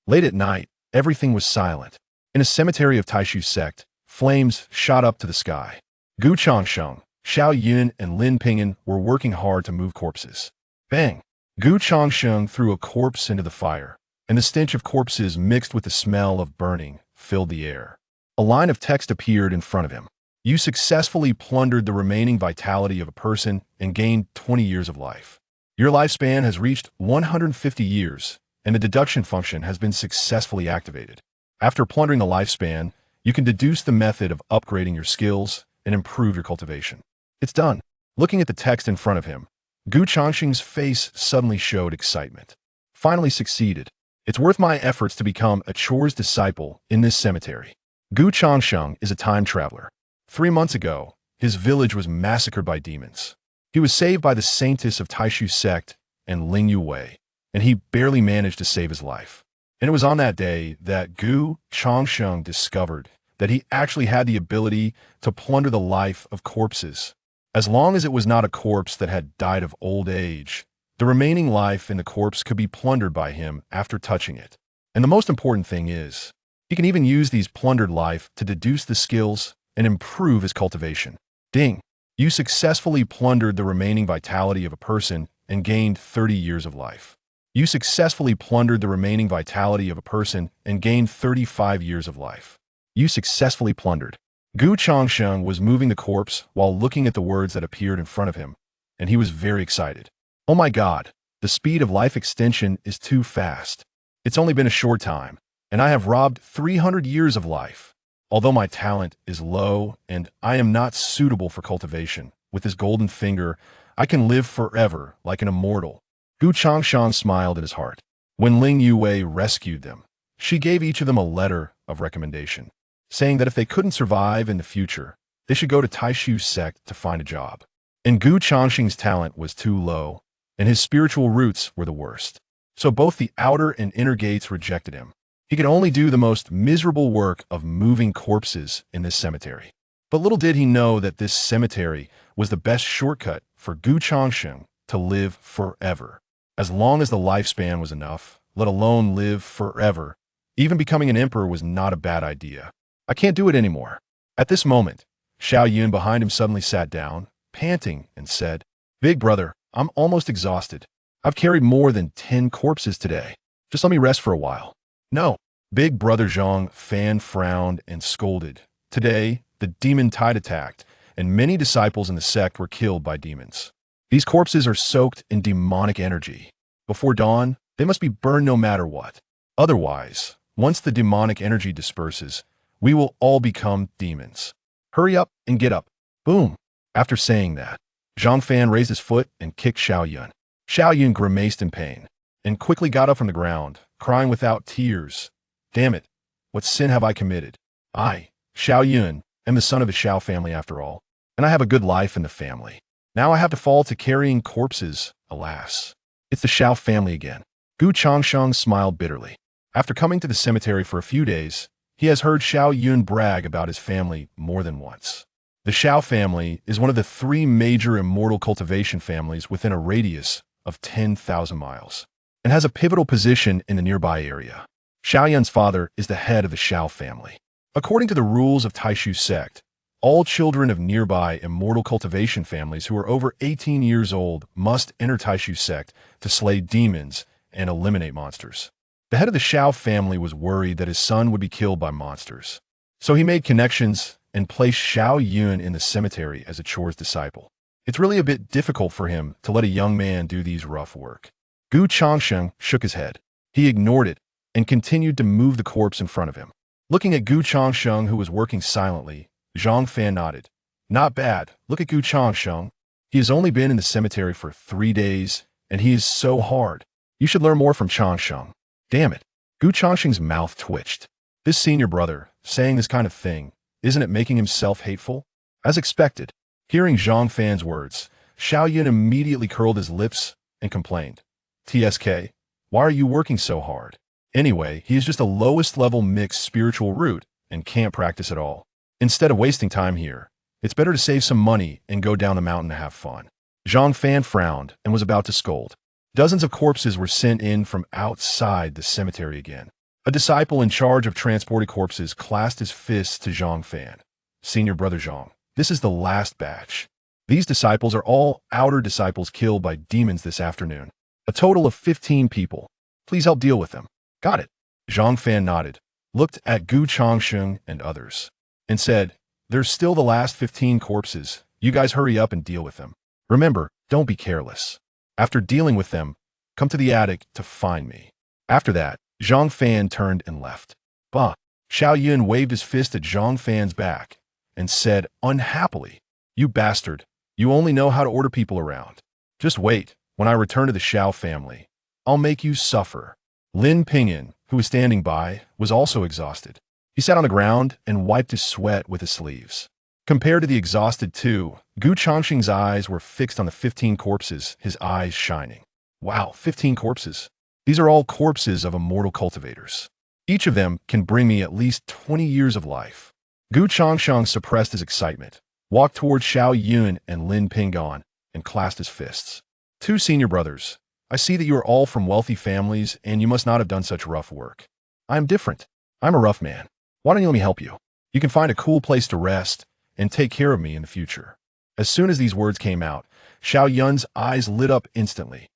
Late at night, everything was silent. In a cemetery of Taishu sect, flames shot up to the sky. Gu Changsheng, Xiao Yun, and Lin Ping'an were working hard to move corpses. Bang! Gu Changsheng threw a corpse into the fire, and the stench of corpses mixed with the smell of burning filled the air. A line of text appeared in front of him. You successfully plundered the remaining vitality of a person and gained 20 years of life. Your lifespan has reached 150 years, and the deduction function has been successfully activated. After plundering the lifespan, you can deduce the method of upgrading your skills and improve your cultivation. It's done. Looking at the text in front of him, Gu Changsheng's face suddenly showed excitement. Finally succeeded. It's worth my efforts to become a chores disciple in this cemetery. Gu Changsheng is a time traveler. 3 months ago, his village was massacred by demons. He was saved by the saintess of Taishu sect and Ling Yue, and he barely managed to save his life. And it was on that day that Gu Changsheng discovered that he actually had the ability to plunder the life of corpses. As long as it was not a corpse that had died of old age, the remaining life in the corpse could be plundered by him after touching it. And the most important thing is, he can even use these plundered life to deduce the skills and improve his cultivation. Ding! You successfully plundered the remaining vitality of a person and gained 30 years of life. You successfully plundered the remaining vitality of a person and gained 35 years of life. You successfully plundered. Gu Changsheng was moving the corpse while looking at the words that appeared in front of him, and he was very excited. Oh my God, the speed of life extension is too fast. It's only been a short time, and I have robbed 300 years of life. Although my talent is low and I am not suitable for cultivation, with this golden finger, I can live forever like an immortal. Gu Changsheng smiled in his heart. When Ling Yue rescued them, she gave each of them a letter of recommendation, saying that if they couldn't survive in the future, they should go to Taishu sect to find a job. And Gu Changsheng's talent was too low, and his spiritual roots were the worst. So both the outer and inner gates rejected him. He could only do the most miserable work of moving corpses in this cemetery. But little did he know that this cemetery was the best shortcut for Gu Changsheng to live forever. As long as the lifespan was enough, let alone live forever, even becoming an emperor was not a bad idea. I can't do it anymore. At this moment, Xiao Yun behind him suddenly sat down, panting, and said, Big brother, I'm almost exhausted. I've carried more than 10 corpses today. Just let me rest for a while. No. Big brother Zhang Fan frowned and scolded. Today, the demon tide attacked, and many disciples in the sect were killed by demons. These corpses are soaked in demonic energy. Before dawn, they must be burned no matter what. Otherwise, once the demonic energy disperses, we will all become demons. Hurry up and get up. Boom. After saying that, Zhang Fan raised his foot and kicked Xiao Yun. Xiao Yun grimaced in pain and quickly got up from the ground, crying without tears. Damn it, what sin have I committed? I, Xiao Yun, am the son of the Xiao family after all, and I have a good life in the family. Now I have to fall to carrying corpses, alas. It's the Xiao family again. Gu Changsheng smiled bitterly. After coming to the cemetery for a few days, he has heard Xiao Yun brag about his family more than once. The Xiao family is one of the 3 major immortal cultivation families within a radius of 10,000 miles, and has a pivotal position in the nearby area. Xiao Yun's father is the head of the Xiao family. According to the rules of Taishu sect, all children of nearby immortal cultivation families who are over 18 years old must enter Taishu sect to slay demons and eliminate monsters. The head of the Xiao family was worried that his son would be killed by monsters. So he made connections and placed Xiao Yun in the cemetery as a chores disciple. It's really a bit difficult for him to let a young man do these rough work. Gu Changsheng shook his head. He ignored it and continued to move the corpse in front of him. Looking at Gu Changsheng, who was working silently, Zhang Fan nodded. Not bad. Look at Gu Changsheng. He has only been in the cemetery for 3 days, and he is so hard. You should learn more from Changsheng. Damn it. Gu Changsheng's mouth twitched. This senior brother, saying this kind of thing, isn't it making him self-hateful? As expected, hearing Zhang Fan's words, Xiao Yun immediately curled his lips and complained. TSK, why are you working so hard? Anyway, he is just a lowest level mixed spiritual root and can't practice at all. Instead of wasting time here, it's better to save some money and go down the mountain to have fun. Zhang Fan frowned and was about to scold. Dozens of corpses were sent in from outside the cemetery again. A disciple in charge of transported corpses clasped his fists to Zhang Fan. Senior brother Zhang, this is the last batch. These disciples are all outer disciples killed by demons this afternoon. A total of 15 people. Please help deal with them. Got it. Zhang Fan nodded, looked at Gu Changsheng and others, and said, there's still the last 15 corpses. You guys hurry up and deal with them. Remember, don't be careless. After dealing with them, come to the attic to find me. After that, Zhang Fan turned and left. Bah! Xiao Yun waved his fist at Zhang Fan's back and said unhappily, you bastard, you only know how to order people around. Just wait, when I return to the Xiao family, I'll make you suffer. Lin Pingyan, who was standing by, was also exhausted. He sat on the ground and wiped his sweat with his sleeves. Compared to the exhausted two, Gu Changsheng's eyes were fixed on the 15 corpses, his eyes shining. Wow, 15 corpses. These are all corpses of immortal cultivators. Each of them can bring me at least 20 years of life. Gu Changsheng suppressed his excitement, walked toward Xiao Yun and Lin Pingyan, and clasped his fists. Two senior brothers, I see that you are all from wealthy families and you must not have done such rough work. I am different. I'm a rough man. Why don't you let me help you? You can find a cool place to rest and take care of me in the future. As soon as these words came out, Xiao Yun's eyes lit up instantly.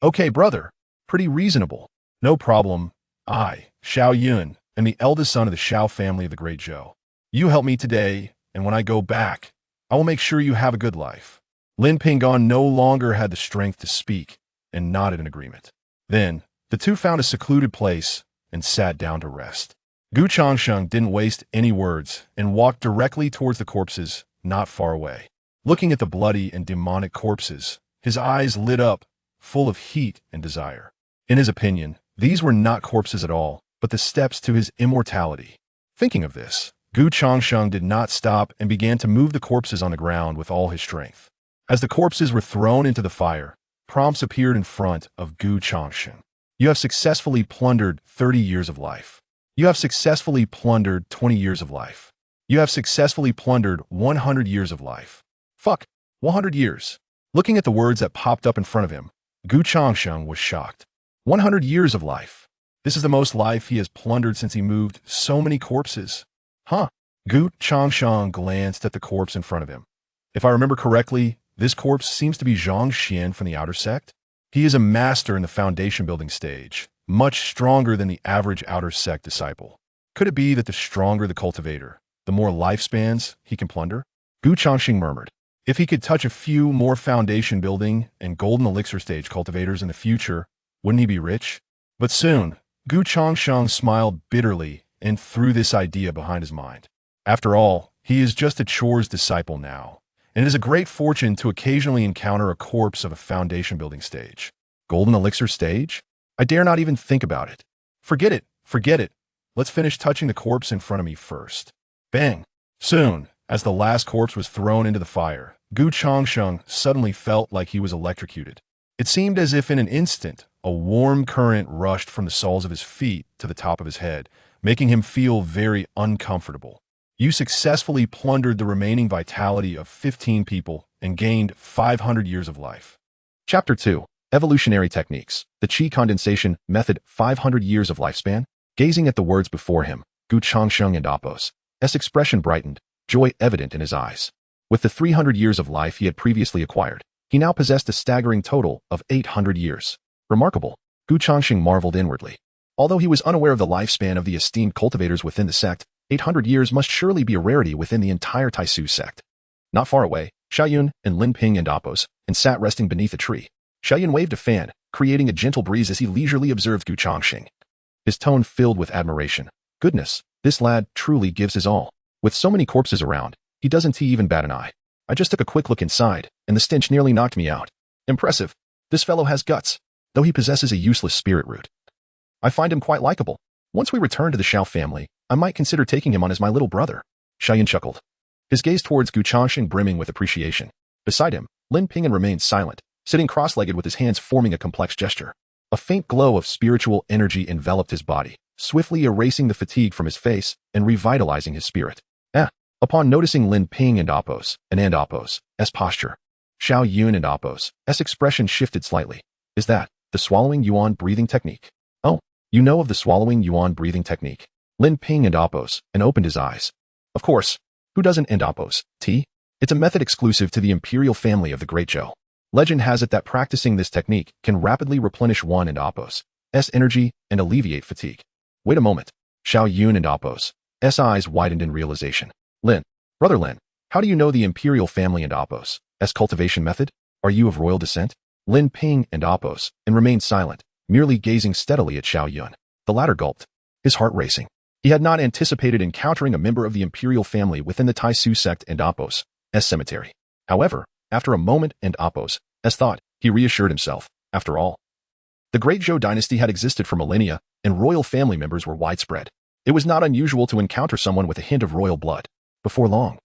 Okay, brother. Pretty reasonable. No problem. I, Xiao Yun, am the eldest son of the Xiao family of the Great Zhou. You help me today, and when I go back, I will make sure you have a good life. Lin Pingyan no longer had the strength to speak and nodded in agreement. Then, the two found a secluded place and sat down to rest. Gu Changsheng didn't waste any words and walked directly towards the corpses, not far away. Looking at the bloody and demonic corpses, his eyes lit up, full of heat and desire. In his opinion, these were not corpses at all, but the steps to his immortality. Thinking of this, Gu Changsheng did not stop and began to move the corpses on the ground with all his strength. As the corpses were thrown into the fire, prompts appeared in front of Gu Changsheng. You have successfully plundered 30 years of life. You have successfully plundered 20 years of life. You have successfully plundered 100 years of life. Fuck, 100 years. Looking at the words that popped up in front of him, Gu Changsheng was shocked. 100 years of life. This is the most life he has plundered since he moved so many corpses. Huh? Gu Changsheng glanced at the corpse in front of him. If I remember correctly, this corpse seems to be Zhang Xian from the outer sect. He is a master in the foundation building stage, much stronger than the average outer sect disciple. Could it be that the stronger the cultivator, the more lifespans he can plunder? Gu Changsheng murmured. If he could touch a few more foundation building and golden elixir stage cultivators in the future, wouldn't he be rich? But soon, Gu Changsheng smiled bitterly and threw this idea behind his mind. After all, he is just a chore's disciple now, and it is a great fortune to occasionally encounter a corpse of a foundation building stage. Golden elixir stage? I dare not even think about it. Forget it, forget it. Let's finish touching the corpse in front of me first. Bang! Soon, as the last corpse was thrown into the fire, Gu Changsheng suddenly felt like he was electrocuted. It seemed as if in an instant, a warm current rushed from the soles of his feet to the top of his head, making him feel very uncomfortable. You successfully plundered the remaining vitality of 15 people and gained 500 years of life. Chapter 2. Evolutionary Techniques. The Qi Condensation Method. 500 years of lifespan. Gazing at the words before him, Gu Changsheng and Appos' expression brightened, joy evident in his eyes. With the 300 years of life he had previously acquired, he now possessed a staggering total of 800 years. Remarkable, Gu Changsheng marveled inwardly. Although he was unaware of the lifespan of the esteemed cultivators within the sect, 800 years must surely be a rarity within the entire Taisu sect. Not far away, Xiaoyun and Lin Ping and Appos sat resting beneath a tree. Xiaoyun waved a fan, creating a gentle breeze as he leisurely observed Gu Changsheng. His tone filled with admiration. Goodness, this lad truly gives his all. With so many corpses around, he doesn't even bat an eye. I just took a quick look inside, and the stench nearly knocked me out. Impressive. This fellow has guts, though he possesses a useless spirit root. I find him quite likable. Once we return to the Xiao family, I might consider taking him on as my little brother. Xiaoyun chuckled, his gaze towards Gu Changsheng brimming with appreciation. Beside him, Lin Pingyan remained silent, sitting cross-legged with his hands forming a complex gesture. A faint glow of spiritual energy enveloped his body, swiftly erasing the fatigue from his face and revitalizing his spirit. Upon noticing Lin Ping and Appos' posture, Xiao Yun and Appos' expression shifted slightly. Is that the swallowing yuan breathing technique? Oh, You know of the swallowing yuan breathing technique. Lin Ping and Oppos, and opened his eyes. Of course, who doesn't and Oppos, T? It's a method exclusive to the imperial family of the Great Zhou. Legend has it that practicing this technique can rapidly replenish one and Oppos' energy and alleviate fatigue. Wait a moment. Xiao Yun and Oppos' eyes widened in realization. Lin, brother Lin, how do you know the imperial family and Oppos' cultivation method? Are you of royal descent? Lin Ping and Oppos, and remained silent, merely gazing steadily at Xiao Yun. The latter gulped, his heart racing. He had not anticipated encountering a member of the imperial family within the Taisu sect and Oppos' cemetery. However, after a moment and Oppos' thought, he reassured himself. After all, the Great Zhou dynasty had existed for millennia, and royal family members were widespread. It was not unusual to encounter someone with a hint of royal blood. Before long,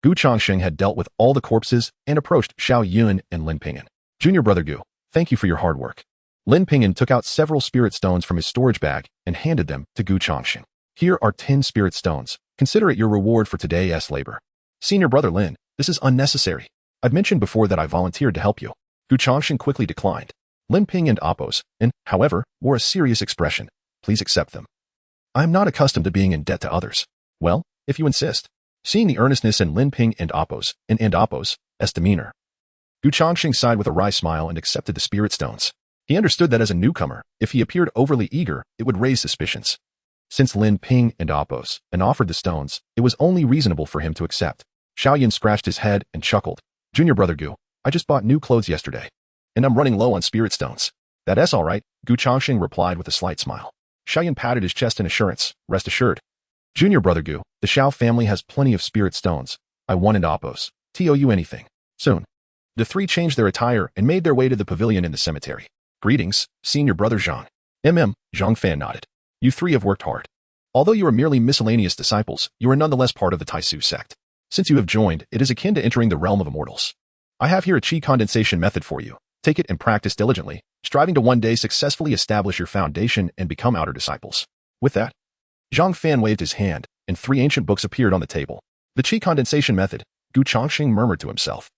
Gu Changsheng had dealt with all the corpses and approached Xiao Yun and Lin Ping'an. Junior brother Gu, thank you for your hard work. Lin Ping'an took out several spirit stones from his storage bag and handed them to Gu Changsheng. Here are 10 spirit stones. Consider it your reward for today's labor. Senior brother Lin, this is unnecessary. I've mentioned before that I volunteered to help you. Gu Changsheng quickly declined. Lin Ping and Oppos, however, wore a serious expression. Please accept them. I am not accustomed to being in debt to others. Well, if you insist. Seeing the earnestness in Lin Ping and Oppos' demeanor, Gu Changsheng sighed with a wry smile and accepted the spirit stones. He understood that as a newcomer, if he appeared overly eager, it would raise suspicions. Since Lin Ping and Oppos offered the stones, it was only reasonable for him to accept. Xiao Yun scratched his head and chuckled. Junior brother Gu, I just bought new clothes yesterday, and I'm running low on spirit stones. That's all right, Gu Changsheng replied with a slight smile. Xiao Yun patted his chest in assurance. Rest assured. Junior brother Gu, the Xiao family has plenty of spirit stones. I wanted Oppos. Owe you anything. Soon. The three changed their attire and made their way to the pavilion in the cemetery. Greetings, senior brother Zhang. Zhang Fan nodded. You three have worked hard. Although you are merely miscellaneous disciples, you are nonetheless part of the Taisu sect. Since you have joined, it is akin to entering the realm of immortals. I have here a Qi condensation method for you. Take it and practice diligently, striving to one day successfully establish your foundation and become outer disciples. With that, Zhang Fan waved his hand, and 3 ancient books appeared on the table. The Qi condensation method, Gu Changsheng murmured to himself.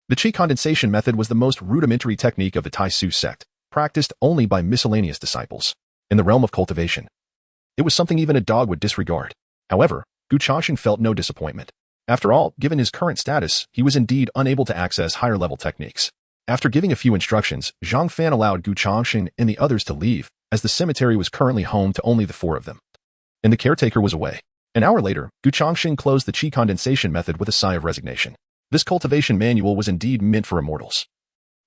The Qi condensation method was the most rudimentary technique of the Taisu sect, practiced only by miscellaneous disciples. In the realm of cultivation, it was something even a dog would disregard. However, Gu Changsheng felt no disappointment. After all, given his current status, he was indeed unable to access higher-level techniques. After giving a few instructions, Zhang Fan allowed Gu Changsheng and the others to leave, as the cemetery was currently home to only the 4 of them. And the caretaker was away. An hour later, Gu Changsheng closed the Qi condensation method with a sigh of resignation. This cultivation manual was indeed meant for immortals.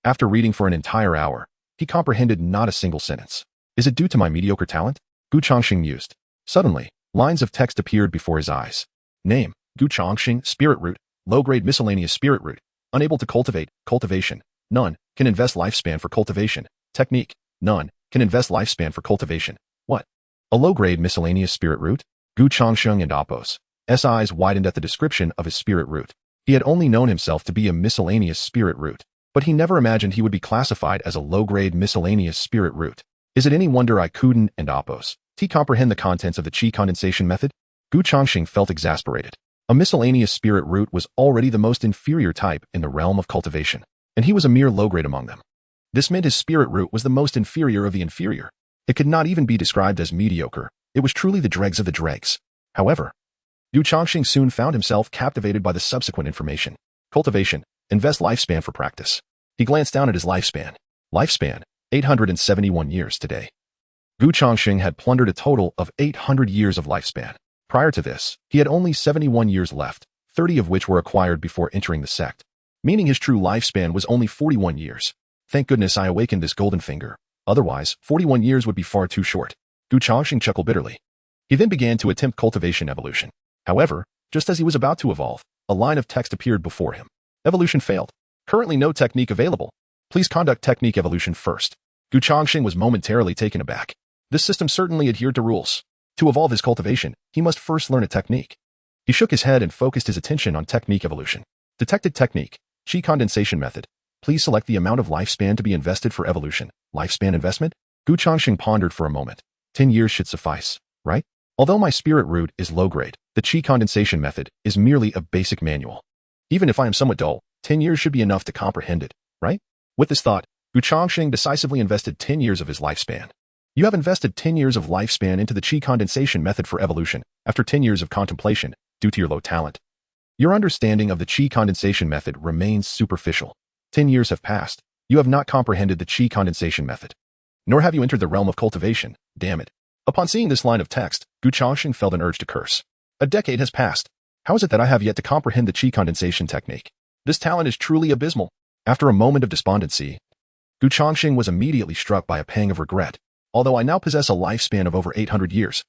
After reading for an entire hour, he comprehended not a single sentence. Is it due to my mediocre talent? Gu Changsheng mused. Suddenly, lines of text appeared before his eyes. Name, Gu Changsheng, spirit root, low-grade miscellaneous spirit root. Unable to cultivate, cultivation. None, can invest lifespan for cultivation. Technique, none, can invest lifespan for cultivation. What? A low-grade miscellaneous spirit root? Gu Changsheng and Oppos' eyes widened at the description of his spirit root. He had only known himself to be a miscellaneous spirit root, but he never imagined he would be classified as a low-grade miscellaneous spirit root. Is it any wonder I couldn't and Oppos comprehend the contents of the Qi condensation method? Gu Changsheng felt exasperated. A miscellaneous spirit root was already the most inferior type in the realm of cultivation, and he was a mere low-grade among them. This meant his spirit root was the most inferior of the inferior. It could not even be described as mediocre. It was truly the dregs of the dregs. However, Gu Changsheng soon found himself captivated by the subsequent information. Cultivation, invest lifespan for practice. He glanced down at his lifespan. Lifespan, 871 years today. Gu Changsheng had plundered a total of 800 years of lifespan. Prior to this, he had only 71 years left, 30 of which were acquired before entering the sect, meaning his true lifespan was only 41 years. Thank goodness I awakened this golden finger. Otherwise, 41 years would be far too short. Gu Changsheng chuckled bitterly. He then began to attempt cultivation evolution. However, just as he was about to evolve, a line of text appeared before him. Evolution failed. Currently no technique available. Please conduct technique evolution first. Gu Changsheng was momentarily taken aback. This system certainly adhered to rules. To evolve his cultivation, he must first learn a technique. He shook his head and focused his attention on technique evolution. Detected technique, Qi condensation method. Please select the amount of lifespan to be invested for evolution. Lifespan investment? Gu Changsheng pondered for a moment. 10 years should suffice, right? Although my spirit root is low grade, the Qi condensation method is merely a basic manual. Even if I am somewhat dull, 10 years should be enough to comprehend it, right? With this thought, Gu Changsheng decisively invested 10 years of his lifespan. You have invested 10 years of lifespan into the Qi condensation method for evolution, after 10 years of contemplation, due to your low talent. Your understanding of the Qi condensation method remains superficial. 10 years have passed. You have not comprehended the Qi condensation method. Nor have you entered the realm of cultivation. Damn it. Upon seeing this line of text, Changsheng felt an urge to curse. A decade has passed. How is it that I have yet to comprehend the Qi condensation technique? This talent is truly abysmal. After a moment of despondency, Changsheng was immediately struck by a pang of regret. Although I now possess a lifespan of over 800 years,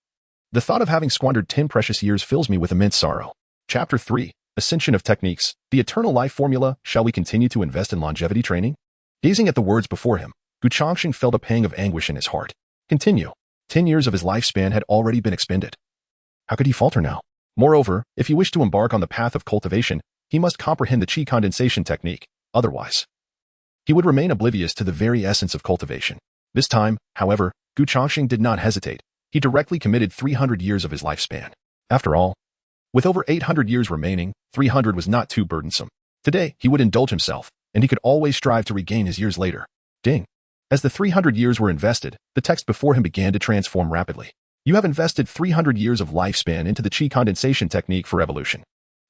the thought of having squandered 10 precious years fills me with immense sorrow. Chapter 3. Ascension of Techniques. The Eternal Life Formula. Shall we continue to invest in longevity training? Gazing at the words before him, Changsheng felt a pang of anguish in his heart. Continue. 10 years of his lifespan had already been expended. How could he falter now? Moreover, if he wished to embark on the path of cultivation, he must comprehend the Qi condensation technique. Otherwise, he would remain oblivious to the very essence of cultivation. This time, however, Changsheng did not hesitate. He directly committed 300 years of his lifespan. After all, with over 800 years remaining, 300 was not too burdensome. Today, he would indulge himself, and he could always strive to regain his years later. Ding. As the 300 years were invested, the text before him began to transform rapidly. You have invested 300 years of lifespan into the Qi condensation technique for evolution.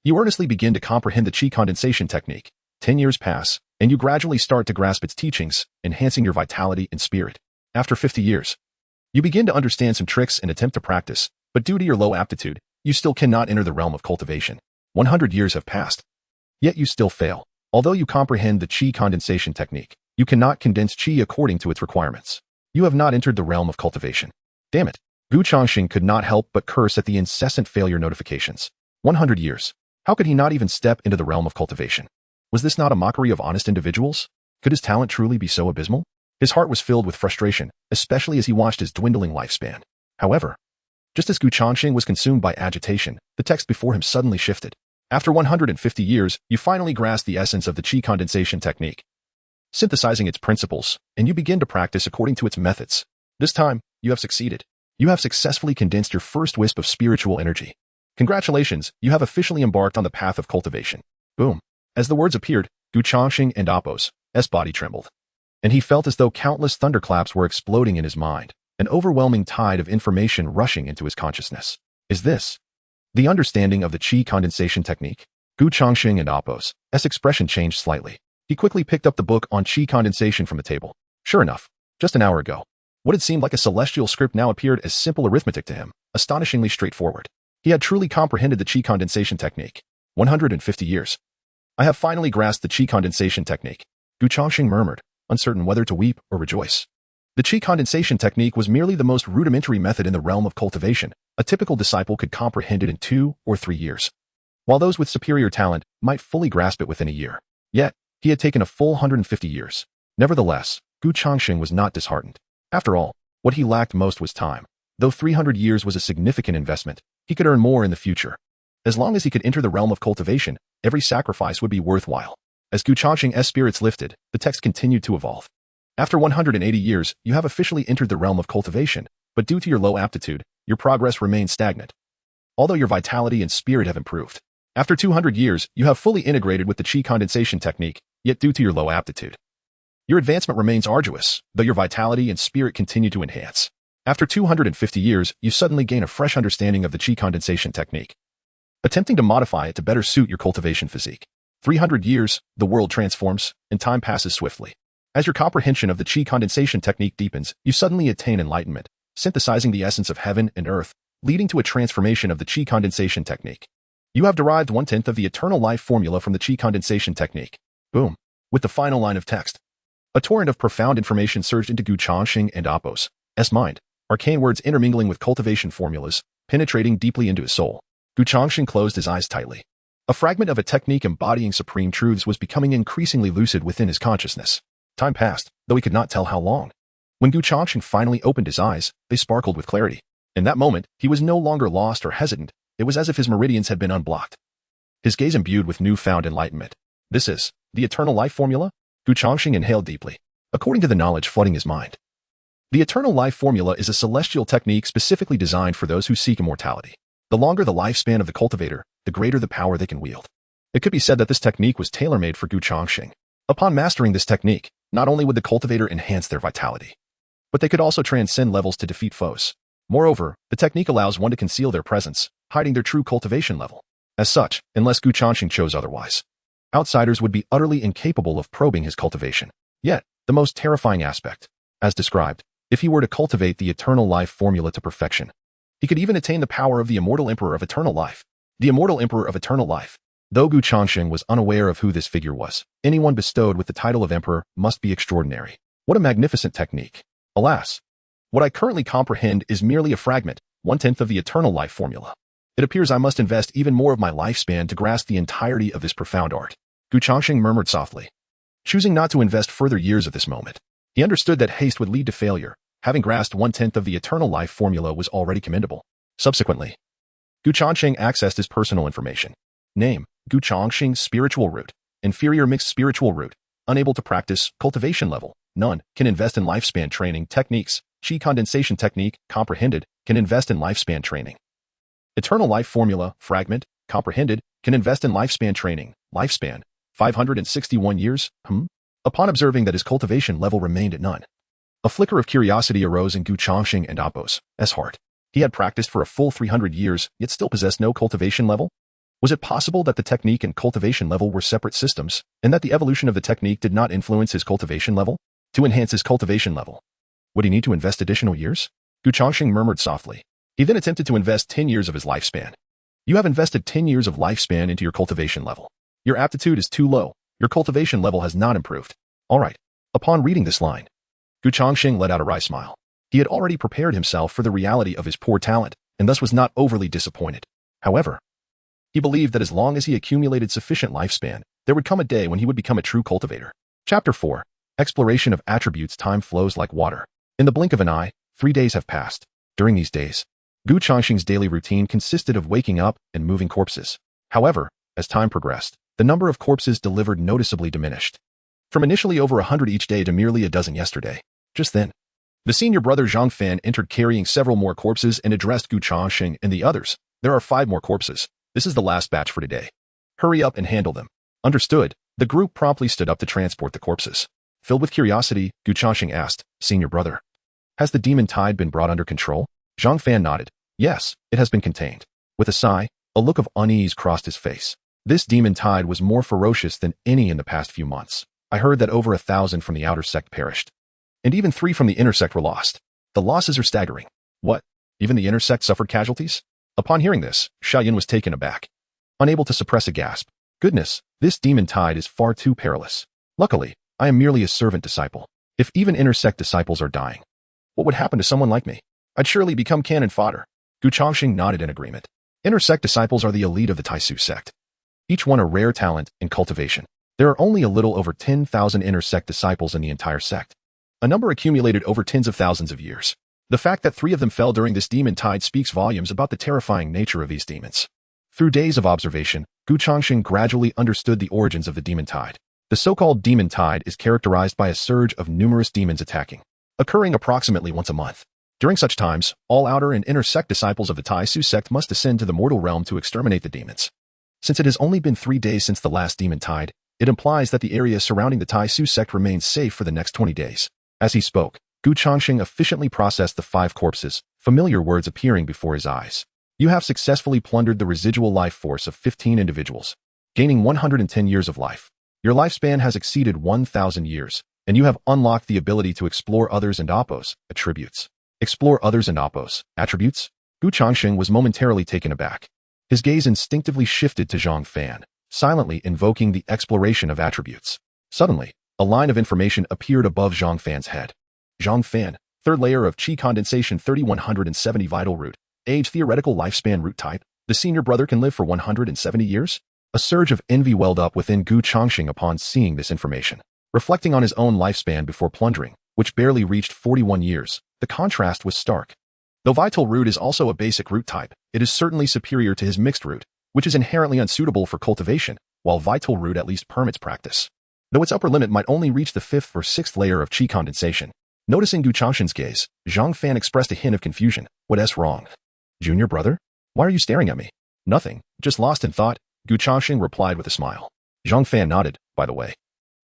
You earnestly begin to comprehend the Qi condensation technique. 10 years pass, and you gradually start to grasp its teachings, enhancing your vitality and spirit. After 50 years, you begin to understand some tricks and attempt to practice, but due to your low aptitude, you still cannot enter the realm of cultivation. 100 years have passed. Yet you still fail. Although you comprehend the Qi condensation technique, you cannot condense Qi according to its requirements. You have not entered the realm of cultivation. Damn it. Changsheng could not help but curse at the incessant failure notifications. 100 years. How could he not even step into the realm of cultivation? Was this not a mockery of honest individuals? Could his talent truly be so abysmal? His heart was filled with frustration, especially as he watched his dwindling lifespan. However, just as Changsheng was consumed by agitation, the text before him suddenly shifted. After 150 years, you finally grasp the essence of the Qi condensation technique, synthesizing its principles, and you begin to practice according to its methods. This time, you have succeeded. You have successfully condensed your first wisp of spiritual energy. Congratulations, you have officially embarked on the path of cultivation. Boom. As the words appeared, Changsheng and Appo's body trembled, and he felt as though countless thunderclaps were exploding in his mind, an overwhelming tide of information rushing into his consciousness. Is this the understanding of the Qi condensation technique? Changsheng and Appo's expression changed slightly. He quickly picked up the book on Qi condensation from the table. Sure enough, just an hour ago, what had seemed like a celestial script now appeared as simple arithmetic to him, astonishingly straightforward. He had truly comprehended the Qi condensation technique. 150 years. I have finally grasped the Qi condensation technique. Changsheng murmured, uncertain whether to weep or rejoice. The Qi condensation technique was merely the most rudimentary method in the realm of cultivation. A typical disciple could comprehend it in 2 or 3 years, while those with superior talent might fully grasp it within a year. Yet, he had taken a full 150 years. Nevertheless, Changsheng was not disheartened. After all, what he lacked most was time. Though 300 years was a significant investment, he could earn more in the future. As long as he could enter the realm of cultivation, every sacrifice would be worthwhile. As Changsheng's spirits lifted, the text continued to evolve. After 180 years, you have officially entered the realm of cultivation, but due to your low aptitude, your progress remains stagnant. Although your vitality and spirit have improved. After 200 years, you have fully integrated with the Qi condensation technique, yet due to your low aptitude, your advancement remains arduous, though your vitality and spirit continue to enhance. After 250 years, you suddenly gain a fresh understanding of the Qi condensation technique, attempting to modify it to better suit your cultivation physique. 300 years, the world transforms, and time passes swiftly. As your comprehension of the Qi condensation technique deepens, you suddenly attain enlightenment, synthesizing the essence of heaven and earth, leading to a transformation of the Qi condensation technique. You have derived 1/10 of the eternal life formula from the Qi condensation technique. Boom. With the final line of text, a torrent of profound information surged into Changsheng and Appo's mind, arcane words intermingling with cultivation formulas, penetrating deeply into his soul. Changsheng closed his eyes tightly. A fragment of a technique embodying supreme truths was becoming increasingly lucid within his consciousness. Time passed, though he could not tell how long. When Changsheng finally opened his eyes, they sparkled with clarity. In that moment, he was no longer lost or hesitant. It was as if his meridians had been unblocked, his gaze imbued with newfound enlightenment. This is the eternal life formula? Changsheng inhaled deeply, according to the knowledge flooding his mind. The eternal life formula is a celestial technique specifically designed for those who seek immortality. The longer the lifespan of the cultivator, the greater the power they can wield. It could be said that this technique was tailor-made for Changsheng. Upon mastering this technique, not only would the cultivator enhance their vitality, but they could also transcend levels to defeat foes. Moreover, the technique allows one to conceal their presence, hiding their true cultivation level. As such, unless Changsheng chose otherwise, outsiders would be utterly incapable of probing his cultivation. Yet, the most terrifying aspect, as described, if he were to cultivate the eternal life formula to perfection, he could even attain the power of the immortal emperor of eternal life. The immortal emperor of eternal life. Though Changsheng was unaware of who this figure was, anyone bestowed with the title of emperor must be extraordinary. What a magnificent technique. Alas, what I currently comprehend is merely a fragment, 1/10 of the eternal life formula. It appears I must invest even more of my lifespan to grasp the entirety of this profound art. Changsheng murmured softly, choosing not to invest further years of this moment. He understood that haste would lead to failure. Having grasped 1/10 of the eternal life formula was already commendable. Subsequently, Changsheng accessed his personal information. Name, Changsheng spiritual root, inferior mixed spiritual root, unable to practice, cultivation level, none, can invest in lifespan training techniques, Qi condensation technique, comprehended, can invest in lifespan training. Eternal life formula, fragment, comprehended, can invest in lifespan training, lifespan, 561 years, Upon observing that his cultivation level remained at none, a flicker of curiosity arose in Changsheng and Appo's heart. He had practiced for a full 300 years, yet still possessed no cultivation level? Was it possible that the technique and cultivation level were separate systems, and that the evolution of the technique did not influence his cultivation level? To enhance his cultivation level, would he need to invest additional years? Changsheng murmured softly. He then attempted to invest 10 years of his lifespan. You have invested 10 years of lifespan into your cultivation level. Your aptitude is too low. Your cultivation level has not improved. All right. Upon reading this line, Changsheng let out a wry smile. He had already prepared himself for the reality of his poor talent, and thus was not overly disappointed. However, he believed that as long as he accumulated sufficient lifespan, there would come a day when he would become a true cultivator. Chapter 4. Exploration of attributes. Time flows like water. In the blink of an eye, 3 days have passed. During these days, Changsheng's daily routine consisted of waking up and moving corpses. However, as time progressed, the number of corpses delivered noticeably diminished. From initially over 100 each day to merely a dozen yesterday. Just then, the senior brother Zhang Fan entered carrying several more corpses and addressed Changsheng and the others. There are 5 more corpses. This is the last batch for today. Hurry up and handle them. Understood. The group promptly stood up to transport the corpses. Filled with curiosity, Changsheng asked, Senior brother, has the demon tide been brought under control? Zhang Fan nodded. Yes, it has been contained. With a sigh, a look of unease crossed his face. This demon tide was more ferocious than any in the past few months. I heard that over 1,000 from the outer sect perished, and even 3 from the inner sect were lost. The losses are staggering. What? Even the inner sect suffered casualties? Upon hearing this, Xiaoyan was taken aback, unable to suppress a gasp. Goodness, this demon tide is far too perilous. Luckily, I am merely a servant disciple. If even inner sect disciples are dying, what would happen to someone like me? I'd surely become cannon fodder. Changsheng nodded in agreement. Inner sect disciples are the elite of the Taisu sect, each one a rare talent in cultivation. There are only a little over 10,000 inner sect disciples in the entire sect, a number accumulated over tens of thousands of years. The fact that 3 of them fell during this demon tide speaks volumes about the terrifying nature of these demons. Through days of observation, Changsheng gradually understood the origins of the demon tide. The so-called demon tide is characterized by a surge of numerous demons attacking, occurring approximately once a month. During such times, all outer and inner sect disciples of the Taisu sect must ascend to the mortal realm to exterminate the demons. Since it has only been 3 days since the last demon tide, it implies that the area surrounding the Taisu sect remains safe for the next 20 days. As he spoke, Changsheng efficiently processed the 5 corpses, familiar words appearing before his eyes. You have successfully plundered the residual life force of 15 individuals, gaining 110 years of life. Your lifespan has exceeded 1,000 years, and you have unlocked the ability to explore others and Appo's attributes. Explore others and Appo's attributes? Changsheng was momentarily taken aback. His gaze instinctively shifted to Zhang Fan, silently invoking the exploration of attributes. Suddenly, a line of information appeared above Zhang Fan's head. Zhang Fan, 3rd layer of Qi Condensation 3170 vital root, age theoretical lifespan root type, the senior brother can live for 170 years? A surge of envy welled up within Changsheng upon seeing this information. Reflecting on his own lifespan before plundering, which barely reached 41 years, the contrast was stark. Though vital root is also a basic root type, it is certainly superior to his mixed root, which is inherently unsuitable for cultivation, while vital root at least permits practice, though its upper limit might only reach the 5th or 6th layer of Qi condensation. Noticing Changsheng's gaze, Zhang Fan expressed a hint of confusion. What's wrong? Junior brother? Why are you staring at me? Nothing, just lost in thought, Changsheng replied with a smile. Zhang Fan nodded, by the way.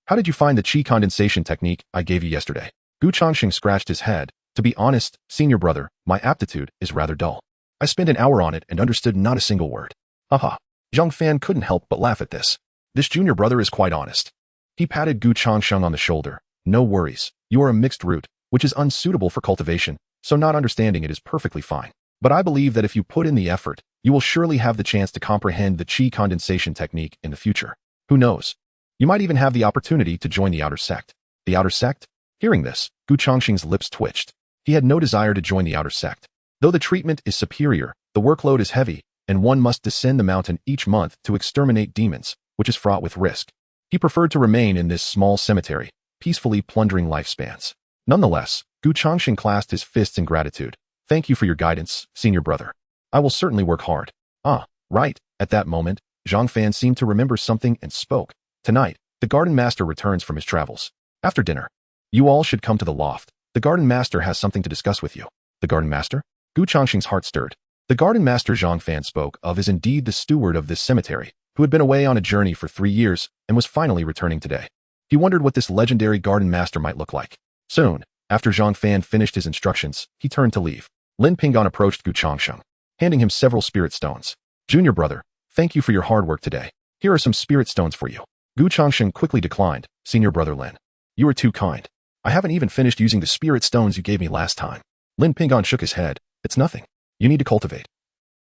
How did you find the Qi condensation technique I gave you yesterday? Gu Changsheng scratched his head. To be honest, senior brother, my aptitude is rather dull. I spent an hour on it and understood not a single word. Haha. Zhang Fan couldn't help but laugh at this. This junior brother is quite honest. He patted Gu Changsheng on the shoulder. No worries. You are a mixed root, which is unsuitable for cultivation, so not understanding it is perfectly fine. But I believe that if you put in the effort, you will surely have the chance to comprehend the Qi condensation technique in the future. Who knows? You might even have the opportunity to join the outer sect. The outer sect? Hearing this, Gu Changsheng's lips twitched. He had no desire to join the outer sect. Though the treatment is superior, the workload is heavy, and one must descend the mountain each month to exterminate demons, which is fraught with risk. He preferred to remain in this small cemetery, peacefully plundering lifespans. Nonetheless, Gu Changsheng clasped his fists in gratitude. Thank you for your guidance, senior brother. I will certainly work hard. Ah, right. At that moment, Zhang Fan seemed to remember something and spoke. Tonight, the garden master returns from his travels. After dinner, you all should come to the loft. The garden master has something to discuss with you. The garden master? Gu Changsheng's heart stirred. The garden master Zhang Fan spoke of is indeed the steward of this cemetery, who had been away on a journey for 3 years and was finally returning today. He wondered what this legendary garden master might look like. Soon, after Zhang Fan finished his instructions, he turned to leave. Lin Pinggan approached Gu Changsheng, handing him several spirit stones. Junior brother, thank you for your hard work today. Here are some spirit stones for you. Gu Changsheng quickly declined. Senior brother Lin, you are too kind. I haven't even finished using the spirit stones you gave me last time. Lin Pinggan shook his head. It's nothing. You need to cultivate.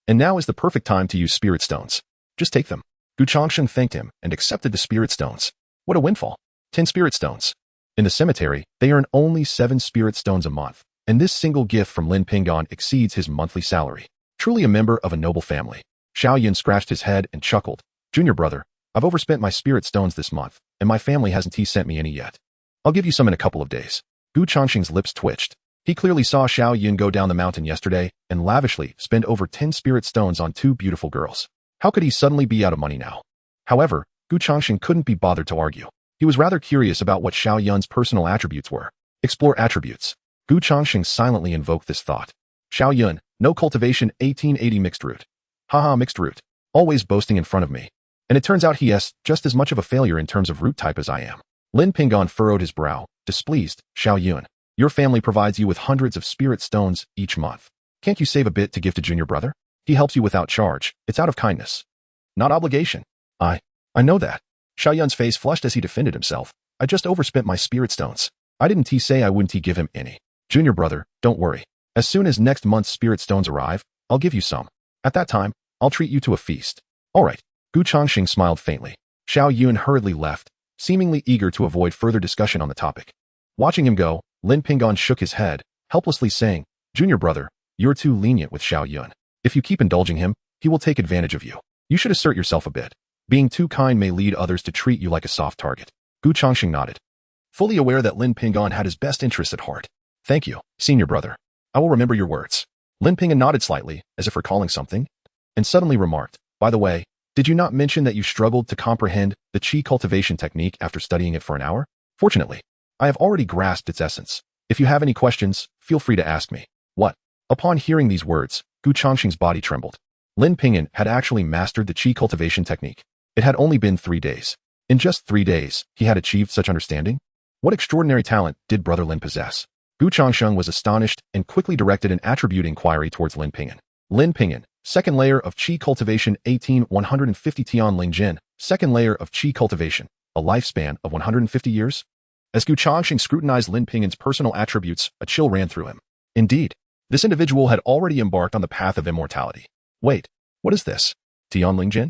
And now is the perfect time to use spirit stones. Just take them. Gu Changsheng thanked him and accepted the spirit stones. What a windfall. 10 spirit stones. In the cemetery, they earn only 7 spirit stones a month, and this single gift from Lin Pinggan exceeds his monthly salary. Truly a member of a noble family. Xiao Yun scratched his head and chuckled. Junior brother, I've overspent my spirit stones this month, and my family hasn't sent me any yet. I'll give you some in a couple of days. Gu Changsheng's lips twitched. He clearly saw Xiao Yun go down the mountain yesterday and lavishly spend over 10 spirit stones on 2 beautiful girls. How could he suddenly be out of money now? However, Gu Changsheng couldn't be bothered to argue. He was rather curious about what Xiao Yun's personal attributes were. Explore attributes. Gu Changsheng silently invoked this thought. Xiao Yun, no cultivation 1880 mixed root. Haha, mixed root. Always boasting in front of me. And it turns out he is just as much of a failure in terms of root type as I am. Lin Pinggan furrowed his brow, displeased. Xiao Yun, your family provides you with hundreds of spirit stones each month. Can't you save a bit to give to junior brother? He helps you without charge. It's out of kindness. Not obligation. I know that. Xiao Yun's face flushed as he defended himself. I just overspent my spirit stones. I didn't say I wouldn't give him any. Junior brother, don't worry. As soon as next month's spirit stones arrive, I'll give you some. At that time, I'll treat you to a feast. All right. Gu Changsheng smiled faintly. Xiao Yun hurriedly left, seemingly eager to avoid further discussion on the topic. Watching him go, Lin Pinggan shook his head, helplessly saying, Junior brother, you're too lenient with Xiao Yun. If you keep indulging him, he will take advantage of you. You should assert yourself a bit. Being too kind may lead others to treat you like a soft target. Gu Changsheng nodded, fully aware that Lin Pinggan had his best interests at heart. Thank you, senior brother. I will remember your words. Lin Pinggan nodded slightly, as if recalling something, and suddenly remarked, by the way, did you not mention that you struggled to comprehend the Qi cultivation technique after studying it for an hour? Fortunately, I have already grasped its essence. If you have any questions, feel free to ask me. What? Upon hearing these words, Gu Changsheng's body trembled. Lin Pinggan had actually mastered the Qi cultivation technique. It had only been 3 days. In just 3 days, he had achieved such understanding? What extraordinary talent did Brother Lin possess? Gu Changsheng was astonished and quickly directed an attribute inquiry towards Lin Pinggan. Lin Pinggan, second layer of Qi cultivation 18150 Tian Ling Jin, second layer of Qi cultivation, a lifespan of 150 years? As Gu Changsheng scrutinized Lin Pinggan's personal attributes, a chill ran through him. Indeed, this individual had already embarked on the path of immortality. Wait, what is this? Tian Ling Jin?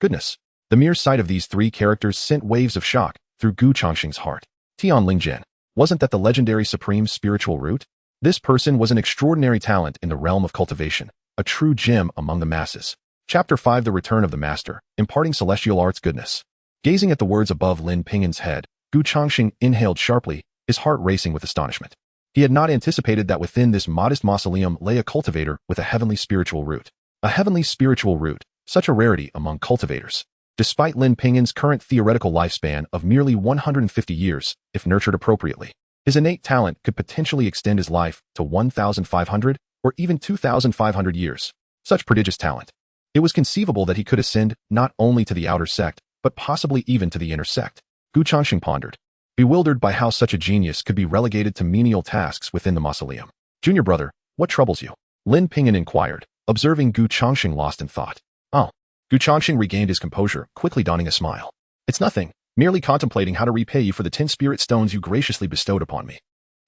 Goodness. The mere sight of these 3 characters sent waves of shock through Gu Changsheng's heart. Tian Ling Jin. Wasn't that the legendary supreme spiritual root? This person was an extraordinary talent in the realm of cultivation, a true gem among the masses. Chapter 5 The Return of the Master, Imparting Celestial Arts Goodness. Gazing at the words above Lin Pinggan's head, Gu Changsheng inhaled sharply, his heart racing with astonishment. He had not anticipated that within this modest mausoleum lay a cultivator with a heavenly spiritual root. A heavenly spiritual root, such a rarity among cultivators. Despite Lin Pinggan's current theoretical lifespan of merely 150 years, if nurtured appropriately, his innate talent could potentially extend his life to 1,500 or even 2,500 years. Such prodigious talent. It was conceivable that he could ascend not only to the outer sect, but possibly even to the inner sect. Gu Changsheng pondered. bewildered by how such a genius could be relegated to menial tasks within the mausoleum. Junior brother, what troubles you? Lin Pingyan inquired, observing Gu Changsheng lost in thought. Oh. Gu Changsheng regained his composure, quickly donning a smile. It's nothing, merely contemplating how to repay you for the 10 spirit stones you graciously bestowed upon me.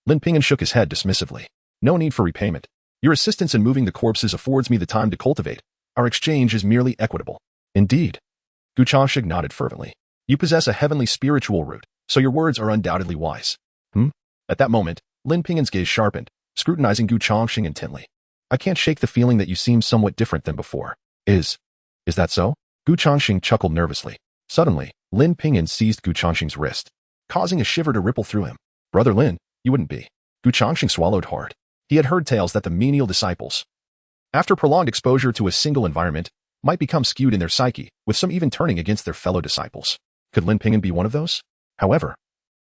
Lin Pingyan shook his head dismissively. No need for repayment. Your assistance in moving the corpses affords me the time to cultivate. Our exchange is merely equitable. Indeed. Gu Changsheng nodded fervently. You possess a heavenly spiritual root, so your words are undoubtedly wise. At that moment, Lin Pingyan's gaze sharpened, scrutinizing Gu Changsheng intently. I can't shake the feeling that you seem somewhat different than before. Is that so? Gu Changsheng chuckled nervously. Suddenly, Lin Pingyan seized Gu Changsheng's wrist, causing a shiver to ripple through him. Brother Lin, you wouldn't be. Gu Changsheng swallowed hard. He had heard tales that the menial disciples, after prolonged exposure to a single environment, might become skewed in their psyche, with some even turning against their fellow disciples. Could Lin Pingyan be one of those? However,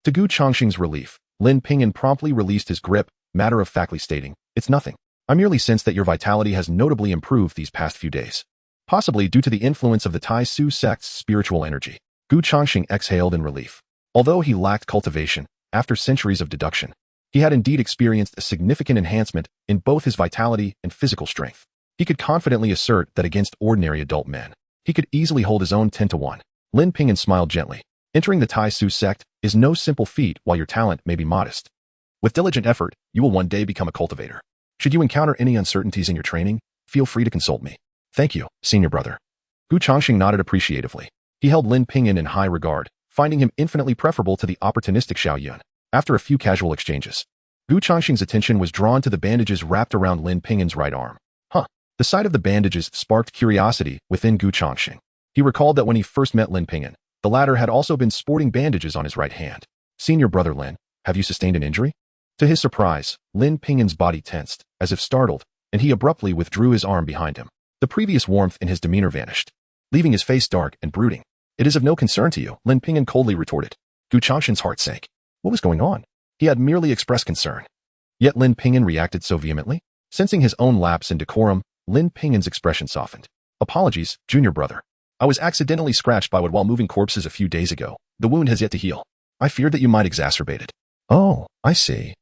to Gu Changsheng's relief, Lin Pingyan promptly released his grip, matter-of-factly stating, It's nothing. I merely sense that your vitality has notably improved these past few days. Possibly due to the influence of the Tai Su sect's spiritual energy. Gu Changsheng exhaled in relief. Although he lacked cultivation, after centuries of deduction, he had indeed experienced a significant enhancement in both his vitality and physical strength. He could confidently assert that against ordinary adult men, he could easily hold his own 10-to-1. Lin Pingyan smiled gently. Entering the Tai Su sect is no simple feat while your talent may be modest. With diligent effort, you will one day become a cultivator. Should you encounter any uncertainties in your training, feel free to consult me. Thank you, senior brother. Gu Changsheng nodded appreciatively. He held Lin Pingyan in high regard, finding him infinitely preferable to the opportunistic Xiao Yun. After a few casual exchanges, Gu Changsheng's attention was drawn to the bandages wrapped around Lin Pingyan's right arm. The sight of the bandages sparked curiosity within Gu Changsheng. He recalled that when he first met Lin Pingyan, the latter had also been sporting bandages on his right hand. Senior brother Lin, have you sustained an injury? To his surprise, Lin Pingyan's body tensed, as if startled, and he abruptly withdrew his arm behind him. The previous warmth in his demeanor vanished, leaving his face dark and brooding. It is of no concern to you, Lin Pingyan coldly retorted. Gu Changsheng's heart sank. What was going on? He had merely expressed concern. Yet Lin Pingyan reacted so vehemently. Sensing his own lapse in decorum, Lin Pingyan's expression softened. Apologies, junior brother. I was accidentally scratched by wood while moving corpses a few days ago. The wound has yet to heal. I feared that you might exacerbate it. Oh, I see.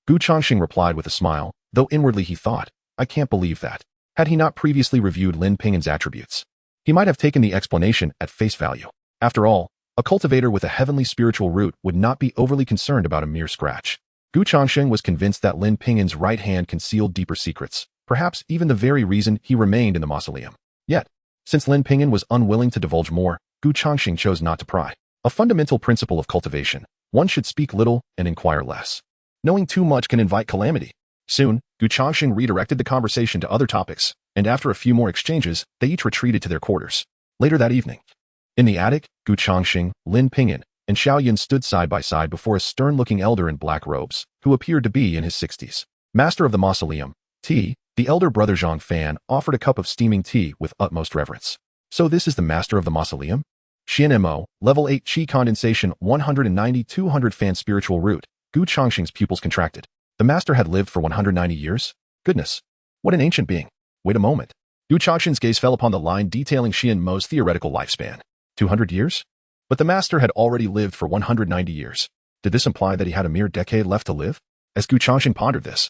Gu Changsheng replied with a smile, though inwardly he thought, I can't believe that. Had he not previously reviewed Lin Pingyan's attributes, he might have taken the explanation at face value. After all, a cultivator with a heavenly spiritual root would not be overly concerned about a mere scratch. Gu Changsheng was convinced that Lin Pingyan's right hand concealed deeper secrets, perhaps even the very reason he remained in the mausoleum. Yet, since Lin Pingyan was unwilling to divulge more, Gu Changsheng chose not to pry. A fundamental principle of cultivation, one should speak little and inquire less. Knowing too much can invite calamity. Soon, Gu Changsheng redirected the conversation to other topics, and after a few more exchanges, they each retreated to their quarters. Later that evening, in the attic, Gu Changsheng, Lin Pingyan, and Xiao Yun stood side by side before a stern-looking elder in black robes, who appeared to be in his 60s. Master of the mausoleum, T, the elder brother Zhang Fan offered a cup of steaming tea with utmost reverence. So this is the master of the mausoleum? Xian Mo, level 8 Qi Condensation 190-200 Fan Spiritual Root. Gu Changsheng's pupils contracted. The master had lived for 190 years? Goodness, what an ancient being. Wait a moment. Gu Changsheng's gaze fell upon the line detailing Xian Mo's theoretical lifespan. 200 years? But the master had already lived for 190 years. Did this imply that he had a mere decade left to live? As Gu Changsheng pondered this,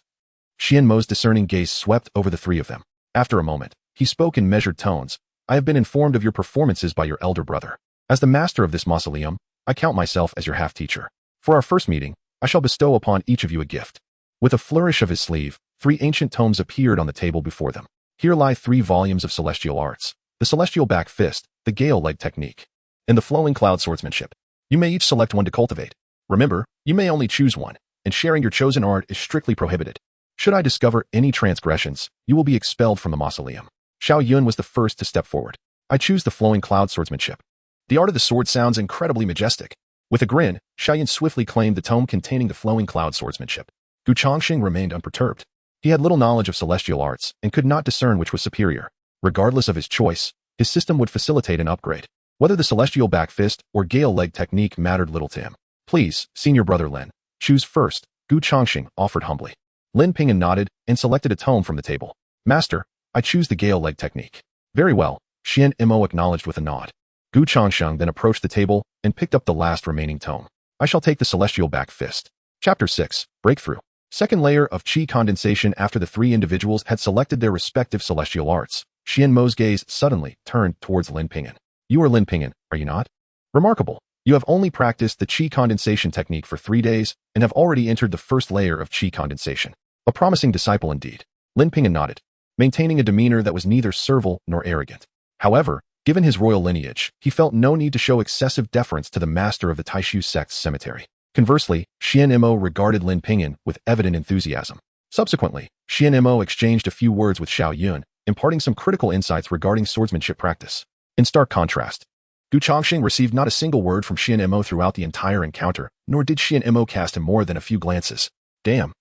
Xian Mo's discerning gaze swept over the three of them. After a moment, he spoke in measured tones. I have been informed of your performances by your elder brother. As the master of this mausoleum, I count myself as your half-teacher. For our first meeting, I shall bestow upon each of you a gift. With a flourish of his sleeve, 3 ancient tomes appeared on the table before them. Here lie 3 volumes of celestial arts, the celestial back fist, the gale leg technique, and the flowing cloud swordsmanship. You may each select one to cultivate. Remember, you may only choose one, and sharing your chosen art is strictly prohibited. Should I discover any transgressions, you will be expelled from the mausoleum. Xiao Yun was the first to step forward. I choose the flowing cloud swordsmanship. The art of the sword sounds incredibly majestic. With a grin, Xiao Yun swiftly claimed the tome containing the flowing cloud swordsmanship. Gu Changsheng remained unperturbed. He had little knowledge of celestial arts and could not discern which was superior. Regardless of his choice, his system would facilitate an upgrade. Whether the celestial back fist or gale leg technique mattered little to him. Please, senior brother Lin, choose first, Gu Changsheng offered humbly. Lin Pingyan nodded and selected a tome from the table. Master, I choose the gale leg technique. Very well, Xian Mo acknowledged with a nod. Gu Changsheng then approached the table and picked up the last remaining tome. I shall take the celestial back fist. Chapter 6. Breakthrough. Second layer of Qi condensation. After the three individuals had selected their respective celestial arts, Xian Mo's gaze suddenly turned towards Lin Pingyan. You are Lin Pingyan, are you not? Remarkable. You have only practiced the Qi condensation technique for 3 days and have already entered the first layer of Qi condensation. A promising disciple indeed. Lin Pingyan nodded, maintaining a demeanor that was neither servile nor arrogant. However, given his royal lineage, he felt no need to show excessive deference to the master of the Taishu sect's cemetery. Conversely, Xian Mo regarded Lin Pingyan with evident enthusiasm. Subsequently, Xian Mo exchanged a few words with Xiao Yun, imparting some critical insights regarding swordsmanship practice. In stark contrast, Changsheng received not a single word from Xian Mo throughout the entire encounter, nor did Xian Mo cast him more than a few glances. Damn.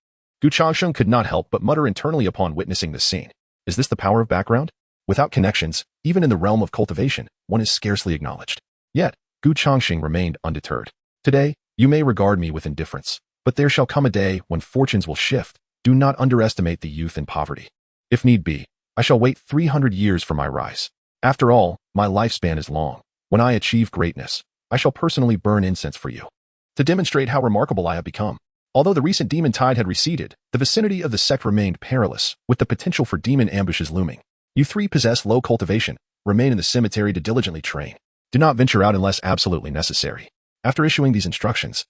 Changsheng could not help but mutter internally upon witnessing this scene. Is this the power of background? Without connections, even in the realm of cultivation, one is scarcely acknowledged. Yet, Changsheng remained undeterred. Today, you may regard me with indifference, but there shall come a day when fortunes will shift. Do not underestimate the youth in poverty. If need be, I shall wait 300 years for my rise. After all, my lifespan is long. When I achieve greatness, I shall personally burn incense for you, to demonstrate how remarkable I have become. Although the recent demon tide had receded, the vicinity of the sect remained perilous, with the potential for demon ambushes looming. You three possess low cultivation. Remain in the cemetery to diligently train. Do not venture out unless absolutely necessary. After issuing these instructions,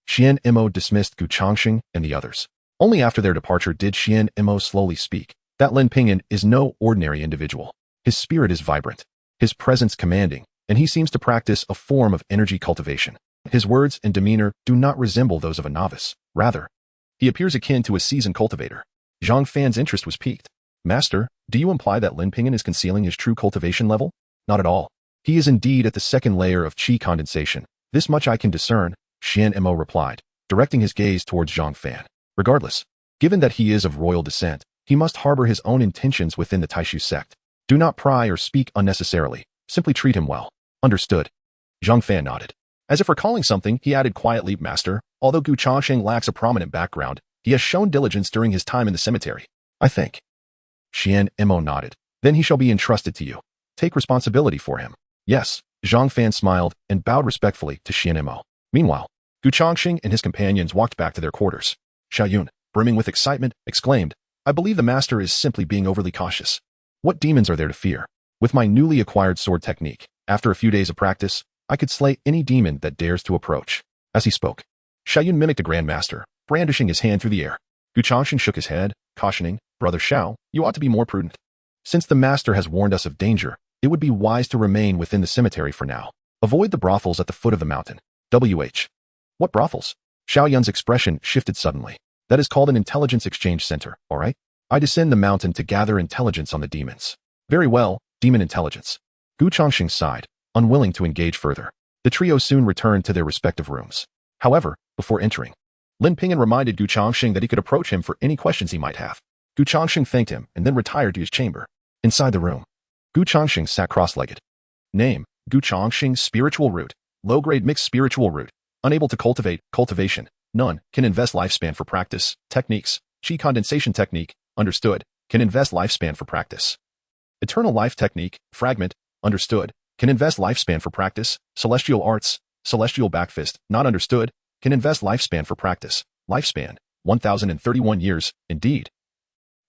Xian Mo dismissed Changsheng and the others. Only after their departure did Xian Mo slowly speak. That Lin Pingyan is no ordinary individual. His spirit is vibrant, his presence commanding, and he seems to practice a form of energy cultivation. His words and demeanor do not resemble those of a novice. Rather, he appears akin to a seasoned cultivator. Zhang Fan's interest was piqued. Master, do you imply that Lin Pingyan is concealing his true cultivation level? Not at all. He is indeed at the second layer of Qi condensation. This much I can discern, Xian Mo replied, directing his gaze towards Zhang Fan. Regardless, given that he is of royal descent, he must harbor his own intentions within the Taishu sect. Do not pry or speak unnecessarily. Simply treat him well. Understood. Zhang Fan nodded. As if recalling something, he added quietly, Master, although Changsheng lacks a prominent background, he has shown diligence during his time in the cemetery. I think. Xian Mo nodded. Then he shall be entrusted to you. Take responsibility for him. Yes. Zhang Fan smiled and bowed respectfully to Xian Mo. Meanwhile, Changsheng and his companions walked back to their quarters. Xiao Yun, brimming with excitement, exclaimed, I believe the master is simply being overly cautious. What demons are there to fear? With my newly acquired sword technique, after a few days of practice, I could slay any demon that dares to approach. As he spoke, Xiao Yun mimicked a grandmaster, brandishing his hand through the air. Changsheng shook his head, cautioning, Brother Xiao, you ought to be more prudent. Since the master has warned us of danger, it would be wise to remain within the cemetery for now. Avoid the brothels at the foot of the mountain. WH. What brothels? Xiao Yun's expression shifted suddenly. That is called an intelligence exchange center, all right? I descend the mountain to gather intelligence on the demons. Very well, demon intelligence. Changsheng sighed, unwilling to engage further. The trio soon returned to their respective rooms. However, before entering, Lin Pingyan reminded Changsheng that he could approach him for any questions he might have. Changsheng thanked him and then retired to his chamber. Inside the room, Changsheng sat cross-legged. Name, Changsheng spiritual root, low-grade mixed spiritual root, unable to cultivate, cultivation, none, can invest lifespan for practice, techniques, Qi condensation technique, understood, can invest lifespan for practice. Eternal life technique, fragment, understood, can invest lifespan for practice, celestial arts, celestial backfist, not understood, can invest lifespan for practice, lifespan, 1031 years, indeed.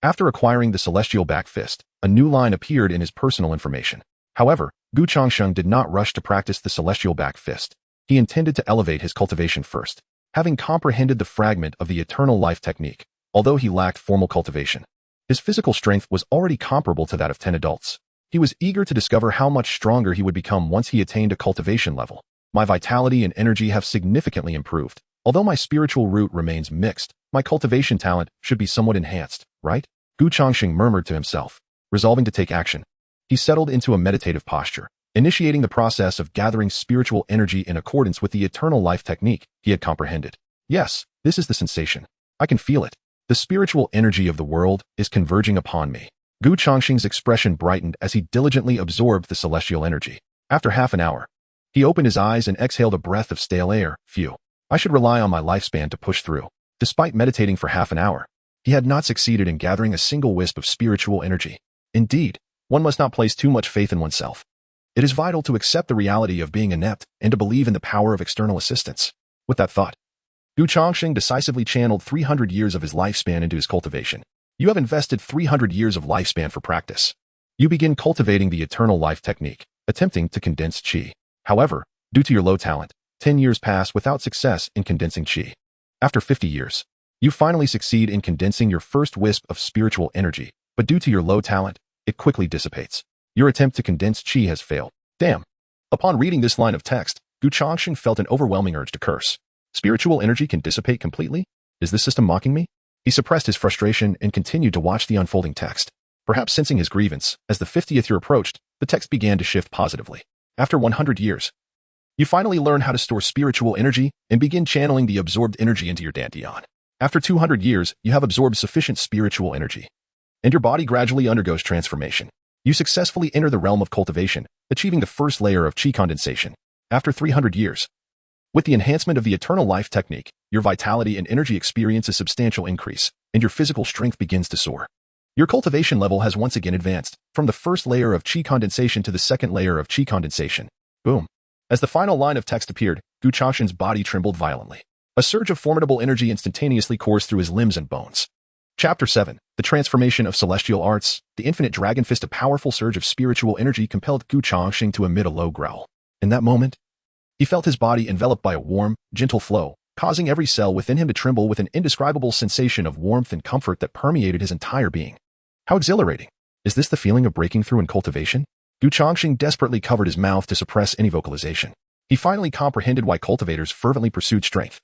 After acquiring the celestial backfist, a new line appeared in his personal information. However, Changsheng did not rush to practice the celestial backfist. He intended to elevate his cultivation first. Having comprehended the fragment of the eternal life technique, although he lacked formal cultivation, his physical strength was already comparable to that of 10 adults. He was eager to discover how much stronger he would become once he attained a cultivation level. My vitality and energy have significantly improved. Although my spiritual root remains mixed, my cultivation talent should be somewhat enhanced, right? Changsheng murmured to himself, resolving to take action. He settled into a meditative posture, initiating the process of gathering spiritual energy in accordance with the eternal life technique he had comprehended. Yes, this is the sensation. I can feel it. The spiritual energy of the world is converging upon me. Changsheng's expression brightened as he diligently absorbed the celestial energy. After half an hour, he opened his eyes and exhaled a breath of stale air. Phew. I should rely on my lifespan to push through. Despite meditating for half an hour, he had not succeeded in gathering a single wisp of spiritual energy. Indeed, one must not place too much faith in oneself. It is vital to accept the reality of being inept and to believe in the power of external assistance. With that thought, Gu Changsheng decisively channeled 300 years of his lifespan into his cultivation. You have invested 300 years of lifespan for practice. You begin cultivating the eternal life technique, attempting to condense Qi. However, due to your low talent, 10 years pass without success in condensing Qi. After 50 years, you finally succeed in condensing your first wisp of spiritual energy, but due to your low talent, it quickly dissipates. Your attempt to condense Qi has failed. Damn. Upon reading this line of text, Gu Changsheng felt an overwhelming urge to curse. Spiritual energy can dissipate completely? Is this system mocking me? He suppressed his frustration and continued to watch the unfolding text. Perhaps sensing his grievance, as the 50th year approached, the text began to shift positively. After 100 years, you finally learn how to store spiritual energy and begin channeling the absorbed energy into your dantian. After 200 years, you have absorbed sufficient spiritual energy, and your body gradually undergoes transformation. You successfully enter the realm of cultivation, achieving the first layer of Qi condensation. After 300 years, with the enhancement of the eternal life technique, your vitality and energy experience a substantial increase, and your physical strength begins to soar. Your cultivation level has once again advanced, from the first layer of Qi condensation to the second layer of Qi condensation. Boom. As the final line of text appeared, Gu Changsheng's body trembled violently. A surge of formidable energy instantaneously coursed through his limbs and bones. Chapter 7. The Transformation of Celestial Arts. The infinite dragon fist. A powerful surge of spiritual energy compelled Gu Changsheng to emit a low growl. In that moment, he felt his body enveloped by a warm, gentle flow, causing every cell within him to tremble with an indescribable sensation of warmth and comfort that permeated his entire being. How exhilarating! Is this the feeling of breaking through in cultivation? Gu Changsheng desperately covered his mouth to suppress any vocalization. He finally comprehended why cultivators fervently pursued strength.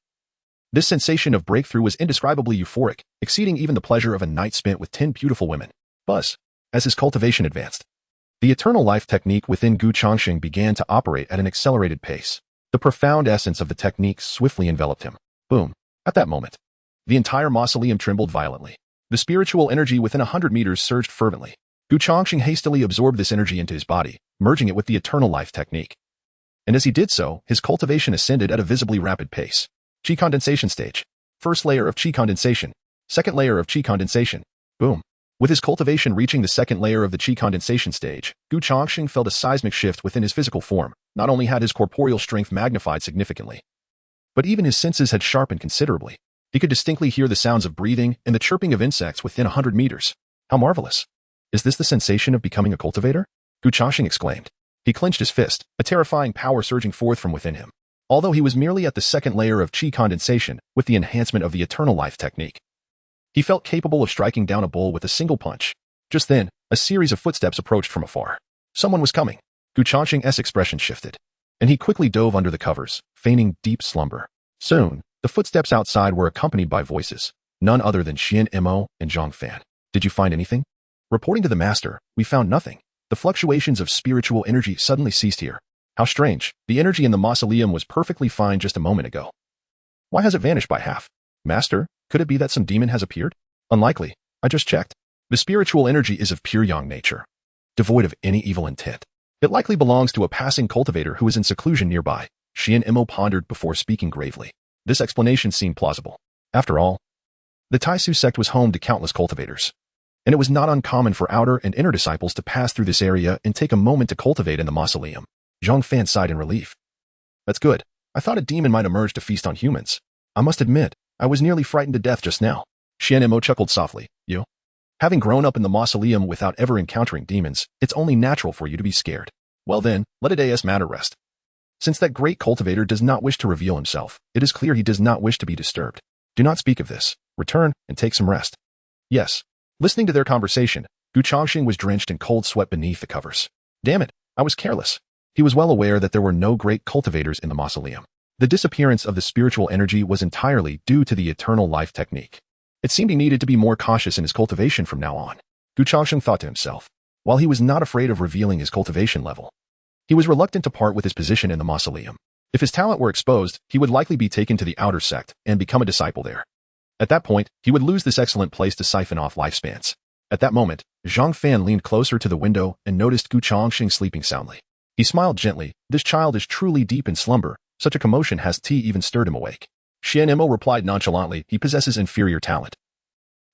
This sensation of breakthrough was indescribably euphoric, exceeding even the pleasure of a night spent with 10 beautiful women. Buzz. As his cultivation advanced, the eternal life technique within Gu Changsheng began to operate at an accelerated pace. The profound essence of the technique swiftly enveloped him. Boom. At that moment, the entire mausoleum trembled violently. The spiritual energy within 100 meters surged fervently. Gu Changsheng hastily absorbed this energy into his body, merging it with the eternal life technique. And as he did so, his cultivation ascended at a visibly rapid pace. Qi condensation stage. First layer of Qi condensation. Second layer of Qi condensation. Boom. With his cultivation reaching the second layer of the Qi condensation stage, Gu Changsheng felt a seismic shift within his physical form. Not only had his corporeal strength magnified significantly, but even his senses had sharpened considerably. He could distinctly hear the sounds of breathing and the chirping of insects within 100 meters. How marvelous! Is this the sensation of becoming a cultivator? Gu Changsheng exclaimed. He clenched his fist, a terrifying power surging forth from within him. Although he was merely at the second layer of Qi condensation, with the enhancement of the eternal life technique, he felt capable of striking down a bull with a single punch. Just then, a series of footsteps approached from afar. Someone was coming. Gu Changsheng's expression shifted, and he quickly dove under the covers, feigning deep slumber. Soon, the footsteps outside were accompanied by voices, none other than Xian Mo and Zhang Fan. Did you find anything? Reporting to the master, we found nothing. The fluctuations of spiritual energy suddenly ceased here. How strange. The energy in the mausoleum was perfectly fine just a moment ago. Why has it vanished by half? Master, could it be that some demon has appeared? Unlikely. I just checked. The spiritual energy is of pure yang nature, devoid of any evil intent. It likely belongs to a passing cultivator who is in seclusion nearby. Xian Mo pondered before speaking gravely. This explanation seemed plausible. After all, the Taisu sect was home to countless cultivators, and it was not uncommon for outer and inner disciples to pass through this area and take a moment to cultivate in the mausoleum. Zhang Fan sighed in relief. That's good. I thought a demon might emerge to feast on humans. I must admit, I was nearly frightened to death just now. Xian Mo chuckled softly. You? Having grown up in the mausoleum without ever encountering demons, it's only natural for you to be scared. Well then, let today's matter rest. Since that great cultivator does not wish to reveal himself, it is clear he does not wish to be disturbed. Do not speak of this. Return and take some rest. Yes. Listening to their conversation, Gu Changsheng was drenched in cold sweat beneath the covers. Damn it, I was careless. He was well aware that there were no great cultivators in the mausoleum. The disappearance of the spiritual energy was entirely due to the eternal life technique. It seemed he needed to be more cautious in his cultivation from now on. Gu Changsheng thought to himself. While he was not afraid of revealing his cultivation level, he was reluctant to part with his position in the mausoleum. If his talent were exposed, he would likely be taken to the outer sect and become a disciple there. At that point, he would lose this excellent place to siphon off lifespans. At that moment, Zhang Fan leaned closer to the window and noticed Gu Changsheng sleeping soundly. He smiled gently. This child is truly deep in slumber. Such a commotion has even stirred him awake. Xian Mo replied nonchalantly, he possesses inferior talent,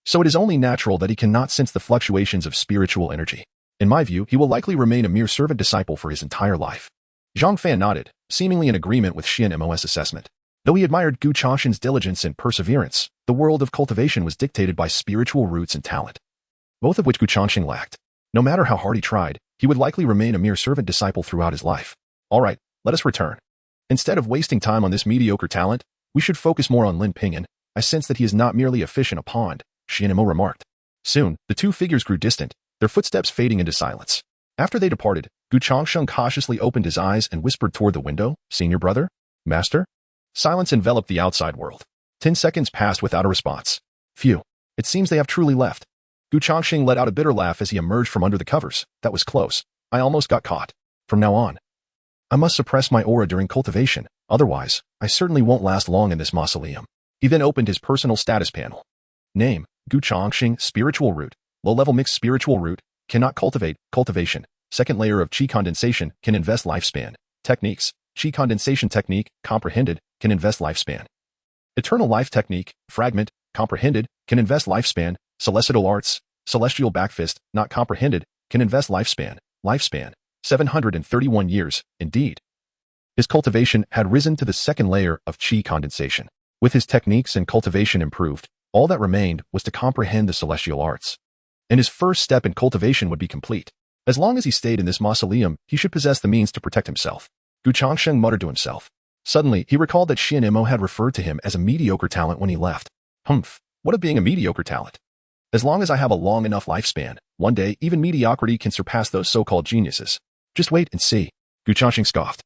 so it is only natural that he cannot sense the fluctuations of spiritual energy. In my view, he will likely remain a mere servant disciple for his entire life. Zhang Fan nodded, seemingly in agreement with Xian Mo's assessment. Though he admired Gu Changsheng's diligence and perseverance, the world of cultivation was dictated by spiritual roots and talent, both of which Gu Changsheng lacked. No matter how hard he tried, he would likely remain a mere servant disciple throughout his life. All right, let us return. Instead of wasting time on this mediocre talent, we should focus more on Lin Pingyan. I sense that he is not merely a fish in a pond, Xianmo remarked. Soon, the two figures grew distant, their footsteps fading into silence. After they departed, Gu Changsheng cautiously opened his eyes and whispered toward the window, "Senior brother? Master?" Silence enveloped the outside world. 10 seconds passed without a response. Phew, it seems they have truly left. Gu Changsheng let out a bitter laugh as he emerged from under the covers. That was close. I almost got caught. From now on, I must suppress my aura during cultivation, otherwise, I certainly won't last long in this mausoleum. He then opened his personal status panel. Name, Gu Changsheng, spiritual root, low-level mixed spiritual root, cannot cultivate, cultivation. Second layer of Qi condensation, can invest lifespan. Techniques, Qi condensation technique, comprehended, can invest lifespan. Eternal life technique, fragment, comprehended, can invest lifespan. Celestial arts, celestial backfist, not comprehended, can invest lifespan. Lifespan, 731 years, indeed. His cultivation had risen to the second layer of Qi condensation. With his techniques and cultivation improved, all that remained was to comprehend the celestial arts. And his first step in cultivation would be complete. As long as he stayed in this mausoleum, he should possess the means to protect himself. Gu Changsheng muttered to himself. Suddenly, he recalled that Xianmo had referred to him as a mediocre talent when he left. Humph, what of being a mediocre talent? As long as I have a long enough lifespan, one day even mediocrity can surpass those so-called geniuses. Just wait and see. Gu Changsheng scoffed,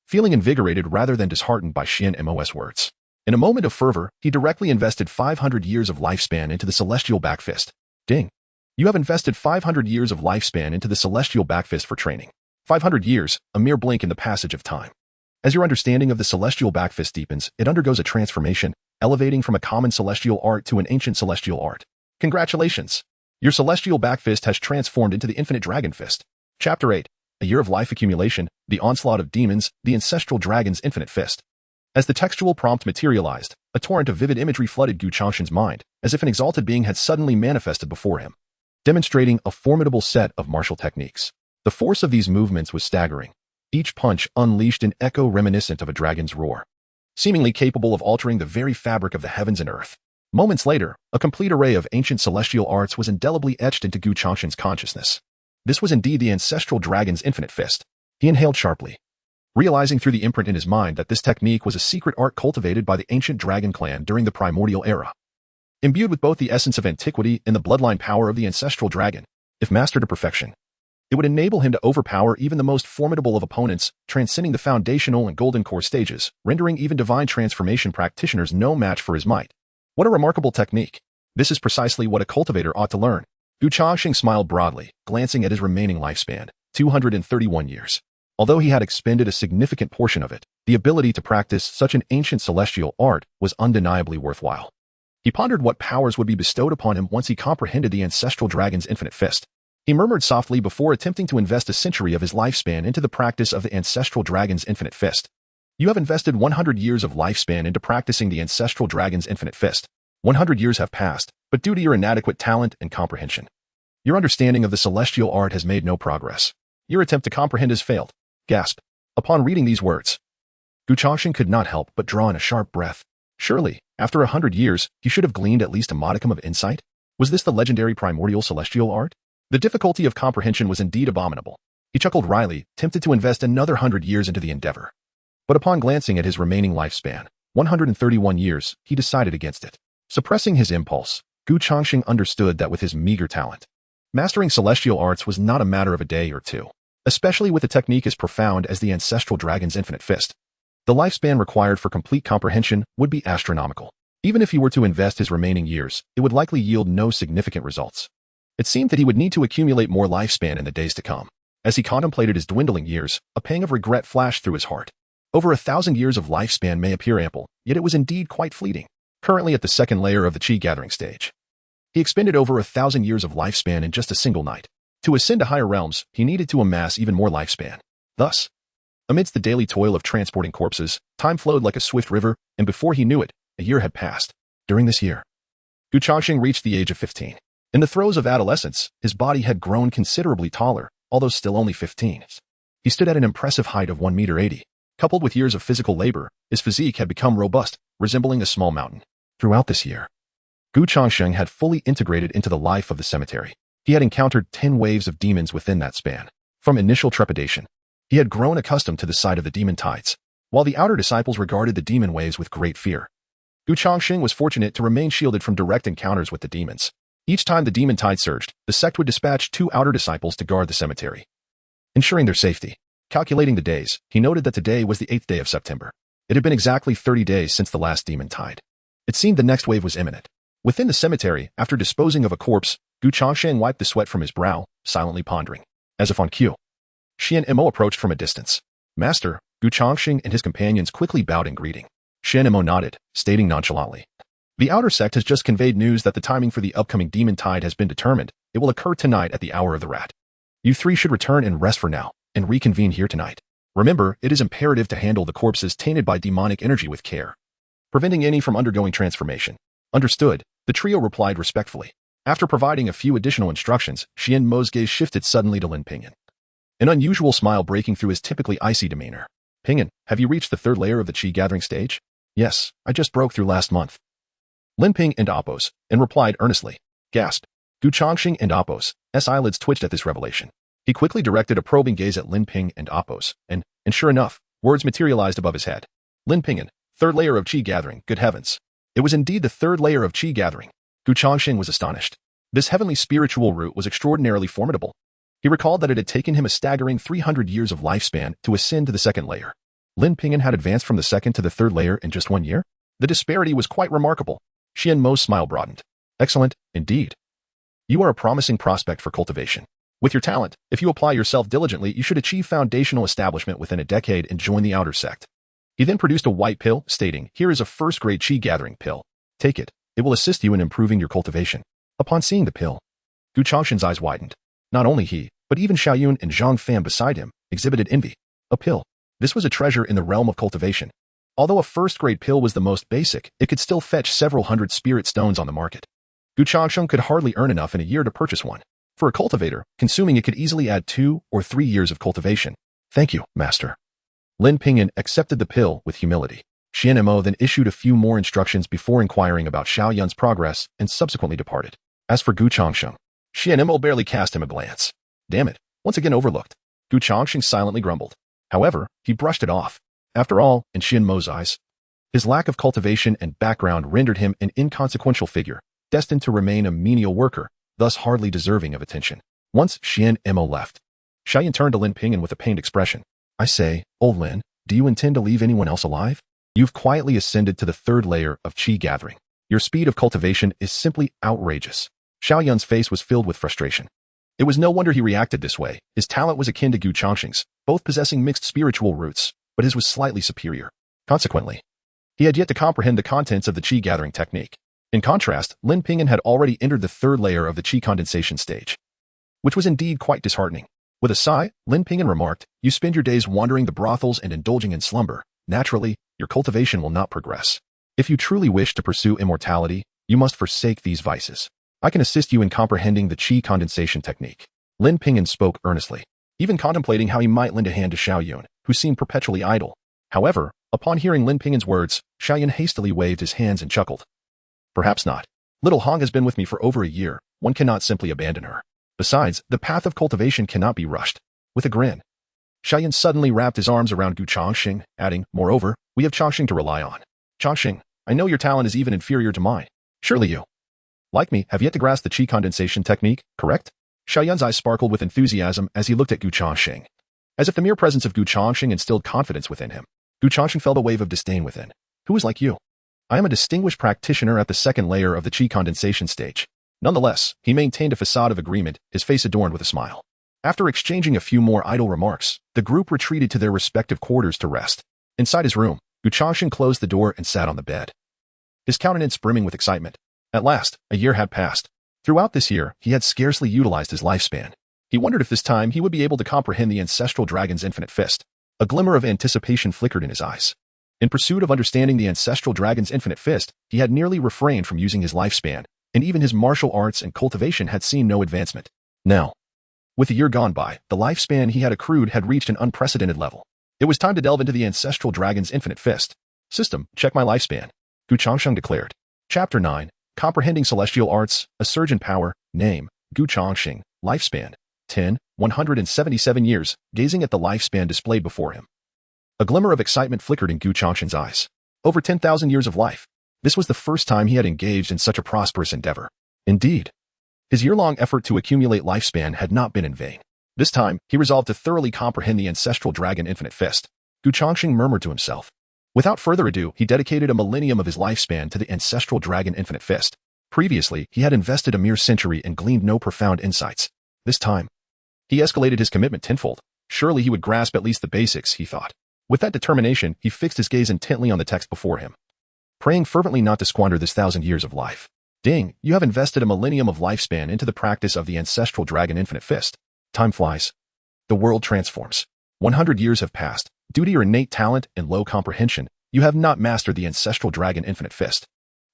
feeling invigorated rather than disheartened by Xianmo's words. In a moment of fervor, he directly invested 500 years of lifespan into the celestial backfist. Ding. You have invested 500 years of lifespan into the celestial backfist for training. 500 years, a mere blink in the passage of time. As your understanding of the celestial backfist deepens, it undergoes a transformation, elevating from a common celestial art to an ancient celestial art. Congratulations! Your celestial backfist has transformed into the infinite dragon fist. Chapter 8. A year of life accumulation, the onslaught of demons, the ancestral dragon's infinite fist. As the textual prompt materialized, a torrent of vivid imagery flooded Gu Changsheng's mind, as if an exalted being had suddenly manifested before him, demonstrating a formidable set of martial techniques. The force of these movements was staggering. Each punch unleashed an echo reminiscent of a dragon's roar, seemingly capable of altering the very fabric of the heavens and earth. Moments later, a complete array of ancient celestial arts was indelibly etched into Gu Changsheng's consciousness. This was indeed the ancestral dragon's infinite fist. He inhaled sharply, realizing through the imprint in his mind that this technique was a secret art cultivated by the ancient dragon clan during the primordial era. Imbued with both the essence of antiquity and the bloodline power of the ancestral dragon, if mastered to perfection, it would enable him to overpower even the most formidable of opponents, transcending the foundational and golden core stages, rendering even divine transformation practitioners no match for his might. What a remarkable technique. This is precisely what a cultivator ought to learn. Gu Changsheng smiled broadly, glancing at his remaining lifespan, 231 years. Although he had expended a significant portion of it, the ability to practice such an ancient celestial art was undeniably worthwhile. He pondered what powers would be bestowed upon him once he comprehended the ancestral dragon's infinite fist. He murmured softly before attempting to invest a century of his lifespan into the practice of the ancestral dragon's infinite fist. You have invested 100 years of lifespan into practicing the ancestral dragon's infinite fist. 100 years have passed, but due to your inadequate talent and comprehension, your understanding of the celestial art has made no progress. Your attempt to comprehend has failed. Gasp. Upon reading these words, Gu Changsheng could not help but draw in a sharp breath. Surely, after 100 years, he should have gleaned at least a modicum of insight. Was this the legendary primordial celestial art? The difficulty of comprehension was indeed abominable. He chuckled wryly, tempted to invest another 100 years into the endeavor. But upon glancing at his remaining lifespan, 131 years, he decided against it. Suppressing his impulse, Gu Changsheng understood that with his meager talent, mastering celestial arts was not a matter of a day or two, especially with a technique as profound as the ancestral dragon's infinite fist. The lifespan required for complete comprehension would be astronomical. Even if he were to invest his remaining years, it would likely yield no significant results. It seemed that he would need to accumulate more lifespan in the days to come. As he contemplated his dwindling years, a pang of regret flashed through his heart. Over 1,000 years of lifespan may appear ample, yet it was indeed quite fleeting. Currently at the second layer of the Qi gathering stage, he expended over 1,000 years of lifespan in just a single night. To ascend to higher realms, he needed to amass even more lifespan. Thus, amidst the daily toil of transporting corpses, time flowed like a swift river, and before he knew it, a year had passed. During this year, Gu Changsheng reached the age of 15. In the throes of adolescence, his body had grown considerably taller, although still only 15. He stood at an impressive height of 1 meter 80. Coupled with years of physical labor, his physique had become robust, resembling a small mountain. Throughout this year, Changsheng had fully integrated into the life of the cemetery. He had encountered 10 waves of demons within that span. From initial trepidation, he had grown accustomed to the sight of the demon tides, while the outer disciples regarded the demon waves with great fear. Changsheng was fortunate to remain shielded from direct encounters with the demons. Each time the demon tide surged, the sect would dispatch 2 outer disciples to guard the cemetery, ensuring their safety. Calculating the days, he noted that today was the 8th day of September. It had been exactly 30 days since the last demon tide. It seemed the next wave was imminent. Within the cemetery, after disposing of a corpse, Changsheng wiped the sweat from his brow, silently pondering. As if on cue, Xian Mo approached from a distance. Master, Changsheng and his companions quickly bowed in greeting. Xian Mo nodded, stating nonchalantly. The outer sect has just conveyed news that the timing for the upcoming demon tide has been determined. It will occur tonight at the hour of the rat. You 3 should return and rest for now, and reconvene here tonight. Remember, it is imperative to handle the corpses tainted by demonic energy with care, preventing any from undergoing transformation. Understood, the trio replied respectfully. After providing a few additional instructions, Xian Mo's gaze shifted suddenly to Lin Pingyan, an unusual smile breaking through his typically icy demeanor. Pingyan, have you reached the 3rd layer of the Qi gathering stage? Yes, I just broke through last month. Lin Ping and Appos, and replied earnestly. Gasped. Changsheng and Appos' eyelids twitched at this revelation. He quickly directed a probing gaze at Lin Ping and Appos, and sure enough, words materialized above his head. Lin Pingyan, 3rd layer of Qi gathering, good heavens. It was indeed the 3rd layer of Qi gathering. Changsheng was astonished. This heavenly spiritual root was extraordinarily formidable. He recalled that it had taken him a staggering 300 years of lifespan to ascend to the 2nd layer. Lin Pingyan had advanced from the 2nd to the 3rd layer in just 1 year? The disparity was quite remarkable. Xian Mo's smile broadened. Excellent, indeed. You are a promising prospect for cultivation. With your talent, if you apply yourself diligently, you should achieve foundational establishment within a decade and join the outer sect. He then produced a white pill, stating, here is a 1st-grade Qi gathering pill. Take it. It will assist you in improving your cultivation. Upon seeing the pill, Changsheng's eyes widened. Not only he, but even Xiaoyun and Zhang Fan beside him, exhibited envy. A pill. This was a treasure in the realm of cultivation. Although a 1st-grade pill was the most basic, it could still fetch several hundred spirit stones on the market. Changsheng could hardly earn enough in a year to purchase one. For a cultivator, consuming it could easily add 2 or 3 years of cultivation. Thank you, master. Lin Pingyan accepted the pill with humility. Xian Mo then issued a few more instructions before inquiring about Xiaoyun's progress and subsequently departed. As for Changsheng, Xian Mo barely cast him a glance. Damn it, once again overlooked. Changsheng silently grumbled. However, he brushed it off. After all, in Xian Mo's eyes, his lack of cultivation and background rendered him an inconsequential figure, destined to remain a menial worker, thus hardly deserving of attention. Once Xian Mo left, Xiaoyun turned to Lin Pingyan with a pained expression. I say, old Lin, do you intend to leave anyone else alive? You've quietly ascended to the 3rd layer of Qi gathering. Your speed of cultivation is simply outrageous. Xiaoyun's face was filled with frustration. It was no wonder he reacted this way. His talent was akin to Changsheng's, both possessing mixed spiritual roots, but his was slightly superior. Consequently, he had yet to comprehend the contents of the Qi gathering technique. In contrast, Lin Pingyan had already entered the 3rd layer of the Qi condensation stage, which was indeed quite disheartening. With a sigh, Lin Pingyan remarked, you spend your days wandering the brothels and indulging in slumber. Naturally, your cultivation will not progress. If you truly wish to pursue immortality, you must forsake these vices. I can assist you in comprehending the Qi condensation technique. Lin Pingyan spoke earnestly, even contemplating how he might lend a hand to Xiaoyun, who seemed perpetually idle. However, upon hearing Lin Pingyan's words, Xiaoyun hastily waved his hands and chuckled. Perhaps not. Little Hong has been with me for over a year. One cannot simply abandon her. Besides, the path of cultivation cannot be rushed. With a grin, Xiaoyun suddenly wrapped his arms around Changsheng, adding, moreover, we have Changsheng to rely on. Changsheng, I know your talent is even inferior to mine. Surely you, like me, have yet to grasp the Qi condensation technique, correct? Xiaoyun's eyes sparkled with enthusiasm as he looked at Changsheng. As if the mere presence of Changsheng instilled confidence within him, Changsheng felt a wave of disdain within. Who is like you? I am a distinguished practitioner at the 2nd layer of the Qi condensation stage. Nonetheless, he maintained a facade of agreement, his face adorned with a smile. After exchanging a few more idle remarks, the group retreated to their respective quarters to rest. Inside his room, Changsheng closed the door and sat on the bed, his countenance brimming with excitement. At last, a year had passed. Throughout this year, he had scarcely utilized his lifespan. He wondered if this time he would be able to comprehend the ancestral dragon's infinite fist. A glimmer of anticipation flickered in his eyes. In pursuit of understanding the ancestral dragon's infinite fist, he had nearly refrained from using his lifespan, and even his martial arts and cultivation had seen no advancement. Now, with a year gone by, the lifespan he had accrued had reached an unprecedented level. It was time to delve into the ancestral dragon's infinite fist. System, check my lifespan. Changsheng declared. Chapter 9, Comprehending Celestial Arts, A Surge in Power. Name, Changsheng. Lifespan, 177 years, gazing at the lifespan displayed before him. A glimmer of excitement flickered in Changsheng's eyes. Over 10,000 years of life. This was the first time he had engaged in such a prosperous endeavor. Indeed, his year-long effort to accumulate lifespan had not been in vain. This time, he resolved to thoroughly comprehend the ancestral dragon infinite fist. Changsheng murmured to himself. Without further ado, he dedicated a millennium of his lifespan to the ancestral dragon infinite fist. Previously, he had invested a mere century and gleaned no profound insights. This time, he escalated his commitment tenfold. Surely he would grasp at least the basics, he thought. With that determination, he fixed his gaze intently on the text before him, praying fervently not to squander this 1,000 years of life. Ding, you have invested a millennium of lifespan into the practice of the ancestral dragon infinite fist. Time flies. The world transforms. 100 years have passed. Due to your innate talent and low comprehension, you have not mastered the ancestral dragon infinite fist.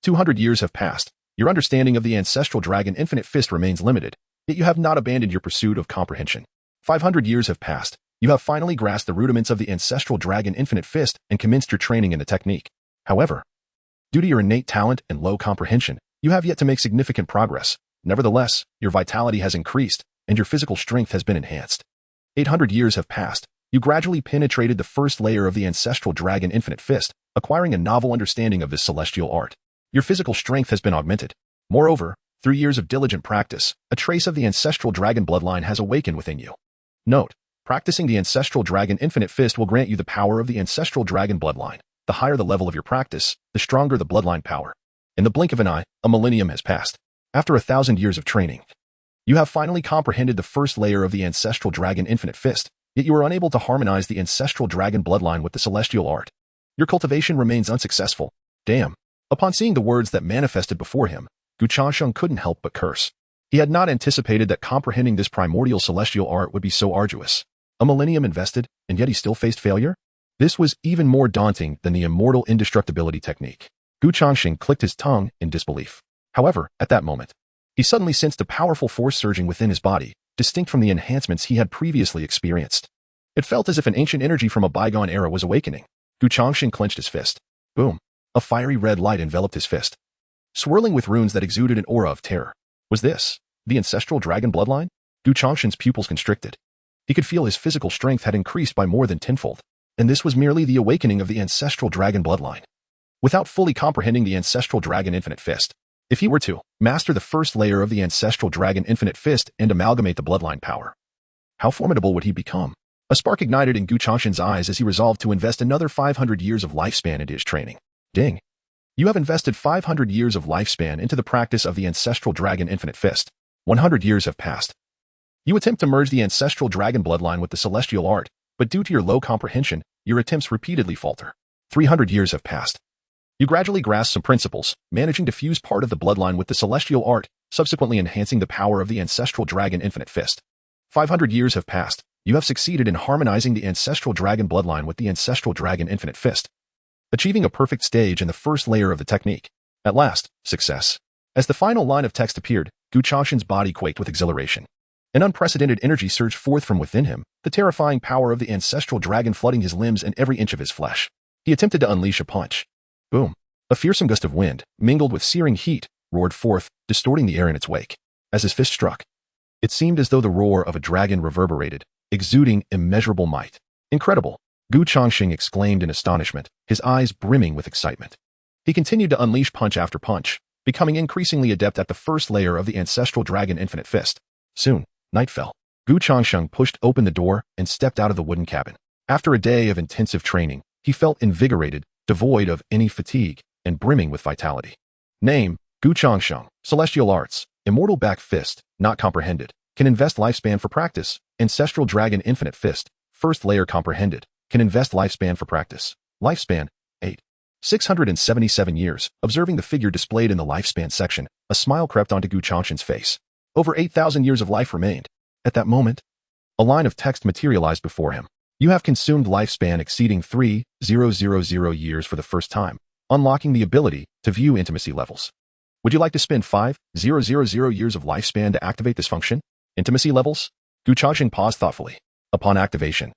200 years have passed. Your understanding of the ancestral dragon infinite fist remains limited, yet you have not abandoned your pursuit of comprehension. 500 years have passed. You have finally grasped the rudiments of the ancestral dragon infinite fist and commenced your training in the technique. However, due to your innate talent and low comprehension, you have yet to make significant progress. Nevertheless, your vitality has increased, and your physical strength has been enhanced. 800 years have passed. You gradually penetrated the first layer of the ancestral dragon infinite fist, acquiring a novel understanding of this celestial art. Your physical strength has been augmented. Moreover, through years of diligent practice, a trace of the ancestral dragon bloodline has awakened within you. Note, practicing the ancestral dragon infinite fist will grant you the power of the ancestral dragon bloodline. The higher the level of your practice, the stronger the bloodline power. In the blink of an eye, a millennium has passed. After 1,000 years of training, you have finally comprehended the first layer of the ancestral dragon infinite fist, yet you are unable to harmonize the ancestral dragon bloodline with the celestial art. Your cultivation remains unsuccessful. Damn. Upon seeing the words that manifested before him, Changsheng couldn't help but curse. He had not anticipated that comprehending this primordial celestial art would be so arduous. A millennium invested, and yet he still faced failure? This was even more daunting than the immortal indestructibility technique. Changsheng clicked his tongue in disbelief. However, at that moment, he suddenly sensed a powerful force surging within his body, distinct from the enhancements he had previously experienced. It felt as if an ancient energy from a bygone era was awakening. Changsheng clenched his fist. Boom. A fiery red light enveloped his fist, swirling with runes that exuded an aura of terror. Was this the ancestral dragon bloodline? Changsheng's pupils constricted. He could feel his physical strength had increased by more than tenfold, and this was merely the awakening of the ancestral dragon bloodline. Without fully comprehending the ancestral dragon infinite fist, if he were to master the first layer of the ancestral dragon infinite fist and amalgamate the bloodline power, how formidable would he become? A spark ignited in Changsheng's eyes as he resolved to invest another 500 years of lifespan into his training. Ding. You have invested 500 years of lifespan into the practice of the ancestral dragon infinite fist. 100 years have passed. You attempt to merge the ancestral dragon bloodline with the celestial art, but due to your low comprehension, your attempts repeatedly falter. 300 years have passed. You gradually grasp some principles, managing to fuse part of the bloodline with the celestial art, subsequently enhancing the power of the ancestral dragon infinite fist. 500 years have passed. You have succeeded in harmonizing the ancestral dragon bloodline with the ancestral dragon infinite fist, achieving a perfect stage in the first layer of the technique. At last, success. As the final line of text appeared, Changsheng's body quaked with exhilaration. An unprecedented energy surged forth from within him, the terrifying power of the ancestral dragon flooding his limbs and every inch of his flesh. He attempted to unleash a punch. Boom. A fearsome gust of wind, mingled with searing heat, roared forth, distorting the air in its wake. As his fist struck, it seemed as though the roar of a dragon reverberated, exuding immeasurable might. Incredible. Changsheng exclaimed in astonishment, his eyes brimming with excitement. He continued to unleash punch after punch, becoming increasingly adept at the first layer of the ancestral dragon infinite fist. Soon, night fell. Changsheng pushed open the door and stepped out of the wooden cabin. After a day of intensive training, he felt invigorated, devoid of any fatigue, and brimming with vitality. Name, Changsheng. Celestial Arts. Immortal back fist, not comprehended. Can invest lifespan for practice. Ancestral dragon infinite fist. First layer comprehended. Can invest lifespan for practice. Lifespan, 677 years. Observing the figure displayed in the lifespan section, a smile crept onto Changsheng's face. Over 8,000 years of life remained. At that moment, a line of text materialized before him. You have consumed lifespan exceeding 3,000 years for the first time, unlocking the ability to view intimacy levels. Would you like to spend 5,000 years of lifespan to activate this function? Intimacy levels? Changsheng paused thoughtfully. Upon activation,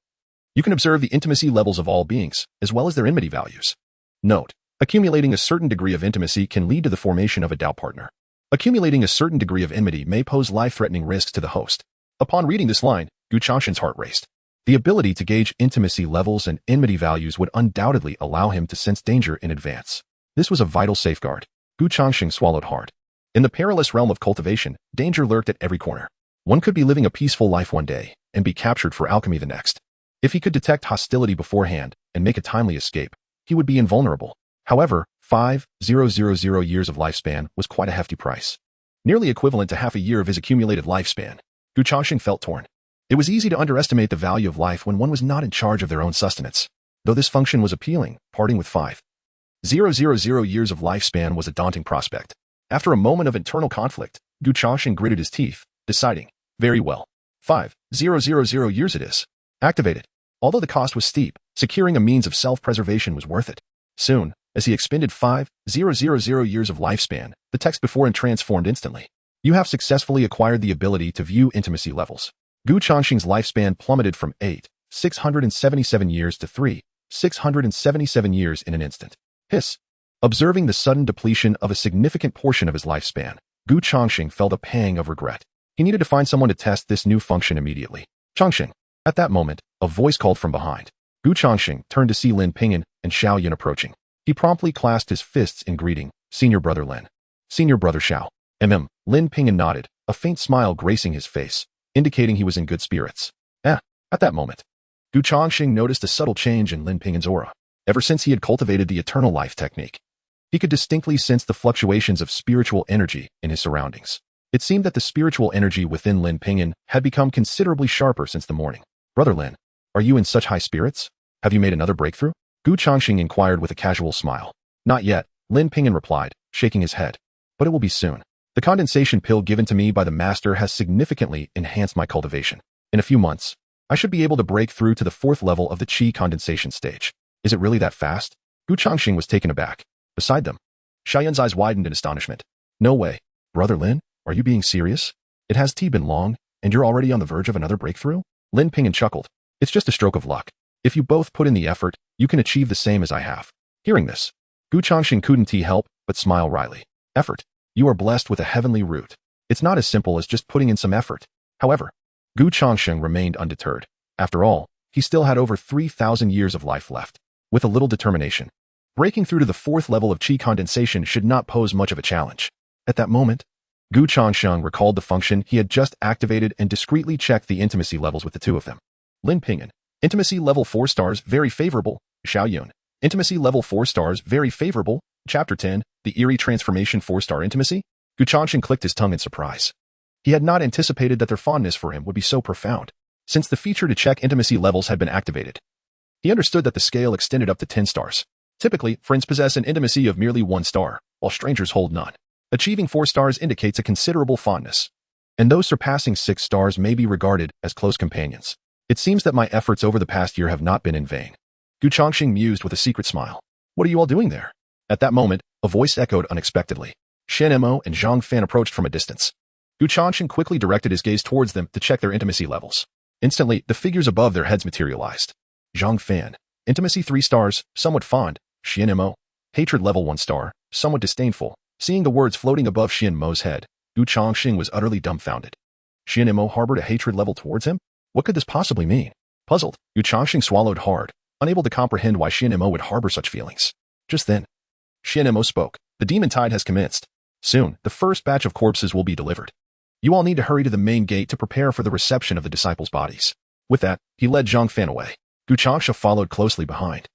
You can observe the intimacy levels of all beings, as well as their enmity values. Note: accumulating a certain degree of intimacy can lead to the formation of a doubt partner. Accumulating a certain degree of enmity may pose life-threatening risks to the host. Upon reading this line, Changsheng's heart raced. The ability to gauge intimacy levels and enmity values would undoubtedly allow him to sense danger in advance. This was a vital safeguard. Changsheng swallowed hard. In the perilous realm of cultivation, danger lurked at every corner. One could be living a peaceful life one day and be captured for alchemy the next. If he could detect hostility beforehand and make a timely escape, he would be invulnerable. However, 5,000 years of lifespan was quite a hefty price. Nearly equivalent to half a year of his accumulated lifespan. Changsheng felt torn. It was easy to underestimate the value of life when one was not in charge of their own sustenance. Though this function was appealing, parting with 5,000 years of lifespan was a daunting prospect. After a moment of internal conflict, Changsheng gritted his teeth, deciding, very well. 5,000 years it is. Activated. Although the cost was steep, securing a means of self-preservation was worth it. Soon, as he expended 5,000 years of lifespan, the text before him transformed instantly. You have successfully acquired the ability to view intimacy levels. Changsheng's lifespan plummeted from 8,677 years to 3,677 years in an instant. Hiss. Observing the sudden depletion of a significant portion of his lifespan, Changsheng felt a pang of regret. He needed to find someone to test this new function immediately. Changsheng. At that moment, a voice called from behind. Changsheng turned to see Lin Pingyan and Xiao Yun approaching. He promptly clasped his fists in greeting. Senior Brother Lin. Senior Brother Xiao. Lin Pingyan nodded, a faint smile gracing his face, indicating he was in good spirits. At that moment, Changsheng noticed a subtle change in Lin Pingyan's aura. Ever since he had cultivated the eternal life technique, he could distinctly sense the fluctuations of spiritual energy in his surroundings. It seemed that the spiritual energy within Lin Pingyan had become considerably sharper since the morning. Brother Lin, are you in such high spirits? Have you made another breakthrough? Changsheng inquired with a casual smile. Not yet, Lin Pingyan replied, shaking his head. But it will be soon. The condensation pill given to me by the master has significantly enhanced my cultivation. In a few months, I should be able to break through to the 4th level of the Qi condensation stage. Is it really that fast? Changsheng was taken aback. Beside them, Xiaoyun's eyes widened in astonishment. No way. Brother Lin, are you being serious? It has been long, and you're already on the verge of another breakthrough? Lin Pingyan chuckled. It's just a stroke of luck. If you both put in the effort, you can achieve the same as I have. Hearing this, Changsheng couldn't help but smile wryly. Effort. You are blessed with a heavenly root. It's not as simple as just putting in some effort. However, Changsheng remained undeterred. After all, he still had over 3,000 years of life left. With a little determination, breaking through to the 4th level of Qi condensation should not pose much of a challenge. At that moment, Changsheng recalled the function he had just activated and discreetly checked the intimacy levels with the two of them. Lin Pingyan. Intimacy level 4 stars, very favorable. Xiao Yun. Intimacy level 4 stars, very favorable. Chapter 10, The Eerie Transformation 4-star Intimacy? Changsheng clicked his tongue in surprise. He had not anticipated that their fondness for him would be so profound. Since the feature to check intimacy levels had been activated, he understood that the scale extended up to 10 stars. Typically, friends possess an intimacy of merely 1 star, while strangers hold none. Achieving 4 stars indicates a considerable fondness, and those surpassing 6 stars may be regarded as close companions. It seems that my efforts over the past year have not been in vain. Changsheng mused with a secret smile. What are you all doing there? At that moment, a voice echoed unexpectedly. Shen Mo and Zhang Fan approached from a distance. Changsheng quickly directed his gaze towards them to check their intimacy levels. Instantly, the figures above their heads materialized. Zhang Fan. Intimacy 3 stars, somewhat fond. Shen Mo. Hatred level 1 star, somewhat disdainful. Seeing the words floating above Shen Mo's head, Changsheng was utterly dumbfounded. Shen Mo harbored a hatred level towards him? What could this possibly mean? Puzzled, Changsheng swallowed hard, unable to comprehend why Shen Mo would harbor such feelings. Just then, Shen Mo spoke. The demon tide has commenced. Soon, the first batch of corpses will be delivered. You all need to hurry to the main gate to prepare for the reception of the disciples' bodies. With that, he led Zhang Fan away. Changsheng followed closely behind,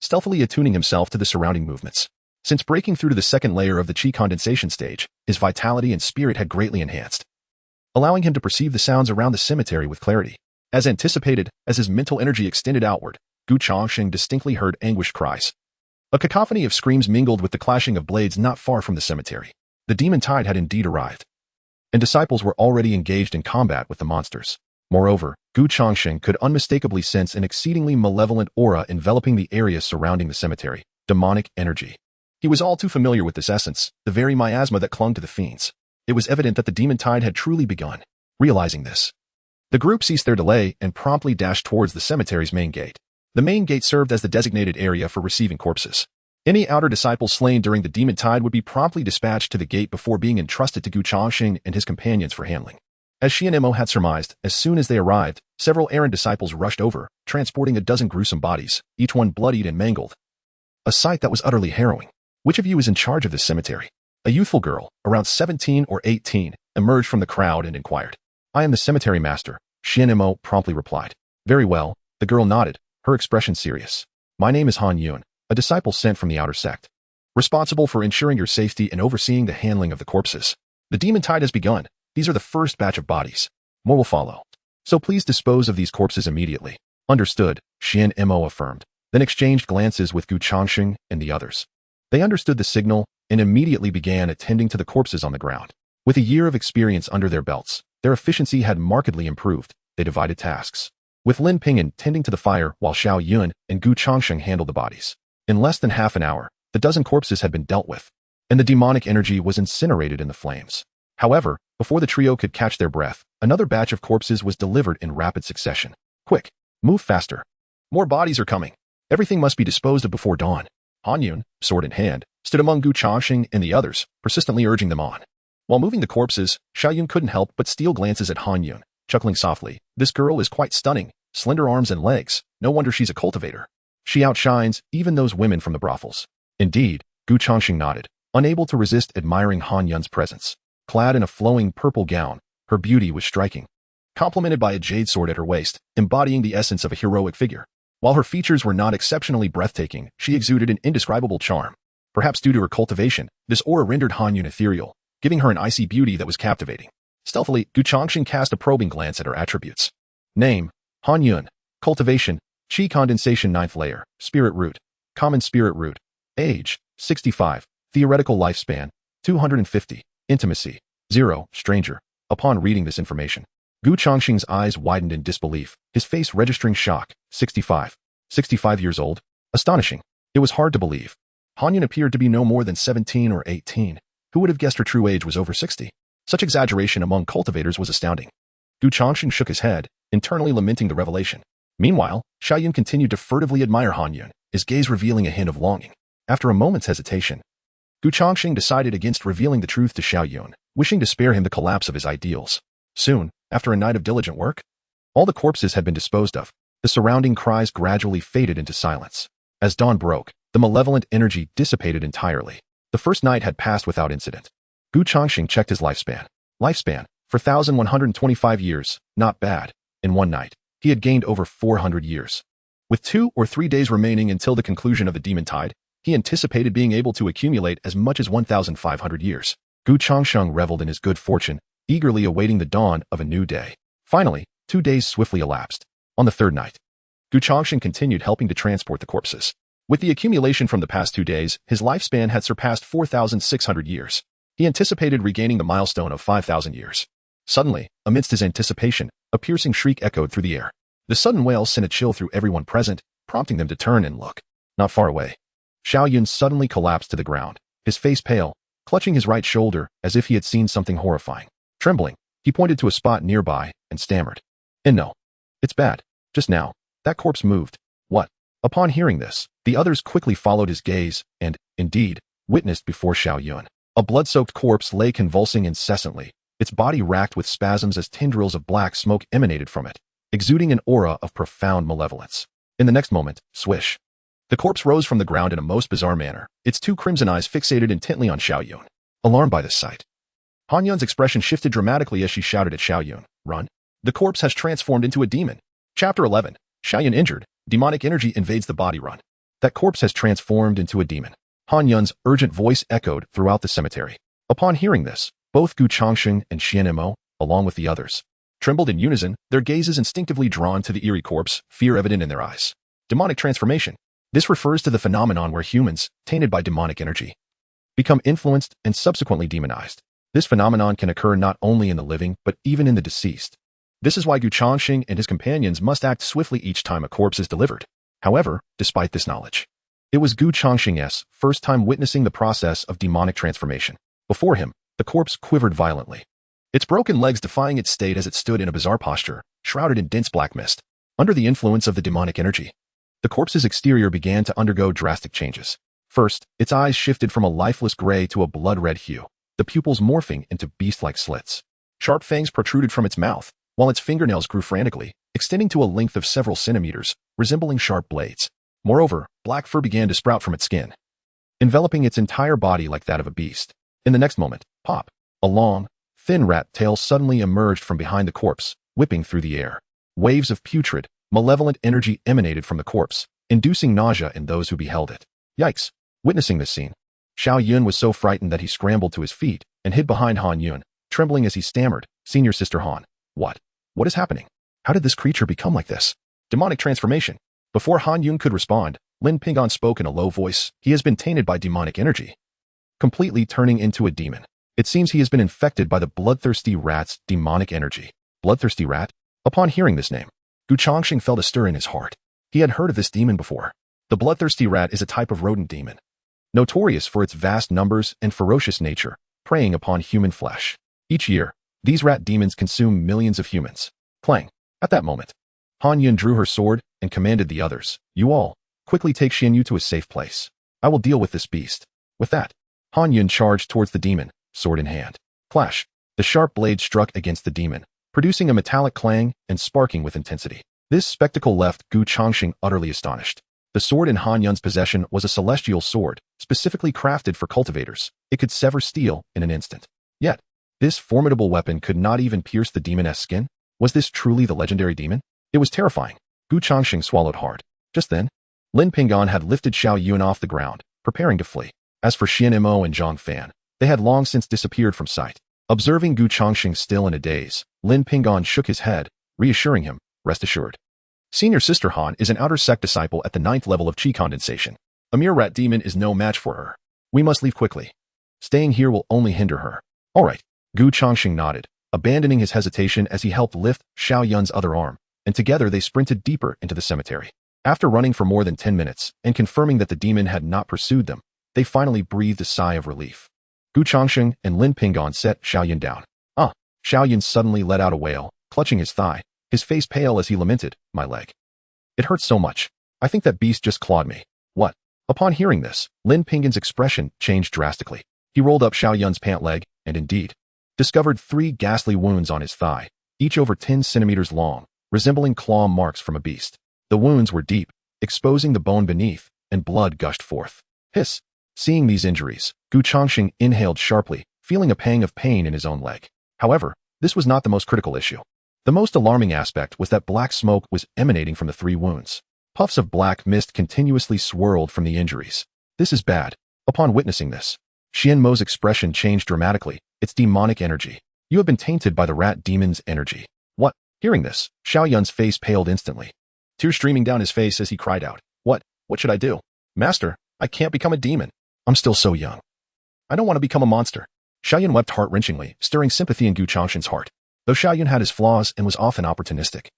stealthily attuning himself to the surrounding movements. Since breaking through to the 2nd layer of the Qi condensation stage, his vitality and spirit had greatly enhanced, allowing him to perceive the sounds around the cemetery with clarity. As anticipated, as his mental energy extended outward, Changsheng distinctly heard anguished cries. A cacophony of screams mingled with the clashing of blades not far from the cemetery. The demon tide had indeed arrived, and disciples were already engaged in combat with the monsters. Moreover, Changsheng could unmistakably sense an exceedingly malevolent aura enveloping the area surrounding the cemetery. Demonic energy. He was all too familiar with this essence, the very miasma that clung to the fiends. It was evident that the demon tide had truly begun. Realizing this, The group ceased their delay and promptly dashed towards the cemetery's main gate. The main gate served as the designated area for receiving corpses. Any outer disciples slain during the demon tide would be promptly dispatched to the gate before being entrusted to Changsheng and his companions for handling. As Xianmo had surmised, as soon as they arrived, several errant disciples rushed over, transporting a dozen gruesome bodies, each one bloodied and mangled. A sight that was utterly harrowing. Which of you is in charge of this cemetery? A youthful girl, around 17 or 18, emerged from the crowd and inquired. I am the cemetery master, Xianmo promptly replied. Very well, the girl nodded, her expression serious. My name is Han Yun, a disciple sent from the outer sect, responsible for ensuring your safety and overseeing the handling of the corpses. The demon tide has begun. These are the first batch of bodies. More will follow. So please dispose of these corpses immediately. Understood, Xianmo affirmed, then exchanged glances with Changsheng and the others. They understood the signal and immediately began attending to the corpses on the ground. With a year of experience under their belts, their efficiency had markedly improved. They divided tasks, with Lin Ping'an tending to the fire while Xiao Yun and Changsheng handled the bodies. In less than half an hour, the dozen corpses had been dealt with, and the demonic energy was incinerated in the flames. However, before the trio could catch their breath, another batch of corpses was delivered in rapid succession. Quick, move faster. More bodies are coming. Everything must be disposed of before dawn. Han Yun, sword in hand, stood among Changsheng and the others, persistently urging them on. While moving the corpses, Xiao Yun couldn't help but steal glances at Han Yun, chuckling softly. This girl is quite stunning, slender arms and legs. No wonder she's a cultivator. She outshines even those women from the brothels. Indeed, Changsheng nodded, unable to resist admiring Han Yun's presence. Clad in a flowing purple gown, her beauty was striking, complemented by a jade sword at her waist, embodying the essence of a heroic figure. While her features were not exceptionally breathtaking, she exuded an indescribable charm. Perhaps due to her cultivation, this aura rendered Han Yun ethereal, giving her an icy beauty that was captivating. Stealthily, Changsheng cast a probing glance at her attributes. Name, Han Yun. Cultivation, Qi Condensation 9th Layer, Spirit Root, Common Spirit Root. Age, 65. Theoretical lifespan, 250. Intimacy, 0. Stranger. Upon reading this information, Changsheng's eyes widened in disbelief, his face registering shock. 65. 65 years old? Astonishing. It was hard to believe. Han Yun appeared to be no more than 17 or 18. Who would have guessed her true age was over 60? Such exaggeration among cultivators was astounding. Changsheng shook his head, internally lamenting the revelation. Meanwhile, Xiao Yun continued to furtively admire Han Yun, his gaze revealing a hint of longing. After a moment's hesitation, Changsheng decided against revealing the truth to Xiao Yun, wishing to spare him the collapse of his ideals. Soon, after a night of diligent work, all the corpses had been disposed of. The surrounding cries gradually faded into silence. As dawn broke, the malevolent energy dissipated entirely. The first night had passed without incident. Changsheng checked his lifespan. Lifespan, 4,125 years, not bad. In one night, he had gained over 400 years. With 2 or 3 days remaining until the conclusion of the demon tide, he anticipated being able to accumulate as much as 1,500 years. Changsheng reveled in his good fortune, eagerly awaiting the dawn of a new day. Finally, 2 days swiftly elapsed. On the third night, Changsheng continued helping to transport the corpses. With the accumulation from the past 2 days, his lifespan had surpassed 4,600 years. He anticipated regaining the milestone of 5,000 years. Suddenly, amidst his anticipation, a piercing shriek echoed through the air. The sudden wail sent a chill through everyone present, prompting them to turn and look. Not far away, Xiao Yun suddenly collapsed to the ground, his face pale, clutching his right shoulder as if he had seen something horrifying. Trembling, he pointed to a spot nearby and stammered. No. It's bad. Just now, that corpse moved. What? Upon hearing this, the others quickly followed his gaze and, indeed, witnessed before Xiao Yun. A blood-soaked corpse lay convulsing incessantly, its body racked with spasms as tendrils of black smoke emanated from it, exuding an aura of profound malevolence. In the next moment, swish. The corpse rose from the ground in a most bizarre manner, its 2 crimson eyes fixated intently on Xiao Yun. Alarmed by this sight, Han Yun's expression shifted dramatically as she shouted at Xiao Yun, "Run! The corpse has transformed into a demon." Chapter 11. Xiao Yun injured. Demonic energy invades the body. Run. That corpse has transformed into a demon. Han Yun's urgent voice echoed throughout the cemetery. Upon hearing this, both Changsheng and Xianmo, along with the others, trembled in unison, their gazes instinctively drawn to the eerie corpse, fear evident in their eyes. Demonic transformation. This refers to the phenomenon where humans, tainted by demonic energy, become influenced and subsequently demonized. This phenomenon can occur not only in the living but even in the deceased. This is why Changsheng and his companions must act swiftly each time a corpse is delivered. However, despite this knowledge, it was Changsheng's first time witnessing the process of demonic transformation. Before him, the corpse quivered violently, its broken legs defying its state as it stood in a bizarre posture, shrouded in dense black mist. Under the influence of the demonic energy, the corpse's exterior began to undergo drastic changes. First, its eyes shifted from a lifeless gray to a blood-red hue, the pupils morphing into beast-like slits. Sharp fangs protruded from its mouth, while its fingernails grew frantically, extending to a length of several centimeters, resembling sharp blades. Moreover, black fur began to sprout from its skin, enveloping its entire body like that of a beast. In the next moment, pop! A long, thin rat tail suddenly emerged from behind the corpse, whipping through the air. Waves of putrid, malevolent energy emanated from the corpse, inducing nausea in those who beheld it. Yikes! Witnessing this scene, Xiao Yun was so frightened that he scrambled to his feet and hid behind Han Yun, trembling as he stammered, "Senior Sister Han, what? What is happening? How did this creature become like this?" Demonic transformation. Before Han Yun could respond, Lin Pingon spoke in a low voice. "He has been tainted by demonic energy, completely turning into a demon. It seems he has been infected by the bloodthirsty rat's demonic energy." Bloodthirsty rat? Upon hearing this name, Changsheng felt a stir in his heart. He had heard of this demon before. The bloodthirsty rat is a type of rodent demon, notorious for its vast numbers and ferocious nature, preying upon human flesh. Each year, these rat demons consume millions of humans. Clang! At that moment, Han Yun drew her sword and commanded the others, "You all, quickly take Xianyu to a safe place. I will deal with this beast." With that, Han Yun charged towards the demon, sword in hand. Clash! The sharp blade struck against the demon, producing a metallic clang and sparking with intensity. This spectacle left Changsheng utterly astonished. The sword in Han Yun's possession was a celestial sword, specifically crafted for cultivators. It could sever steel in an instant. Yet, this formidable weapon could not even pierce the demon's skin? Was this truly the legendary demon? It was terrifying. Changsheng swallowed hard. Just then, Lin Pingon had lifted Xiao Yun off the ground, preparing to flee. As for Xian Mo and Zhang Fan, they had long since disappeared from sight. Observing Changsheng still in a daze, Lin Pingon shook his head, reassuring him, "Rest assured. Senior Sister Han is an outer sect disciple at the 9th level of Qi Condensation. A mere rat demon is no match for her. We must leave quickly. Staying here will only hinder her." "All right." Changsheng nodded, abandoning his hesitation as he helped lift Xiao Yun's other arm, and together they sprinted deeper into the cemetery. After running for more than 10 minutes and confirming that the demon had not pursued them, they finally breathed a sigh of relief. Changsheng and Lin Pingon set Xiao Yun down. "Ah!" Xiao Yun suddenly let out a wail, clutching his thigh, his face pale as he lamented, "My leg. It hurts so much. I think that beast just clawed me." "What?" Upon hearing this, Lin Pingon's expression changed drastically. He rolled up Xiao Yun's pant leg, and indeed, discovered 3 ghastly wounds on his thigh, each over 10 centimeters long, resembling claw marks from a beast. The wounds were deep, exposing the bone beneath, and blood gushed forth. Hiss! Seeing these injuries, Changsheng inhaled sharply, feeling a pang of pain in his own leg. However, this was not the most critical issue. The most alarming aspect was that black smoke was emanating from the 3 wounds. Puffs of black mist continuously swirled from the injuries. "This is bad." Upon witnessing this, Xian Mo's expression changed dramatically. "It's demonic energy. You have been tainted by the rat demon's energy." "What?" Hearing this, Xiao Yun's face paled instantly, tears streaming down his face as he cried out, What should I do? Master, I can't become a demon. I'm still so young. I don't want to become a monster." Xiao Yun wept heart-wrenchingly, stirring sympathy in Changsheng's heart. Though Xiao Yun had his flaws and was often opportunistic,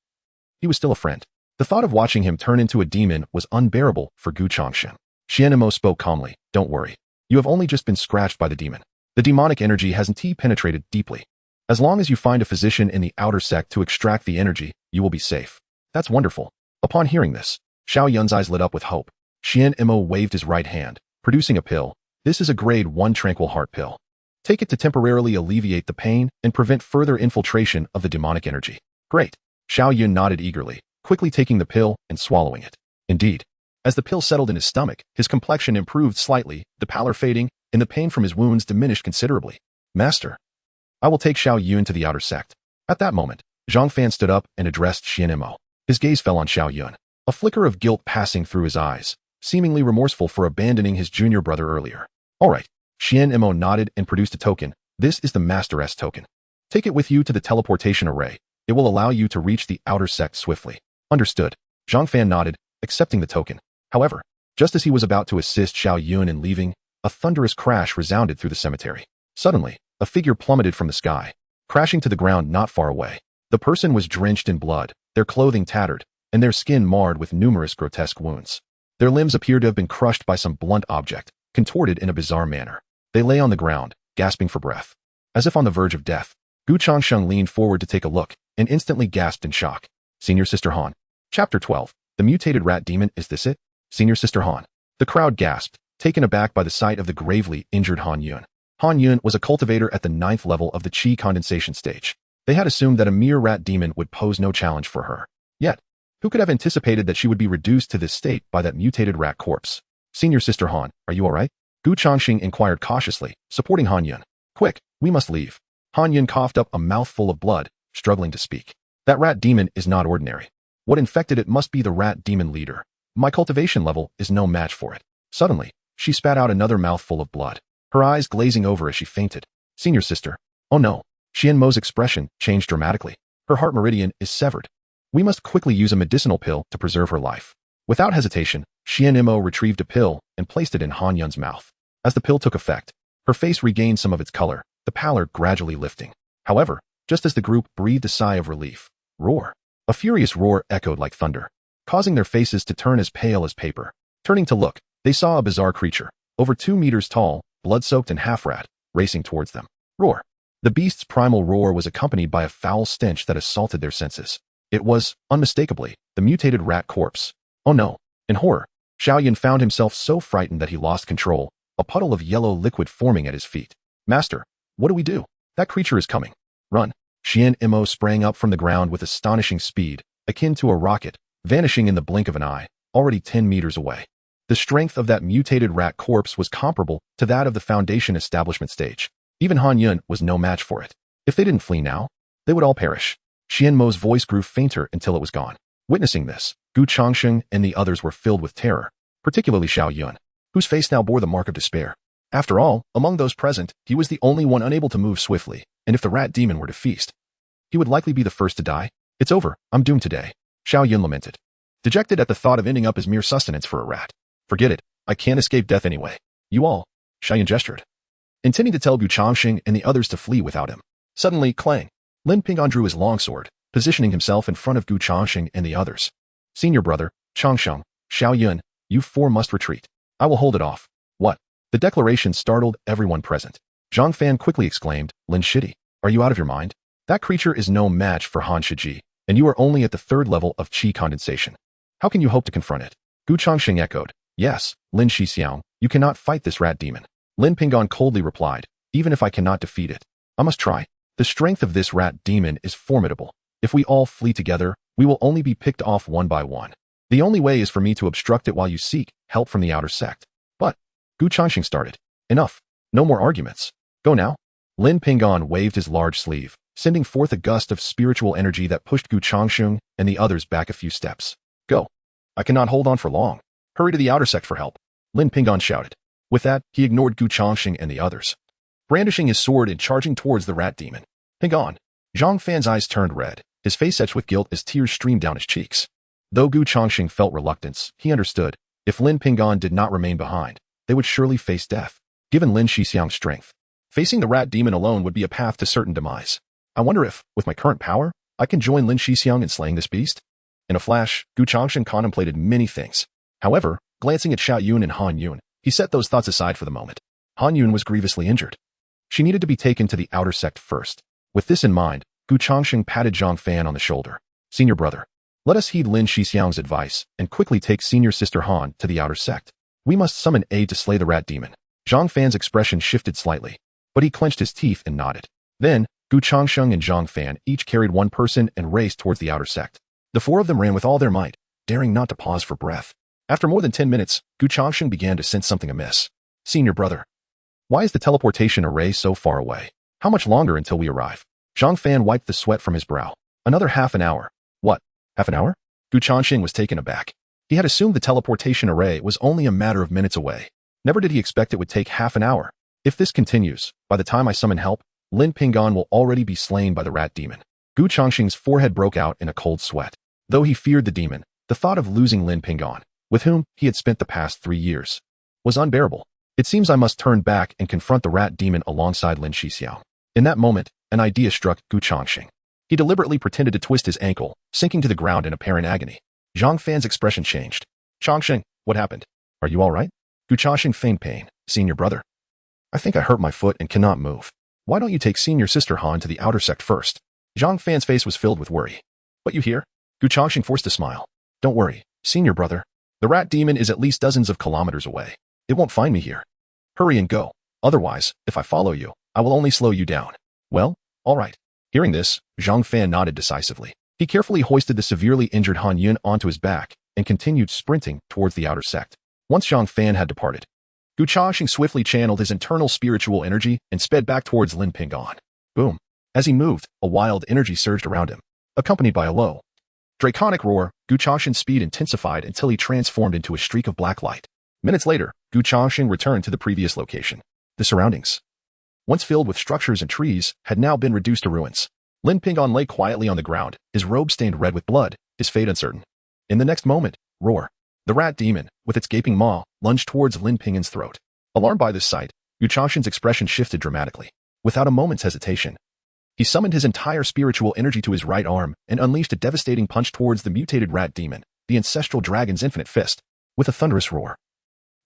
he was still a friend. The thought of watching him turn into a demon was unbearable for Changsheng. Xian Mo spoke calmly, "Don't worry. You have only just been scratched by the demon. The demonic energy hasn't penetrated deeply. As long as you find a physician in the outer sect to extract the energy, you will be safe." "That's wonderful." Upon hearing this, Xiao Yun's eyes lit up with hope. Xian Mo waved his right hand, producing a pill. "This is a grade 1 tranquil heart pill. Take it to temporarily alleviate the pain and prevent further infiltration of the demonic energy." "Great." Xiao Yun nodded eagerly, quickly taking the pill and swallowing it. Indeed, as the pill settled in his stomach, his complexion improved slightly, the pallor fading, and the pain from his wounds diminished considerably. "Master, I will take Xiao Yun to the outer sect." At that moment, Zhang Fan stood up and addressed Xian Mo. His gaze fell on Xiao Yun, a flicker of guilt passing through his eyes, seemingly remorseful for abandoning his junior brother earlier. "All right." Xian Mo nodded and produced a token. "This is the Master's token. Take it with you to the teleportation array. It will allow you to reach the outer sect swiftly." "Understood." Zhang Fan nodded, accepting the token. However, just as he was about to assist Xiao Yun in leaving, a thunderous crash resounded through the cemetery. Suddenly, a figure plummeted from the sky, crashing to the ground not far away. The person was drenched in blood, their clothing tattered, and their skin marred with numerous grotesque wounds. Their limbs appeared to have been crushed by some blunt object, contorted in a bizarre manner. They lay on the ground, gasping for breath. As if on the verge of death, Changsheng leaned forward to take a look. and instantly gasped in shock. Senior Sister Han. Chapter 12. The mutated rat demon, is this it? Senior Sister Han. The crowd gasped, taken aback by the sight of the gravely injured Han Yun. Han Yun was a cultivator at the 9th level of the Qi Condensation stage. They had assumed that a mere rat demon would pose no challenge for her. Yet, who could have anticipated that she would be reduced to this state by that mutated rat corpse? Senior Sister Han, are you alright? Changsheng inquired cautiously, supporting Han Yun. Quick, we must leave. Han Yun coughed up a mouthful of blood, struggling to speak. That rat demon is not ordinary. What infected it must be the rat demon leader. My cultivation level is no match for it. Suddenly, she spat out another mouthful of blood, her eyes glazing over as she fainted. Senior Sister. Oh no. Xian Mo's expression changed dramatically. Her heart meridian is severed. We must quickly use a medicinal pill to preserve her life. Without hesitation, Xian Mo retrieved a pill and placed it in Han Yun's mouth. As the pill took effect, her face regained some of its color, the pallor gradually lifting. However, just as the group breathed a sigh of relief, roar. A furious roar echoed like thunder, causing their faces to turn as pale as paper. Turning to look, they saw a bizarre creature, over 2 meters tall, blood-soaked and half-rat, racing towards them. Roar. The beast's primal roar was accompanied by a foul stench that assaulted their senses. It was, unmistakably, the mutated rat corpse. Oh no. In horror, Xiaoyan found himself so frightened that he lost control, a puddle of yellow liquid forming at his feet. Master, what do we do? That creature is coming. Run. Xian Mo sprang up from the ground with astonishing speed, akin to a rocket, vanishing in the blink of an eye, already 10 meters away. The strength of that mutated rat corpse was comparable to that of the Foundation establishment stage. Even Han Yun was no match for it. If they didn't flee now, they would all perish. Xian Mo's voice grew fainter until it was gone. Witnessing this, Changsheng and the others were filled with terror, particularly Xiao Yun, whose face now bore the mark of despair. After all, among those present, he was the only one unable to move swiftly, and if the rat demon were to feast, he would likely be the first to die. It's over, I'm doomed today, Xiao Yun lamented, dejected at the thought of ending up as mere sustenance for a rat. Forget it, I can't escape death anyway. You all, Xiao Yun gestured, intending to tell Changsheng and the others to flee without him. Suddenly, clang. Lin Ping'an drew his longsword, positioning himself in front of Changsheng and the others. Senior brother, Changsheng, Xiao Yun, you 4 must retreat. I will hold it off. What? The declaration startled everyone present. Zhang Fan quickly exclaimed, Lin Shidi, are you out of your mind? That creature is no match for Han Shiji, and you are only at the 3rd level of Qi Condensation. How can you hope to confront it? Changsheng echoed, yes, Lin Shixiang, you cannot fight this rat demon. Lin Ping'an coldly replied, even if I cannot defeat it, I must try. The strength of this rat demon is formidable. If we all flee together, we will only be picked off one by one. The only way is for me to obstruct it while you seek help from the outer sect. But, Changsheng started. Enough. No more arguments. Go now. Lin Ping'an waved his large sleeve, sending forth a gust of spiritual energy that pushed Changsheng and the others back a few steps. Go. I cannot hold on for long. Hurry to the outer sect for help. Lin Ping'an shouted. With that, he ignored Changsheng and the others, brandishing his sword and charging towards the rat demon. Ping'an. Zhang Fan's eyes turned red, his face etched with guilt as tears streamed down his cheeks. Though Changsheng felt reluctance, he understood. If Lin Ping'an did not remain behind, they would surely face death. Given Lin Shixiang's strength, facing the rat demon alone would be a path to certain demise. I wonder if, with my current power, I can join Lin Shixiang in slaying this beast? In a flash, Changsheng contemplated many things. However, glancing at Xiao Yun and Han Yun, he set those thoughts aside for the moment. Han Yun was grievously injured. She needed to be taken to the outer sect first. With this in mind, Changsheng patted Zhang Fan on the shoulder. Senior brother, let us heed Lin Shixiang's advice and quickly take Senior Sister Han to the outer sect. We must summon aid to slay the rat demon. Zhang Fan's expression shifted slightly, but he clenched his teeth and nodded. Then, Changsheng and Zhang Fan each carried one person and raced towards the outer sect. The 4 of them ran with all their might, daring not to pause for breath. After more than 10 minutes, Changsheng began to sense something amiss. Senior brother, why is the teleportation array so far away? How much longer until we arrive? Zhang Fan wiped the sweat from his brow. Another half an hour. What? Half an hour? Changsheng was taken aback. He had assumed the teleportation array was only a matter of minutes away. Never did he expect it would take half an hour. If this continues, by the time I summon help, Lin Ping'an will already be slain by the rat demon. Changsheng's forehead broke out in a cold sweat. Though he feared the demon, the thought of losing Lin Ping'an, with whom he had spent the past 3 years, was unbearable. It seems I must turn back and confront the rat demon alongside Lin Shixiao. In that moment, an idea struck Changsheng. He deliberately pretended to twist his ankle, sinking to the ground in apparent agony. Zhang Fan's expression changed. Changsheng, what happened? Are you all right? Changsheng feigned pain. Senior brother, I think I hurt my foot and cannot move. Why don't you take Senior Sister Han to the outer sect first? Zhang Fan's face was filled with worry. What you hear? Gu Changsheng forced a smile. Don't worry, senior brother. The rat demon is at least dozens of kilometers away. It won't find me here. Hurry and go. Otherwise, if I follow you, I will only slow you down. Well, all right. Hearing this, Zhang Fan nodded decisively. He carefully hoisted the severely injured Han Yun onto his back and continued sprinting towards the outer sect. Once Zhang Fan had departed, Gu Changsheng swiftly channeled his internal spiritual energy and sped back towards Lin Pingon. Boom. As he moved, a wild energy surged around him, accompanied by a low, draconic roar. Gu Changsheng's speed intensified until he transformed into a streak of black light. Minutes later, Gu Changsheng returned to the previous location. The surroundings, once filled with structures and trees, had now been reduced to ruins. Lin Pingon lay quietly on the ground, his robe stained red with blood, his fate uncertain. In the next moment, roar. The rat demon, with its gaping maw, lunged towards Lin Pingon's throat. Alarmed by this sight, Gu Changsheng's expression shifted dramatically. Without a moment's hesitation, he summoned his entire spiritual energy to his right arm and unleashed a devastating punch towards the mutated rat demon, the ancestral dragon's infinite fist. With a thunderous roar,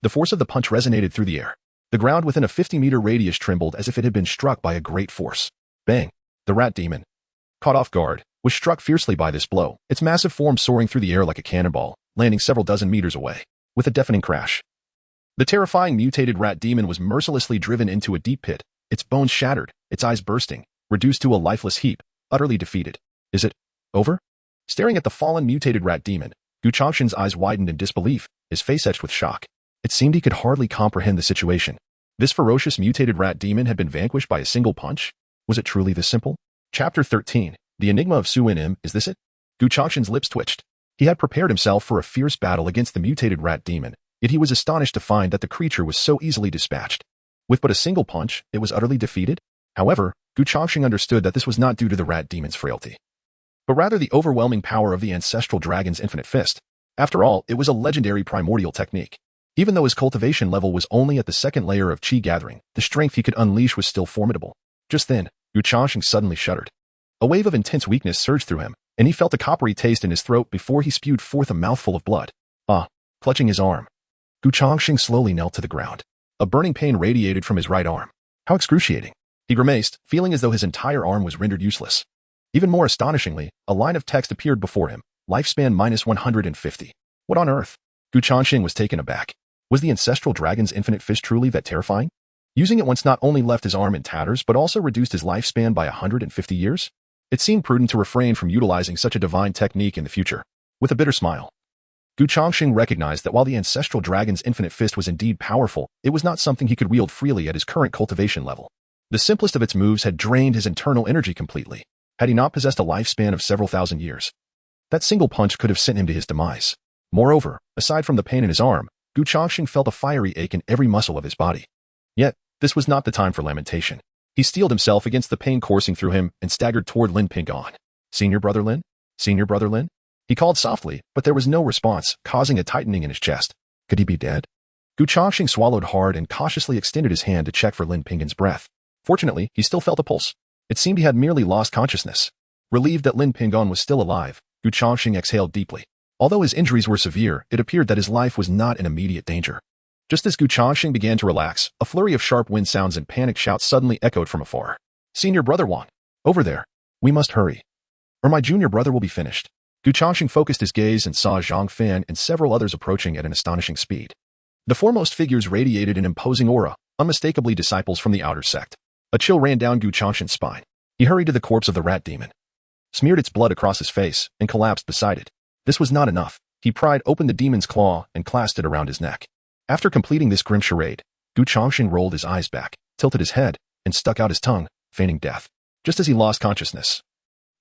the force of the punch resonated through the air. The ground within a 50-meter radius trembled as if it had been struck by a great force. Bang! The rat demon, caught off guard, was struck fiercely by this blow, its massive form soaring through the air like a cannonball, landing several dozen meters away. With a deafening crash, the terrifying mutated rat demon was mercilessly driven into a deep pit, its bones shattered, its eyes bursting, reduced to a lifeless heap, utterly defeated. Is it over? Staring at the fallen mutated rat demon, Gu Changsheng's eyes widened in disbelief, his face etched with shock. It seemed he could hardly comprehend the situation. This ferocious mutated rat demon had been vanquished by a single punch? Was it truly this simple? Chapter 13. The Enigma of Su In. Is this it? Gu Changsheng's lips twitched. He had prepared himself for a fierce battle against the mutated rat demon, yet he was astonished to find that the creature was so easily dispatched. With but a single punch, it was utterly defeated? However, Gu Changsheng understood that this was not due to the rat demon's frailty, but rather the overwhelming power of the ancestral dragon's infinite fist. After all, it was a legendary primordial technique. Even though his cultivation level was only at the second layer of Qi gathering, the strength he could unleash was still formidable. Just then, Gu Changsheng suddenly shuddered. A wave of intense weakness surged through him, and he felt a coppery taste in his throat before he spewed forth a mouthful of blood. Clutching his arm, Gu Changsheng slowly knelt to the ground. A burning pain radiated from his right arm. How excruciating! He grimaced, feeling as though his entire arm was rendered useless. Even more astonishingly, a line of text appeared before him. Lifespan -150. What on earth? Gu Changsheng was taken aback. Was the ancestral dragon's infinite fist truly that terrifying? Using it once not only left his arm in tatters but also reduced his lifespan by 150 years? It seemed prudent to refrain from utilizing such a divine technique in the future. With a bitter smile, Gu Changsheng recognized that while the ancestral dragon's infinite fist was indeed powerful, it was not something he could wield freely at his current cultivation level. The simplest of its moves had drained his internal energy completely. Had he not possessed a lifespan of several thousand years, that single punch could have sent him to his demise. Moreover, aside from the pain in his arm, Gu Changsheng felt a fiery ache in every muscle of his body. Yet, this was not the time for lamentation. He steeled himself against the pain coursing through him and staggered toward Lin Pingon. Senior brother Lin? Senior brother Lin? He called softly, but there was no response, causing a tightening in his chest. Could he be dead? Gu Changsheng swallowed hard and cautiously extended his hand to check for Lin Pingon's breath. Fortunately, he still felt a pulse. It seemed he had merely lost consciousness. Relieved that Lin Pingon was still alive, Gu Changsheng exhaled deeply. Although his injuries were severe, it appeared that his life was not in immediate danger. Just as Gu Changsheng began to relax, a flurry of sharp wind sounds and panicked shouts suddenly echoed from afar. Senior brother Wang, over there. We must hurry, or my junior brother will be finished. Gu Changsheng focused his gaze and saw Zhang Fan and several others approaching at an astonishing speed. The foremost figures radiated an imposing aura, unmistakably disciples from the outer sect. A chill ran down Gu Changsheng's spine. He hurried to the corpse of the rat demon, smeared its blood across his face, and collapsed beside it. This was not enough. He pried open the demon's claw and clasped it around his neck. After completing this grim charade, Gu Changsheng rolled his eyes back, tilted his head, and stuck out his tongue, feigning death. Just as he lost consciousness,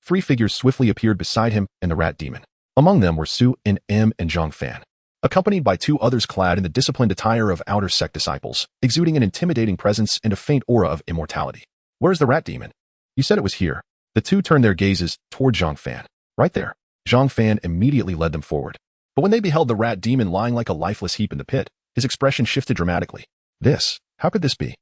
3 figures swiftly appeared beside him and the rat demon. Among them were Su In and Zhang Fan, accompanied by 2 others clad in the disciplined attire of outer sect disciples, exuding an intimidating presence and a faint aura of immortality. Where's the rat demon? You said it was here. The 2 turned their gazes toward Zhang Fan. Right there. Zhang Fan immediately led them forward. But when they beheld the rat demon lying like a lifeless heap in the pit, his expression shifted dramatically. How could this be?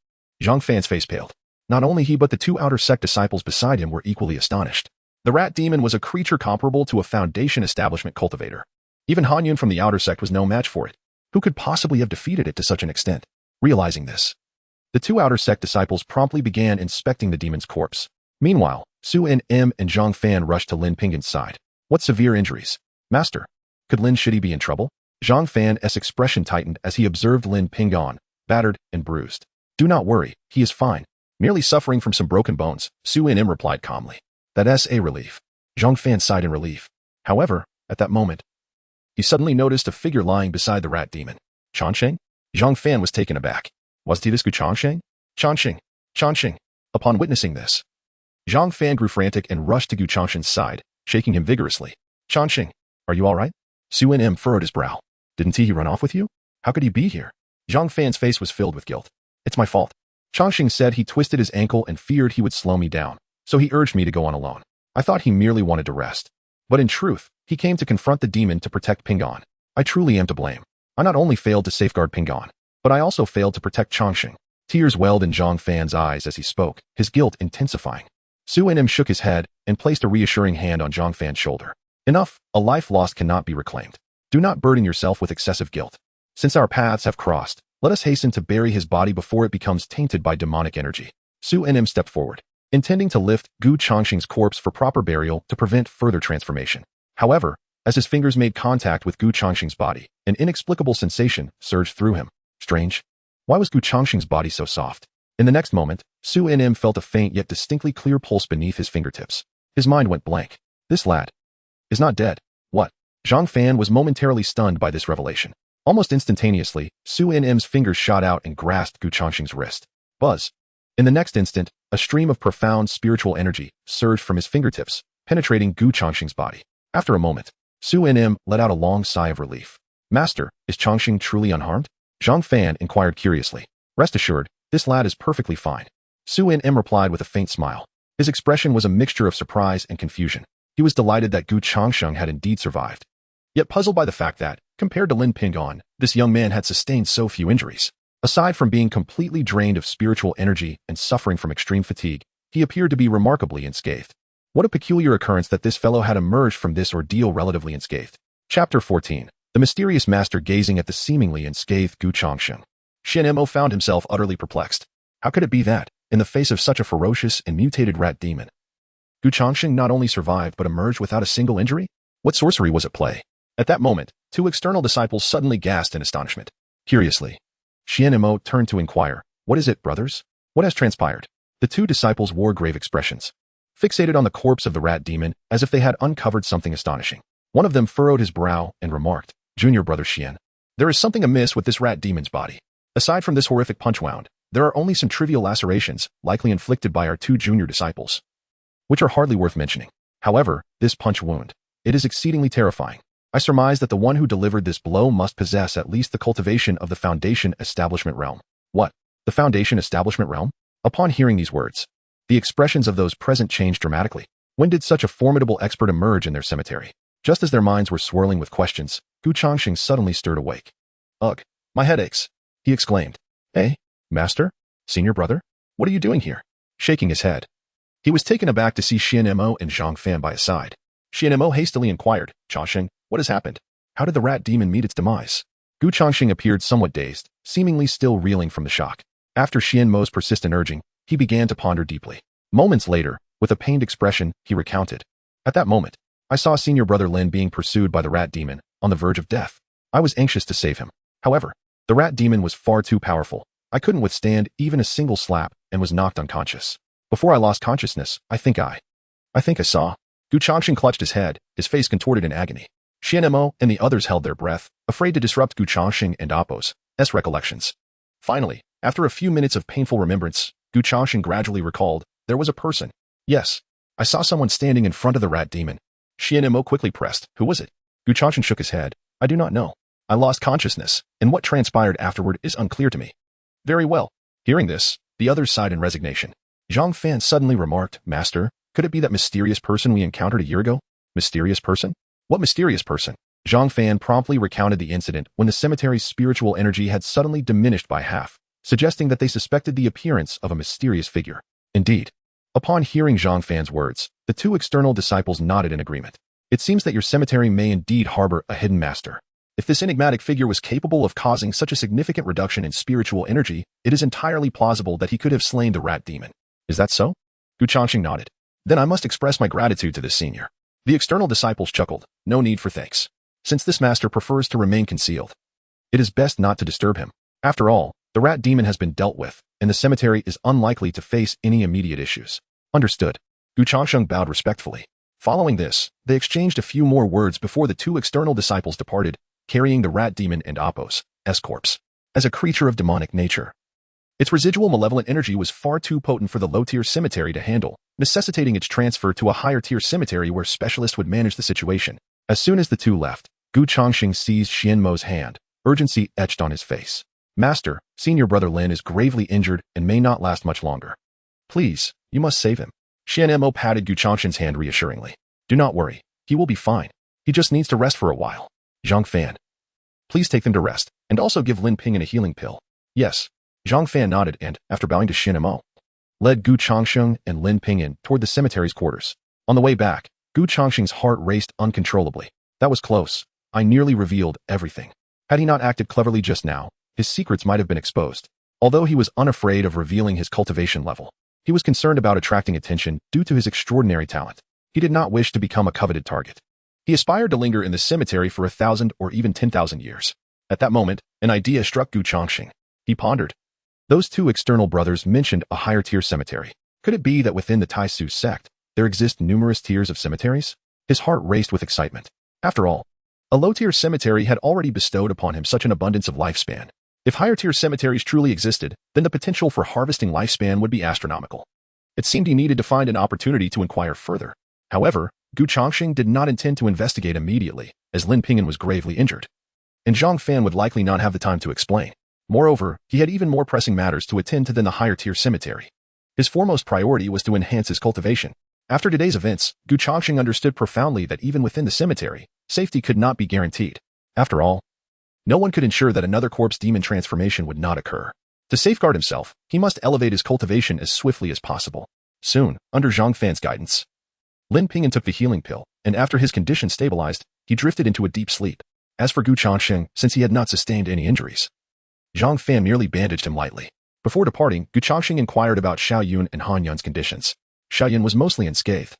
Zhang Fan's face paled. Not only he but the 2 outer sect disciples beside him were equally astonished. The rat demon was a creature comparable to a Foundation establishment cultivator. Even Han Yun from the outer sect was no match for it. Who could possibly have defeated it to such an extent? Realizing this, the 2 outer sect disciples promptly began inspecting the demon's corpse. Meanwhile, Su and Zhang Fan rushed to Lin Pinggan's side. What severe injuries? Master, could Lin Shidi be in trouble? Zhang Fan's expression tightened as he observed Lin Pinggan, battered and bruised. Do not worry, he is fine. Merely suffering from some broken bones, Su and replied calmly. That's a relief. Zhang Fan sighed in relief. However, at that moment, he suddenly noticed a figure lying beside the rat demon. Changsheng? Zhang Fan was taken aback. Was this Changsheng? Changsheng. Upon witnessing this, Zhang Fan grew frantic and rushed to Gu Changsheng's side, shaking him vigorously. Changsheng, are you all right? Su and furrowed his brow. Didn't he run off with you? How could he be here? Zhang Fan's face was filled with guilt. It's my fault. Changsheng said he twisted his ankle and feared he would slow me down, so he urged me to go on alone. I thought he merely wanted to rest. But in truth, he came to confront the demon to protect Pinggan. I truly am to blame. I not only failed to safeguard Pinggan, but I also failed to protect Changsheng. Tears welled in Zhang Fan's eyes as he spoke, his guilt intensifying. Su and shook his head and placed a reassuring hand on Zhang Fan's shoulder. Enough, a life lost cannot be reclaimed. Do not burden yourself with excessive guilt. Since our paths have crossed, let us hasten to bury his body before it becomes tainted by demonic energy. Su and stepped forward, intending to lift Gu Changsheng's corpse for proper burial to prevent further transformation. However, as his fingers made contact with Gu Changsheng's body, an inexplicable sensation surged through him. Strange. Why was Gu Changsheng's body so soft? In the next moment, Su and felt a faint yet distinctly clear pulse beneath his fingertips. His mind went blank. This lad is not dead. What? Zhang Fan was momentarily stunned by this revelation. Almost instantaneously, Su and fingers shot out and grasped Gu Changsheng's wrist. Buzz. In the next instant, a stream of profound spiritual energy surged from his fingertips, penetrating Gu Changsheng's body. After a moment, Su and let out a long sigh of relief. Master, is Changsheng truly unharmed? Zhang Fan inquired curiously. Rest assured, this lad is perfectly fine. Su and replied with a faint smile. His expression was a mixture of surprise and confusion. He was delighted that Gu Changsheng had indeed survived, yet puzzled by the fact that, compared to Lin Pinggan, this young man had sustained so few injuries. Aside from being completely drained of spiritual energy and suffering from extreme fatigue, he appeared to be remarkably unscathed. What a peculiar occurrence that this fellow had emerged from this ordeal relatively unscathed. Chapter 14. The mysterious master gazing at the seemingly unscathed Gu Changsheng. Xian found himself utterly perplexed. How could it be that, in the face of such a ferocious and mutated rat demon, Gu Changsheng not only survived but emerged without a single injury? What sorcery was at play? At that moment, two external disciples suddenly gasped in astonishment. Curiously, Xian turned to inquire, "What is it, brothers? What has transpired?" The two disciples wore grave expressions, fixated on the corpse of the rat demon as if they had uncovered something astonishing. One of them furrowed his brow and remarked, "Junior brother Xian, there is something amiss with this rat demon's body. Aside from this horrific punch wound, there are only some trivial lacerations likely inflicted by our two junior disciples, which are hardly worth mentioning. However, this punch wound, it is exceedingly terrifying. I surmise that the one who delivered this blow must possess at least the cultivation of the Foundation Establishment Realm." What? The Foundation Establishment Realm? Upon hearing these words, the expressions of those present changed dramatically. When did such a formidable expert emerge in their cemetery? Just as their minds were swirling with questions, Gu Changsheng suddenly stirred awake. "Ugh, my head aches," he exclaimed. "Eh, master? Senior brother? What are you doing here?" Shaking his head, he was taken aback to see Xian and Zhang Fan by his side. Xian hastily inquired, "Changsheng, what has happened? How did the rat demon meet its demise?" Gu Changsheng appeared somewhat dazed, seemingly still reeling from the shock. After Xian persistent urging, he began to ponder deeply. Moments later, with a pained expression, he recounted. "At that moment, I saw senior brother Lin being pursued by the rat demon, on the verge of death. I was anxious to save him. However, the rat demon was far too powerful. I couldn't withstand even a single slap and was knocked unconscious. Before I lost consciousness, I think I saw." Gu Changsheng clutched his head, his face contorted in agony. Xian and the others held their breath, afraid to disrupt Gu Changsheng and Appo's recollections. Finally, after a few minutes of painful remembrance, Gu Changsheng gradually recalled, "There was a person. Yes, I saw someone standing in front of the rat demon." Xian quickly pressed, "Who was it?" Gu Changsheng shook his head. "I do not know. I lost consciousness, and what transpired afterward is unclear to me." "Very well." Hearing this, the others sighed in resignation. Zhang Fan suddenly remarked, "Master, could it be that mysterious person we encountered a year ago?" "Mysterious person? What mysterious person?" Zhang Fan promptly recounted the incident when the cemetery's spiritual energy had suddenly diminished by half, suggesting that they suspected the appearance of a mysterious figure. Indeed. Upon hearing Zhang Fan's words, the two external disciples nodded in agreement. "It seems that your cemetery may indeed harbor a hidden master. If this enigmatic figure was capable of causing such a significant reduction in spiritual energy, it is entirely plausible that he could have slain the rat demon. Is that so?" Gu Changsheng nodded. Then I must express my gratitude to this senior. The external disciples chuckled. No need for thanks. Since this master prefers to remain concealed, it is best not to disturb him. After all, the rat demon has been dealt with, and the cemetery is unlikely to face any immediate issues. Understood. Changsheng bowed respectfully. Following this, they exchanged a few more words before the two external disciples departed, carrying the rat demon and Apos' corpse. As a creature of demonic nature, its residual malevolent energy was far too potent for the low-tier cemetery to handle, necessitating its transfer to a higher-tier cemetery where specialists would manage the situation. As soon as the two left, Changsheng seized Xianmo's hand, urgency etched on his face. Master, senior brother Lin is gravely injured and may not last much longer. Please, you must save him. Xianmo patted Changsheng's hand reassuringly. Do not worry, he will be fine. He just needs to rest for a while. Zhang Fan, please take them to rest, and also give Lin Ping'an a healing pill. Yes. Zhang Fan nodded and, after bowing to Xianmo, led Changsheng and Lin Ping'an toward the cemetery's quarters. On the way back, Changsheng's heart raced uncontrollably. That was close. I nearly revealed everything. Had he not acted cleverly just now, his secrets might have been exposed. Although he was unafraid of revealing his cultivation level, he was concerned about attracting attention due to his extraordinary talent. He did not wish to become a coveted target. He aspired to linger in the cemetery for 1,000 or even 10,000 years. At that moment, an idea struck Changsheng. He pondered. Those two external brothers mentioned a higher-tier cemetery. Could it be that within the Taisu sect, there exist numerous tiers of cemeteries? His heart raced with excitement. After all, a low-tier cemetery had already bestowed upon him such an abundance of lifespan. If higher-tier cemeteries truly existed, then the potential for harvesting lifespan would be astronomical. It seemed he needed to find an opportunity to inquire further. However, Changsheng did not intend to investigate immediately, as Lin Ping'an was gravely injured. And Zhang Fan would likely not have the time to explain. Moreover, he had even more pressing matters to attend to than the higher-tier cemetery. His foremost priority was to enhance his cultivation. After today's events, Changsheng understood profoundly that even within the cemetery, safety could not be guaranteed. After all, no one could ensure that another corpse demon transformation would not occur. To safeguard himself, he must elevate his cultivation as swiftly as possible. Soon, under Zhang Fan's guidance, Lin Ping'an took the healing pill, and after his condition stabilized, he drifted into a deep sleep. As for Changsheng, since he had not sustained any injuries, Zhang Fan merely bandaged him lightly. Before departing, Changsheng inquired about Xiao Yun and Han Yun's conditions. Xiao Yun was mostly unscathed,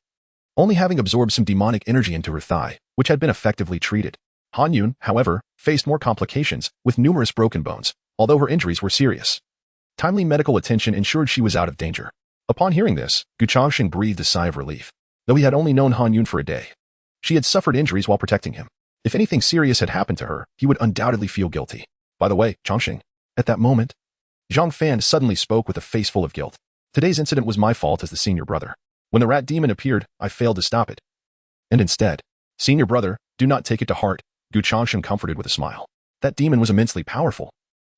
only having absorbed some demonic energy into her thigh, which had been effectively treated. Han Yun, however, faced more complications, with numerous broken bones, although her injuries were serious. Timely medical attention ensured she was out of danger. Upon hearing this, Changsheng breathed a sigh of relief. Though he had only known Han Yun for a day, she had suffered injuries while protecting him. If anything serious had happened to her, he would undoubtedly feel guilty. By the way, Changsheng, at that moment, Zhang Fan suddenly spoke with a face full of guilt. Today's incident was my fault as the senior brother. When the rat demon appeared, I failed to stop it. And instead, senior brother, do not take it to heart, Changsheng comforted with a smile. That demon was immensely powerful.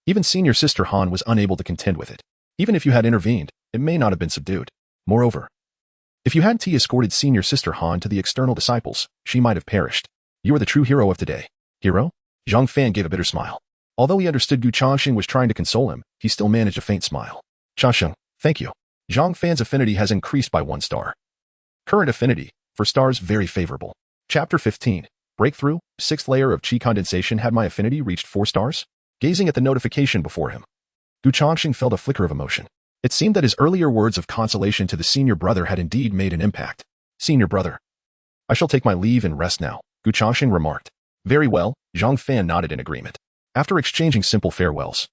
Even senior sister Han was unable to contend with it. Even if you had intervened, it may not have been subdued. Moreover, if you hadn't escorted senior sister Han to the external disciples, she might have perished. You are the true hero of today. Hero? Zhang Fan gave a bitter smile. Although he understood Changsheng was trying to console him, he still managed a faint smile. Changsheng, thank you. Zhang Fan's affinity has increased by 1 star. Current affinity, for stars very favorable. Chapter 15. Breakthrough, 6th layer of Qi Condensation. Had my affinity reached 4 stars? Gazing at the notification before him, Changsheng felt a flicker of emotion. It seemed that his earlier words of consolation to the senior brother had indeed made an impact. Senior brother, I shall take my leave and rest now, Changsheng remarked. Very well, Zhang Fan nodded in agreement. After exchanging simple farewells,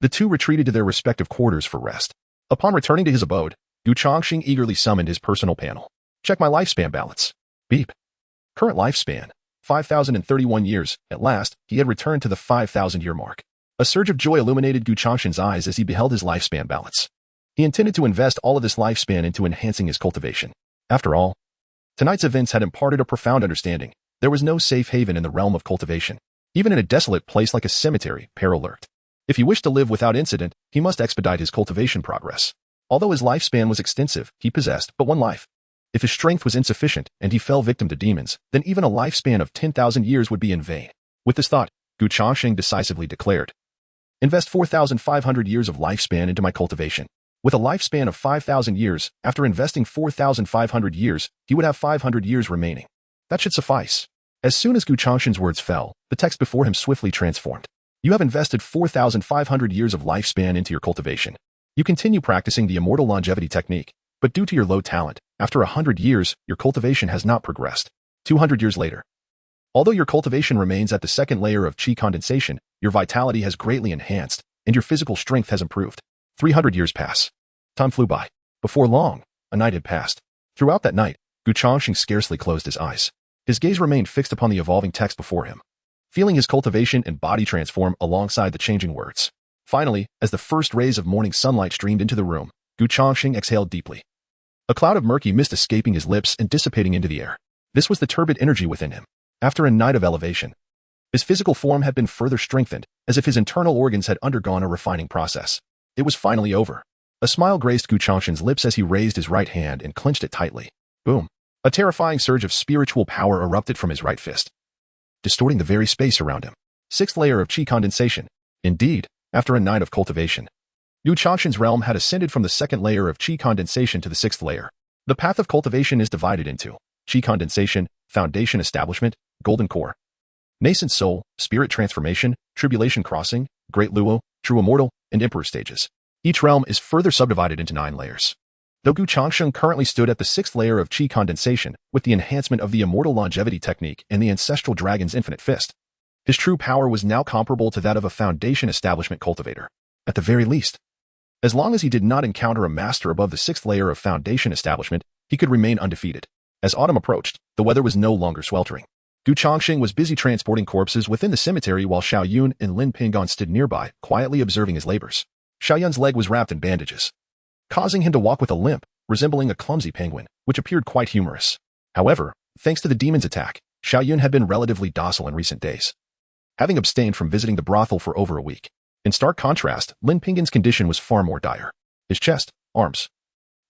the two retreated to their respective quarters for rest. Upon returning to his abode, Changsheng eagerly summoned his personal panel. Check my lifespan balance. Beep. Current lifespan, 5,031 years. At last, he had returned to the 5,000-year mark. A surge of joy illuminated Changsheng's eyes as he beheld his lifespan balance. He intended to invest all of this lifespan into enhancing his cultivation. After all, tonight's events had imparted a profound understanding. There was no safe haven in the realm of cultivation. Even in a desolate place like a cemetery, peril lurked. If he wished to live without incident, he must expedite his cultivation progress. Although his lifespan was extensive, he possessed but 1 life. If his strength was insufficient and he fell victim to demons, then even a lifespan of 10,000 years would be in vain. With this thought, Changsheng decisively declared, invest 4,500 years of lifespan into my cultivation. With a lifespan of 5,000 years, after investing 4,500 years, he would have 500 years remaining. That should suffice. As soon as Changsheng's words fell, the text before him swiftly transformed. You have invested 4,500 years of lifespan into your cultivation. You continue practicing the immortal longevity technique, But due to your low talent, after 100 years, your cultivation has not progressed. 200 years later. Although your cultivation remains at the second layer of Qi condensation, your vitality has greatly enhanced, and your physical strength has improved. 300 years pass. Time flew by. Before long, a night had passed. Throughout that night, Changsheng scarcely closed his eyes. His gaze remained fixed upon the evolving text before him, feeling his cultivation and body transform alongside the changing words. Finally, as the first rays of morning sunlight streamed into the room, Changsheng exhaled deeply. A cloud of murky mist escaping his lips and dissipating into the air. This was the turbid energy within him. After a night of elevation, his physical form had been further strengthened, as if his internal organs had undergone a refining process. It was finally over. A smile graced Changsheng's lips as he raised his right hand and clenched it tightly. Boom. A terrifying surge of spiritual power erupted from his right fist, distorting the very space around him. Sixth layer of Qi condensation. Indeed, after a night of cultivation, Changsheng's realm had ascended from the second layer of Qi condensation to the sixth layer. The path of cultivation is divided into Qi condensation, foundation establishment, golden core, nascent soul, spirit transformation, tribulation crossing, great luo, true immortal, and emperor stages. Each realm is further subdivided into 9 layers. Though Changsheng currently stood at the 6th layer of Qi condensation, with the enhancement of the immortal longevity technique and the ancestral dragon's infinite fist, his true power was now comparable to that of a foundation establishment cultivator. At the very least, as long as he did not encounter a master above the 6th layer of foundation establishment, he could remain undefeated. As autumn approached, the weather was no longer sweltering. Changsheng was busy transporting corpses within the cemetery while Xiao Yun and Lin Pingon stood nearby, quietly observing his labors. Xiao Yun's leg was wrapped in bandages, causing him to walk with a limp, resembling a clumsy penguin, which appeared quite humorous. However, thanks to the demon's attack, Xiao Yun had been relatively docile in recent days, having abstained from visiting the brothel for over a week. In stark contrast, Lin Pingon's condition was far more dire. His chest, arms,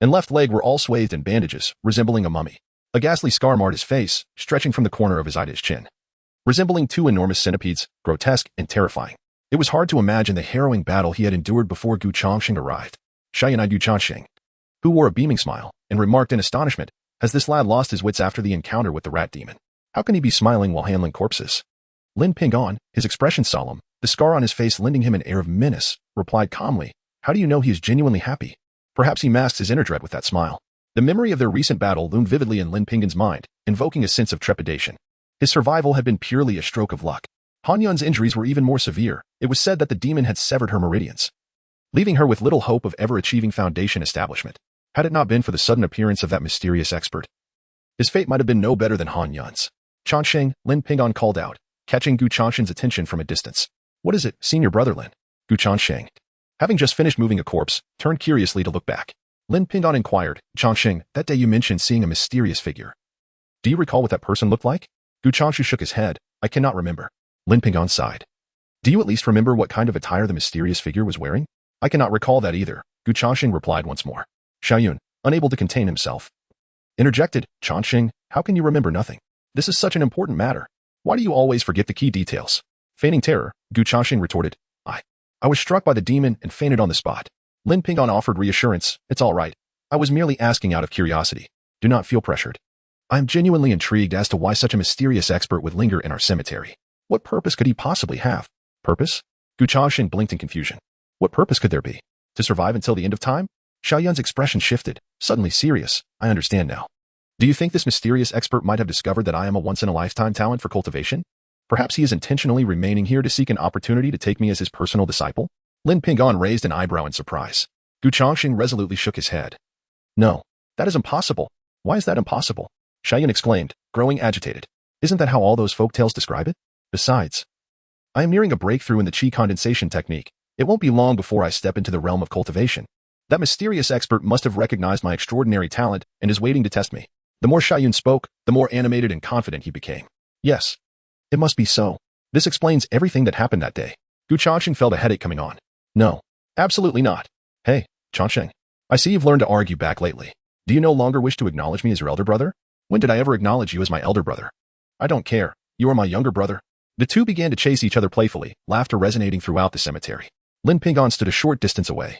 and left leg were all swathed in bandages, resembling a mummy. A ghastly scar marred his face, stretching from the corner of his eye to his chin, resembling 2 enormous centipedes, grotesque and terrifying. It was hard to imagine the harrowing battle he had endured before Changsheng arrived. Xiao Yun eyed Changsheng, who wore a beaming smile, and remarked in astonishment, "Has this lad lost his wits after the encounter with the rat demon? How can he be smiling while handling corpses?" Lin Pingon, his expression solemn, the scar on his face lending him an air of menace, replied calmly, "How do you know he is genuinely happy?" Perhaps he masks his inner dread with that smile. The memory of their recent battle loomed vividly in Lin Pingon's mind, invoking a sense of trepidation. His survival had been purely a stroke of luck. Han Yun's injuries were even more severe. It was said that the demon had severed her meridians, leaving her with little hope of ever achieving foundation establishment. Had it not been for the sudden appearance of that mysterious expert, his fate might have been no better than Han Yun's. "Changsheng," Lin Pingon called out, catching Changsheng's attention from a distance. "What is it, senior brother Lin?" Changsheng, having just finished moving a corpse, turned curiously to look back. Lin Pingon inquired, "Changsheng, that day you mentioned seeing a mysterious figure. Do you recall what that person looked like?" Changsheng shook his head. "I cannot remember." Lin Pingon sighed. "Do you at least remember what kind of attire the mysterious figure was wearing?" "I cannot recall that either," Changsheng replied once more. Xiao Yun, unable to contain himself, interjected, "Changsheng, how can you remember nothing? This is such an important matter. Why do you always forget the key details?" Feigning terror, Changsheng retorted, I was struck by the demon and fainted on the spot." Lin Pingon offered reassurance, "It's all right. I was merely asking out of curiosity. Do not feel pressured. I am genuinely intrigued as to why such a mysterious expert would linger in our cemetery. What purpose could he possibly have?" "Purpose?" Changsheng blinked in confusion. "What purpose could there be? To survive until the end of time?" Xiao Yun's expression shifted, suddenly serious. "I understand now. Do you think this mysterious expert might have discovered that I am a once-in-a-lifetime talent for cultivation? Perhaps he is intentionally remaining here to seek an opportunity to take me as his personal disciple?" Lin Pingon raised an eyebrow in surprise. Changsheng resolutely shook his head. "No, that is impossible." "Why is that impossible?" Xiao Yun exclaimed, growing agitated. "Isn't that how all those folk tales describe it? Besides, I am nearing a breakthrough in the Qi condensation technique. It won't be long before I step into the realm of cultivation. That mysterious expert must have recognized my extraordinary talent and is waiting to test me." The more Xiao Yun spoke, the more animated and confident he became. "Yes, it must be so. This explains everything that happened that day." Changsheng felt a headache coming on. "No, absolutely not. Hey, Changsheng, I see you've learned to argue back lately. Do you no longer wish to acknowledge me as your elder brother?" "When did I ever acknowledge you as my elder brother?" "I don't care. You are my younger brother." The two began to chase each other playfully, laughter resonating throughout the cemetery. Lin Pingon stood a short distance away,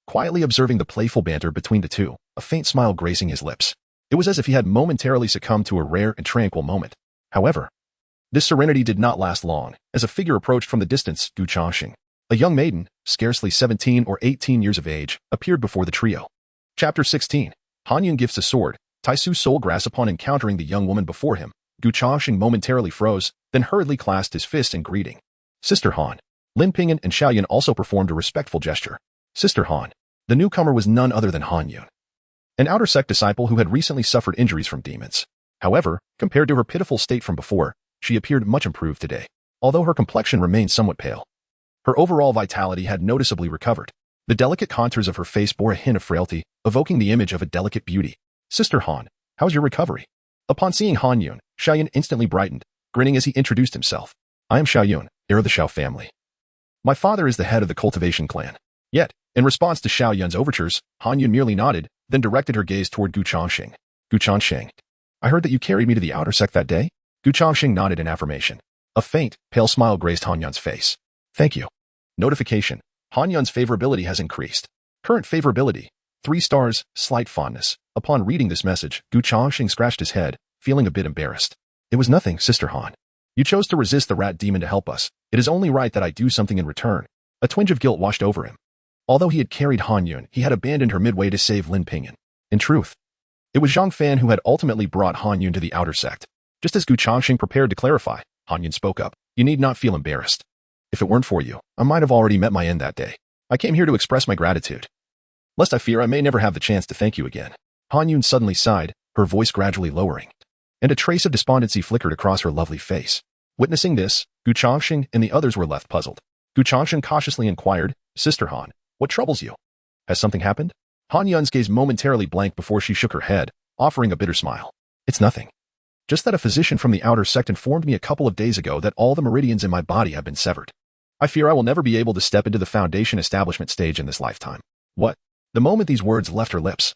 quietly observing the playful banter between the two, a faint smile gracing his lips. It was as if he had momentarily succumbed to a rare and tranquil moment. However, this serenity did not last long, as a figure approached from the distance. Changsheng, a young maiden, scarcely 17 or 18 years of age, appeared before the trio. Chapter 16. Han Yun gifts a sword, Taisu soul grass upon encountering the young woman before him. Gu Changsheng momentarily froze, then hurriedly clasped his fist in greeting. Sister Han. Lin Pingyan and Xiao Yun also performed a respectful gesture. Sister Han. The newcomer was none other than Han Yun, an outer sect disciple who had recently suffered injuries from demons. However, compared to her pitiful state from before, she appeared much improved today, although her complexion remained somewhat pale. Her overall vitality had noticeably recovered. The delicate contours of her face bore a hint of frailty, evoking the image of a delicate beauty. Sister Han, how's your recovery? Upon seeing Han Yun, Xiao Yun instantly brightened, grinning as he introduced himself. I am Xiao Yun, heir of the Xiao family. My father is the head of the cultivation clan. Yet, in response to Xiao Yun's overtures, Han Yun merely nodded, then directed her gaze toward Gu Changsheng. Gu Changsheng, I heard that you carried me to the outer sect that day? Gu Changsheng nodded in affirmation. A faint, pale smile graced Han Yun's face. Thank you. Notification. Han Yun's favorability has increased. Current favorability. 3 stars, slight fondness. Upon reading this message, Gu Changsheng scratched his head, feeling a bit embarrassed. It was nothing, Sister Han. You chose to resist the rat demon to help us. It is only right that I do something in return. A twinge of guilt washed over him. Although he had carried Han Yun, he had abandoned her midway to save Lin Pingyan. In truth, it was Zhang Fan who had ultimately brought Han Yun to the outer sect. Just as Gu Changsheng prepared to clarify, Han Yun spoke up. You need not feel embarrassed. If it weren't for you, I might have already met my end that day. I came here to express my gratitude. Lest I fear I may never have the chance to thank you again. Han Yun suddenly sighed, her voice gradually lowering, and a trace of despondency flickered across her lovely face. Witnessing this, Gu Changsheng and the others were left puzzled. Gu Changsheng cautiously inquired, Sister Han, what troubles you? Has something happened? Han Yun's gaze momentarily blanked before she shook her head, offering a bitter smile. It's nothing. Just that a physician from the outer sect informed me a couple of days ago that all the meridians in my body have been severed. I fear I will never be able to step into the foundation establishment stage in this lifetime. What? The moment these words left her lips,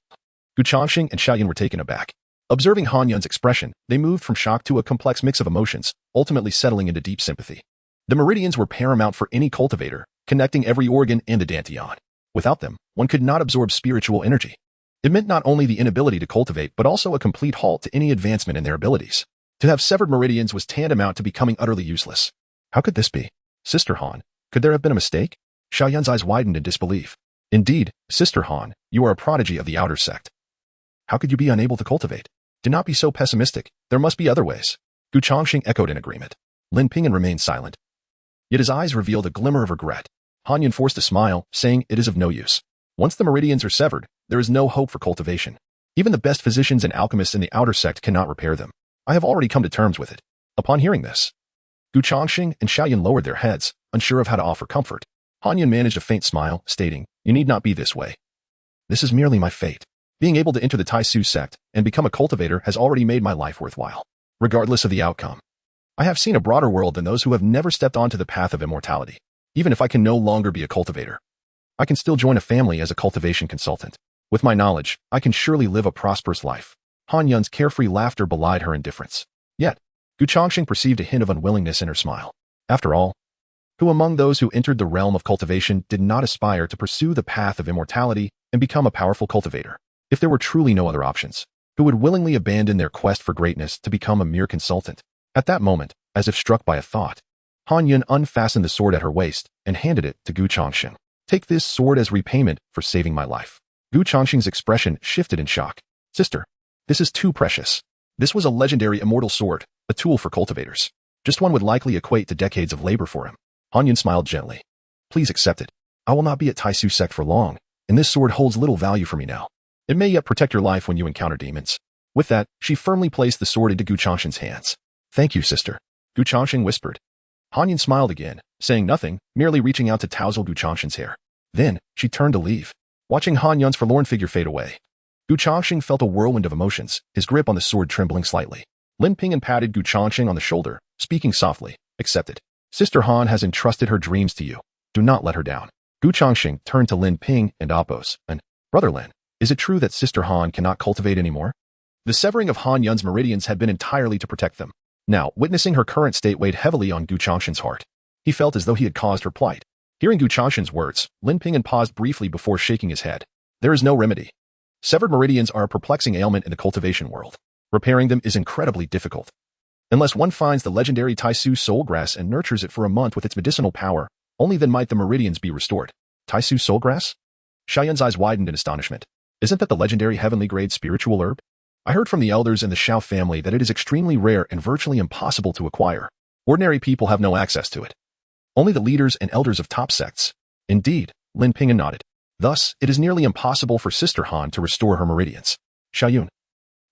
Gu Changsheng and Xiao Yun were taken aback. Observing Han Yun's expression, they moved from shock to a complex mix of emotions, ultimately settling into deep sympathy. The meridians were paramount for any cultivator, connecting every organ and the dantian. Without them, one could not absorb spiritual energy. It meant not only the inability to cultivate but also a complete halt to any advancement in their abilities. To have severed meridians was tantamount to becoming utterly useless. How could this be? Sister Han, could there have been a mistake? Xiao Yun's eyes widened in disbelief. Indeed, Sister Han, you are a prodigy of the outer sect. How could you be unable to cultivate? Do not be so pessimistic. There must be other ways. Gu Changsheng echoed in agreement. Lin Pingyan remained silent. Yet his eyes revealed a glimmer of regret. Han Yun forced a smile, saying, it is of no use. Once the meridians are severed, there is no hope for cultivation. Even the best physicians and alchemists in the outer sect cannot repair them. I have already come to terms with it. Upon hearing this, Gu Changsheng and Xiao Yun lowered their heads, unsure of how to offer comfort. Han Yun managed a faint smile, stating, you need not be this way. This is merely my fate. Being able to enter the Taisu sect and become a cultivator has already made my life worthwhile, regardless of the outcome. I have seen a broader world than those who have never stepped onto the path of immortality. Even if I can no longer be a cultivator, I can still join a family as a cultivation consultant. With my knowledge, I can surely live a prosperous life. Han Yun's carefree laughter belied her indifference. Yet, Gu Changsheng perceived a hint of unwillingness in her smile. After all, who among those who entered the realm of cultivation did not aspire to pursue the path of immortality and become a powerful cultivator? If there were truly no other options, who would willingly abandon their quest for greatness to become a mere consultant? At that moment, as if struck by a thought, Han Yun unfastened the sword at her waist and handed it to Gu Changsheng. Take this sword as repayment for saving my life. Gu Changsheng's expression shifted in shock. Sister, this is too precious. This was a legendary immortal sword, a tool for cultivators. Just one would likely equate to decades of labor for him. Han Yun smiled gently. Please accept it. I will not be at Taisu sect for long, and this sword holds little value for me now. It may yet protect your life when you encounter demons. With that, she firmly placed the sword into Gu Changsheng's hands. Thank you, sister. Gu Changsheng whispered. Han Yun smiled again, saying nothing, merely reaching out to tousle Gu Changsheng's hair. Then, she turned to leave. Watching Han Yun's forlorn figure fade away, Gu Changsheng felt a whirlwind of emotions, his grip on the sword trembling slightly. Lin Pingyan patted Gu Changsheng on the shoulder, speaking softly, accept it. Sister Han has entrusted her dreams to you. Do not let her down. Gu Changsheng turned to Lin Ping and Appos, and, Brother Lin, is it true that Sister Han cannot cultivate anymore? The severing of Han Yun's meridians had been entirely to protect them. Now, witnessing her current state weighed heavily on Gu Changsheng's heart. He felt as though he had caused her plight. Hearing Gu Changsheng's words, Lin Pingyan paused briefly before shaking his head. There is no remedy. Severed meridians are a perplexing ailment in the cultivation world. Repairing them is incredibly difficult. Unless one finds the legendary Taisu soul grass and nurtures it for a month with its medicinal power, only then might the meridians be restored. Taisu soul grass? Xiao Yun's eyes widened in astonishment. Isn't that the legendary heavenly-grade spiritual herb? I heard from the elders in the Xiao family that it is extremely rare and virtually impossible to acquire. Ordinary people have no access to it. Only the leaders and elders of top sects. Indeed, Lin Ping'an nodded. Thus, it is nearly impossible for Sister Han to restore her meridians. Xiaoyun.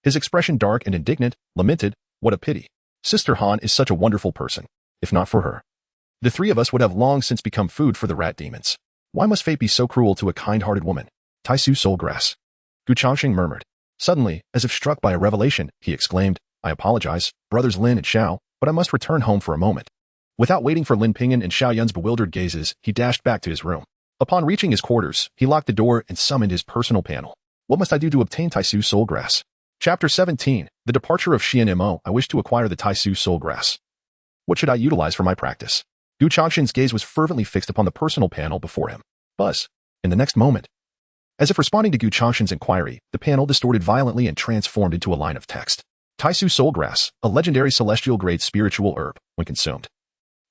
His expression dark and indignant, lamented, what a pity. Sister Han is such a wonderful person. If not for her, the three of us would have long since become food for the rat demons. Why must fate be so cruel to a kind-hearted woman? Taisu Soulgrass. Gu Changsheng murmured. Suddenly, as if struck by a revelation, he exclaimed, I apologize, brothers Lin and Xiao, but I must return home for a moment. Without waiting for Lin Ping'an and Xiaoyun's bewildered gazes, he dashed back to his room. Upon reaching his quarters, he locked the door and summoned his personal panel. What must I do to obtain Taisu Soulgrass? Chapter 17, The Departure of Xian Mo. I wish to acquire the Taisu Soulgrass. What should I utilize for my practice? Gu Changsheng's gaze was fervently fixed upon the personal panel before him. Buzz. In the next moment, as if responding to Gu Changsheng's inquiry, the panel distorted violently and transformed into a line of text. Taisu Soulgrass, a legendary celestial-grade spiritual herb, when consumed,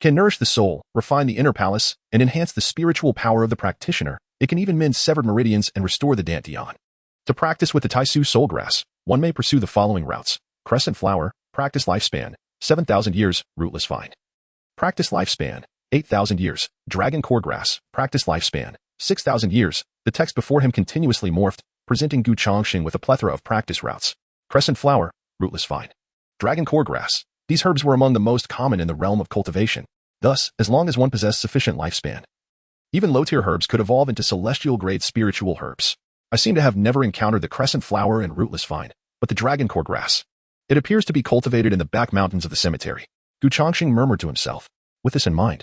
can nourish the soul, refine the inner palace, and enhance the spiritual power of the practitioner. It can even mend severed meridians and restore the Dantian. To practice with the Taisu Soulgrass, one may pursue the following routes. Crescent flower, practice lifespan, 7,000 years, rootless vine. Practice lifespan, 8,000 years, dragon core grass, practice lifespan, 6,000 years. The text before him continuously morphed, presenting Gu Changsheng with a plethora of practice routes. Crescent flower, rootless vine. Dragon core grass. These herbs were among the most common in the realm of cultivation. Thus, as long as one possessed sufficient lifespan, even low-tier herbs could evolve into celestial-grade spiritual herbs. I seem to have never encountered the crescent flower and rootless vine, but the dragon core grass. It appears to be cultivated in the back mountains of the cemetery. Gu Changsheng murmured to himself. With this in mind,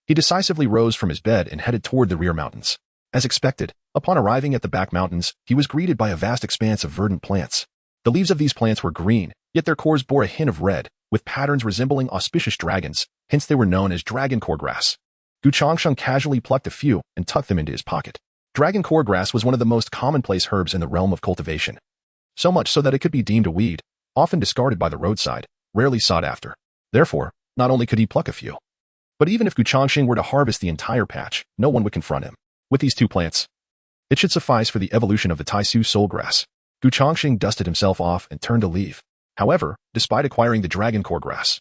he decisively rose from his bed and headed toward the rear mountains. As expected, upon arriving at the back mountains, he was greeted by a vast expanse of verdant plants. The leaves of these plants were green, yet their cores bore a hint of red, with patterns resembling auspicious dragons, hence they were known as dragon core grass. Gu Changsheng casually plucked a few and tucked them into his pocket. Dragon core grass was one of the most commonplace herbs in the realm of cultivation. So much so that it could be deemed a weed, often discarded by the roadside, rarely sought after. Therefore, not only could he pluck a few, but even if Gu Changsheng were to harvest the entire patch, no one would confront him. With these two plants, it should suffice for the evolution of the Taisu Soulgrass. Gu Changsheng dusted himself off and turned to leave. However, despite acquiring the dragon core grass,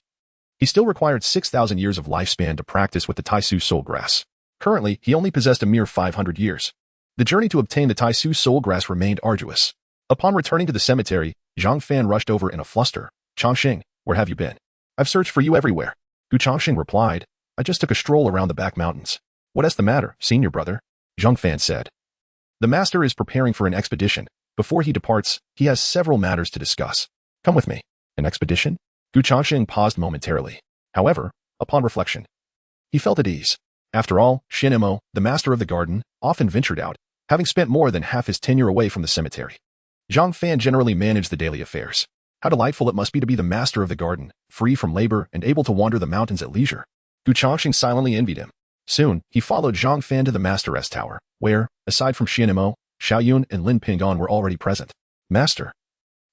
he still required 6,000 years of lifespan to practice with the Taisu Soulgrass. Currently, he only possessed a mere 500 years. The journey to obtain the Taisu Soulgrass remained arduous. Upon returning to the cemetery, Zhang Fan rushed over in a fluster. Changsheng, where have you been? I've searched for you everywhere. Gu Changsheng replied, I just took a stroll around the back mountains. What's the matter, senior brother? Zhang Fan said. The master is preparing for an expedition. Before he departs, he has several matters to discuss. Come with me. An expedition? Gu Changsheng paused momentarily. However, upon reflection, he felt at ease. After all, Xian Mo, the master of the garden, often ventured out, having spent more than half his tenure away from the cemetery. Zhang Fan generally managed the daily affairs. How delightful it must be to be the master of the garden, free from labor and able to wander the mountains at leisure. Gu Changsheng silently envied him. Soon, he followed Zhang Fan to the Master's tower, where, aside from Xian Mo, Xiaoyun and Lin Ping'an were already present. Master.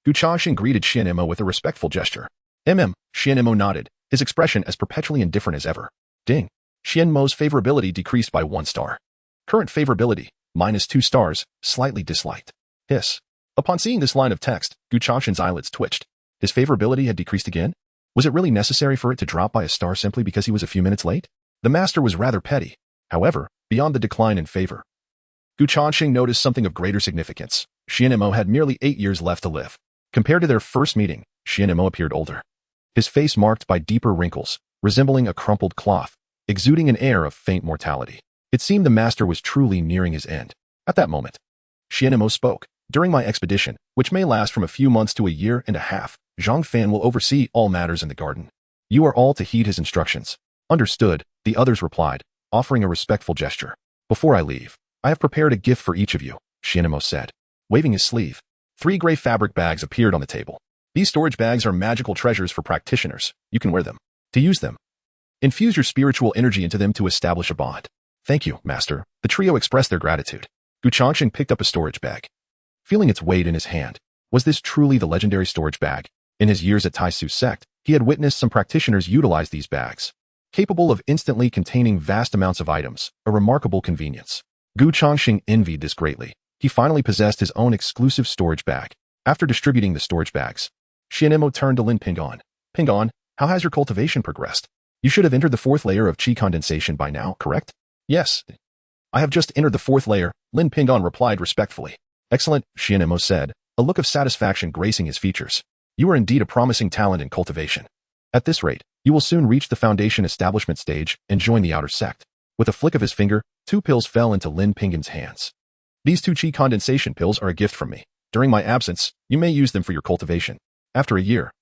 Gu Changsheng greeted Xian Mo with a respectful gesture. Xian Mo nodded, his expression as perpetually indifferent as ever. Ding. Xian Mo's favorability decreased by 1 star. Current favorability, -2 stars, slightly disliked. Hiss. Upon seeing this line of text, Gu Changsheng's eyelids twitched. His favorability had decreased again? Was it really necessary for it to drop by a star simply because he was a few minutes late? The master was rather petty. However, beyond the decline in favor, Gu Changsheng noticed something of greater significance. Xian Mo had merely 8 years left to live. Compared to their first meeting, Xian Mo appeared older. His face marked by deeper wrinkles, resembling a crumpled cloth, exuding an air of faint mortality. It seemed the master was truly nearing his end. At that moment, Xian Mo spoke. During my expedition, which may last from a few months to a year and a half, Zhang Fan will oversee all matters in the garden. You are all to heed his instructions. Understood, the others replied, offering a respectful gesture. Before I leave, I have prepared a gift for each of you, Xian Mo said. Waving his sleeve, 3 gray fabric bags appeared on the table. These storage bags are magical treasures for practitioners. You can wear them. To use them, infuse your spiritual energy into them to establish a bond. Thank you, master. The trio expressed their gratitude. Gu Changsheng picked up a storage bag. Feeling its weight in his hand, was this truly the legendary storage bag? In his years at Taisu sect, he had witnessed some practitioners utilize these bags, capable of instantly containing vast amounts of items, a remarkable convenience. Gu Changsheng envied this greatly. he finally possessed his own exclusive storage bag. After distributing the storage bags, Xianemo turned to Lin Pingon. Pingon, how has your cultivation progressed? You should have entered the 4th layer of Qi Condensation by now, correct? Yes. I have just entered the 4th layer, Lin Pingon replied respectfully. Excellent, Xianemo said, a look of satisfaction gracing his features. You are indeed a promising talent in cultivation. At this rate, you will soon reach the foundation establishment stage and join the outer sect. With a flick of his finger, 2 pills fell into Lin Pingon's hands. These 2 Qi condensation pills are a gift from me. During my absence, you may use them for your cultivation. After a year,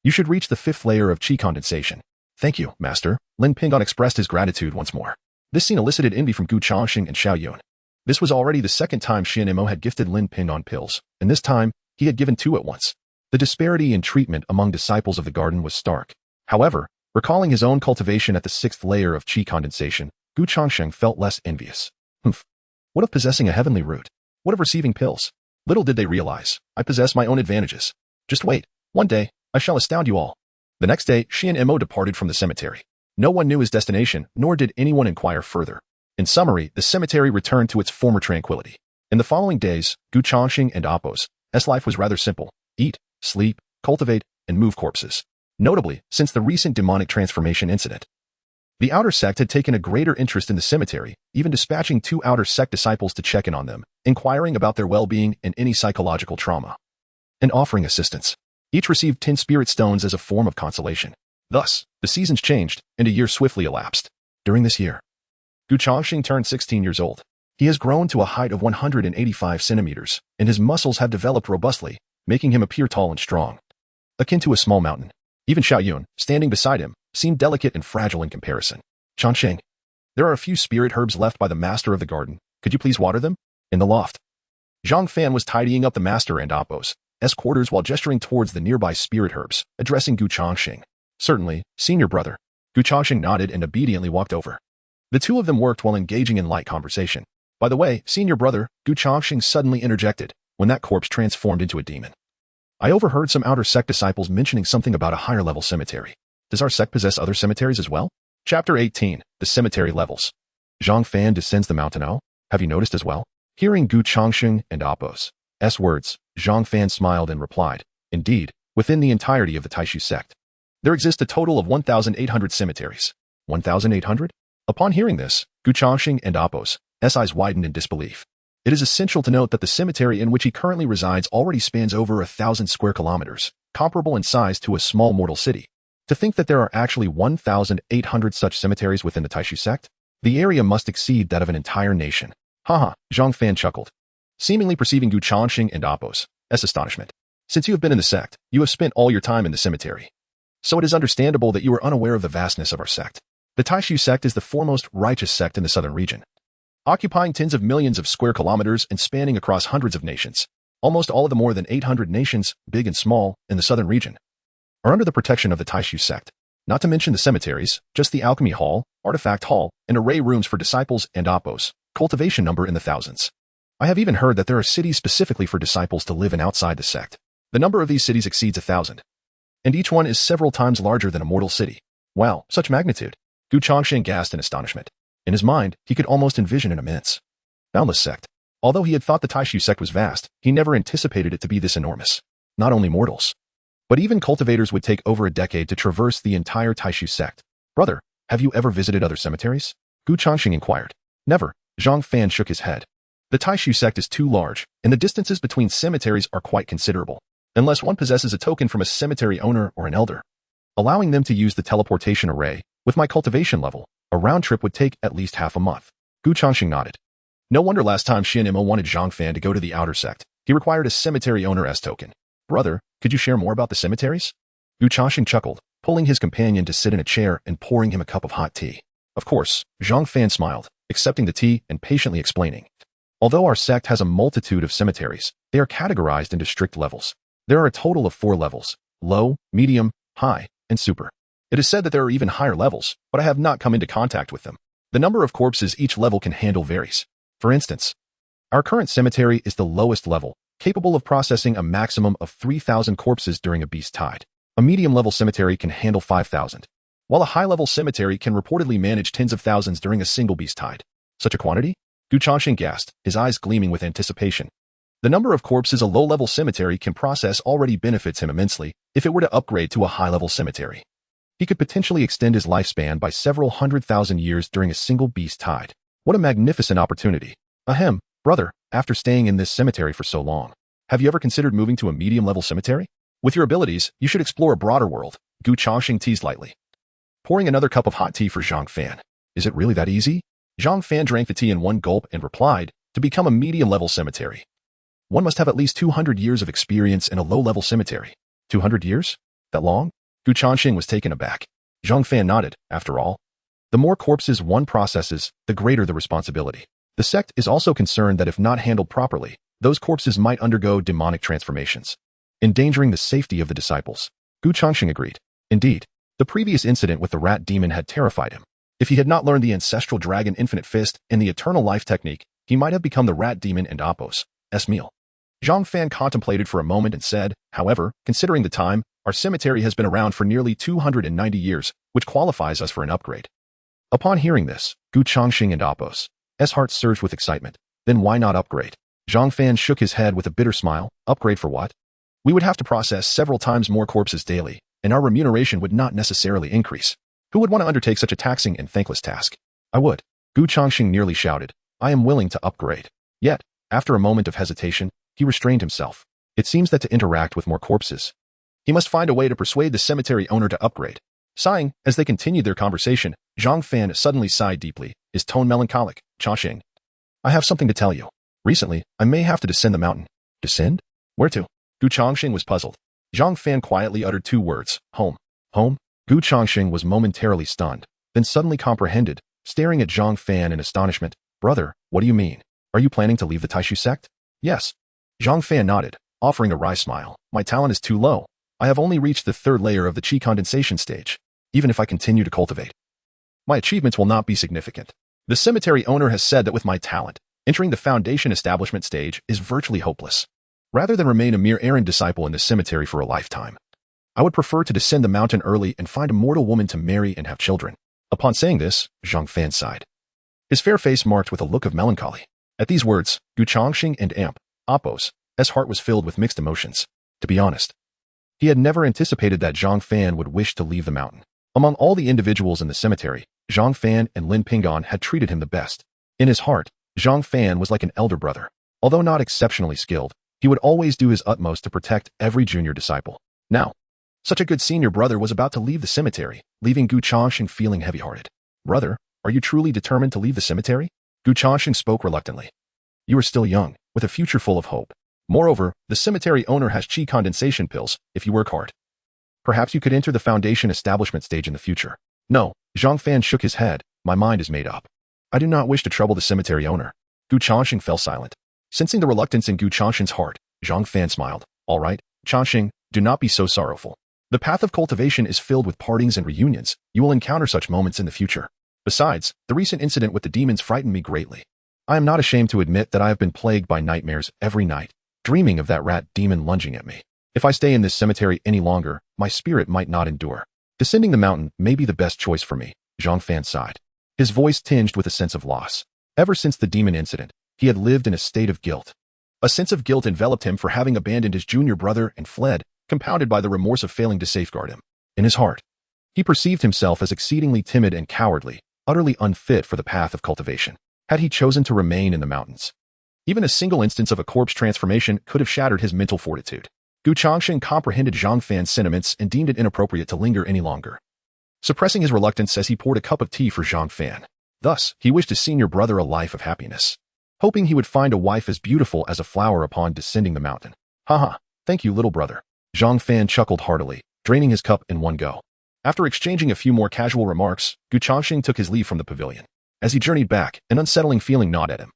you should reach the 5th layer of Qi condensation. Thank you, master. Lin Pingon expressed his gratitude once more. This scene elicited envy from Gu Changsheng and Xiao Yun. This was already the 2nd time Xianemo had gifted Lin Pingon pills, and this time, he had given 2 at once. The disparity in treatment among disciples of the garden was stark. However, recalling his own cultivation at the 6th layer of Qi condensation, Gu Changsheng felt less envious. What of possessing a heavenly root? What of receiving pills? Little did they realize, I possess my own advantages. Just wait, one day, I shall astound you all. The next day, Xianemo departed from the cemetery. No one knew his destination, nor did anyone inquire further. In summary, the cemetery returned to its former tranquility. In the following days, Gu Changsheng and Appo's life was rather simple. Eat, sleep, cultivate, and move corpses. Notably, since the recent demonic transformation incident, the outer sect had taken a greater interest in the cemetery, even dispatching 2 outer sect disciples to check in on them, inquiring about their well-being and any psychological trauma, and offering assistance. Each received 10 spirit stones as a form of consolation. Thus, the seasons changed, and a year swiftly elapsed. During this year, Gu Changsheng turned 16 years old. He has grown to a height of 185 centimeters, and his muscles have developed robustly, making him appear tall and strong, akin to a small mountain. Even Xiao Yun, standing beside him, seemed delicate and fragile in comparison. Changsheng, there are a few spirit herbs left by the master of the garden. Could you please water them? In the loft, Zhang Fan was tidying up the master and Appo's quarters while gesturing towards the nearby spirit herbs, addressing Gu Changsheng. Certainly, senior brother. Gu Changsheng nodded and obediently walked over. The 2 of them worked while engaging in light conversation. By the way, senior brother, Gu Changsheng suddenly interjected, when that corpse transformed into a demon. I overheard some outer sect disciples mentioning something about a higher level cemetery. Does our sect possess other cemeteries as well? Chapter 18, The Cemetery Levels. Zhang Fan descends the mountain. Oh, have you noticed as well? Hearing Gu Changsheng and Appo's words, Zhang Fan smiled and replied, indeed, within the entirety of the Taishu sect, there exist a total of 1,800 cemeteries. 1,800? Upon hearing this, Gu Changsheng and Appo's eyes widened in disbelief. It is essential to note that the cemetery in which he currently resides already spans over 1,000 square kilometers, comparable in size to a small mortal city. To think that there are actually 1,800 such cemeteries within the Taishu sect, the area must exceed that of an entire nation. Haha, Zhang Fan chuckled, seemingly perceiving Gu Changsheng and Appo's astonishment. Since you have been in the sect, you have spent all your time in the cemetery. So it is understandable that you are unaware of the vastness of our sect. The Taishu sect is the foremost righteous sect in the southern region, occupying tens of millions of square kilometers and spanning across hundreds of nations. Almost all of the more than 800 nations, big and small, in the southern region, are under the protection of the Taishu sect. Not to mention the cemeteries, just the alchemy hall, artifact hall, and array rooms for disciples and Appo's cultivation number in the thousands. I have even heard that there are cities specifically for disciples to live in outside the sect. The number of these cities exceeds 1,000, and each one is several times larger than a mortal city. Wow, such magnitude! Gu Changsheng gasped in astonishment. In his mind, he could almost envision an immense, boundless sect. Although he had thought the Taishu sect was vast, he never anticipated it to be this enormous. Not only mortals, but even cultivators would take over a decade to traverse the entire Taishu sect. Brother, have you ever visited other cemeteries? Gu Changsheng inquired. Never. Zhang Fan shook his head. The Taishu sect is too large, and the distances between cemeteries are quite considerable, unless one possesses a token from a cemetery owner or an elder, allowing them to use the teleportation array. With my cultivation level, a round trip would take at least half a month. Gu Changsheng nodded. No wonder last time Xianemo wanted Zhang Fan to go to the outer sect. He required a cemetery owner's token. Brother, could you share more about the cemeteries? Gu Changsheng chuckled, pulling his companion to sit in a chair and pouring him a cup of hot tea. Of course, Zhang Fan smiled, accepting the tea and patiently explaining. Although our sect has a multitude of cemeteries, they are categorized into strict levels. There are a total of 4 levels: low, medium, high, and super. It is said that there are even higher levels, but I have not come into contact with them. The number of corpses each level can handle varies. For instance, our current cemetery is the lowest level, capable of processing a maximum of 3,000 corpses during a beast tide. A medium-level cemetery can handle 5,000, while a high-level cemetery can reportedly manage tens of thousands during a single beast tide. Such a quantity? Gu Changsheng gasped, his eyes gleaming with anticipation. The number of corpses a low-level cemetery can process already benefits him immensely if it were to upgrade to a high-level cemetery. He could potentially extend his lifespan by several 100,000 years during a single beast tide. What a magnificent opportunity. Ahem, brother, after staying in this cemetery for so long, have you ever considered moving to a medium-level cemetery? With your abilities, you should explore a broader world, Gu Changsheng teased lightly. Pouring another cup of hot tea for Zhang Fan. Is it really that easy? Zhang Fan drank the tea in one gulp and replied, to become a medium-level cemetery. One must have at least 200 years of experience in a low-level cemetery. 200 years? That long? Gu Changsheng was taken aback. Zhang Fan nodded, after all. The more corpses one processes, the greater the responsibility. The sect is also concerned that if not handled properly, those corpses might undergo demonic transformations, endangering the safety of the disciples. Gu Changsheng agreed. Indeed, the previous incident with the rat demon had terrified him. If he had not learned the ancestral dragon infinite fist and the eternal life technique, he might have become the rat demon and Appos' meal. Zhang Fan contemplated for a moment and said, however, considering the time, our cemetery has been around for nearly 290 years, which qualifies us for an upgrade. Upon hearing this, Gu Changsheng and Appos' hearts surged with excitement. Then why not upgrade? Zhang Fan shook his head with a bitter smile. Upgrade for what? We would have to process several times more corpses daily, and our remuneration would not necessarily increase. Who would want to undertake such a taxing and thankless task? I would. Gu Changsheng nearly shouted. I am willing to upgrade. Yet, after a moment of hesitation, he restrained himself. It seems that to interact with more corpses, he must find a way to persuade the cemetery owner to upgrade. Sighing, as they continued their conversation, Zhang Fan suddenly sighed deeply, his tone melancholic. Changsheng, I have something to tell you. Recently, I may have to descend the mountain. Descend? Where to? Gu Changsheng was puzzled. Zhang Fan quietly uttered two words. Home. Home? Gu Changsheng was momentarily stunned, then suddenly comprehended, staring at Zhang Fan in astonishment. Brother, what do you mean? Are you planning to leave the Taishu sect? Yes. Zhang Fan nodded, offering a wry smile. My talent is too low. I have only reached the third layer of the Qi condensation stage. Even if I continue to cultivate, my achievements will not be significant. The cemetery owner has said that with my talent, entering the foundation establishment stage is virtually hopeless. Rather than remain a mere errand disciple in this cemetery for a lifetime, I would prefer to descend the mountain early and find a mortal woman to marry and have children. Upon saying this, Zhang Fan sighed, his fair face marked with a look of melancholy. At these words, Gu Changsheng and Appos' heart was filled with mixed emotions. To be honest, he had never anticipated that Zhang Fan would wish to leave the mountain. Among all the individuals in the cemetery, Zhang Fan and Lin Pingon had treated him the best. In his heart, Zhang Fan was like an elder brother. Although not exceptionally skilled, he would always do his utmost to protect every junior disciple. Now, such a good senior brother was about to leave the cemetery, leaving Gu Changsheng feeling heavy-hearted. Brother, are you truly determined to leave the cemetery? Gu Changsheng spoke reluctantly. You are still young, with a future full of hope. Moreover, the cemetery owner has Qi condensation pills, if you work hard. Perhaps you could enter the foundation establishment stage in the future. No, Zhang Fan shook his head. My mind is made up. I do not wish to trouble the cemetery owner. Gu Changsheng fell silent. Sensing the reluctance in Gu Changsheng's heart, Zhang Fan smiled. All right, Changsheng, do not be so sorrowful. The path of cultivation is filled with partings and reunions. You will encounter such moments in the future. Besides, the recent incident with the demons frightened me greatly. I am not ashamed to admit that I have been plagued by nightmares every night, dreaming of that rat demon lunging at me. If I stay in this cemetery any longer, my spirit might not endure. Descending the mountain may be the best choice for me, Zhang Fan sighed, his voice tinged with a sense of loss. Ever since the demon incident, he had lived in a state of guilt. A sense of guilt enveloped him for having abandoned his junior brother and fled, compounded by the remorse of failing to safeguard him. In his heart, he perceived himself as exceedingly timid and cowardly, utterly unfit for the path of cultivation. Had he chosen to remain in the mountains, even a single instance of a corpse transformation could have shattered his mental fortitude. Gu Changsheng comprehended Zhang Fan's sentiments and deemed it inappropriate to linger any longer, suppressing his reluctance as he poured a cup of tea for Zhang Fan. Thus, he wished his senior brother a life of happiness, hoping he would find a wife as beautiful as a flower upon descending the mountain. Haha, thank you, little brother. Zhang Fan chuckled heartily, draining his cup in one go. After exchanging a few more casual remarks, Gu Changsheng took his leave from the pavilion. As he journeyed back, an unsettling feeling gnawed at him,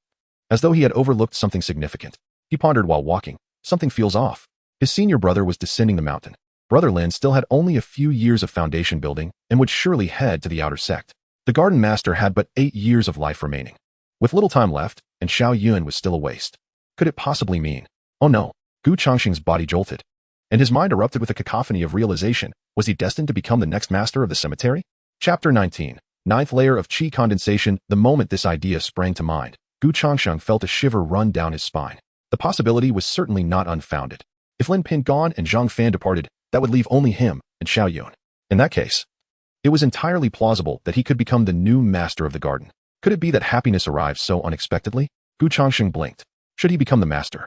as though he had overlooked something significant. He pondered while walking. Something feels off. His senior brother was descending the mountain. Brother Lin still had only a few years of foundation building and would surely head to the outer sect. The garden master had but 8 years of life remaining, with little time left, and Xiao Yun was still a waste. Could it possibly mean? Oh no! Gu Changsheng's body jolted, and his mind erupted with a cacophony of realization. Was he destined to become the next master of the cemetery? Chapter 19. Ninth layer of Qi condensation. The moment this idea sprang to mind, Gu Changsheng felt a shiver run down his spine. The possibility was certainly not unfounded. If Lin Pin gone and Zhang Fan departed, that would leave only him and Xiao Yun. In that case, it was entirely plausible that he could become the new master of the garden. Could it be that happiness arrived so unexpectedly? Gu Changsheng blinked. Should he become the master,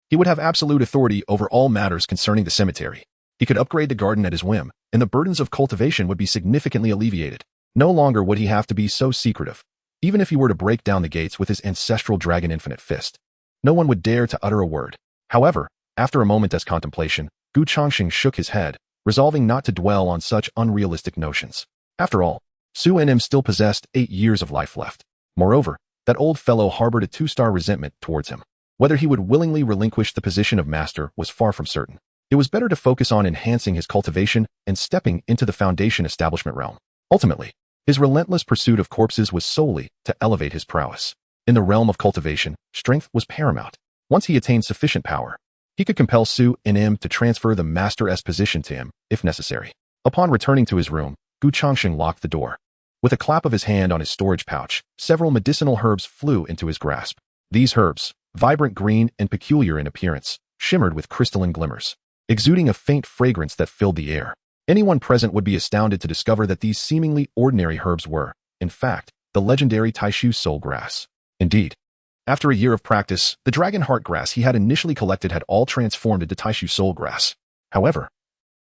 he would have absolute authority over all matters concerning the cemetery. He could upgrade the garden at his whim, and the burdens of cultivation would be significantly alleviated. No longer would he have to be so secretive. Even if he were to break down the gates with his ancestral dragon infinite fist, no one would dare to utter a word. However, after a moment's contemplation, Gu Changsheng shook his head, resolving not to dwell on such unrealistic notions. After all, Su Nim still possessed 8 years of life left. Moreover, that old fellow harbored a 2-star resentment towards him. Whether he would willingly relinquish the position of master was far from certain. It was better to focus on enhancing his cultivation and stepping into the foundation establishment realm. Ultimately, his relentless pursuit of corpses was solely to elevate his prowess. In the realm of cultivation, strength was paramount. Once he attained sufficient power, he could compel Su Nim to transfer the master's position to him, if necessary. Upon returning to his room, Gu Changsheng locked the door. With a clap of his hand on his storage pouch, several medicinal herbs flew into his grasp. These herbs, vibrant green and peculiar in appearance, shimmered with crystalline glimmers, exuding a faint fragrance that filled the air. Anyone present would be astounded to discover that these seemingly ordinary herbs were, in fact, the legendary Taishu soul grass. Indeed, after a year of practice, the dragon heart grass he had initially collected had all transformed into Taishu soul grass. However,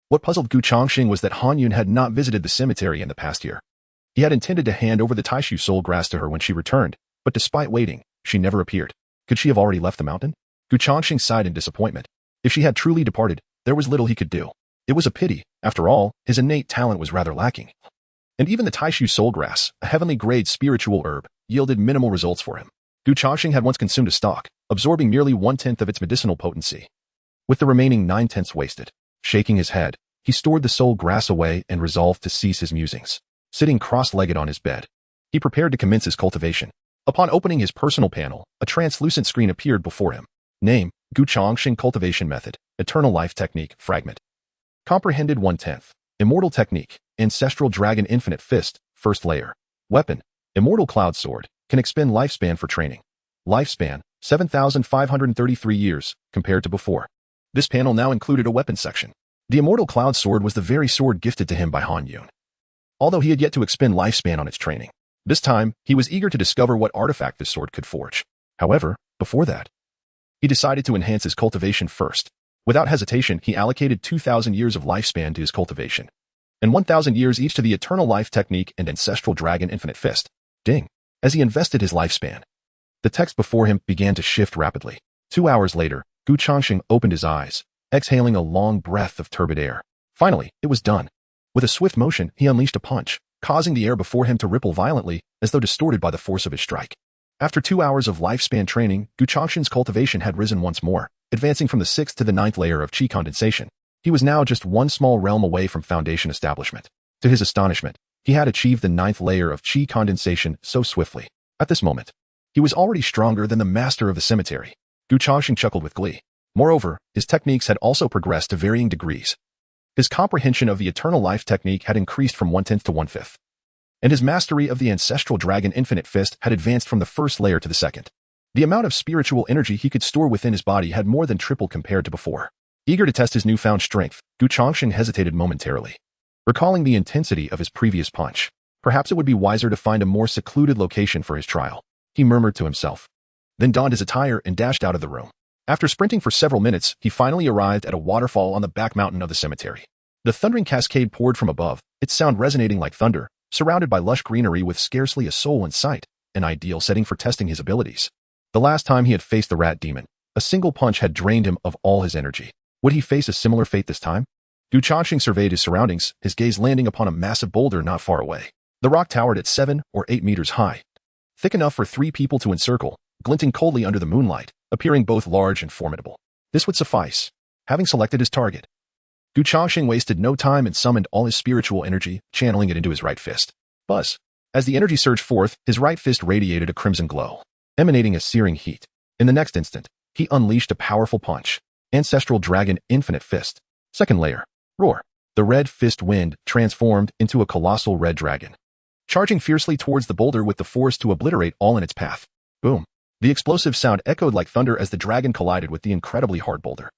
what puzzled Gu Changsheng was that Han Yun had not visited the cemetery in the past year. He had intended to hand over the Taishu soul grass to her when she returned, but despite waiting, she never appeared. Could she have already left the mountain? Gu Changsheng sighed in disappointment. If she had truly departed, there was little he could do. It was a pity. After all, his innate talent was rather lacking. And even the Taishu soul grass, a heavenly grade spiritual herb, yielded minimal results for him. Gu Changsheng had once consumed a stalk, absorbing merely 1/10 of its medicinal potency, with the remaining 9/10 wasted. Shaking his head, he stored the soul grass away and resolved to cease his musings. Sitting cross-legged on his bed, he prepared to commence his cultivation. Upon opening his personal panel, a translucent screen appeared before him. Name: Gu Changsheng Cultivation Method, Eternal Life Technique, Fragment. Comprehended 1/10. Immortal Technique, Ancestral Dragon Infinite Fist, First Layer. Weapon: Immortal Cloud Sword, can expend lifespan for training. Lifespan: 7,533 years, compared to before. This panel now included a weapon section. The Immortal Cloud Sword was the very sword gifted to him by Han Yun, although he had yet to expend lifespan on its training. This time, he was eager to discover what artifact this sword could forge. However, before that, he decided to enhance his cultivation first. Without hesitation, he allocated 2,000 years of lifespan to his cultivation, and 1,000 years each to the Eternal Life Technique and Ancestral Dragon Infinite Fist. Ding! As he invested his lifespan, the text before him began to shift rapidly. 2 hours later, Gu Changsheng opened his eyes, exhaling a long breath of turbid air. Finally, it was done. With a swift motion, he unleashed a punch, causing the air before him to ripple violently, as though distorted by the force of his strike. After 2 hours of lifespan training, Gu Changsheng's cultivation had risen once more, advancing from the 6th to the 9th layer of Qi Condensation. He was now just one small realm away from foundation establishment. To his astonishment, he had achieved the 9th layer of Qi Condensation so swiftly. At this moment, he was already stronger than the master of the cemetery. Gu Changsheng chuckled with glee. Moreover, his techniques had also progressed to varying degrees. His comprehension of the Eternal Life Technique had increased from 1/10 to 1/5. And his mastery of the Ancestral Dragon Infinite Fist had advanced from the 1st layer to the 2nd. The amount of spiritual energy he could store within his body had more than tripled compared to before. Eager to test his newfound strength, Gu Changsheng hesitated momentarily, recalling the intensity of his previous punch. Perhaps it would be wiser to find a more secluded location for his trial, he murmured to himself. Then donned his attire and dashed out of the room. After sprinting for several minutes, he finally arrived at a waterfall on the back mountain of the cemetery. The thundering cascade poured from above, its sound resonating like thunder, surrounded by lush greenery with scarcely a soul in sight, an ideal setting for testing his abilities. The last time he had faced the rat demon, a single punch had drained him of all his energy. Would he face a similar fate this time? Gu Changsheng surveyed his surroundings, his gaze landing upon a massive boulder not far away. The rock towered at 7 or 8 meters high, thick enough for 3 people to encircle, glinting coldly under the moonlight, appearing both large and formidable. This would suffice. Having selected his target, Gu Changsheng wasted no time and summoned all his spiritual energy, channeling it into his right fist. Buzz! As the energy surged forth, his right fist radiated a crimson glow, emanating a searing heat. In the next instant, he unleashed a powerful punch. Ancestral Dragon Infinite Fist. 2nd layer. Roar. The red fist wind transformed into a colossal red dragon, charging fiercely towards the boulder with the force to obliterate all in its path. Boom. The explosive sound echoed like thunder as the dragon collided with the incredibly hard boulder,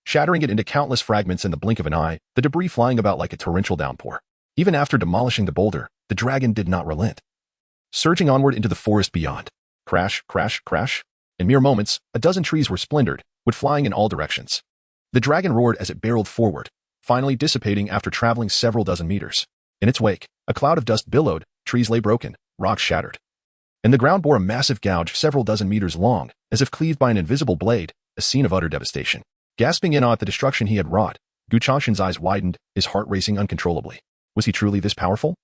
shattering it into countless fragments in the blink of an eye, the debris flying about like a torrential downpour. Even after demolishing the boulder, the dragon did not relent, surging onward into the forest beyond. Crash, crash, crash. In mere moments, a dozen trees were splintered, wood flying in all directions. The dragon roared as it barreled forward, finally dissipating after traveling several dozen meters. In its wake, a cloud of dust billowed, trees lay broken, rocks shattered, and the ground bore a massive gouge several dozen meters long, as if cleaved by an invisible blade, a scene of utter devastation. Gasping in awe at the destruction he had wrought, Changsheng's eyes widened, his heart racing uncontrollably. Was he truly this powerful?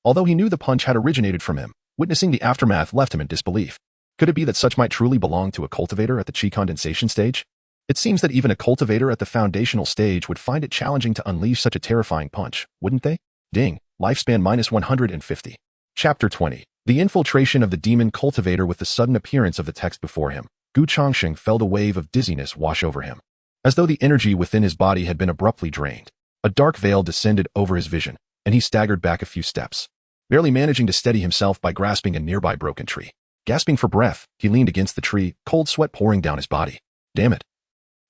Although he knew the punch had originated from him, witnessing the aftermath left him in disbelief. Could it be that such might truly belong to a cultivator at the Qi condensation stage? It seems that even a cultivator at the foundational stage would find it challenging to unleash such a terrifying punch, wouldn't they? Ding. Lifespan minus 150. Chapter 20. The infiltration of the demon cultivator. With the sudden appearance of the text before him, Changsheng felt a wave of dizziness wash over him, as though the energy within his body had been abruptly drained. A dark veil descended over his vision, and he staggered back a few steps, barely managing to steady himself by grasping a nearby broken tree. Gasping for breath, he leaned against the tree, cold sweat pouring down his body. Damn it.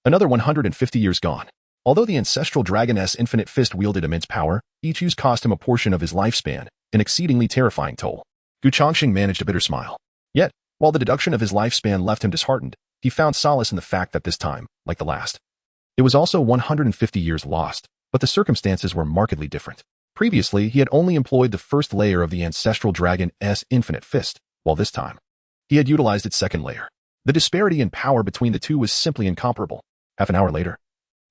Another 150 years gone. Although the ancestral dragon's infinite fist wielded immense power, each use cost him a portion of his lifespan, an exceedingly terrifying toll. Changsheng managed a bitter smile. Yet, while the deduction of his lifespan left him disheartened, he found solace in the fact that this time, like the last, it was also 150 years lost, but the circumstances were markedly different. Previously, he had only employed the first layer of the ancestral dragon's infinite fist, while this time, he had utilized its second layer. The disparity in power between the two was simply incomparable. Half an hour later,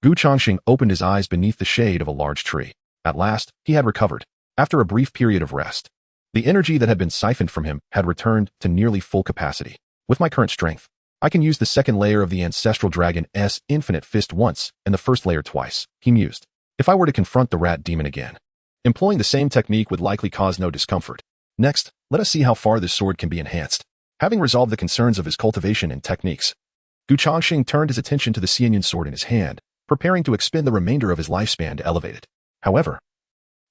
Changsheng opened his eyes beneath the shade of a large tree. At last, he had recovered. After a brief period of rest, the energy that had been siphoned from him had returned to nearly full capacity. With my current strength, I can use the second layer of the ancestral dragon's infinite fist once and the first layer twice, he mused. If I were to confront the rat demon again, employing the same technique would likely cause no discomfort. Next, let us see how far this sword can be enhanced. Having resolved the concerns of his cultivation and techniques, Changsheng turned his attention to the Xianyun sword in his hand, preparing to expend the remainder of his lifespan to elevate it. However,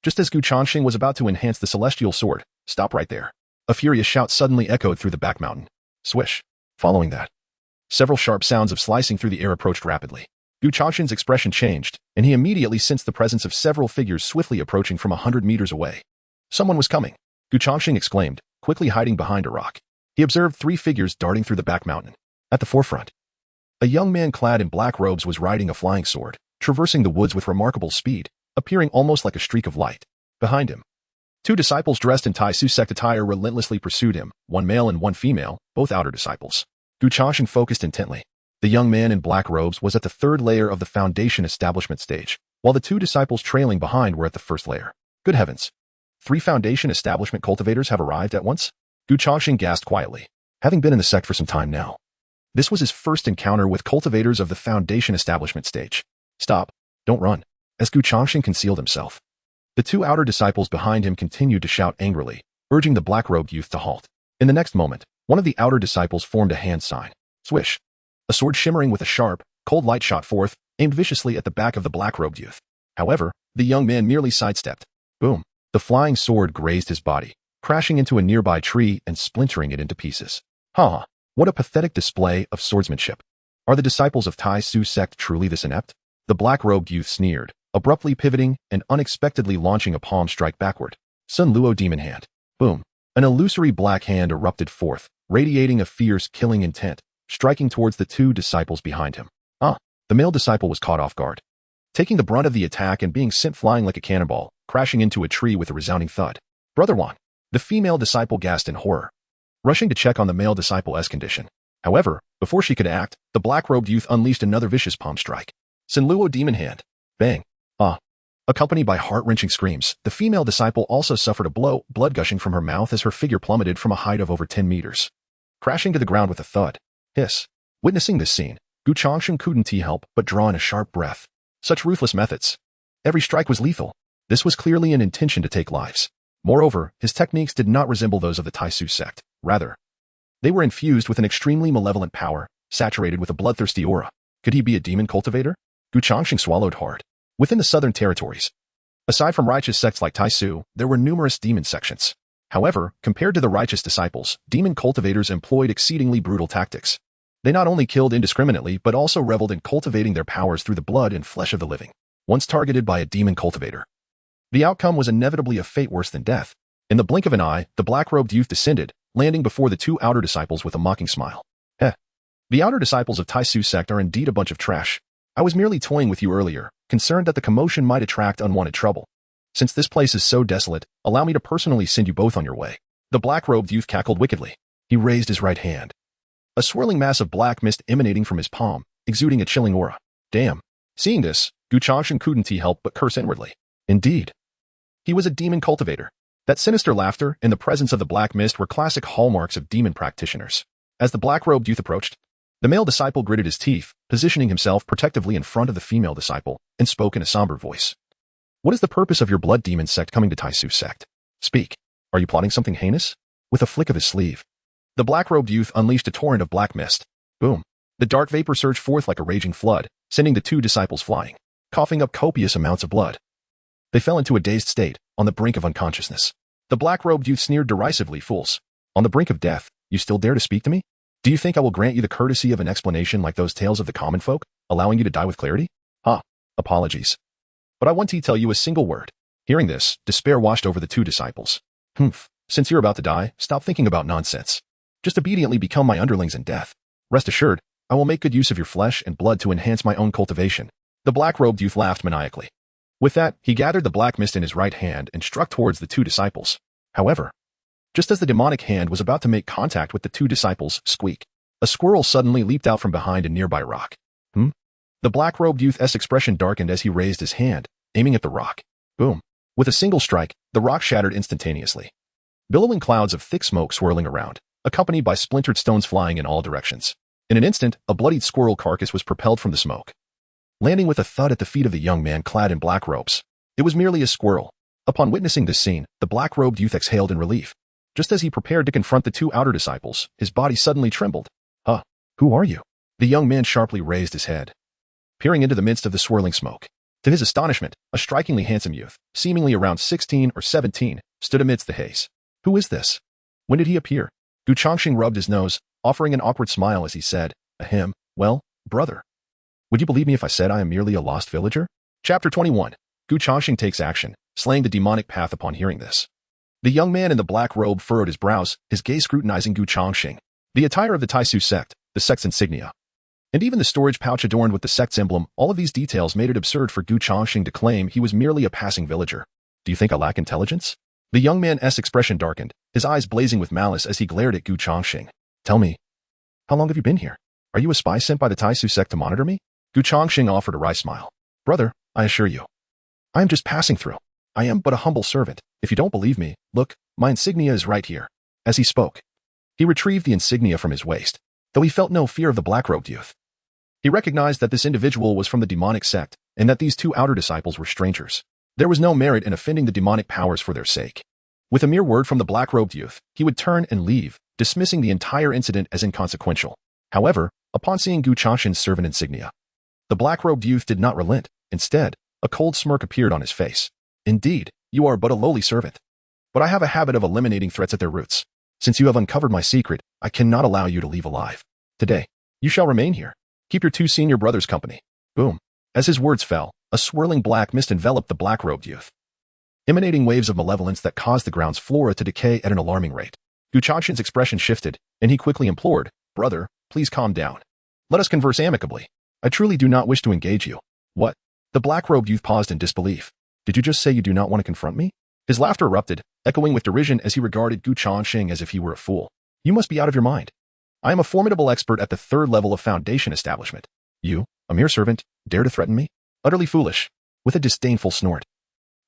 just as Changsheng was about to enhance the celestial sword, stop right there. A furious shout suddenly echoed through the back mountain. Swish. Following that, several sharp sounds of slicing through the air approached rapidly. Changsheng's expression changed, and he immediately sensed the presence of several figures swiftly approaching from 100 meters away. Someone was coming, Changsheng exclaimed, quickly hiding behind a rock. He observed 3 figures darting through the back mountain. At the forefront, a young man clad in black robes was riding a flying sword, traversing the woods with remarkable speed, appearing almost like a streak of light. Behind him, 2 disciples dressed in Taisu sect attire relentlessly pursued him, one male and one female, both outer disciples. Changsheng focused intently. The young man in black robes was at the 3rd layer of the foundation establishment stage, while the 2 disciples trailing behind were at the 1st layer. Good heavens. 3 foundation establishment cultivators have arrived at once? Changsheng gasped quietly. Having been in the sect for some time now, this was his first encounter with cultivators of the foundation establishment stage. Stop. Don't run. As Changsheng concealed himself, the 2 outer disciples behind him continued to shout angrily, urging the black-robed youth to halt. In the next moment, one of the outer disciples formed a hand sign. Swish. A sword shimmering with a sharp, cold light shot forth, aimed viciously at the back of the black-robed youth. However, the young man merely sidestepped. Boom. The flying sword grazed his body, crashing into a nearby tree and splintering it into pieces. Ha! What a pathetic display of swordsmanship. Are the disciples of Taisu sect truly this inept? The black-robed youth sneered, abruptly pivoting and unexpectedly launching a palm strike backward. Sun Luo demon hand. Boom. An illusory black hand erupted forth, radiating a fierce killing intent, striking towards the 2 disciples behind him. The male disciple was caught off guard, taking the brunt of the attack and being sent flying like a cannonball, crashing into a tree with a resounding thud. Brother Wan. The female disciple gasped in horror, rushing to check on the male disciple's condition. However, before she could act, the black-robed youth unleashed another vicious palm strike. Sun Luo demon hand. Bang. Accompanied by heart-wrenching screams, the female disciple also suffered a blow, blood gushing from her mouth as her figure plummeted from a height of over 10 meters, crashing to the ground with a thud. Hiss. Witnessing this scene, Changsheng couldn't help but draw in a sharp breath. Such ruthless methods. Every strike was lethal. This was clearly an intention to take lives. Moreover, his techniques did not resemble those of the Taisu sect. Rather, they were infused with an extremely malevolent power, saturated with a bloodthirsty aura. Could he be a demon cultivator? Changsheng swallowed hard. Within the southern territories, aside from righteous sects like Taisu, there were numerous demon sections. However, compared to the righteous disciples, demon cultivators employed exceedingly brutal tactics. They not only killed indiscriminately but also reveled in cultivating their powers through the blood and flesh of the living. Once targeted by a demon cultivator, the outcome was inevitably a fate worse than death. In the blink of an eye, the black-robed youth descended, landing before the two outer disciples with a mocking smile. The outer disciples of Taisu sect are indeed a bunch of trash. I was merely toying with you earlier, concerned that the commotion might attract unwanted trouble. Since this place is so desolate, allow me to personally send you both on your way. The black-robed youth cackled wickedly. He raised his right hand. A swirling mass of black mist emanating from his palm, exuding a chilling aura. Damn. Seeing this, Changsheng couldn't help but curse inwardly. Indeed. He was a demon cultivator. That sinister laughter and the presence of the black mist were classic hallmarks of demon practitioners. As the black-robed youth approached, the male disciple gritted his teeth, positioning himself protectively in front of the female disciple, and spoke in a somber voice. What is the purpose of your blood demon sect coming to Taisu sect? Speak. Are you plotting something heinous? With a flick of his sleeve, the black-robed youth unleashed a torrent of black mist. Boom. The dark vapor surged forth like a raging flood, sending the two disciples flying, coughing up copious amounts of blood. They fell into a dazed state, on the brink of unconsciousness. The black-robed youth sneered derisively. Fools. On the brink of death, you still dare to speak to me? Do you think I will grant you the courtesy of an explanation like those tales of the common folk, allowing you to die with clarity? Apologies. But I want to tell you a single word. Hearing this, despair washed over the two disciples. Since you're about to die, stop thinking about nonsense. Just obediently become my underlings in death. Rest assured, I will make good use of your flesh and blood to enhance my own cultivation. The black-robed youth laughed maniacally. With that, he gathered the black mist in his right hand and struck towards the two disciples. However, just as the demonic hand was about to make contact with the two disciples, squeak, a squirrel suddenly leaped out from behind a nearby rock. The black-robed youth's expression darkened as he raised his hand, aiming at the rock. Boom. With a single strike, the rock shattered instantaneously. Billowing clouds of thick smoke swirling around, accompanied by splintered stones flying in all directions. In an instant, a bloodied squirrel carcass was propelled from the smoke, landing with a thud at the feet of the young man clad in black robes. It was merely a squirrel. Upon witnessing this scene, the black-robed youth exhaled in relief. Just as he prepared to confront the two outer disciples, his body suddenly trembled. Who are you? The young man sharply raised his head, peering into the midst of the swirling smoke. To his astonishment, a strikingly handsome youth, seemingly around 16 or 17, stood amidst the haze. Who is this? When did he appear? Changsheng rubbed his nose, offering an awkward smile as he said, Ahem, well, brother. Would you believe me if I said I am merely a lost villager? Chapter 21. Changsheng takes action, slaying the demonic path upon hearing this. The young man in the black robe furrowed his brows, his gaze scrutinizing Changsheng. The attire of the Taisu sect, the sect's insignia, and even the storage pouch adorned with the sect's emblem, all of these details made it absurd for Changsheng to claim he was merely a passing villager. Do you think I lack intelligence? The young man's expression darkened, his eyes blazing with malice as he glared at Changsheng. Tell me, how long have you been here? Are you a spy sent by the Taisu sect to monitor me? Changsheng offered a wry smile. Brother, I assure you, I am just passing through. I am but a humble servant. If you don't believe me, look, my insignia is right here. As he spoke, he retrieved the insignia from his waist, though he felt no fear of the black-robed youth. He recognized that this individual was from the demonic sect, and that these two outer disciples were strangers. There was no merit in offending the demonic powers for their sake. With a mere word from the black-robed youth, he would turn and leave, dismissing the entire incident as inconsequential. However, upon seeing Changsheng's servant insignia, the black-robed youth did not relent. Instead, a cold smirk appeared on his face. Indeed, you are but a lowly servant. But I have a habit of eliminating threats at their roots. Since you have uncovered my secret, I cannot allow you to leave alive. Today, you shall remain here. Keep your two senior brothers company. Boom. As his words fell, a swirling black mist enveloped the black-robed youth, emanating waves of malevolence that caused the ground's flora to decay at an alarming rate. Changsheng's expression shifted, and he quickly implored, Brother, please calm down. Let us converse amicably. I truly do not wish to engage you. What? The black-robed youth paused in disbelief. Did you just say you do not want to confront me? His laughter erupted, echoing with derision as he regarded Changsheng as if he were a fool. You must be out of your mind. I am a formidable expert at the third level of foundation establishment. You, a mere servant, dare to threaten me? Utterly foolish. With a disdainful snort,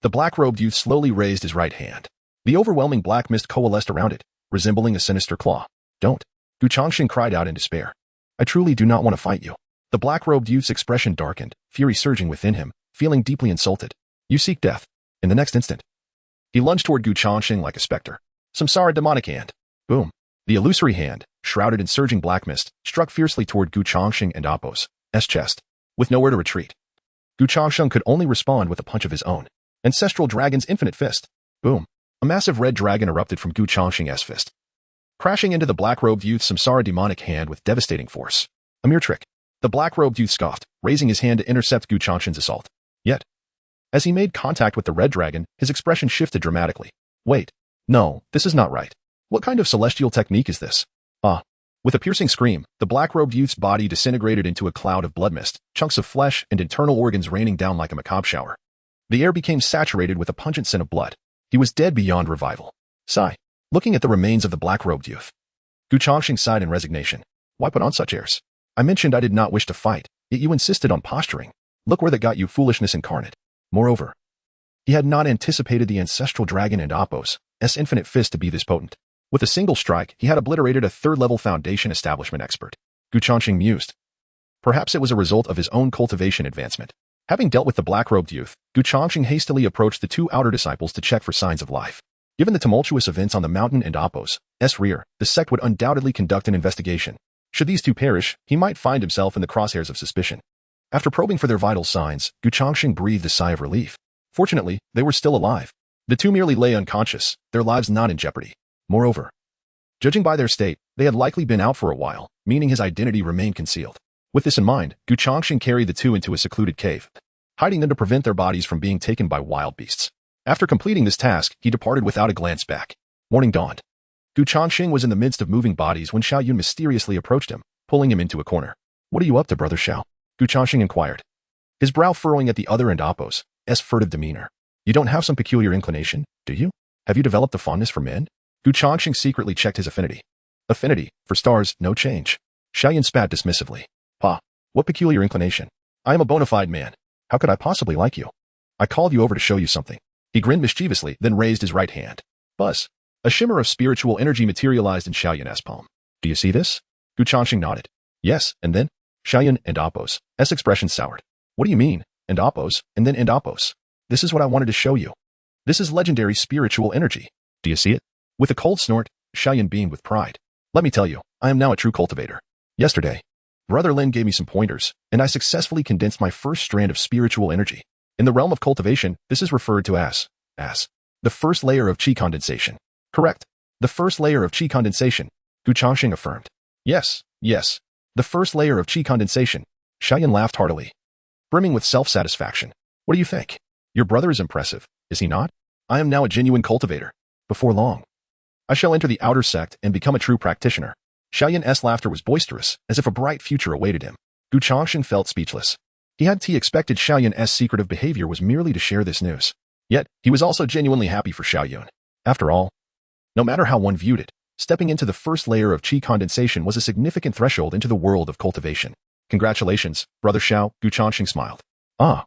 the black-robed youth slowly raised his right hand. The overwhelming black mist coalesced around it, resembling a sinister claw. Don't. Changsheng cried out in despair. I truly do not want to fight you. The black-robed youth's expression darkened, fury surging within him, feeling deeply insulted. You seek death. In the next instant, he lunged toward Changsheng like a specter. Samsara demonic hand. Boom. The illusory hand, shrouded in surging black mist, struck fiercely toward Changsheng and Appo's chest. With nowhere to retreat, Changsheng could only respond with a punch of his own. Ancestral Dragon's infinite fist. Boom. A massive red dragon erupted from Gu Changsheng's fist, crashing into the black-robed youth's samsara demonic hand with devastating force. A mere trick. The black-robed youth scoffed, raising his hand to intercept Gu Changsheng's assault. Yet, as he made contact with the red dragon, his expression shifted dramatically. Wait. No, this is not right. What kind of celestial technique is this? Ah. With a piercing scream, the black-robed youth's body disintegrated into a cloud of blood mist, chunks of flesh and internal organs raining down like a macabre shower. The air became saturated with a pungent scent of blood. He was dead beyond revival. Sigh. Looking at the remains of the black-robed youth, Gu Changsheng sighed in resignation. Why put on such airs? I mentioned I did not wish to fight, yet you insisted on posturing. Look where that got you, foolishness incarnate. Moreover, he had not anticipated the ancestral dragon and Appo's infinite fist to be this potent. With a single strike, he had obliterated a third-level foundation establishment expert. Gu Changsheng mused. Perhaps it was a result of his own cultivation advancement. Having dealt with the black-robed youth, Gu Changsheng hastily approached the two outer disciples to check for signs of life. Given the tumultuous events on the mountain and Appo's rear, the sect would undoubtedly conduct an investigation. Should these two perish, he might find himself in the crosshairs of suspicion. After probing for their vital signs, Gu Changsheng breathed a sigh of relief. Fortunately, they were still alive. The two merely lay unconscious, their lives not in jeopardy. Moreover, judging by their state, they had likely been out for a while, meaning his identity remained concealed. With this in mind, Gu Changsheng carried the two into a secluded cave, hiding them to prevent their bodies from being taken by wild beasts. After completing this task, he departed without a glance back. Morning dawned. Gu Changsheng was in the midst of moving bodies when Xiao Yun mysteriously approached him, pulling him into a corner. What are you up to, brother Xiao? Gu Changsheng inquired, his brow furrowing at the other and Appo's furtive demeanor. You don't have some peculiar inclination, do you? Have you developed a fondness for men? Gu Changsheng secretly checked his affinity. Affinity, for stars, no change. Xiao Yun spat dismissively. Pa, what peculiar inclination? I am a bona fide man. How could I possibly like you? I called you over to show you something. He grinned mischievously, then raised his right hand. Buzz. A shimmer of spiritual energy materialized in Xiao Yun's palm. Do you see this? Gu Changsheng nodded. Yes, and then? Xiao Yun and Appo's expression soured. What do you mean? And Appo's, and then and Appo's. This is what I wanted to show you. This is legendary spiritual energy. Do you see it? With a cold snort, Xiao Yun beamed with pride. Let me tell you, I am now a true cultivator. Yesterday, Brother Lin gave me some pointers, and I successfully condensed my first strand of spiritual energy. In the realm of cultivation, this is referred to as the first layer of Qi condensation. Correct. The first layer of Qi condensation, Gu Changsheng affirmed. Yes. The first layer of Qi condensation. Xiao Yun laughed heartily, brimming with self-satisfaction. What do you think? Your brother is impressive, is he not? I am now a genuine cultivator. Before long, I shall enter the outer sect and become a true practitioner. Xiao Yun's laughter was boisterous, as if a bright future awaited him. Gu Changsheng felt speechless. He had expected Xiao Yun's secretive behavior was merely to share this news. Yet, he was also genuinely happy for Xiao Yun. After all, no matter how one viewed it, stepping into the first layer of Qi condensation was a significant threshold into the world of cultivation. Congratulations, Brother Xiao, Gu Changsheng smiled. Ah.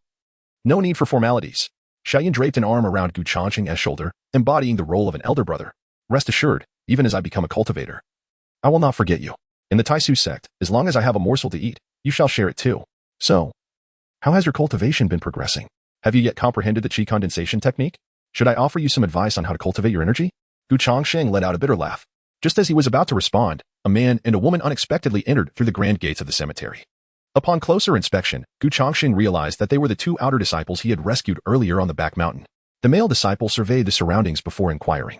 No need for formalities. Xiao Yun draped an arm around Gu Changsheng's shoulder, embodying the role of an elder brother. Rest assured, even as I become a cultivator, I will not forget you. In the Taisu sect, as long as I have a morsel to eat, you shall share it too. So, how has your cultivation been progressing? Have you yet comprehended the Qi condensation technique? Should I offer you some advice on how to cultivate your energy? Gu Changsheng let out a bitter laugh. Just as he was about to respond, a man and a woman unexpectedly entered through the grand gates of the cemetery. Upon closer inspection, Gu Changsheng realized that they were the two outer disciples he had rescued earlier on the back mountain. The male disciple surveyed the surroundings before inquiring.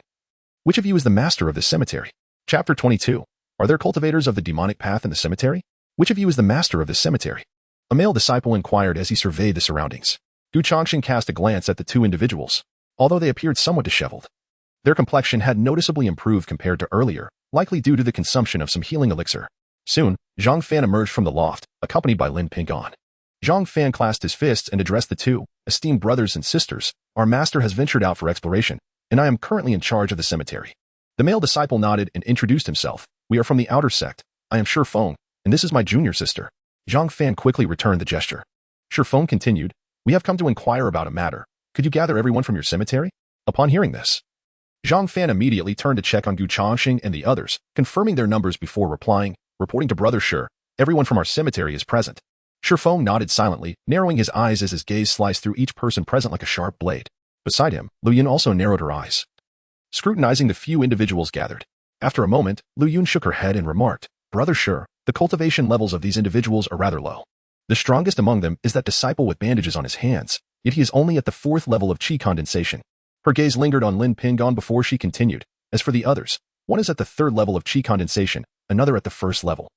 Which of you is the master of this cemetery? Chapter 22. Are there cultivators of the demonic path in the cemetery? Which of you is the master of this cemetery? A male disciple inquired as he surveyed the surroundings. Gu Changsheng cast a glance at the two individuals. Although they appeared somewhat disheveled, their complexion had noticeably improved compared to earlier, likely due to the consumption of some healing elixir. Soon, Zhang Fan emerged from the loft, accompanied by Lin Ping'an. Zhang Fan clasped his fists and addressed the two, esteemed brothers and sisters. Our master has ventured out for exploration, and I am currently in charge of the cemetery. The male disciple nodded and introduced himself. We are from the outer sect. I am Shi Feng, and this is my junior sister. Zhang Fan quickly returned the gesture. Shi Feng continued, we have come to inquire about a matter. Could you gather everyone from your cemetery? Upon hearing this, Zhang Fan immediately turned to check on Gu Changsheng and the others, confirming their numbers before replying, reporting to Brother Shi, everyone from our cemetery is present. Shi Feng nodded silently, narrowing his eyes as his gaze sliced through each person present like a sharp blade. Beside him, Lu Yun also narrowed her eyes, scrutinizing the few individuals gathered. After a moment, Lu Yun shook her head and remarked, Brother Shi, the cultivation levels of these individuals are rather low. The strongest among them is that disciple with bandages on his hands, yet he is only at the 4th level of Qi condensation. Her gaze lingered on Lin Pingon before she continued. As for the others, one is at the 3rd level of Qi Condensation, another at the 1st level.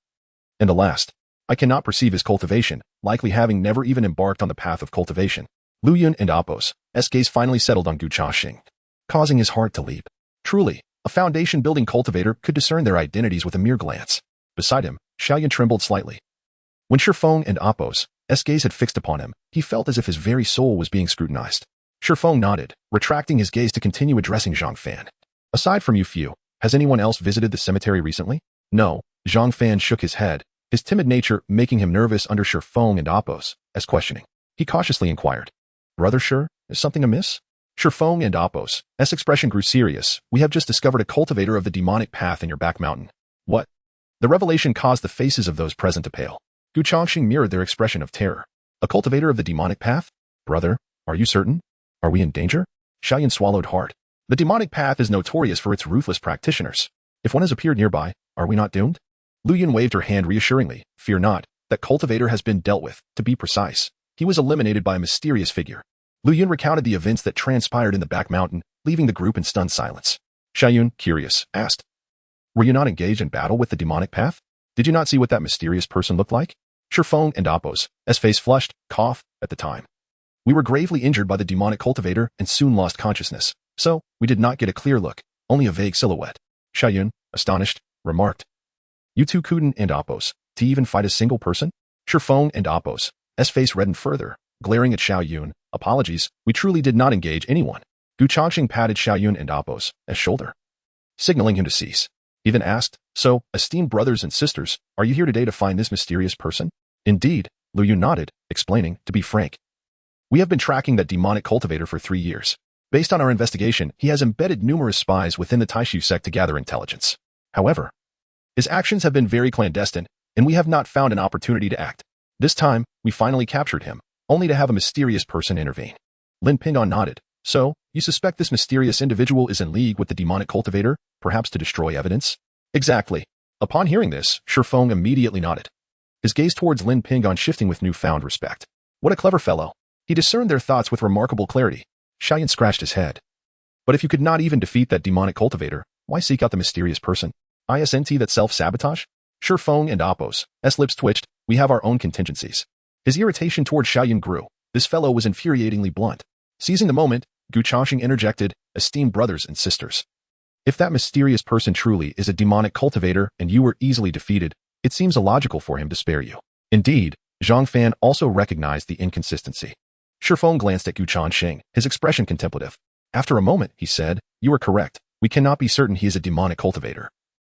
And the last, I cannot perceive his cultivation, likely having never even embarked on the path of cultivation. Lu Yun and Apos' gaze finally settled on Gu Changsheng, causing his heart to leap. Truly, a foundation-building cultivator could discern their identities with a mere glance. Beside him, Xiaoyan trembled slightly. When Shifeng and Apos' gaze had fixed upon him, he felt as if his very soul was being scrutinized. Shifeng nodded, retracting his gaze to continue addressing Zhang Fan. Aside from you few, has anyone else visited the cemetery recently? No, Zhang Fan shook his head, his timid nature making him nervous under Shifeng and Apos' questioning. He cautiously inquired, Brother Shi, is something amiss? Shifeng and Apos' expression grew serious. We have just discovered a cultivator of the demonic path in your back mountain. What? The revelation caused the faces of those present to pale. Gu Changsheng mirrored their expression of terror. A cultivator of the demonic path? Brother, are you certain? Are we in danger? Xiaoyan swallowed hard. The demonic path is notorious for its ruthless practitioners. If one has appeared nearby, are we not doomed? Lu Yun waved her hand reassuringly. Fear not, that cultivator has been dealt with. To be precise, he was eliminated by a mysterious figure. Lu Yun recounted the events that transpired in the back mountain, leaving the group in stunned silence. Xiaoyan, curious, asked, Were you not engaged in battle with the demonic path? Did you not see what that mysterious person looked like? Shifeng and Apos' face flushed, coughed, at the time. We were gravely injured by the demonic cultivator and soon lost consciousness, so we did not get a clear look, only a vague silhouette. Xiaoyan, astonished, remarked, You two couldn't and Apos, to even fight a single person? Shifeng and Apos' face reddened further, glaring at Xiaoyan. Apologies, we truly did not engage anyone. Gu Changsheng patted Xiaoyan and Apos' shoulder, signaling him to cease. He then asked, So, esteemed brothers and sisters, are you here today to find this mysterious person? Indeed, Lu Yun nodded, explaining, to be frank. We have been tracking that demonic cultivator for 3 years. Based on our investigation, he has embedded numerous spies within the Taishu sect to gather intelligence. However, his actions have been very clandestine, and we have not found an opportunity to act. This time, we finally captured him, only to have a mysterious person intervene. Lin Pingon nodded. So, you suspect this mysterious individual is in league with the demonic cultivator, perhaps to destroy evidence? Exactly. Upon hearing this, Shifeng immediately nodded, his gaze towards Lin Pingon shifting with newfound respect. What a clever fellow. He discerned their thoughts with remarkable clarity. Xiaoyan scratched his head. But if you could not even defeat that demonic cultivator, why seek out the mysterious person? Isn't that self-sabotage? Shifeng and Apos' lips twitched. We have our own contingencies. His irritation toward Xiaoyan grew. This fellow was infuriatingly blunt. Seizing the moment, Gu Changsheng interjected, Esteemed brothers and sisters. If that mysterious person truly is a demonic cultivator and you were easily defeated, it seems illogical for him to spare you. Indeed, Zhang Fan also recognized the inconsistency. Shifeng glanced at Gu Changsheng, his expression contemplative. After a moment, he said, You are correct. We cannot be certain he is a demonic cultivator.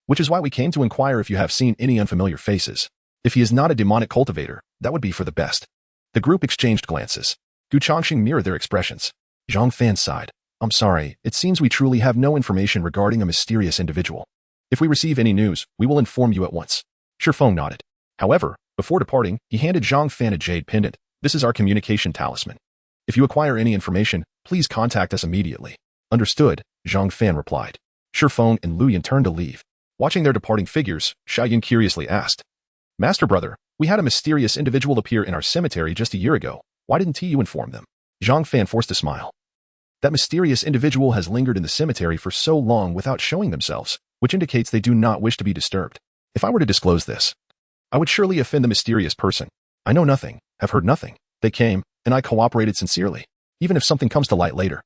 Which is why we came to inquire if you have seen any unfamiliar faces. If he is not a demonic cultivator, that would be for the best. The group exchanged glances. Gu Changsheng mirrored their expressions. Zhang Fan sighed. I'm sorry, it seems we truly have no information regarding a mysterious individual. If we receive any news, we will inform you at once. Shifeng nodded. However, before departing, he handed Zhang Fan a jade pendant. This is our communication talisman. If you acquire any information, please contact us immediately. Understood, Zhang Fan replied. Shifeng and Lu Yun turned to leave. Watching their departing figures, Xiaoyan curiously asked, Master brother, we had a mysterious individual appear in our cemetery just a year ago. Why didn't you inform them? Zhang Fan forced a smile. That mysterious individual has lingered in the cemetery for so long without showing themselves, which indicates they do not wish to be disturbed. If I were to disclose this, I would surely offend the mysterious person. I know nothing, have heard nothing. They came, and I cooperated sincerely, even if something comes to light later.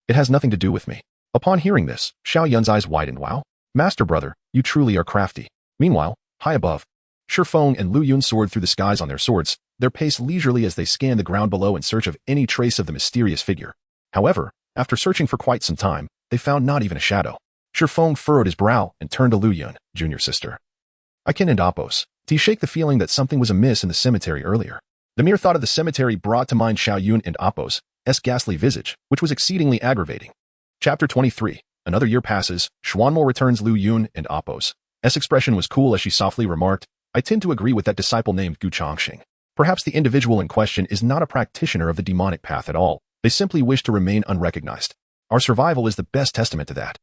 It has nothing to do with me. Upon hearing this, Xiaoyan's eyes widened. Wow, Master brother, you truly are crafty. Meanwhile, high above, Shifeng and Lu Yun soared through the skies on their swords, their pace leisurely as they scanned the ground below in search of any trace of the mysterious figure. However, after searching for quite some time, they found not even a shadow. Shifeng furrowed his brow and turned to Lu Yun, junior sister. I can and Apos. To shake the feeling that something was amiss in the cemetery earlier. The mere thought of the cemetery brought to mind Xiaoyan and Apos' ghastly visage, which was exceedingly aggravating. Chapter 23. Another year passes. Xuanmo returns Lu Yun and Apos' expression was cool as she softly remarked, I tend to agree with that disciple named Gu Changsheng. Perhaps the individual in question is not a practitioner of the demonic path at all. They simply wish to remain unrecognized. Our survival is the best testament to that.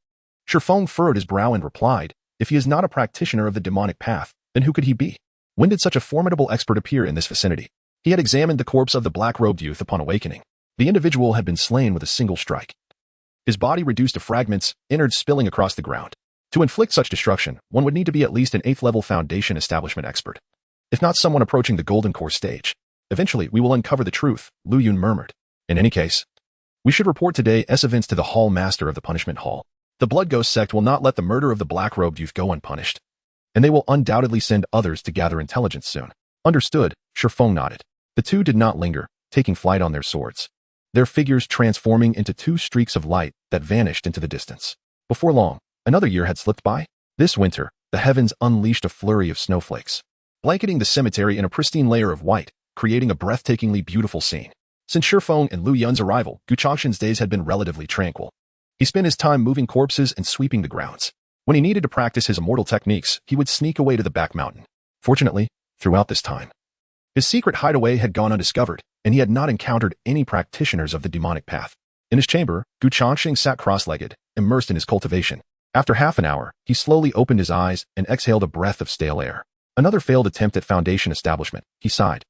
Shifeng furrowed his brow and replied, If he is not a practitioner of the demonic path, then who could he be? When did such a formidable expert appear in this vicinity? He had examined the corpse of the black-robed youth upon awakening. The individual had been slain with a single strike. His body reduced to fragments, innards spilling across the ground. To inflict such destruction, one would need to be at least an 8th-level foundation establishment expert, if not someone approaching the golden core stage. Eventually, we will uncover the truth, Lu Yun murmured. In any case, we should report today's events to the Hall Master of the Punishment Hall. The Blood Ghost sect will not let the murder of the black-robed youth go unpunished, and they will undoubtedly send others to gather intelligence soon. Understood, Shifeng nodded. The two did not linger, taking flight on their swords, their figures transforming into two streaks of light that vanished into the distance. Before long, another year had slipped by. This winter, the heavens unleashed a flurry of snowflakes, blanketing the cemetery in a pristine layer of white, creating a breathtakingly beautiful scene. Since Shifeng and Lu Yun's arrival, Gu Changsheng's days had been relatively tranquil. He spent his time moving corpses and sweeping the grounds. When he needed to practice his immortal techniques, he would sneak away to the back mountain. Fortunately, throughout this time, his secret hideaway had gone undiscovered, and he had not encountered any practitioners of the demonic path. In his chamber, Gu Changsheng sat cross-legged, immersed in his cultivation. After half an hour, he slowly opened his eyes and exhaled a breath of stale air. Another failed attempt at foundation establishment, he sighed,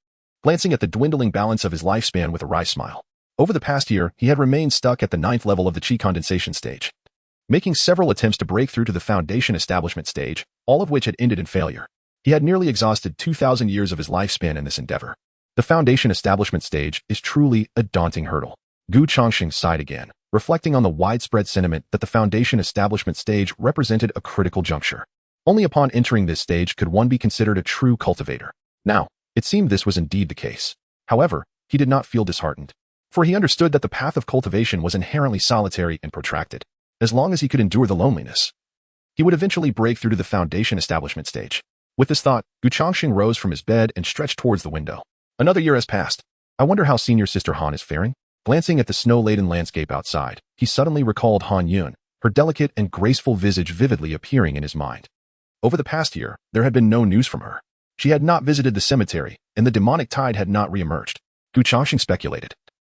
glancing at the dwindling balance of his lifespan with a wry smile. Over the past year, he had remained stuck at the 9th level of the Qi Condensation stage, making several attempts to break through to the foundation establishment stage, all of which had ended in failure. He had nearly exhausted 2,000 years of his lifespan in this endeavor. The foundation establishment stage is truly a daunting hurdle. Gu Changsheng sighed again, reflecting on the widespread sentiment that the foundation establishment stage represented a critical juncture. Only upon entering this stage could one be considered a true cultivator. Now, it seemed this was indeed the case. However, he did not feel disheartened, for he understood that the path of cultivation was inherently solitary and protracted. As long as he could endure the loneliness, he would eventually break through to the foundation establishment stage. With this thought, Gu Changsheng rose from his bed and stretched towards the window. Another year has passed. I wonder how senior sister Han is faring? Glancing at the snow-laden landscape outside, he suddenly recalled Han Yun, her delicate and graceful visage vividly appearing in his mind. Over the past year, there had been no news from her. She had not visited the cemetery, and the demonic tide had not reemerged. Gu Changsheng speculated.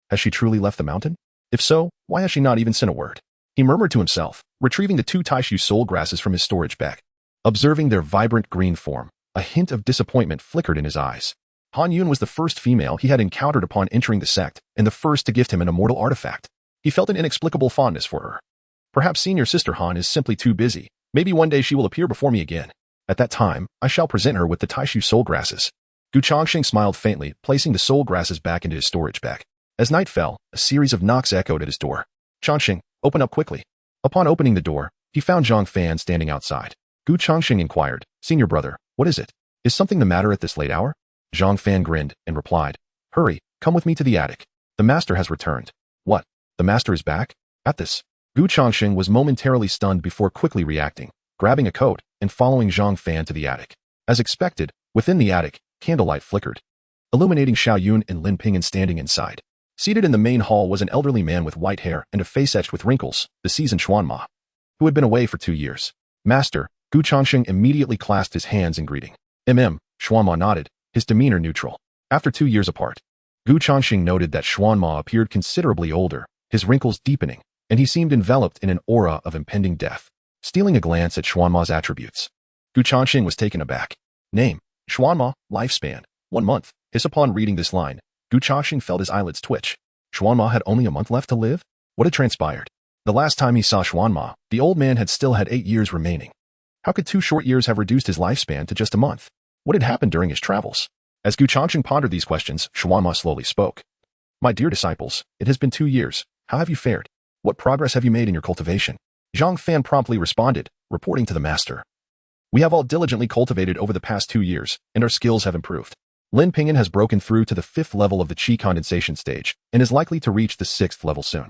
Has she truly left the mountain? If so, why has she not even sent a word? He murmured to himself, retrieving the 2 Taishu soul grasses from his storage bag. Observing their vibrant green form, a hint of disappointment flickered in his eyes. Han Yun was the first female he had encountered upon entering the sect, and the first to gift him an immortal artifact. He felt an inexplicable fondness for her. Perhaps senior sister Han is simply too busy. Maybe one day she will appear before me again. At that time, I shall present her with the Taishu soul grasses. Gu Changsheng smiled faintly, placing the soul grasses back into his storage bag. As night fell, a series of knocks echoed at his door. Changsheng, open up quickly. Upon opening the door, he found Zhang Fan standing outside. Gu Changsheng inquired, Senior brother, what is it? Is something the matter at this late hour? Zhang Fan grinned and replied, Hurry, come with me to the attic. The master has returned. What? The master is back? At this, Gu Changsheng was momentarily stunned before quickly reacting, grabbing a coat and following Zhang Fan to the attic. As expected, within the attic, candlelight flickered, illuminating Xiao Yun and Lin Pingyan standing inside. Seated in the main hall was an elderly man with white hair and a face etched with wrinkles, the seasoned Xuanma, who had been away for 2 years. Master, Gu Changsheng immediately clasped his hands in greeting. Xuanma nodded, his demeanor neutral. After 2 years apart, Gu Changsheng noted that Xuanma appeared considerably older, his wrinkles deepening, and he seemed enveloped in an aura of impending death. Stealing a glance at Xuanma's attributes, Gu Changsheng was taken aback. Name, Xuanma, lifespan, 1 month. Upon reading this line, Gu Changsheng felt his eyelids twitch. Xuanma had only a month left to live? What had transpired? The last time he saw Xuanma, the old man had still had 8 years remaining. How could 2 short years have reduced his lifespan to just a month? What had happened during his travels? As Gu Changsheng pondered these questions, Xuanma slowly spoke. My dear disciples, it has been 2 years. How have you fared? What progress have you made in your cultivation? Zhang Fan promptly responded, reporting to the master. We have all diligently cultivated over the past 2 years, and our skills have improved. Lin Pingyan has broken through to the 5th level of the Qi Condensation stage, and is likely to reach the 6th level soon.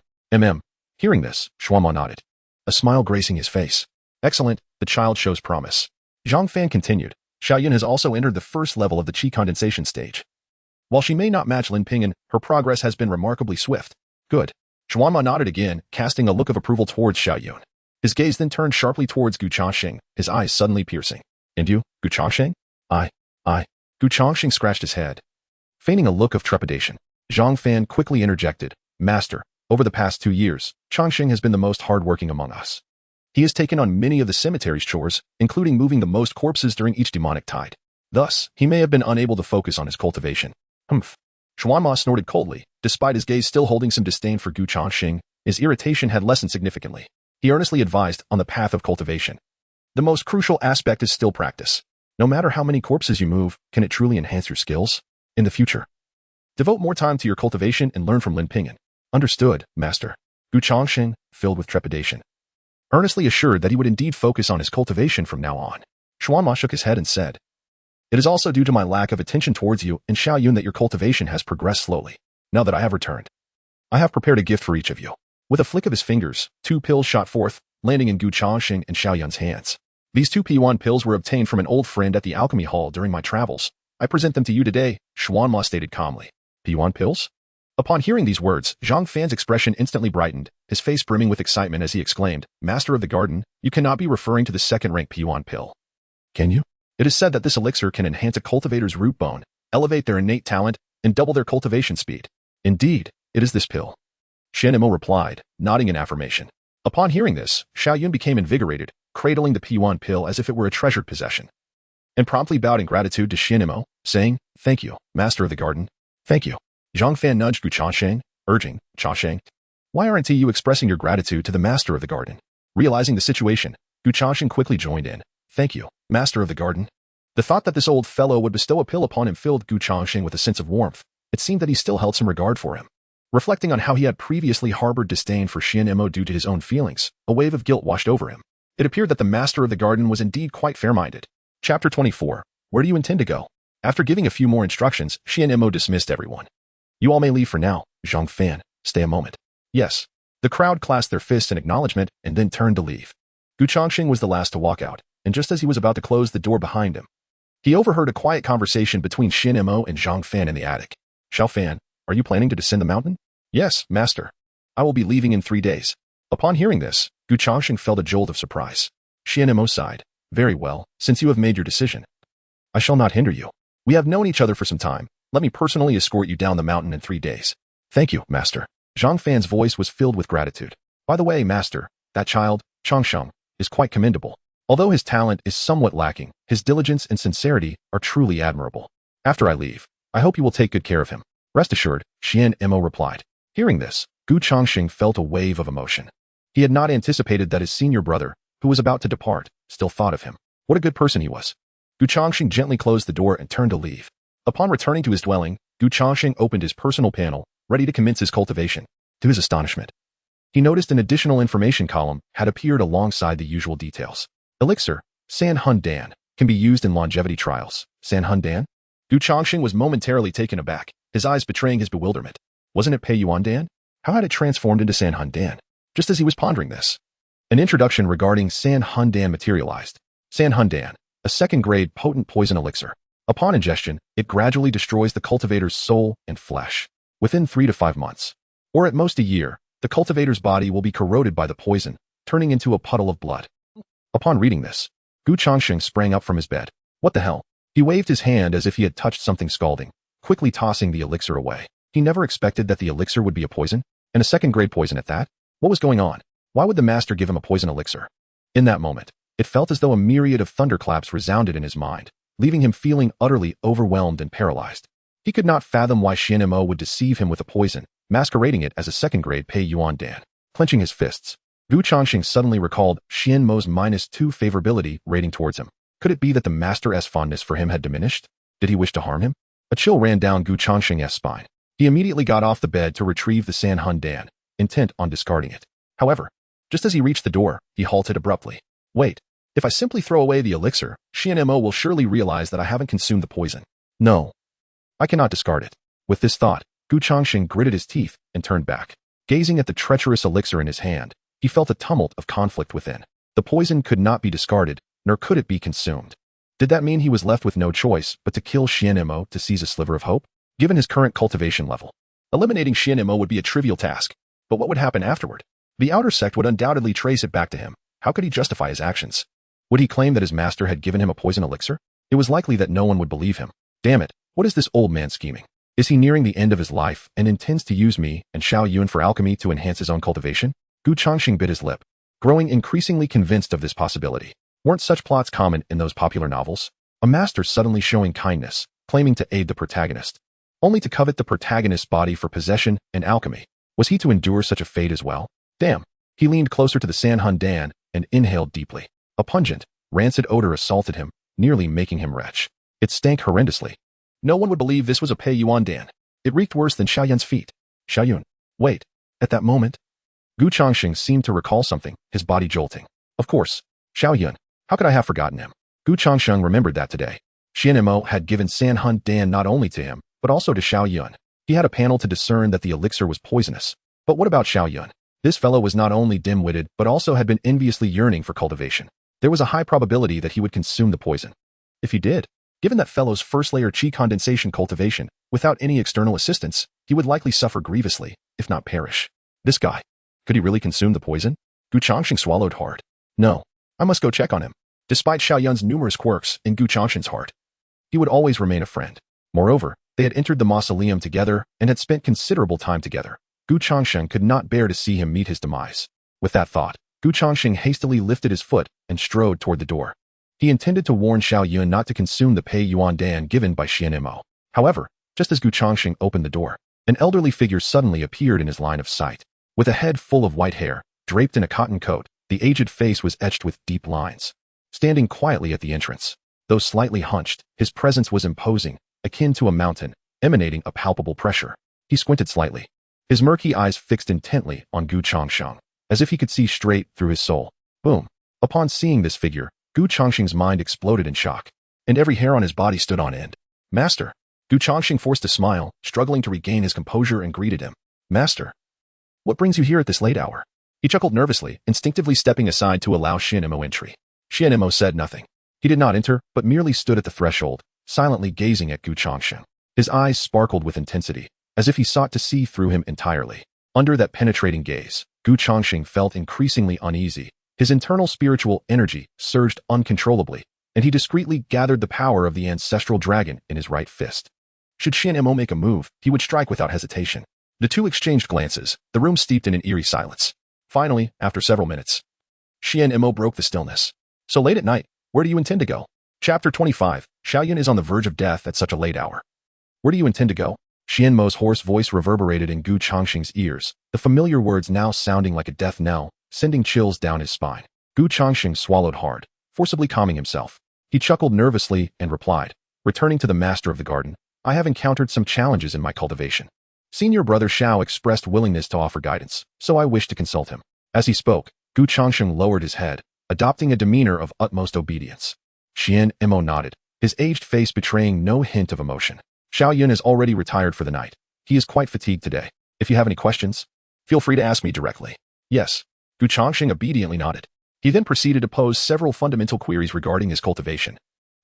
Hearing this, Xuanma nodded, a smile gracing his face. Excellent, the child shows promise. Zhang Fan continued. Xiao Yun has also entered the 1st level of the Qi Condensation stage. While she may not match Lin Pingyan, her progress has been remarkably swift. Good. Xuanma nodded again, casting a look of approval towards Xiao Yun. His gaze then turned sharply towards Gu Changsheng, his eyes suddenly piercing. And you, Gu Changsheng? I. Gu Changsheng scratched his head, feigning a look of trepidation. Zhang Fan quickly interjected, Master, over the past 2 years, Changsheng has been the most hardworking among us. He has taken on many of the cemetery's chores, including moving the most corpses during each demonic tide. Thus, he may have been unable to focus on his cultivation. Xuanma snorted coldly, despite his gaze still holding some disdain for Gu Changsheng, his irritation had lessened significantly. He earnestly advised on the path of cultivation. The most crucial aspect is still practice. No matter how many corpses you move, can it truly enhance your skills? In the future, devote more time to your cultivation and learn from Lin Pingyan. Understood, master. Gu Changsheng, filled with trepidation, earnestly assured that he would indeed focus on his cultivation from now on. Xuanma shook his head and said, "It is also due to my lack of attention towards you and Xiaoyun that your cultivation has progressed slowly. Now that I have returned, I have prepared a gift for each of you." With a flick of his fingers, 2 pills shot forth, landing in Gu Changsheng and Xiaoyun's hands. These 2 P1 pills were obtained from an old friend at the alchemy hall during my travels. I present them to you today, Xuanma stated calmly. P1 pills? Upon hearing these words, Zhang Fan's expression instantly brightened, his face brimming with excitement as he exclaimed, "Master of the Garden, you cannot be referring to the second-rank P1 pill. Can you? It is said that this elixir can enhance a cultivator's root bone, elevate their innate talent, and double their cultivation speed. Indeed, it is this pill." Xianmo replied, nodding in affirmation. Upon hearing this, Xiaoyun became invigorated, cradling the P1 pill as if it were a treasured possession, and promptly bowed in gratitude to Xianmo, saying, "Thank you, Master of the Garden. Thank you." Zhang Fan nudged Gu Changsheng, urging, "Changsheng, why aren't you expressing your gratitude to the Master of the Garden?" Realizing the situation, Gu Changsheng quickly joined in. "Thank you, Master of the Garden." The thought that this old fellow would bestow a pill upon him filled Gu Changsheng with a sense of warmth. It seemed that he still held some regard for him. Reflecting on how he had previously harbored disdain for Xianmo due to his own feelings, a wave of guilt washed over him. It appeared that the Master of the Garden was indeed quite fair-minded. Chapter 24. Where do you intend to go? After giving a few more instructions, Xianmo dismissed everyone. "You all may leave for now, Zhang Fan. Stay a moment." "Yes." The crowd clasped their fists in acknowledgement and then turned to leave. Gu Changsheng was the last to walk out, and just as he was about to close the door behind him, he overheard a quiet conversation between Xianmo and Zhang Fan in the attic. "Xiao Fan, are you planning to descend the mountain?" "Yes, master. I will be leaving in 3 days." Upon hearing this, Gu Changsheng felt a jolt of surprise. Xianmo sighed. "Very well, since you have made your decision, I shall not hinder you. We have known each other for some time. Let me personally escort you down the mountain in 3 days." "Thank you, master." Zhang Fan's voice was filled with gratitude. "By the way, master, that child, Changsheng, is quite commendable. Although his talent is somewhat lacking, his diligence and sincerity are truly admirable. After I leave, I hope you will take good care of him." "Rest assured," Xianmo replied. Hearing this, Gu Changsheng felt a wave of emotion. He had not anticipated that his senior brother, who was about to depart, still thought of him. What a good person he was. Gu Changsheng gently closed the door and turned to leave. Upon returning to his dwelling, Gu Changsheng opened his personal panel, ready to commence his cultivation. To his astonishment, he noticed an additional information column had appeared alongside the usual details. Elixir, San Hun Dan, can be used in longevity trials. San Hun Dan? Gu Changsheng was momentarily taken aback, his eyes betraying his bewilderment. Wasn't it Pei Yuan Dan? How had it transformed into San Hun Dan? Just as he was pondering this, an introduction regarding San Hun Dan materialized. San Hun Dan, a second-grade potent poison elixir. Upon ingestion, it gradually destroys the cultivator's soul and flesh. Within 3 to 5 months, or at most a year, the cultivator's body will be corroded by the poison, turning into a puddle of blood. Upon reading this, Gu Changsheng sprang up from his bed. What the hell? He waved his hand as if he had touched something scalding, quickly tossing the elixir away. He never expected that the elixir would be a poison, and a second-grade poison at that. What was going on? Why would the master give him a poison elixir? In that moment, it felt as though a myriad of thunderclaps resounded in his mind, leaving him feeling utterly overwhelmed and paralyzed. He could not fathom why Xianmo would deceive him with a poison, masquerading it as a second-grade Pei Yuan Dan. Clenching his fists, Gu Changsheng suddenly recalled Xianmo's -2 favorability rating towards him. Could it be that the master's fondness for him had diminished? Did he wish to harm him? A chill ran down Gu Changsheng's spine. He immediately got off the bed to retrieve the San Hun Dan, intent on discarding it. However, just as he reached the door, he halted abruptly. Wait, if I simply throw away the elixir, Xianmo will surely realize that I haven't consumed the poison. No, I cannot discard it. With this thought, Gu Changsheng gritted his teeth and turned back. Gazing at the treacherous elixir in his hand, he felt a tumult of conflict within. The poison could not be discarded, nor could it be consumed. Did that mean he was left with no choice but to kill Xianmo to seize a sliver of hope? Given his current cultivation level, eliminating Xianmo would be a trivial task. But what would happen afterward? The outer sect would undoubtedly trace it back to him. How could he justify his actions? Would he claim that his master had given him a poison elixir? It was likely that no one would believe him. Damn it, what is this old man scheming? Is he nearing the end of his life and intends to use me and Xiaoyun for alchemy to enhance his own cultivation? Gu Changsheng bit his lip, growing increasingly convinced of this possibility. Weren't such plots common in those popular novels? A master suddenly showing kindness, claiming to aid the protagonist, only to covet the protagonist's body for possession and alchemy. Was he to endure such a fate as well? Damn. He leaned closer to the Sanhun Dan and inhaled deeply. A pungent, rancid odor assaulted him, nearly making him retch. It stank horrendously. No one would believe this was a Pei Yuan Dan. It reeked worse than Xiaoyun's feet. Xiaoyun. Wait. At that moment, Gu Changsheng seemed to recall something, his body jolting. Of course. Xiaoyun. How could I have forgotten him? Gu Changsheng remembered that today. Xianmo had given Sanhun Dan not only to him, but also to Xiaoyun. He had a panel to discern that the elixir was poisonous. But what about Xiaoyun? This fellow was not only dim-witted, but also had been enviously yearning for cultivation. There was a high probability that he would consume the poison. If he did, given that fellow's first-layer Qi condensation cultivation, without any external assistance, he would likely suffer grievously, if not perish. This guy. Could he really consume the poison? Gu Changsheng swallowed hard. No. I must go check on him. Despite Xiaoyun's numerous quirks in Gu Changsheng's heart, he would always remain a friend. Moreover, they had entered the mausoleum together and had spent considerable time together. Gu Changsheng could not bear to see him meet his demise. With that thought, Gu Changsheng hastily lifted his foot and strode toward the door. He intended to warn Xiaoyun not to consume the Pei Yuan Dan given by Xianmo. However, just as Gu Changsheng opened the door, an elderly figure suddenly appeared in his line of sight. With a head full of white hair, draped in a cotton coat, the aged face was etched with deep lines. Standing quietly at the entrance, though slightly hunched, his presence was imposing, akin to a mountain, emanating a palpable pressure. He squinted slightly, his murky eyes fixed intently on Gu Changsheng, as if he could see straight through his soul. Boom. Upon seeing this figure, Gu Changsheng's mind exploded in shock, and every hair on his body stood on end. Master. Gu Changsheng forced a smile, struggling to regain his composure, and greeted him. Master. What brings you here at this late hour? He chuckled nervously, instinctively stepping aside to allow Xianmo entry. Xianmo said nothing. He did not enter, but merely stood at the threshold, silently gazing at Gu Changsheng. His eyes sparkled with intensity, as if he sought to see through him entirely. Under that penetrating gaze, Gu Changsheng felt increasingly uneasy. His internal spiritual energy surged uncontrollably, and he discreetly gathered the power of the ancestral dragon in his right fist. Should Xianmo make a move, he would strike without hesitation. The two exchanged glances, the room steeped in an eerie silence. Finally, after several minutes, Xianmo broke the stillness. So late at night, where do you intend to go? Chapter 25, Xiaoyun is on the verge of death at such a late hour. Where do you intend to go? Xianmo's hoarse voice reverberated in Gu Changsheng's ears, the familiar words now sounding like a death knell, sending chills down his spine. Gu Changsheng swallowed hard, forcibly calming himself. He chuckled nervously and replied, returning to the master of the garden, I have encountered some challenges in my cultivation. Senior brother Xiao expressed willingness to offer guidance, so I wish to consult him. As he spoke, Gu Changsheng lowered his head, adopting a demeanor of utmost obedience. Xianmo nodded, his aged face betraying no hint of emotion. Xiaoyun is already retired for the night. He is quite fatigued today. If you have any questions, feel free to ask me directly. Yes. Gu Changsheng obediently nodded. He then proceeded to pose several fundamental queries regarding his cultivation,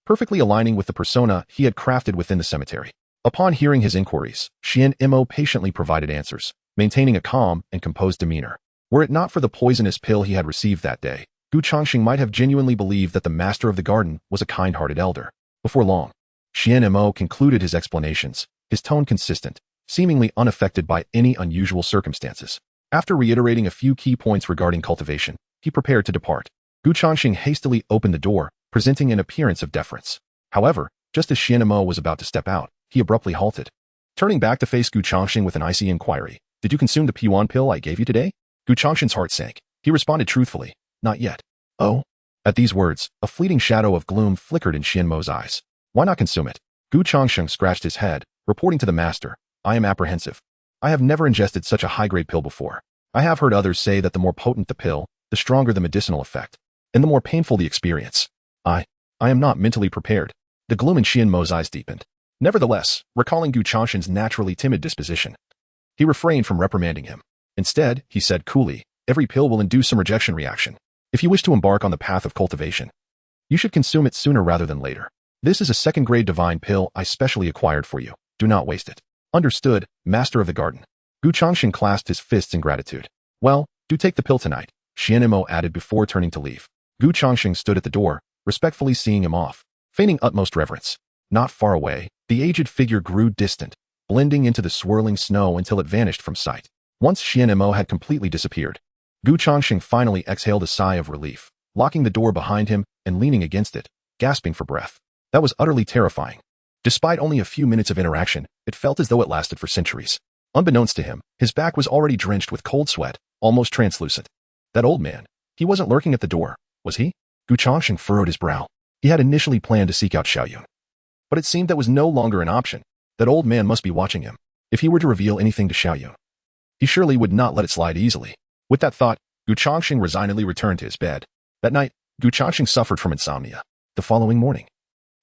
perfectly aligning with the persona he had crafted within the cemetery. Upon hearing his inquiries, Xianmo patiently provided answers, maintaining a calm and composed demeanor. Were it not for the poisonous pill he had received that day, Gu Changsheng might have genuinely believed that the master of the garden was a kind-hearted elder. Before long, Xianmo concluded his explanations, his tone consistent, seemingly unaffected by any unusual circumstances. After reiterating a few key points regarding cultivation, he prepared to depart. Gu Changsheng hastily opened the door, presenting an appearance of deference. However, just as Xianmo was about to step out, he abruptly halted. Turning back to face Gu Changsheng with an icy inquiry, did you consume the P1 pill I gave you today? Gu Changsheng's heart sank. He responded truthfully, not yet. Oh? At these words, a fleeting shadow of gloom flickered in Xianmo's eyes. Why not consume it? Gu Changsheng scratched his head, reporting to the master, I am apprehensive. I have never ingested such a high-grade pill before. I have heard others say that the more potent the pill, the stronger the medicinal effect, and the more painful the experience. I am not mentally prepared. The gloom in Xianmo's eyes deepened. Nevertheless, recalling Gu Changsheng's naturally timid disposition, he refrained from reprimanding him. Instead, he said coolly, every pill will induce some rejection reaction. If you wish to embark on the path of cultivation, you should consume it sooner rather than later. This is a second-grade divine pill I specially acquired for you. Do not waste it. Understood, master of the garden. Gu Changsheng clasped his fists in gratitude. Well, do take the pill tonight, Xianmo added before turning to leave. Gu Changsheng stood at the door, respectfully seeing him off, feigning utmost reverence. Not far away, the aged figure grew distant, blending into the swirling snow until it vanished from sight. Once Xianmo had completely disappeared, Gu Changsheng finally exhaled a sigh of relief, locking the door behind him and leaning against it, gasping for breath. That was utterly terrifying. Despite only a few minutes of interaction, it felt as though it lasted for centuries. Unbeknownst to him, his back was already drenched with cold sweat, almost translucent. That old man. He wasn't lurking at the door, was he? Gu Changsheng furrowed his brow. He had initially planned to seek out Xiaoyun. But it seemed that was no longer an option. That old man must be watching him. If he were to reveal anything to Xiaoyun, he surely would not let it slide easily. With that thought, Gu Changsheng resignedly returned to his bed. That night, Gu Changsheng suffered from insomnia. The following morning,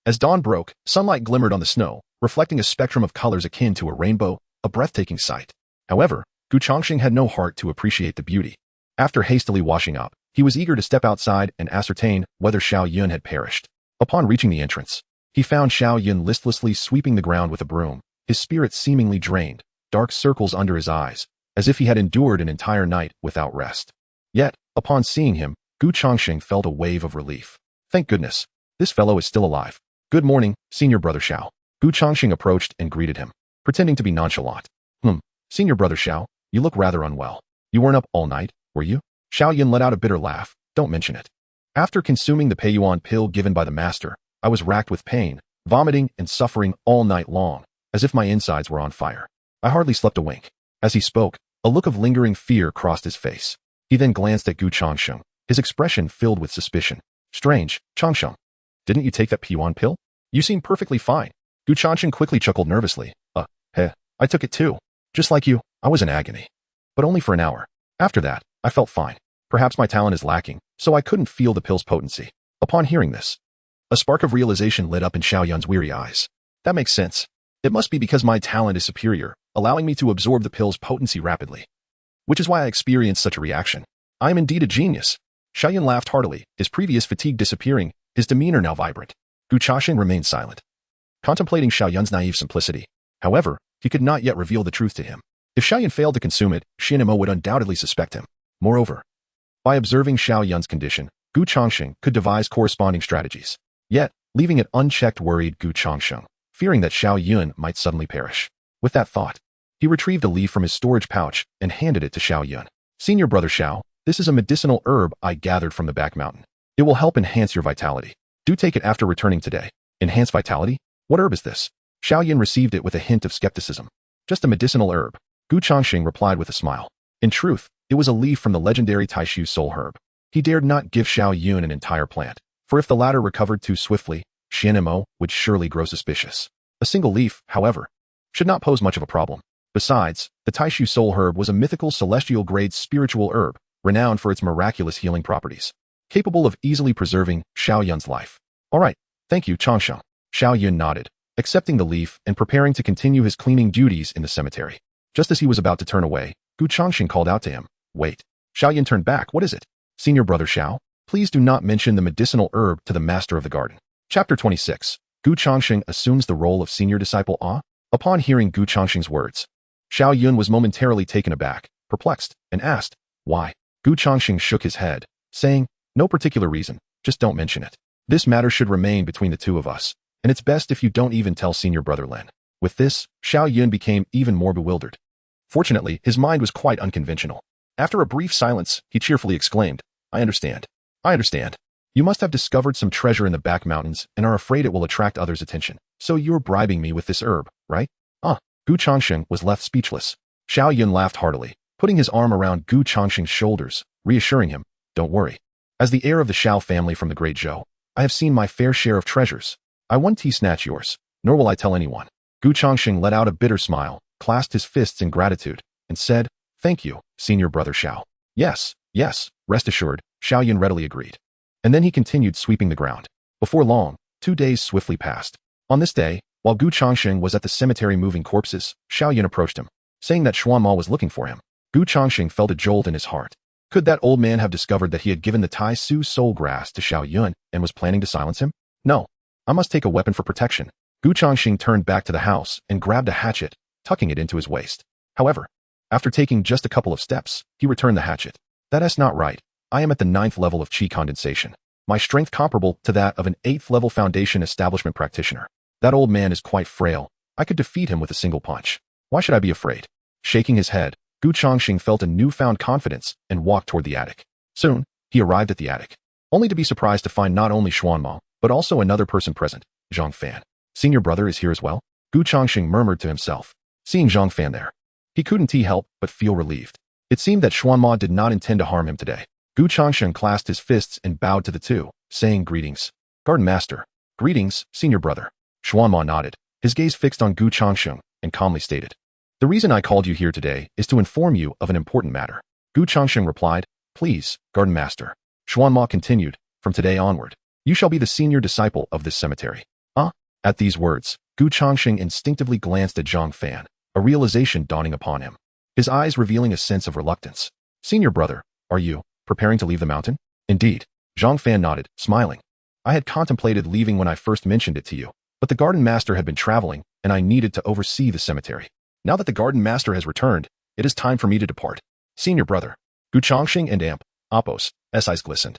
as dawn broke, sunlight glimmered on the snow, reflecting a spectrum of colors akin to a rainbow, a breathtaking sight. However, Gu Changsheng had no heart to appreciate the beauty. After hastily washing up, he was eager to step outside and ascertain whether Xiaoyun had perished. Upon reaching the entrance, he found Xiaoyun listlessly sweeping the ground with a broom, his spirits seemingly drained, dark circles under his eyes, as if he had endured an entire night without rest. Yet, upon seeing him, Gu Changsheng felt a wave of relief. Thank goodness, this fellow is still alive. Good morning, Senior Brother Xiao. Gu Changsheng approached and greeted him, pretending to be nonchalant. Senior Brother Xiao, you look rather unwell. You weren't up all night, were you? Xiaoyun let out a bitter laugh. Don't mention it. After consuming the Peiyuan pill given by the master, I was racked with pain, vomiting, and suffering all night long, as if my insides were on fire. I hardly slept a wink. As he spoke, a look of lingering fear crossed his face. He then glanced at Gu Changsheng, his expression filled with suspicion. Strange, Changsheng. Didn't you take that Peiyuan pill? You seem perfectly fine. Gu Changsheng quickly chuckled nervously. I took it too. Just like you, I was in agony. But only for an hour. After that, I felt fine. Perhaps my talent is lacking, so I couldn't feel the pill's potency. Upon hearing this, a spark of realization lit up in Xiaoyun's weary eyes. That makes sense. It must be because my talent is superior, allowing me to absorb the pill's potency rapidly. Which is why I experienced such a reaction. I am indeed a genius. Xiaoyun laughed heartily, his previous fatigue disappearing, his demeanor now vibrant. Gu Changsheng remained silent, contemplating Xiaoyun's naive simplicity. However, he could not yet reveal the truth to him. If Xiaoyun failed to consume it, Xianemo would undoubtedly suspect him. Moreover, by observing Xiaoyun's condition, Gu Changsheng could devise corresponding strategies. Yet, leaving it unchecked worried Gu Changsheng, fearing that Xiaoyun might suddenly perish. With that thought, he retrieved a leaf from his storage pouch and handed it to Xiaoyun. Senior Brother Xiao, this is a medicinal herb I gathered from the back mountain. It will help enhance your vitality. Do take it after returning today. Enhance vitality? What herb is this? Xiaoyun received it with a hint of skepticism. Just a medicinal herb. Gu Changsheng replied with a smile. In truth, it was a leaf from the legendary Taishu soul herb. He dared not give Xiaoyun an entire plant, for if the latter recovered too swiftly, Xianemo would surely grow suspicious. A single leaf, however, should not pose much of a problem. Besides, the Taishu soul herb was a mythical celestial-grade spiritual herb, renowned for its miraculous healing properties, capable of easily preserving Xiaoyun's life. All right, thank you, Changsheng. Xiaoyun nodded, accepting the leaf and preparing to continue his cleaning duties in the cemetery. Just as he was about to turn away, Gu Changsheng called out to him. Wait. Xiaoyun turned back. What is it? Senior Brother Xiao, please do not mention the medicinal herb to the master of the garden. Chapter 26. Gu Changsheng assumes the role of senior disciple. Upon hearing Gu Changsheng's words, Xiaoyun was momentarily taken aback, perplexed, and asked, why? Gu Changsheng shook his head, saying, no particular reason, just don't mention it. This matter should remain between the two of us, and it's best if you don't even tell Senior Brother Lin. With this, Xiaoyun became even more bewildered. Fortunately, his mind was quite unconventional. After a brief silence, he cheerfully exclaimed, I understand. I understand. You must have discovered some treasure in the back mountains and are afraid it will attract others' attention. So you're bribing me with this herb, right? Gu Changsheng was left speechless. Xiaoyun laughed heartily, putting his arm around Gu Changsheng's shoulders, reassuring him, don't worry. As the heir of the Xiao family from the Great Zhou, I have seen my fair share of treasures. I won't snatch yours, nor will I tell anyone. Gu Changsheng let out a bitter smile, clasped his fists in gratitude, and said, thank you, Senior Brother Xiao. Yes, rest assured, Xiaoyun readily agreed. And then he continued sweeping the ground. Before long, 2 days swiftly passed. On this day, while Gu Changsheng was at the cemetery moving corpses, Xiaoyun approached him, saying that Xuanma was looking for him. Gu Changsheng felt a jolt in his heart. Could that old man have discovered that he had given the Tai Su soul grass to Xiaoyun and was planning to silence him? No. I must take a weapon for protection. Gu Changsheng turned back to the house and grabbed a hatchet, tucking it into his waist. However, after taking just a couple of steps, he returned the hatchet. That's not right. I am at the 9th level of Qi Condensation. My strength comparable to that of an 8th level foundation establishment practitioner. That old man is quite frail. I could defeat him with a single punch. Why should I be afraid? Shaking his head, Gu Changsheng felt a newfound confidence and walked toward the attic. Soon, he arrived at the attic, only to be surprised to find not only Xuanma, but also another person present, Zhang Fan. Senior Brother is here as well? Gu Changsheng murmured to himself. Seeing Zhang Fan there, He couldn't help but feel relieved. It seemed that Xuanma did not intend to harm him today. Gu Changsheng clasped his fists and bowed to the two, saying greetings. Garden Master. Greetings, senior brother. Xuanma nodded, his gaze fixed on Gu Changsheng, and calmly stated. The reason I called you here today is to inform you of an important matter. Gu Changsheng replied, Please, Garden Master. Xuanma continued, From today onward, you shall be the senior disciple of this cemetery. At these words, Gu Changsheng instinctively glanced at Zhang Fan, a realization dawning upon him, his eyes revealing a sense of reluctance. Senior brother, are you preparing to leave the mountain? Indeed. Zhang Fan nodded, smiling. I had contemplated leaving when I first mentioned it to you, but the Garden Master had been traveling, and I needed to oversee the cemetery. Now that the Garden Master has returned, it is time for me to depart. Senior brother. Gu Changsheng and Appos' eyes glistened,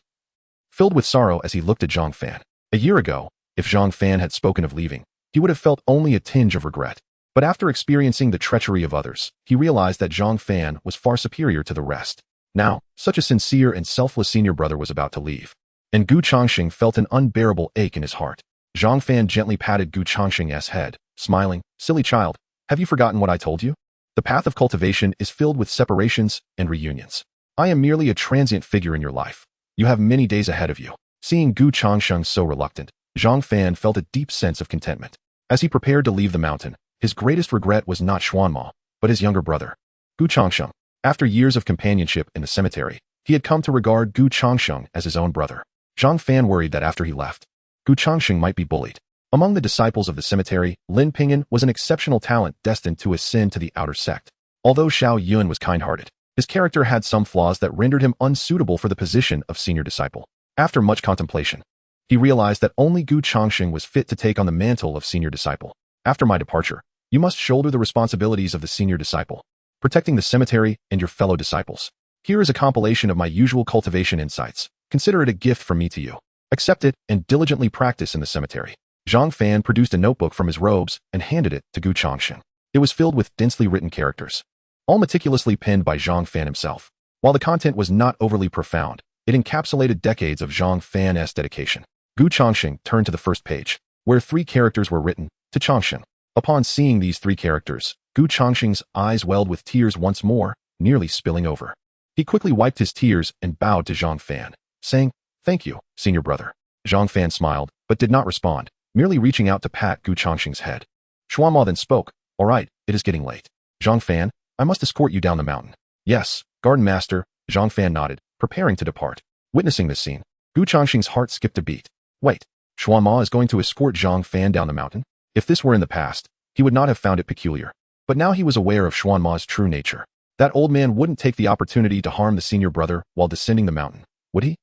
filled with sorrow as he looked at Zhang Fan. A year ago, if Zhang Fan had spoken of leaving, he would have felt only a tinge of regret. But after experiencing the treachery of others, he realized that Zhang Fan was far superior to the rest. Now, such a sincere and selfless senior brother was about to leave. And Gu Changsheng felt an unbearable ache in his heart. Zhang Fan gently patted Gu Changsheng's head, smiling, Silly child, have you forgotten what I told you? The path of cultivation is filled with separations and reunions. I am merely a transient figure in your life. You have many days ahead of you. Seeing Gu Changsheng so reluctant, Zhang Fan felt a deep sense of contentment. As he prepared to leave the mountain, his greatest regret was not Xuanma, but his younger brother, Gu Changsheng. After years of companionship in the cemetery, he had come to regard Gu Changsheng as his own brother. Zhang Fan worried that after he left, Gu Changsheng might be bullied. Among the disciples of the cemetery, Lin Pingyan was an exceptional talent destined to ascend to the outer sect. Although Xiao Yun was kind-hearted, his character had some flaws that rendered him unsuitable for the position of senior disciple. After much contemplation, he realized that only Gu Changsheng was fit to take on the mantle of senior disciple. After my departure, you must shoulder the responsibilities of the senior disciple, protecting the cemetery and your fellow disciples. Here is a compilation of my usual cultivation insights. Consider it a gift from me to you. Accept it and diligently practice in the cemetery. Zhang Fan produced a notebook from his robes and handed it to Gu Changsheng. It was filled with densely written characters, all meticulously penned by Zhang Fan himself. While the content was not overly profound, it encapsulated decades of Zhang Fan's dedication. Gu Changsheng turned to the first page, where 3 characters were written, to Changsheng. Upon seeing these 3 characters, Gu Changsheng's eyes welled with tears once more, nearly spilling over. He quickly wiped his tears and bowed to Zhang Fan, saying, Thank you, senior brother. Zhang Fan smiled, but did not respond, merely reaching out to pat Gu Changsheng's head. Xuanma then spoke, All right, it is getting late. Zhang Fan, I must escort you down the mountain. Yes, Garden Master, Zhang Fan nodded, preparing to depart. Witnessing this scene, Gu Changsheng's heart skipped a beat. Wait, Xuanma is going to escort Zhang Fan down the mountain? If this were in the past, he would not have found it peculiar. But now he was aware of Xuanma's true nature. That old man wouldn't take the opportunity to harm the senior brother while descending the mountain, would he?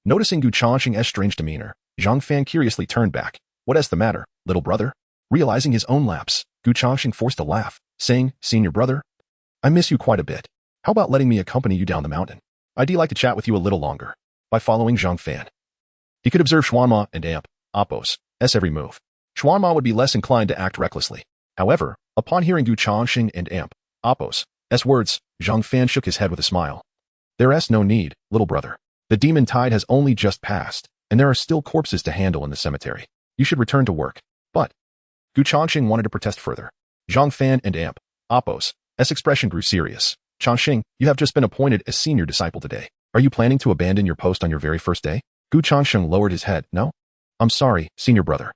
Noticing Gu Changsheng's strange demeanor, Zhang Fan curiously turned back. What is the matter, little brother? Realizing his own lapse, Gu Changsheng forced a laugh, saying, Senior brother, I miss you quite a bit. How about letting me accompany you down the mountain? I'd like to chat with you a little longer. By following Zhang Fan, he could observe Xuanma and Appos' every move. Xuanma would be less inclined to act recklessly. However, upon hearing Gu Changsheng and Appos' words, Zhang Fan shook his head with a smile. There's no need, little brother. The demon tide has only just passed, and there are still corpses to handle in the cemetery. You should return to work. But Gu Changsheng wanted to protest further. Zhang Fan and Appos' expression grew serious. Changsheng, you have just been appointed as senior disciple today. Are you planning to abandon your post on your very first day? Gu Changsheng lowered his head. No? I'm sorry, senior brother.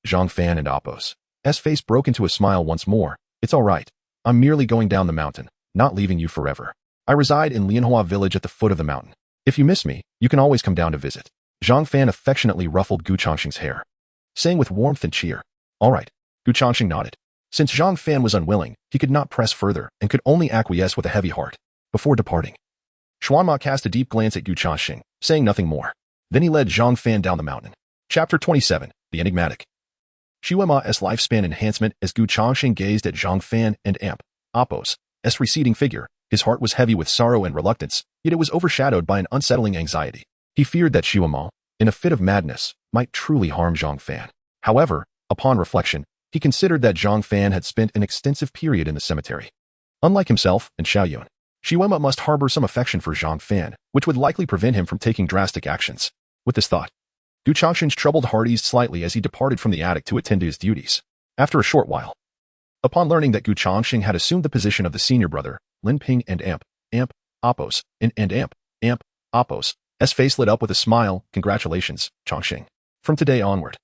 Zhang Fan and Appos' face broke into a smile once more. It's all right. I'm merely going down the mountain, not leaving you forever. I reside in Lianhua village at the foot of the mountain. If you miss me, you can always come down to visit. Zhang Fan affectionately ruffled Gu Changsheng's hair, saying with warmth and cheer, All right. Gu Changsheng nodded. Since Zhang Fan was unwilling, he could not press further and could only acquiesce with a heavy heart. Before departing, Xuanma cast a deep glance at Gu Changsheng, saying nothing more. Then he led Zhang Fan down the mountain. Chapter 27, The Enigmatic. Xuanma's lifespan enhancement. As Gu Changsheng gazed at Zhang Fan and Appos' receding figure, his heart was heavy with sorrow and reluctance, yet it was overshadowed by an unsettling anxiety. He feared that Xuanma, in a fit of madness, might truly harm Zhang Fan. However, upon reflection, he considered that Zhang Fan had spent an extensive period in the cemetery. Unlike himself and Xiao Yun, Xuanma must harbor some affection for Zhang Fan, which would likely prevent him from taking drastic actions. With this thought, Gu Changsheng's troubled heart eased slightly as he departed from the attic to attend to his duties. After a short while, Upon learning that Gu Changsheng had assumed the position of the senior brother, Lin Ping and Amp, Oppos, and Amp, Oppos, S face lit up with a smile. Congratulations, Changsheng. From today onward,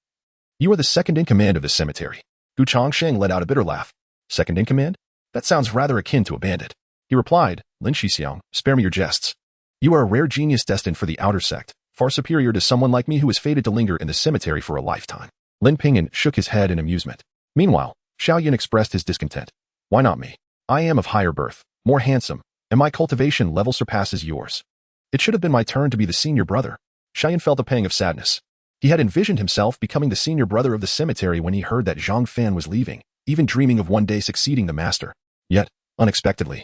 you are the second in command of this cemetery. Gu Changsheng let out a bitter laugh. Second in command? That sounds rather akin to a bandit. He replied, Lin Shixiang, spare me your jests. You are a rare genius destined for the outer sect, far superior to someone like me who is fated to linger in the cemetery for a lifetime. Lin Ping'an shook his head in amusement. Meanwhile, Xiaoyan expressed his discontent. Why not me? I am of higher birth, more handsome, and my cultivation level surpasses yours. It should have been my turn to be the senior brother. Xiaoyan felt a pang of sadness. He had envisioned himself becoming the senior brother of the cemetery when he heard that Zhang Fan was leaving, even dreaming of one day succeeding the master. Yet, unexpectedly,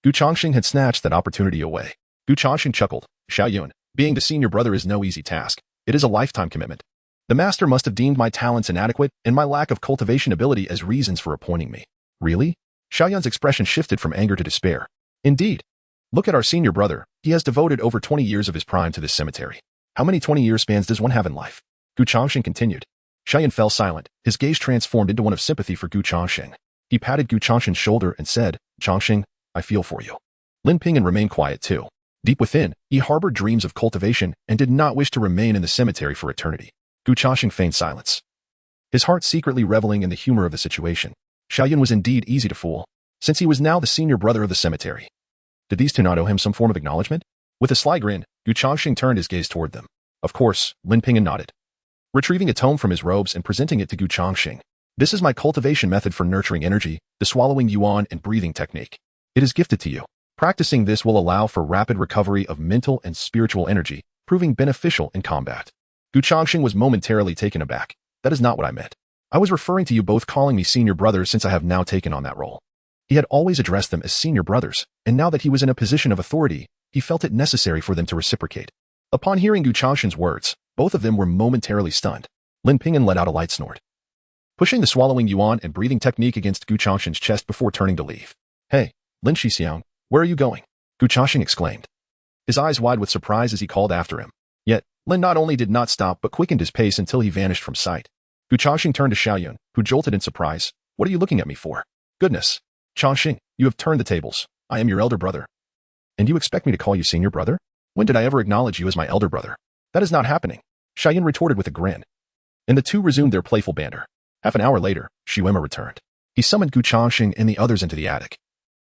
Gu Changsheng had snatched that opportunity away. Gu Changsheng chuckled. Xiaoyun, being the senior brother is no easy task. It is a lifetime commitment. The master must have deemed my talents inadequate and my lack of cultivation ability as reasons for appointing me. Really? Xiaoyun's expression shifted from anger to despair. Indeed. Look at our senior brother. He has devoted over 20 years of his prime to this cemetery. How many 20-year spans does one have in life? Gu Changsheng continued. Xiaoyan fell silent, his gaze transformed into one of sympathy for Gu Changsheng. He patted Gu Changsheng's shoulder and said, Changsheng, I feel for you. Lin Ping'an remained quiet too. Deep within, he harbored dreams of cultivation and did not wish to remain in the cemetery for eternity. Gu Changsheng feigned silence, his heart secretly reveling in the humor of the situation. Xiaoyan was indeed easy to fool, since he was now the senior brother of the cemetery. Did these two not owe him some form of acknowledgement? With a sly grin, Gu Changsheng turned his gaze toward them. Of course, Lin Ping'an nodded, retrieving a tome from his robes and presenting it to Gu Changsheng. This is my cultivation method for nurturing energy, the swallowing yuan and breathing technique. It is gifted to you. Practicing this will allow for rapid recovery of mental and spiritual energy, proving beneficial in combat. Gu Changsheng was momentarily taken aback. That is not what I meant. I was referring to you both calling me senior brother since I have now taken on that role. He had always addressed them as senior brothers, and now that he was in a position of authority, he felt it necessary for them to reciprocate. Upon hearing Gu Changsheng's words, both of them were momentarily stunned. Lin Ping'an let out a light snort, pushing the swallowing yuan and breathing technique against Gu Changsheng's chest before turning to leave. Hey, Lin Shixiang, where are you going? Gu Changsheng exclaimed, his eyes wide with surprise as he called after him. Yet, Lin not only did not stop but quickened his pace until he vanished from sight. Gu Changsheng turned to Xiaoyun, who jolted in surprise. What are you looking at me for? Goodness. Changsheng, you have turned the tables. I am your elder brother. And you expect me to call you senior brother? When did I ever acknowledge you as my elder brother? That is not happening. Xiaoyun retorted with a grin. And the two resumed their playful banter. Half an hour later, Shiwema returned. He summoned Gu Changsheng and the others into the attic,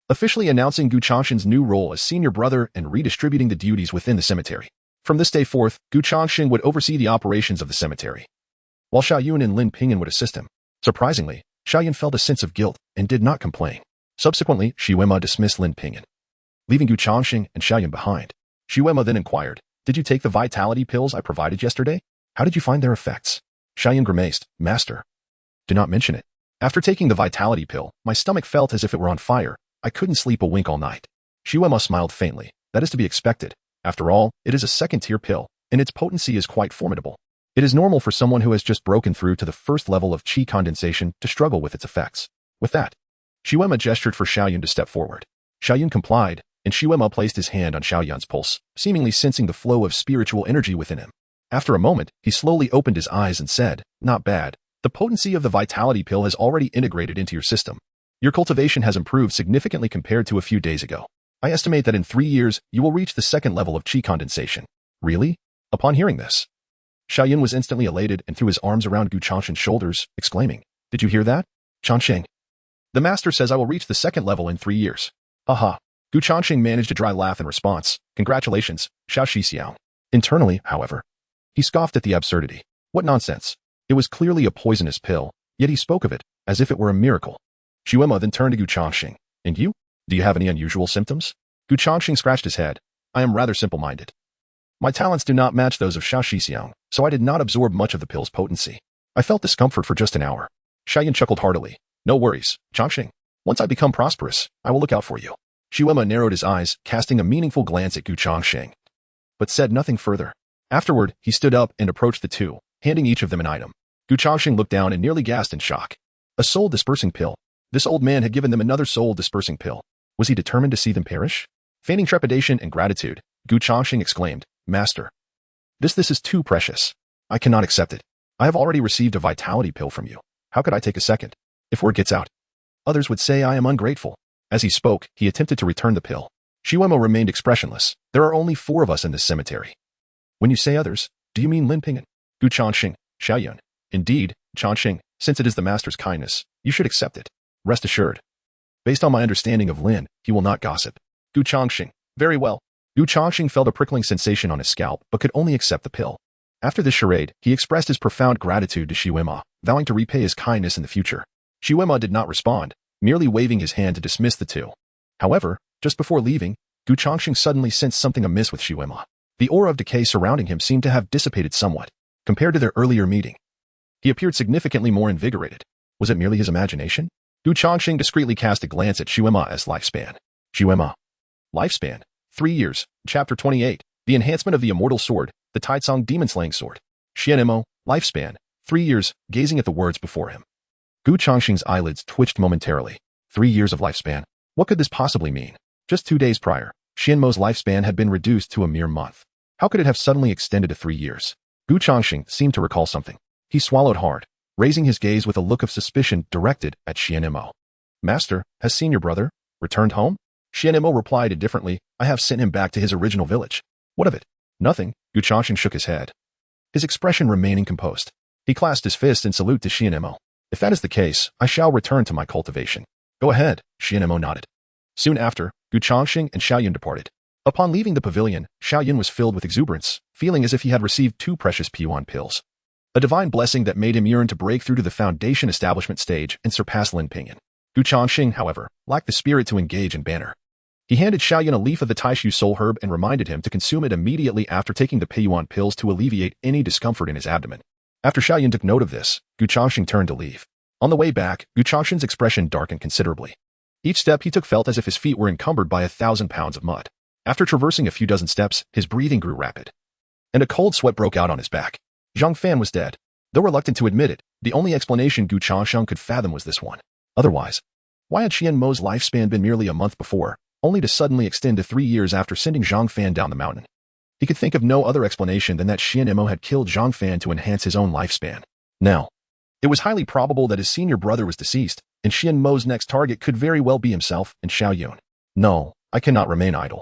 officially announcing Gu Changsheng's new role as senior brother and redistributing the duties within the cemetery. From this day forth, Gu Changsheng would oversee the operations of the cemetery, while Xiaoyun and Lin Ping'an would assist him. Surprisingly, Xiaoyun felt a sense of guilt and did not complain. Subsequently, Shiwema dismissed Lin Ping'an, leaving Gu Changsheng and Xiaoyun behind. Shiwema then inquired, Did you take the vitality pills I provided yesterday? How did you find their effects? Xiaoyun grimaced, Master, do not mention it. After taking the vitality pill, my stomach felt as if it were on fire. I couldn't sleep a wink all night. Shiwema smiled faintly. That is to be expected. After all, it is a second-tier pill, and its potency is quite formidable. It is normal for someone who has just broken through to the first level of Qi condensation to struggle with its effects. With that, Shiwema gestured for Xiaoyun to step forward. Xiaoyun complied, and Shiwema placed his hand on Xiaoyun's pulse, seemingly sensing the flow of spiritual energy within him. After a moment, he slowly opened his eyes and said, Not bad. The potency of the vitality pill has already integrated into your system. Your cultivation has improved significantly compared to a few days ago. I estimate that in 3 years, you will reach the second level of Qi condensation. Really? Upon hearing this, Xiaoyun was instantly elated and threw his arms around Gu Changsheng's shoulders, exclaiming, Did you hear that? Changsheng, the master says I will reach the second level in 3 years. Haha. Gu Changsheng managed a dry laugh in response. Congratulations, Xiao Shixiao. Internally, however, he scoffed at the absurdity. What nonsense. It was clearly a poisonous pill, yet he spoke of it as if it were a miracle. Shiwema then turned to Gu Changsheng. And you? Do you have any unusual symptoms? Gu Changsheng scratched his head. I am rather simple-minded. My talents do not match those of Xiao Shixiang, so I did not absorb much of the pill's potency. I felt discomfort for just an hour. Xiaoyun chuckled heartily. No worries, Changsheng. Once I become prosperous, I will look out for you. Shiwema narrowed his eyes, casting a meaningful glance at Gu Changsheng, but said nothing further. Afterward, he stood up and approached the two, handing each of them an item. Gu Changsheng looked down and nearly gasped in shock. A soul-dispersing pill. This old man had given them another soul-dispersing pill. Was he determined to see them perish? Feigning trepidation and gratitude, Gu Changsheng exclaimed, Master, this is too precious. I cannot accept it. I have already received a vitality pill from you. How could I take a second? If word gets out, Others would say I am ungrateful. As he spoke, he attempted to return the pill. Xuemo remained expressionless. There are only 4 of us in this cemetery. When you say others, do you mean Lin Ping'an, Gu Changsheng, Xiaoyun? Indeed, Changsheng, since it is the master's kindness, you should accept it. Rest assured. Based on my understanding of Lin, he will not gossip. Gu Changsheng, very well. Gu Changsheng felt a prickling sensation on his scalp, but could only accept the pill. After this charade, he expressed his profound gratitude to Xuemo, vowing to repay his kindness in the future. Xuemo did not respond, merely waving his hand to dismiss the two. However, just before leaving, Gu Changsheng suddenly sensed something amiss with Xuemo. The aura of decay surrounding him seemed to have dissipated somewhat, compared to their earlier meeting. He appeared significantly more invigorated. Was it merely his imagination? Gu Changsheng discreetly cast a glance at Xuemo's lifespan. Xuemo. Lifespan. 3 years. Chapter 28. The enhancement of the immortal sword, the Taicong demon-slaying sword. Xianmo. Lifespan. 3 years, gazing at the words before him. Gu Changsheng's eyelids twitched momentarily. 3 years of lifespan. What could this possibly mean? Just 2 days prior, Xianmo's lifespan had been reduced to a mere month. How could it have suddenly extended to 3 years? Gu Changsheng seemed to recall something. He swallowed hard, raising his gaze with a look of suspicion directed at Xianmo. Master, has seen your brother? Returned home? Xianmo replied indifferently, I have sent him back to his original village. What of it? Nothing. Gu Changsheng shook his head, his expression remaining composed. He clasped his fist in salute to Xianmo. If that is the case, I shall return to my cultivation. Go ahead, Xianmo nodded. Soon after, Gu Changsheng and Xiaoyun departed. Upon leaving the pavilion, Xiaoyun was filled with exuberance, feeling as if he had received 2 precious P1 pills. A divine blessing that made him yearn to break through to the foundation establishment stage and surpass Lin Ping'an. Gu Changsheng, however, lacked the spirit to engage in banter. He handed Xiaoyun a leaf of the Taishu soul herb and reminded him to consume it immediately after taking the P1 pills to alleviate any discomfort in his abdomen. After Xiaoyun took note of this, Gu Changsheng turned to leave. On the way back, Gu Changsheng's expression darkened considerably. Each step he took felt as if his feet were encumbered by 1,000 pounds of mud. After traversing a few dozen steps, his breathing grew rapid, and a cold sweat broke out on his back. Zhang Fan was dead. Though reluctant to admit it, the only explanation Gu Changsheng could fathom was this one. Otherwise, why had Xianmo's lifespan been merely a month before, only to suddenly extend to 3 years after sending Zhang Fan down the mountain? He could think of no other explanation than that Xianmo had killed Zhang Fan to enhance his own lifespan. Now, it was highly probable that his senior brother was deceased, and Xianmo's next target could very well be himself and Xiaoyun. No, I cannot remain idle.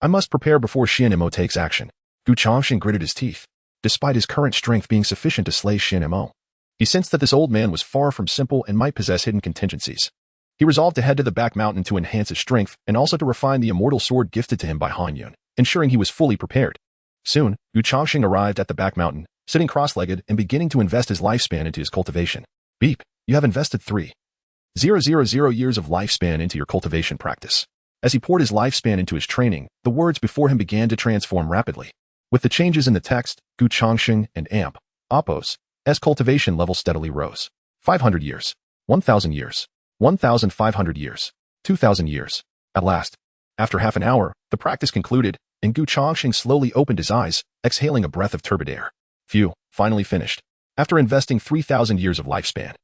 I must prepare before Xianmo takes action. Gu Changsheng gritted his teeth. Despite his current strength being sufficient to slay Xianmo, he sensed that this old man was far from simple and might possess hidden contingencies. He resolved to head to the back mountain to enhance his strength and also to refine the immortal sword gifted to him by Han Yun, ensuring he was fully prepared. Soon, Gu Changsheng arrived at the back mountain, sitting cross-legged and beginning to invest his lifespan into his cultivation. Beep, you have invested 3,000 years of lifespan into your cultivation practice. As he poured his lifespan into his training, the words before him began to transform rapidly. With the changes in the text, Gu Changsheng and Amp, Appos, as cultivation level steadily rose. 500 years, 1,000 years, 1,500 years, 2,000 years. At last, after half an hour, the practice concluded, and Gu Changsheng slowly opened his eyes, exhaling a breath of turbid air. Phew, finally finished. After investing 3,000 years of lifespan,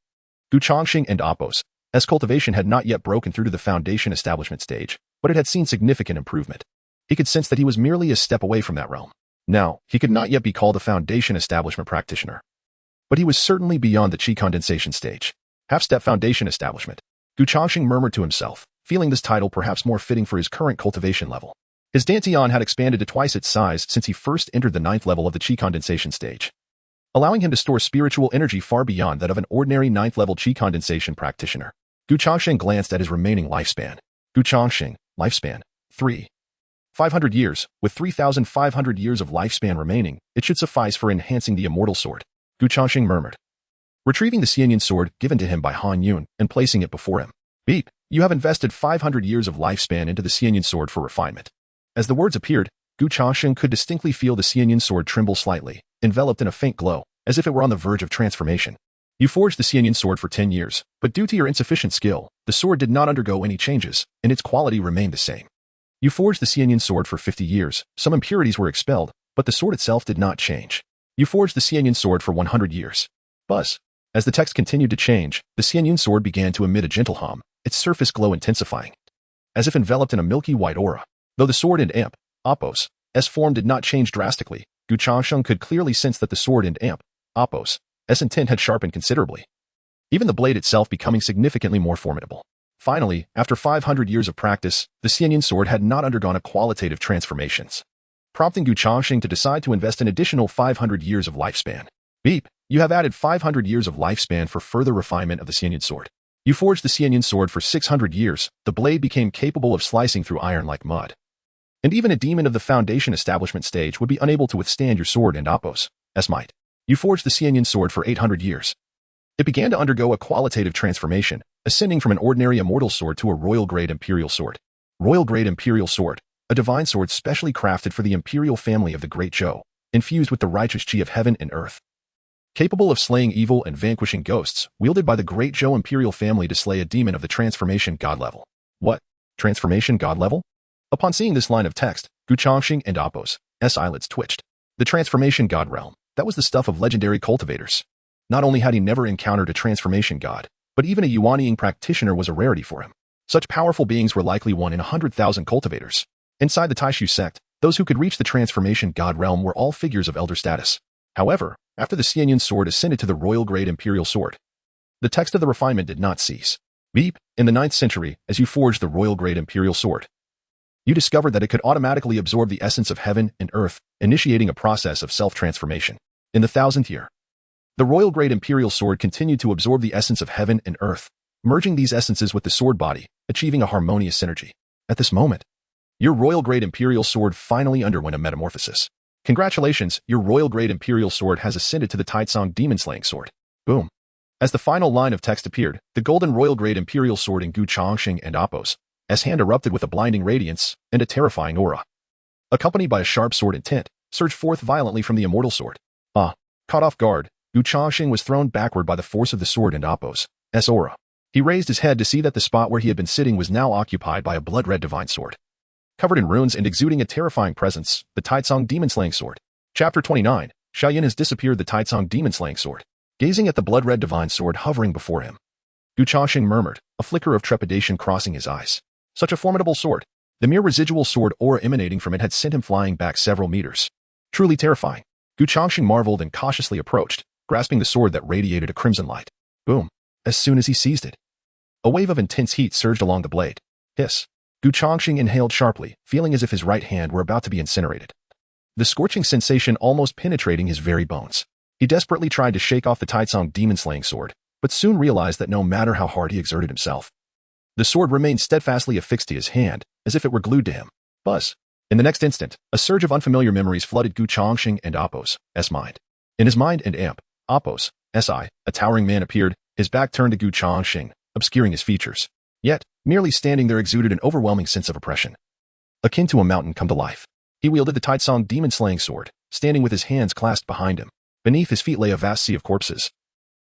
Gu Changsheng and Appos, as cultivation had not yet broken through to the foundation establishment stage, but it had seen significant improvement. He could sense that he was merely a step away from that realm. Now, he could not yet be called a foundation establishment practitioner, but he was certainly beyond the Qi Condensation stage. Half-step foundation establishment. Gu Changsheng murmured to himself, feeling this title perhaps more fitting for his current cultivation level. His Dantian had expanded to twice its size since he first entered the 9th level of the Qi Condensation stage, allowing him to store spiritual energy far beyond that of an ordinary 9th level Qi Condensation practitioner. Gu Changsheng glanced at his remaining lifespan. Gu Changsheng, lifespan, 3,500 years. With 3,500 years of lifespan remaining, it should suffice for enhancing the immortal sword. Gu Changsheng murmured, retrieving the Xianyan sword given to him by Han Yun and placing it before him. Beep, you have invested 500 years of lifespan into the Xianyan sword for refinement. As the words appeared, Gu Changsheng could distinctly feel the Xianyan sword tremble slightly, enveloped in a faint glow, as if it were on the verge of transformation. You forged the Xianyan sword for 10 years, but due to your insufficient skill, the sword did not undergo any changes, and its quality remained the same. You forged the Xianyan sword for 50 years, some impurities were expelled, but the sword itself did not change. You forged the Xianyan sword for 100 years. Buzz. As the text continued to change, the Xianyan sword began to emit a gentle hum, its surface glow intensifying, as if enveloped in a milky white aura. Though the sword and Amp, Appos, S form did not change drastically, Gu Changsheng could clearly sense that the sword and Amp, Appos, S intent had sharpened considerably. even the blade itself becoming significantly more formidable. Finally, after 500 years of practice, the Xianyan sword had not undergone a qualitative transformations, prompting Changsheng to decide to invest an additional 500 years of lifespan. Beep, you have added 500 years of lifespan for further refinement of the Xianyan sword. You forged the Xianyan sword for 600 years, the blade became capable of slicing through iron like mud. And even a demon of the foundation establishment stage would be unable to withstand your sword and Appo's might. You forged the Xianyan sword for 800 years. It began to undergo a qualitative transformation, ascending from an ordinary immortal sword to a royal-grade imperial sword. Royal-grade imperial sword, a divine sword specially crafted for the imperial family of the Great Zhou, infused with the righteous Qi of heaven and earth. Capable of slaying evil and vanquishing ghosts, wielded by the Great Zhou imperial family to slay a demon of the transformation god level. What? Transformation god level? Upon seeing this line of text, Changsheng and Appo's eyelids twitched. The transformation god realm, that was the stuff of legendary cultivators. Not only had he never encountered a transformation god, but even a Yuanying practitioner was a rarity for him. Such powerful beings were likely one in 100,000 cultivators. Inside the Taishu sect, those who could reach the transformation god realm were all figures of elder status. However, after the Xianyan sword ascended to the royal-grade imperial sword, the text of the refinement did not cease. Beep, in the 9th century, as you forged the royal-grade imperial sword, you discovered that it could automatically absorb the essence of heaven and earth, initiating a process of self-transformation. In the 1000th year, the royal-grade imperial sword continued to absorb the essence of heaven and earth, merging these essences with the sword body, achieving a harmonious synergy. At this moment, your royal-grade imperial sword finally underwent a metamorphosis. Congratulations, your royal-grade imperial sword has ascended to the Taitsong demon-slaying sword. Boom. As the final line of text appeared, the golden royal-grade imperial sword in Changsheng and Appo's hand erupted with a blinding radiance and a terrifying aura. Accompanied by a sharp sword intent, surged forth violently from the immortal sword. Caught off guard, Changsheng was thrown backward by the force of the sword and Appo's aura. He raised his head to see that the spot where he had been sitting was now occupied by a blood-red divine sword. Covered in runes and exuding a terrifying presence, the Taitsong demon-slaying sword. Chapter 29, Xiaoyan has disappeared. The Taitsong demon-slaying sword. Gazing at the blood-red divine sword hovering before him, Changsheng murmured, a flicker of trepidation crossing his eyes. Such a formidable sword. The mere residual sword aura emanating from it had sent him flying back several meters. Truly terrifying. Changsheng marveled and cautiously approached, grasping the sword that radiated a crimson light. Boom. As soon as he seized it, a wave of intense heat surged along the blade. Hiss. Changsheng inhaled sharply, feeling as if his right hand were about to be incinerated. The scorching sensation almost penetrating his very bones. He desperately tried to shake off the Taitsong demon-slaying sword, but soon realized that no matter how hard he exerted himself, the sword remained steadfastly affixed to his hand, as if it were glued to him. Buzz. In the next instant, a surge of unfamiliar memories flooded Changsheng and Appo's mind. In his mind and Appo's a towering man appeared, his back turned to Changsheng, obscuring his features. Yet, merely standing there exuded an overwhelming sense of oppression, akin to a mountain come to life. He wielded the Taitsong demon-slaying sword, standing with his hands clasped behind him. Beneath his feet lay a vast sea of corpses.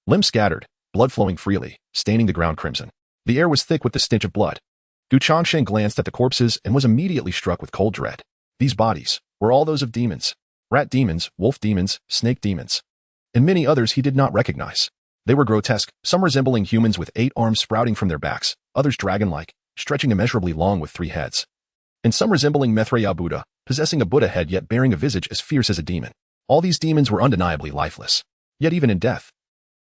Limbs scattered, blood flowing freely, staining the ground crimson. The air was thick with the stench of blood. Changsheng glanced at the corpses and was immediately struck with cold dread. These bodies were all those of demons. Rat demons, wolf demons, snake demons, and many others he did not recognize. They were grotesque, some resembling humans with 8 arms sprouting from their backs, others dragon-like, stretching immeasurably long with 3 heads, and some resembling Maitreya Buddha, possessing a Buddha head yet bearing a visage as fierce as a demon. All these demons were undeniably lifeless. Yet even in death,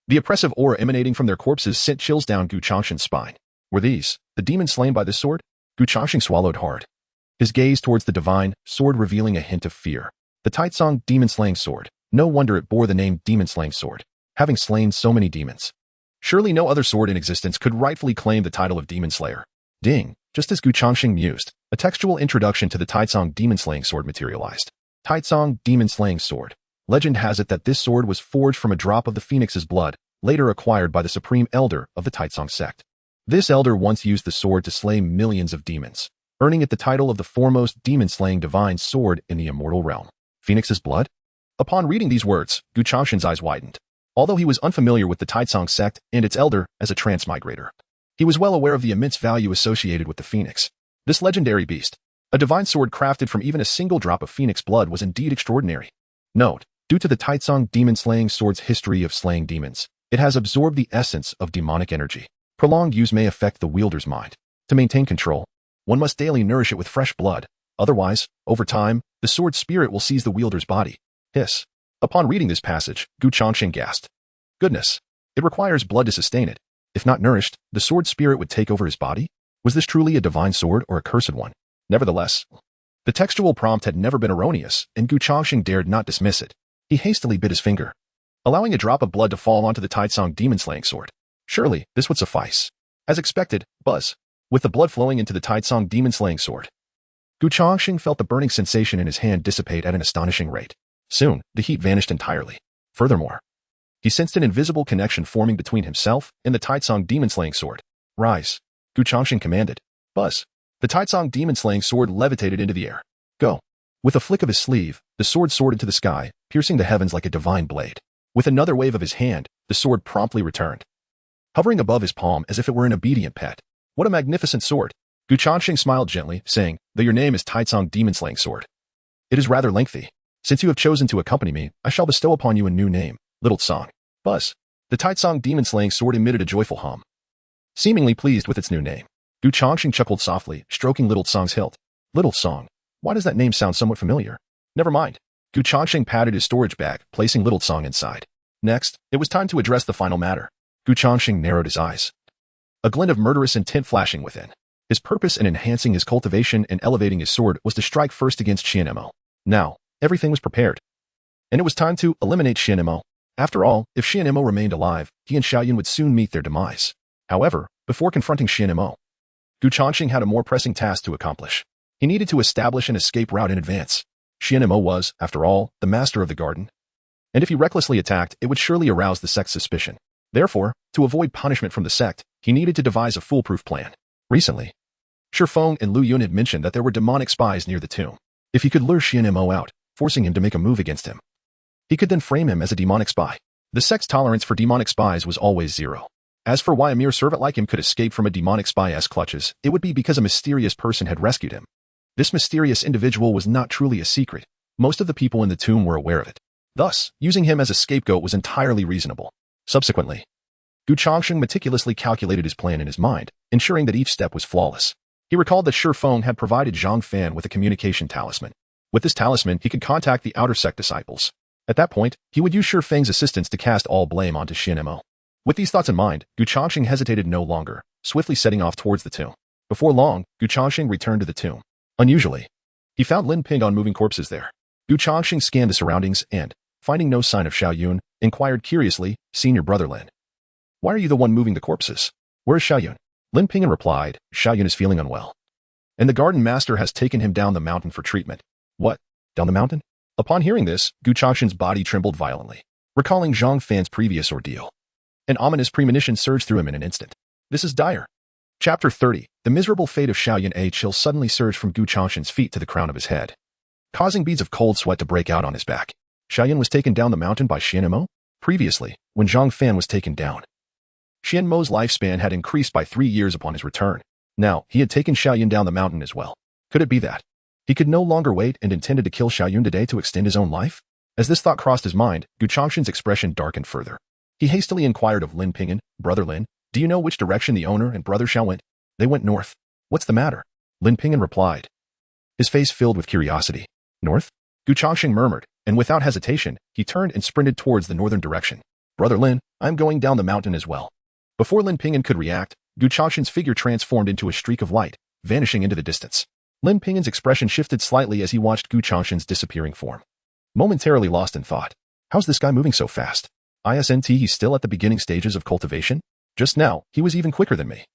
the oppressive aura emanating from their corpses sent chills down Changsheng's spine. Were these the demons slain by this sword? Changsheng swallowed hard, his gaze towards the divine sword revealing a hint of fear. The Taitsong demon-slaying sword. No wonder it bore the name demon-slaying sword, having slain so many demons. Surely no other sword in existence could rightfully claim the title of demon slayer. Ding! Just as Changsheng mused, a textual introduction to the Taitsong demon-slaying sword materialized. Taitsong demon-slaying sword. Legend has it that this sword was forged from a drop of the phoenix's blood, later acquired by the supreme elder of the Taitsong sect. This elder once used the sword to slay millions of demons, earning it the title of the foremost demon-slaying divine sword in the immortal realm. Phoenix's blood? Upon reading these words, Changsheng's eyes widened. Although he was unfamiliar with the Taitsong sect and its elder as a transmigrator, he was well aware of the immense value associated with the phoenix. This legendary beast, a divine sword crafted from even a single drop of phoenix blood, was indeed extraordinary. Note, due to the Taitsong demon-slaying sword's history of slaying demons, it has absorbed the essence of demonic energy. Prolonged use may affect the wielder's mind. To maintain control, one must daily nourish it with fresh blood. Otherwise, over time, the sword's spirit will seize the wielder's body. Hiss. Upon reading this passage, Changsheng gasped. Goodness! It requires blood to sustain it. If not nourished, the sword spirit would take over his body? Was this truly a divine sword or a cursed one? Nevertheless, the textual prompt had never been erroneous, and Gu Changsheng dared not dismiss it. He hastily bit his finger, allowing a drop of blood to fall onto the Taitsong demon-slaying sword. Surely, this would suffice. As expected, buzz, with the blood flowing into the Taitsong demon-slaying sword. Gu Changsheng felt the burning sensation in his hand dissipate at an astonishing rate. Soon, the heat vanished entirely. Furthermore, he sensed an invisible connection forming between himself and the Taitsong demon-slaying sword. Rise, Gu Changsheng commanded. Buzz. The Taitsong demon-slaying sword levitated into the air. Go. With a flick of his sleeve, the sword soared into the sky, piercing the heavens like a divine blade. With another wave of his hand, the sword promptly returned, hovering above his palm as if it were an obedient pet. What a magnificent sword! Gu Changsheng smiled gently, saying, though your name is Taitsong demon-slaying sword, it is rather lengthy. Since you have chosen to accompany me, I shall bestow upon you a new name, Little Tsong. Buzz. The Taitsong demon-slaying sword emitted a joyful hum, seemingly pleased with its new name. Gu Changsheng chuckled softly, stroking Little Tsong's hilt. Little Tsong. Why does that name sound somewhat familiar? Never mind. Gu Changsheng patted his storage bag, placing Little Tsong inside. Next, it was time to address the final matter. Gu Changsheng narrowed his eyes, a glint of murderous intent flashing within. His purpose in enhancing his cultivation and elevating his sword was to strike first against Xianmo. Now, everything was prepared, and it was time to eliminate Xianmo. After all, if Xianmo remained alive, he and Xiaoyun would soon meet their demise. However, before confronting Xianmo, Gu Changsheng had a more pressing task to accomplish. He needed to establish an escape route in advance. Xianmo was, after all, the master of the garden, and if he recklessly attacked, it would surely arouse the sect's suspicion. Therefore, to avoid punishment from the sect, he needed to devise a foolproof plan. Recently, Shifeng and Lu Yun had mentioned that there were demonic spies near the tomb. If he could lure Xianmo out, forcing him to make a move against him, he could then frame him as a demonic spy. The sect's tolerance for demonic spies was always zero. As for why a mere servant like him could escape from a demonic spy's clutches, it would be because a mysterious person had rescued him. This mysterious individual was not truly a secret. Most of the people in the tomb were aware of it. Thus, using him as a scapegoat was entirely reasonable. Subsequently, Gu Changsheng meticulously calculated his plan in his mind, ensuring that each step was flawless. He recalled that Shifeng had provided Zhang Fan with a communication talisman. With this talisman, he could contact the outer sect disciples. At that point, he would use Shifeng's assistance to cast all blame onto Xianmo. With these thoughts in mind, Gu Changsheng hesitated no longer, swiftly setting off towards the tomb. Before long, Gu Changsheng returned to the tomb. Unusually, he found Lin Ping on moving corpses there. Gu Changsheng scanned the surroundings and, finding no sign of Xiaoyun, inquired curiously, Senior Brother Lin, why are you the one moving the corpses? Where is Xiaoyun? Lin Ping replied, Xiaoyun is feeling unwell, and the garden master has taken him down the mountain for treatment. What? Down the mountain? Upon hearing this, Gu Changsheng's body trembled violently, recalling Zhang Fan's previous ordeal. An ominous premonition surged through him in an instant. This is dire. Chapter 30. The miserable fate of Xiaoyun. A chill suddenly surged from Gu Changsheng's feet to the crown of his head, causing beads of cold sweat to break out on his back. Xiaoyun was taken down the mountain by Xianmo? Previously, when Zhang Fan was taken down, Xianmo's lifespan had increased by 3 years upon his return. Now, he had taken Xiaoyun down the mountain as well. Could it be that he could no longer wait and intended to kill Xiaoyun today to extend his own life? As this thought crossed his mind, Gu Changsheng's expression darkened further. He hastily inquired of Lin Ping, Brother Lin, do you know which direction the owner and Brother Xiao went? They went north. What's the matter? Lin Ping replied, his face filled with curiosity. North? Gu Changsheng murmured, and without hesitation, he turned and sprinted towards the northern direction. Brother Lin, I'm going down the mountain as well. Before Lin Ping could react, Gu Changsheng's figure transformed into a streak of light, vanishing into the distance. Lin Ping's expression shifted slightly as he watched Gu Changsheng's disappearing form. Momentarily lost in thought. How's this guy moving so fast? He's still at the beginning stages of cultivation? Just now, he was even quicker than me.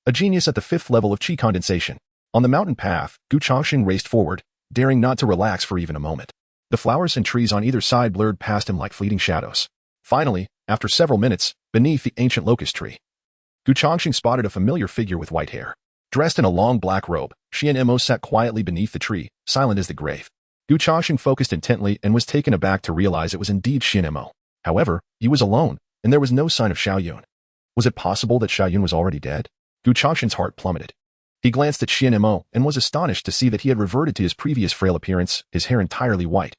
A genius at the 5th level of Qi Condensation. On the mountain path, Gu Changsheng raced forward, daring not to relax for even a moment. The flowers and trees on either side blurred past him like fleeting shadows. Finally, after several minutes, beneath the ancient locust tree, Gu Changsheng spotted a familiar figure with white hair. Dressed in a long black robe, Xianmo sat quietly beneath the tree, silent as the grave. Gu Changsheng focused intently and was taken aback to realize it was indeed Xianmo. However, he was alone, and there was no sign of Xiaoyun. Was it possible that Xiaoyun was already dead? Gu Changsheng's heart plummeted. He glanced at Xianmo and was astonished to see that he had reverted to his previous frail appearance, his hair entirely white.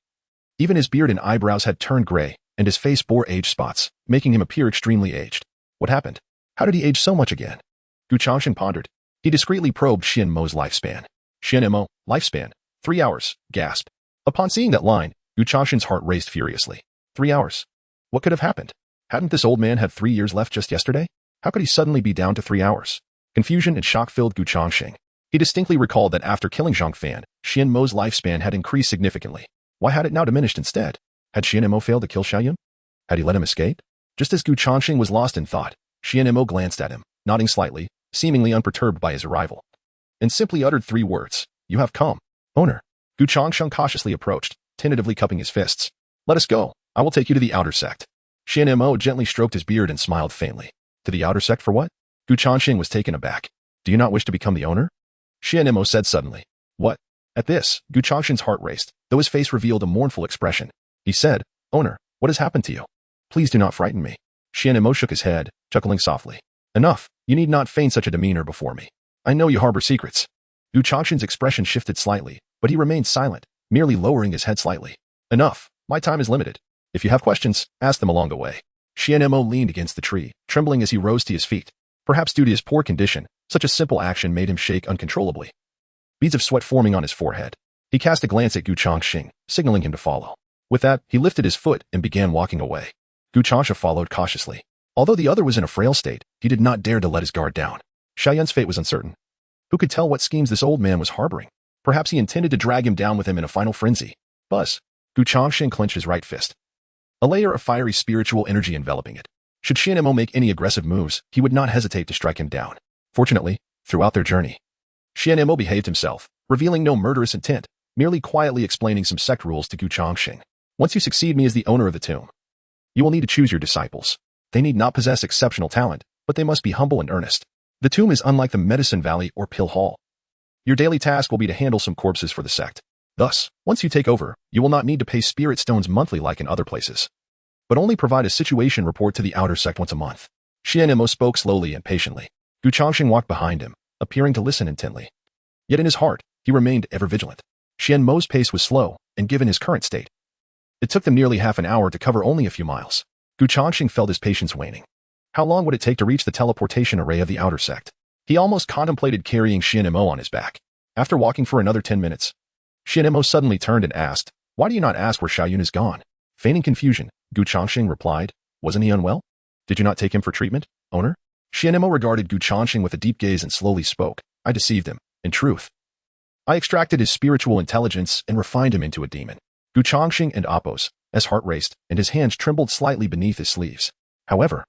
Even his beard and eyebrows had turned gray, and his face bore age spots, making him appear extremely aged. What happened? How did he age so much again? Gu Changsheng pondered. He discreetly probed Xianmo's lifespan. Xianmo, lifespan, 3 hours, gasped. Upon seeing that line, Gu Changsheng's heart raced furiously. 3 hours. What could have happened? Hadn't this old man had 3 years left just yesterday? How could he suddenly be down to 3 hours? Confusion and shock filled Gu Changsheng. He distinctly recalled that after killing Zhang Fan, Xian Mo's lifespan had increased significantly. Why had it now diminished instead? Had Xian Mo failed to kill Xiaoyun? Had he let him escape? Just as Gu Changsheng was lost in thought, Xian Mo glanced at him, nodding slightly, seemingly unperturbed by his arrival, and simply uttered 3 words. You have come. Owner. Gu Changsheng cautiously approached, tentatively cupping his fists. Let us go. I will take you to the outer sect. Xian Mo gently stroked his beard and smiled faintly. To the outer sect for what? Gu Changsheng was taken aback. Do you not wish to become the owner? Xian Mo said suddenly. What? At this, Gu Changsheng's heart raced, though his face revealed a mournful expression. He said, Owner, what has happened to you? Please do not frighten me. Xian Mo shook his head, chuckling softly. Enough. You need not feign such a demeanor before me. I know you harbor secrets. Gu Changsheng's expression shifted slightly, but he remained silent, merely lowering his head slightly. Enough. My time is limited. If you have questions, ask them along the way. Xian Mo leaned against the tree, trembling as he rose to his feet. Perhaps due to his poor condition, such a simple action made him shake uncontrollably. Beads of sweat forming on his forehead. He cast a glance at Gu Changsheng, signaling him to follow. With that, he lifted his foot and began walking away. Gu Changsheng followed cautiously. Although the other was in a frail state, he did not dare to let his guard down. Xiaoyun's fate was uncertain. Who could tell what schemes this old man was harboring? Perhaps he intended to drag him down with him in a final frenzy. Buzz. Gu Changsheng clenched his right fist. A layer of fiery spiritual energy enveloping it. Should Xian Mo make any aggressive moves, he would not hesitate to strike him down. Fortunately, throughout their journey, Xian Mo behaved himself, revealing no murderous intent, merely quietly explaining some sect rules to Gu Changsheng. Once you succeed me as the owner of the tomb, you will need to choose your disciples. They need not possess exceptional talent, but they must be humble and earnest. The tomb is unlike the Medicine Valley or Pill Hall. Your daily task will be to handle some corpses for the sect. Thus, once you take over, you will not need to pay spirit stones monthly like in other places, but only provide a situation report to the outer sect once a month. Xian Mo spoke slowly and patiently. Gu Changsheng walked behind him, appearing to listen intently. Yet in his heart, he remained ever vigilant. Xian Mo's pace was slow, and given his current state, it took them nearly half an hour to cover only a few miles. Gu Changsheng felt his patience waning. How long would it take to reach the teleportation array of the outer sect? He almost contemplated carrying Xian Mo on his back. After walking for another 10 minutes, Xian Mo suddenly turned and asked, Why do you not ask where Xiaoyun is gone? Feigning confusion, Gu Changsheng replied, Wasn't he unwell? Did you not take him for treatment, owner? Xian Mo regarded Gu Changsheng with a deep gaze and slowly spoke. I deceived him. In truth, I extracted his spiritual intelligence and refined him into a demon. Gu Changsheng and Appos, as heart raced, and his hands trembled slightly beneath his sleeves. However,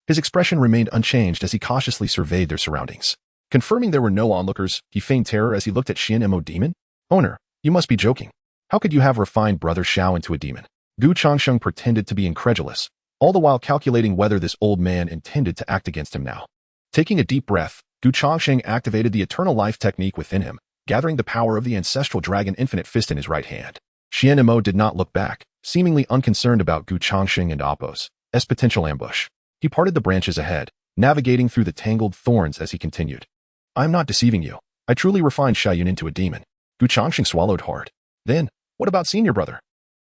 his expression remained unchanged as he cautiously surveyed their surroundings. Confirming there were no onlookers, he feigned terror as he looked at Xian Mo. Demon? Owner, you must be joking. How could you have refined brother Xiao into a demon? Gu Changsheng pretended to be incredulous, all the while calculating whether this old man intended to act against him now. Taking a deep breath, Gu Changsheng activated the eternal life technique within him, gathering the power of the ancestral dragon infinite fist in his right hand. Xian Mo did not look back, seemingly unconcerned about Gu Changsheng and Appos' potential ambush. He parted the branches ahead, navigating through the tangled thorns as he continued. I am not deceiving you. I truly refined Xiaoyun into a demon. Gu Changsheng swallowed hard. Then, what about senior brother?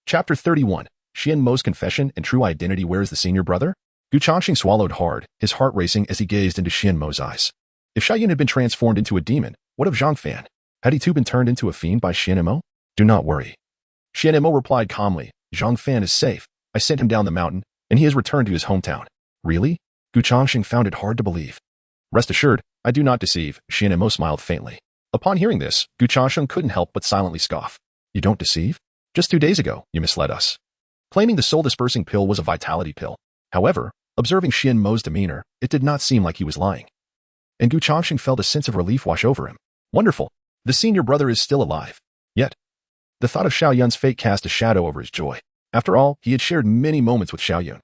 Chapter 31. Xian Mo's confession and true identity. Where is the senior brother? Gu Changsheng swallowed hard, his heart racing as he gazed into Xian Mo's eyes. If Xiaoyun had been transformed into a demon, what of Zhang Fan? Had he too been turned into a fiend by Xian Mo? Do not worry. Xian Mo replied calmly. Zhang Fan is safe. I sent him down the mountain, and he has returned to his hometown. Really? Gu Changsheng found it hard to believe. Rest assured, I do not deceive, Xian Mo smiled faintly. Upon hearing this, Gu Changsheng couldn't help but silently scoff. You don't deceive? Just 2 days ago, you misled us, claiming the soul-dispersing pill was a vitality pill. However, observing Xian Mo's demeanor, it did not seem like he was lying. And Gu Changsheng felt a sense of relief wash over him. Wonderful. The senior brother is still alive. Yet, the thought of Xiaoyun's fate cast a shadow over his joy. After all, he had shared many moments with Xiaoyun.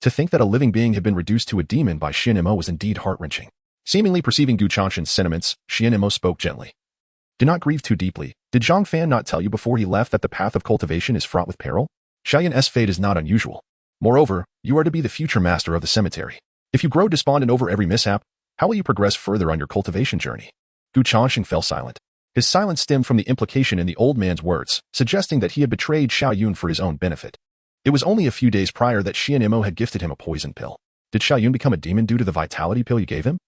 To think that a living being had been reduced to a demon by Xian Mo was indeed heart-wrenching. Seemingly perceiving Gu Changsheng's sentiments, Xian Mo spoke gently. Do not grieve too deeply. Did Zhang Fan not tell you before he left that the path of cultivation is fraught with peril? Xiaoyun's fate is not unusual. Moreover, you are to be the future master of the cemetery. If you grow despondent over every mishap, how will you progress further on your cultivation journey? Gu Changsheng fell silent. His silence stemmed from the implication in the old man's words, suggesting that he had betrayed Xiaoyun for his own benefit. It was only a few days prior that Xian Mo had gifted him a poison pill. Did Xiaoyun become a demon due to the vitality pill you gave him?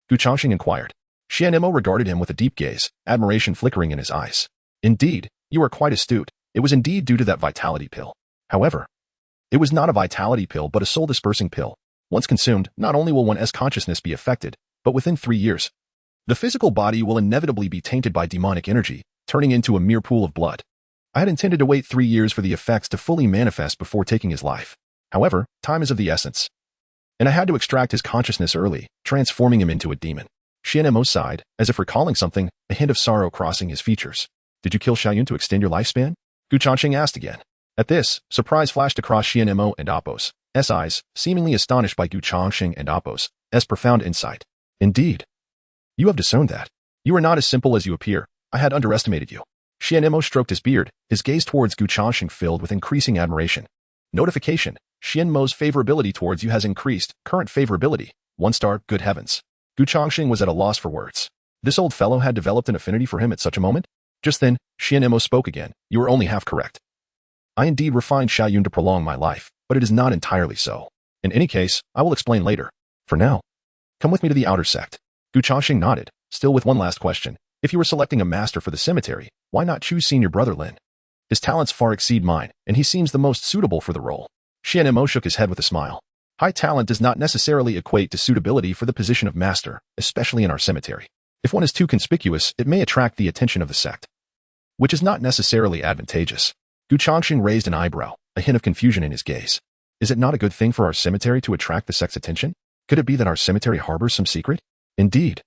Gu Changsheng inquired. Xian Mo regarded him with a deep gaze, admiration flickering in his eyes. Indeed, you are quite astute. It was indeed due to that vitality pill. However, It was not a vitality pill but a soul-dispersing pill. Once consumed, not only will one's consciousness be affected, but within 3 years, the physical body will inevitably be tainted by demonic energy, turning into a mere pool of blood. I had intended to wait 3 years for the effects to fully manifest before taking his life. However, time is of the essence, and I had to extract his consciousness early, transforming him into a demon. Xianmo sighed, as if recalling something, a hint of sorrow crossing his features. Did you kill Xiaoyun to extend your lifespan? Gu Changsheng asked again. At this, surprise flashed across Xianmo and Apos' eyes, seemingly astonished by Gu Changsheng and Apos' profound insight. Indeed. You have discerned that. You are not as simple as you appear. I had underestimated you. Xianmo stroked his beard, his gaze towards Gu Changsheng filled with increasing admiration. Notification. Xianmo's favorability towards you has increased. Current favorability. 1 star, good heavens. Gu Changsheng was at a loss for words. This old fellow had developed an affinity for him at such a moment? Just then, Xianmo spoke again. You are only half correct. I indeed refined Xiaoyun to prolong my life, but it is not entirely so. In any case, I will explain later. For now, come with me to the outer sect. Gu Changsheng nodded, still with one last question. If you were selecting a master for the cemetery, why not choose senior brother Lin? His talents far exceed mine, and he seems the most suitable for the role. Xianmo shook his head with a smile. High talent does not necessarily equate to suitability for the position of master, especially in our cemetery. If one is too conspicuous, it may attract the attention of the sect, which is not necessarily advantageous. Gu Changsheng raised an eyebrow, a hint of confusion in his gaze. Is it not a good thing for our cemetery to attract the sect's attention? Could it be that our cemetery harbors some secret? Indeed.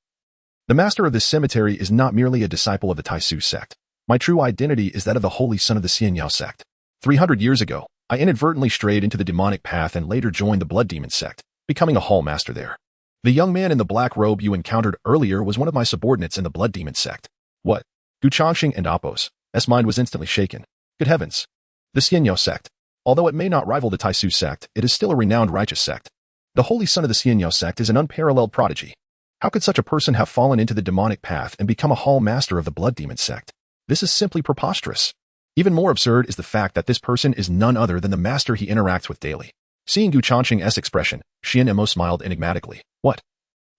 The master of this cemetery is not merely a disciple of the Taisu sect. My true identity is that of the holy son of the Xianyao sect. 300 years ago, I inadvertently strayed into the demonic path and later joined the blood demon sect, becoming a hall master there. The young man in the black robe you encountered earlier was one of my subordinates in the blood demon sect. What? Gu Changsheng and Apos' mind was instantly shaken. Good heavens. The Xianyao sect. Although it may not rival the Taisu sect, it is still a renowned righteous sect. The holy son of the Xianyao sect is an unparalleled prodigy. How could such a person have fallen into the demonic path and become a hall master of the blood demon sect? This is simply preposterous. Even more absurd is the fact that this person is none other than the master he interacts with daily. Seeing Gu Changsheng's expression, Xianmo smiled enigmatically. What?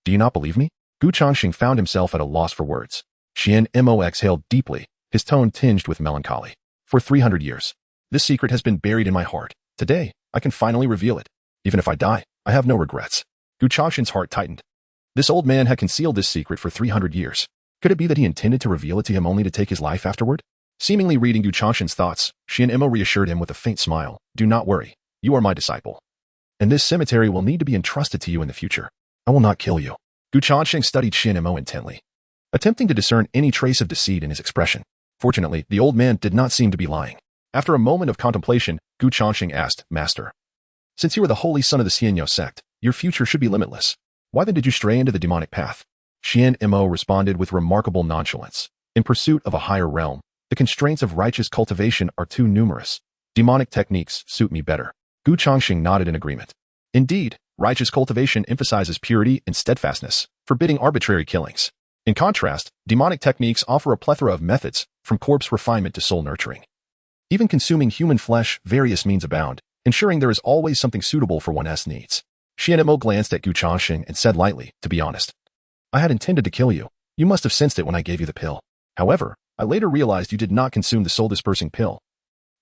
Do you not believe me? Gu Changsheng found himself at a loss for words. Xianmo exhaled deeply, his tone tinged with melancholy. For 300 years, this secret has been buried in my heart. Today, I can finally reveal it. Even if I die, I have no regrets. Gu Changsheng's heart tightened. This old man had concealed this secret for 300 years. Could it be that he intended to reveal it to him only to take his life afterward? Seemingly reading Gu Changsheng's thoughts, Xianmo reassured him with a faint smile. Do not worry. You are my disciple. And this cemetery will need to be entrusted to you in the future. I will not kill you. Gu Changsheng studied Xianmo intently, attempting to discern any trace of deceit in his expression. Fortunately, the old man did not seem to be lying. After a moment of contemplation, Gu Changsheng asked, Master, since you are the holy son of the Xianyao sect, your future should be limitless. Why then did you stray into the demonic path? Xianmo responded with remarkable nonchalance. In pursuit of a higher realm, the constraints of righteous cultivation are too numerous. Demonic techniques suit me better. Gu Changsheng nodded in agreement. Indeed, righteous cultivation emphasizes purity and steadfastness, forbidding arbitrary killings. In contrast, demonic techniques offer a plethora of methods, from corpse refinement to soul nurturing. Even consuming human flesh, various means abound, ensuring there is always something suitable for one's needs. Xianmo glanced at Gu Changsheng and said lightly, to be honest, I had intended to kill you. You must have sensed it when I gave you the pill. However, I later realized you did not consume the soul-dispersing pill,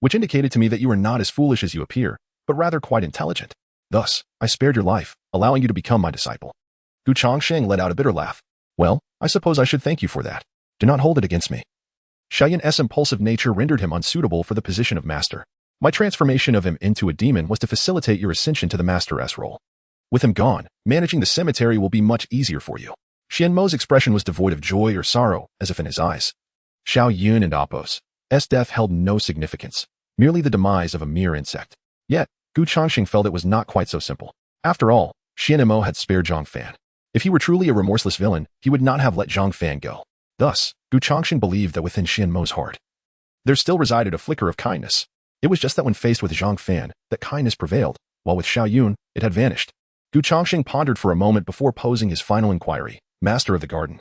which indicated to me that you are not as foolish as you appear, but rather quite intelligent. Thus, I spared your life, allowing you to become my disciple. Gu Changsheng let out a bitter laugh. Well, I suppose I should thank you for that. Do not hold it against me. Xiaoyun's impulsive nature rendered him unsuitable for the position of master. My transformation of him into a demon was to facilitate your ascension to the master's role. With him gone, managing the cemetery will be much easier for you. Xianmo's expression was devoid of joy or sorrow, as if in his eyes. Xiaoyun and Apos' death held no significance, merely the demise of a mere insect. Yet, Gu Changsheng felt it was not quite so simple. After all, Xianmo had spared Zhang Fan. If he were truly a remorseless villain, he would not have let Zhang Fan go. Thus, Gu Changsheng believed that within Xianmo's heart, there still resided a flicker of kindness. It was just that when faced with Zhang Fan, that kindness prevailed, while with Xiaoyun, it had vanished. Gu Changsheng pondered for a moment before posing his final inquiry. Master of the garden,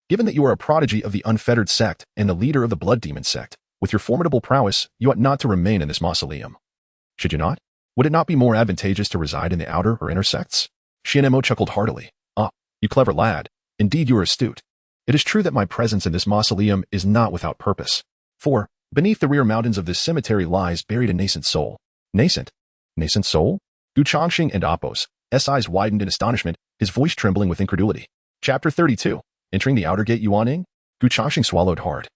given that you are a prodigy of the unfettered sect and the leader of the blood demon sect, with your formidable prowess, you ought not to remain in this mausoleum. Should you not? Would it not be more advantageous to reside in the outer or inner sects? Xianmo chuckled heartily. Ah, you clever lad. Indeed you are astute. It is true that my presence in this mausoleum is not without purpose. For, beneath the rear mountains of this cemetery lies buried a nascent soul. Nascent? Nascent soul? Gu Changsheng and Appo's eyes widened in astonishment, his voice trembling with incredulity. Chapter 32. Entering the outer gate Yuaning? Gu Changsheng swallowed hard,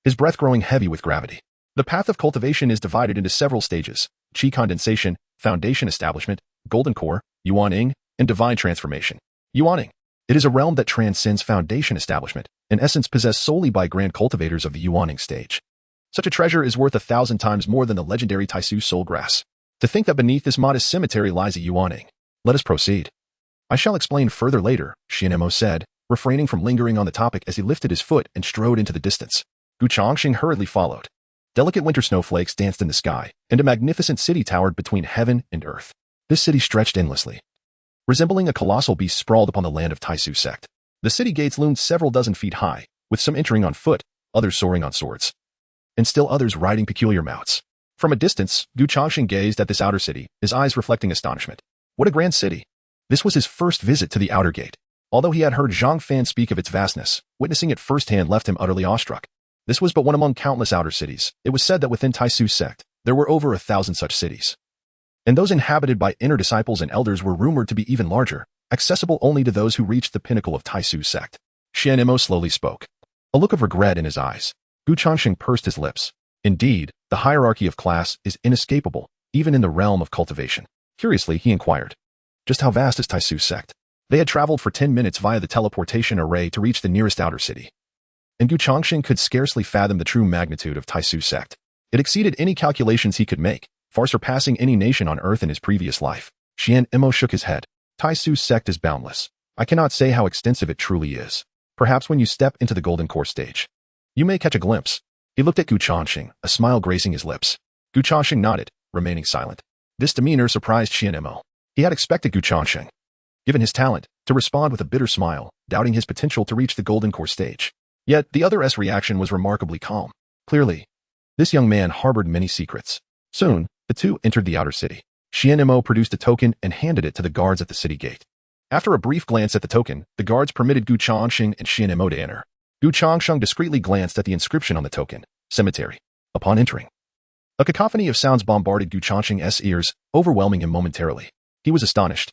his breath growing heavy with gravity. The path of cultivation is divided into several stages: Qi Condensation, Foundation Establishment, Golden Core, Yuaning, and Divine Transformation. Yuaning. It is a realm that transcends Foundation Establishment, an essence possessed solely by grand cultivators of the Yuaning stage. Such a treasure is worth 1,000 times more than the legendary Taisu soul grass. To think that beneath this modest cemetery lies a Yuaning. Let us proceed. I shall explain further later, Xianmo said, refraining from lingering on the topic as he lifted his foot and strode into the distance. Gu Changsheng hurriedly followed. Delicate winter snowflakes danced in the sky, and a magnificent city towered between heaven and earth. This city stretched endlessly, resembling a colossal beast sprawled upon the land of Taisu sect. The city gates loomed several dozen feet high, with some entering on foot, others soaring on swords, and still others riding peculiar mounts. From a distance, Gu Changsheng gazed at this outer city, his eyes reflecting astonishment. What a grand city! This was his first visit to the outer gate. Although he had heard Zhang Fan speak of its vastness, witnessing it firsthand left him utterly awestruck. This was but one among countless outer cities. It was said that within Taisu sect, there were over 1,000 such cities. And those inhabited by inner disciples and elders were rumored to be even larger, accessible only to those who reached the pinnacle of Taisu sect. Xianmo slowly spoke, a look of regret in his eyes. Gu Changsheng pursed his lips. Indeed, the hierarchy of class is inescapable, even in the realm of cultivation. Curiously, he inquired, just how vast is Taisu sect? They had traveled for 10 minutes via the teleportation array to reach the nearest outer city, and Gu Changsheng could scarcely fathom the true magnitude of Taisu sect. It exceeded any calculations he could make, far surpassing any nation on earth in his previous life. Xianmo shook his head. Taisu sect is boundless. I cannot say how extensive it truly is. Perhaps when you step into the Golden Core stage, you may catch a glimpse. He looked at Gu Changsheng, a smile gracing his lips. Gu Changsheng nodded, remaining silent. This demeanor surprised Xianmo. He had expected Gu Changsheng, given his talent, to respond with a bitter smile, doubting his potential to reach the Golden Core stage. Yet, the other's reaction was remarkably calm. Clearly, this young man harbored many secrets. Soon, the two entered the outer city. Xianmo produced a token and handed it to the guards at the city gate. After a brief glance at the token, the guards permitted Gu Changsheng and Xianmo to enter. Gu Changsheng discreetly glanced at the inscription on the token, cemetery. Upon entering, a cacophony of sounds bombarded Gu Changsheng's ears, overwhelming him momentarily. He was astonished.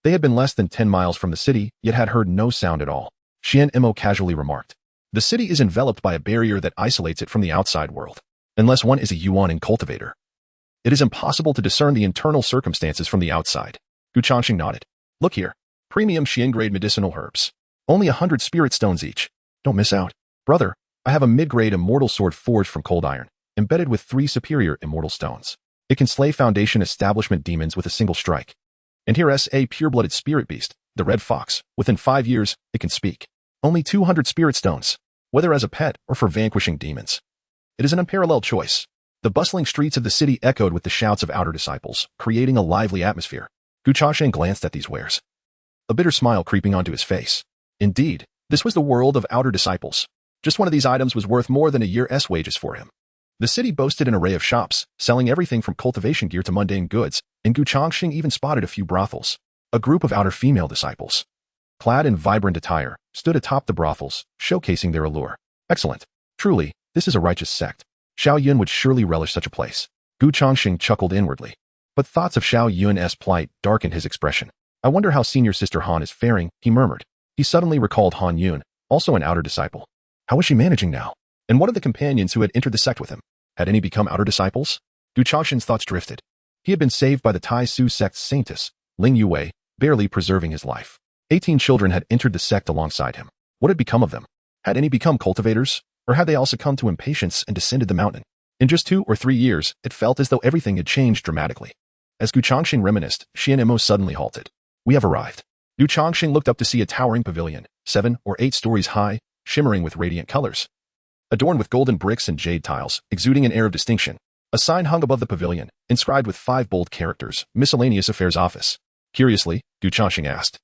They had been less than 10 miles from the city, yet had heard no sound at all. Xianmo casually remarked, the city is enveloped by a barrier that isolates it from the outside world. Unless one is a Yuaning cultivator, it is impossible to discern the internal circumstances from the outside. Gu Changsheng nodded. Look here. Premium Xian-grade medicinal herbs. Only 100 spirit stones each. Don't miss out. Brother, I have a mid-grade immortal sword forged from cold iron, embedded with 3 superior immortal stones. It can slay Foundation Establishment demons with a single strike. And here's a pure-blooded spirit beast, the red fox. Within 5 years, it can speak. Only 200 spirit stones, whether as a pet or for vanquishing demons. It is an unparalleled choice. The bustling streets of the city echoed with the shouts of outer disciples, creating a lively atmosphere. Gu Changsheng glanced at these wares, a bitter smile creeping onto his face. Indeed, this was the world of outer disciples. Just one of these items was worth more than a year's wages for him. The city boasted an array of shops, selling everything from cultivation gear to mundane goods, and Gu Changsheng even spotted a few brothels. A group of outer female disciples, clad in vibrant attire, stood atop the brothels, showcasing their allure. Excellent. Truly, this is a righteous sect. Xiao Yun would surely relish such a place. Gu Changsheng chuckled inwardly. But thoughts of Xiao Yun's plight darkened his expression. I wonder how senior sister Han is faring, he murmured. He suddenly recalled Han Yun, also an outer disciple. How is she managing now? And what of the companions who had entered the sect with him? Had any become outer disciples? Gu Changsheng's thoughts drifted. He had been saved by the Taisu sect's saintess, Ling Yue, barely preserving his life. 18 children had entered the sect alongside him. What had become of them? Had any become cultivators? Or had they all succumbed to impatience and descended the mountain? In just 2 or 3 years, it felt as though everything had changed dramatically. As Gu Changsheng reminisced, Xianmo suddenly halted. We have arrived. Gu Changsheng looked up to see a towering pavilion, 7 or 8 stories high, shimmering with radiant colors, adorned with golden bricks and jade tiles, exuding an air of distinction. A sign hung above the pavilion, inscribed with 5 bold characters, Miscellaneous Affairs Office. Curiously, Gu Changsheng asked,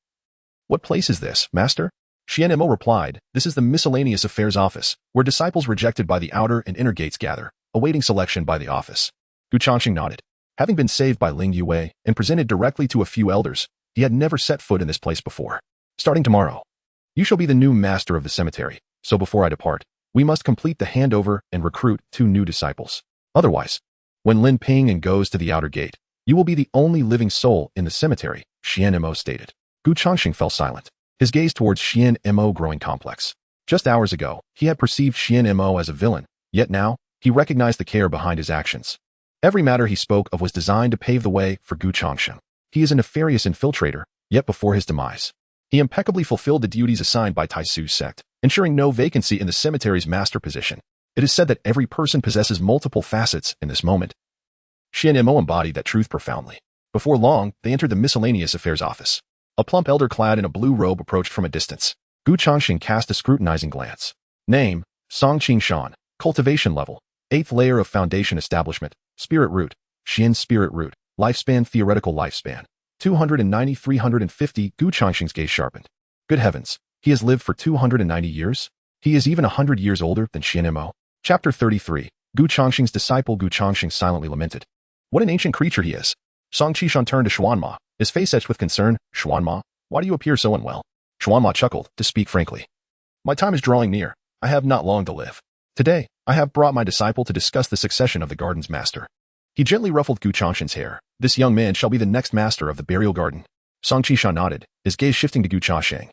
What place is this, master? Xianmo replied, This is the Miscellaneous Affairs Office, where disciples rejected by the outer and inner gates gather, awaiting selection by the office. Gu Changsheng nodded. Having been saved by Ling Yue and presented directly to a few elders, he had never set foot in this place before. Starting tomorrow, you shall be the new master of the cemetery, so before I depart, we must complete the handover and recruit 2 new disciples. Otherwise, when Lin Ping and goes to the outer gate, You will be the only living soul in the cemetery, Xian Mo stated. Gu Changsheng fell silent, his gaze towards Xian Mo growing complex. Just hours ago, he had perceived Xian Mo as a villain, yet now, he recognized the care behind his actions. Every matter he spoke of was designed to pave the way for Gu Changsheng. He is a nefarious infiltrator, yet before his demise, he impeccably fulfilled the duties assigned by Taisu's sect, ensuring no vacancy in the cemetery's master position. It is said that every person possesses multiple facets in this moment. Xian Mo embodied that truth profoundly. Before long, they entered the miscellaneous affairs office. A plump elder clad in a blue robe approached from a distance. Gu Changsheng cast a scrutinizing glance. Name, Song Shan. Cultivation level, 8th layer of foundation establishment, spirit root, Xian spirit root, lifespan theoretical lifespan, 290-350. Gu Changsheng's gaze sharpened. Good heavens, he has lived for 290 years? He is even 100 years older than Xian Mo. Chapter 33. Gu Changsheng's disciple. Gu Changsheng silently lamented. What an ancient creature he is. Song Shan turned to Xuanma, his face etched with concern. Xuanma, why do you appear so unwell? Xuanma chuckled, to speak frankly. My time is drawing near. I have not long to live. Today, I have brought my disciple to discuss the succession of the garden's master. He gently ruffled Gu Changsheng's hair. This young man shall be the next master of the burial garden. Song Shan nodded, his gaze shifting to Gu Changsheng,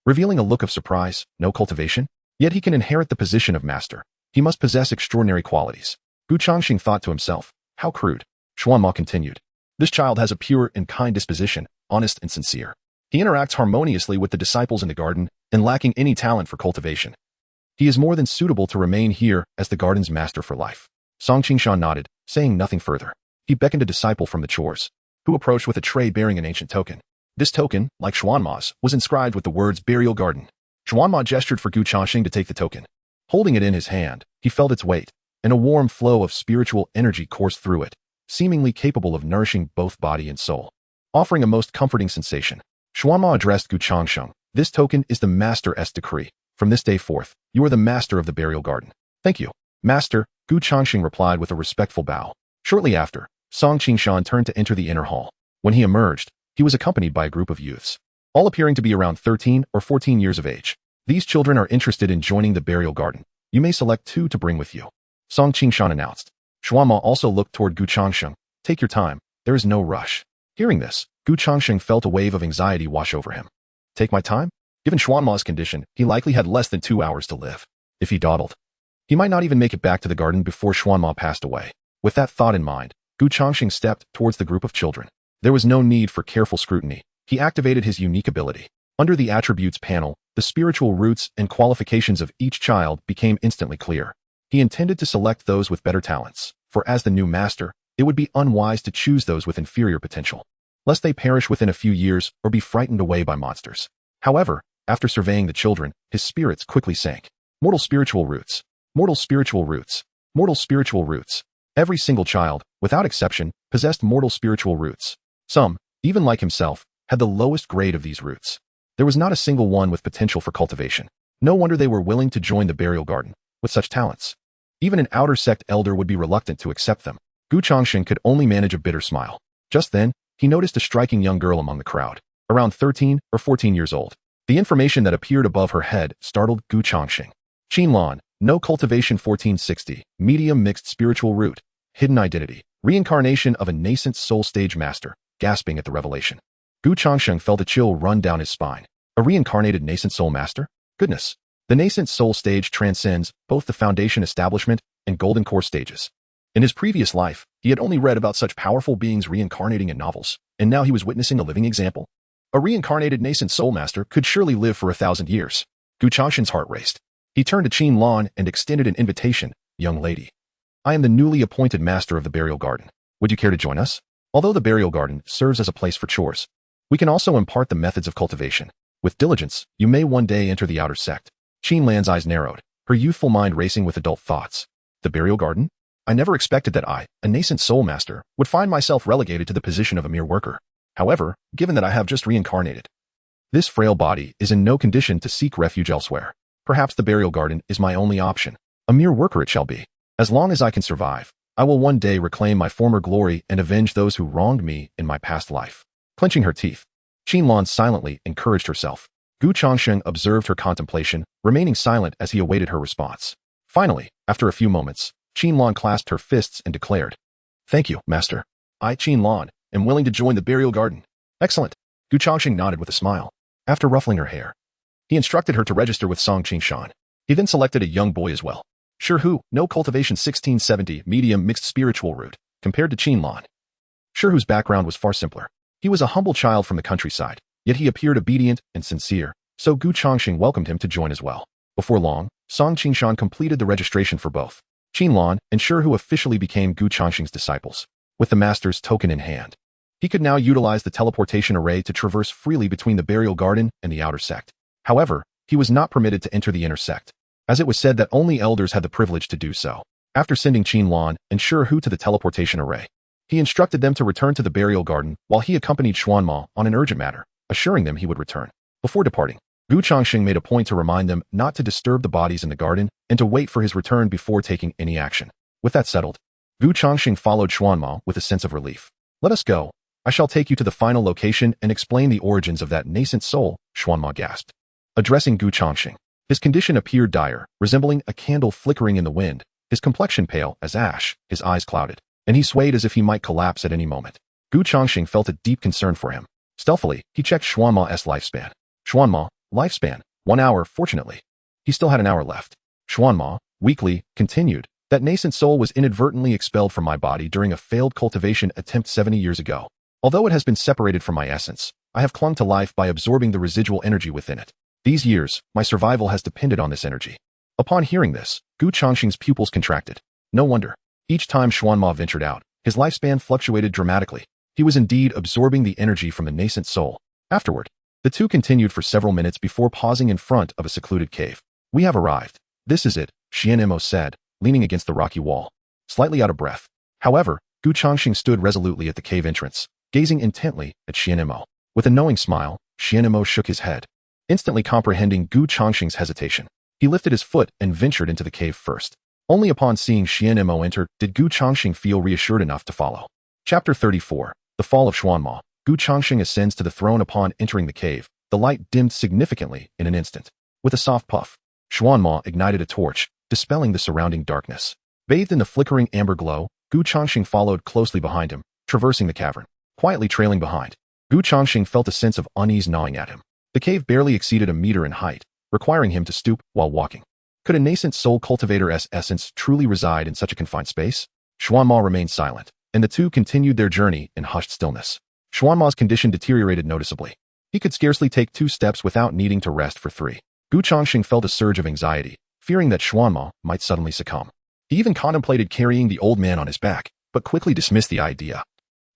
revealing a look of surprise. No cultivation? Yet he can inherit the position of master. He must possess extraordinary qualities. Gu Changsheng thought to himself. How crude. Xuanma continued. This child has a pure and kind disposition, honest and sincere. He interacts harmoniously with the disciples in the garden, and lacking any talent for cultivation. He is more than suitable to remain here as the garden's master for life. Song Shan nodded, saying nothing further. He beckoned a disciple from the chores, who approached with a tray bearing an ancient token. This token, like Xuanma's, was inscribed with the words burial garden. Xuanma gestured for Gu Changsheng to take the token. Holding it in his hand, he felt its weight, and a warm flow of spiritual energy coursed through it, seemingly capable of nourishing both body and soul, offering a most comforting sensation. Xuanma addressed Gu Changsheng. This token is the master's decree. From this day forth, you are the master of the burial garden. Thank you, master, Gu Changsheng replied with a respectful bow. Shortly after, Song Shan turned to enter the inner hall. When he emerged, he was accompanied by a group of youths, all appearing to be around 13 or 14 years of age. These children are interested in joining the burial garden. You may select 2 to bring with you, Song Shan announced. Xuanma also looked toward Gu Changsheng. Take your time, there is no rush. Hearing this, Gu Changsheng felt a wave of anxiety wash over him. Take my time? Given Xuanma's condition, he likely had less than 2 hours to live. If he dawdled, he might not even make it back to the garden before Xuanma passed away. With that thought in mind, Gu Changsheng stepped towards the group of children. There was no need for careful scrutiny. He activated his unique ability. Under the attributes panel, the spiritual roots and qualifications of each child became instantly clear. He intended to select those with better talents, for as the new master, it would be unwise to choose those with inferior potential, lest they perish within a few years or be frightened away by monsters. However, after surveying the children, his spirits quickly sank. Mortal spiritual roots. Mortal spiritual roots. Mortal spiritual roots. Every single child, without exception, possessed mortal spiritual roots. Some, even like himself, had the lowest grade of these roots. There was not a single one with potential for cultivation. No wonder they were willing to join the burial garden, with such talents. Even an outer sect elder would be reluctant to accept them. Gu Changsheng could only manage a bitter smile. Just then, he noticed a striking young girl among the crowd, around 13 or 14 years old. The information that appeared above her head startled Gu Changsheng. Qinlan, no cultivation 1460, medium mixed spiritual root, hidden identity, reincarnation of a nascent soul stage master, gasping at the revelation. Gu Changsheng felt a chill run down his spine. A reincarnated nascent soul master? Goodness. The nascent soul stage transcends both the foundation establishment and golden core stages. In his previous life, he had only read about such powerful beings reincarnating in novels, and now he was witnessing a living example. A reincarnated nascent soul master could surely live for 1,000 years. Gu Changsheng's heart raced. He turned to Qinlan and extended an invitation. Young lady, I am the newly appointed master of the burial garden. Would you care to join us? Although the burial garden serves as a place for chores, we can also impart the methods of cultivation. With diligence, you may one day enter the outer sect. Qinlan's eyes narrowed, her youthful mind racing with adult thoughts. The burial garden? I never expected that I, a nascent soul master, would find myself relegated to the position of a mere worker. However, given that I have just reincarnated, this frail body is in no condition to seek refuge elsewhere. Perhaps the burial garden is my only option. A mere worker it shall be. As long as I can survive, I will one day reclaim my former glory and avenge those who wronged me in my past life. Clenching her teeth, Qinlan silently encouraged herself. Gu Changsheng observed her contemplation, remaining silent as he awaited her response. Finally, after a few moments, Qinlan clasped her fists and declared, Thank you, master. I, Qin am willing to join the burial garden. Excellent. Gu Changsheng nodded with a smile. After ruffling her hair, he instructed her to register with Song Qingshan. He then selected a young boy as well. Sure who, no cultivation 1670, medium mixed spiritual root, compared to Qin. Sure whose background was far simpler. He was a humble child from the countryside, yet he appeared obedient and sincere, so Gu Changsheng welcomed him to join as well. Before long, Song Qingshan completed the registration for both Qin and Sure who officially became Gu Changsheng's disciples. With the master's token in hand, he could now utilize the teleportation array to traverse freely between the burial garden and the outer sect. However, he was not permitted to enter the inner sect, as it was said that only elders had the privilege to do so. After sending Qin and Sure who to the teleportation array, he instructed them to return to the burial garden while he accompanied Xuanma on an urgent matter, assuring them he would return. Before departing, Gu Changsheng made a point to remind them not to disturb the bodies in the garden and to wait for his return before taking any action. With that settled, Gu Changsheng followed Xuanma with a sense of relief. Let us go. I shall take you to the final location and explain the origins of that nascent soul, Xuanma gasped. Addressing Gu Changsheng, his condition appeared dire, resembling a candle flickering in the wind, his complexion pale as ash, his eyes clouded, and he swayed as if he might collapse at any moment. Gu Changsheng felt a deep concern for him. Stealthily, he checked Xuanma's lifespan. Xuanma, lifespan, 1 hour, fortunately. He still had an hour left. Xuanma, weakly, continued, that nascent soul was inadvertently expelled from my body during a failed cultivation attempt 70 years ago. Although it has been separated from my essence, I have clung to life by absorbing the residual energy within it. These years, my survival has depended on this energy. Upon hearing this, Gu Changsheng's pupils contracted. No wonder. Each time Xuanma ventured out, his lifespan fluctuated dramatically. He was indeed absorbing the energy from the nascent soul. Afterward, the two continued for several minutes before pausing in front of a secluded cave. We have arrived. This is it, Xianmo said, leaning against the rocky wall, slightly out of breath. However, Gu Changsheng stood resolutely at the cave entrance, gazing intently at Xianmo. With a knowing smile, Xianmo shook his head. Instantly comprehending Gu Changsheng's hesitation, he lifted his foot and ventured into the cave first. Only upon seeing Xianmo enter did Gu Changsheng feel reassured enough to follow. Chapter 34. The Fall of Xuanma. Gu Changsheng ascends to the throne upon entering the cave. The light dimmed significantly in an instant. With a soft puff, Xuanma ignited a torch, dispelling the surrounding darkness. Bathed in the flickering amber glow, Gu Changsheng followed closely behind him, traversing the cavern. Quietly trailing behind, Gu Changsheng felt a sense of unease gnawing at him. The cave barely exceeded a meter in height, requiring him to stoop while walking. Could a nascent soul cultivator's essence truly reside in such a confined space? Xuanma remained silent, and the two continued their journey in hushed stillness. Xuanma's condition deteriorated noticeably. He could scarcely take 2 steps without needing to rest for 3. Gu Changsheng felt a surge of anxiety, fearing that Xuanma might suddenly succumb. He even contemplated carrying the old man on his back, but quickly dismissed the idea,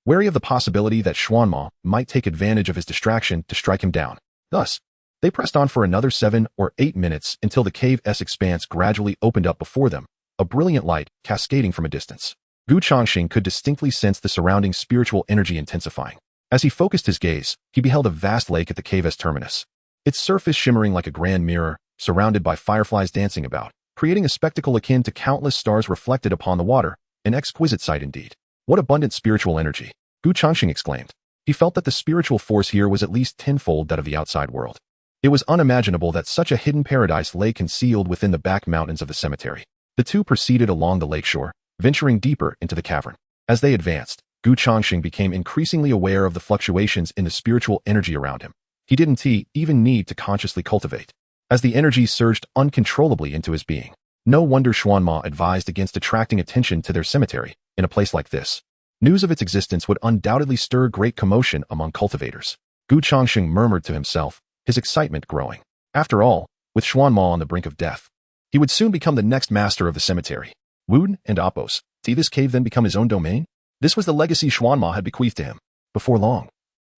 wary of the possibility that Xuanma might take advantage of his distraction to strike him down. Thus, they pressed on for another 7 or 8 minutes until the cave's expanse gradually opened up before them, a brilliant light cascading from a distance. Gu Changsheng could distinctly sense the surrounding spiritual energy intensifying. As he focused his gaze, he beheld a vast lake at the cave's terminus, its surface shimmering like a grand mirror, surrounded by fireflies dancing about, creating a spectacle akin to countless stars reflected upon the water, an exquisite sight indeed. What abundant spiritual energy! Gu Changsheng exclaimed. He felt that the spiritual force here was at least tenfold that of the outside world. It was unimaginable that such a hidden paradise lay concealed within the back mountains of the cemetery. The two proceeded along the lakeshore, venturing deeper into the cavern. As they advanced, Gu Changsheng became increasingly aware of the fluctuations in the spiritual energy around him. He didn't even need to consciously cultivate, as the energy surged uncontrollably into his being. No wonder Xuanma advised against attracting attention to their cemetery in a place like this. News of its existence would undoubtedly stir great commotion among cultivators. Gu Changsheng murmured to himself, his excitement growing. After all, with Xuanma on the brink of death, he would soon become the next master of the cemetery. Wood and Appos, see this cave then become his own domain? This was the legacy Xuanma had bequeathed to him. Before long,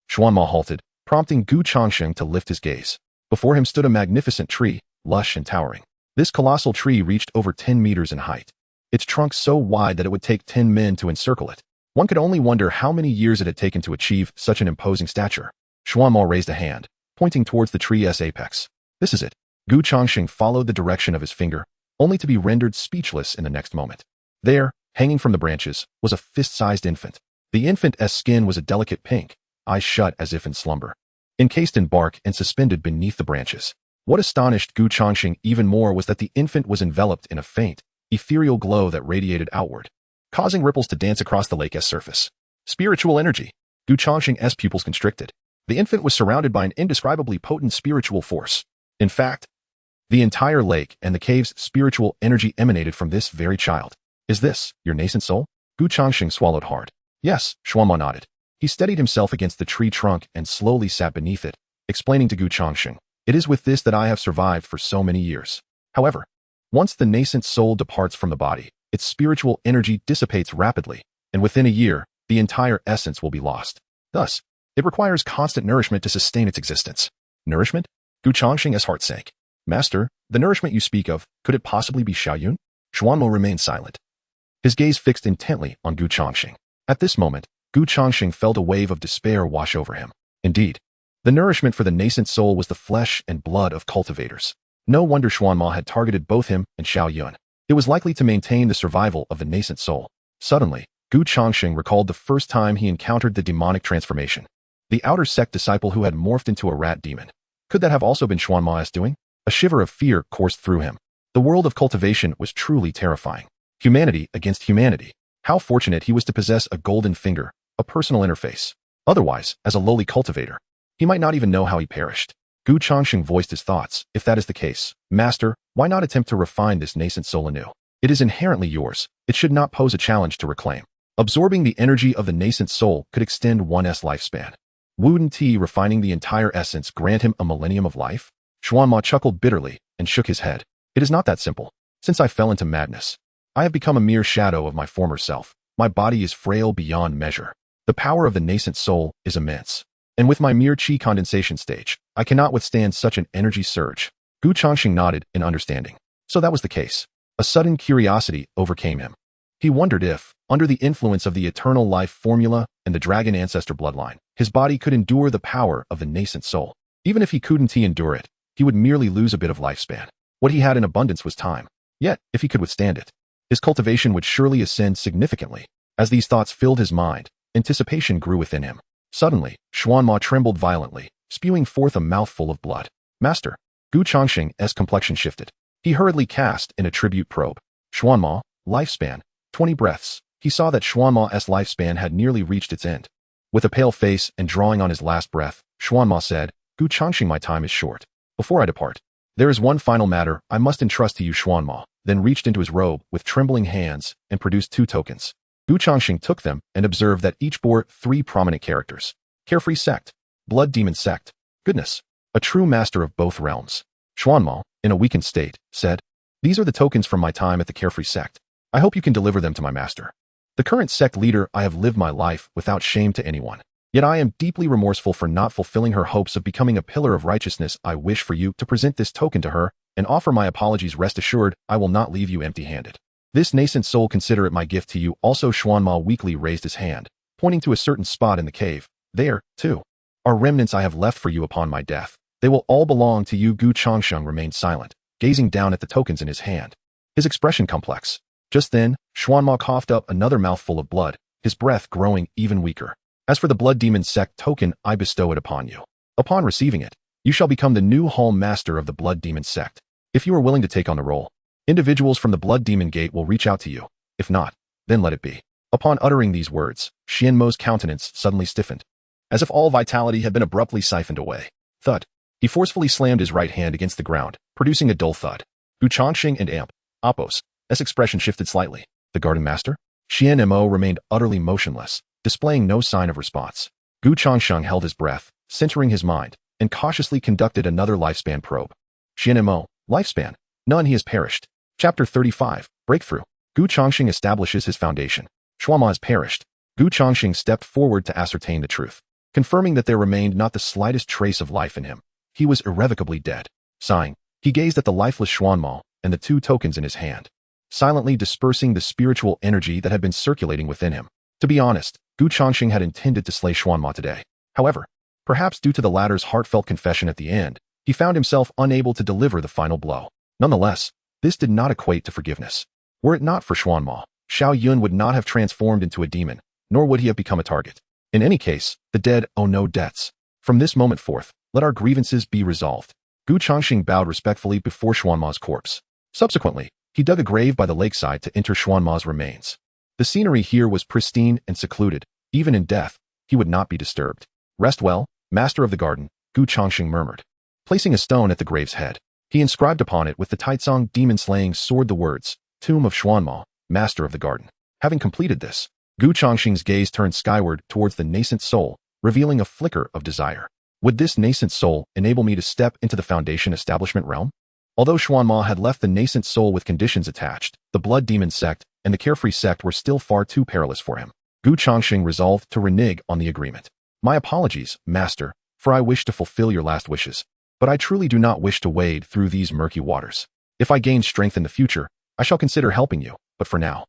Xuanma halted, prompting Gu Changsheng to lift his gaze. Before him stood a magnificent tree, lush and towering. This colossal tree reached over 10 meters in height, its trunk so wide that it would take 10 men to encircle it. One could only wonder how many years it had taken to achieve such an imposing stature. Xuanma raised a hand, pointing towards the tree's apex. This is it. Gu Changsheng followed the direction of his finger, only to be rendered speechless in the next moment. There, hanging from the branches, was a fist-sized infant. The infant's skin was a delicate pink, eyes shut as if in slumber, encased in bark and suspended beneath the branches. What astonished Gu Changsheng even more was that the infant was enveloped in a faint, ethereal glow that radiated outward, causing ripples to dance across the lake's surface. Spiritual energy. Gu Changsheng's pupils constricted. The infant was surrounded by an indescribably potent spiritual force. In fact, the entire lake and the cave's spiritual energy emanated from this very child. Is this your nascent soul? Gu Changsheng swallowed hard. Yes, Xuanma nodded. He steadied himself against the tree trunk and slowly sat beneath it, explaining to Gu Changsheng, "It is with this that I have survived for so many years." However, once the nascent soul departs from the body, its spiritual energy dissipates rapidly, and within a year, the entire essence will be lost. Thus, it requires constant nourishment to sustain its existence. Nourishment? Gu Changsheng's heart sank. Master, the nourishment you speak of, could it possibly be Xiaoyun? Xuanmo remained silent. His gaze fixed intently on Gu Changsheng. At this moment, Gu Changsheng felt a wave of despair wash over him. Indeed, the nourishment for the nascent soul was the flesh and blood of cultivators. No wonder Xuanma had targeted both him and Xiaoyun. It was likely to maintain the survival of the nascent soul. Suddenly, Gu Changsheng recalled the first time he encountered the demonic transformation. The outer sect disciple who had morphed into a rat demon. Could that have also been Xuanma's doing? A shiver of fear coursed through him. The world of cultivation was truly terrifying. Humanity against humanity. How fortunate he was to possess a golden finger, a personal interface. Otherwise, as a lowly cultivator, he might not even know how he perished. Gu Changsheng voiced his thoughts. If that is the case, Master, why not attempt to refine this nascent soul anew? It is inherently yours. It should not pose a challenge to reclaim. Absorbing the energy of the nascent soul could extend one's lifespan. Wouldn't Ti refining the entire essence grant him a millennium of life? Xuanma chuckled bitterly and shook his head. It is not that simple. Since I fell into madness, I have become a mere shadow of my former self. My body is frail beyond measure. The power of the nascent soul is immense. And with my mere Qi condensation stage, I cannot withstand such an energy surge. Gu Changsheng nodded in understanding. So that was the case. A sudden curiosity overcame him. He wondered if, under the influence of the eternal life formula and the dragon ancestor bloodline, his body could endure the power of the nascent soul. Even if he couldn't endure it, he would merely lose a bit of lifespan. What he had in abundance was time. Yet, if he could withstand it, his cultivation would surely ascend significantly. As these thoughts filled his mind, anticipation grew within him. Suddenly, Xuanma trembled violently, spewing forth a mouthful of blood. Master, Gu Changsheng's complexion shifted. He hurriedly cast in a tribute probe. Xuanma, lifespan, 20 breaths. He saw that Xuanma's lifespan had nearly reached its end. With a pale face and drawing on his last breath, Xuanma said, Gu Changsheng, my time is short. Before I depart, there is one final matter I must entrust to you. Xuanma then reached into his robe with trembling hands and produced 2 tokens. Gu Changsheng took them and observed that each bore 3 prominent characters. Carefree sect, blood demon sect. Goodness, a true master of both realms. Xuanma, in a weakened state, said, These are the tokens from my time at the Carefree sect. I hope you can deliver them to my master. The current sect leader, I have lived my life without shame to anyone. Yet I am deeply remorseful for not fulfilling her hopes of becoming a pillar of righteousness. I wish for you to present this token to her and offer my apologies. Rest assured, I will not leave you empty-handed. This nascent soul, consider it my gift to you. Also, Xuanma weakly raised his hand, pointing to a certain spot in the cave. There, too, are remnants I have left for you upon my death. They will all belong to you. Gu Changsheng remained silent, gazing down at the tokens in his hand, his expression complex. Just then, Xuanma coughed up another mouthful of blood, his breath growing even weaker. As for the blood demon sect token, I bestow it upon you. Upon receiving it, you shall become the new hall master of the blood demon sect. If you are willing to take on the role, individuals from the blood demon gate will reach out to you. If not, then let it be. Upon uttering these words, Xianmo's countenance suddenly stiffened, as if all vitality had been abruptly siphoned away. Thud. He forcefully slammed his right hand against the ground, producing a dull thud. Gu Changsheng and Appos' expression shifted slightly. The garden master? Xianmo remained utterly motionless, displaying no sign of response. Gu Changsheng held his breath, centering his mind, and cautiously conducted another lifespan probe. Xianmo, lifespan. None, he has perished. Chapter 35, Breakthrough. Gu Changsheng establishes his foundation. Xuanma has perished. Gu Changsheng stepped forward to ascertain the truth, confirming that there remained not the slightest trace of life in him. He was irrevocably dead. Sighing, he gazed at the lifeless Xuanma and the 2 tokens in his hand, silently dispersing the spiritual energy that had been circulating within him. To be honest, Gu Changsheng had intended to slay Xuanma today. However, perhaps due to the latter's heartfelt confession at the end, he found himself unable to deliver the final blow. Nonetheless, this did not equate to forgiveness. Were it not for Xuanma, Xiaoyun would not have transformed into a demon, nor would he have become a target. In any case, the dead owe no debts. From this moment forth, let our grievances be resolved. Gu Changsheng bowed respectfully before Xuanma's corpse. Subsequently, he dug a grave by the lakeside to inter Xuanma's remains. The scenery here was pristine and secluded, Even in death, he would not be disturbed. Rest well, master of the garden, Gu Changsheng murmured. Placing a stone at the grave's head, he inscribed upon it with the Taizong demon-slaying sword the words, Tomb of Xuanma, master of the garden. Having completed this, Gu Changsheng's gaze turned skyward towards the nascent soul, revealing a flicker of desire. Would this nascent soul enable me to step into the Foundation establishment realm? Although Xuanma had left the nascent soul with conditions attached, the blood demon sect and the carefree sect were still far too perilous for him. Gu Changsheng resolved to renege on the agreement. My apologies, master, for I wish to fulfill your last wishes, but I truly do not wish to wade through these murky waters. If I gain strength in the future, I shall consider helping you, but for now,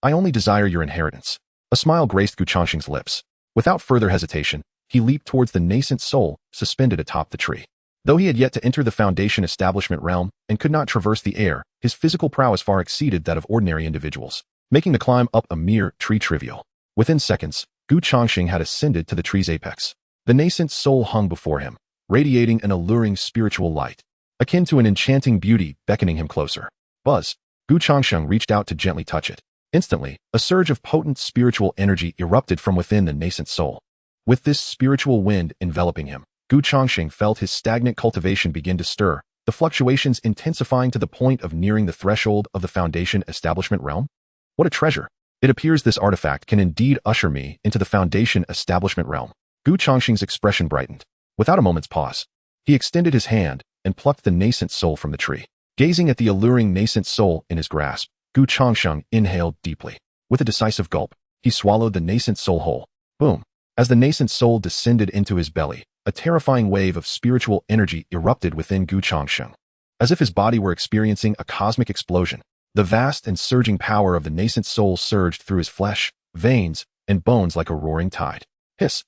I only desire your inheritance. A smile graced Gu Changsheng's lips. Without further hesitation, he leaped towards the nascent soul suspended atop the tree. Though he had yet to enter the Foundation establishment realm and could not traverse the air, his physical prowess far exceeded that of ordinary individuals, making the climb up a mere tree trivial. Within seconds, Gu Changsheng had ascended to the tree's apex. The nascent soul hung before him, radiating an alluring spiritual light, akin to an enchanting beauty beckoning him closer. Buzz! Gu Changsheng reached out to gently touch it. Instantly, a surge of potent spiritual energy erupted from within the nascent soul. With this spiritual wind enveloping him, Gu Changsheng felt his stagnant cultivation begin to stir, the fluctuations intensifying to the point of nearing the threshold of the Foundation establishment realm. What a treasure! It appears this artifact can indeed usher me into the Foundation establishment realm. Gu Changsheng's expression brightened. Without a moment's pause, he extended his hand and plucked the nascent soul from the tree. Gazing at the alluring nascent soul in his grasp, Gu Changsheng inhaled deeply. With a decisive gulp, he swallowed the nascent soul whole. Boom! As the nascent soul descended into his belly, a terrifying wave of spiritual energy erupted within Gu Changsheng. As if his body were experiencing a cosmic explosion, the vast and surging power of the nascent soul surged through his flesh, veins, and bones like a roaring tide. Hiss!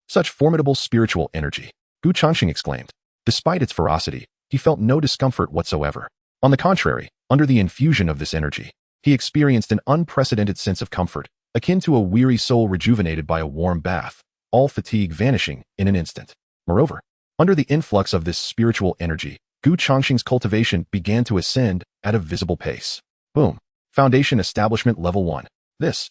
Such formidable spiritual energy, Gu Changsheng exclaimed. Despite its ferocity, he felt no discomfort whatsoever. On the contrary, under the infusion of this energy, he experienced an unprecedented sense of comfort, akin to a weary soul rejuvenated by a warm bath, all fatigue vanishing in an instant. Moreover, under the influx of this spiritual energy, Gu Changsheng's cultivation began to ascend at a visible pace. Boom! Foundation Establishment Level 1. Is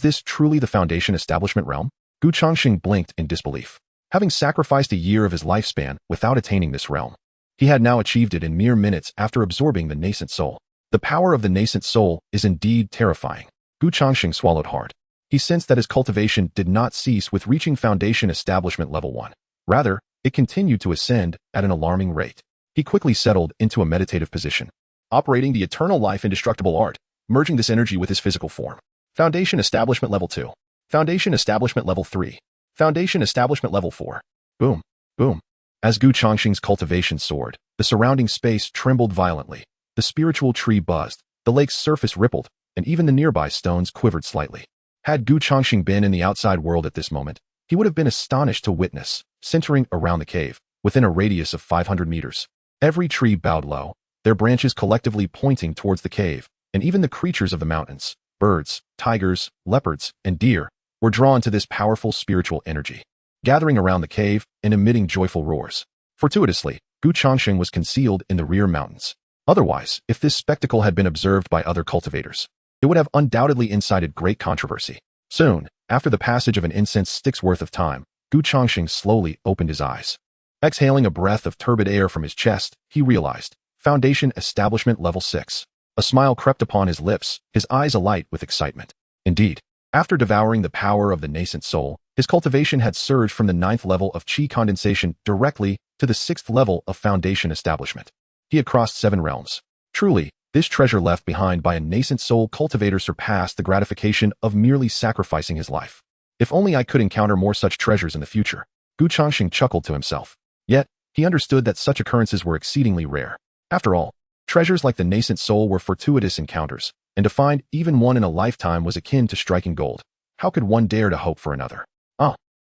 this truly the Foundation Establishment realm? Gu Changsheng blinked in disbelief. Having sacrificed a year of his lifespan without attaining this realm, he had now achieved it in mere minutes after absorbing the nascent soul. The power of the nascent soul is indeed terrifying. Gu Changsheng swallowed hard. He sensed that his cultivation did not cease with reaching Foundation Establishment Level 1. Rather, it continued to ascend at an alarming rate. He quickly settled into a meditative position, operating the eternal life indestructible art, merging this energy with his physical form. Foundation Establishment Level 2. Foundation Establishment Level 3. Foundation Establishment Level 4. Boom! Boom! As Gu Changsheng's cultivation soared, the surrounding space trembled violently. The spiritual tree buzzed, the lake's surface rippled, and even the nearby stones quivered slightly. Had Gu Changsheng been in the outside world at this moment, he would have been astonished to witness, centering around the cave, within a radius of 500 meters. Every tree bowed low, their branches collectively pointing towards the cave, and even the creatures of the mountains, birds, tigers, leopards, and deer, were drawn to this powerful spiritual energy, gathering around the cave and emitting joyful roars. Fortuitously, Gu Changsheng was concealed in the rear mountains. Otherwise, if this spectacle had been observed by other cultivators, it would have undoubtedly incited great controversy. Soon, after the passage of an incense stick's worth of time, Gu Changsheng slowly opened his eyes. Exhaling a breath of turbid air from his chest, he realized, Foundation Establishment Level 6. A smile crept upon his lips, his eyes alight with excitement. Indeed, after devouring the power of the nascent soul, his cultivation had surged from the 9th level of Qi Condensation directly to the 6th level of Foundation Establishment. He had crossed 7 realms. Truly, this treasure left behind by a nascent soul cultivator surpassed the gratification of merely sacrificing his life. If only I could encounter more such treasures in the future. Gu Changsheng chuckled to himself. Yet, he understood that such occurrences were exceedingly rare. After all, treasures like the nascent soul were fortuitous encounters, and to find even one in a lifetime was akin to striking gold. How could one dare to hope for another?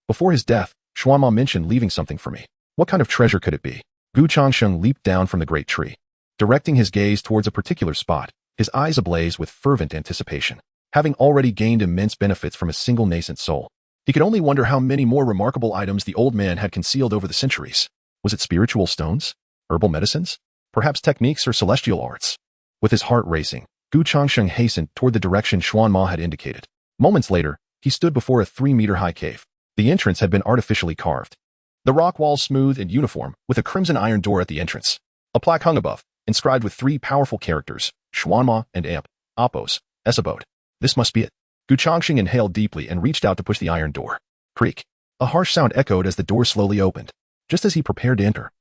Before his death, Xuanma mentioned leaving something for me. What kind of treasure could it be? Gu Changsheng leaped down from the great tree. Directing his gaze towards a particular spot, his eyes ablaze with fervent anticipation. Having already gained immense benefits from a single nascent soul, he could only wonder how many more remarkable items the old man had concealed over the centuries. Was it spiritual stones? Herbal medicines? Perhaps techniques or celestial arts? With his heart racing, Gu Changsheng hastened toward the direction Xuanma had indicated. Moments later, he stood before a 3-meter-high cave. The entrance had been artificially carved. The rock walls smooth and uniform, with a crimson iron door at the entrance. A plaque hung above, inscribed with 3 powerful characters, Xuanma and Amp, Apos, Esabode. This must be it. Changsheng inhaled deeply and reached out to push the iron door. Creak. A harsh sound echoed as the door slowly opened. Just as he prepared to enter,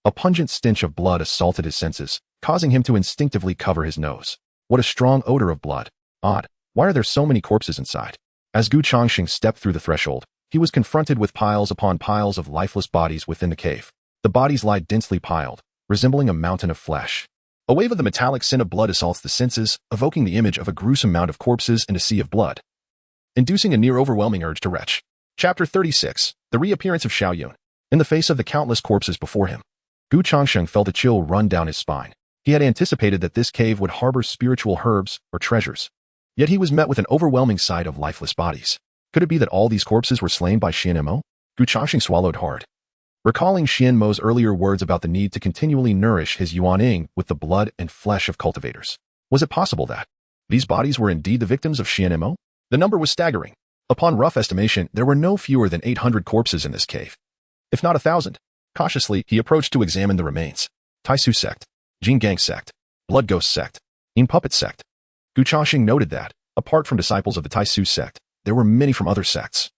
a pungent stench of blood assaulted his senses, causing him to instinctively cover his nose. What a strong odor of blood. Odd. Why are there so many corpses inside? As Changsheng stepped through the threshold, he was confronted with piles upon piles of lifeless bodies within the cave. The bodies lie densely piled, resembling a mountain of flesh. A wave of the metallic scent of blood assaults the senses, evoking the image of a gruesome mound of corpses and a sea of blood, inducing a near-overwhelming urge to retch. Chapter 36. The Reappearance of Xiaoyun. In the face of the countless corpses before him, Changsheng felt a chill run down his spine. He had anticipated that this cave would harbor spiritual herbs or treasures. Yet he was met with an overwhelming sight of lifeless bodies. Could it be that all these corpses were slain by Xian Mo? Changsheng swallowed hard, recalling Xian Mo's earlier words about the need to continually nourish his Yuaning with the blood and flesh of cultivators. Was it possible that these bodies were indeed the victims of Xian Mo? The number was staggering. Upon rough estimation, there were no fewer than 800 corpses in this cave, if not 1,000. Cautiously, he approached to examine the remains. Taisu sect, Jinggang sect, Blood Ghost sect, In Puppet sect. Changsheng noted that, apart from disciples of the Taisu sect, there were many from other sects,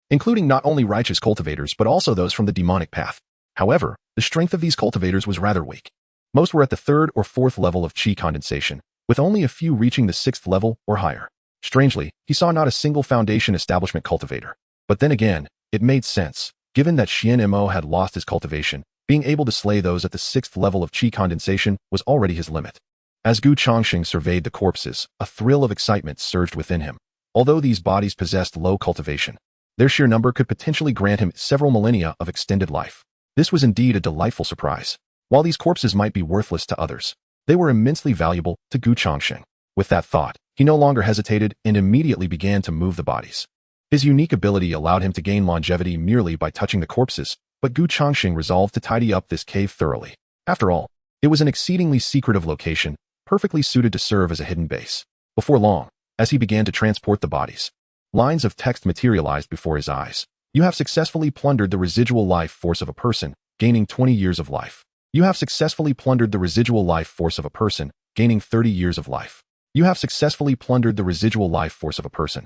including not only righteous cultivators but also those from the demonic path. However, the strength of these cultivators was rather weak. Most were at the 3rd or 4th level of Qi Condensation, with only a few reaching the 6th level or higher. Strangely, he saw not a single foundation establishment cultivator. But then again, it made sense, given that Xian Mo had lost his cultivation. Being able to slay those at the 6th level of Qi Condensation was already his limit. As Changsheng surveyed the corpses, a thrill of excitement surged within him. Although these bodies possessed low cultivation, their sheer number could potentially grant him several millennia of extended life. This was indeed a delightful surprise. While these corpses might be worthless to others, they were immensely valuable to Changsheng. With that thought, he no longer hesitated and immediately began to move the bodies. His unique ability allowed him to gain longevity merely by touching the corpses, but Changsheng resolved to tidy up this cave thoroughly. After all, it was an exceedingly secretive location, perfectly suited to serve as a hidden base. Before long, as he began to transport the bodies, lines of text materialized before his eyes. You have successfully plundered the residual life force of a person, gaining 20 years of life. You have successfully plundered the residual life force of a person, gaining 30 years of life. You have successfully plundered the residual life force of a person,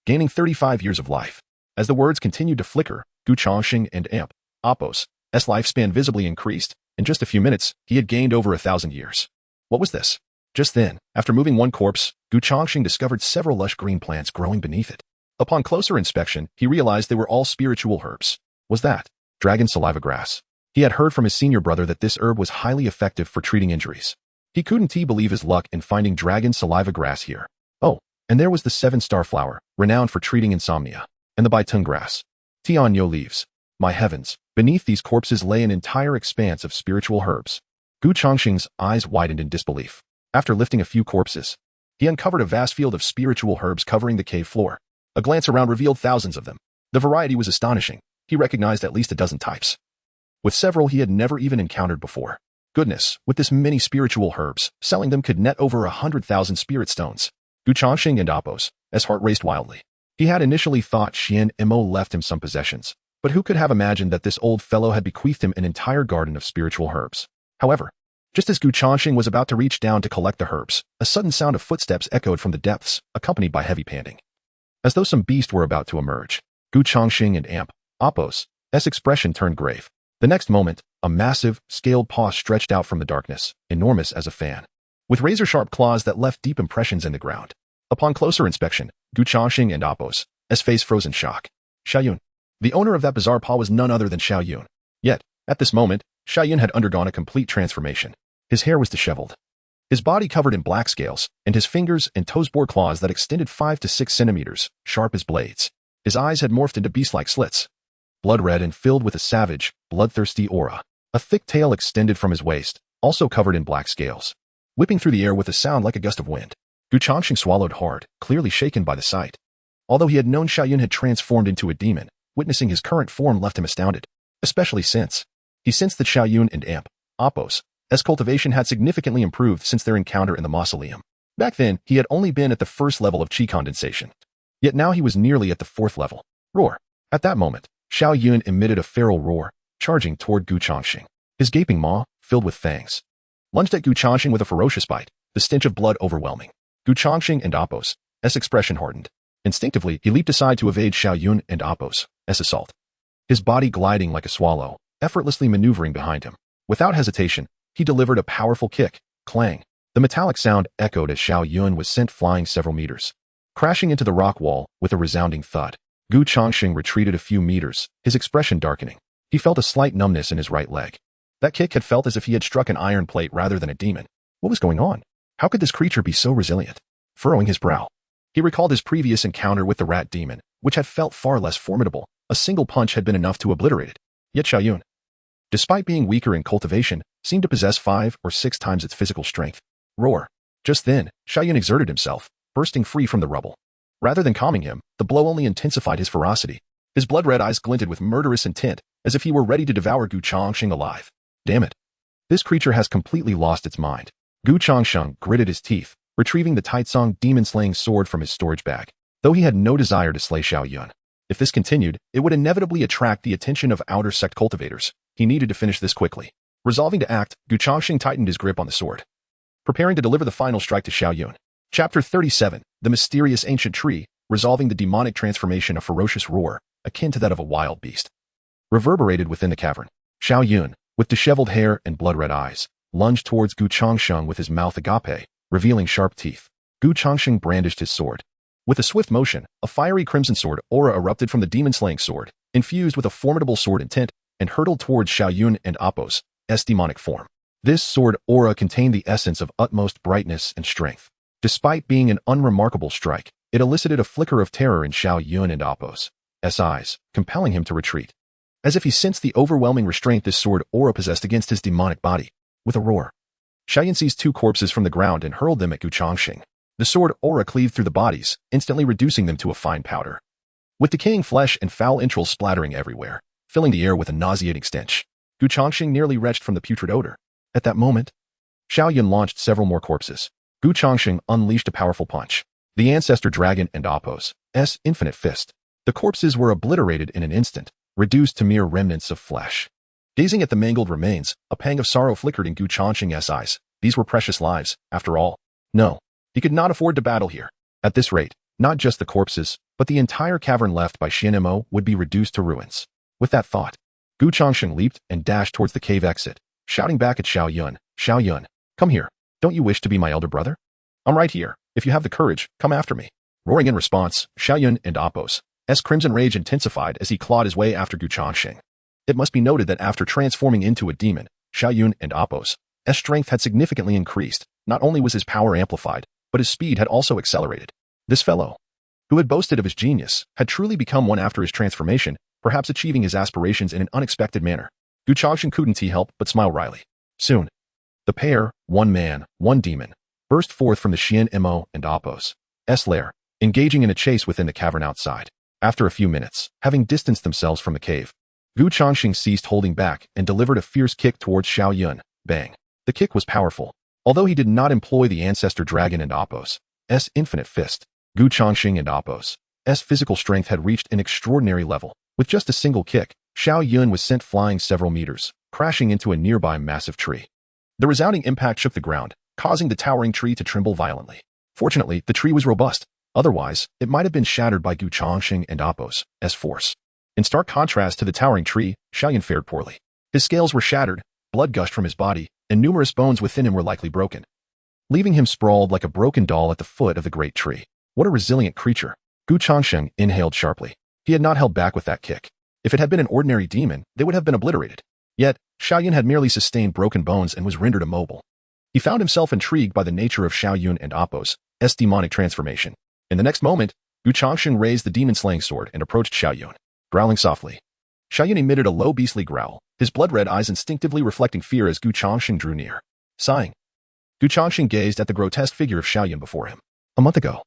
gaining 35 years of life. As the words continued to flicker, Changsheng and Amp, Apos' lifespan visibly increased. In just a few minutes, he had gained over 1,000 years. What was this? Just then, after moving one corpse, Changsheng discovered several lush green plants growing beneath it. Upon closer inspection, he realized they were all spiritual herbs. Was that dragon saliva grass? He had heard from his senior brother that this herb was highly effective for treating injuries. He couldn't believe his luck in finding dragon saliva grass here. Oh, and there was the 7-star flower, renowned for treating insomnia, and the baitung grass. Tianyo leaves. My heavens, beneath these corpses lay an entire expanse of spiritual herbs. Changsheng's eyes widened in disbelief. After lifting a few corpses, he uncovered a vast field of spiritual herbs covering the cave floor. A glance around revealed thousands of them. The variety was astonishing. He recognized at least a dozen types, with several he had never even encountered before. Goodness, with this many spiritual herbs, selling them could net over 100,000 spirit stones. Changsheng and Apos' heart raced wildly. He had initially thought Xian Mo left him some possessions, but who could have imagined that this old fellow had bequeathed him an entire garden of spiritual herbs? However, just as Changsheng was about to reach down to collect the herbs, a sudden sound of footsteps echoed from the depths, accompanied by heavy panting, as though some beast were about to emerge. Changsheng and Amp, Apos' expression turned grave. The next moment, a massive, scaled paw stretched out from the darkness, enormous as a fan, with razor-sharp claws that left deep impressions in the ground. Upon closer inspection, Changsheng and Apos' face froze in shock. Xiaoyun. The owner of that bizarre paw was none other than Xiaoyun. Yet, at this moment, Xiaoyun had undergone a complete transformation. His hair was disheveled, his body covered in black scales, and his fingers and toes bore claws that extended 5 to 6 centimeters, sharp as blades. His eyes had morphed into beast-like slits, blood red and filled with a savage, bloodthirsty aura. A thick tail extended from his waist, also covered in black scales, whipping through the air with a sound like a gust of wind. Changsheng swallowed hard, clearly shaken by the sight. Although he had known Xiaoyun had transformed into a demon, witnessing his current form left him astounded, especially since he sensed that Xiaoyun and Amp, Apos' cultivation had significantly improved since their encounter in the mausoleum. Back then, he had only been at the 1st level of Qi Condensation. Yet now he was nearly at the 4th level. Roar. At that moment, Xiao Yun emitted a feral roar, charging toward Gu Changsheng. His gaping maw, filled with fangs, lunged at Gu Changsheng with a ferocious bite, the stench of blood overwhelming. Gu Changsheng and Apos' expression hardened. Instinctively, he leaped aside to evade Xiao Yun and Apos' assault, his body gliding like a swallow, effortlessly maneuvering behind him. Without hesitation, he delivered a powerful kick. Clang. The metallic sound echoed as Xiao Yun was sent flying several meters, crashing into the rock wall with a resounding thud. Gu Changsheng retreated a few meters, his expression darkening. He felt a slight numbness in his right leg. That kick had felt as if he had struck an iron plate rather than a demon. What was going on? How could this creature be so resilient? Furrowing his brow, he recalled his previous encounter with the rat demon, which had felt far less formidable. A single punch had been enough to obliterate it. Yet Xiao Yun, despite being weaker in cultivation, seemed to possess 5 or 6 times its physical strength. Roar. Just then, Xiao Yun exerted himself, bursting free from the rubble. Rather than calming him, the blow only intensified his ferocity. His blood-red eyes glinted with murderous intent, as if he were ready to devour Gu Changsheng alive. Damn it. This creature has completely lost its mind. Gu Changsheng gritted his teeth, retrieving the Taitsong demon-slaying sword from his storage bag. Though he had no desire to slay Xiao Yun, if this continued, it would inevitably attract the attention of outer sect cultivators. He needed to finish this quickly. Resolving to act, Gu Changsheng tightened his grip on the sword, preparing to deliver the final strike to Xiao Yun. Chapter 37. The Mysterious Ancient Tree, resolving the demonic transformation. A ferocious roar, akin to that of a wild beast, reverberated within the cavern. Xiao Yun, with disheveled hair and blood-red eyes, lunged towards Gu Changsheng with his mouth agape, revealing sharp teeth. Gu Changsheng brandished his sword. With a swift motion, a fiery crimson sword aura erupted from the demon-slaying sword, infused with a formidable sword intent, and hurtled towards Xiao Yun and Apos' demonic form. This sword aura contained the essence of utmost brightness and strength. Despite being an unremarkable strike, it elicited a flicker of terror in Xiao Yun and Apos' eyes, compelling him to retreat. As if he sensed the overwhelming restraint this sword aura possessed against his demonic body. With a roar, Xiao Yun seized 2 corpses from the ground and hurled them at Gu Changsheng. The sword aura cleaved through the bodies, instantly reducing them to a fine powder, with decaying flesh and foul entrails splattering everywhere, filling the air with a nauseating stench. Gu Changsheng nearly retched from the putrid odor. At that moment, Xiao Yun launched several more corpses. Gu Changsheng unleashed a powerful punch, the ancestor dragon and Apos' infinite fist. The corpses were obliterated in an instant, reduced to mere remnants of flesh. Gazing at the mangled remains, a pang of sorrow flickered in Gu Changsheng's eyes. These were precious lives, after all. No, he could not afford to battle here. At this rate, not just the corpses, but the entire cavern left by Xianmo would be reduced to ruins. With that thought, Gu Changsheng leaped and dashed towards the cave exit, shouting back at Xiao Yun, come here. Don't you wish to be my elder brother? I'm right here. If you have the courage, come after me. Roaring in response, Xiao Yun and Apos' crimson rage intensified as he clawed his way after Gu Changsheng. It must be noted that after transforming into a demon, Xiao Yun and Apos' strength had significantly increased. Not only was his power amplified, but his speed had also accelerated. This fellow, who had boasted of his genius, had truly become one after his transformation, perhaps achieving his aspirations in an unexpected manner. Gu Changsheng couldn't help but smile wryly. Soon, the pair, one man, one demon, burst forth from the Xianmo and Apos' lair, engaging in a chase within the cavern outside. After a few minutes, having distanced themselves from the cave, Gu Changsheng ceased holding back and delivered a fierce kick towards Xiao Yun. Bang. The kick was powerful. Although he did not employ the ancestor dragon and Apos' infinite fist, Gu Changsheng and Apos' physical strength had reached an extraordinary level. With just a single kick, Xiao Yun was sent flying several meters, crashing into a nearby massive tree. The resounding impact shook the ground, causing the towering tree to tremble violently. Fortunately, the tree was robust. Otherwise, it might have been shattered by Gu Changsheng and Apos' force. In stark contrast to the towering tree, Xiao Yun fared poorly. His scales were shattered, blood gushed from his body, and numerous bones within him were likely broken, leaving him sprawled like a broken doll at the foot of the great tree. What a resilient creature. Gu Changsheng inhaled sharply. He had not held back with that kick. If it had been an ordinary demon, they would have been obliterated. Yet, Xiao Yun had merely sustained broken bones and was rendered immobile. He found himself intrigued by the nature of Xiao Yun and Apos' demonic transformation. In the next moment, Gu Changsheng raised the demon-slaying sword and approached Xiao Yun, growling softly. Xiao Yun emitted a low beastly growl, his blood-red eyes instinctively reflecting fear as Gu Changsheng drew near. Sighing, Gu Changsheng gazed at the grotesque figure of Xiao Yun before him. A month ago,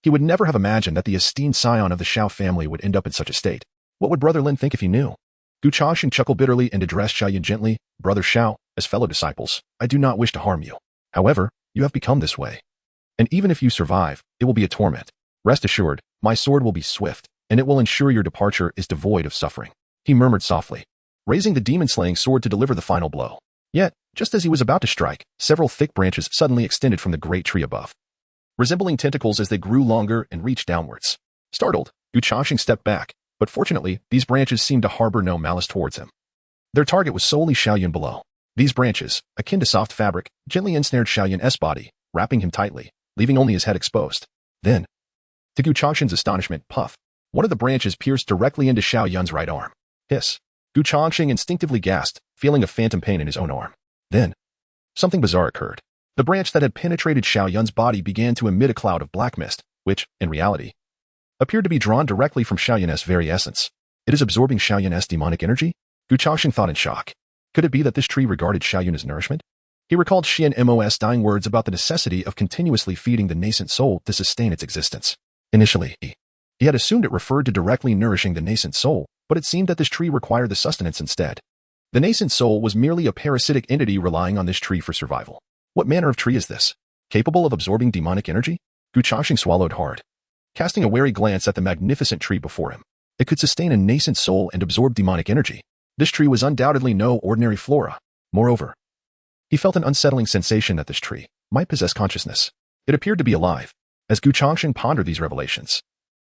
he would never have imagined that the esteemed scion of the Xiao family would end up in such a state. What would Brother Lin think if he knew? Gu Changsheng chuckled bitterly and addressed Xiao Yun gently. Brother Xiao, as fellow disciples, I do not wish to harm you. However, you have become this way. And even if you survive, it will be a torment. Rest assured, my sword will be swift, and it will ensure your departure is devoid of suffering, he murmured softly, raising the demon-slaying sword to deliver the final blow. Yet, just as he was about to strike, several thick branches suddenly extended from the great tree above, resembling tentacles as they grew longer and reached downwards. Startled, Changsheng stepped back, but fortunately, these branches seemed to harbor no malice towards him. Their target was solely Xiaoyun below. These branches, akin to soft fabric, gently ensnared Xiaoyun's body, wrapping him tightly, leaving only his head exposed. Then, to Changsheng's astonishment, puff, one of the branches pierced directly into Xiaoyun's right arm. Hiss. Changsheng instinctively gasped, feeling a phantom pain in his own arm. Then, something bizarre occurred. The branch that had penetrated Xiaoyun's body began to emit a cloud of black mist, which, in reality, appeared to be drawn directly from Xiaoyun's very essence. It is absorbing Xiaoyun's demonic energy? Changsheng thought in shock. Could it be that this tree regarded Xiaoyun as nourishment? He recalled Xianmo's dying words about the necessity of continuously feeding the nascent soul to sustain its existence. Initially, he had assumed it referred to directly nourishing the nascent soul, but it seemed that this tree required the sustenance instead. The nascent soul was merely a parasitic entity relying on this tree for survival. What manner of tree is this? Capable of absorbing demonic energy? Changsheng swallowed hard, casting a wary glance at the magnificent tree before him. It could sustain a nascent soul and absorb demonic energy. This tree was undoubtedly no ordinary flora. Moreover, he felt an unsettling sensation that this tree might possess consciousness. It appeared to be alive. As Changsheng pondered these revelations,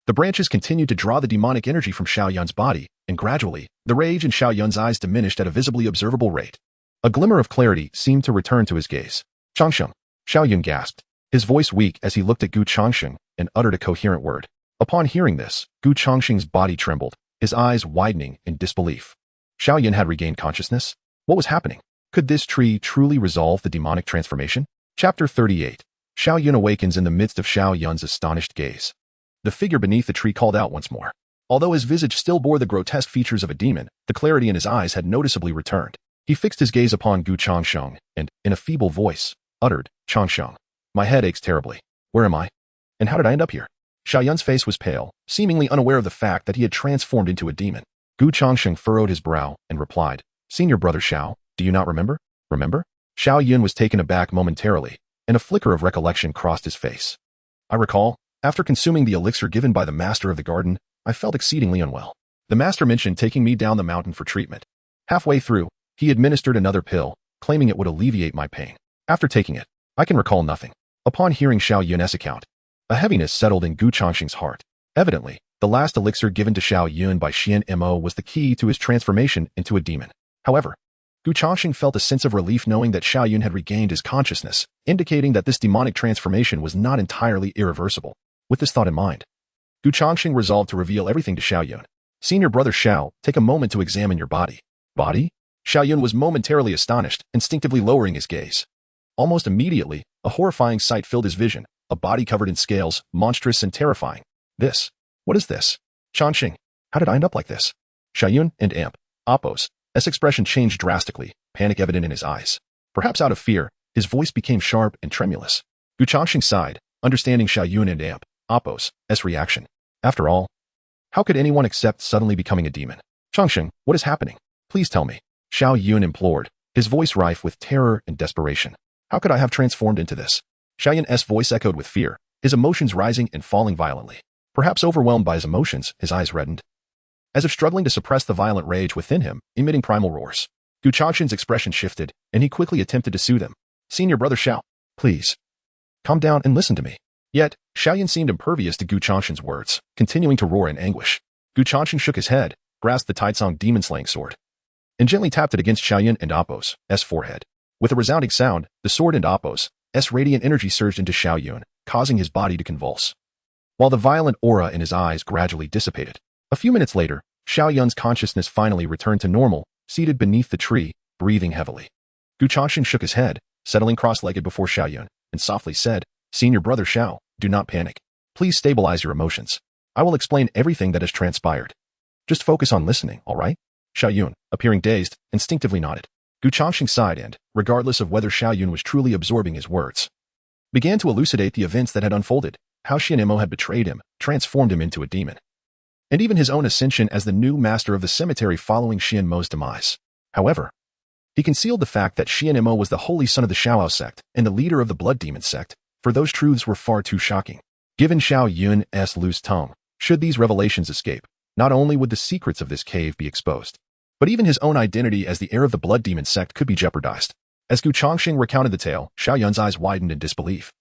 the branches continued to draw the demonic energy from Xiaoyun's body, and gradually, the rage in Xiaoyun's eyes diminished at a visibly observable rate. A glimmer of clarity seemed to return to his gaze. Changsheng, Xiaoyun gasped, his voice weak as he looked at Changsheng and uttered a coherent word. Upon hearing this, Changsheng's body trembled, his eyes widening in disbelief. Xiaoyun had regained consciousness? What was happening? Could this tree truly resolve the demonic transformation? Chapter 38. Xiaoyun awakens in the midst of Xiaoyun's astonished gaze. The figure beneath the tree called out once more. Although his visage still bore the grotesque features of a demon, the clarity in his eyes had noticeably returned. He fixed his gaze upon Changsheng and, in a feeble voice, uttered, Changsheng, my head aches terribly. Where am I? And how did I end up here? Xiaoyun's face was pale, seemingly unaware of the fact that he had transformed into a demon. Changsheng furrowed his brow and replied, Senior brother Xiao, do you not remember? Remember? Xiaoyun was taken aback momentarily, and a flicker of recollection crossed his face. I recall, after consuming the elixir given by the master of the garden, I felt exceedingly unwell. The master mentioned taking me down the mountain for treatment. Halfway through, he administered another pill, claiming it would alleviate my pain. After taking it, I can recall nothing. Upon hearing Xiaoyun's account, a heaviness settled in Changsheng's heart. Evidently, the last elixir given to Xiaoyun by Xianmo was the key to his transformation into a demon. However, Changsheng felt a sense of relief knowing that Xiaoyun had regained his consciousness, indicating that this demonic transformation was not entirely irreversible. With this thought in mind, Changsheng resolved to reveal everything to Xiaoyun. Senior brother Xiao, take a moment to examine your body. Body? Xiaoyun was momentarily astonished, instinctively lowering his gaze. Almost immediately, a horrifying sight filled his vision, a body covered in scales, monstrous and terrifying. What is this? Changsheng, how did I end up like this? Xiaoyun and Appo's expression changed drastically, panic evident in his eyes. Perhaps out of fear, his voice became sharp and tremulous. Changsheng sighed, understanding Xiaoyun and Appo's reaction. After all, how could anyone accept suddenly becoming a demon? Changsheng, what is happening? Please tell me. Xiaoyun implored, his voice rife with terror and desperation. How could I have transformed into this? Xiaoyun's voice echoed with fear, his emotions rising and falling violently. Perhaps overwhelmed by his emotions, his eyes reddened, as if struggling to suppress the violent rage within him, emitting primal roars. Changsheng's expression shifted, and he quickly attempted to soothe him. Senior brother Xiao, please, calm down and listen to me. Yet, Xiaoyun seemed impervious to Changsheng's words, continuing to roar in anguish. Changsheng shook his head, grasped the Taitsong demon-slaying sword, and gently tapped it against Xiaoyun and Appo's forehead. With a resounding sound, the sword and Appo's radiant energy surged into Xiaoyun, causing his body to convulse, while the violent aura in his eyes gradually dissipated. A few minutes later, Xiaoyun's consciousness finally returned to normal, seated beneath the tree, breathing heavily. Changsheng shook his head, settling cross-legged before Xiaoyun, and softly said, Senior brother Xiao, do not panic. Please stabilize your emotions. I will explain everything that has transpired. Just focus on listening, all right? Xiaoyun, appearing dazed, instinctively nodded. Changsheng sighed and, regardless of whether Xiaoyun was truly absorbing his words, began to elucidate the events that had unfolded, how Xianmo had betrayed him, transformed him into a demon, and even his own ascension as the new master of the cemetery following Xianmo's demise. However, he concealed the fact that Xianmo was the holy son of the Xiaoao sect and the leader of the blood demon sect, for those truths were far too shocking. Given Xiao Yun's loose tongue, should these revelations escape, not only would the secrets of this cave be exposed, but even his own identity as the heir of the blood demon sect could be jeopardized. As Changsheng recounted the tale, Xiao Yun's eyes widened in disbelief,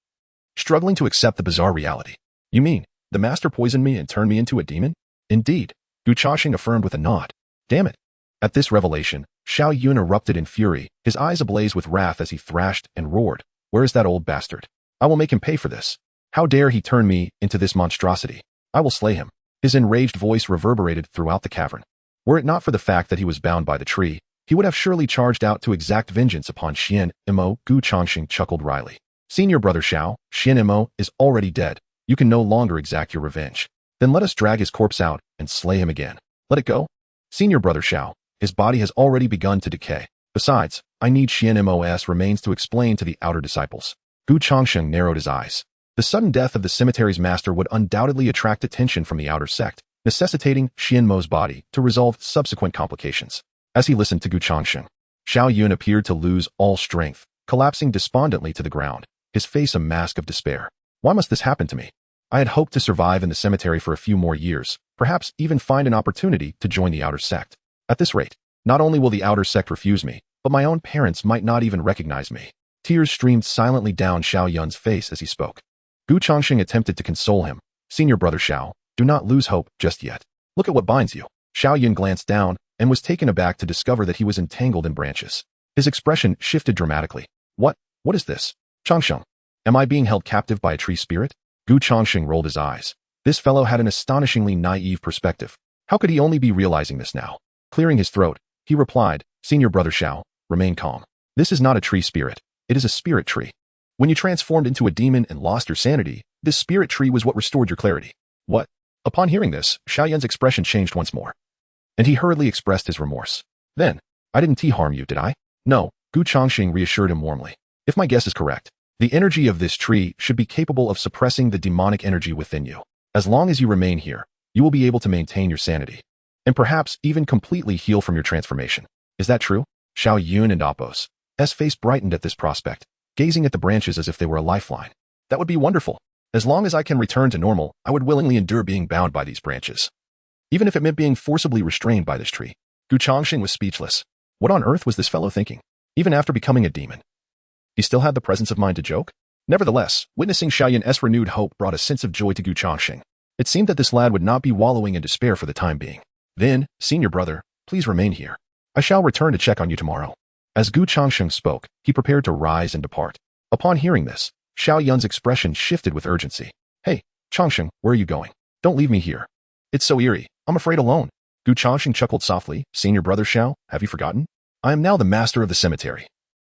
struggling to accept the bizarre reality. You mean, the master poisoned me and turned me into a demon? Indeed, Changsheng affirmed with a nod. Damn it. At this revelation, Xiao Yun erupted in fury, his eyes ablaze with wrath as he thrashed and roared. Where is that old bastard? I will make him pay for this. How dare he turn me into this monstrosity? I will slay him. His enraged voice reverberated throughout the cavern. Were it not for the fact that he was bound by the tree, he would have surely charged out to exact vengeance upon Xian Mo. Changsheng chuckled wryly. Senior brother Xiao, Xian Mo is already dead. You can no longer exact your revenge. Then let us drag his corpse out and slay him again. Let it go. Senior brother Xiao, his body has already begun to decay. Besides, I need Xian Mo's remains to explain to the outer disciples. Changsheng narrowed his eyes. The sudden death of the cemetery's master would undoubtedly attract attention from the outer sect, necessitating Xian Mo's body to resolve subsequent complications. As he listened to Changsheng, Xiao Yun appeared to lose all strength, collapsing despondently to the ground, his face a mask of despair. Why must this happen to me? I had hoped to survive in the cemetery for a few more years, perhaps even find an opportunity to join the outer sect. At this rate, not only will the outer sect refuse me, but my own parents might not even recognize me. Tears streamed silently down Xiao Yun's face as he spoke. Changsheng attempted to console him. Senior brother Xiao, do not lose hope just yet. Look at what binds you. Xiao Yun glanced down and was taken aback to discover that he was entangled in branches. His expression shifted dramatically. What is this? Changsheng, am I being held captive by a tree spirit? Changsheng rolled his eyes. This fellow had an astonishingly naive perspective. How could he only be realizing this now? Clearing his throat, he replied, Senior brother Xiao, remain calm. This is not a tree spirit. It is a spirit tree. When you transformed into a demon and lost your sanity, this spirit tree was what restored your clarity. What? Upon hearing this, Xiao Yun's expression changed once more, and he hurriedly expressed his remorse. Then, I didn't harm you, did I? No, Changsheng reassured him warmly. If my guess is correct, the energy of this tree should be capable of suppressing the demonic energy within you. As long as you remain here, you will be able to maintain your sanity, and perhaps even completely heal from your transformation. Is that true? Xiao Yun and Appo's face brightened at this prospect, gazing at the branches as if they were a lifeline. That would be wonderful. As long as I can return to normal, I would willingly endure being bound by these branches, even if it meant being forcibly restrained by this tree. Changsheng was speechless. What on earth was this fellow thinking? Even after becoming a demon, he still had the presence of mind to joke? Nevertheless, witnessing Xiao Yun's renewed hope brought a sense of joy to Changsheng. It seemed that this lad would not be wallowing in despair for the time being. Then, senior brother, please remain here. I shall return to check on you tomorrow. As Changsheng spoke, he prepared to rise and depart. Upon hearing this, Xiao Yun's expression shifted with urgency. Hey, Changsheng, where are you going? Don't leave me here. It's so eerie. I'm afraid alone. Changsheng chuckled softly. Senior brother Xiao, have you forgotten? I am now the master of the cemetery.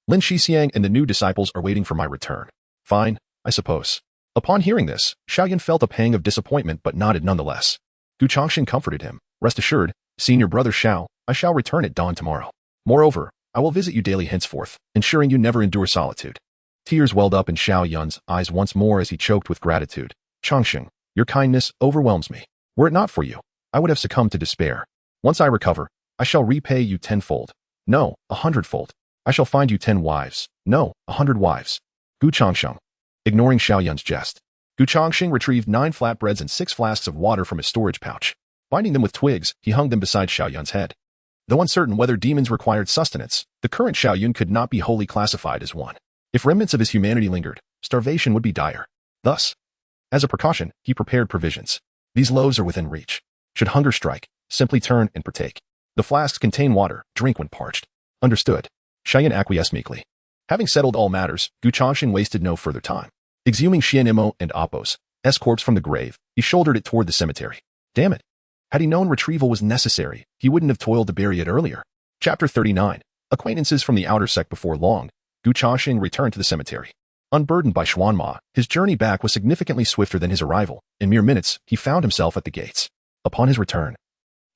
Lin Shixiang and the new disciples are waiting for my return. Fine, I suppose. Upon hearing this, Xiao Yun felt a pang of disappointment but nodded nonetheless. Changsheng comforted him. Rest assured, senior brother Xiao, I shall return at dawn tomorrow. Moreover, I will visit you daily henceforth, ensuring you never endure solitude. Tears welled up in Xiao Yun's eyes once more as he choked with gratitude. Changsheng, your kindness overwhelms me. Were it not for you, I would have succumbed to despair. Once I recover, I shall repay you tenfold. No, 100-fold. I shall find you 10 wives. No, 100 wives. Changsheng. Ignoring Xiao Yun's jest, Changsheng retrieved 9 flatbreads and 6 flasks of water from his storage pouch. Binding them with twigs, he hung them beside Xiao Yun's head. Though uncertain whether demons required sustenance, the current Xiao Yun could not be wholly classified as one. If remnants of his humanity lingered, starvation would be dire. Thus, as a precaution, he prepared provisions. These loaves are within reach. Should hunger strike, simply turn and partake. The flasks contain water, drink when parched. Understood. Xiao Yun acquiesced meekly. Having settled all matters, Changsheng wasted no further time. Exhuming Xian Mo and Appo's corpse from the grave, he shouldered it toward the cemetery. Damn it. Had he known retrieval was necessary, he wouldn't have toiled to bury it earlier. Chapter 39. Acquaintances from the outer sect. Before long, Changsheng returned to the cemetery. Unburdened by Xuanma, his journey back was significantly swifter than his arrival. In mere minutes, he found himself at the gates. Upon his return,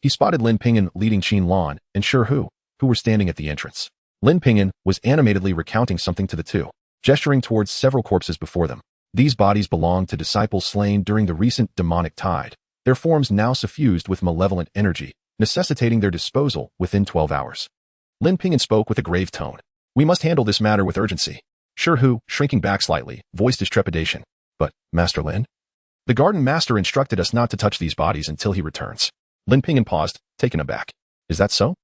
he spotted Lin Ping'an leading Qin Lan and Shi Hu were standing at the entrance. Lin Ping'an was animatedly recounting something to the two, gesturing towards several corpses before them. These bodies belonged to disciples slain during the recent demonic tide, their forms now suffused with malevolent energy, necessitating their disposal within 12 hours. Lin Ping'an spoke with a grave tone. We must handle this matter with urgency. Shi Hu, shrinking back slightly, voiced his trepidation. But, Master Lin? The garden master instructed us not to touch these bodies until he returns. Lin Ping'an paused, taken aback. Is that so?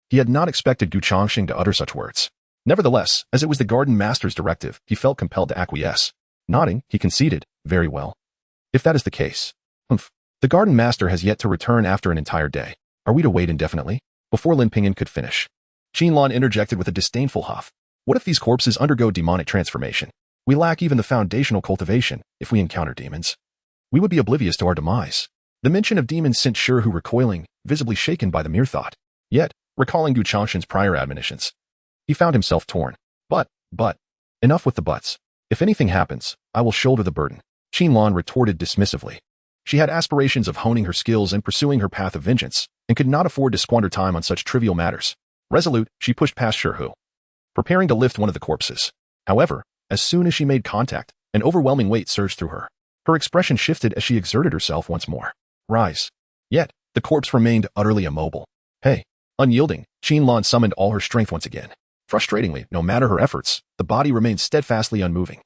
He had not expected Gu Changsheng to utter such words. Nevertheless, as it was the garden master's directive, he felt compelled to acquiesce. Nodding, he conceded, very well. If that is the case. The garden master has yet to return after an entire day. Are we to wait indefinitely? Before Lin Ping'an could finish, Qinlan interjected with a disdainful huff. What if these corpses undergo demonic transformation? We lack even the foundational cultivation if we encounter demons. We would be oblivious to our demise. The mention of demons sent Shi Hu recoiling, visibly shaken by the mere thought. Yet, recalling Gu Changsheng's prior admonitions, he found himself torn. But, enough with the buts. If anything happens, I will shoulder the burden. Qinlan retorted dismissively. She had aspirations of honing her skills and pursuing her path of vengeance, and could not afford to squander time on such trivial matters. Resolute, she pushed past Shi Hu, preparing to lift one of the corpses. However, as soon as she made contact, an overwhelming weight surged through her. Her expression shifted as she exerted herself once more. Rise. Yet, the corpse remained utterly immobile. Hey. Unyielding, Qinlan summoned all her strength once again. Frustratingly, no matter her efforts, the body remained steadfastly unmoving.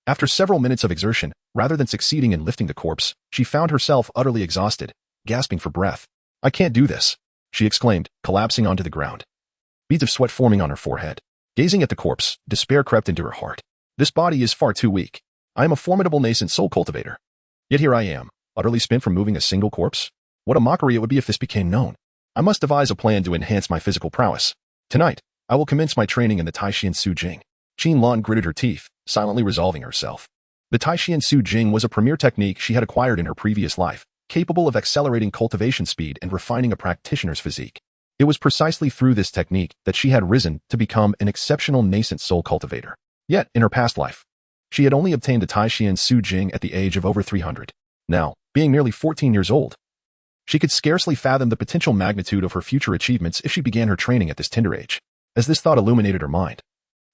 After several minutes of exertion, rather than succeeding in lifting the corpse, she found herself utterly exhausted, gasping for breath. I can't do this, she exclaimed, collapsing onto the ground. Beads of sweat forming on her forehead. Gazing at the corpse, despair crept into her heart. This body is far too weak. I am a formidable nascent soul cultivator. Yet here I am, utterly spent from moving a single corpse. What a mockery it would be if this became known. I must devise a plan to enhance my physical prowess. Tonight, I will commence my training in the Taishian Su Jing. Qinlan gritted her teeth, silently resolving herself. The Taishian Su Jing was a premier technique she had acquired in her previous life, capable of accelerating cultivation speed and refining a practitioner's physique. It was precisely through this technique that she had risen to become an exceptional nascent soul cultivator. Yet, in her past life, she had only obtained the Taishian Su Jing at the age of over 300. Now, being nearly 14 years old, she could scarcely fathom the potential magnitude of her future achievements if she began her training at this tender age. As this thought illuminated her mind,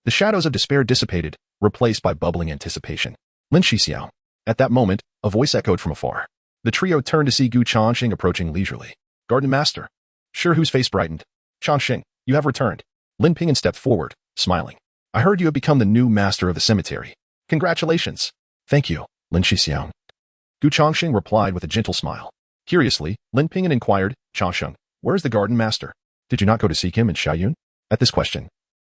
the shadows of despair dissipated, replaced by bubbling anticipation. Lin Shixiao. At that moment, a voice echoed from afar. The trio turned to see Gu Changsheng approaching leisurely. Garden Master. Shi Hu's face brightened. Changsheng, you have returned. Lin Ping'an stepped forward, smiling. I heard you have become the new master of the cemetery. Congratulations. Thank you, Lin Shixiao. Gu Changsheng replied with a gentle smile. Curiously, Lin Ping'an inquired, Changsheng, where is the garden master? Did you not go to seek him in Xiaoyun? At this question,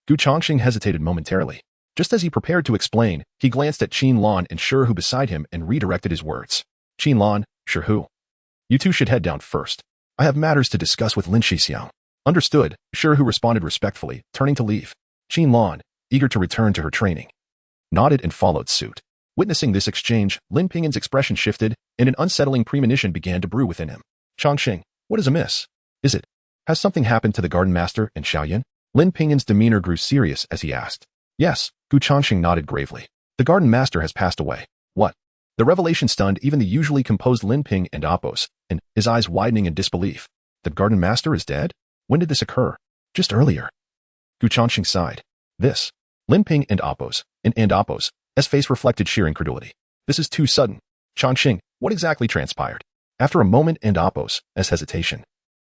Gu Changsheng hesitated momentarily. Just as he prepared to explain, he glanced at Qinlan and Shi Hu beside him and redirected his words. Qinlan, Shi Hu. You two should head down first. I have matters to discuss with Lin Shixiao. Understood, Shi Hu responded respectfully, turning to leave. Qinlan, eager to return to her training, nodded and followed suit. Witnessing this exchange, Lin Ping'an's expression shifted, and an unsettling premonition began to brew within him. Changsheng, what is amiss? Has something happened to the garden master in Xiaoyun? Lin Ping'an's demeanor grew serious as he asked. Yes, Gu Changsheng nodded gravely. The garden master has passed away. What? The revelation stunned even the usually composed Lin Ping and Appos, and his eyes widening in disbelief. The garden master is dead? When did this occur? Just earlier. Gu Changsheng sighed. This. Lin Ping and Appos, and Appos, his face reflected sheer incredulity. This is too sudden. Changsheng, what exactly transpired? After a moment and Appos, as hesitation,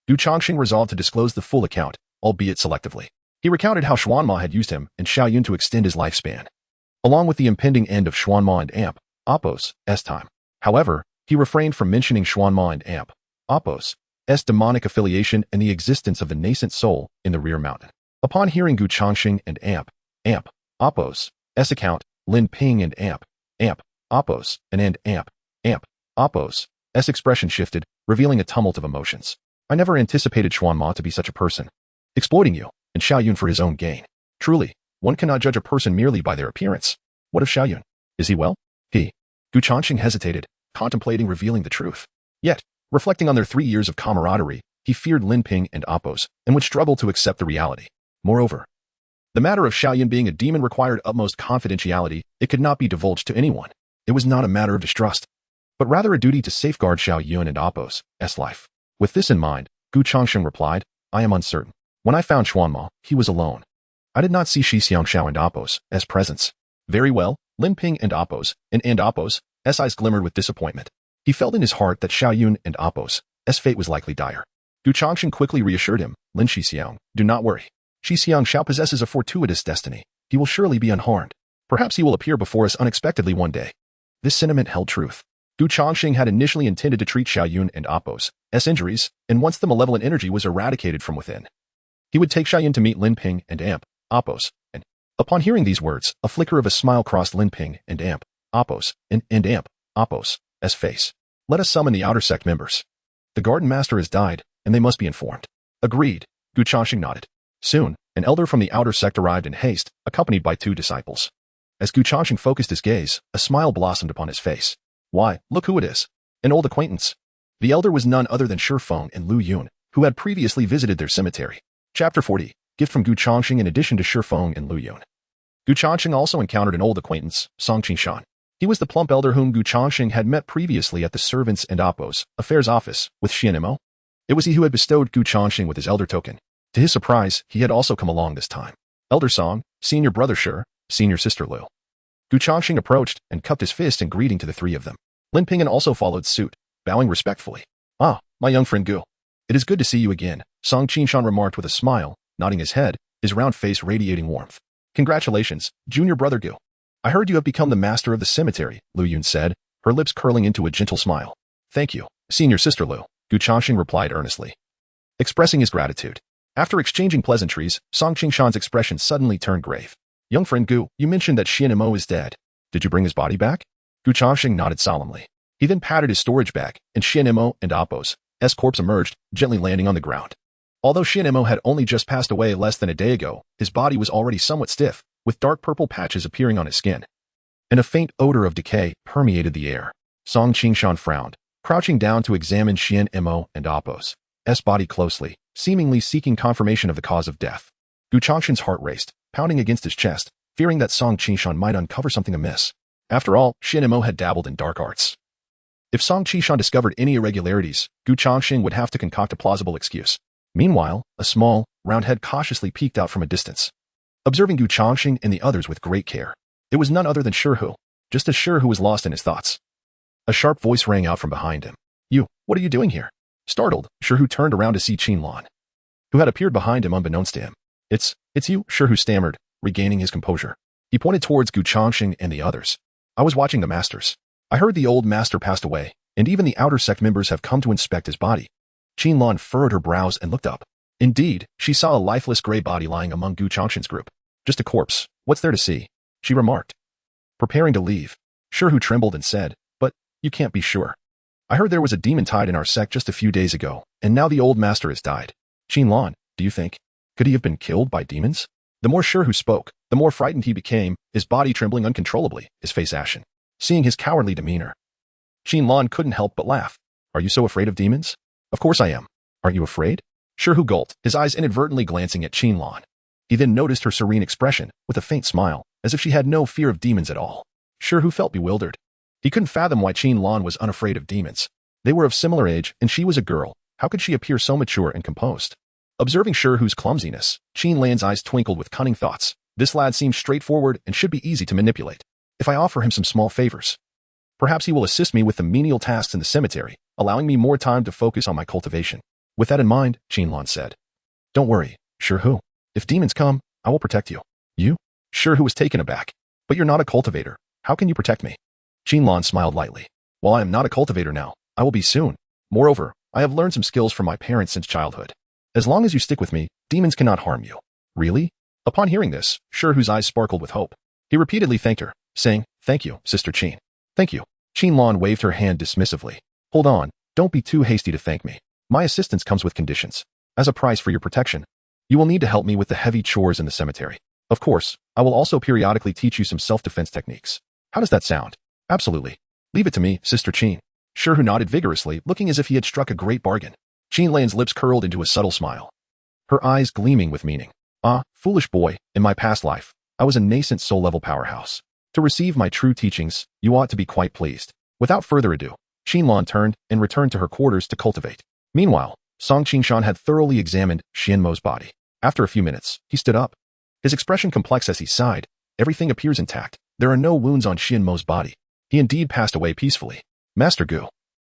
Gu Changsheng resolved to disclose the full account, albeit selectively. He recounted how Xuanma had used him and Xiaoyun to extend his lifespan, along with the impending end of Xuanma and Appos' time. However, he refrained from mentioning Xuanma and Appos' demonic affiliation and the existence of the nascent soul in the rear mountain. Upon hearing Gu Changsheng and Appos' account, Lin Ping and Appos' and Appos' expression shifted, revealing a tumult of emotions. I never anticipated Xuanma to be such a person, exploiting you and Xiaoyun for his own gain. Truly, one cannot judge a person merely by their appearance. What of Xiaoyun? Is he well? Gu Changsheng hesitated, contemplating revealing the truth. Yet, reflecting on their 3 years of camaraderie, he feared Lin Ping and Appos, and would struggle to accept the reality. Moreover, the matter of Xiaoyun being a demon required utmost confidentiality. It could not be divulged to anyone. It was not a matter of distrust, but rather a duty to safeguard Xiaoyun and Appos' life. With this in mind, Gu Changsheng replied, I am uncertain. When I found Xuanma, he was alone. I did not see Xixiangxiao and Appos' presence. Very well, Lin Ping and Appos' eyes glimmered with disappointment. He felt in his heart that Xiaoyun and Appos' fate was likely dire. Gu Changsheng quickly reassured him, Lin Shixiang, do not worry. Xixiangxiao possesses a fortuitous destiny. He will surely be unharmed. Perhaps he will appear before us unexpectedly one day. This sentiment held truth. Gu Changsheng had initially intended to treat Xiaoyun and Appo's injuries, and once the malevolent energy was eradicated from within, he would take Xiaoyun to meet Lin Ping and Appo's. And upon hearing these words, a flicker of a smile crossed Lin Ping and Appo's face. Let us summon the outer sect members. The garden master has died, and they must be informed. Agreed. Gu Changsheng nodded. Soon, an elder from the outer sect arrived in haste, accompanied by 2 disciples. As Gu Changsheng focused his gaze, a smile blossomed upon his face. Why, look who it is. An old acquaintance. The elder was none other than Shi Feng and Lu Yun, who had previously visited their cemetery. Chapter 40. Gift from Gu Changsheng in addition to Shi Feng and Lu Yun. Gu Changsheng also encountered an old acquaintance, Song Qingshan. He was the plump elder whom Gu Changsheng had met previously at the Servants and Appo's affairs office with Xianmo. It was he who had bestowed Gu Changsheng with his elder token. To his surprise, he had also come along this time. Elder Song, senior brother Shi, senior sister Lu. Gu Changsheng approached and cupped his fist in greeting to the 3 of them. Lin Ping'an also followed suit, bowing respectfully. Ah, my young friend Gu. It is good to see you again, Song Qingshan remarked with a smile, nodding his head, his round face radiating warmth. Congratulations, junior brother Gu. I heard you have become the master of the cemetery, Lu Yun said, her lips curling into a gentle smile. Thank you, senior sister Lu, Gu Changsheng replied earnestly, expressing his gratitude. After exchanging pleasantries, Song Qingshan's expression suddenly turned grave. Young friend Gu, you mentioned that Xianmo is dead. Did you bring his body back? Gu Changsheng nodded solemnly. He then patted his storage bag, and Xianmo and Appo's corpse emerged, gently landing on the ground. Although Xianmo had only just passed away less than a day ago, his body was already somewhat stiff, with dark purple patches appearing on his skin. And a faint odor of decay permeated the air. Song Qingshan frowned, crouching down to examine Xianmo and Appo's body closely, seemingly seeking confirmation of the cause of death. Gu Changsheng's heart raced, pounding against his chest, fearing that Song Qingshan might uncover something amiss. After all, Xianmo had dabbled in dark arts. If Song Qingshan discovered any irregularities, Gu Changsheng would have to concoct a plausible excuse. Meanwhile, a small, round head cautiously peeked out from a distance, observing Gu Changsheng and the others with great care. It was none other than Shi, just as Shi was lost in his thoughts. A sharp voice rang out from behind him. You, what are you doing here? Startled, Shi turned around to see Qinlan, who had appeared behind him unbeknownst to him. It's you, Shi stammered, regaining his composure. He pointed towards Gu Changsheng and the others. I was watching the masters. I heard the old master passed away, and even the outer sect members have come to inspect his body. Qinlan furrowed her brows and looked up. Indeed, she saw a lifeless gray body lying among Gu Changsheng's group. Just a corpse. What's there to see? She remarked, preparing to leave. Shi trembled and said, but you can't be sure. I heard there was a demon tied in our sect just a few days ago, and now the old master has died. Qinlan, do you think? Could he have been killed by demons? The more Shi spoke, the more frightened he became, his body trembling uncontrollably, his face ashen. Seeing his cowardly demeanor, Qinlan couldn't help but laugh. Are you so afraid of demons? Of course I am. Aren't you afraid? Shi gulped, his eyes inadvertently glancing at Qinlan. He then noticed her serene expression, with a faint smile, as if she had no fear of demons at all. Shi felt bewildered. He couldn't fathom why Qinlan was unafraid of demons. They were of similar age, and she was a girl. How could she appear so mature and composed? Observing Shi's clumsiness, Qinlan's eyes twinkled with cunning thoughts. This lad seems straightforward and should be easy to manipulate. If I offer him some small favors, perhaps he will assist me with the menial tasks in the cemetery, allowing me more time to focus on my cultivation. With that in mind, Qinlan said, Don't worry, Shi. If demons come, I will protect you. You? Shi was taken aback. But you're not a cultivator. How can you protect me? Qinlan smiled lightly. While I am not a cultivator now, I will be soon. Moreover, I have learned some skills from my parents since childhood. As long as you stick with me, demons cannot harm you. Really? Upon hearing this, Shi's eyes sparkled with hope. He repeatedly thanked her, saying, Thank you, Sister Qin. Thank you. Qinlan waved her hand dismissively. Hold on, don't be too hasty to thank me. My assistance comes with conditions. As a price for your protection, you will need to help me with the heavy chores in the cemetery. Of course, I will also periodically teach you some self-defense techniques. How does that sound? Absolutely. Leave it to me, Sister Qin. Shi nodded vigorously, looking as if he had struck a great bargain. Qinlan's lips curled into a subtle smile, her eyes gleaming with meaning. Ah, foolish boy, in my past life, I was a nascent soul-level powerhouse. To receive my true teachings, you ought to be quite pleased. Without further ado, Qinlan turned and returned to her quarters to cultivate. Meanwhile, Song Qingshan had thoroughly examined Xianmo's body. After a few minutes, he stood up. His expression complex as he sighed. Everything appears intact. There are no wounds on Xianmo's body. He indeed passed away peacefully. Master Gu,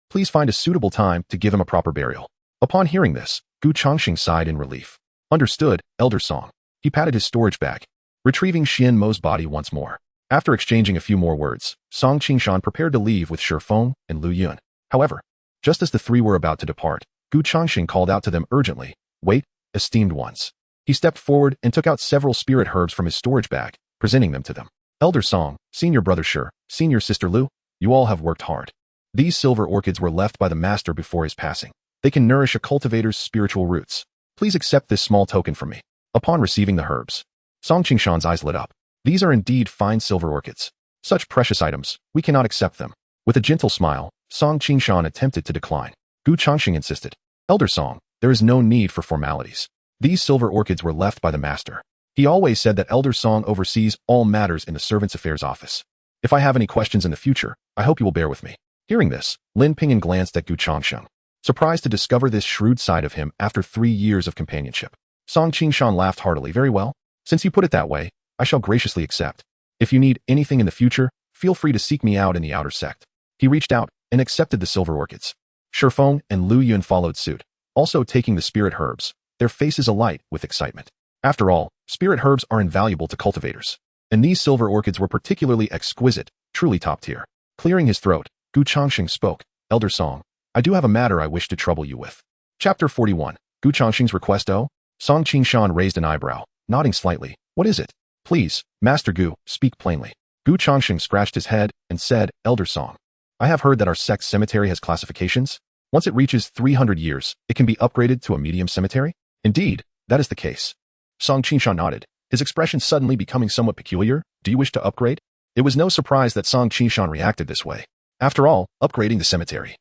please find a suitable time to give him a proper burial. Upon hearing this, Gu Changsheng sighed in relief. Understood, Elder Song. He patted his storage bag, retrieving Xianmo's body once more. After exchanging a few more words, Song Qingshan prepared to leave with Shifeng and Lu Yun. However, just as the three were about to depart, Changsheng called out to them urgently, "Wait, esteemed ones." He stepped forward and took out several spirit herbs from his storage bag, presenting them to them. "Elder Song, Senior Brother Shi, Senior Sister Lu, you all have worked hard. These silver orchids were left by the master before his passing. They can nourish a cultivator's spiritual roots. Please accept this small token from me." Upon receiving the herbs, Song Qingshan's eyes lit up. These are indeed fine silver orchids. Such precious items, we cannot accept them. With a gentle smile, Song Qingshan attempted to decline. Changsheng insisted, "Elder Song, there is no need for formalities. These silver orchids were left by the master. He always said that Elder Song oversees all matters in the Servants' Affairs office. If I have any questions in the future, I hope you will bear with me." Hearing this, Lin Pingyan glanced at Changsheng, surprised to discover this shrewd side of him after 3 years of companionship. Song Qingshan laughed heartily. "Very well. Since you put it that way, I shall graciously accept. If you need anything in the future, feel free to seek me out in the outer sect." He reached out and accepted the silver orchids. Shifeng and Lu Yun followed suit, also taking the spirit herbs, their faces alight with excitement. After all, spirit herbs are invaluable to cultivators, and these silver orchids were particularly exquisite, truly top tier. Clearing his throat, Changsheng spoke, "Elder Song, I do have a matter I wish to trouble you with." Chapter 41. Changsheng's request. Song Qingshan raised an eyebrow, nodding slightly. "What is it?" "Please, Master Gu, speak plainly." Changsheng scratched his head and said, "Elder Song, I have heard that our sect's cemetery has classifications. Once it reaches 300 years, it can be upgraded to a medium cemetery." "Indeed, that is the case." Song Qingshan nodded, his expression suddenly becoming somewhat peculiar. "Do you wish to upgrade?" It was no surprise that Song Qingshan reacted this way. After all, upgrading the cemetery,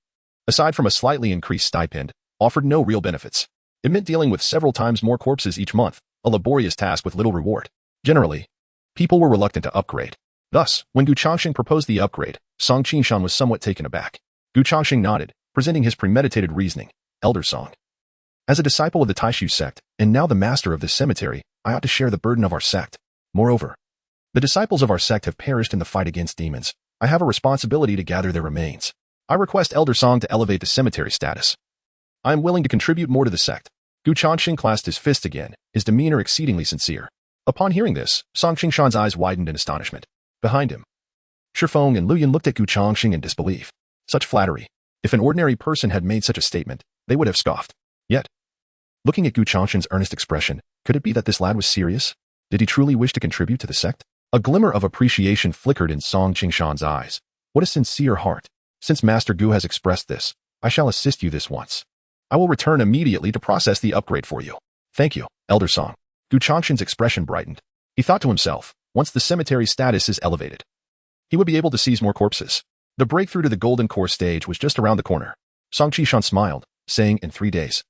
aside from a slightly increased stipend, offered no real benefits. It meant dealing with several times more corpses each month, a laborious task with little reward. Generally, people were reluctant to upgrade. Thus, when Changsheng proposed the upgrade, Song Qingshan was somewhat taken aback. Changsheng nodded, presenting his premeditated reasoning. "Elder Song, as a disciple of the Taishu sect, and now the master of this cemetery, I ought to share the burden of our sect. Moreover, the disciples of our sect have perished in the fight against demons. I have a responsibility to gather their remains. I request Elder Song to elevate the cemetery status. I am willing to contribute more to the sect." Changsheng clasped his fist again, his demeanor exceedingly sincere. Upon hearing this, Song Qingshan's eyes widened in astonishment. Behind him, Shifeng and Lu Yun looked at Changsheng in disbelief. Such flattery. If an ordinary person had made such a statement, they would have scoffed. Yet, looking at Changsheng's earnest expression, could it be that this lad was serious? Did he truly wish to contribute to the sect? A glimmer of appreciation flickered in Song Qingshan's eyes. What a sincere heart. Since Master Gu has expressed this, I shall assist you this once. I will return immediately to process the upgrade for you. Thank you, Elder Song. Changsheng's expression brightened. He thought to himself, once the cemetery's status is elevated, he would be able to seize more corpses. The breakthrough to the Golden Core stage was just around the corner. Song Qingshan smiled, saying, "In 3 days,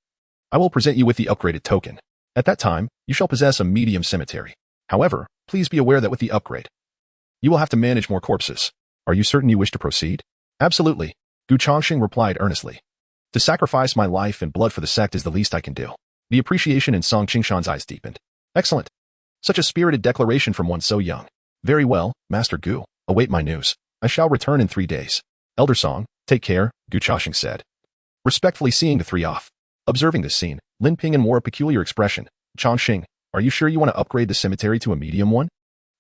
I will present you with the upgraded token. At that time, you shall possess a medium cemetery. However, please be aware that with the upgrade, you will have to manage more corpses. Are you certain you wish to proceed?" "Absolutely," Changsheng replied earnestly. "To sacrifice my life and blood for the sect is the least I can do." The appreciation in Song Qingshan's eyes deepened. "Excellent. Such a spirited declaration from one so young. Very well, Master Gu, await my news. I shall return in 3 days. Elder Song, take care," Changsheng said, respectfully seeing the three off. Observing this scene, Lin Pingyan wore a peculiar expression. "Changsheng, are you sure you want to upgrade the cemetery to a medium one?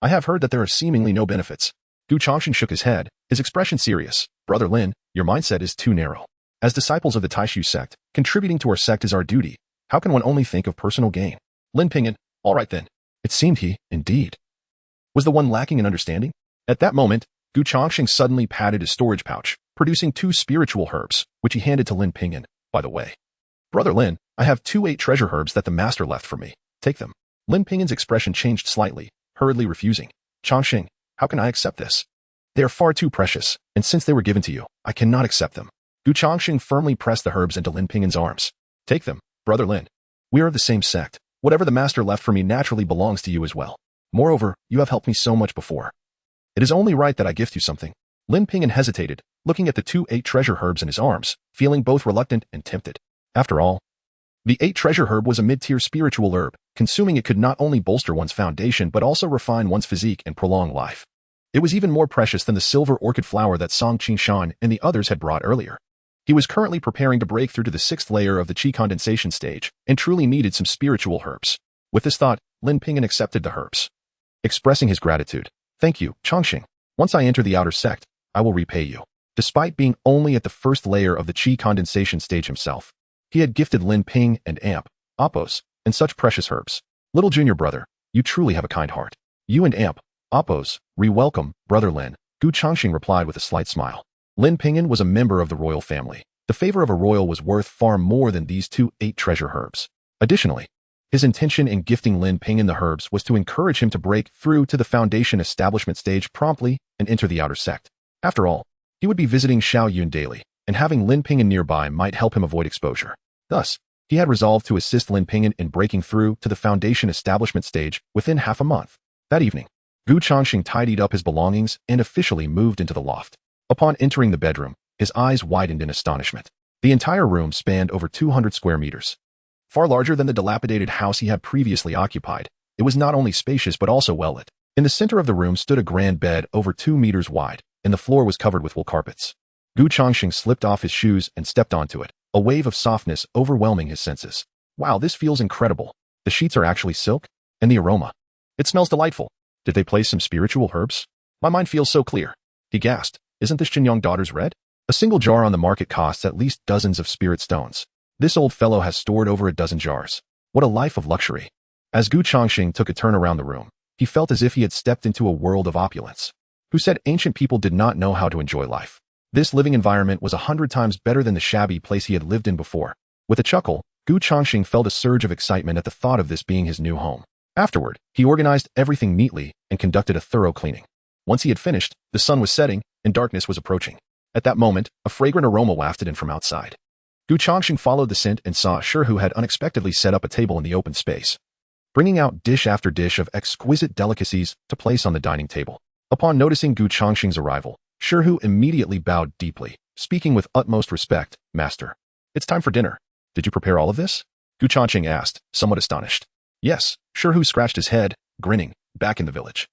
I have heard that there are seemingly no benefits." Changsheng shook his head, his expression serious. "Brother Lin, your mindset is too narrow. As disciples of the Taishu sect, contributing to our sect is our duty. How can one only think of personal gain?" Lin Pingyan, "All right then." It seemed he, indeed, was the one lacking in understanding. At that moment, Changsheng suddenly patted his storage pouch, producing 2 spiritual herbs, which he handed to Lin Pingyan. "By the way, Brother Lin, I have 2 8 treasure herbs that the master left for me. Take them." Lin Pingyan's expression changed slightly, hurriedly refusing. "Changsheng, how can I accept this? They are far too precious, and since they were given to you, I cannot accept them." Changsheng firmly pressed the herbs into Lin Pingyan's arms. "Take them, Brother Lin. We are of the same sect. Whatever the master left for me naturally belongs to you as well. Moreover, you have helped me so much before. It is only right that I gift you something." Lin Pingyan hesitated, looking at the 2 8 treasure herbs in his arms, feeling both reluctant and tempted. After all, the 8 treasure herb was a mid-tier spiritual herb. Consuming it could not only bolster one's foundation but also refine one's physique and prolong life. It was even more precious than the silver orchid flower that Song Qingshan and the others had brought earlier. He was currently preparing to break through to the 6th layer of the Qi Condensation stage and truly needed some spiritual herbs. With this thought, Lin Pingyan accepted the herbs. Expressing his gratitude, Thank you, Changsheng. Once I enter the outer sect, I will repay you. Despite being only at the first layer of the Qi condensation stage himself, he had gifted Lin Ping and Amp, Appos, and such precious herbs. Little junior brother, you truly have a kind heart. You and Amp, Appos, re-welcome, brother Lin, Gu Changsheng replied with a slight smile. Lin Pingyan was a member of the royal family. The favor of a royal was worth far more than these 8 treasure herbs. Additionally, his intention in gifting Lin Pingyan the herbs was to encourage him to break through to the foundation establishment stage promptly and enter the outer sect. After all, he would be visiting Xiao Yun daily, and having Lin Pingyan nearby might help him avoid exposure. Thus, he had resolved to assist Lin Pingyan in breaking through to the foundation establishment stage within half a month. That evening, Gu Changsheng tidied up his belongings and officially moved into the loft. Upon entering the bedroom, his eyes widened in astonishment. The entire room spanned over 200 square meters. Far larger than the dilapidated house he had previously occupied, it was not only spacious but also well-lit. In the center of the room stood a grand bed over 2 meters wide, and the floor was covered with wool carpets. Gu Changsheng slipped off his shoes and stepped onto it, a wave of softness overwhelming his senses. Wow, this feels incredible. The sheets are actually silk, and the aroma. It smells delightful. Did they place some spiritual herbs? My mind feels so clear. He gasped. Isn't this Qinyang daughter's red? A single jar on the market costs at least dozens of spirit stones. This old fellow has stored over a dozen jars. What a life of luxury. As Gu Changsheng took a turn around the room, he felt as if he had stepped into a world of opulence. Who said ancient people did not know how to enjoy life? This living environment was 100 times better than the shabby place he had lived in before. With a chuckle, Gu Changsheng felt a surge of excitement at the thought of this being his new home. Afterward, he organized everything neatly and conducted a thorough cleaning. Once he had finished, the sun was setting and darkness was approaching. At that moment, a fragrant aroma wafted in from outside. Gu Changsheng followed the scent and saw Shirhu had unexpectedly set up a table in the open space, bringing out dish after dish of exquisite delicacies to place on the dining table. Upon noticing Gu Changsheng's arrival, Shirhu immediately bowed deeply, speaking with utmost respect. Master, it's time for dinner. Did you prepare all of this? Gu Changsheng asked, somewhat astonished. Yes, Shirhu scratched his head, grinning. Back in the village,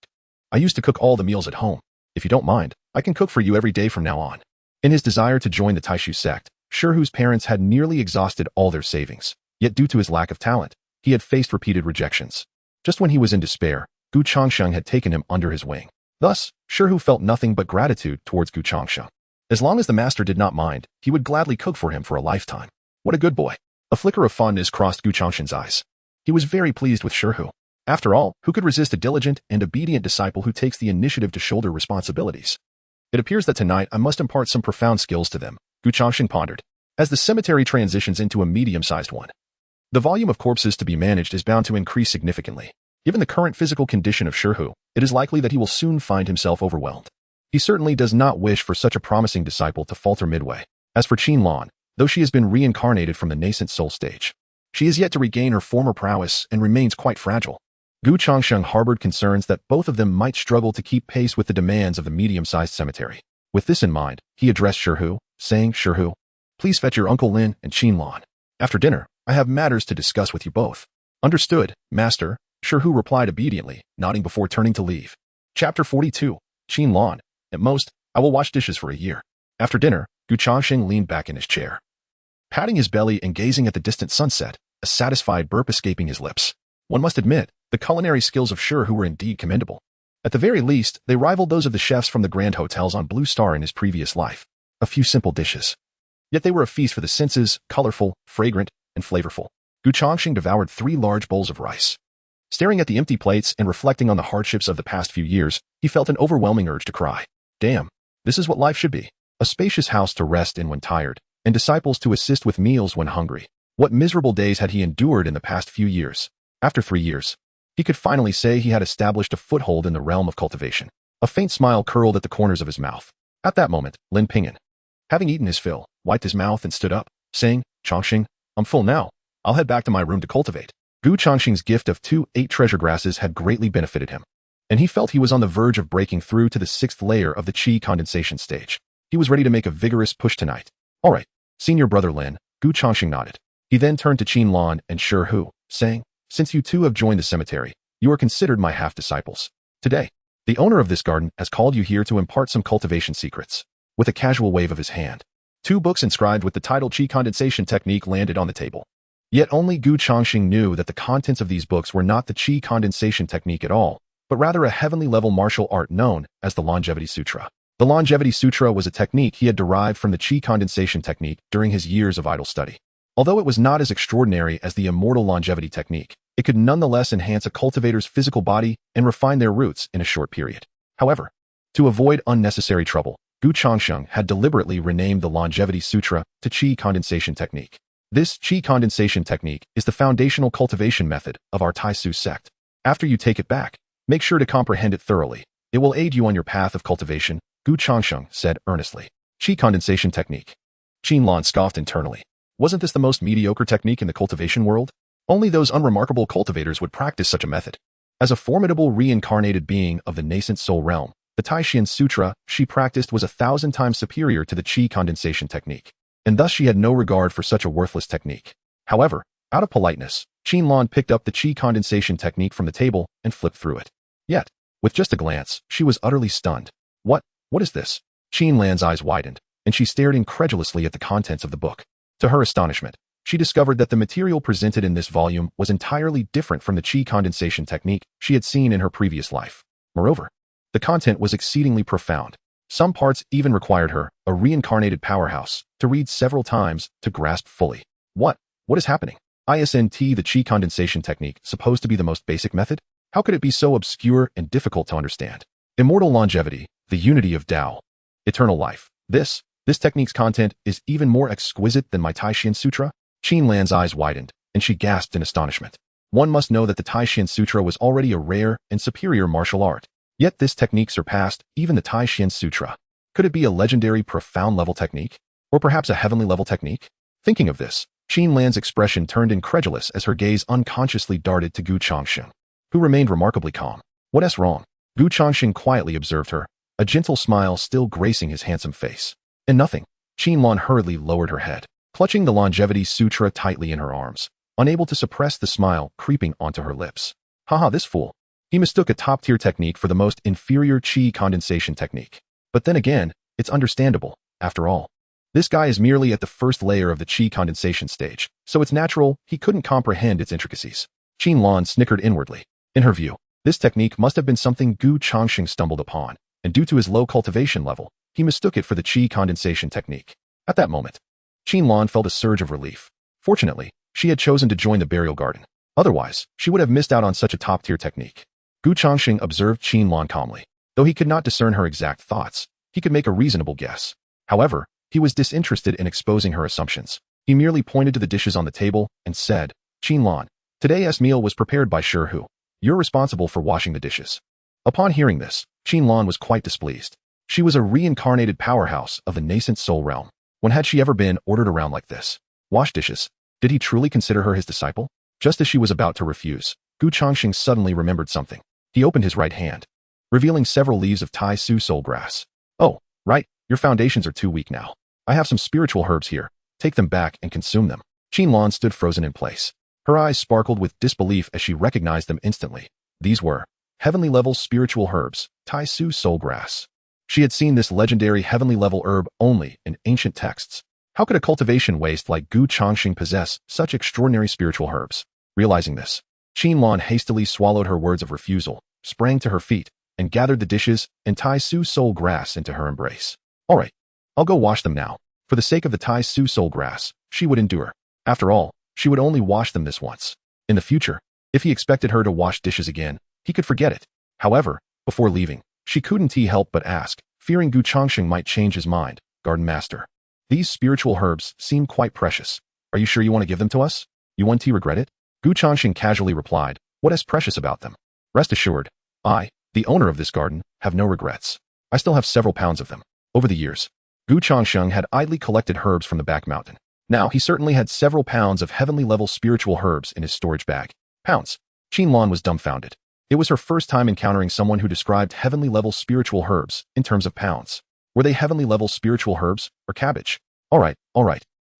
I used to cook all the meals at home. If you don't mind, I can cook for you every day from now on. In his desire to join the Taishu sect, Shirhu's parents had nearly exhausted all their savings. Yet due to his lack of talent, he had faced repeated rejections. Just when he was in despair, Gu Changsheng had taken him under his wing. Thus, Shirhu felt nothing but gratitude towards Gu Changsheng. As long as the master did not mind, he would gladly cook for him for a lifetime. What a good boy. A flicker of fondness crossed Gu Changsheng's eyes. He was very pleased with Shirhu. After all, who could resist a diligent and obedient disciple who takes the initiative to shoulder responsibilities? It appears that tonight I must impart some profound skills to them, Gu Changsheng pondered, as the cemetery transitions into a medium-sized one. The volume of corpses to be managed is bound to increase significantly. Given the current physical condition of Shirhu, it is likely that he will soon find himself overwhelmed. He certainly does not wish for such a promising disciple to falter midway. As for Qin Lan, though she has been reincarnated from the nascent soul stage, she is yet to regain her former prowess and remains quite fragile. Gu Changsheng harbored concerns that both of them might struggle to keep pace with the demands of the medium-sized cemetery. With this in mind, he addressed Shirhu, saying, Shirhu, please fetch your Uncle Lin and Qin Lan. After dinner, I have matters to discuss with you both. Understood, Master, Shirhu replied obediently, nodding before turning to leave. Chapter 42, Qin Lan. At most, I will wash dishes for a year. After dinner, Gu Changsheng leaned back in his chair, patting his belly and gazing at the distant sunset, a satisfied burp escaping his lips. One must admit, the culinary skills of Shirhu were indeed commendable. At the very least, they rivaled those of the chefs from the grand hotels on Blue Star in his previous life. A few simple dishes. Yet they were a feast for the senses, colorful, fragrant, and flavorful. Gu Changsheng devoured 3 large bowls of rice. Staring at the empty plates and reflecting on the hardships of the past few years, he felt an overwhelming urge to cry. Damn, this is what life should be. A spacious house to rest in when tired, and disciples to assist with meals when hungry. What miserable days had he endured in the past few years? After 3 years, he could finally say he had established a foothold in the realm of cultivation. A faint smile curled at the corners of his mouth. At that moment, Lin Pingyan, having eaten his fill, wiped his mouth and stood up, saying, Changsheng, I'm full now. I'll head back to my room to cultivate. Gu Changsheng's gift of 8 treasure grasses had greatly benefited him, and he felt he was on the verge of breaking through to the 6th layer of the Qi condensation stage. He was ready to make a vigorous push tonight. All right, senior brother Lin, Gu Changsheng nodded. He then turned to Qin Lan and Shirhu, saying, since you two have joined the cemetery, you are considered my half-disciples. Today, the owner of this garden has called you here to impart some cultivation secrets. With a casual wave of his hand, 2 books inscribed with the title Qi Condensation Technique landed on the table. Yet only Gu Changsheng knew that the contents of these books were not the Qi Condensation Technique at all, but rather a heavenly-level martial art known as the Longevity Sutra. The Longevity Sutra was a technique he had derived from the Qi Condensation technique during his years of idle study. Although it was not as extraordinary as the immortal longevity technique, it could nonetheless enhance a cultivator's physical body and refine their roots in a short period. However, to avoid unnecessary trouble, Changsheng had deliberately renamed the Longevity Sutra to Qi Condensation Technique. This Qi Condensation Technique is the foundational cultivation method of our Taisu sect. After you take it back, make sure to comprehend it thoroughly. It will aid you on your path of cultivation, Changsheng said earnestly. Qi Condensation Technique. Qinlan scoffed internally. Wasn't this the most mediocre technique in the cultivation world? Only those unremarkable cultivators would practice such a method. As a formidable reincarnated being of the nascent soul realm, the Taishan Sutra she practiced was 1,000 times superior to the Qi Condensation technique, and thus she had no regard for such a worthless technique. However, out of politeness, Qinlan picked up the Qi Condensation technique from the table and flipped through it. Yet, with just a glance, she was utterly stunned. What is this? Qinlan's eyes widened, and she stared incredulously at the contents of the book. To her astonishment, she discovered that the material presented in this volume was entirely different from the Qi Condensation technique she had seen in her previous life. Moreover, the content was exceedingly profound. Some parts even required her, a reincarnated powerhouse, to read several times to grasp fully. What is happening? Isn't the Qi Condensation technique supposed to be the most basic method? How could it be so obscure and difficult to understand? Immortal longevity, the unity of Tao, eternal life. This technique's content is even more exquisite than my Taishan Sutra? Qinlan's eyes widened, and she gasped in astonishment. One must know that the Taishan Sutra was already a rare and superior martial art. Yet this technique surpassed even the Taishan Sutra. Could it be a legendary profound-level technique? Or perhaps a heavenly-level technique? Thinking of this, Qinlan's expression turned incredulous as her gaze unconsciously darted to Changsheng, who remained remarkably calm. What's wrong? Changsheng quietly observed her, a gentle smile still gracing his handsome face. And nothing. Qinlan hurriedly lowered her head, clutching the Longevity Sutra tightly in her arms, unable to suppress the smile creeping onto her lips. Haha, this fool. He mistook a top-tier technique for the most inferior Qi Condensation technique. But then again, it's understandable, after all. This guy is merely at the first layer of the Qi Condensation stage, so it's natural he couldn't comprehend its intricacies. Qinlan snickered inwardly. In her view, this technique must have been something Changsheng stumbled upon, and due to his low cultivation level, he mistook it for the Qi Condensation technique. At that moment, Qinlan felt a surge of relief. Fortunately, she had chosen to join the burial garden. Otherwise, she would have missed out on such a top-tier technique. Changsheng observed Qinlan calmly. Though he could not discern her exact thoughts, he could make a reasonable guess. However, he was disinterested in exposing her assumptions. He merely pointed to the dishes on the table and said, Qinlan, today's meal was prepared by Shi Hu. You're responsible for washing the dishes. Upon hearing this, Qinlan was quite displeased. She was a reincarnated powerhouse of the nascent soul realm. When had she ever been ordered around like this? Wash dishes. Did he truly consider her his disciple? Just as she was about to refuse, Changsheng suddenly remembered something. He opened his right hand, revealing several leaves of Tai Su soul grass. Oh, right, your foundations are too weak now. I have some spiritual herbs here. Take them back and consume them. Qinlan stood frozen in place. Her eyes sparkled with disbelief as she recognized them instantly. These were heavenly-level spiritual herbs, Tai Su soul grass. She had seen this legendary heavenly-level herb only in ancient texts. How could a cultivation waste like Changsheng possess such extraordinary spiritual herbs? Realizing this, Qinlan hastily swallowed her words of refusal, sprang to her feet, and gathered the dishes and Tai Su soul grass into her embrace. All right, I'll go wash them now. For the sake of the Tai Su soul grass, she would endure. After all, she would only wash them this once. In the future, if he expected her to wash dishes again, he could forget it. However, before leaving, she couldn't help but ask, fearing Changsheng might change his mind, Garden Master. These spiritual herbs seem quite precious. Are you sure you want to give them to us? You won't regret it? Changsheng casually replied, what is precious about them? Rest assured, I, the owner of this garden, have no regrets. I still have several pounds of them. Over the years, Changsheng had idly collected herbs from the back mountain. Now he certainly had several pounds of heavenly-level spiritual herbs in his storage bag. Pounds. Qinlan was dumbfounded. It was her first time encountering someone who described heavenly-level spiritual herbs in terms of pounds. Were they heavenly-level spiritual herbs or cabbage? All right.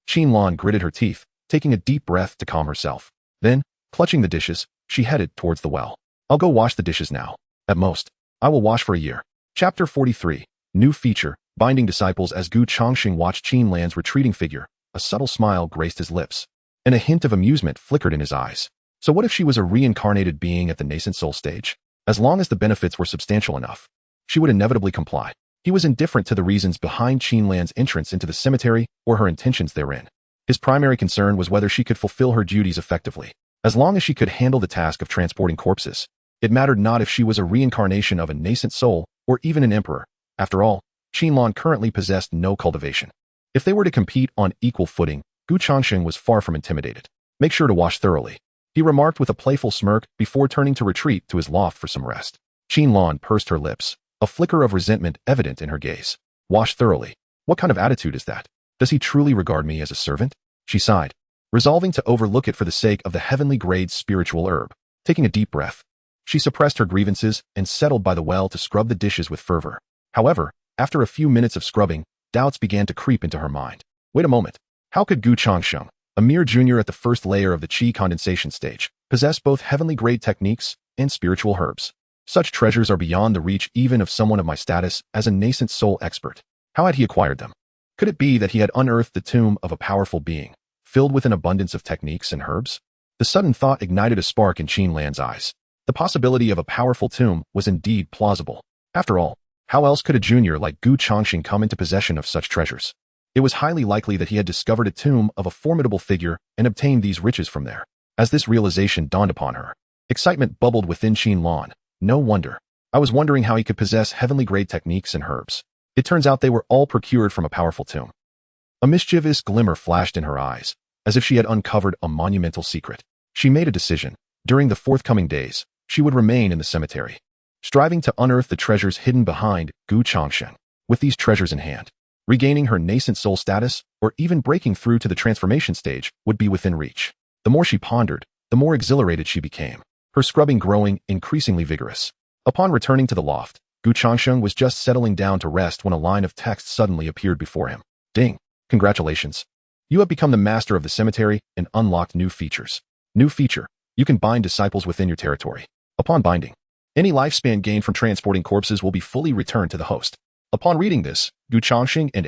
Qinlan gritted her teeth, taking a deep breath to calm herself. Then, clutching the dishes, she headed towards the well. I'll go wash the dishes now. At most, I will wash for a year. Chapter 43. New feature, binding disciples. As Changsheng watched Qinlan's retreating figure, a subtle smile graced his lips, and a hint of amusement flickered in his eyes. So what if she was a reincarnated being at the nascent soul stage? As long as the benefits were substantial enough, she would inevitably comply. He was indifferent to the reasons behind Qinlan's entrance into the cemetery or her intentions therein. His primary concern was whether she could fulfill her duties effectively. As long as she could handle the task of transporting corpses, it mattered not if she was a reincarnation of a nascent soul or even an emperor. After all, Qinlan currently possessed no cultivation. If they were to compete on equal footing, Changsheng was far from intimidated. Make sure to wash thoroughly, he remarked with a playful smirk before turning to retreat to his loft for some rest. Qinlan pursed her lips, a flicker of resentment evident in her gaze. Wash thoroughly. What kind of attitude is that? Does he truly regard me as a servant? She sighed, resolving to overlook it for the sake of the heavenly grade spiritual herb. Taking a deep breath, she suppressed her grievances and settled by the well to scrub the dishes with fervor. However, after a few minutes of scrubbing, doubts began to creep into her mind. Wait a moment. How could Changsheng, a mere junior at the first layer of the Qi condensation stage, possess both heavenly grade techniques and spiritual herbs? Such treasures are beyond the reach even of someone of my status as a nascent soul expert. How had he acquired them? Could it be that he had unearthed the tomb of a powerful being, filled with an abundance of techniques and herbs? The sudden thought ignited a spark in Qinlan's eyes. The possibility of a powerful tomb was indeed plausible. After all, how else could a junior like Changsheng come into possession of such treasures? It was highly likely that he had discovered a tomb of a formidable figure and obtained these riches from there. As this realization dawned upon her, excitement bubbled within Qinlan. No wonder. I was wondering how he could possess heavenly grade techniques and herbs. It turns out they were all procured from a powerful tomb. A mischievous glimmer flashed in her eyes, as if she had uncovered a monumental secret. She made a decision. During the forthcoming days, she would remain in the cemetery, striving to unearth the treasures hidden behind Changsheng. With these treasures in hand, regaining her nascent soul status, or even breaking through to the transformation stage, would be within reach. The more she pondered, the more exhilarated she became, her scrubbing growing increasingly vigorous. Upon returning to the loft, Changsheng was just settling down to rest when a line of text suddenly appeared before him. Ding! Congratulations. You have become the master of the cemetery and unlocked new features. New feature: you can bind disciples within your territory. Upon binding, any lifespan gained from transporting corpses will be fully returned to the host. Upon reading this, Changsheng and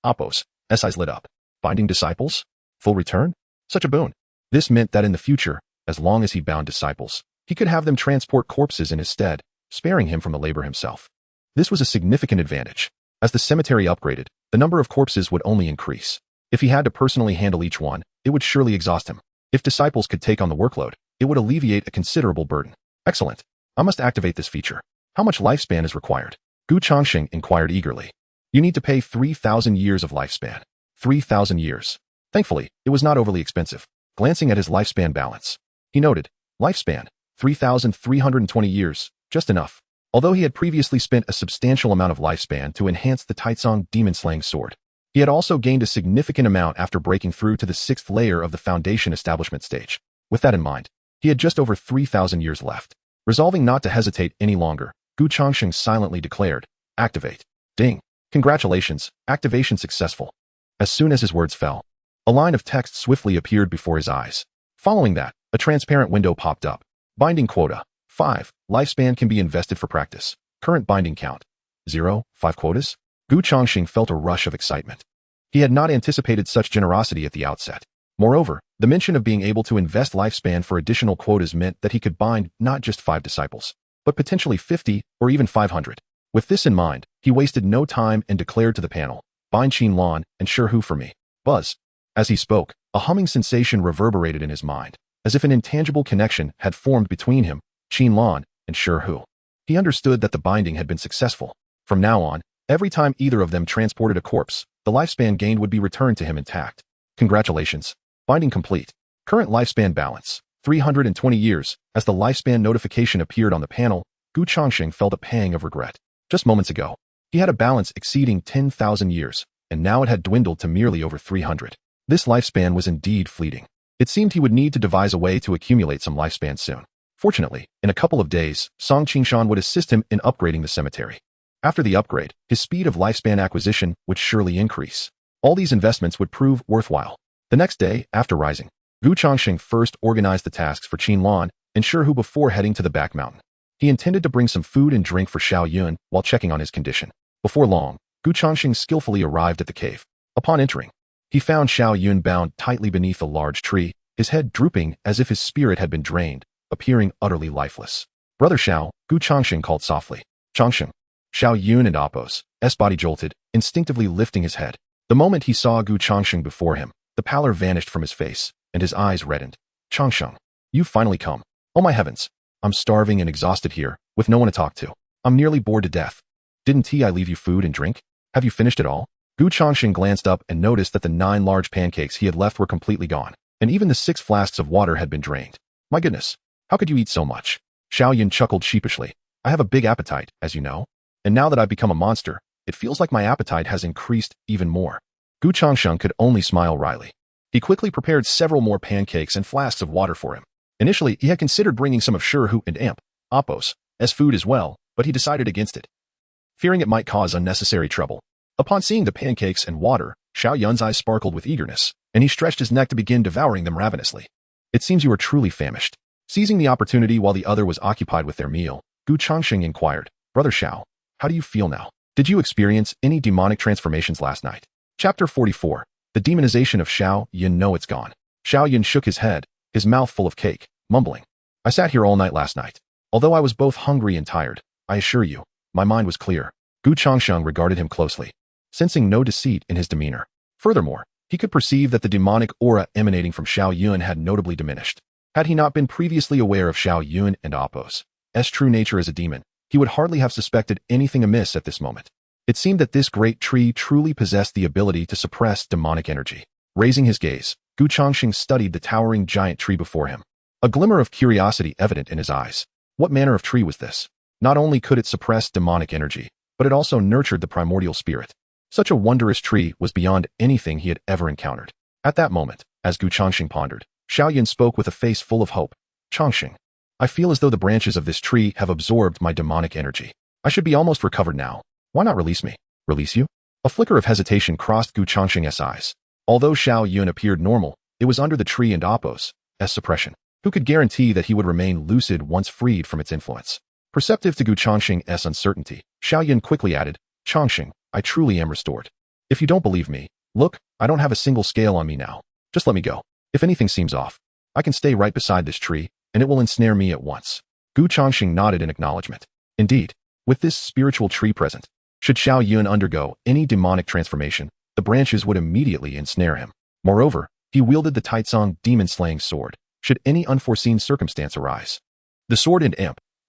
Appos' eyes lit up. Binding disciples? Full return? Such a boon. This meant that in the future, as long as he bound disciples, he could have them transport corpses in his stead, sparing him from the labor himself. This was a significant advantage. As the cemetery upgraded, the number of corpses would only increase. If he had to personally handle each one, it would surely exhaust him. If disciples could take on the workload, it would alleviate a considerable burden. Excellent. I must activate this feature. How much lifespan is required? Changsheng inquired eagerly. You need to pay 3,000 years of lifespan. 3,000 years. Thankfully, it was not overly expensive. Glancing at his lifespan balance, he noted, lifespan, 3,320 years, just enough. Although he had previously spent a substantial amount of lifespan to enhance the Taitsong demon-slaying sword, he had also gained a significant amount after breaking through to the 6th layer of the foundation establishment stage. With that in mind, he had just over 3,000 years left. Resolving not to hesitate any longer, Changsheng silently declared, activate. Ding. Congratulations, activation successful. As soon as his words fell, a line of text swiftly appeared before his eyes. Following that, a transparent window popped up. Binding quota, 5. Lifespan can be invested for practice. Current binding count, 0, 5 quotas? Changsheng felt a rush of excitement. He had not anticipated such generosity at the outset. Moreover, the mention of being able to invest lifespan for additional quotas meant that he could bind not just 5 disciples, but potentially 50 or even 500. With this in mind, he wasted no time and declared to the panel, bind Qinlan and Sure Hu for me. Buzz. As he spoke, a humming sensation reverberated in his mind, as if an intangible connection had formed between him, Qinlan, and Sure Hu. He understood that the binding had been successful. From now on, every time either of them transported a corpse, the lifespan gained would be returned to him intact. Congratulations. Binding complete. Current lifespan balance, 320 years. As the lifespan notification appeared on the panel, Changsheng felt a pang of regret. Just moments ago, he had a balance exceeding 10,000 years, and now it had dwindled to merely over 300. This lifespan was indeed fleeting. It seemed he would need to devise a way to accumulate some lifespan soon. Fortunately, in a couple of days, Song Qingshan would assist him in upgrading the cemetery. After the upgrade, his speed of lifespan acquisition would surely increase. All these investments would prove worthwhile. The next day, after rising, Changsheng first organized the tasks for Qinlan and Sure Hu before heading to the back mountain. He intended to bring some food and drink for Xiao Yun while checking on his condition. Before long, Changsheng skillfully arrived at the cave. Upon entering, he found Xiao Yun bound tightly beneath a large tree, his head drooping as if his spirit had been drained, appearing utterly lifeless. Brother Xiao, Gu Changsheng called softly. Changsheng. Xiao Yun and Apos, S body jolted, instinctively lifting his head. The moment he saw Gu Changsheng before him, the pallor vanished from his face, and his eyes reddened. Changsheng, you've finally come. Oh my heavens. I'm starving and exhausted here, with no one to talk to. I'm nearly bored to death. Didn't I leave you food and drink? Have you finished it all? Gu Changsheng glanced up and noticed that the 9 large pancakes he had left were completely gone, and even the 6 flasks of water had been drained. My goodness, how could you eat so much? Xiao Yun chuckled sheepishly. I have a big appetite, as you know. And now that I've become a monster, it feels like my appetite has increased even more. Gu Changsheng could only smile wryly. He quickly prepared several more pancakes and flasks of water for him. Initially, he had considered bringing some of Shihu and Apos as food as well, but he decided against it, fearing it might cause unnecessary trouble. Upon seeing the pancakes and water, Xiao Yun's eyes sparkled with eagerness, and he stretched his neck to begin devouring them ravenously. It seems you are truly famished. Seizing the opportunity while the other was occupied with their meal, Gu Changsheng inquired, Brother Xiao, how do you feel now? Did you experience any demonic transformations last night? Chapter 44. The demonization of Xiao Yun. No, it's gone. Xiao Yun shook his head, his mouth full of cake, mumbling. I sat here all night last night. Although I was both hungry and tired, I assure you, my mind was clear. Gu Changsheng regarded him closely, sensing no deceit in his demeanor. Furthermore, he could perceive that the demonic aura emanating from Xiao Yun had notably diminished. Had he not been previously aware of Xiao Yun and Apos' true nature as a demon, he would hardly have suspected anything amiss at this moment. It seemed that this great tree truly possessed the ability to suppress demonic energy. Raising his gaze, Gu Changsheng studied the towering giant tree before him, a glimmer of curiosity evident in his eyes. What manner of tree was this? Not only could it suppress demonic energy, but it also nurtured the primordial spirit. Such a wondrous tree was beyond anything he had ever encountered. At that moment, as Gu Changsheng pondered, Xiao Yun spoke with a face full of hope. Changsheng, I feel as though the branches of this tree have absorbed my demonic energy. I should be almost recovered now. Why not release me? Release you? A flicker of hesitation crossed Gu Changsheng's eyes. Although Xiao Yun appeared normal, it was under the tree and Apos' suppression. Who could guarantee that he would remain lucid once freed from its influence? Perceptive to Gu Changsheng's uncertainty, Xiao Yun quickly added, Changsheng, I truly am restored. If you don't believe me, look, I don't have a single scale on me now. Just let me go. If anything seems off, I can stay right beside this tree, and it will ensnare me at once. Gu Changsheng nodded in acknowledgement. Indeed, with this spiritual tree present, should Xiao Yun undergo any demonic transformation, the branches would immediately ensnare him. Moreover, he wielded the Taitsong demon-slaying sword, should any unforeseen circumstance arise. The sword and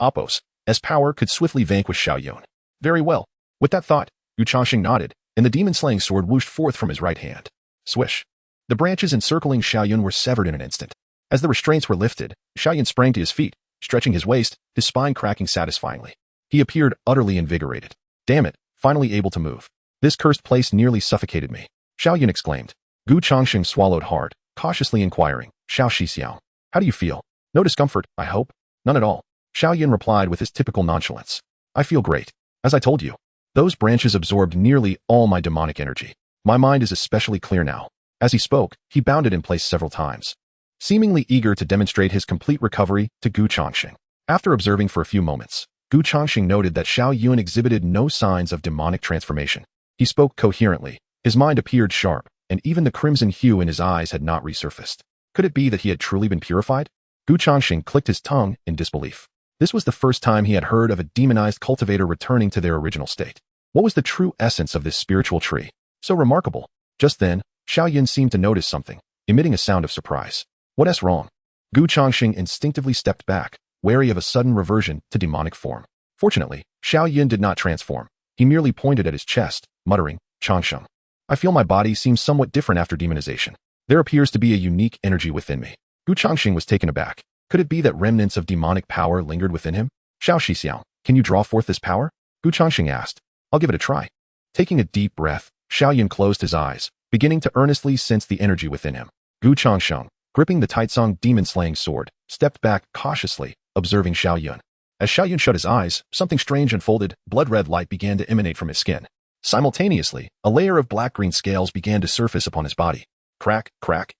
Apos' power could swiftly vanquish Xiao Yun. Very well. With that thought, Gu Changsheng nodded, and the demon-slaying sword whooshed forth from his right hand. Swish. The branches encircling Xiao Yun were severed in an instant. As the restraints were lifted, Xiao Yun sprang to his feet, stretching his waist, his spine cracking satisfyingly. He appeared utterly invigorated. Damn it, finally able to move. This cursed place nearly suffocated me. Xiao Yun exclaimed. Gu Changsheng swallowed hard, cautiously inquiring, Xiao Shixiao, how do you feel? No discomfort, I hope? None at all. Xiao Yun replied with his typical nonchalance. I feel great. As I told you, those branches absorbed nearly all my demonic energy. My mind is especially clear now. As he spoke, he bounded in place several times, seemingly eager to demonstrate his complete recovery to Gu Changsheng. After observing for a few moments, Gu Changsheng noted that Xiao Yun exhibited no signs of demonic transformation. He spoke coherently, his mind appeared sharp, and even the crimson hue in his eyes had not resurfaced. Could it be that he had truly been purified? Gu Changsheng clicked his tongue in disbelief. This was the first time he had heard of a demonized cultivator returning to their original state. What was the true essence of this spiritual tree? So remarkable. Just then, Xiao Yun seemed to notice something, emitting a sound of surprise. What's wrong? Gu Changsheng instinctively stepped back, wary of a sudden reversion to demonic form. Fortunately, Xiao Yun did not transform. He merely pointed at his chest, muttering, Changsheng. I feel my body seems somewhat different after demonization. There appears to be a unique energy within me. Gu Changsheng was taken aback. Could it be that remnants of demonic power lingered within him? Xiao Shixiao, can you draw forth this power? Gu Changsheng asked. I'll give it a try. Taking a deep breath, Xiao Yun closed his eyes, beginning to earnestly sense the energy within him. Gu Changsheng, gripping the Taitsong demon-slaying sword, stepped back cautiously, observing Xiao Yun. As Xiao Yun shut his eyes, something strange unfolded. Blood-red light began to emanate from his skin. Simultaneously, a layer of black-green scales began to surface upon his body. Crack, crack.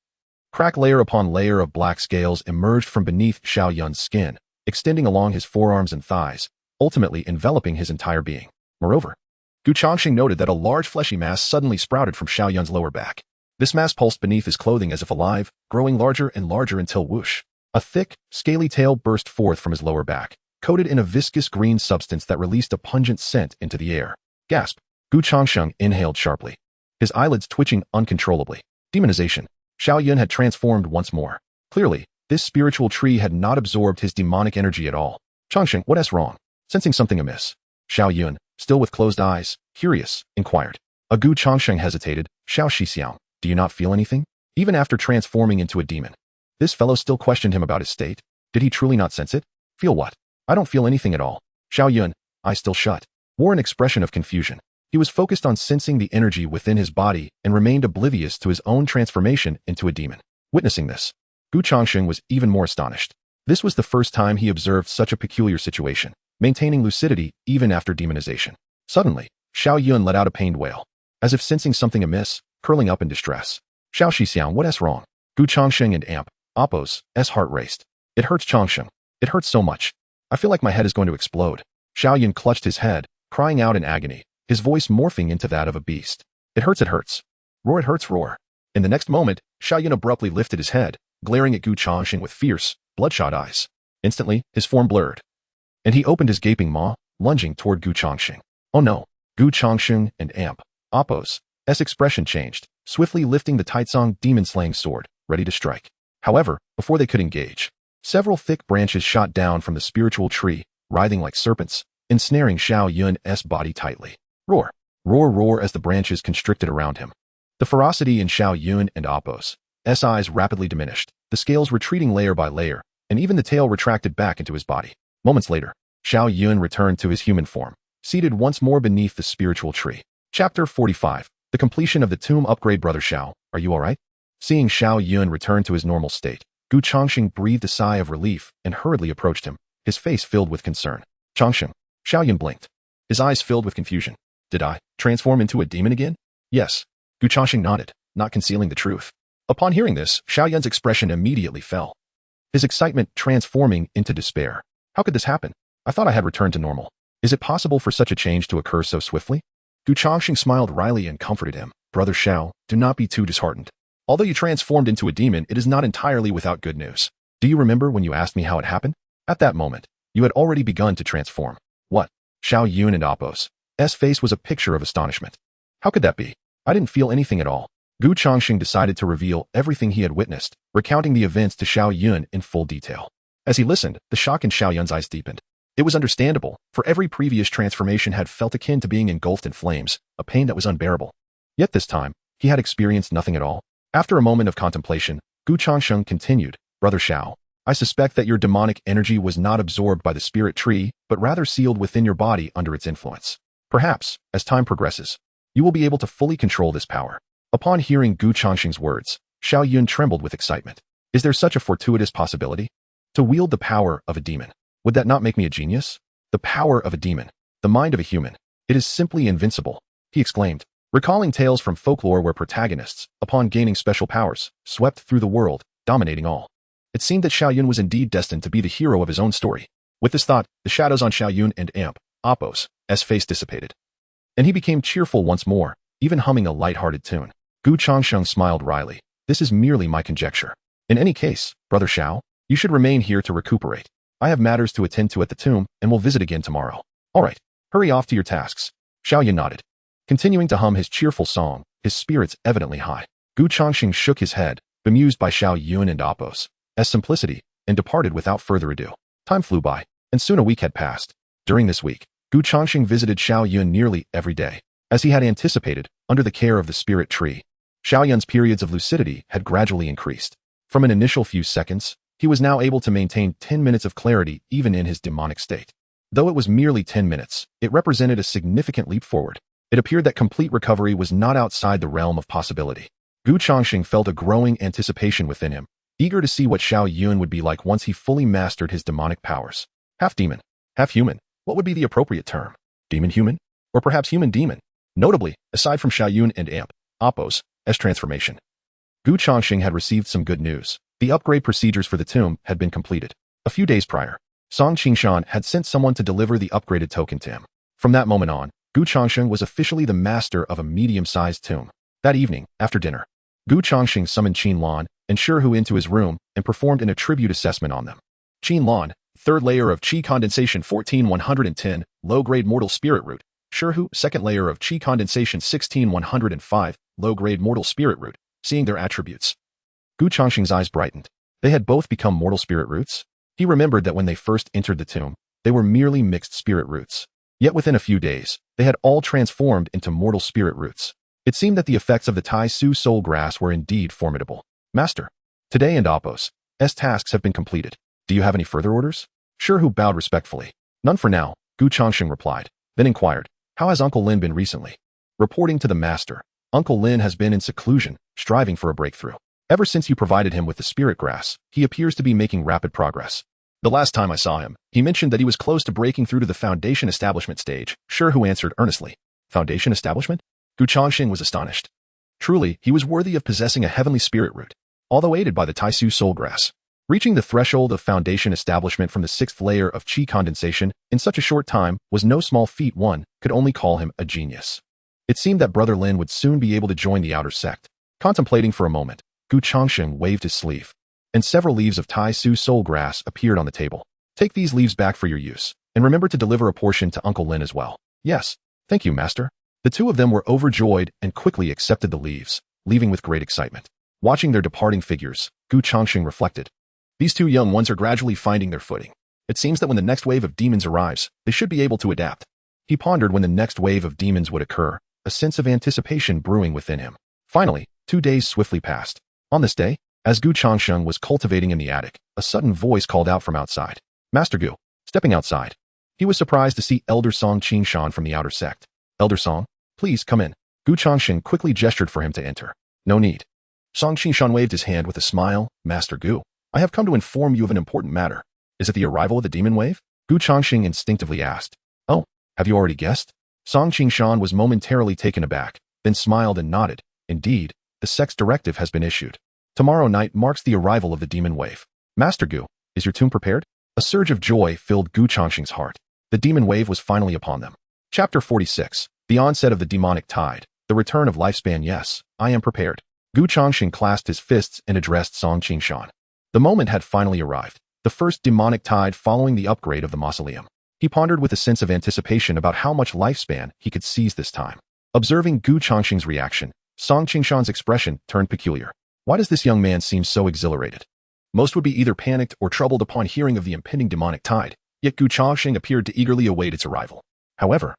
Crack layer upon layer of black scales emerged from beneath Xiao Yun's skin, extending along his forearms and thighs, ultimately enveloping his entire being. Moreover, Gu Changsheng noted that a large fleshy mass suddenly sprouted from Xiao Yun's lower back. This mass pulsed beneath his clothing as if alive, growing larger and larger until whoosh. A thick, scaly tail burst forth from his lower back. coated in a viscous green substance that released a pungent scent into the air. Gasp! Gu Changsheng inhaled sharply, his eyelids twitching uncontrollably. Demonization. Xiao Yun had transformed once more. Clearly, this spiritual tree had not absorbed his demonic energy at all. Changsheng, what is wrong? Sensing something amiss, Xiao Yun, still with closed eyes, curious, inquired. Gu Changsheng hesitated. Xiao Shixiang, do you not feel anything? Even after transforming into a demon, this fellow still questioned him about his state. Did he truly not sense it? Feel what? I don't feel anything at all. Xiao Yun, eyes still shut, wore an expression of confusion. He was focused on sensing the energy within his body and remained oblivious to his own transformation into a demon. Witnessing this, Gu Changsheng was even more astonished. This was the first time he observed such a peculiar situation, maintaining lucidity even after demonization. Suddenly, Xiao Yun let out a pained wail, as if sensing something amiss, curling up in distress. Xiao Shixiang, what is wrong? Gu Changsheng and Amp, Appo's heart raced. It hurts, Changsheng. It hurts so much. I feel like my head is going to explode. Xiao Yun clutched his head, crying out in agony, his voice morphing into that of a beast. It hurts, it hurts. Roar, it hurts, roar. In the next moment, Xiao Yun abruptly lifted his head, glaring at Gu Changsheng with fierce, bloodshot eyes. Instantly, his form blurred, and he opened his gaping maw, lunging toward Gu Changsheng. Oh no! Gu Changsheng and Amp, Appo's expression changed, swiftly lifting the Taizong demon-slaying sword, ready to strike. However, before they could engage, several thick branches shot down from the spiritual tree, writhing like serpents, ensnaring Xiao Yun's body tightly. Roar! Roar, roar as the branches constricted around him. The ferocity in Xiao Yun and Appo's eyes rapidly diminished, the scales retreating layer by layer, and even the tail retracted back into his body. Moments later, Xiao Yun returned to his human form, seated once more beneath the spiritual tree. Chapter 45. The completion of the tomb upgrade. Brother Xiao, are you alright? Seeing Xiao Yun return to his normal state, Gu Changsheng breathed a sigh of relief and hurriedly approached him, his face filled with concern. Changsheng. Xiao Yun blinked, his eyes filled with confusion. Did I transform into a demon again? Yes. Gu Changsheng nodded, not concealing the truth. Upon hearing this, Xiao Yun's expression immediately fell, his excitement transforming into despair. How could this happen? I thought I had returned to normal. Is it possible for such a change to occur so swiftly? Gu Changsheng smiled wryly and comforted him. Brother Xiao, do not be too disheartened. Although you transformed into a demon, it is not entirely without good news. Do you remember when you asked me how it happened? At that moment, you had already begun to transform. What? Xiao Yun and Appo's face was a picture of astonishment. How could that be? I didn't feel anything at all. Gu Changsheng decided to reveal everything he had witnessed, recounting the events to Xiao Yun in full detail. As he listened, the shock in Xiao Yun's eyes deepened. It was understandable, for every previous transformation had felt akin to being engulfed in flames, a pain that was unbearable. Yet this time, he had experienced nothing at all. After a moment of contemplation, Gu Changsheng continued, Brother Xiao, I suspect that your demonic energy was not absorbed by the spirit tree, but rather sealed within your body under its influence. Perhaps, as time progresses, you will be able to fully control this power. Upon hearing Gu Changsheng's words, Xiao Yun trembled with excitement. Is there such a fortuitous possibility? To wield the power of a demon. Would that not make me a genius? The power of a demon. The mind of a human. It is simply invincible, he exclaimed, recalling tales from folklore where protagonists, upon gaining special powers, swept through the world, dominating all. It seemed that Xiao Yun was indeed destined to be the hero of his own story. With this thought, the shadows on Xiao Yun and Amp, Appo's face dissipated, and he became cheerful once more, even humming a light-hearted tune. Gu Changsheng smiled wryly. This is merely my conjecture. In any case, Brother Xiao, you should remain here to recuperate. I have matters to attend to at the tomb and will visit again tomorrow. All right, hurry off to your tasks. Xiao Yun nodded, continuing to hum his cheerful song, his spirits evidently high. Gu Changsheng shook his head, bemused by Xiao Yun and Appo's simplicity, and departed without further ado. Time flew by, and soon a week had passed. During this week, Gu Changsheng visited Xiao Yun nearly every day. As he had anticipated, under the care of the spirit tree, Xiao Yun's periods of lucidity had gradually increased. From an initial few seconds, he was now able to maintain 10 minutes of clarity even in his demonic state. Though it was merely 10 minutes, it represented a significant leap forward. It appeared that complete recovery was not outside the realm of possibility. Gu Changsheng felt a growing anticipation within him, eager to see what Xiao Yun would be like once he fully mastered his demonic powers. Half demon, half human. What would be the appropriate term? Demon-human? Or perhaps human-demon? Notably, aside from Xiao Yun and Amp, Appo's transformation, Gu Changsheng had received some good news. The upgrade procedures for the tomb had been completed. A few days prior, Song Qingshan had sent someone to deliver the upgraded token to him. From that moment on, Gu Changsheng was officially the master of a medium-sized tomb. That evening, after dinner, Gu Changsheng summoned Qin Lan and Shihu into his room and performed an attribute assessment on them. Qin Lan, Third layer of Qi Condensation 14110, low-grade mortal spirit root. Shurhu, second layer of Qi Condensation 16105, low-grade mortal spirit root. Seeing their attributes, Gu Changsheng's eyes brightened. They had both become mortal spirit roots? He remembered that when they first entered the tomb, they were merely mixed spirit roots. Yet within a few days, they had all transformed into mortal spirit roots. It seemed that the effects of the Tai Su soul grass were indeed formidable. Master, today and Apos, tasks have been completed. Do you have any further orders? Shurhu bowed respectfully. None for now, Gu Changsheng replied, then inquired, how has Uncle Lin been recently? Reporting to the master, Uncle Lin has been in seclusion, striving for a breakthrough. Ever since you provided him with the spirit grass, he appears to be making rapid progress. The last time I saw him, he mentioned that he was close to breaking through to the foundation establishment stage. Shurhu answered earnestly. Foundation establishment? Gu Changsheng was astonished. Truly, he was worthy of possessing a heavenly spirit root, although aided by the Tai Su soul grass. Reaching the threshold of foundation establishment from the sixth layer of Qi condensation in such a short time was no small feat. One could only call him a genius. It seemed that Brother Lin would soon be able to join the outer sect. Contemplating for a moment, Gu Changsheng waved his sleeve, and several leaves of Tai Su soul grass appeared on the table. Take these leaves back for your use, and remember to deliver a portion to Uncle Lin as well. Yes, thank you, Master. The two of them were overjoyed and quickly accepted the leaves, leaving with great excitement. Watching their departing figures, Gu Changsheng reflected. These two young ones are gradually finding their footing. It seems that when the next wave of demons arrives, they should be able to adapt. He pondered when the next wave of demons would occur, a sense of anticipation brewing within him. Finally, 2 days swiftly passed. On this day, as Gu Changsheng was cultivating in the attic, a sudden voice called out from outside. Master Gu, stepping outside. He was surprised to see Elder Song Qingshan from the outer sect. Elder Song, please come in. Gu Changsheng quickly gestured for him to enter. No need. Song Qingshan waved his hand with a smile. Master Gu, I have come to inform you of an important matter. Is it the arrival of the demon wave? Gu Changsheng instinctively asked. Oh, have you already guessed? Song Qingshan was momentarily taken aback, then smiled and nodded. Indeed, the sect's directive has been issued. Tomorrow night marks the arrival of the demon wave. Master Gu, is your tomb prepared? A surge of joy filled Gu Changsheng's heart. The demon wave was finally upon them. Chapter 46. The onset of the demonic tide. The return of lifespan. Yes, I am prepared. Gu Changsheng clasped his fists and addressed Song Qingshan. The moment had finally arrived. The first demonic tide following the upgrade of the mausoleum. He pondered with a sense of anticipation about how much lifespan he could seize this time. Observing Gu Changsheng's reaction, Song Qingshan's expression turned peculiar. Why does this young man seem so exhilarated? Most would be either panicked or troubled upon hearing of the impending demonic tide, yet Gu Changsheng appeared to eagerly await its arrival. However,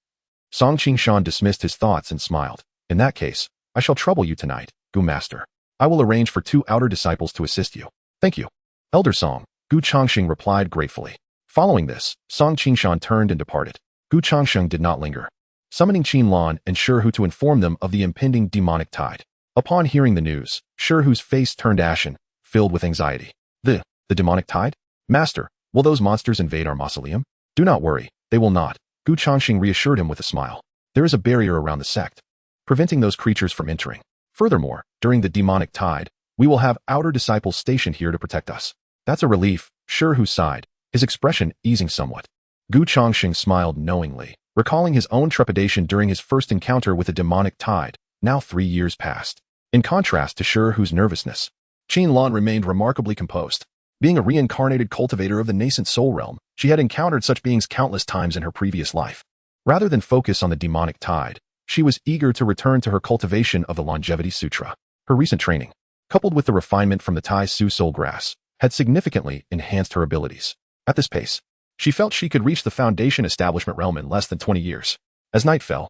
Song Qingshan dismissed his thoughts and smiled. In that case, I shall trouble you tonight, Gu Master. I will arrange for 2 outer disciples to assist you. Thank you. Elder Song, Gu Changsheng replied gratefully. Following this, Song Qingshan turned and departed. Gu Changsheng did not linger, summoning Qin Lan and Shurhu to inform them of the impending demonic tide. Upon hearing the news, Shurhu's face turned ashen, filled with anxiety. The demonic tide? Master, will those monsters invade our mausoleum? Do not worry, they will not. Gu Changsheng reassured him with a smile. There is a barrier around the sect, preventing those creatures from entering. Furthermore, during the demonic tide, we will have outer disciples stationed here to protect us. That's a relief, Shurhu sighed, his expression easing somewhat. Gu Changsheng smiled knowingly, recalling his own trepidation during his first encounter with the demonic tide, now 3 years past. In contrast to Shurhu's nervousness, Qin Lan remained remarkably composed. Being a reincarnated cultivator of the nascent soul realm, she had encountered such beings countless times in her previous life. Rather than focus on the demonic tide, she was eager to return to her cultivation of the Longevity Sutra. Her recent training, coupled with the refinement from the Tai Su soul grass, had significantly enhanced her abilities. At this pace, she felt she could reach the foundation establishment realm in less than 20 years. As night fell,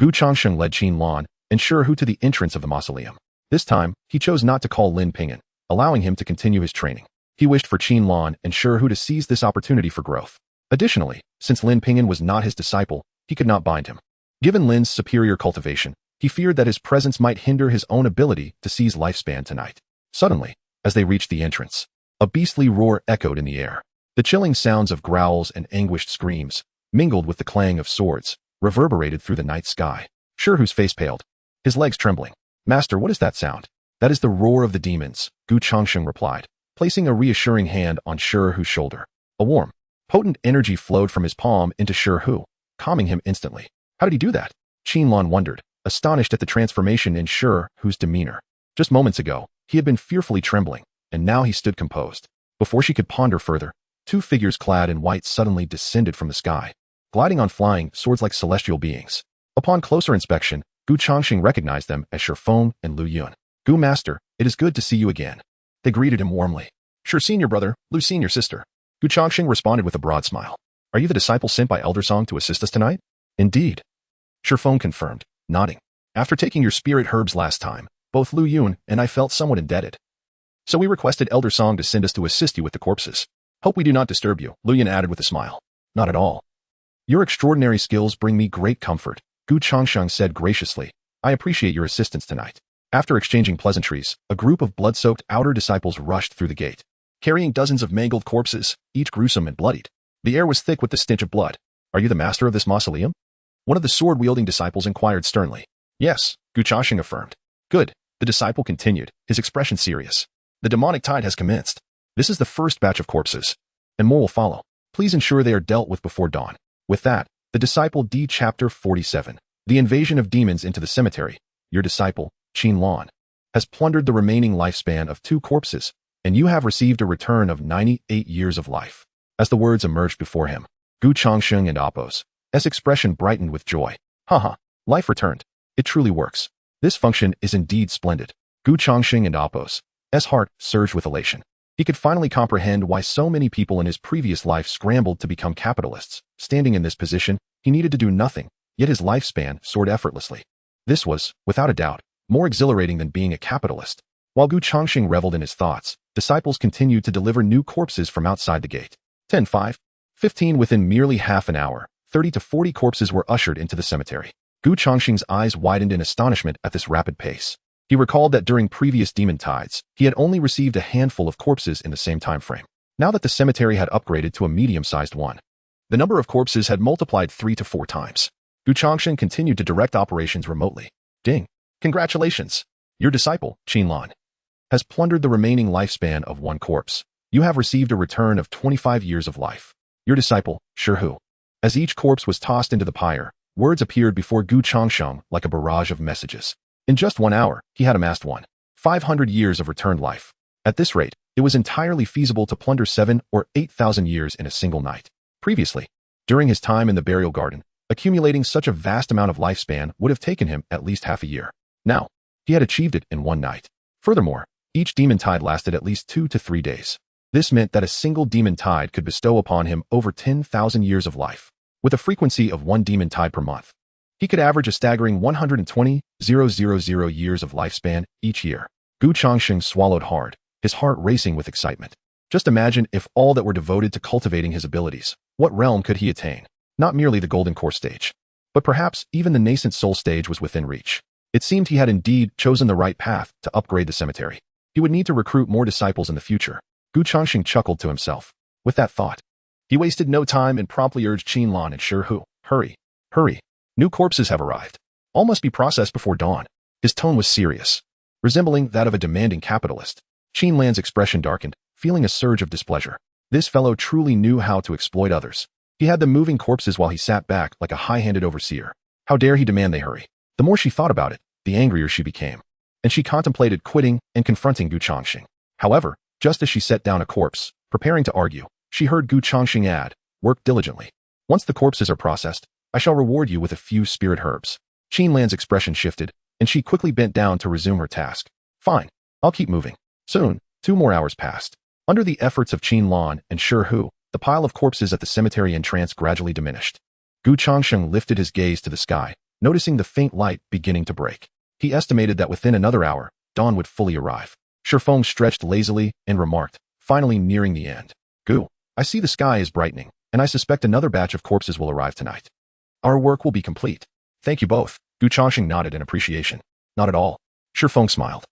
Gu Changsheng led Qin Lan and Shurhu to the entrance of the mausoleum. This time, he chose not to call Lin Ping'an, allowing him to continue his training. He wished for Qin Lan and Shurhu to seize this opportunity for growth. Additionally, since Lin Ping'an was not his disciple, he could not bind him. Given Lin's superior cultivation, he feared that his presence might hinder his own ability to seize lifespan tonight. Suddenly, as they reached the entrance, a beastly roar echoed in the air. The chilling sounds of growls and anguished screams, mingled with the clang of swords, reverberated through the night sky. Shurhu's face paled, his legs trembling. Master, what is that sound? That is the roar of the demons, Gu Changsheng replied, placing a reassuring hand on Shurhu's shoulder. A warm, potent energy flowed from his palm into Shurhu, calming him instantly. How did he do that? Qin Lan wondered, astonished at the transformation in Shurhu's demeanor. Just moments ago, he had been fearfully trembling, and now he stood composed. Before she could ponder further, two figures clad in white suddenly descended from the sky, gliding on flying swords like celestial beings. Upon closer inspection, Changsheng recognized them as Shifeng and Lu Yun. "Gu Master, it is good to see you again." They greeted him warmly. "Sure, senior brother, Lu senior sister." Changsheng responded with a broad smile. "Are you the disciple sent by Elder Song to assist us tonight?" "Indeed." Shifeng confirmed, nodding. "After taking your spirit herbs last time, both Lu Yun and I felt somewhat indebted. So we requested Elder Song to send us to assist you with the corpses. Hope we do not disturb you," Lu Yun added with a smile. "Not at all. Your extraordinary skills bring me great comfort," Changsheng said graciously. "I appreciate your assistance tonight." After exchanging pleasantries, a group of blood-soaked outer disciples rushed through the gate, carrying dozens of mangled corpses, each gruesome and bloodied. The air was thick with the stench of blood. "Are you the master of this mausoleum?" one of the sword-wielding disciples inquired sternly. "Yes," Changsheng affirmed. "Good," the disciple continued, his expression serious. "The demonic tide has commenced. This is the first batch of corpses, and more will follow. Please ensure they are dealt with before dawn." With that, the disciple D. Chapter 47, The Invasion of Demons into the Cemetery. "Your disciple, Qin Lan, has plundered the remaining lifespan of 2 corpses, and you have received a return of 98 years of life." As the words emerged before him, Changsheng and Appo's expression brightened with joy. "Haha, life returned. It truly works. This function is indeed splendid." Changsheng and Appo's heart surged with elation. He could finally comprehend why so many people in his previous life scrambled to become capitalists. Standing in this position, he needed to do nothing, yet his lifespan soared effortlessly. This was, without a doubt, more exhilarating than being a capitalist. While Changsheng reveled in his thoughts, disciples continued to deliver new corpses from outside the gate. 10, 5, 15. Within merely half an hour, 30 to 40 corpses were ushered into the cemetery. Changsheng's eyes widened in astonishment at this rapid pace. He recalled that during previous demon tides, he had only received a handful of corpses in the same time frame. Now that the cemetery had upgraded to a medium-sized one, the number of corpses had multiplied 3 to 4 times. Changsheng continued to direct operations remotely. "Ding! Congratulations! Your disciple, Qin Lan, has plundered the remaining lifespan of 1 corpse. You have received a return of 25 years of life. Your disciple, Shi." As each corpse was tossed into the pyre, words appeared before Changsheng like a barrage of messages. In just 1 hour, he had amassed 500 years of returned life. At this rate, it was entirely feasible to plunder 7 or 8,000 years in a single night. Previously, during his time in the burial garden, accumulating such a vast amount of lifespan would have taken him at least half a year. Now, he had achieved it in 1 night. Furthermore, each demon tide lasted at least 2 to 3 days. This meant that a single demon tide could bestow upon him over 10,000 years of life. With a frequency of 1 demon tide per month, he could average a staggering 120,000 years of lifespan each year. Changsheng swallowed hard, his heart racing with excitement. Just imagine if all that were devoted to cultivating his abilities. What realm could he attain? Not merely the golden core stage, but perhaps even the nascent soul stage was within reach. It seemed he had indeed chosen the right path to upgrade the cemetery. He would need to recruit more disciples in the future. Changsheng chuckled to himself. With that thought, he wasted no time and promptly urged Qin Lan and Shi, "Hurry, hurry. New corpses have arrived. All must be processed before dawn." His tone was serious, resembling that of a demanding capitalist. Qin Lan's expression darkened, feeling a surge of displeasure. This fellow truly knew how to exploit others. He had them moving corpses while he sat back like a high-handed overseer. How dare he demand they hurry? The more she thought about it, the angrier she became, and she contemplated quitting and confronting Changsheng. However, just as she set down a corpse, preparing to argue, she heard Changsheng add, "Work diligently. Once the corpses are processed, I shall reward you with a few spirit herbs." Qin Lan's expression shifted, and she quickly bent down to resume her task. "Fine, I'll keep moving." Soon, 2 more hours passed. Under the efforts of Qin Lan and Shi, the pile of corpses at the cemetery entrance gradually diminished. Changsheng lifted his gaze to the sky, noticing the faint light beginning to break. He estimated that within another hour, dawn would fully arrive. Shifeng stretched lazily and remarked, finally nearing the end, I see the sky is brightening, and I suspect another batch of corpses will arrive tonight. Our work will be complete. Thank you both." Changsheng nodded in appreciation. "Not at all." Shifeng smiled,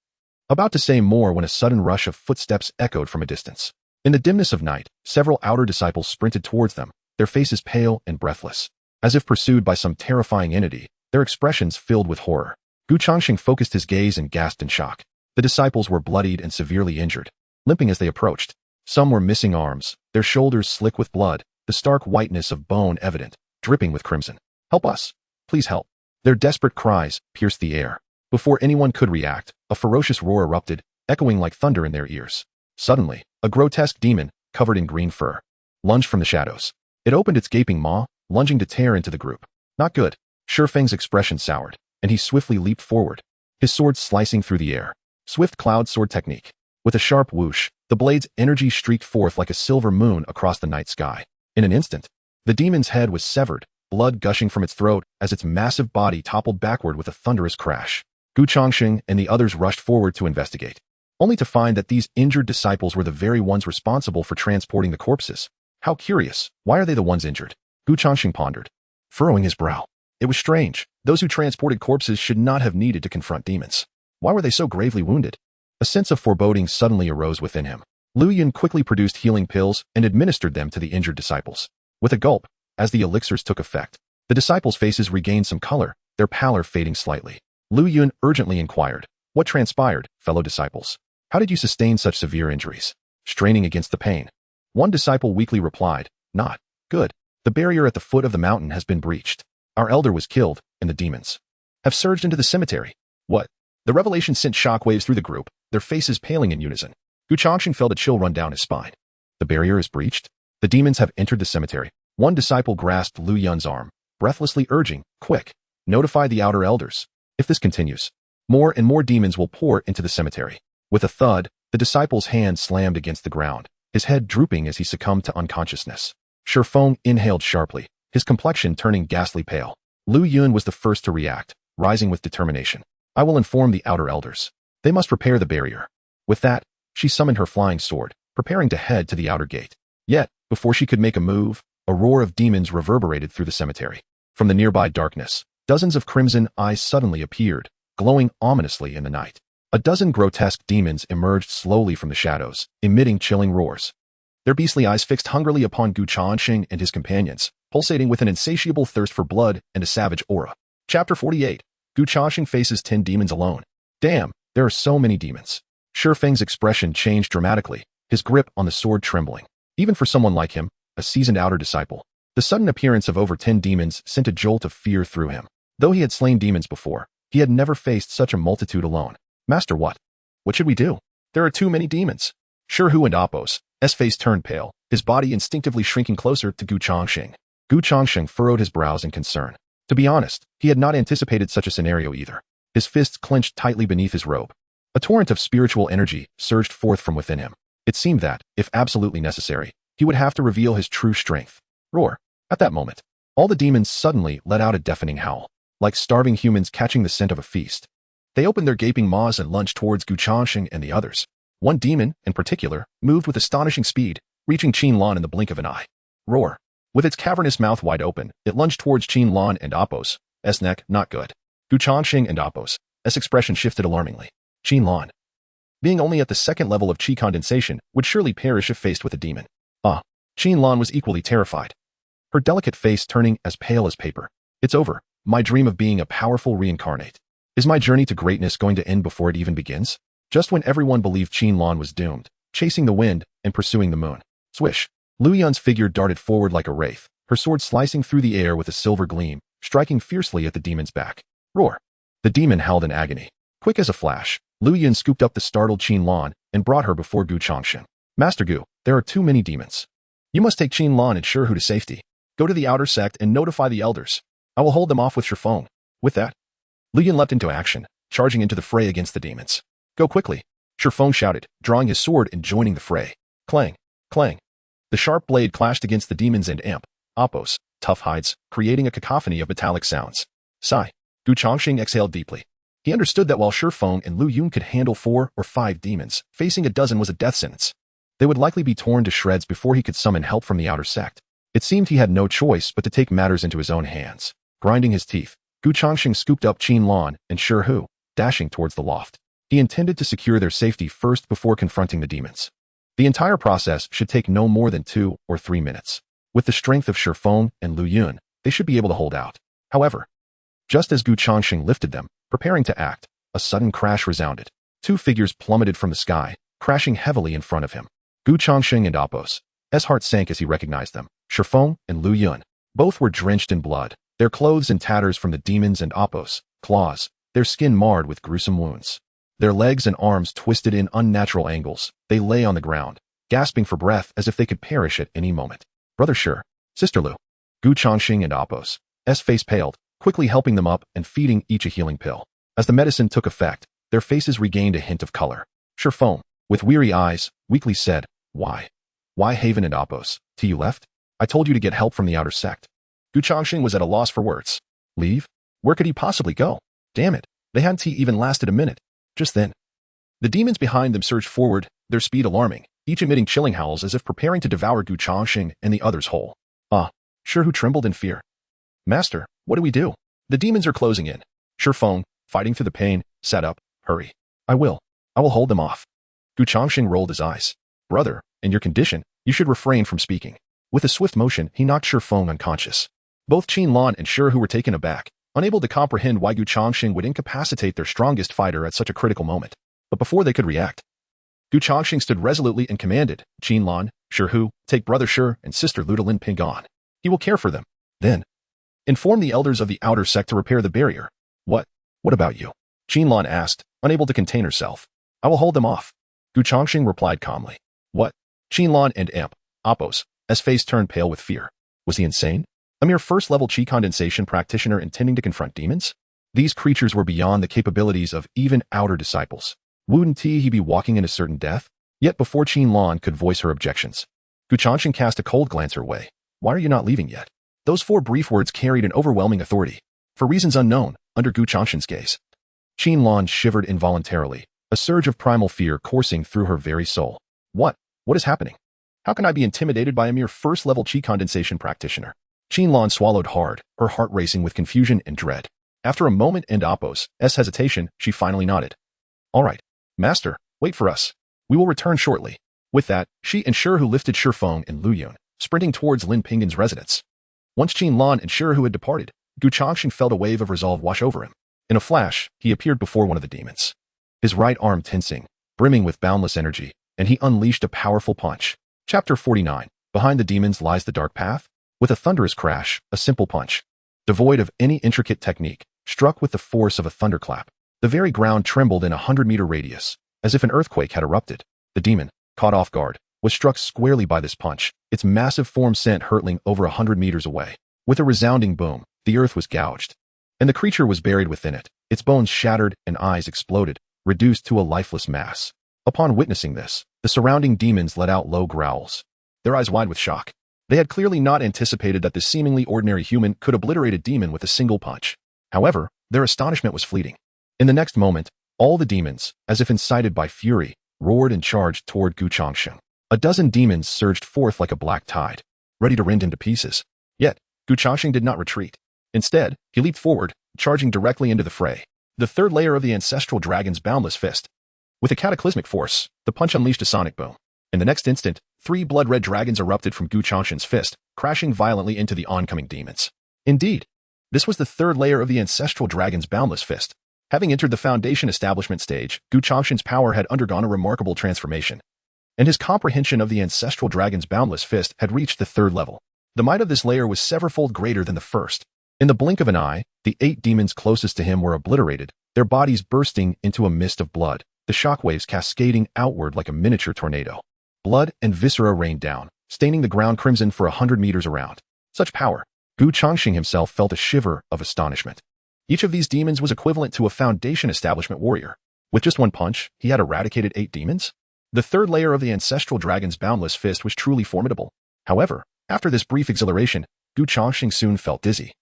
about to say more when a sudden rush of footsteps echoed from a distance. In the dimness of night, several outer disciples sprinted towards them, their faces pale and breathless. As if pursued by some terrifying entity, their expressions filled with horror. Changsheng focused his gaze and gasped in shock. The disciples were bloodied and severely injured, limping as they approached. Some were missing arms, their shoulders slick with blood, the stark whiteness of bone evident, dripping with crimson. "Help us! Please help!" Their desperate cries pierced the air. Before anyone could react, a ferocious roar erupted, echoing like thunder in their ears. Suddenly, a grotesque demon, covered in green fur, lunged from the shadows. It opened its gaping maw, lunging to tear into the group. Not good. Shifeng's expression soured, and he swiftly leaped forward, his sword slicing through the air. Swift cloud sword technique. With a sharp whoosh, the blade's energy streaked forth like a silver moon across the night sky. In an instant, the demon's head was severed, blood gushing from its throat as its massive body toppled backward with a thunderous crash. Changsheng and the others rushed forward to investigate, only to find that these injured disciples were the very ones responsible for transporting the corpses. How curious. Why are they the ones injured? Changsheng pondered, furrowing his brow. It was strange. Those who transported corpses should not have needed to confront demons. Why were they so gravely wounded? A sense of foreboding suddenly arose within him. Lu Yun quickly produced healing pills and administered them to the injured disciples. With a gulp, as the elixirs took effect, the disciples' faces regained some color, their pallor fading slightly. Lu Yun urgently inquired, "What transpired, fellow disciples? How did you sustain such severe injuries?" Straining against the pain. One disciple weakly replied, "Not good. The barrier at the foot of the mountain has been breached. Our elder was killed, and the demons have surged into the cemetery." What? The revelation sent shockwaves through the group, their faces paling in unison. Changsheng felt a chill run down his spine. The barrier is breached? The demons have entered the cemetery. One disciple grasped Lu Yun's arm, breathlessly urging, "Quick, notify the outer elders. If this continues, more and more demons will pour into the cemetery." With a thud, the disciple's hand slammed against the ground, his head drooping as he succumbed to unconsciousness. Shifeng inhaled sharply, his complexion turning ghastly pale. Lu Yun was the first to react, rising with determination. "I will inform the outer elders. They must repair the barrier." With that, she summoned her flying sword, preparing to head to the outer gate. Yet, before she could make a move, a roar of demons reverberated through the cemetery. From the nearby darkness, dozens of crimson eyes suddenly appeared, glowing ominously in the night. A dozen grotesque demons emerged slowly from the shadows, emitting chilling roars. Their beastly eyes fixed hungrily upon Changsheng and his companions, pulsating with an insatiable thirst for blood and a savage aura. Chapter 48. Changsheng faces 10 demons alone. Damn, there are so many demons. Shifeng's expression changed dramatically, his grip on the sword trembling. Even for someone like him, a seasoned outer disciple, the sudden appearance of over 10 demons sent a jolt of fear through him. Though he had slain demons before, he had never faced such a multitude alone. "Master, what? What should we do? There are too many demons." Shirhu and Apos, S face turned pale, his body instinctively shrinking closer to Changsheng. Changsheng furrowed his brows in concern. To be honest, he had not anticipated such a scenario either. His fists clenched tightly beneath his robe. A torrent of spiritual energy surged forth from within him. It seemed that, if absolutely necessary, he would have to reveal his true strength. Roar. At that moment, all the demons suddenly let out a deafening howl, like starving humans catching the scent of a feast. They opened their gaping maws and lunged towards Changsheng and the others. One demon, in particular, moved with astonishing speed, reaching Qinlan in the blink of an eye. Roar. With its cavernous mouth wide open, it lunged towards Qinlan and Apos. S neck, not good. Changsheng and Apos. S expression shifted alarmingly. Qinlan, being only at the second level of Qi condensation, would surely perish if faced with a demon. Qinlan was equally terrified, her delicate face turning as pale as paper. "It's over. My dream of being a powerful reincarnate. Is my journey to greatness going to end before it even begins?" Just when everyone believed Qinlan was doomed, chasing the wind and pursuing the moon. Swish. Lu Yun's figure darted forward like a wraith, her sword slicing through the air with a silver gleam, striking fiercely at the demon's back. Roar. The demon howled in agony. Quick as a flash, Lu Yun scooped up the startled Qinlan and brought her before Changsheng. "Master Gu, there are too many demons. You must take Qinlan and Shirhu to safety. Go to the outer sect and notify the elders. I will hold them off with Shifeng." With that, Lu Yun leapt into action, charging into the fray against the demons. "Go quickly," Shifeng shouted, drawing his sword and joining the fray. Clang, clang. The sharp blade clashed against the demons and Apos, tough hides, creating a cacophony of metallic sounds. Sigh. Changsheng exhaled deeply. He understood that while Shifeng and Lu Yun could handle 4 or 5 demons, facing a dozen was a death sentence. They would likely be torn to shreds before he could summon help from the outer sect. It seemed he had no choice but to take matters into his own hands. Grinding his teeth, Changsheng scooped up Qinlan and Shirhu, dashing towards the loft. He intended to secure their safety first before confronting the demons. The entire process should take no more than 2 or 3 minutes. With the strength of Shifeng and Lu Yun, they should be able to hold out. However, just as Changsheng lifted them, preparing to act, a sudden crash resounded. 2 figures plummeted from the sky, crashing heavily in front of him. Changsheng and Apos. S heart sank as he recognized them. Shifeng and Lu Yun. Both were drenched in blood, their clothes in tatters from the demons and Apos' claws, their skin marred with gruesome wounds. Their legs and arms twisted in unnatural angles, they lay on the ground, gasping for breath as if they could perish at any moment. Brother Shi, Sister Lu, Gu Changsheng and Apos. S face paled, quickly helping them up and feeding each a healing pill. As the medicine took effect, their faces regained a hint of color. Shi Feng, with weary eyes, weakly said, Why? Why Haven and Apos? You left? I told you to get help from the outer sect. Gu Changsheng was at a loss for words. Leave? Where could he possibly go? Damn it, they hadn't even lasted a minute. Just then, the demons behind them surged forward, their speed alarming, each emitting chilling howls as if preparing to devour Gu Changsheng and the others whole. Shi who trembled in fear. Master, what do we do? The demons are closing in. Shi Feng, fighting through the pain, sat up. Hurry. I will hold them off. Gu Changsheng rolled his eyes. Brother, in your condition, you should refrain from speaking. With a swift motion, he knocked Shi Feng unconscious. Both Qin Lan and Shi who were taken aback, unable to comprehend why Gu Changsheng would incapacitate their strongest fighter at such a critical moment. But before they could react, Gu Changsheng stood resolutely and commanded, Qin Lan, Shi Hu, take Brother Shi and Sister Lu to Lin Ping on. He will care for them. Then, inform the elders of the outer sect to repair the barrier. What about you? Qin Lan asked, unable to contain herself. I will hold them off. Gu Changsheng replied calmly. What? Qin Lan and Apos, as face turned pale with fear. Was he insane? A mere first-level Qi Condensation practitioner intending to confront demons? These creatures were beyond the capabilities of even outer disciples. Wouldn't he be walking into certain death? Yet before Qin Lan could voice her objections, Gu Changsheng cast a cold glance her way. Why are you not leaving yet? Those 4 brief words carried an overwhelming authority. For reasons unknown, under Gu Changsheng's gaze, Qin Lan shivered involuntarily, a surge of primal fear coursing through her very soul. What is happening? How can I be intimidated by a mere first-level Qi Condensation practitioner? Qin Lan swallowed hard, her heart racing with confusion and dread. After a moment and Apos' hesitation, she finally nodded. All right, Master, wait for us. We will return shortly. With that, she and Shi Hu lifted Shi Feng and Lu Yun, sprinting towards Lin Ping's residence. Once Qin Lan and Shi Hu had departed, Gu Changsheng felt a wave of resolve wash over him. In a flash, he appeared before one of the demons. His right arm tensing, brimming with boundless energy, and he unleashed a powerful punch. Chapter 49. Behind the demons lies the dark path. With a thunderous crash, a simple punch, devoid of any intricate technique, struck with the force of a thunderclap. The very ground trembled in a 100-meter radius, as if an earthquake had erupted. The demon, caught off guard, was struck squarely by this punch, its massive form sent hurtling over 100 meters away. With a resounding boom, the earth was gouged, and the creature was buried within it, its bones shattered and eyes exploded, reduced to a lifeless mass. Upon witnessing this, the surrounding demons let out low growls, their eyes wide with shock. They had clearly not anticipated that this seemingly ordinary human could obliterate a demon with a single punch. However, their astonishment was fleeting. In the next moment, all the demons, as if incited by fury, roared and charged toward Gu Changsheng. A dozen demons surged forth like a black tide, ready to rend him to pieces. Yet, Gu Changsheng did not retreat. Instead, he leaped forward, charging directly into the fray. The third layer of the ancestral dragon's boundless fist. With a cataclysmic force, the punch unleashed a sonic boom. In the next instant, 3 blood-red dragons erupted from Gu Changsheng's fist, crashing violently into the oncoming demons. Indeed, this was the third layer of the ancestral dragon's boundless fist. Having entered the foundation establishment stage, Gu Changsheng's power had undergone a remarkable transformation, and his comprehension of the ancestral dragon's boundless fist had reached the 3rd level. The might of this layer was severalfold greater than the first. In the blink of an eye, the 8 demons closest to him were obliterated, their bodies bursting into a mist of blood, the shockwaves cascading outward like a miniature tornado. Blood and viscera rained down, staining the ground crimson for 100 meters around. Such power! Gu Changsheng himself felt a shiver of astonishment. Each of these demons was equivalent to a foundation establishment warrior. With just one punch, he had eradicated 8 demons? The 3rd layer of the ancestral dragon's boundless fist was truly formidable. However, after this brief exhilaration, Gu Changsheng soon felt dizzy,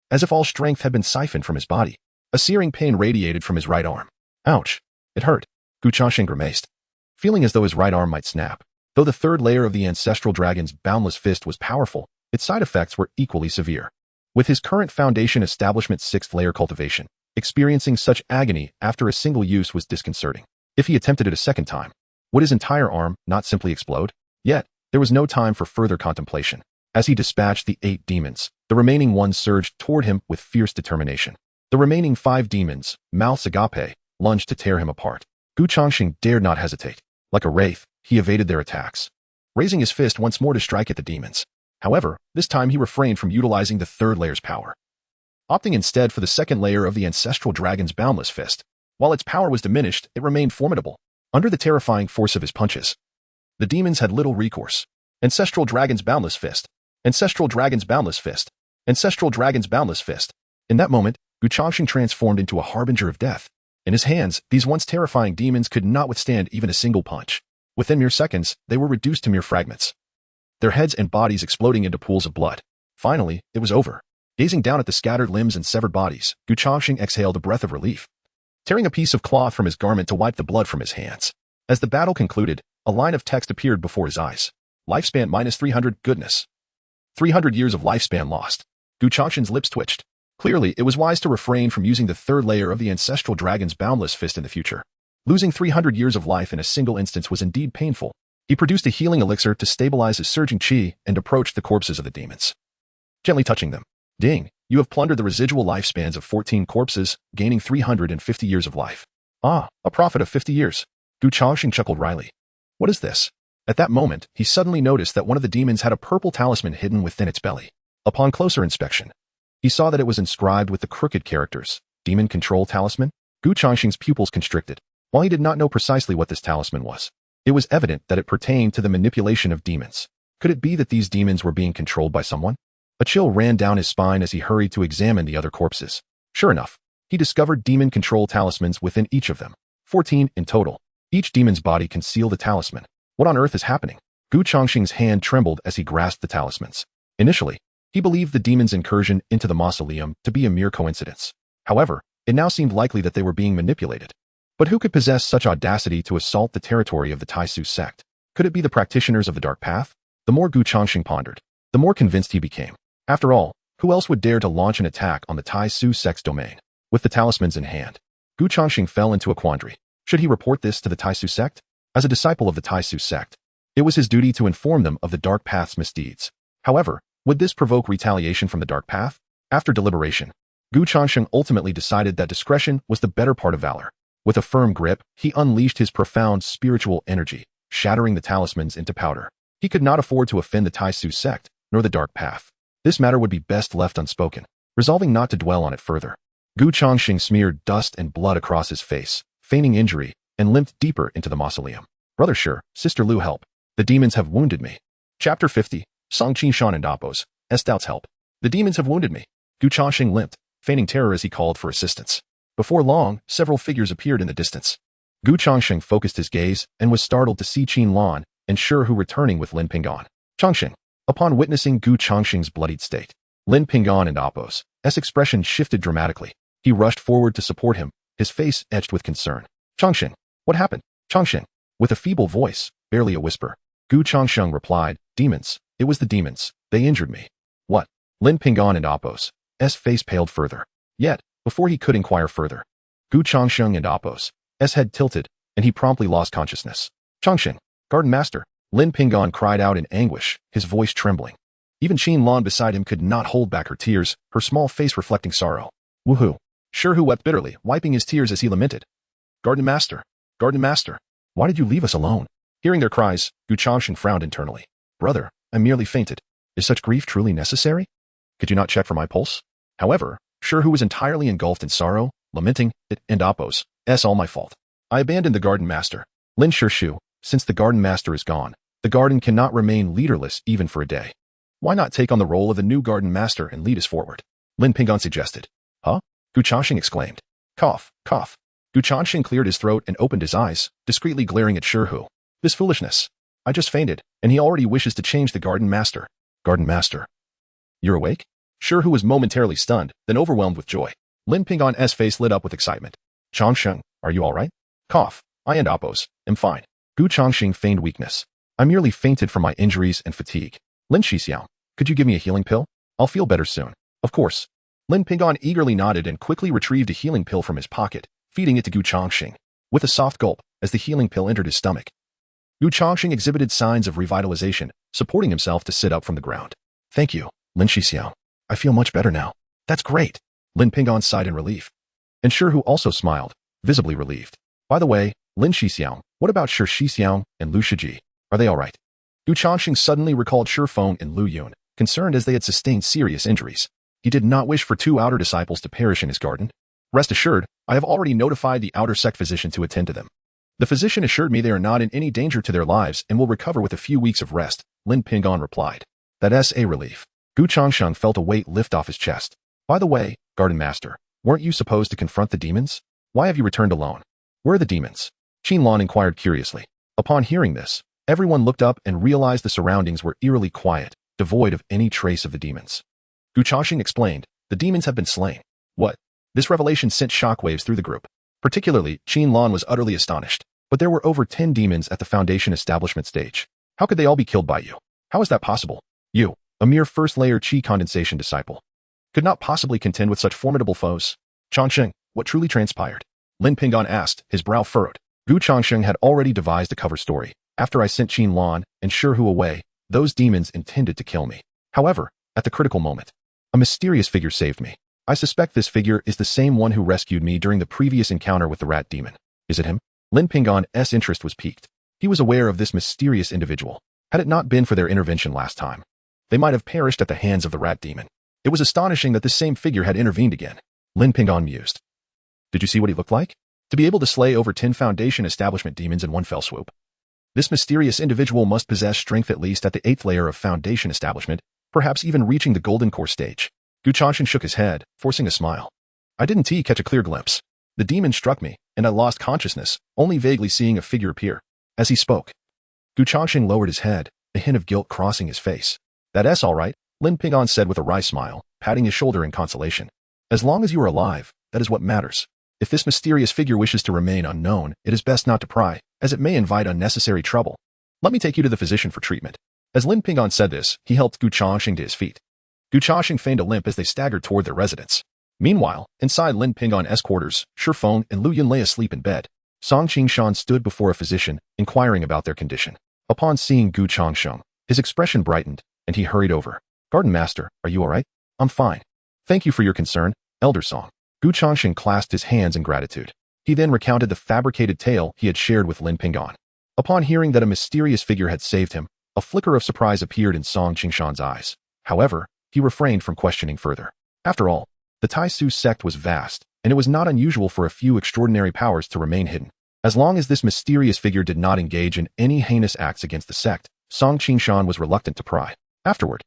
as if all strength had been siphoned from his body. A searing pain radiated from his right arm. Ouch! It hurt. Gu Changsheng grimaced, feeling as though his right arm might snap. Though the 3rd layer of the ancestral dragon's boundless fist was powerful, its side effects were equally severe. With his current foundation establishment's 6th layer cultivation, experiencing such agony after a single use was disconcerting. If he attempted it a second time, would his entire arm not simply explode? Yet, there was no time for further contemplation. As he dispatched the 8 demons, the remaining one surged toward him with fierce determination. The remaining 5 demons, mouths agape, lunged to tear him apart. Gu Changsheng dared not hesitate. Like a wraith, he evaded their attacks, raising his fist once more to strike at the demons. However, this time he refrained from utilizing the 3rd layer's power, opting instead for the 2nd layer of the ancestral dragon's boundless fist. While its power was diminished, it remained formidable. Under the terrifying force of his punches, the demons had little recourse. Ancestral dragon's boundless fist. Ancestral Dragon's Boundless Fist. Ancestral Dragon's Boundless Fist. In that moment, Changsheng transformed into a harbinger of death. In his hands, these once terrifying demons could not withstand even a single punch. Within mere seconds, they were reduced to mere fragments, their heads and bodies exploding into pools of blood. Finally, it was over. Gazing down at the scattered limbs and severed bodies, Changsheng exhaled a breath of relief, tearing a piece of cloth from his garment to wipe the blood from his hands. As the battle concluded, a line of text appeared before his eyes. Lifespan minus 300, goodness. 300 years of lifespan lost. Changsheng's lips twitched. Clearly, it was wise to refrain from using the third layer of the Ancestral Dragon's Boundless Fist in the future. Losing 300 years of life in a single instance was indeed painful. He produced a healing elixir to stabilize his surging qi and approached the corpses of the demons, gently touching them. Ding, you have plundered the residual lifespans of 14 corpses, gaining 350 years of life. Ah, a profit of 50 years. Changsheng chuckled wryly. What is this? At that moment, he suddenly noticed that one of the demons had a purple talisman hidden within its belly. Upon closer inspection, he saw that it was inscribed with the crooked characters, Demon Control Talisman. Changsheng's pupils constricted. While he did not know precisely what this talisman was, it was evident that it pertained to the manipulation of demons. Could it be that these demons were being controlled by someone? A chill ran down his spine as he hurried to examine the other corpses. Sure enough, he discovered demon control talismans within each of them. 14 in total. Each demon's body concealed a talisman. What on earth is happening? Changsheng's hand trembled as he grasped the talismans. Initially, he believed the demon's incursion into the mausoleum to be a mere coincidence. However, it now seemed likely that they were being manipulated. But who could possess such audacity to assault the territory of the Taisu sect? Could it be the practitioners of the Dark Path? The more Changsheng pondered, the more convinced he became. After all, who else would dare to launch an attack on the Taisu sect's domain? With the talismans in hand, Changsheng fell into a quandary. Should he report this to the Taisu sect? As a disciple of the Taisu sect, it was his duty to inform them of the Dark Path's misdeeds. However, would this provoke retaliation from the Dark Path? After deliberation, Changsheng ultimately decided that discretion was the better part of valor. With a firm grip, he unleashed his profound spiritual energy, shattering the talismans into powder. He could not afford to offend the Taisu sect, nor the Dark Path. This matter would be best left unspoken. Resolving not to dwell on it further, Changsheng smeared dust and blood across his face, feigning injury, and limped deeper into the mausoleum. Brother Shi, Sister Lu, help. The demons have wounded me. Chapter 50. Song Qi and Dapo's doubts help. The demons have wounded me. Changsheng limped, feigning terror as he called for assistance. Before long, several figures appeared in the distance. Changsheng focused his gaze and was startled to see Qin Lan and Shi returning with Lin Ping'an. Changsheng. Upon witnessing Changsheng's bloodied state, Lin Ping'an and Dapo's expression shifted dramatically. He rushed forward to support him, his face etched with concern. Changsheng, what happened? Changsheng. With a feeble voice, barely a whisper, Changsheng replied, demons. It was the demons. They injured me. What? Lin Ping'an and Dapo's face paled further. Yet, before he could inquire further, Changsheng and Dapo's head tilted, and he promptly lost consciousness. Changsheng, Garden Master, Lin Ping'an cried out in anguish, his voice trembling. Even Qin Lan beside him could not hold back her tears, her small face reflecting sorrow. Woohoo! Shi wept bitterly, wiping his tears as he lamented. Garden Master, why did you leave us alone? Hearing their cries, Changsheng frowned internally. Brother, I merely fainted. Is such grief truly necessary? Could you not check for my pulse? However, Shi was entirely engulfed in sorrow, lamenting, it and Dapo's all my fault. I abandoned the Garden Master. Lin Shi, since the Garden Master is gone, the garden cannot remain leaderless even for a day. Why not take on the role of the new Garden Master and lead us forward? Lin Ping'an suggested. Huh? Changsheng exclaimed. Cough, cough. Changsheng cleared his throat and opened his eyes, discreetly glaring at Shi. This foolishness. I just fainted, and he already wishes to change the Garden Master. Garden Master. You're awake? Shi was momentarily stunned, then overwhelmed with joy. Lin Ping'an's face lit up with excitement. Changsheng, are you all right? Cough. I and Dapo's am fine. Changsheng feigned weakness. I merely fainted from my injuries and fatigue. Lin Shixiao, could you give me a healing pill? I'll feel better soon. Of course. Lin Ping'an eagerly nodded and quickly retrieved a healing pill from his pocket, feeding it to Changsheng. With a soft gulp, as the healing pill entered his stomach, Changsheng exhibited signs of revitalization, supporting himself to sit up from the ground. Thank you, Lin Shixiao. I feel much better now. That's great. Lin Ping'an sighed in relief. And Shi also smiled, visibly relieved. By the way, Lin Shixiao, what about Shi Shixiao and Lu Shiji? Are they all right? Changsheng suddenly recalled Shi Feng and Lu Yun, concerned as they had sustained serious injuries. He did not wish for two outer disciples to perish in his garden. Rest assured, I have already notified the outer sect physician to attend to them. The physician assured me they are not in any danger to their lives and will recover with a few weeks of rest, Lin Ping'an replied. That's a relief. Gu Changsheng felt a weight lift off his chest. By the way, Garden Master, weren't you supposed to confront the demons? Why have you returned alone? Where are the demons? Qin inquired curiously. Upon hearing this, everyone looked up and realized the surroundings were eerily quiet, devoid of any trace of the demons. Gu Changsheng explained, the demons have been slain. What? This revelation sent shockwaves through the group. Particularly, Qin was utterly astonished. But there were over 10 demons at the Foundation establishment stage. How could they all be killed by you? How is that possible? You, a mere first-layer Qi Condensation disciple, could not possibly contend with such formidable foes. Changsheng, what truly transpired? Lin Ping'an asked, his brow furrowed. Gu Changsheng had already devised a cover story. After I sent Qin and Shihu away, those demons intended to kill me. However, at the critical moment, a mysterious figure saved me. I suspect this figure is the same one who rescued me during the previous encounter with the rat demon. Is it him? Lin Ping'an's interest was piqued. He was aware of this mysterious individual. Had it not been for their intervention last time, they might have perished at the hands of the rat demon. It was astonishing that this same figure had intervened again. Lin Ping'an mused. Did you see what he looked like? To be able to slay over 10 Foundation establishment demons in one fell swoop. This mysterious individual must possess strength at least at the 8th layer of Foundation establishment, perhaps even reaching the Golden Core stage. Gu Changsheng shook his head, forcing a smile. I didn't catch a clear glimpse. The demon struck me, and I lost consciousness, only vaguely seeing a figure appear. As he spoke, Gu Changsheng lowered his head, a hint of guilt crossing his face. That's all right, Lin Ping'an said with a wry smile, patting his shoulder in consolation. As long as you are alive, that is what matters. If this mysterious figure wishes to remain unknown, it is best not to pry, as it may invite unnecessary trouble. Let me take you to the physician for treatment. As Lin Ping'an said this, he helped Gu Changsheng to his feet. Gu Changsheng feigned a limp as they staggered toward their residence. Meanwhile, inside Lin Ping'an's quarters, Shifeng and Lu Yun lay asleep in bed. Song Qingshan stood before a physician, inquiring about their condition. Upon seeing Gu Changsheng, his expression brightened, and he hurried over. Garden Master, are you all right? I'm fine. Thank you for your concern, Elder Song. Gu Changsheng clasped his hands in gratitude. He then recounted the fabricated tale he had shared with Lin Ping'an. Upon hearing that a mysterious figure had saved him, a flicker of surprise appeared in Song Qingshan's eyes. However, he refrained from questioning further. After all, the Taisu sect was vast, and it was not unusual for a few extraordinary powers to remain hidden. As long as this mysterious figure did not engage in any heinous acts against the sect, Song Qingshan was reluctant to pry. Afterward,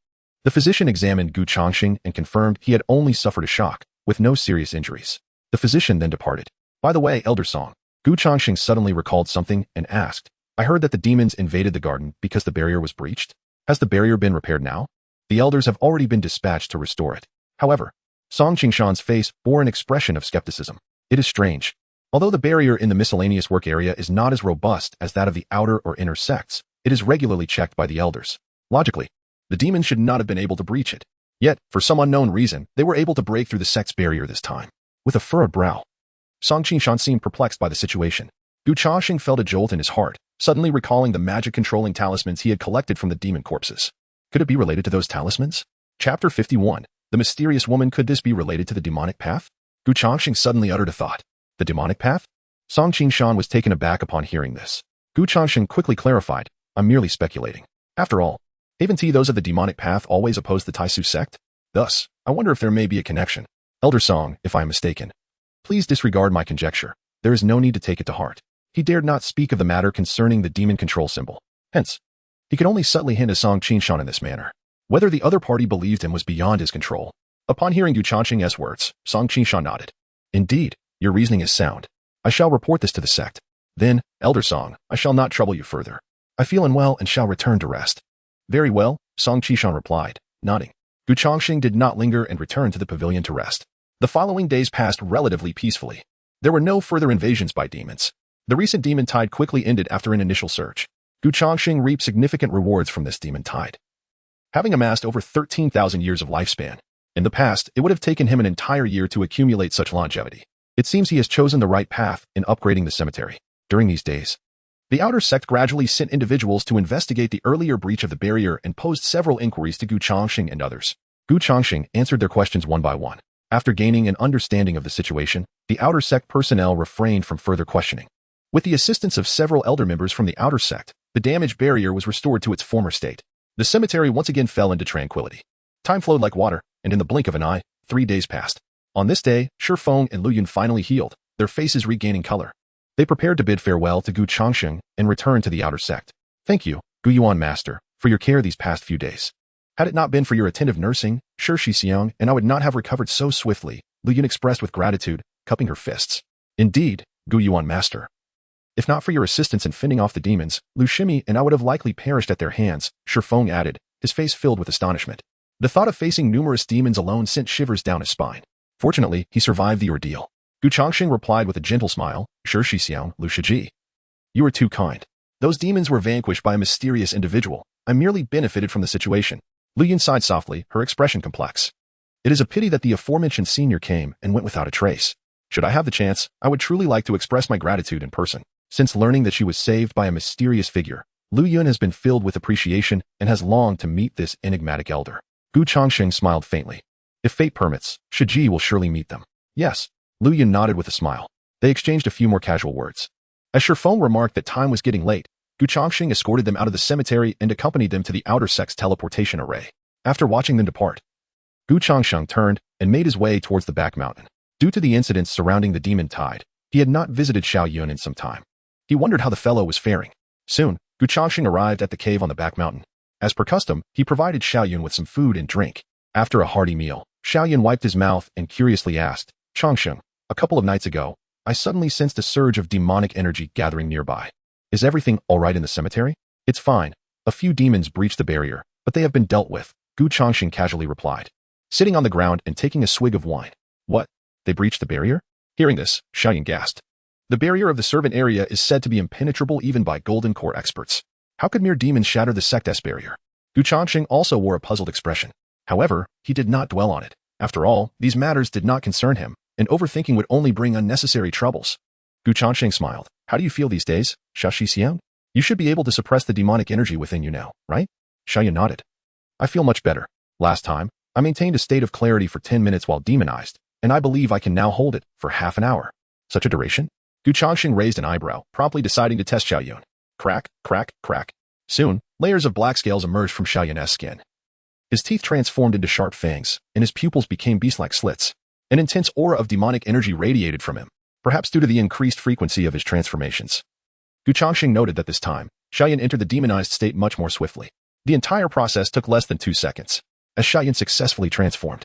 the physician examined Gu Changsheng and confirmed he had only suffered a shock, with no serious injuries. The physician then departed. By the way, Elder Song, Gu Changsheng suddenly recalled something and asked, I heard that the demons invaded the garden because the barrier was breached. Has the barrier been repaired now? The elders have already been dispatched to restore it. However, Song Qingshan's face bore an expression of skepticism. It is strange. Although the barrier in the miscellaneous work area is not as robust as that of the outer or inner sects, it is regularly checked by the elders. Logically, the demons should not have been able to breach it. Yet, for some unknown reason, they were able to break through the sect's barrier this time. With a furrowed brow, Song Qingshan seemed perplexed by the situation. Gu Changsheng felt a jolt in his heart, suddenly recalling the magic-controlling talismans he had collected from the demon corpses. Could it be related to those talismans? Chapter 51. The mysterious woman. Could this be related to the demonic path? Gu Changsheng suddenly uttered a thought. The demonic path? Song Qingshan was taken aback upon hearing this. Gu Changsheng quickly clarified, I'm merely speculating. After all, haven't those of the demonic path always opposed the Taisu sect? Thus, I wonder if there may be a connection. Elder Song, if I am mistaken, please disregard my conjecture. There is no need to take it to heart. He dared not speak of the matter concerning the demon control symbol. Hence, he could only subtly hint at Song Qingshan in this manner. Whether the other party believed him was beyond his control. Upon hearing Gu Changsheng's words, Song Qingshan nodded. Indeed, your reasoning is sound. I shall report this to the sect. Then, Elder Song, I shall not trouble you further. I feel unwell and shall return to rest. Very well, Song Qingshan replied, nodding. Gu Changsheng did not linger and returned to the pavilion to rest. The following days passed relatively peacefully. There were no further invasions by demons. The recent demon tide quickly ended after an initial surge. Gu Changsheng reaped significant rewards from this demon tide. Having amassed over 13,000 years of lifespan, in the past, it would have taken him an entire year to accumulate such longevity. It seems he has chosen the right path in upgrading the cemetery. During these days, the outer sect gradually sent individuals to investigate the earlier breach of the barrier and posed several inquiries to Gu Changsheng and others. Gu Changsheng answered their questions one by one. After gaining an understanding of the situation, the outer sect personnel refrained from further questioning. With the assistance of several elder members from the outer sect, the damaged barrier was restored to its former state. The cemetery once again fell into tranquility. Time flowed like water, and in the blink of an eye, 3 days passed. On this day, Shifeng and Lu Yun finally healed, their faces regaining color. They prepared to bid farewell to Gu Changsheng and return to the outer sect. Thank you, Gu Yuan Master, for your care these past few days. Had it not been for your attentive nursing, sure Xiang and I would not have recovered so swiftly, Lu Yun expressed with gratitude, cupping her fists. Indeed, Gu Yuan master. If not for your assistance in fending off the demons, Lu Shimi and I would have likely perished at their hands, Shi Feng added, his face filled with astonishment. The thought of facing numerous demons alone sent shivers down his spine. Fortunately, he survived the ordeal. Gu Changsheng replied with a gentle smile, Sure Xiang, Lu Shiji. You are too kind. Those demons were vanquished by a mysterious individual. I merely benefited from the situation. Lu Yun sighed softly, her expression complex. It is a pity that the aforementioned senior came and went without a trace. Should I have the chance, I would truly like to express my gratitude in person. Since learning that she was saved by a mysterious figure, Lu Yun has been filled with appreciation and has longed to meet this enigmatic elder. Gu Changsheng smiled faintly. If fate permits, Shiji will surely meet them. Yes. Lu Yun nodded with a smile. They exchanged a few more casual words. As Shi Feng remarked that time was getting late, Gu Changsheng escorted them out of the cemetery and accompanied them to the outer sex teleportation array. After watching them depart, Gu Changsheng turned and made his way towards the back mountain. Due to the incidents surrounding the demon tide, he had not visited Xiao Yun in some time. He wondered how the fellow was faring. Soon, Gu Changsheng arrived at the cave on the back mountain. As per custom, he provided Xiao Yun with some food and drink. After a hearty meal, Xiao Yun wiped his mouth and curiously asked, Changsheng, a couple of nights ago, I suddenly sensed a surge of demonic energy gathering nearby. Is everything all right in the cemetery? It's fine. A few demons breached the barrier, but they have been dealt with, Gu Changsheng casually replied. Sitting on the ground and taking a swig of wine. What? They breached the barrier? Hearing this, Xiao Yun gasped. The barrier of the servant area is said to be impenetrable even by Golden Core experts. How could mere demons shatter the Sectes barrier? Gu Changsheng also wore a puzzled expression. However, he did not dwell on it. After all, these matters did not concern him, and overthinking would only bring unnecessary troubles. Gu Changsheng smiled. How do you feel these days, Shashi Xiang? You should be able to suppress the demonic energy within you now, right? Xiao Yun nodded. I feel much better. Last time, I maintained a state of clarity for 10 minutes while demonized, and I believe I can now hold it for half an hour. Such a duration? Gu Changsheng raised an eyebrow, promptly deciding to test Xiao Yun. Crack, crack, crack. Soon, layers of black scales emerged from Xiao Yun's skin. His teeth transformed into sharp fangs, and his pupils became beast-like slits. An intense aura of demonic energy radiated from him, perhaps due to the increased frequency of his transformations. Gu Changsheng noted that this time, Xiao Yun entered the demonized state much more swiftly. The entire process took less than 2 seconds. As Xiao Yun successfully transformed,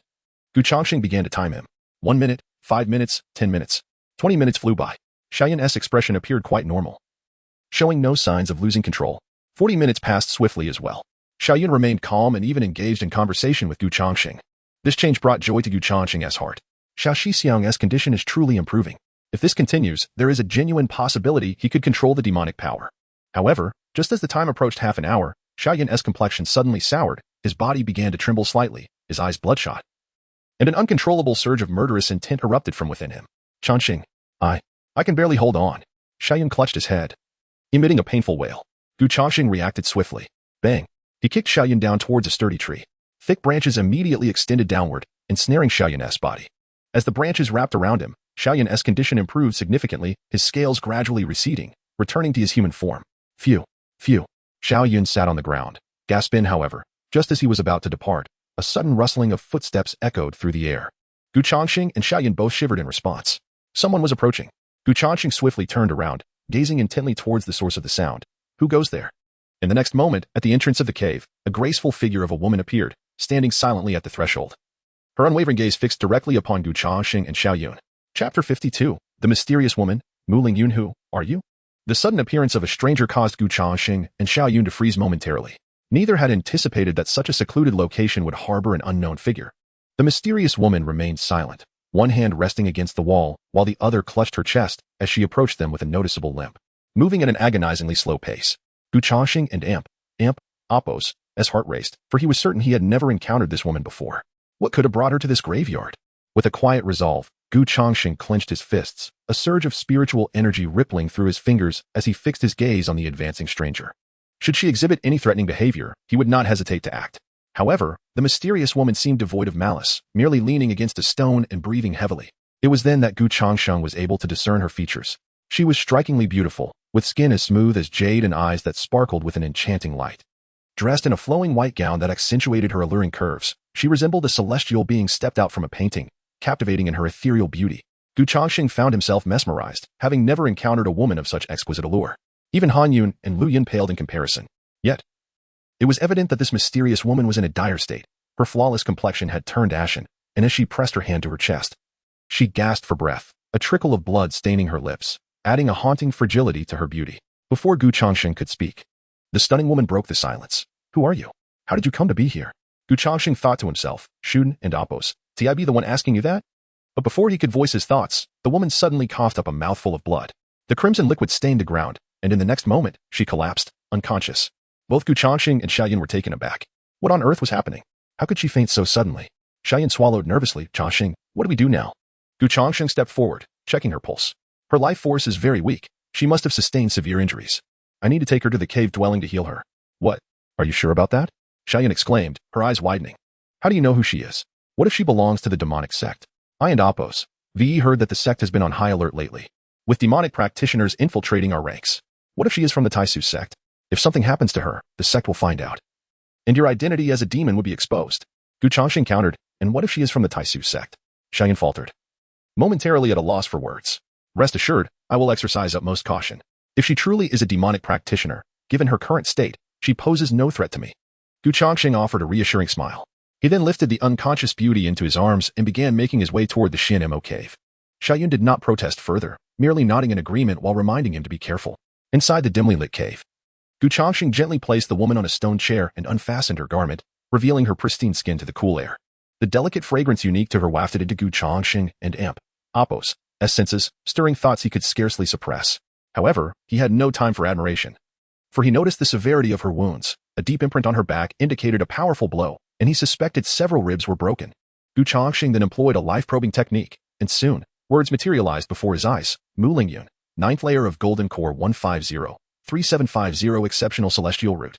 Gu Changsheng began to time him. 1 minute, 5 minutes, 10 minutes. 20 minutes flew by. Xiao Yun's expression appeared quite normal, showing no signs of losing control. 40 minutes passed swiftly as well. Xiao Yun remained calm and even engaged in conversation with Gu Changsheng. This change brought joy to Gu Changsheng's heart. Xiao Xiang's condition is truly improving. If this continues, there is a genuine possibility he could control the demonic power. However, just as the time approached half an hour, Xiao Yun's complexion suddenly soured, his body began to tremble slightly, his eyes bloodshot, and an uncontrollable surge of murderous intent erupted from within him. Changsheng, I can barely hold on. Xiao Yun clutched his head, emitting a painful wail. Gu Changsheng reacted swiftly. Bang! He kicked Xiao Yun down towards a sturdy tree. Thick branches immediately extended downward, ensnaring Xiao Yun's body. As the branches wrapped around him, Xiao Yun's condition improved significantly, his scales gradually receding, returning to his human form. Phew! Phew! Xiao Yun sat on the ground, gasping however, just as he was about to depart, a sudden rustling of footsteps echoed through the air. Gu Changsheng and Xiao Yun both shivered in response. Someone was approaching. Gu Changsheng swiftly turned around, gazing intently towards the source of the sound. Who goes there? In the next moment, at the entrance of the cave, a graceful figure of a woman appeared, standing silently at the threshold. Her unwavering gaze fixed directly upon Gu Changsheng and Xiao Yun. Chapter 52. The Mysterious Woman. Muling Yun, who are you? The sudden appearance of a stranger caused Gu Changsheng and Xiao Yun to freeze momentarily. Neither had anticipated that such a secluded location would harbor an unknown figure. The mysterious woman remained silent, one hand resting against the wall, while the other clutched her chest as she approached them with a noticeable limp. Moving at an agonizingly slow pace, Gu Changsheng and Oppos, as heart raced, for he was certain he had never encountered this woman before. What could have brought her to this graveyard? With a quiet resolve, Gu Changsheng clenched his fists, a surge of spiritual energy rippling through his fingers as he fixed his gaze on the advancing stranger. Should she exhibit any threatening behavior, he would not hesitate to act. However, the mysterious woman seemed devoid of malice, merely leaning against a stone and breathing heavily. It was then that Gu Changsheng was able to discern her features. She was strikingly beautiful, with skin as smooth as jade and eyes that sparkled with an enchanting light. Dressed in a flowing white gown that accentuated her alluring curves, she resembled a celestial being stepped out from a painting, captivating in her ethereal beauty. Gu Changsheng found himself mesmerized, having never encountered a woman of such exquisite allure. Even Han Yun and Lu Yun paled in comparison. Yet, It was evident that this mysterious woman was in a dire state. Her flawless complexion had turned ashen, and as she pressed her hand to her chest, she gasped for breath, a trickle of blood staining her lips, adding a haunting fragility to her beauty. Before Changsheng could speak, the stunning woman broke the silence. Who are you? How did you come to be here? Changsheng thought to himself, Shun and Appos, I be the one asking you that? But before he could voice his thoughts, the woman suddenly coughed up a mouthful of blood. The crimson liquid stained the ground, and in the next moment, she collapsed, unconscious. Both Changsheng and Xiaoyan were taken aback. What on earth was happening? How could she faint so suddenly? Xiaoyan swallowed nervously. Changsheng, what do we do now? Changsheng stepped forward, checking her pulse. Her life force is very weak. She must have sustained severe injuries. I need to take her to the cave dwelling to heal her. What? Are you sure about that? Xiaoyan exclaimed, her eyes widening. How do you know who she is? What if she belongs to the demonic sect? I and Appos, VE heard that the sect has been on high alert lately, with demonic practitioners infiltrating our ranks. What if she is from the Taisu sect? If something happens to her, the sect will find out. And your identity as a demon would be exposed. Changsheng countered, and what if she is from the Taisu sect? Xiaoyan faltered, momentarily at a loss for words. Rest assured, I will exercise utmost caution. If she truly is a demonic practitioner, given her current state, she poses no threat to me. Changsheng offered a reassuring smile. He then lifted the unconscious beauty into his arms and began making his way toward the Shin-Mo cave. Xiaoyan did not protest further, merely nodding in agreement while reminding him to be careful. Inside the dimly lit cave, Changsheng gently placed the woman on a stone chair and unfastened her garment, revealing her pristine skin to the cool air. The delicate fragrance unique to her wafted into Changsheng and Appos' senses, stirring thoughts he could scarcely suppress. However, he had no time for admiration, for he noticed the severity of her wounds. A deep imprint on her back indicated a powerful blow, and he suspected several ribs were broken. Changsheng then employed a life-probing technique, and soon, words materialized before his eyes. Mu Lingyun, 9th layer of Golden Core 150-3750 Exceptional Celestial Root.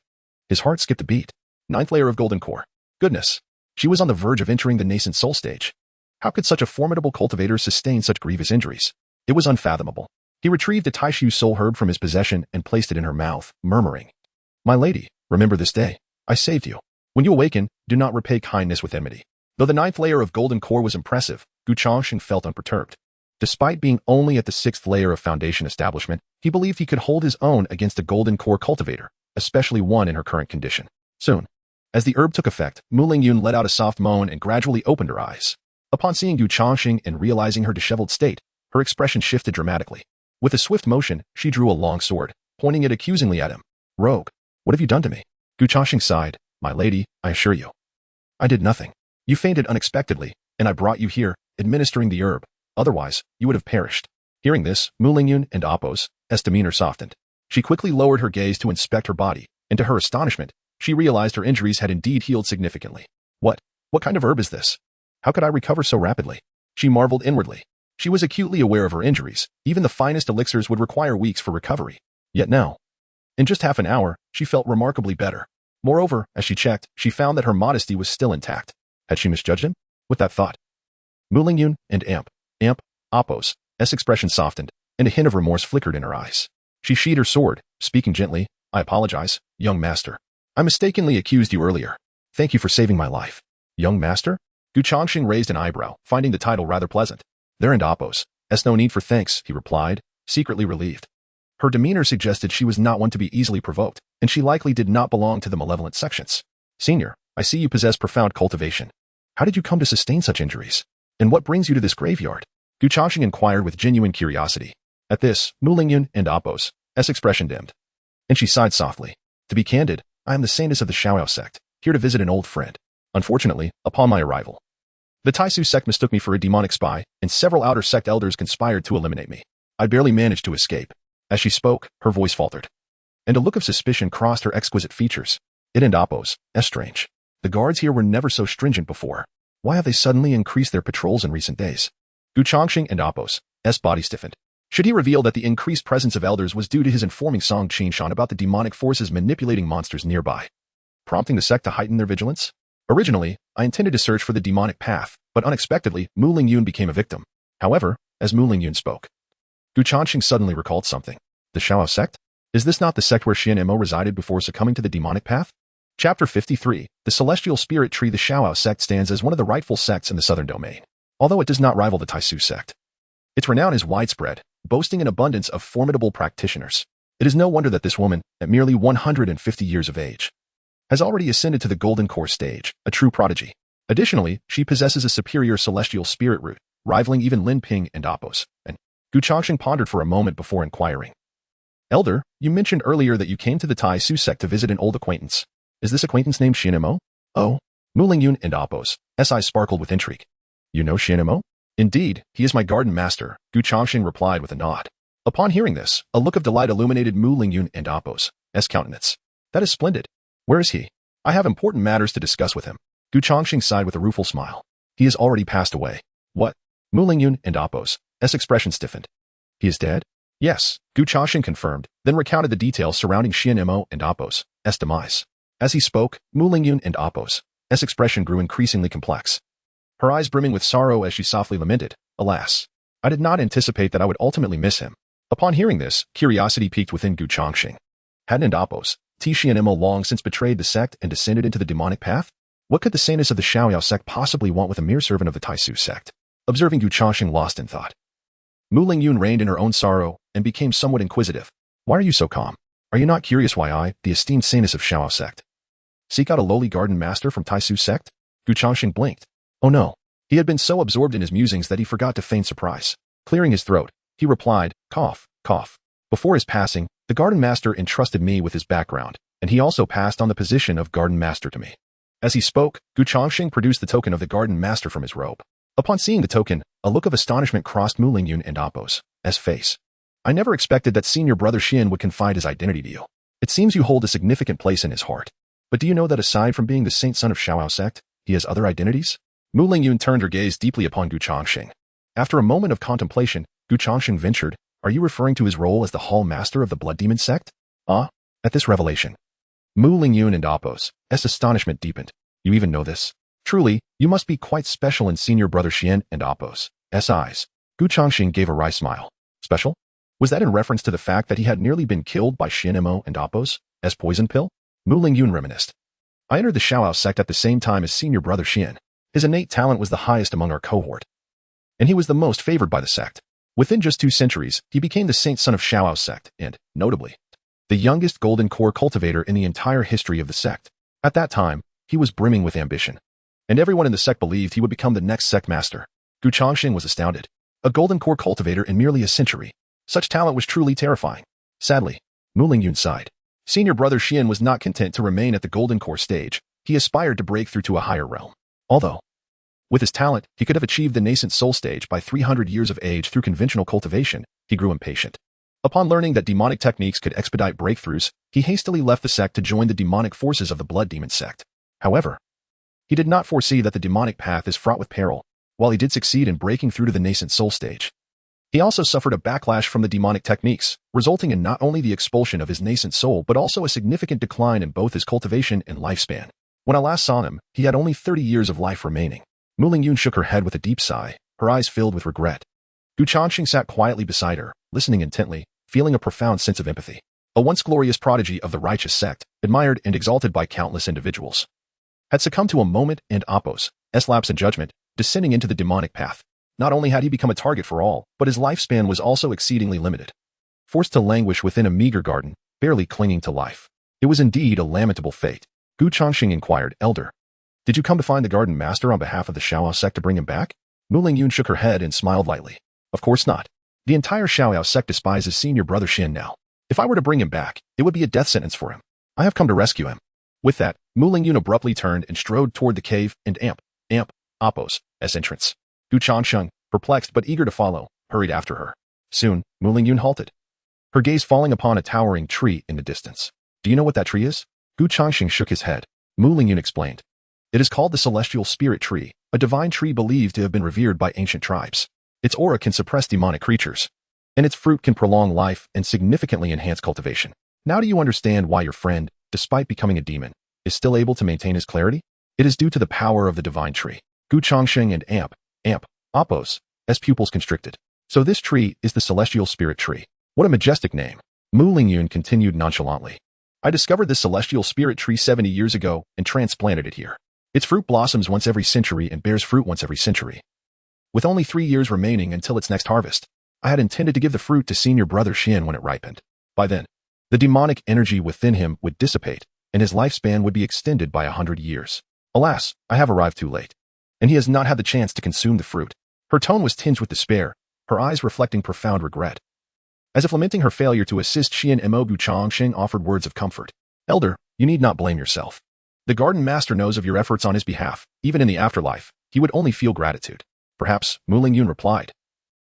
His heart skipped a beat. 9th layer of Golden Core. Goodness. She was on the verge of entering the nascent soul stage. How could such a formidable cultivator sustain such grievous injuries? It was unfathomable. He retrieved a Taishu soul herb from his possession and placed it in her mouth, murmuring, My lady, remember this day. I saved you. When you awaken, do not repay kindness with enmity. Though the 9th layer of Golden Core was impressive, Changsheng felt unperturbed. Despite being only at the 6th layer of Foundation Establishment, he believed he could hold his own against a Golden Core cultivator, especially one in her current condition. Soon, as the herb took effect, Mu Lingyun let out a soft moan and gradually opened her eyes. Upon seeing Changsheng and realizing her disheveled state, her expression shifted dramatically. With a swift motion, she drew a long sword, pointing it accusingly at him. Rogue, what have you done to me? Changsheng sighed. My lady, I assure you, I did nothing. You fainted unexpectedly, and I brought you here, administering the herb. Otherwise, you would have perished. Hearing this, Mu Lingyun and Appos' demeanor softened. She quickly lowered her gaze to inspect her body, and to her astonishment, she realized her injuries had indeed healed significantly. What kind of herb is this? How could I recover so rapidly? She marveled inwardly. She was acutely aware of her injuries. Even the finest elixirs would require weeks for recovery. Yet now, in just half an hour, she felt remarkably better. Moreover, as she checked, she found that her modesty was still intact. Had she misjudged him? With that thought, Mu Lingyun and Appos' expression softened, and a hint of remorse flickered in her eyes. She sheathed her sword, speaking gently. I apologize, young master. I mistakenly accused you earlier. Thank you for saving my life. Young master? Changsheng raised an eyebrow, finding the title rather pleasant. There and Appos' no need for thanks, he replied, secretly relieved. Her demeanor suggested she was not one to be easily provoked, and she likely did not belong to the malevolent sections. Senior, I see you possess profound cultivation. How did you come to sustain such injuries? And what brings you to this graveyard? Changsheng inquired with genuine curiosity. At this, Mu Lingyun and Appos' expression dimmed, and she sighed softly. To be candid, I am the saintess of the Xiaoyao sect, here to visit an old friend. Unfortunately, upon my arrival, the Taisu sect mistook me for a demonic spy, and several outer sect elders conspired to eliminate me. I barely managed to escape. As she spoke, her voice faltered, and a look of suspicion crossed her exquisite features. It and Appos' strange. The guards here were never so stringent before. Why have they suddenly increased their patrols in recent days? Changsheng and Appos' body stiffened. Should he reveal that the increased presence of elders was due to his informing Song Changsheng about the demonic forces manipulating monsters nearby, prompting the sect to heighten their vigilance? Originally, I intended to search for the demonic path, but unexpectedly, Mu Lingyun became a victim. However, as Mu Lingyun spoke, Changsheng suddenly recalled something. The Xiaoyao sect? Is this not the sect where Shin-Mo resided before succumbing to the demonic path? Chapter 53, The Celestial Spirit Tree. The Xiaoyao sect stands as one of the rightful sects in the southern domain, although it does not rival the Taisu sect. Its renown is widespread, boasting an abundance of formidable practitioners. It is no wonder that this woman, at merely 150 years of age, has already ascended to the golden core stage, a true prodigy. Additionally, she possesses a superior celestial spirit root, rivaling even Lin Ping and Appos. And Changsheng pondered for a moment before inquiring. Elder, you mentioned earlier that you came to the Tai Su sect to visit an old acquaintance. Is this acquaintance named Xianmo? Oh, Mu Lingyun and Appos. Eyes sparkled with intrigue. You know Xianmo? Indeed, he is my garden master, Changsheng replied with a nod. Upon hearing this, a look of delight illuminated Mu Lingyun and Appos' countenance. That is splendid. Where is he? I have important matters to discuss with him. Changsheng sighed with a rueful smile. He has already passed away. What? Mu Lingyun and Appos' expression stiffened. He is dead? Yes, Changsheng confirmed, then recounted the details surrounding Xianmo and Appos' demise. As he spoke, Mu Lingyun and Appos' expression grew increasingly complex. Her eyes brimming with sorrow as she softly lamented, alas, I did not anticipate that I would ultimately miss him. Upon hearing this, curiosity piqued within Changsheng. Hadn't Appos' Xianmo long since betrayed the sect and descended into the demonic path? What could the saintess of the Xiaoyao sect possibly want with a mere servant of the Tai Su sect? Observing Changsheng lost in thought. Mu Lingyun reigned in her own sorrow and became somewhat inquisitive. Why are you so calm? Are you not curious why I, the esteemed saintess of Xiaoyao sect, seek out a lowly garden master from Tai Su sect? Changsheng blinked. Oh no. He had been so absorbed in his musings that he forgot to feign surprise. Clearing his throat, he replied, cough, cough. Before his passing, the garden master entrusted me with his background, and he also passed on the position of garden master to me. As he spoke, Changsheng produced the token of the garden master from his robe. Upon seeing the token, a look of astonishment crossed Mu Lingyun and Appos' face. I never expected that senior brother Xian would confide his identity to you. It seems you hold a significant place in his heart. But do you know that aside from being the saint son of Xiaoyao sect, he has other identities? Mu Lingyun turned her gaze deeply upon Changsheng. After a moment of contemplation, Changsheng ventured, are you referring to his role as the hall master of the blood demon sect? Ah, at this revelation. Mu Lingyun and Appos' astonishment deepened. You even know this? Truly, you must be quite special in senior brother Xian and Appos' eyes. Changsheng gave a wry smile. Special? Was that in reference to the fact that he had nearly been killed by Xianmo and Appos' poison pill? Mu Lingyun reminisced. I entered the Xiaoyao sect at the same time as senior brother Xian. His innate talent was the highest among our cohort, and he was the most favored by the sect. Within just 2 centuries, he became the saint son of Xiaoyao sect and, notably, the youngest golden core cultivator in the entire history of the sect. At that time, he was brimming with ambition, and everyone in the sect believed he would become the next sect master. Changsheng was astounded. A golden core cultivator in merely a century. Such talent was truly terrifying. Sadly, Mu Lingyun sighed. Senior brother Xian was not content to remain at the golden core stage. He aspired to break through to a higher realm. Although, with his talent, he could have achieved the nascent soul stage by 300 years of age through conventional cultivation, he grew impatient. Upon learning that demonic techniques could expedite breakthroughs, he hastily left the sect to join the demonic forces of the blood demon sect. However, he did not foresee that the demonic path is fraught with peril. While he did succeed in breaking through to the nascent soul stage, he also suffered a backlash from the demonic techniques, resulting in not only the expulsion of his nascent soul but also a significant decline in both his cultivation and lifespan. When I last saw him, he had only 30 years of life remaining. Mu Lingyun shook her head with a deep sigh, her eyes filled with regret. Changsheng sat quietly beside her, listening intently, feeling a profound sense of empathy. A once glorious prodigy of the righteous sect, admired and exalted by countless individuals, had succumbed to a moment and Appos' lapse in judgment, descending into the demonic path. Not only had he become a target for all, but his lifespan was also exceedingly limited. Forced to languish within a meager garden, barely clinging to life. It was indeed a lamentable fate. Changsheng inquired, Elder, did you come to find the garden master on behalf of the Xiaoyao sect to bring him back? Mu Lingyun shook her head and smiled lightly. Of course not. The entire Xiaoyao sect despises senior brother Xian now. If I were to bring him back, it would be a death sentence for him. I have come to rescue him. With that, Mu Lingyun abruptly turned and strode toward the cave and Appos' entrance. Changsheng, perplexed but eager to follow, hurried after her. Soon, Mu Lingyun halted, her gaze falling upon a towering tree in the distance. Do you know what that tree is? Changsheng shook his head. Mu Lingyun explained. It is called the Celestial Spirit Tree, a divine tree believed to have been revered by ancient tribes. Its aura can suppress demonic creatures, and its fruit can prolong life and significantly enhance cultivation. Now do you understand why your friend, despite becoming a demon, is still able to maintain his clarity? It is due to the power of the divine tree. Changsheng and Appos' pupils constricted. So this tree is the Celestial Spirit Tree. What a majestic name. Mu Lingyun continued nonchalantly. I discovered this Celestial Spirit Tree 70 years ago and transplanted it here. Its fruit blossoms once every century and bears fruit once every century. With only 3 years remaining until its next harvest, I had intended to give the fruit to senior brother Xian when it ripened. By then, the demonic energy within him would dissipate, and his lifespan would be extended by 100 years. Alas, I have arrived too late. And he has not had the chance to consume the fruit. Her tone was tinged with despair, her eyes reflecting profound regret. As if lamenting her failure to assist Qian Mo, Changsheng offered words of comfort. Elder, you need not blame yourself. The garden master knows of your efforts on his behalf. Even in the afterlife, he would only feel gratitude. Perhaps, Mu Lingyun replied,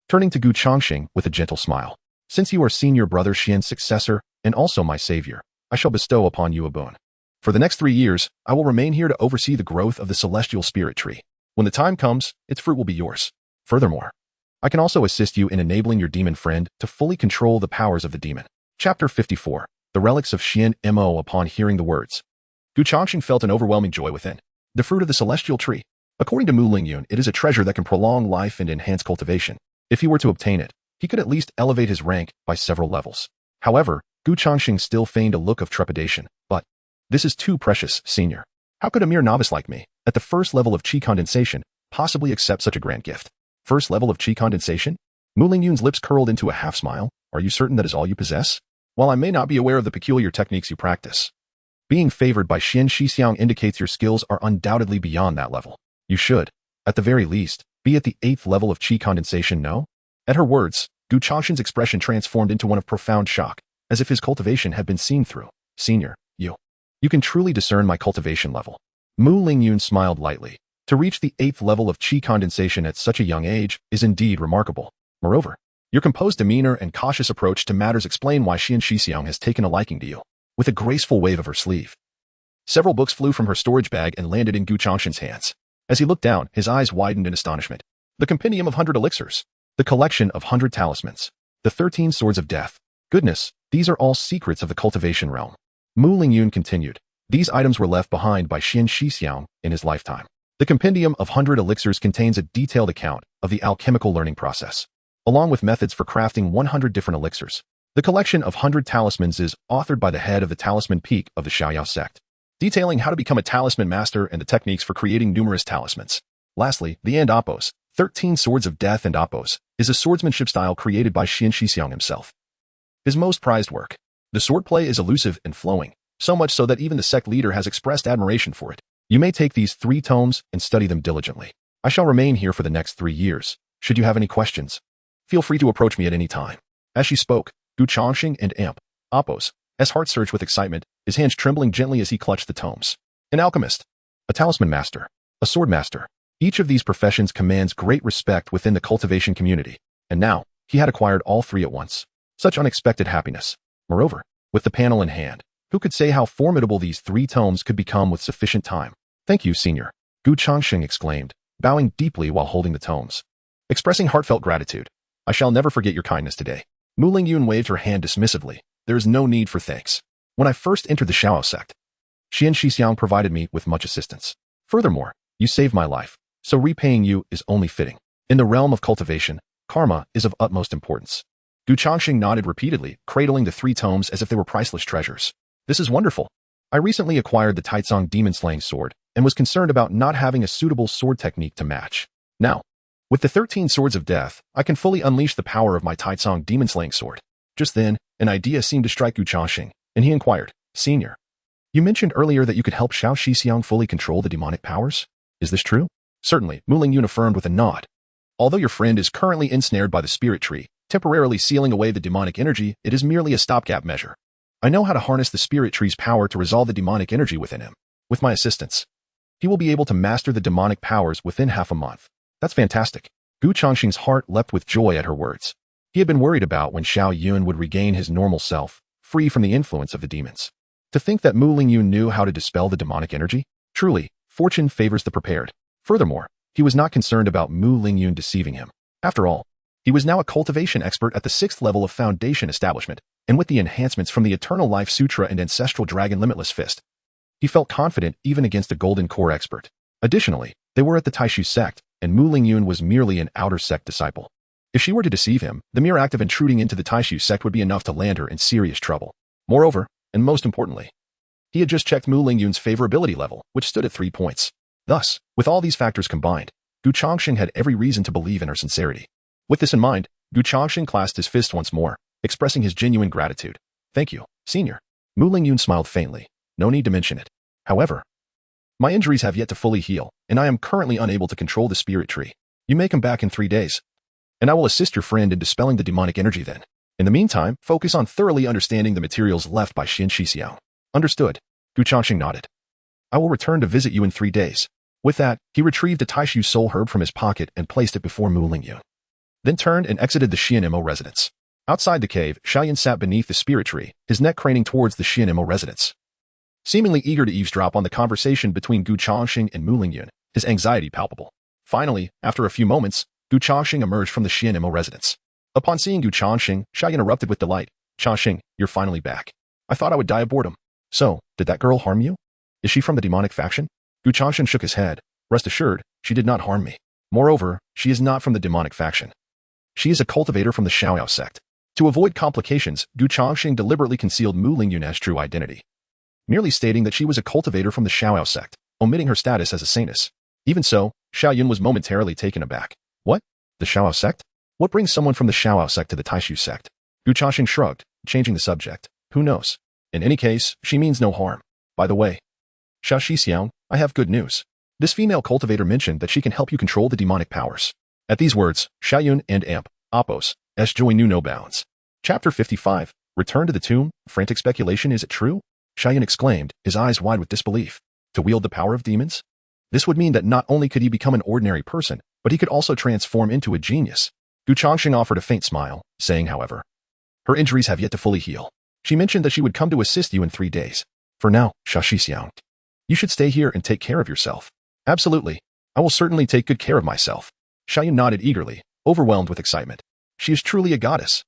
turning to Changsheng with a gentle smile. Since you are senior brother Qian's successor, and also my savior, I shall bestow upon you a boon. For the next 3 years, I will remain here to oversee the growth of the celestial spirit tree. When the time comes, its fruit will be yours. Furthermore, I can also assist you in enabling your demon friend to fully control the powers of the demon. Chapter 54. The Relics of Qian Mo. Upon hearing the words, Changsheng felt an overwhelming joy within. The fruit of the celestial tree. According to Mu Lingyun, it is a treasure that can prolong life and enhance cultivation. If he were to obtain it, he could at least elevate his rank by several levels. However, Changsheng still feigned a look of trepidation. But this is too precious, senior. How could a mere novice like me, at the first level of Qi Condensation, possibly accept such a grand gift? First level of Qi Condensation? Mu Lingyun's lips curled into a half-smile. Are you certain that is all you possess? While I may not be aware of the peculiar techniques you practice, being favored by Qian Shixiang indicates your skills are undoubtedly beyond that level. You should, at the very least, be at the 8th level of Qi Condensation, no? At her words, Changsheng's expression transformed into one of profound shock, as if his cultivation had been seen through. Senior, you can truly discern my cultivation level. Mu Lingyun smiled lightly. To reach the 8th level of Qi Condensation at such a young age is indeed remarkable. Moreover, your composed demeanor and cautious approach to matters explain why Qian Shixiang has taken a liking to you. With a graceful wave of her sleeve, several books flew from her storage bag and landed in Changsheng's hands. As he looked down, his eyes widened in astonishment. The Compendium of 100 Elixirs. The Collection of 100 Talismans. The 13 Swords of Death. Goodness, these are all secrets of the cultivation realm. Mu Lingyun continued. These items were left behind by Qian Shixiang in his lifetime. The Compendium of 100 Elixirs contains a detailed account of the alchemical learning process, along with methods for crafting 100 different elixirs. The Collection of 100 Talismans is authored by the head of the Talisman Peak of the Xiaoyao sect, detailing how to become a talisman master and the techniques for creating numerous talismans. Lastly, the Apos, 13 Swords of Death and Apos, is a swordsmanship style created by Qian Shixiang himself. His most prized work. The swordplay is elusive and flowing, so much so that even the sect leader has expressed admiration for it. You may take these 3 tomes and study them diligently. I shall remain here for the next 3 years. Should you have any questions, feel free to approach me at any time. As she spoke, Changsheng and Apos, his heart surged with excitement, his hands trembling gently as he clutched the tomes. An alchemist, a talisman master, a sword master. Each of these professions commands great respect within the cultivation community, and now, he had acquired all 3 at once. Such unexpected happiness. Moreover, with the panel in hand, who could say how formidable these 3 tomes could become with sufficient time? Thank you, senior, Changsheng exclaimed, bowing deeply while holding the tomes. Expressing heartfelt gratitude. I shall never forget your kindness today. Mu Lingyun waved her hand dismissively. There is no need for thanks. When I first entered the Xiao sect, Qian Shixiang provided me with much assistance. Furthermore, you saved my life, so repaying you is only fitting. In the realm of cultivation, karma is of utmost importance. Changsheng nodded repeatedly, cradling the 3 tomes as if they were priceless treasures. This is wonderful. I recently acquired the Taicong demon-slaying sword, and was concerned about not having a suitable sword technique to match. Now, with the 13 Swords of Death, I can fully unleash the power of my Taicong demon-slaying sword. Just then, an idea seemed to strike Changsheng, and he inquired, Senior, you mentioned earlier that you could help Xiao Shixiang fully control the demonic powers? Is this true? Certainly, Mu Lingyun affirmed with a nod. Although your friend is currently ensnared by the spirit tree, temporarily sealing away the demonic energy, it is merely a stopgap measure. I know how to harness the spirit tree's power to resolve the demonic energy within him. With my assistance, he will be able to master the demonic powers within half a month. That's fantastic. Changsheng's heart leapt with joy at her words. He had been worried about when Xiao Yun would regain his normal self, free from the influence of the demons. To think that Mu Lingyun knew how to dispel the demonic energy? Truly, fortune favors the prepared. Furthermore, he was not concerned about Mu Lingyun deceiving him. After all, he was now a cultivation expert at the 6th level of Foundation Establishment, and with the enhancements from the Eternal Life Sutra and Ancestral Dragon Limitless Fist, he felt confident even against a Golden Core expert. Additionally, they were at the Taishu sect, and Mu Lingyun was merely an outer sect disciple. If she were to deceive him, the mere act of intruding into the Taishu sect would be enough to land her in serious trouble. Moreover, and most importantly, he had just checked Mu Lingyun's favorability level, which stood at 3 points. Thus, with all these factors combined, Changsheng had every reason to believe in her sincerity. With this in mind, Changsheng clasped his fist once more, expressing his genuine gratitude. Thank you, Senior. Mu Lingyun smiled faintly. No need to mention it. However, my injuries have yet to fully heal, and I am currently unable to control the spirit tree. You may come back in 3 days, and I will assist your friend in dispelling the demonic energy then. In the meantime, focus on thoroughly understanding the materials left by Xin Shixiao. Understood. Gu Changsheng nodded. I will return to visit you in 3 days. With that, he retrieved a Taishu soul herb from his pocket and placed it before Mu Lingyun. Then turned and exited the Xianmo residence. Outside the cave, Xiaoyan sat beneath the spirit tree, his neck craning towards the Xianmo residence. Seemingly eager to eavesdrop on the conversation between Gu Changsheng and Mu Lingyun, his anxiety palpable. Finally, after a few moments, Gu Changsheng emerged from the Xianmo residence. Upon seeing Gu Changsheng, Xiaoyan erupted with delight. Changsheng, you're finally back. I thought I would die of boredom. So, did that girl harm you? Is she from the demonic faction? Gu Changsheng shook his head. Rest assured, she did not harm me. Moreover, she is not from the demonic faction. She is a cultivator from the Xiaoyao sect. To avoid complications, Gu Changsheng deliberately concealed Mu Lingyun's true identity, merely stating that she was a cultivator from the Xiaoyao sect, omitting her status as a saintess. Even so, Xiaoyan was momentarily taken aback. What? The Xiaoyao sect? What brings someone from the Xiaoyao sect to the Taishu sect? Gu Changsheng shrugged, changing the subject. Who knows? In any case, she means no harm. By the way, Xiao Shixiao, I have good news. This female cultivator mentioned that she can help you control the demonic powers. At these words, Xiaoyun and Amp, Oppos, joy knew no bounds. Chapter 55, Return to the Tomb, Frantic Speculation, is it true? Xiaoyun exclaimed, his eyes wide with disbelief. To wield the power of demons? This would mean that not only could he become an ordinary person, but he could also transform into a genius. Gu Changsheng offered a faint smile, saying, however, her injuries have yet to fully heal. She mentioned that she would come to assist you in 3 days. For now, Xiao Shixiao, you should stay here and take care of yourself. Absolutely. I will certainly take good care of myself. Xiaoyan nodded eagerly, overwhelmed with excitement. She is truly a goddess.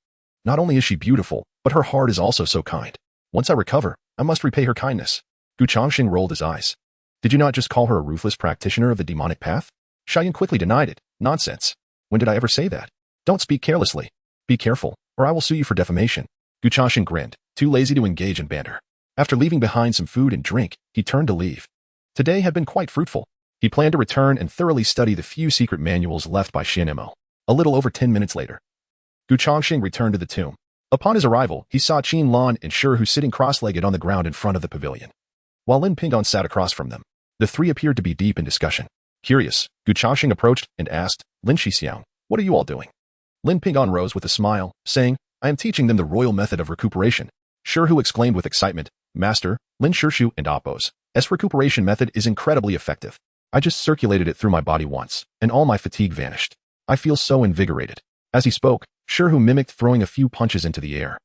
Not only is she beautiful, but her heart is also so kind. Once I recover, I must repay her kindness. Gu Changsheng rolled his eyes. Did you not just call her a ruthless practitioner of the demonic path? Xiaoyan quickly denied it. Nonsense. When did I ever say that? Don't speak carelessly. Be careful, or I will sue you for defamation. Gu Changsheng grinned, too lazy to engage in banter. After leaving behind some food and drink, he turned to leave. Today had been quite fruitful. He planned to return and thoroughly study the few secret manuals left by Xianmo. A little over 10 minutes later, Gu Changsheng returned to the tomb. Upon his arrival, he saw Qin Lan and Shihu sitting cross-legged on the ground in front of the pavilion, while Lin Pingon sat across from them. The three appeared to be deep in discussion. Curious, Gu Changsheng approached and asked, Lin Shixiao, what are you all doing? Lin Pingon rose with a smile, saying, I am teaching them the royal method of recuperation. Shihu exclaimed with excitement, Master, Lin Shirshu and Oppos, recuperation method is incredibly effective. I just circulated it through my body once, and all my fatigue vanished. I feel so invigorated. As he spoke, Shihu mimicked throwing a few punches into the air.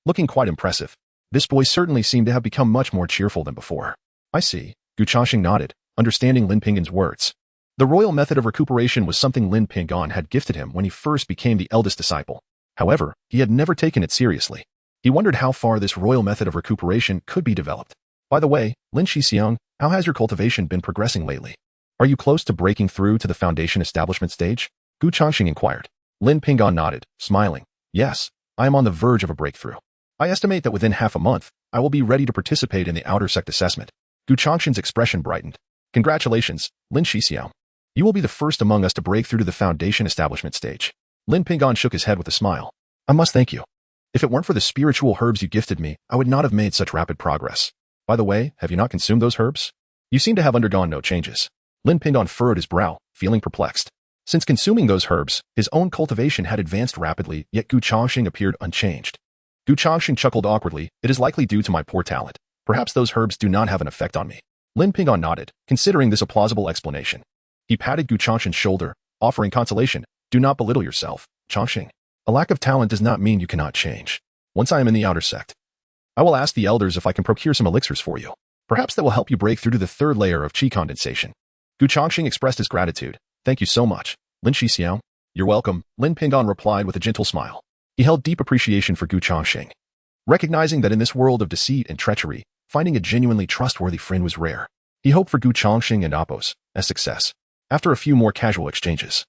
Looking quite impressive, this boy certainly seemed to have become much more cheerful than before. I see. Gu Changsheng nodded, understanding Lin Pingon's words. The royal method of recuperation was something Lin Pingon had gifted him when he first became the eldest disciple. However, he had never taken it seriously. He wondered how far this royal method of recuperation could be developed. By the way, Lin Shixiang, how has your cultivation been progressing lately? Are you close to breaking through to the foundation establishment stage? Gu Changsheng inquired. Lin Pingon nodded, smiling. Yes, I am on the verge of a breakthrough. I estimate that within half a month, I will be ready to participate in the outer sect assessment. Gu Changsheng's expression brightened. Congratulations, Lin Shixiao. You will be the first among us to break through to the foundation establishment stage. Lin Pingon shook his head with a smile. I must thank you. If it weren't for the spiritual herbs you gifted me, I would not have made such rapid progress. By the way, have you not consumed those herbs? You seem to have undergone no changes. Lin Pingon furrowed his brow, feeling perplexed. Since consuming those herbs, his own cultivation had advanced rapidly, yet Gu Changsheng appeared unchanged. Gu Changsheng chuckled awkwardly. It is likely due to my poor talent. Perhaps those herbs do not have an effect on me. Lin Pingon nodded, considering this a plausible explanation. He patted Gu Changsheng's shoulder, offering consolation. Do not belittle yourself, Changsheng. A lack of talent does not mean you cannot change. Once I am in the outer sect, I will ask the elders if I can procure some elixirs for you. Perhaps that will help you break through to the third layer of Qi condensation. Gu Changsheng expressed his gratitude. Thank you so much, Lin Shixiao. You're welcome, Lin Pingon replied with a gentle smile. He held deep appreciation for Gu Changsheng, recognizing that in this world of deceit and treachery, finding a genuinely trustworthy friend was rare. He hoped for Gu Changsheng and Oppos a success. After a few more casual exchanges,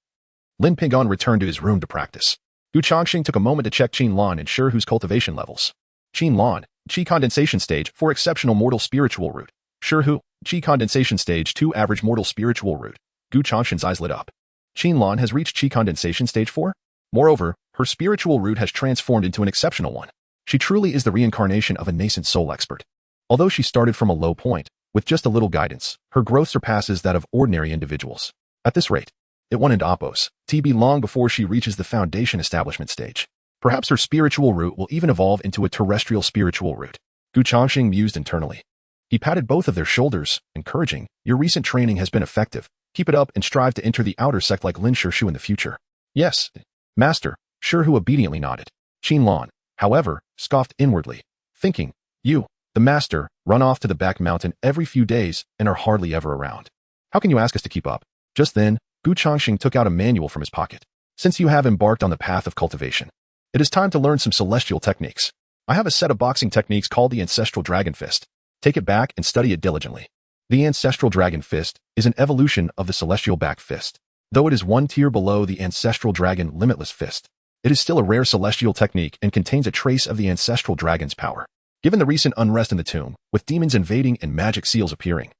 Lin Pingon returned to his room to practice. Gu Changsheng took a moment to check Qin Lan and Shihu's cultivation levels. Qin Lan, Qi Condensation Stage 4 Exceptional Mortal Spiritual Root. Shihu, Qi Condensation Stage 2 Average Mortal Spiritual Root. Gu Changsheng's eyes lit up. Qin Lan has reached Qi Condensation Stage 4? Moreover, her spiritual root has transformed into an exceptional one. She truly is the reincarnation of a nascent soul expert. Although she started from a low point, with just a little guidance, her growth surpasses that of ordinary individuals. At this rate, it won't end Appos, TB long before she reaches the foundation establishment stage. Perhaps her spiritual root will even evolve into a terrestrial spiritual root. Changsheng mused internally. He patted both of their shoulders, encouraging, "Your recent training has been effective. Keep it up and strive to enter the outer sect like Lin Shu in the future." "Yes, Master," Shu obediently nodded. Qin, however, scoffed inwardly, thinking, "You, the Master, run off to the back mountain every few days and are hardly ever around. How can you ask us to keep up?" Just then, Changsheng took out a manual from his pocket. "Since you have embarked on the path of cultivation, it is time to learn some celestial techniques. I have a set of boxing techniques called the Ancestral Dragon Fist. Take it back and study it diligently." The Ancestral Dragon Fist is an evolution of the Celestial Back Fist. Though it is one tier below the Ancestral Dragon Limitless Fist, it is still a rare celestial technique and contains a trace of the Ancestral Dragon's power. Given the recent unrest in the tomb, with demons invading and magic seals appearing,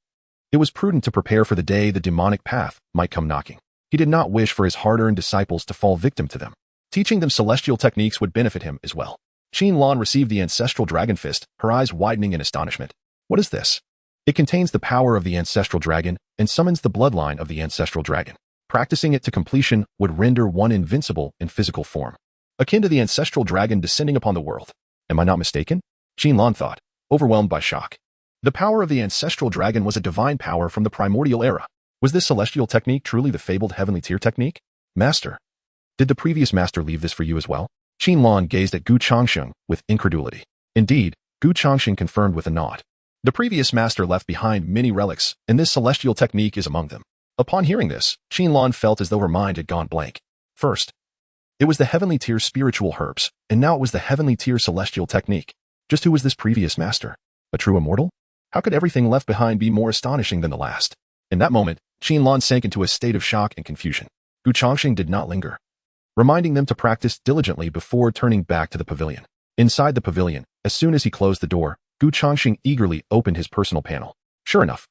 it was prudent to prepare for the day the demonic path might come knocking. He did not wish for his hard-earned disciples to fall victim to them. Teaching them celestial techniques would benefit him as well. Qin received the Ancestral Dragon Fist, her eyes widening in astonishment. "What is this?" "It contains the power of the Ancestral Dragon and summons the bloodline of the Ancestral Dragon. Practicing it to completion would render one invincible in physical form, akin to the Ancestral Dragon descending upon the world. Am I not mistaken?" Qin thought, overwhelmed by shock. The power of the Ancestral Dragon was a divine power from the primordial era. Was this celestial technique truly the fabled heavenly tier technique? "Master, did the previous master leave this for you as well?" Qin gazed at Changsheng with incredulity. Indeed, Changsheng confirmed with a nod. "The previous master left behind many relics, and this celestial technique is among them." Upon hearing this, Qin felt as though her mind had gone blank. First, it was the heavenly tier spiritual herbs, and now it was the heavenly tier celestial technique. Just who was this previous master? A true immortal? How could everything left behind be more astonishing than the last? In that moment, Qin sank into a state of shock and confusion. Changsheng did not linger, reminding them to practice diligently before turning back to the pavilion. Inside the pavilion, as soon as he closed the door, Changsheng eagerly opened his personal panel. Sure enough,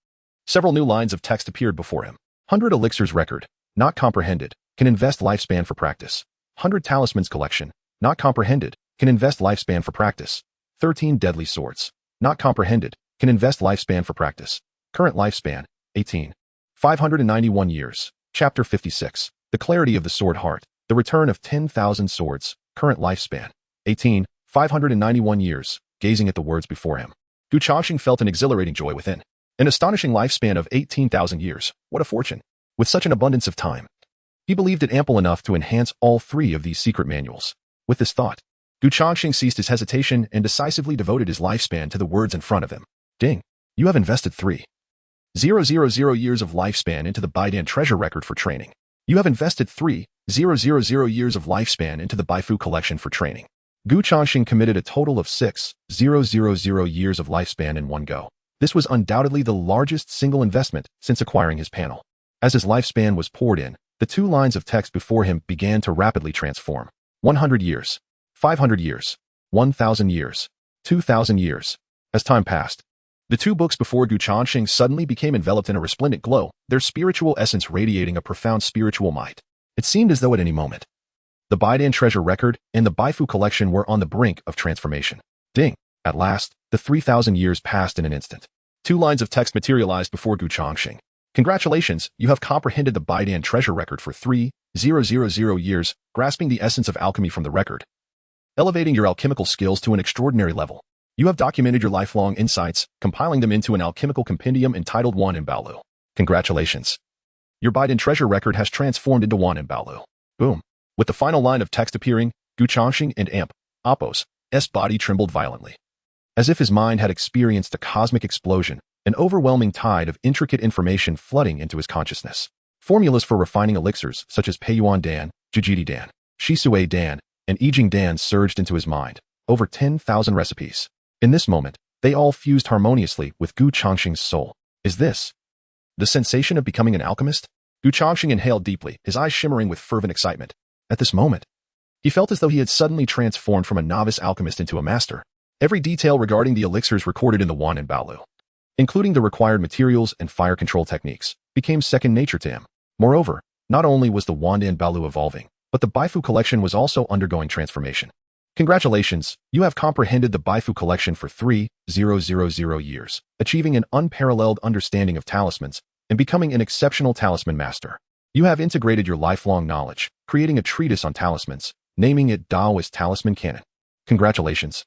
several new lines of text appeared before him. 100 elixirs record, not comprehended, can invest lifespan for practice. 100 talismans collection, not comprehended, can invest lifespan for practice. 13 deadly swords, not comprehended, can invest lifespan for practice. Current lifespan, 18. 591 years. Chapter 56. The Clarity of the Sword Heart. The Return of 10,000 Swords. Current lifespan, 18. 591 years. Gazing at the words before him, Changsheng felt an exhilarating joy within. An astonishing lifespan of 18,000 years. What a fortune. With such an abundance of time, he believed it ample enough to enhance all three of these secret manuals. With this thought, Changsheng ceased his hesitation and decisively devoted his lifespan to the words in front of him. "Ding. You have invested 3,000 years of lifespan into the Baidan treasure record for training. You have invested 3,000 years of lifespan into the Baifu collection for training." Changsheng committed a total of 6,000 years of lifespan in one go. This was undoubtedly the largest single investment since acquiring his panel. As his lifespan was poured in, the two lines of text before him began to rapidly transform. 100 years, 500 years, 1,000 years, 2,000 years. As time passed, the two books before Changsheng suddenly became enveloped in a resplendent glow, their spiritual essence radiating a profound spiritual might. It seemed as though at any moment, the Baidan treasure record and the Baifu collection were on the brink of transformation. Ding! At last, the 3,000 years passed in an instant. Two lines of text materialized before Changsheng. "Congratulations, you have comprehended the Baidan treasure record for 3,000 years, grasping the essence of alchemy from the record, elevating your alchemical skills to an extraordinary level. You have documented your lifelong insights, compiling them into an alchemical compendium entitled Wan and Baolu. Congratulations. Your Baidan treasure record has transformed into Wan and Baolu." Boom. With the final line of text appearing, Changsheng and Appos' body trembled violently. As if his mind had experienced a cosmic explosion, an overwhelming tide of intricate information flooding into his consciousness. Formulas for refining elixirs such as Peiyuan Dan, Jujiti Dan, Shisui Dan, and Yijing Dan surged into his mind. Over 10,000 recipes. In this moment, they all fused harmoniously with Changsheng's soul. Is this the sensation of becoming an alchemist? Changsheng inhaled deeply, his eyes shimmering with fervent excitement. At this moment, he felt as though he had suddenly transformed from a novice alchemist into a master. Every detail regarding the elixirs recorded in the Wan and Baolu, including the required materials and fire control techniques, became second nature to him. Moreover, not only was the Wan and Baolu evolving, but the Baifu collection was also undergoing transformation. Congratulations, you have comprehended the Baifu collection for 3,000 years, achieving an unparalleled understanding of talismans and becoming an exceptional talisman master. You have integrated your lifelong knowledge, creating a treatise on talismans, naming it Taoist Talisman Canon. Congratulations.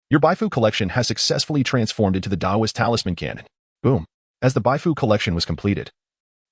Your Baifu collection has successfully transformed into the Taoist Talisman Canon. Boom. As the Baifu collection was completed,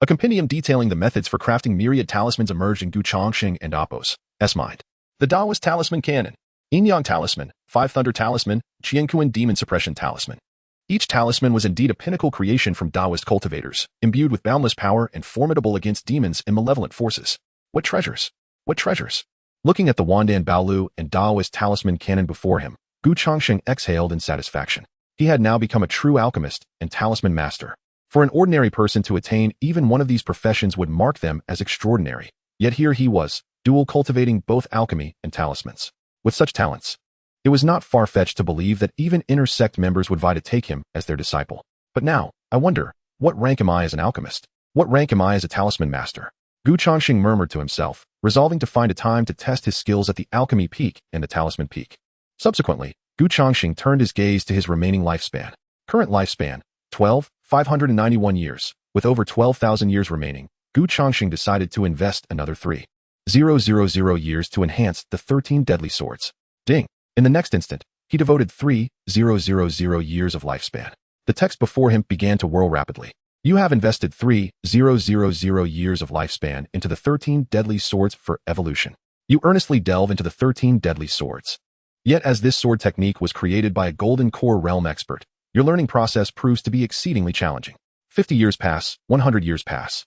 a compendium detailing the methods for crafting myriad talismans emerged in Changsheng and Appo's mind. The Taoist Talisman Canon. Yin Yang Talisman, 5 Thunder Talisman, Qiankuan Demon Suppression Talisman. Each talisman was indeed a pinnacle creation from Taoist cultivators, imbued with boundless power and formidable against demons and malevolent forces. What treasures! What treasures! Looking at the Wandan Baolu and Taoist Talisman Canon before him, Changsheng exhaled in satisfaction. He had now become a true alchemist and talisman master. For an ordinary person to attain even one of these professions would mark them as extraordinary. Yet here he was, dual cultivating both alchemy and talismans. With such talents, it was not far-fetched to believe that even inner sect members would vie to take him as their disciple. But now, I wonder, what rank am I as an alchemist? What rank am I as a talisman master? Changsheng murmured to himself, resolving to find a time to test his skills at the alchemy peak and the talisman peak. Subsequently, Changsheng turned his gaze to his remaining lifespan. Current lifespan, 591 years. With over 12,000 years remaining, Changsheng decided to invest another 3,000 years to enhance the 13 deadly swords. Ding! In the next instant, he devoted 3,000 years of lifespan. The text before him began to whirl rapidly. You have invested 3,000 years of lifespan into the 13 deadly swords for evolution. You earnestly delve into the 13 deadly swords. Yet as this sword technique was created by a golden core realm expert, your learning process proves to be exceedingly challenging. 50 years pass, 100 years pass.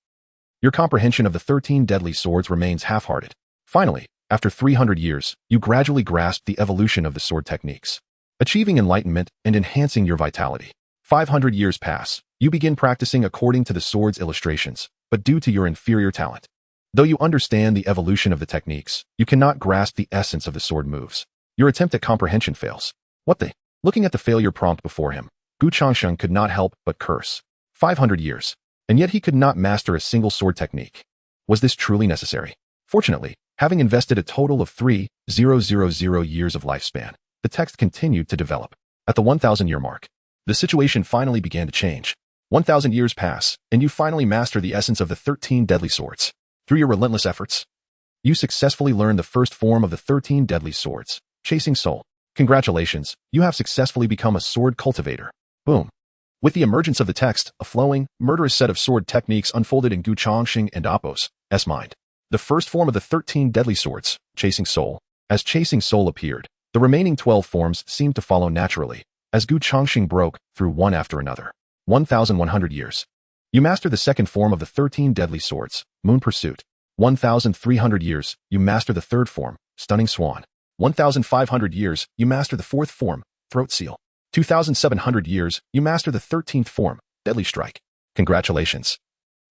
Your comprehension of the 13 deadly swords remains half-hearted. Finally, after 300 years, you gradually grasp the evolution of the sword techniques, achieving enlightenment and enhancing your vitality. 500 years pass. You begin practicing according to the sword's illustrations, but due to your inferior talent. Though you understand the evolution of the techniques, you cannot grasp the essence of the sword moves. Your attempt at comprehension fails. What the? Looking at the failure prompt before him, Changsheng could not help but curse. 500 years. And yet he could not master a single sword technique. Was this truly necessary? Fortunately, having invested a total of 3,000 years of lifespan, the text continued to develop. At the 1,000-year mark, the situation finally began to change. 1,000 years pass, and you finally master the essence of the 13 deadly swords. Through your relentless efforts, you successfully learned the first form of the 13 deadly swords, Chasing Soul. Congratulations, you have successfully become a sword cultivator. Boom. With the emergence of the text, a flowing, murderous set of sword techniques unfolded in Changsheng and Appo's mind. The first form of the 13 deadly swords, Chasing Soul. As Chasing Soul appeared, the remaining 12 forms seemed to follow naturally, as Changsheng broke through one after another. 1,100 years. You master the second form of the 13 deadly swords, Moon Pursuit. 1,300 years, you master the third form, Stunning Swan. 1,500 years, you master the fourth form, Throat Seal. 2,700 years, you master the 13th form, Deadly Strike. Congratulations.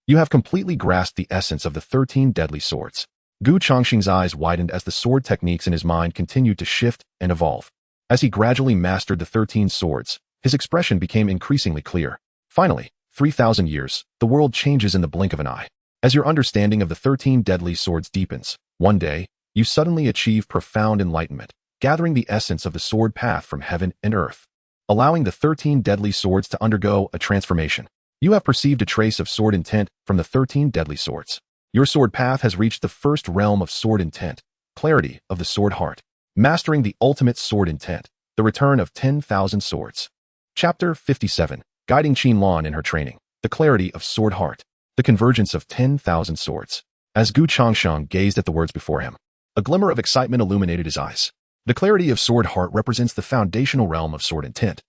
You have completely grasped the essence of the 13 deadly swords. Changsheng's eyes widened as the sword techniques in his mind continued to shift and evolve. As he gradually mastered the 13 swords, his expression became increasingly clear. Finally, 3,000 years, the world changes in the blink of an eye. As your understanding of the 13 deadly swords deepens, one day, you suddenly achieve profound enlightenment, gathering the essence of the sword path from heaven and earth, allowing the 13 deadly swords to undergo a transformation. You have perceived a trace of sword intent from the 13 deadly swords. Your sword path has reached the first realm of sword intent, clarity of the sword heart, mastering the ultimate sword intent, the return of 10,000 swords. Chapter 57, Guiding Qinlan in her training, the clarity of sword heart, the convergence of 10,000 swords. As Changsheng gazed at the words before him, a glimmer of excitement illuminated his eyes. The clarity of sword heart represents the foundational realm of sword intent,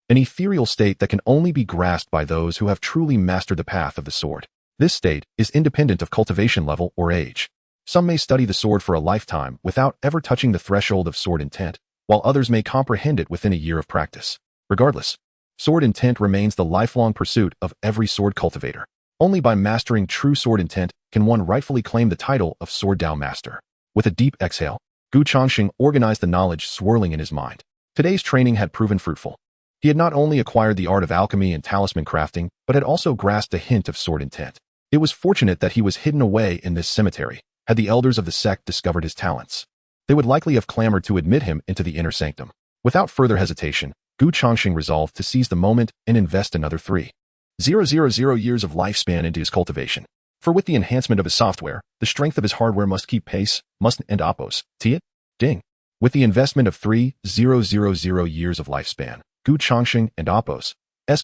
an ethereal state that can only be grasped by those who have truly mastered the path of the sword. This state is independent of cultivation level or age. Some may study the sword for a lifetime without ever touching the threshold of sword intent, while others may comprehend it within a year of practice. Regardless, sword intent remains the lifelong pursuit of every sword cultivator. Only by mastering true sword intent can one rightfully claim the title of Sword Dao Master. With a deep exhale, Changsheng organized the knowledge swirling in his mind. Today's training had proven fruitful. He had not only acquired the art of alchemy and talisman crafting, but had also grasped a hint of sword intent. It was fortunate that he was hidden away in this cemetery, had the elders of the sect discovered his talents. they would likely have clamored to admit him into the inner sanctum. Without further hesitation, Changsheng resolved to seize the moment and invest another 3,000 years of lifespan into his cultivation. For with the enhancement of his software, the strength of his hardware must keep pace, mustn't and oppose. T it? Ding. With the investment of 3,000 years of lifespan, Changsheng and Oppo's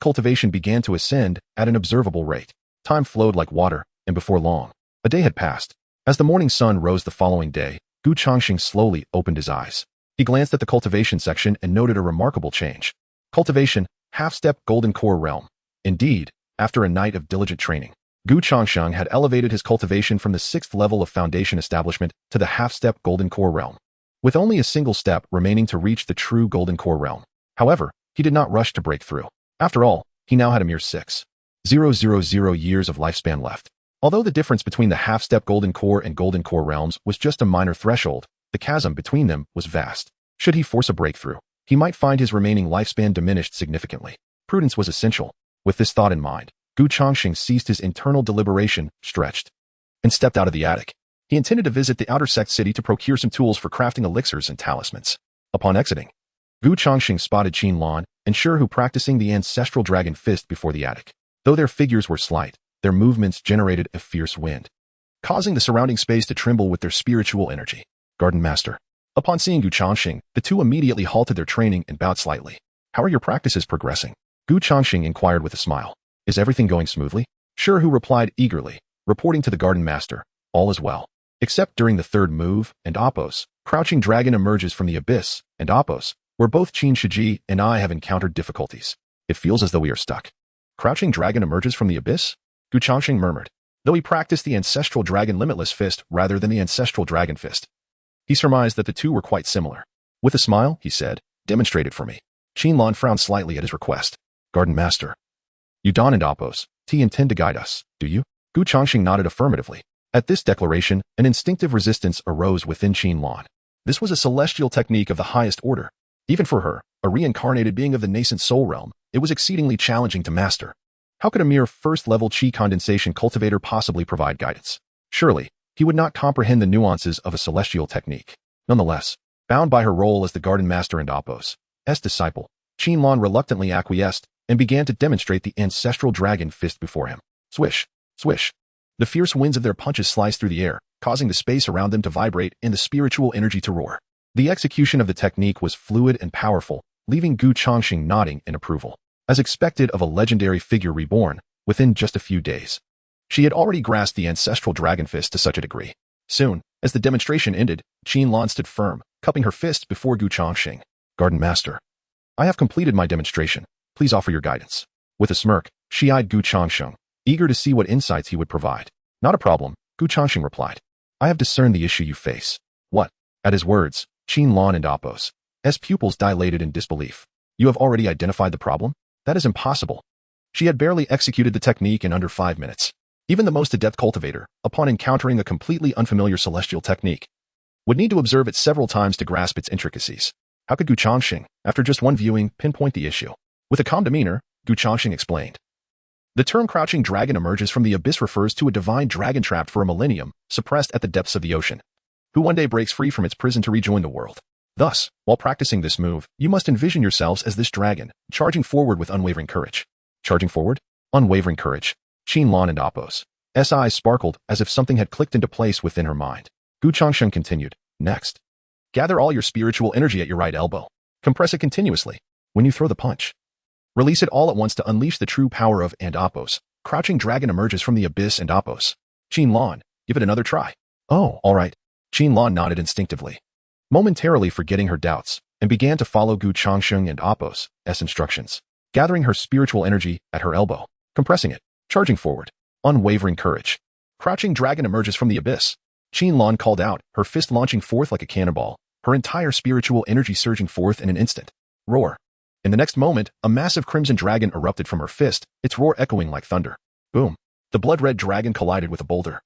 cultivation began to ascend at an observable rate. Time flowed like water, and before long, a day had passed. As the morning sun rose the following day, Changsheng slowly opened his eyes. He glanced at the cultivation section and noted a remarkable change. Cultivation, half-step golden core realm. Indeed, after a night of diligent training, Changsheng had elevated his cultivation from the 6th level of foundation establishment to the half-step golden core realm, with only a single step remaining to reach the true golden core realm. However, he did not rush to break through. After all, he now had a mere 6,000 years of lifespan left. Although the difference between the half-step golden core and golden core realms was just a minor threshold, the chasm between them was vast. Should he force a breakthrough, he might find his remaining lifespan diminished significantly. Prudence was essential. With this thought in mind, Changsheng ceased his internal deliberation, stretched, and stepped out of the attic. He intended to visit the outer sect city to procure some tools for crafting elixirs and talismans. Upon exiting, Changsheng spotted Qin and Shi practicing the ancestral dragon fist before the attic. Though their figures were slight, their movements generated a fierce wind, causing the surrounding space to tremble with their spiritual energy. Garden Master. Upon seeing Changsheng, the two immediately halted their training and bowed slightly. How are your practices progressing? Changsheng inquired with a smile. Is everything going smoothly? Shi replied eagerly, reporting to the Garden Master. All is well. Except during the third move, and Oppos, crouching dragon emerges from the abyss, and Oppos, where both Qin Shiji and I have encountered difficulties. It feels as though we are stuck. Crouching dragon emerges from the abyss? Changsheng murmured, though he practiced the ancestral dragon limitless fist rather than the ancestral dragon fist. He surmised that the two were quite similar. With a smile, he said, demonstrate it for me. Qin frowned slightly at his request. Garden Master. You Don and Oppos, intend to guide us, do you? Changsheng nodded affirmatively. At this declaration, an instinctive resistance arose within Qin. This was a celestial technique of the highest order. Even for her, a reincarnated being of the nascent soul realm, it was exceedingly challenging to master. How could a mere first-level Qi condensation cultivator possibly provide guidance? Surely, he would not comprehend the nuances of a celestial technique. Nonetheless, bound by her role as the Garden Master and Oppos' disciple, Qin reluctantly acquiesced and began to demonstrate the ancestral dragon fist before him. Swish, swish. The fierce winds of their punches sliced through the air, causing the space around them to vibrate and the spiritual energy to roar. The execution of the technique was fluid and powerful, leaving Changsheng nodding in approval. As expected of a legendary figure reborn, within just a few days, she had already grasped the ancestral dragon fist to such a degree. Soon, as the demonstration ended, Qin stood firm, cupping her fist before Changsheng. Garden Master. I have completed my demonstration. Please offer your guidance. With a smirk, she eyed Changsheng, eager to see what insights he would provide. Not a problem, Changsheng replied. I have discerned the issue you face. What? At his words, Qin and Oppos' pupils dilated in disbelief. You have already identified the problem? That is impossible. She had barely executed the technique in under 5 minutes. Even the most adept cultivator, upon encountering a completely unfamiliar celestial technique, would need to observe it several times to grasp its intricacies. How could Changsheng, after just one viewing, pinpoint the issue? With a calm demeanor, Changsheng explained. The term crouching dragon emerges from the abyss refers to a divine dragon trapped for a millennium, suppressed at the depths of the ocean, who one day breaks free from its prison to rejoin the world. Thus, while practicing this move, you must envision yourselves as this dragon, charging forward with unwavering courage. Charging forward? Unwavering courage. Qin and Oppos' eyes sparkled as if something had clicked into place within her mind. Changsheng continued. Next. Gather all your spiritual energy at your right elbow. Compress it continuously. When you throw the punch, release it all at once to unleash the true power of and Oppos. Crouching dragon emerges from the abyss and Oppos. Qin, give it another try. Oh, all right. Qin nodded instinctively, momentarily forgetting her doubts, and began to follow Changsheng and Oppos' instructions, gathering her spiritual energy at her elbow, compressing it, charging forward. Unwavering courage. Crouching dragon emerges from the abyss. Qin called out, her fist launching forth like a cannonball, her entire spiritual energy surging forth in an instant. Roar. In the next moment, a massive crimson dragon erupted from her fist, its roar echoing like thunder. Boom. The blood-red dragon collided with a boulder,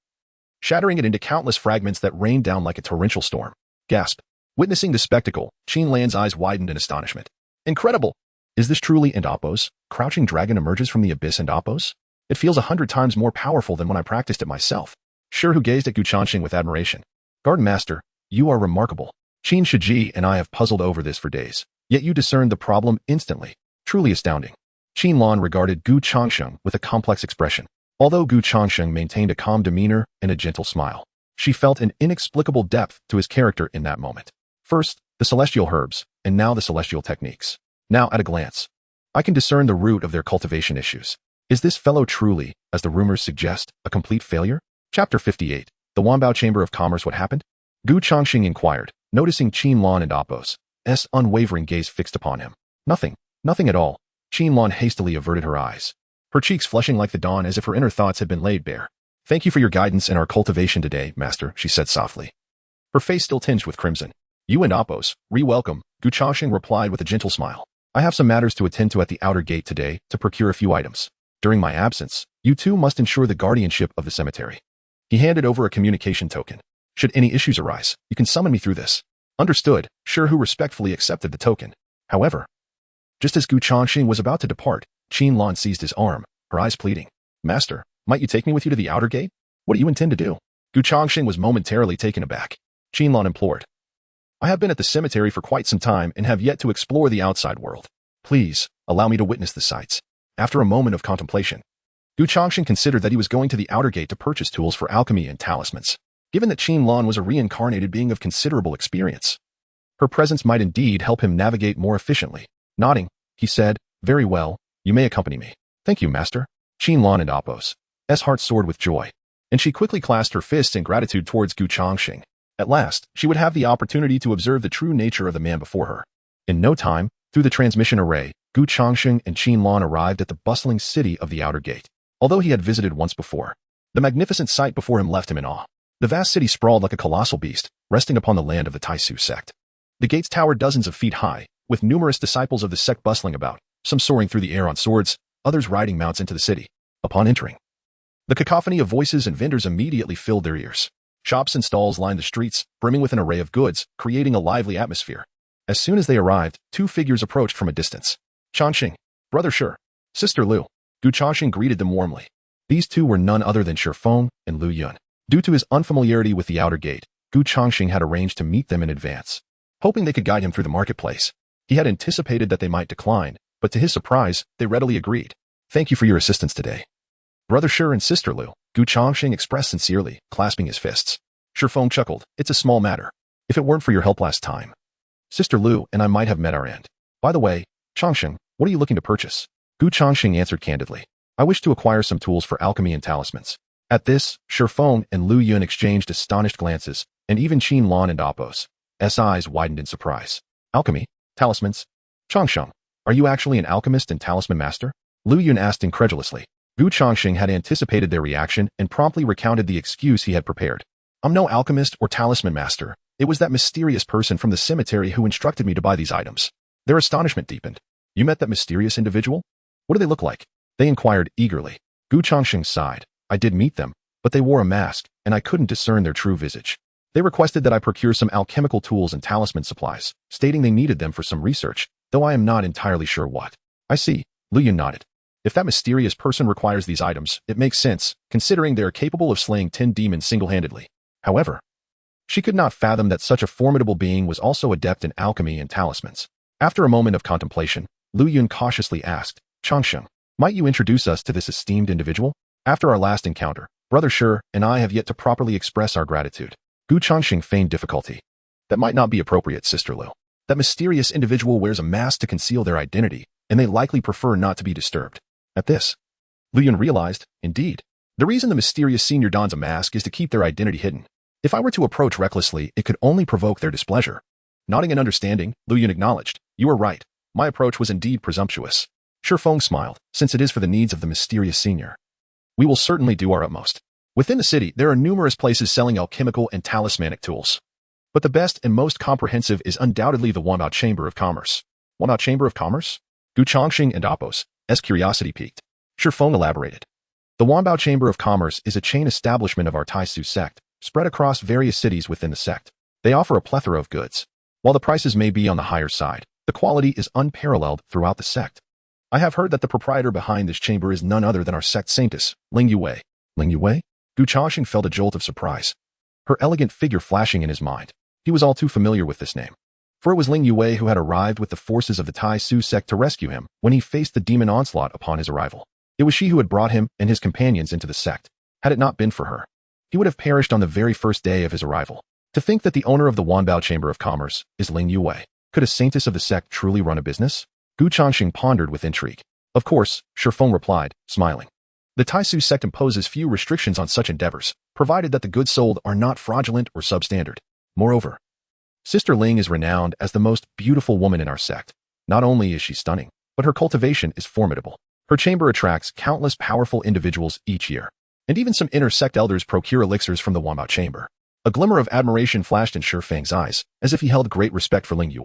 shattering it into countless fragments that rained down like a torrential storm. Gasp. Witnessing the spectacle, Qin's eyes widened in astonishment. Incredible! Is this truly and Oppos? Crouching dragon emerges from the abyss and Oppos? It feels 100 times more powerful than when I practiced it myself. Shi gazed at Changsheng with admiration. Garden Master, you are remarkable. Qin Shiji and I have puzzled over this for days, yet you discerned the problem instantly. Truly astounding. Qin Lan regarded Gu Changsheng with a complex expression. Although Gu Changsheng maintained a calm demeanor and a gentle smile, she felt an inexplicable depth to his character in that moment. First, the celestial herbs, and now the celestial techniques. Now, at a glance, I can discern the root of their cultivation issues. Is this fellow truly, as the rumors suggest, a complete failure? Chapter 58. The Wanbao Chamber of Commerce. What happened? Gu Changxing inquired, noticing Qin Lan and Appo's unwavering gaze fixed upon him. Nothing at all. Qin Lan hastily averted her eyes, her cheeks flushing like the dawn as if her inner thoughts had been laid bare. Thank you for your guidance in our cultivation today, master, she said softly, her face still tinged with crimson. You and Appo's, re-welcome, Gu Changxing replied with a gentle smile. I have some matters to attend to at the outer gate today to procure a few items. During my absence, you two must ensure the guardianship of the cemetery. He handed over a communication token. Should any issues arise, you can summon me through this. Understood, Shi Hu respectfully accepted the token. However, just as Gu Changxing was about to depart, Qin Lan seized his arm, her eyes pleading. Master, might you take me with you to the outer gate? What do you intend to do? Gu Changxing was momentarily taken aback. Qin Lan implored. I have been at the cemetery for quite some time and have yet to explore the outside world. Please, allow me to witness the sights. After a moment of contemplation, Gu Changxing considered that he was going to the outer gate to purchase tools for alchemy and talismans. Given that Qin Lan was a reincarnated being of considerable experience, her presence might indeed help him navigate more efficiently. Nodding, he said, very well, you may accompany me. Thank you, master. Qin Lan and Appo's heart soared with joy, and she quickly clasped her fists in gratitude towards Gu Changxing. At last, she would have the opportunity to observe the true nature of the man before her. In no time, through the transmission array, Gu Changxing and Qin Lan arrived at the bustling city of the outer gate. Although he had visited once before, the magnificent sight before him left him in awe. The vast city sprawled like a colossal beast, resting upon the land of the Taisu sect. The gates towered dozens of feet high, with numerous disciples of the sect bustling about, some soaring through the air on swords, others riding mounts into the city. Upon entering, the cacophony of voices and vendors immediately filled their ears. Shops and stalls lined the streets, brimming with an array of goods, creating a lively atmosphere. As soon as they arrived, two figures approached from a distance. Changsheng, Brother Shi, Sister Lu. Gu Changxing greeted them warmly. These two were none other than Shi Feng and Lu Yun. Due to his unfamiliarity with the outer gate, Gu Changxing had arranged to meet them in advance, hoping they could guide him through the marketplace. He had anticipated that they might decline, but to his surprise, they readily agreed. Thank you for your assistance today. Brother Shi and Sister Lu, Gu Changxing expressed sincerely, clasping his fists. Shi Feng chuckled. It's a small matter. If it weren't for your help last time, Sister Lu and I might have met our end. By the way, Changsheng, what are you looking to purchase? Gu Changxing answered candidly. I wish to acquire some tools for alchemy and talismans. At this, Shi Feng and Lu Yun exchanged astonished glances, and even Qin Lan and Appo's eyes widened in surprise. Alchemy? Talismans? Changsheng, are you actually an alchemist and talisman master? Lu Yun asked incredulously. Gu Changxing had anticipated their reaction and promptly recounted the excuse he had prepared. I'm no alchemist or talisman master. It was that mysterious person from the cemetery who instructed me to buy these items. Their astonishment deepened. You met that mysterious individual? What do they look like? They inquired eagerly. Gu Changxing sighed. I did meet them, but they wore a mask, and I couldn't discern their true visage. They requested that I procure some alchemical tools and talisman supplies, stating they needed them for some research, though I am not entirely sure what. I see. Lu Yun nodded. If that mysterious person requires these items, it makes sense, considering they are capable of slaying 10 demons single-handedly. However, she could not fathom that such a formidable being was also adept in alchemy and talismans. After a moment of contemplation, Lu Yun cautiously asked, Changsheng, might you introduce us to this esteemed individual? After our last encounter, Brother Shi and I have yet to properly express our gratitude. Gu Changxing feigned difficulty. That might not be appropriate, Sister Lu. That mysterious individual wears a mask to conceal their identity, and they likely prefer not to be disturbed. At this, Lu Yun realized, indeed, the reason the mysterious senior dons a mask is to keep their identity hidden. If I were to approach recklessly, it could only provoke their displeasure. Nodding in understanding, Lu Yun acknowledged, you are right. My approach was indeed presumptuous. Shi Feng smiled, since it is for the needs of the mysterious senior. We will certainly do our utmost. Within the city, there are numerous places selling alchemical and talismanic tools. But the best and most comprehensive is undoubtedly the Wanbao Chamber of Commerce. Wanbao Chamber of Commerce? Gu Changxing and Appo's curiosity piqued. Shi Feng elaborated. The Wanbao Chamber of Commerce is a chain establishment of our Taisu sect, spread across various cities within the sect. They offer a plethora of goods. While the prices may be on the higher side, the quality is unparalleled throughout the sect. I have heard that the proprietor behind this chamber is none other than our sect saintess, Ling Yue. Ling Yue? Gu Changxing felt a jolt of surprise, her elegant figure flashing in his mind. He was all too familiar with this name. For it was Ling Yue who had arrived with the forces of the Tai Su sect to rescue him when he faced the demon onslaught upon his arrival. It was she who had brought him and his companions into the sect. Had it not been for her, he would have perished on the very first day of his arrival. To think that the owner of the Wanbao Chamber of Commerce is Ling Yue. Could a saintess of the sect truly run a business? Gu Changsheng pondered with intrigue. Of course, Shifeng replied, smiling. The Tai Su sect imposes few restrictions on such endeavors, provided that the goods sold are not fraudulent or substandard. Moreover, Sister Ling is renowned as the most beautiful woman in our sect. Not only is she stunning, but her cultivation is formidable. Her chamber attracts countless powerful individuals each year, and even some inner sect elders procure elixirs from the Wanbao chamber. A glimmer of admiration flashed in Shifeng's eyes, as if he held great respect for Ling Yue.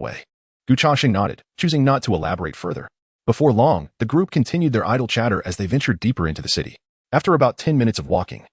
Gu Changsheng nodded, choosing not to elaborate further. Before long, the group continued their idle chatter as they ventured deeper into the city. After about 10 minutes of walking,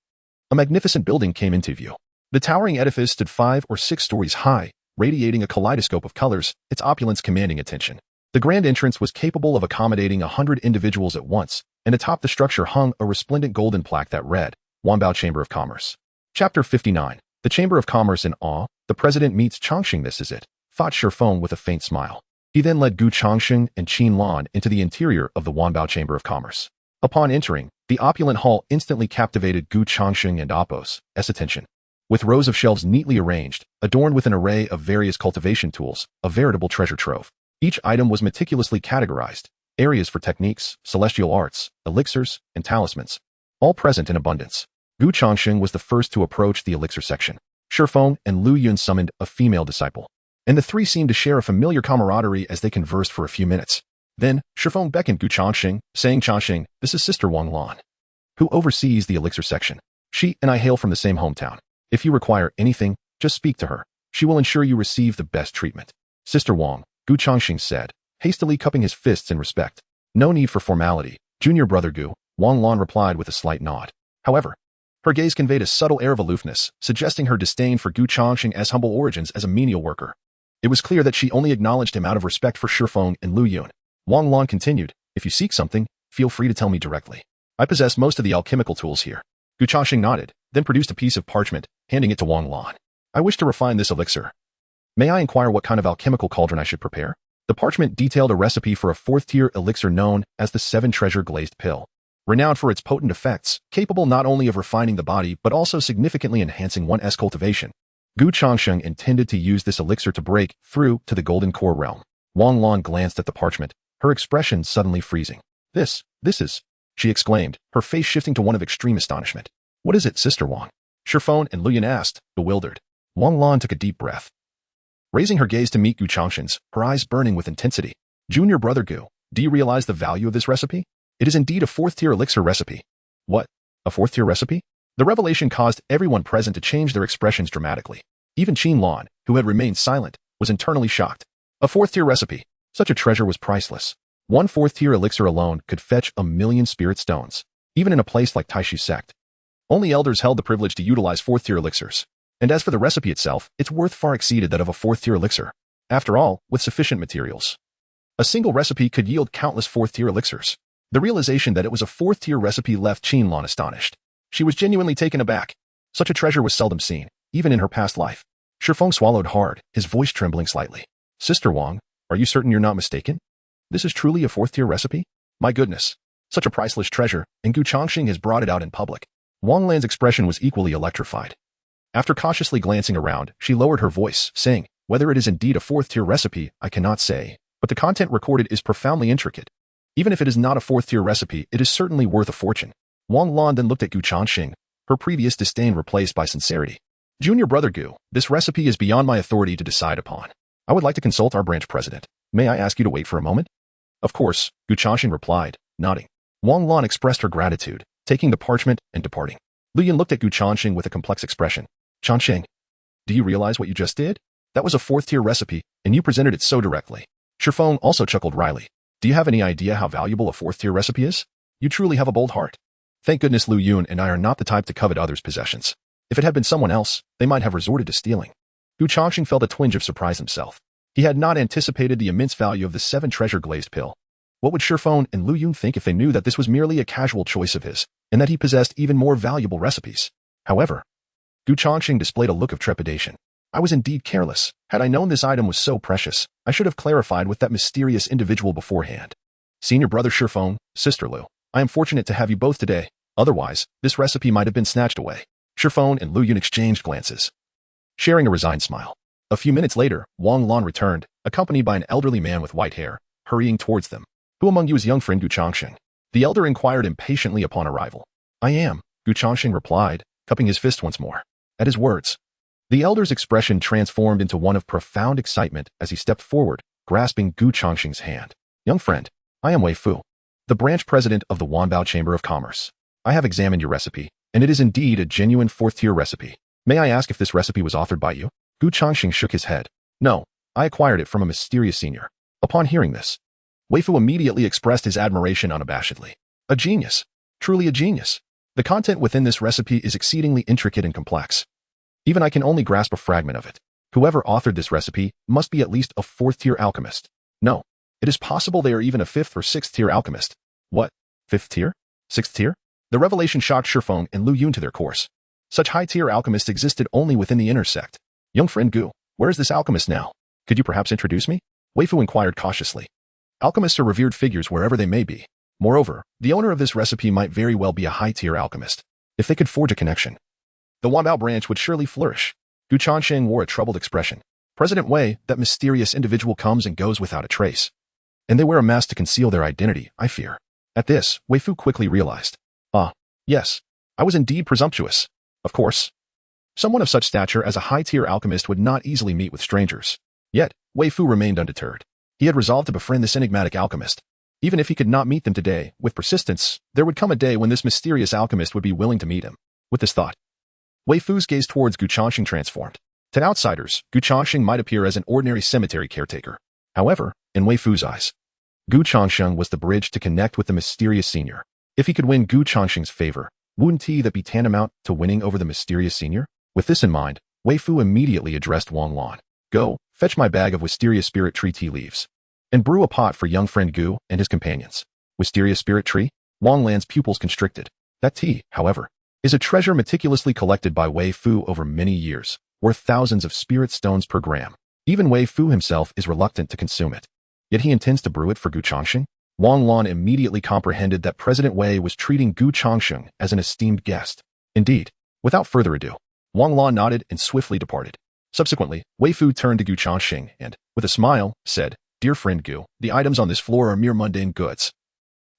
a magnificent building came into view. The towering edifice stood 5 or 6 stories high, radiating a kaleidoscope of colors, its opulence commanding attention. The grand entrance was capable of accommodating 100 individuals at once, and atop the structure hung a resplendent golden plaque that read, Wanbao Chamber of Commerce. Chapter 59. The Chamber of Commerce in awe. The president meets Changsheng. This is it, thought Shifeng with a faint smile. He then led Gu Changsheng and Qin Lan into the interior of the Wanbao Chamber of Commerce. Upon entering, the opulent hall instantly captivated Gu Changsheng and Apos' attention. With rows of shelves neatly arranged, adorned with an array of various cultivation tools, a veritable treasure trove. Each item was meticulously categorized, areas for techniques, celestial arts, elixirs, and talismans, all present in abundance. Gu Changsheng was the first to approach the elixir section. Shifeng and Lu Yun summoned a female disciple, and the three seemed to share a familiar camaraderie as they conversed for a few minutes. Then, Shifeng beckoned Gu Changsheng, saying, Changsheng, this is Sister Wang Lan, who oversees the elixir section. She and I hail from the same hometown. If you require anything, just speak to her. She will ensure you receive the best treatment. Sister Wang, Gu Changsheng said, hastily cupping his fists in respect. No need for formality, junior brother Gu, Wang Lan replied with a slight nod. However, her gaze conveyed a subtle air of aloofness, suggesting her disdain for Gu Changsheng's humble origins as a menial worker. It was clear that she only acknowledged him out of respect for Shifeng and Lu Yun. Wang Lan continued, if you seek something, feel free to tell me directly. I possess most of the alchemical tools here. Gu Changsheng nodded, then produced a piece of parchment, handing it to Wang Lan. I wish to refine this elixir. May I inquire what kind of alchemical cauldron I should prepare? The parchment detailed a recipe for a 4th-tier elixir known as the 7-treasure glazed pill. Renowned for its potent effects, capable not only of refining the body but also significantly enhancing one's cultivation. Gu Changsheng intended to use this elixir to break through to the golden core realm. Wang Lan glanced at the parchment, her expression suddenly freezing. This is, she exclaimed, her face shifting to one of extreme astonishment. What is it, Sister Wang? Shifeng and Lu Yun asked, bewildered. Wang Lan took a deep breath, raising her gaze to meet Gu Changsheng's, her eyes burning with intensity. Junior brother Gu, do you realize the value of this recipe? It is indeed a 4th-tier elixir recipe. What? A 4th-tier recipe? The revelation caused everyone present to change their expressions dramatically. Even Qin Lan, who had remained silent, was internally shocked. A 4th-tier recipe. Such a treasure was priceless. One 4th-tier elixir alone could fetch 1,000,000 spirit stones, even in a place like Taishu sect. Only elders held the privilege to utilize 4th-tier elixirs. And as for the recipe itself, its worth far exceeded that of a 4th-tier elixir. After all, with sufficient materials, a single recipe could yield countless 4th-tier elixirs. The realization that it was a 4th-tier recipe left Qin Lan astonished. She was genuinely taken aback. Such a treasure was seldom seen, even in her past life. Shifeng swallowed hard, his voice trembling slightly. Sister Wang, are you certain you're not mistaken? This is truly a 4th-tier recipe? My goodness, such a priceless treasure, and Gu Changsheng has brought it out in public. Wang Lan's expression was equally electrified. After cautiously glancing around, she lowered her voice, saying, whether it is indeed a 4th-tier recipe, I cannot say, but the content recorded is profoundly intricate. Even if it is not a 4th-tier recipe, it is certainly worth a fortune. Wang Lan then looked at Gu Changsheng, her previous disdain replaced by sincerity. Junior brother Gu, this recipe is beyond my authority to decide upon. I would like to consult our branch president. May I ask you to wait for a moment? Of course, Gu Changsheng replied, nodding. Wang Lan expressed her gratitude, taking the parchment and departing. Lu Yun looked at Gu Changsheng with a complex expression. Changsheng, do you realize what you just did? That was a 4th-tier recipe, and you presented it so directly. Shifeng also chuckled wryly. Do you have any idea how valuable a 4th-tier recipe is? You truly have a bold heart. Thank goodness Lu Yun and I are not the type to covet others' possessions. If it had been someone else, they might have resorted to stealing. Gu Changsheng felt a twinge of surprise himself. He had not anticipated the immense value of the 7-treasure glazed pill. What would Shifeng and Lu Yun think if they knew that this was merely a casual choice of his, and that he possessed even more valuable recipes? However, Gu Changsheng displayed a look of trepidation. I was indeed careless. Had I known this item was so precious, I should have clarified with that mysterious individual beforehand. Senior brother Shifeng, Sister Lu, I am fortunate to have you both today. Otherwise, this recipe might have been snatched away. Shifeng and Lu Yun exchanged glances, sharing a resigned smile. A few minutes later, Wang Lan returned, accompanied by an elderly man with white hair, hurrying towards them. Who among you is young friend Gu Changsheng? The elder inquired impatiently upon arrival. I am, Gu Changsheng replied, cupping his fist once more. At his words, the elder's expression transformed into one of profound excitement as he stepped forward, grasping Gu Changsheng's hand. Young friend, I am Wei Fu, the branch president of the Wanbao Chamber of Commerce. I have examined your recipe, and it is indeed a genuine fourth-tier recipe. May I ask if this recipe was authored by you? Gu Changsheng shook his head. No, I acquired it from a mysterious senior. Upon hearing this, Wei Fu immediately expressed his admiration unabashedly. A genius. Truly a genius. The content within this recipe is exceedingly intricate and complex. Even I can only grasp a fragment of it. Whoever authored this recipe must be at least a fourth-tier alchemist. No, it is possible they are even a fifth or sixth-tier alchemist. What? Fifth tier? Sixth tier? The revelation shocked Shifeng and Lu Yun to their course. Such high-tier alchemists existed only within the inner sect. Young friend Gu, where is this alchemist now? Could you perhaps introduce me? Wei Fu inquired cautiously. Alchemists are revered figures wherever they may be. Moreover, the owner of this recipe might very well be a high-tier alchemist. If they could forge a connection, the Wanbao branch would surely flourish. Gu Changsheng wore a troubled expression. President Wei, that mysterious individual comes and goes without a trace. And they wear a mask to conceal their identity, I fear. At this, Wei Fu quickly realized. Ah, yes, I was indeed presumptuous. Of course. Someone of such stature as a high-tier alchemist would not easily meet with strangers. Yet, Wei Fu remained undeterred. He had resolved to befriend this enigmatic alchemist. Even if he could not meet them today, with persistence, there would come a day when this mysterious alchemist would be willing to meet him. With this thought, Wei Fu's gaze towards Gu Changsheng transformed. To outsiders, Gu Changsheng might appear as an ordinary cemetery caretaker. However, in Wei Fu's eyes, Gu Changsheng was the bridge to connect with the mysterious senior. If he could win Gu Changsheng's favor, wouldn't that be tantamount to winning over the mysterious senior? With this in mind, Wei Fu immediately addressed Wang Lan. Go, fetch my bag of Wisteria Spirit Tree tea leaves, and brew a pot for young friend Gu and his companions. Wisteria Spirit Tree? Wang Lan's pupils constricted. That tea, however, is a treasure meticulously collected by Wei Fu over many years, worth thousands of spirit stones per gram. Even Wei Fu himself is reluctant to consume it. Yet he intends to brew it for Gu Changsheng? Wang Lan immediately comprehended that President Wei was treating Gu Changsheng as an esteemed guest. Indeed, without further ado, Wang Lan nodded and swiftly departed. Subsequently, Wei Fu turned to Gu Changsheng and, with a smile, said, Dear friend Gu, the items on this floor are mere mundane goods,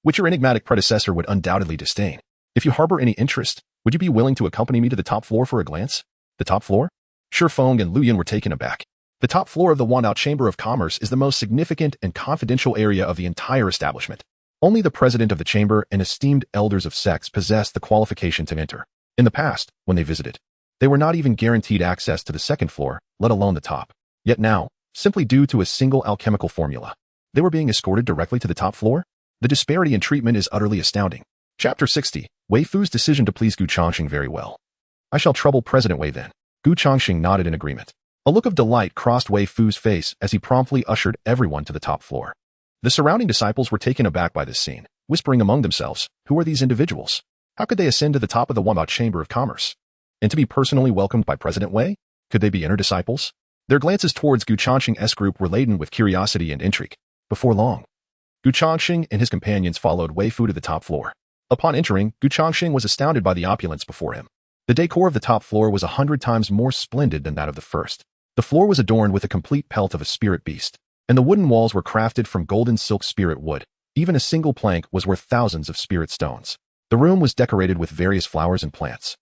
which your enigmatic predecessor would undoubtedly disdain. If you harbor any interest, would you be willing to accompany me to the top floor for a glance? The top floor? Shifeng and Lu Yun were taken aback. The top floor of the Wanbao Chamber of Commerce is the most significant and confidential area of the entire establishment. Only the president of the chamber and esteemed elders of sects possess the qualification to enter. In the past, when they visited, they were not even guaranteed access to the second floor, let alone the top. Yet now, simply due to a single alchemical formula, they were being escorted directly to the top floor? The disparity in treatment is utterly astounding. Chapter 60. Wei Fu's decision to please Gu Changsheng very well. I shall trouble President Wei then. Gu Changsheng nodded in agreement. A look of delight crossed Wei Fu's face as he promptly ushered everyone to the top floor. The surrounding disciples were taken aback by this scene, whispering among themselves, who are these individuals? How could they ascend to the top of the Wanbao Chamber of Commerce? And to be personally welcomed by President Wei? Could they be inner disciples? Their glances towards Gu Changsheng's group were laden with curiosity and intrigue. Before long, Gu Changsheng and his companions followed Wei Fu to the top floor. Upon entering, Gu Changsheng was astounded by the opulence before him. The decor of the top floor was 100 times more splendid than that of the first. The floor was adorned with a complete pelt of a spirit beast, and the wooden walls were crafted from golden silk spirit wood. Even a single plank was worth thousands of spirit stones. The room was decorated with various flowers and plants.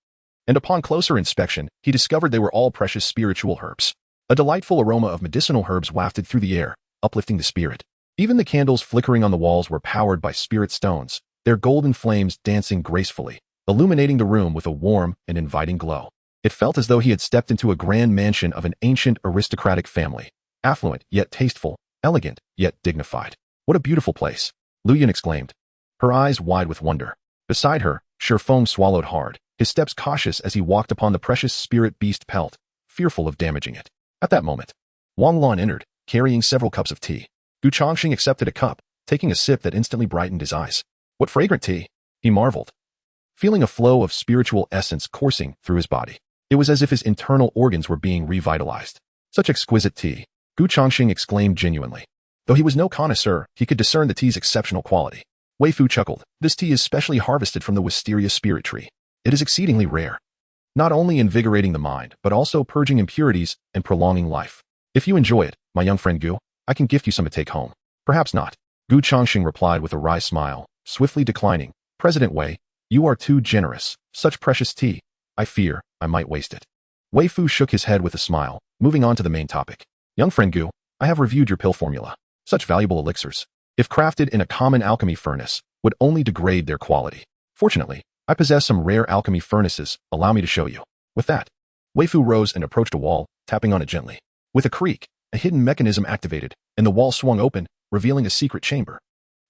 And upon closer inspection, he discovered they were all precious spiritual herbs. A delightful aroma of medicinal herbs wafted through the air, uplifting the spirit. Even the candles flickering on the walls were powered by spirit stones, their golden flames dancing gracefully, illuminating the room with a warm and inviting glow. It felt as though he had stepped into a grand mansion of an ancient aristocratic family, affluent yet tasteful, elegant yet dignified. What a beautiful place, Lu Yun exclaimed, her eyes wide with wonder. Beside her, Shifeng swallowed hard, his steps cautious as he walked upon the precious spirit beast pelt, fearful of damaging it. At that moment, Wang Lan entered, carrying several cups of tea. Gu Changsheng accepted a cup, taking a sip that instantly brightened his eyes. What fragrant tea, he marveled, feeling a flow of spiritual essence coursing through his body. It was as if his internal organs were being revitalized. Such exquisite tea, Gu Changsheng exclaimed genuinely. Though he was no connoisseur, he could discern the tea's exceptional quality. Wei Fu chuckled. This tea is specially harvested from the wisteria spirit tree. It is exceedingly rare, not only invigorating the mind, but also purging impurities and prolonging life. If you enjoy it, my young friend Gu, I can gift you some to take home. Perhaps not. Gu Changsheng replied with a wry smile, swiftly declining. President Wei, you are too generous. Such precious tea. I fear I might waste it. Wei Fu shook his head with a smile, moving on to the main topic. Young friend Gu, I have reviewed your pill formula. Such valuable elixirs, if crafted in a common alchemy furnace, would only degrade their quality. Fortunately, I possess some rare alchemy furnaces. Allow me to show you. With that, Wei Fu rose and approached a wall, tapping on it gently. With a creak, a hidden mechanism activated, and the wall swung open, revealing a secret chamber.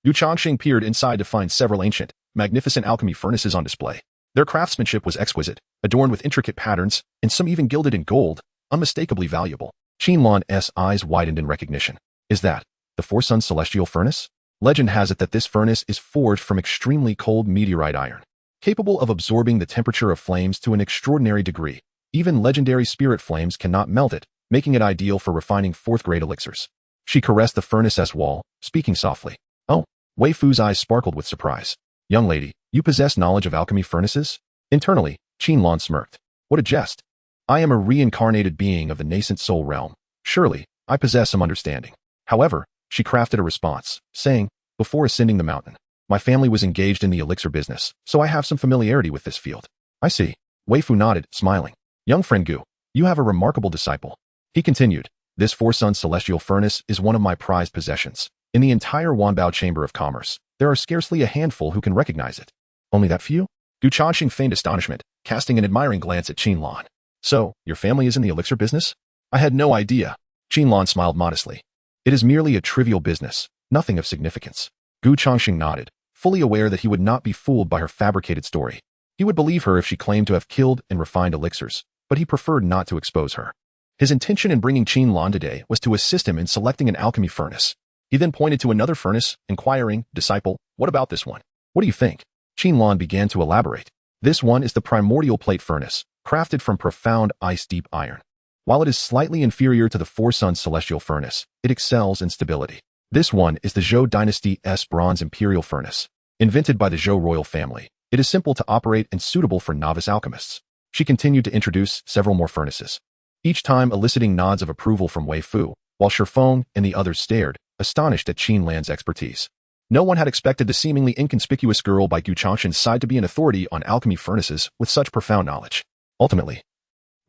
Gu Changsheng peered inside to find several ancient, magnificent alchemy furnaces on display. Their craftsmanship was exquisite, adorned with intricate patterns, and some even gilded in gold, unmistakably valuable. Qinlan's eyes widened in recognition. Is that the Four Suns celestial furnace? Legend has it that this furnace is forged from extremely cold meteorite iron, capable of absorbing the temperature of flames to an extraordinary degree. Even legendary spirit flames cannot melt it, making it ideal for refining fourth-grade elixirs. She caressed the furnace's wall, speaking softly. Oh, Wei Fu's eyes sparkled with surprise. Young lady, you possess knowledge of alchemy furnaces? Internally, Qinlan smirked. What a jest. I am a reincarnated being of the nascent soul realm. Surely, I possess some understanding. However, she crafted a response, saying, before ascending the mountain, my family was engaged in the elixir business, so I have some familiarity with this field. I see. Wei Fu nodded, smiling. Young friend Gu, you have a remarkable disciple. He continued, this Four Suns celestial furnace is one of my prized possessions. In the entire Wanbao Chamber of Commerce, there are scarcely a handful who can recognize it. Only that few? Gu Changsheng feigned astonishment, casting an admiring glance at Qinlan. So, your family is in the elixir business? I had no idea. Qinlan smiled modestly. It is merely a trivial business, nothing of significance. Gu Changsheng nodded, fully aware that he would not be fooled by her fabricated story. He would believe her if she claimed to have killed and refined elixirs, but he preferred not to expose her. His intention in bringing Qinlan today was to assist him in selecting an alchemy furnace. He then pointed to another furnace, inquiring, disciple, what about this one? What do you think? Qinlan began to elaborate. This one is the primordial plate furnace, crafted from profound ice-deep iron. While it is slightly inferior to the Four Suns celestial furnace, it excels in stability. This one is the Zhou Dynasty's bronze imperial furnace. Invented by the Zhou royal family, it is simple to operate and suitable for novice alchemists. She continued to introduce several more furnaces, each time eliciting nods of approval from Wei Fu, while Shifeng and the others stared, astonished at Qinlan's expertise. No one had expected the seemingly inconspicuous girl by Gu Changsheng's side to be an authority on alchemy furnaces with such profound knowledge. Ultimately,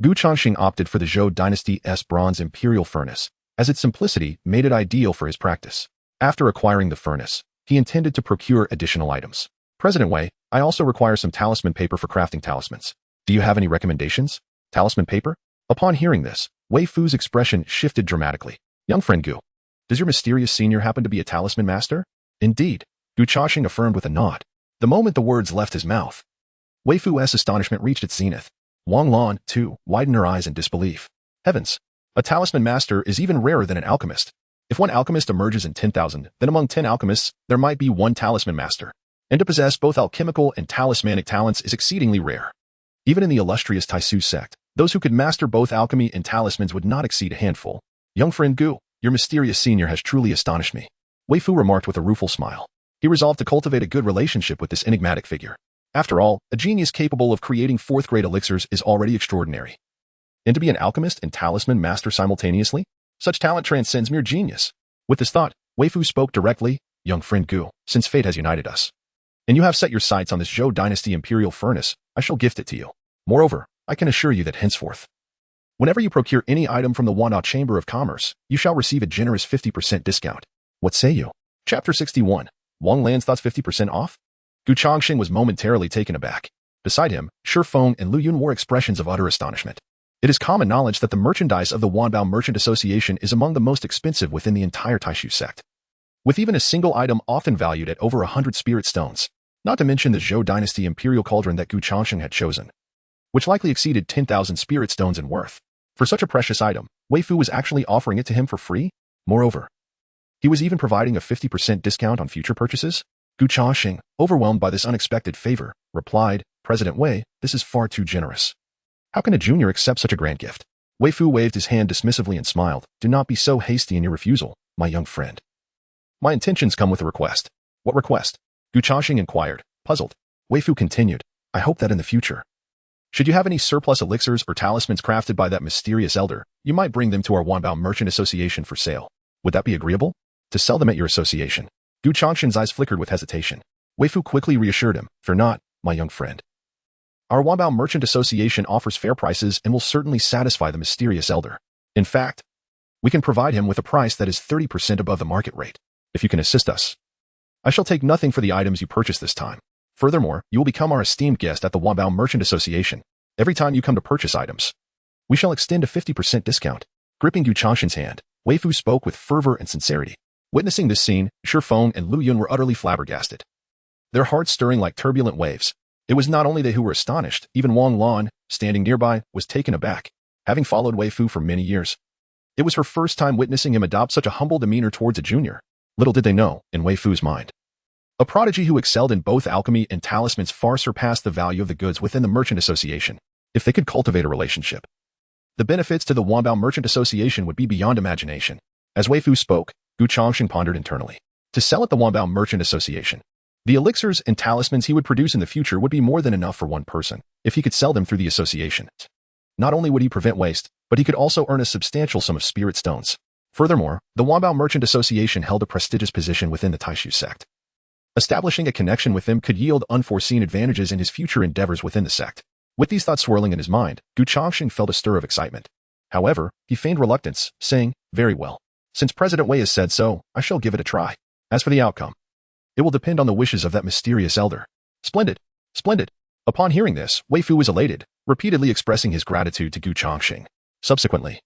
Gu Changsheng opted for the Zhou Dynasty's bronze imperial furnace, as its simplicity made it ideal for his practice. After acquiring the furnace, he intended to procure additional items. President Wei, I also require some talisman paper for crafting talismans. Do you have any recommendations? Talisman paper? Upon hearing this, Wei Fu's expression shifted dramatically. Young friend Gu, does your mysterious senior happen to be a talisman master? Indeed, Gu Changsheng affirmed with a nod. The moment the words left his mouth, Wei Fu's astonishment reached its zenith. Wang Lan, too, widened her eyes in disbelief. Heavens! A talisman master is even rarer than an alchemist. If one alchemist emerges in 10,000, then among 10 alchemists, there might be one talisman master. And to possess both alchemical and talismanic talents is exceedingly rare. Even in the illustrious Taisu sect, those who could master both alchemy and talismans would not exceed a handful. Young friend Gu, your mysterious senior has truly astonished me. Wei Fu remarked with a rueful smile. He resolved to cultivate a good relationship with this enigmatic figure. After all, a genius capable of creating fourth-grade elixirs is already extraordinary. And to be an alchemist and talisman master simultaneously? Such talent transcends mere genius. With this thought, Wei Fu spoke directly, Young friend Gu, since fate has united us, and you have set your sights on this Zhou Dynasty Imperial Furnace, I shall gift it to you. Moreover, I can assure you that henceforth, whenever you procure any item from the Wanbao Chamber of Commerce, you shall receive a generous 50% discount. What say you? Chapter 61. Wang Lan's thoughts 50% off? Gu Changsheng was momentarily taken aback. Beside him, Shifeng and Lu Yun wore expressions of utter astonishment. It is common knowledge that the merchandise of the Wanbao Merchant Association is among the most expensive within the entire Taishu sect, with even a single item often valued at over 100 spirit stones, not to mention the Zhou Dynasty Imperial Cauldron that Gu Changsheng had chosen, which likely exceeded 10,000 spirit stones in worth. For such a precious item, Wei Fu was actually offering it to him for free? Moreover, he was even providing a 50% discount on future purchases? Gu Changsheng, overwhelmed by this unexpected favor, replied, President Wei, this is far too generous. How can a junior accept such a grand gift? Wei Fu waved his hand dismissively and smiled. Do not be so hasty in your refusal, my young friend. My intentions come with a request. What request? Gu Changsheng inquired, puzzled. Wei Fu continued. I hope that in the future, should you have any surplus elixirs or talismans crafted by that mysterious elder, you might bring them to our Wanbao Merchant Association for sale. Would that be agreeable? To sell them at your association. Gu Changsheng's eyes flickered with hesitation. Wei Fu quickly reassured him. Fear not, my young friend. Our Wanbao Merchant Association offers fair prices and will certainly satisfy the mysterious elder. In fact, we can provide him with a price that is 30% above the market rate. If you can assist us, I shall take nothing for the items you purchase this time. Furthermore, you will become our esteemed guest at the Wanbao Merchant Association. Every time you come to purchase items, we shall extend a 50% discount. Gripping Gu Changsheng's hand, Wei Fu spoke with fervor and sincerity. Witnessing this scene, Shi Feng and Lu Yun were utterly flabbergasted, their hearts stirring like turbulent waves. It was not only they who were astonished, even Wang Lan, standing nearby, was taken aback. Having followed Wei Fu for many years, it was her first time witnessing him adopt such a humble demeanor towards a junior. Little did they know, in Wei Fu's mind, a prodigy who excelled in both alchemy and talismans far surpassed the value of the goods within the Merchant Association. If they could cultivate a relationship, the benefits to the Wanbao Merchant Association would be beyond imagination. As Wei Fu spoke, Gu Changsheng pondered internally. To sell at the Wanbao Merchant Association, the elixirs and talismans he would produce in the future would be more than enough for one person, if he could sell them through the association. Not only would he prevent waste, but he could also earn a substantial sum of spirit stones. Furthermore, the Wanbao Merchant Association held a prestigious position within the Taishu sect. Establishing a connection with them could yield unforeseen advantages in his future endeavors within the sect. With these thoughts swirling in his mind, Gu Changsheng felt a stir of excitement. However, he feigned reluctance, saying, very well. Since President Wei has said so, I shall give it a try. As for the outcome, it will depend on the wishes of that mysterious elder. Splendid. Splendid. Upon hearing this, Wei Fu was elated, repeatedly expressing his gratitude to Gu Changsheng. Subsequently,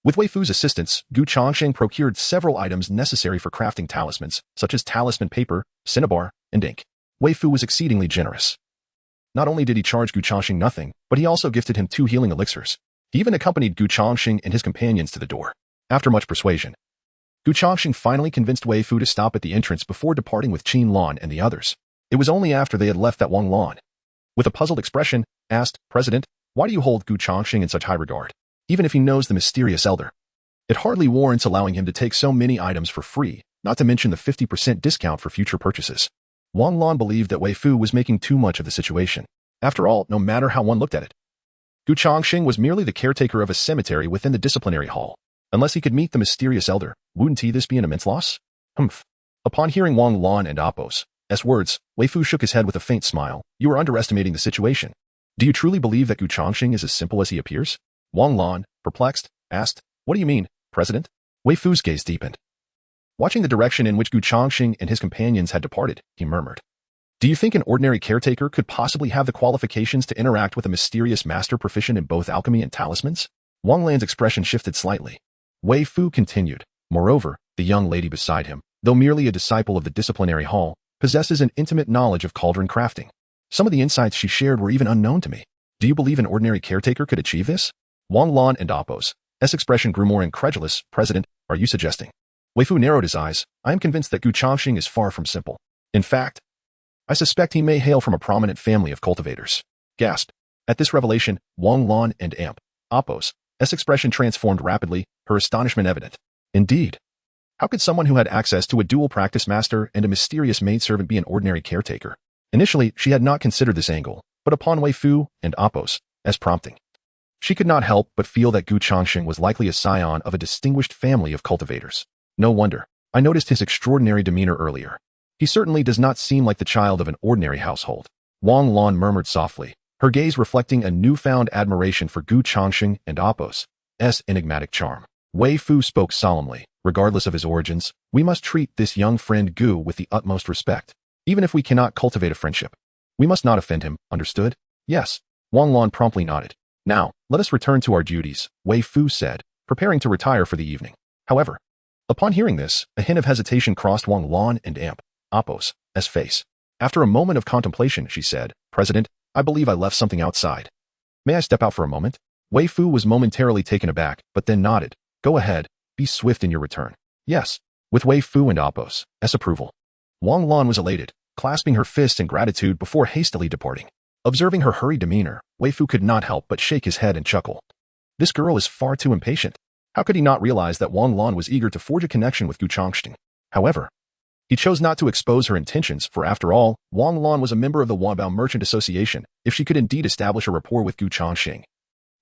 with Wei Fu's assistance, Gu Changsheng procured several items necessary for crafting talismans, such as talisman paper, cinnabar, and ink. Wei Fu was exceedingly generous. Not only did he charge Gu Changsheng nothing, but he also gifted him 2 healing elixirs. He even accompanied Gu Changsheng and his companions to the door. After much persuasion, Gu Changsheng finally convinced Wei Fu to stop at the entrance before departing with Qin Lan and the others. It was only after they had left that Wang Lan, with a puzzled expression, asked, President, why do you hold Gu Changsheng in such high regard? Even if he knows the mysterious elder, it hardly warrants allowing him to take so many items for free, not to mention the 50% discount for future purchases. Wang Lan believed that Wei Fu was making too much of the situation. After all, no matter how one looked at it, Gu Changsheng was merely the caretaker of a cemetery within the disciplinary hall. Unless he could meet the mysterious elder, wouldn't this be an immense loss? Humph. Upon hearing Wang Lan and Apos' words, Wei Fu shook his head with a faint smile. You are underestimating the situation. Do you truly believe that Gu Changsheng is as simple as he appears? Wang Lan, perplexed, asked, What do you mean, President? Wei Fu's gaze deepened. Watching the direction in which Gu Changsheng and his companions had departed, he murmured, Do you think an ordinary caretaker could possibly have the qualifications to interact with a mysterious master proficient in both alchemy and talismans? Wang Lan's expression shifted slightly. Wei Fu continued, Moreover, the young lady beside him, though merely a disciple of the disciplinary hall, possesses an intimate knowledge of cauldron crafting. Some of the insights she shared were even unknown to me. Do you believe an ordinary caretaker could achieve this? Wang Lan and Apos' expression grew more incredulous. President, are you suggesting? Wei Fu narrowed his eyes. I am convinced that Gu Changsheng is far from simple. In fact, I suspect he may hail from a prominent family of cultivators. Gasped. At this revelation, Wang Lan and Apos' expression transformed rapidly, her astonishment evident. Indeed. How could someone who had access to a dual practice master and a mysterious maidservant be an ordinary caretaker? Initially, she had not considered this angle, but upon Wei Fu and Apos' prompting, she could not help but feel that Gu Changsheng was likely a scion of a distinguished family of cultivators. No wonder. I noticed his extraordinary demeanor earlier. He certainly does not seem like the child of an ordinary household. Wang Lan murmured softly, her gaze reflecting a newfound admiration for Gu Changsheng and Apos' enigmatic charm. Wei Fu spoke solemnly. Regardless of his origins, we must treat this young friend Gu with the utmost respect. Even if we cannot cultivate a friendship, we must not offend him, understood? Yes. Wang Lan promptly nodded. Now, let us return to our duties, Wei Fu said, preparing to retire for the evening. However, upon hearing this, a hint of hesitation crossed Wang Lan and Apos' face. After a moment of contemplation, she said, President, I believe I left something outside. May I step out for a moment? Wei Fu was momentarily taken aback, but then nodded. Go ahead, be swift in your return. Yes. With Wei Fu and Apos' approval, Wang Lan was elated, clasping her fists in gratitude before hastily departing. Observing her hurried demeanor, Wei Fu could not help but shake his head and chuckle. This girl is far too impatient. How could he not realize that Wang Lan was eager to forge a connection with Gu Changsheng? However, he chose not to expose her intentions, for after all, Wang Lan was a member of the Wanbao Merchant Association. If she could indeed establish a rapport with Gu Changsheng,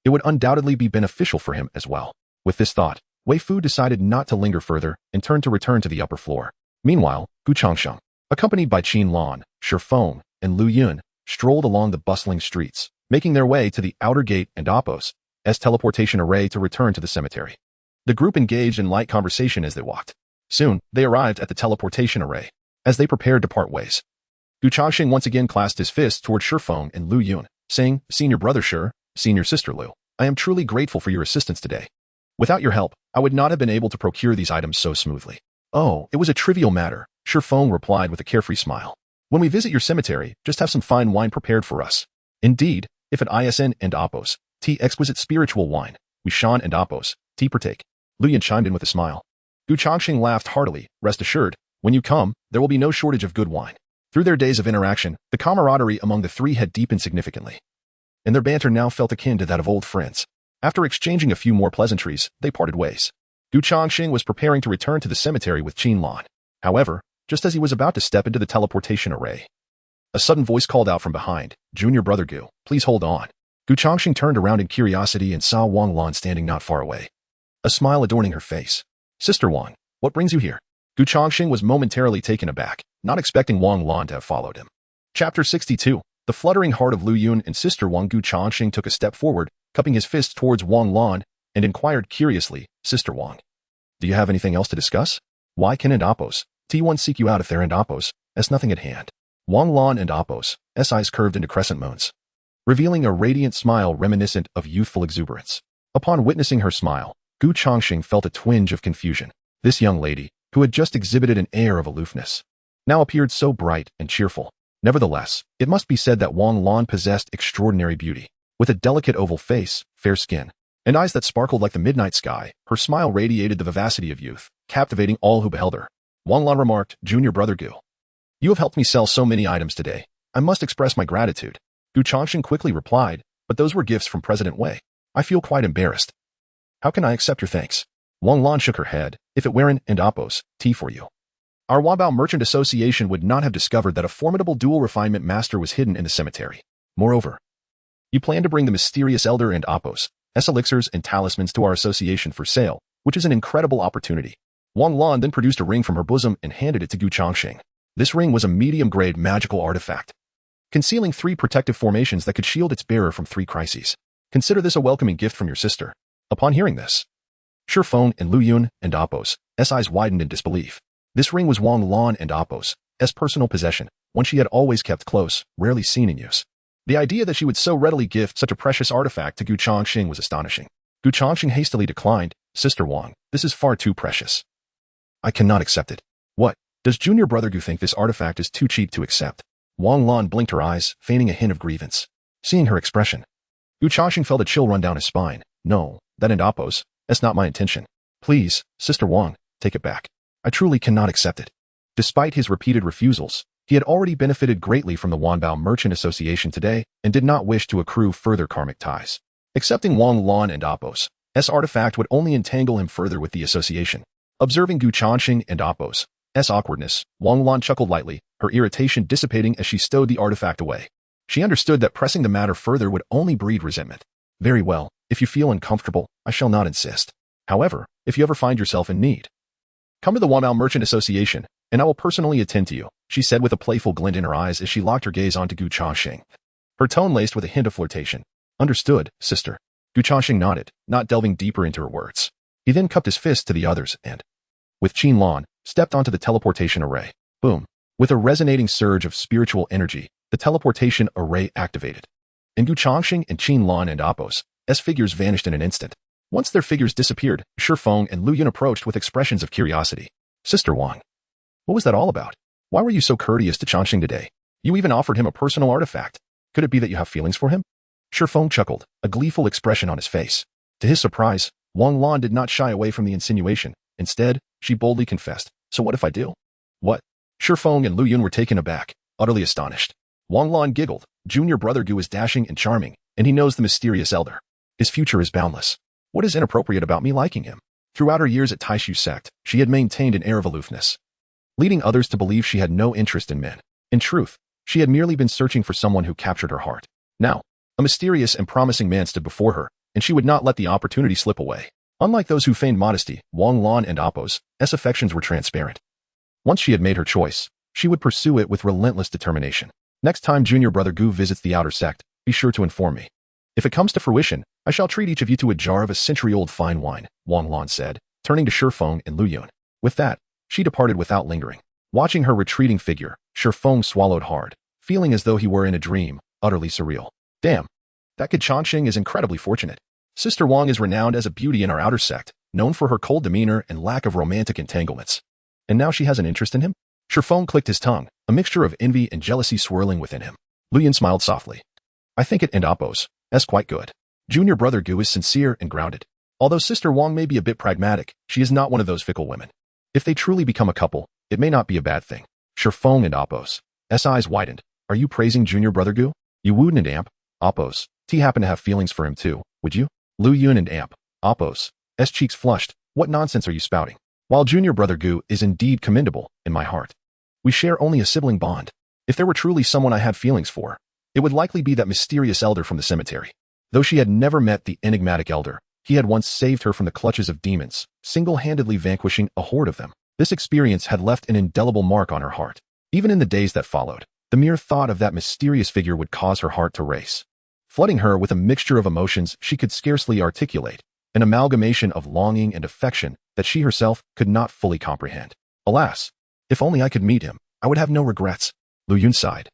it would undoubtedly be beneficial for him as well. With this thought, Wei Fu decided not to linger further and turned to return to the upper floor. Meanwhile, Gu Changsheng, accompanied by Qin Lan, Shi Feng, and Lu Yun, strolled along the bustling streets, making their way to the outer gate and Appos' teleportation array to return to the cemetery. The group engaged in light conversation as they walked. Soon, they arrived at the teleportation array. As they prepared to part ways, Gu Changsheng once again clasped his fists toward Shi Feng and Lu Yun, saying, "Senior brother Shi, senior sister Lu, I am truly grateful for your assistance today. Without your help, I would not have been able to procure these items so smoothly." "Oh, it was a trivial matter," Shi Feng replied with a carefree smile. "When we visit your cemetery, just have some fine wine prepared for us." "Indeed, if at ISN and Appos' exquisite spiritual wine, we Shan and Appos' partake," Lu Yun chimed in with a smile. Gu Changsheng laughed heartily. "Rest assured, when you come, there will be no shortage of good wine." Through their days of interaction, the camaraderie among the three had deepened significantly, and their banter now felt akin to that of old friends. After exchanging a few more pleasantries, they parted ways. Gu Changsheng was preparing to return to the cemetery with Qin Lan. However, just as he was about to step into the teleportation array, a sudden voice called out from behind, "Junior brother Gu, please hold on." Gu Changsheng turned around in curiosity and saw Wang Lan standing not far away, a smile adorning her face. "Sister Wang, what brings you here?" Gu Changsheng was momentarily taken aback, not expecting Wang Lan to have followed him. Chapter 62. The fluttering heart of Lu Yun and Sister Wang. Gu Changsheng took a step forward, cupping his fist towards Wang Lan, and inquired curiously, "Sister Wang, do you have anything else to discuss? Why can and Appos' T1 seek you out if they're in Appos' nothing at hand?" Wang Lan and Appos' eyes curved into crescent moons, revealing a radiant smile reminiscent of youthful exuberance. Upon witnessing her smile, Gu Changsheng felt a twinge of confusion. This young lady, who had just exhibited an air of aloofness, now appeared so bright and cheerful. Nevertheless, it must be said that Wang Lan possessed extraordinary beauty. With a delicate oval face, fair skin, and eyes that sparkled like the midnight sky, her smile radiated the vivacity of youth, captivating all who beheld her. Wang Lan remarked, "Junior brother Gu, you have helped me sell so many items today. I must express my gratitude." Gu Changsheng quickly replied, "But those were gifts from President Wei. I feel quite embarrassed. How can I accept your thanks?" Wang Lan shook her head. "If it weren't and Appos' for you, our Wanbao Merchant Association would not have discovered that a formidable dual refinement master was hidden in the cemetery. Moreover, you plan to bring the mysterious elder and Appos' elixirs and talismans to our association for sale, which is an incredible opportunity." Wang Lan then produced a ring from her bosom and handed it to Gu Changsheng. This ring was a medium-grade magical artifact, concealing 3 protective formations that could shield its bearer from 3 crises. "Consider this a welcoming gift from your sister." Upon hearing this, Shi Feng and Lu Yun and Appos' eyes widened in disbelief. This ring was Wang Lan and Appos' personal possession, one she had always kept close, rarely seen in use. The idea that she would so readily gift such a precious artifact to Gu Changsheng was astonishing. Gu Changsheng hastily declined, "Sister Wang, this is far too precious. I cannot accept it." "What? Does junior brother Gu think this artifact is too cheap to accept?" Wang Lan blinked her eyes, feigning a hint of grievance. Seeing her expression, Gu Changsheng felt a chill run down his spine. "No, that and Appos', that's not my intention. Please, Sister Wang, take it back. I truly cannot accept it." Despite his repeated refusals, he had already benefited greatly from the Wanbao Merchant Association today and did not wish to accrue further karmic ties. Accepting Wang Lan and Appos' artifact would only entangle him further with the association. Observing Gu Changsheng and Appos' awkwardness, Wang Lan chuckled lightly, her irritation dissipating as she stowed the artifact away. She understood that pressing the matter further would only breed resentment. "Very well, if you feel uncomfortable, I shall not insist. However, if you ever find yourself in need, come to the Wanbao Merchant Association, and I will personally attend to you," she said with a playful glint in her eyes as she locked her gaze onto Gu Changsheng, her tone laced with a hint of flirtation. "Understood, sister." Gu Changsheng nodded, not delving deeper into her words. He then cupped his fist to the others and, with Qin Lan, stepped onto the teleportation array. Boom. With a resonating surge of spiritual energy, the teleportation array activated, and Gu Changsheng and Qin Lan and Appos' figures vanished in an instant. Once their figures disappeared, Shi Feng and Lu Yun approached with expressions of curiosity. "Sister Wang, what was that all about? Why were you so courteous to Changsheng today? You even offered him a personal artifact. Could it be that you have feelings for him?" Shi Feng chuckled, a gleeful expression on his face. To his surprise, Wang Lan did not shy away from the insinuation. Instead, she boldly confessed, "So what if I do?" "What?" Shi Feng and Lu Yun were taken aback, utterly astonished. Wang Lan giggled, Junior brother Gu is dashing and charming, and he knows the mysterious elder. His future is boundless. What is inappropriate about me liking him? Throughout her years at Taishu sect, she had maintained an air of aloofness, leading others to believe she had no interest in men. In truth, she had merely been searching for someone who captured her heart. Now, a mysterious and promising man stood before her, and she would not let the opportunity slip away. Unlike those who feigned modesty, Wang Lan and Appo's affections were transparent. Once she had made her choice, she would pursue it with relentless determination. Next time Junior brother Gu visits the outer sect, be sure to inform me. If it comes to fruition, I shall treat each of you to a jar of a century-old fine wine, Wang Lan said, turning to Shifeng and Lu Yun. With that, she departed without lingering. Watching her retreating figure, Shifeng swallowed hard, feeling as though he were in a dream, utterly surreal. Damn, that kid Changsheng is incredibly fortunate. Sister Wang is renowned as a beauty in our outer sect, known for her cold demeanor and lack of romantic entanglements. And now she has an interest in him? Shifeng clicked his tongue, a mixture of envy and jealousy swirling within him. Lu Yun smiled softly. I think it and Appo's quite good. Junior brother Gu is sincere and grounded. Although Sister Wang may be a bit pragmatic, she is not one of those fickle women. If they truly become a couple, it may not be a bad thing. Shifeng and Appo's eyes widened. Are you praising Junior brother Gu? You wouldn't and Appo's happen to have feelings for him too, would you? Lu Yun and Appo's cheeks flushed. What nonsense are you spouting? While Junior brother Gu is indeed commendable, in my heart, we share only a sibling bond. If there were truly someone I had feelings for, it would likely be that mysterious elder from the cemetery. Though she had never met the enigmatic elder, he had once saved her from the clutches of demons, single-handedly vanquishing a horde of them. This experience had left an indelible mark on her heart. Even in the days that followed, the mere thought of that mysterious figure would cause her heart to race, flooding her with a mixture of emotions she could scarcely articulate, an amalgamation of longing and affection that she herself could not fully comprehend. Alas, if only I could meet him, I would have no regrets. Lu Yun sighed,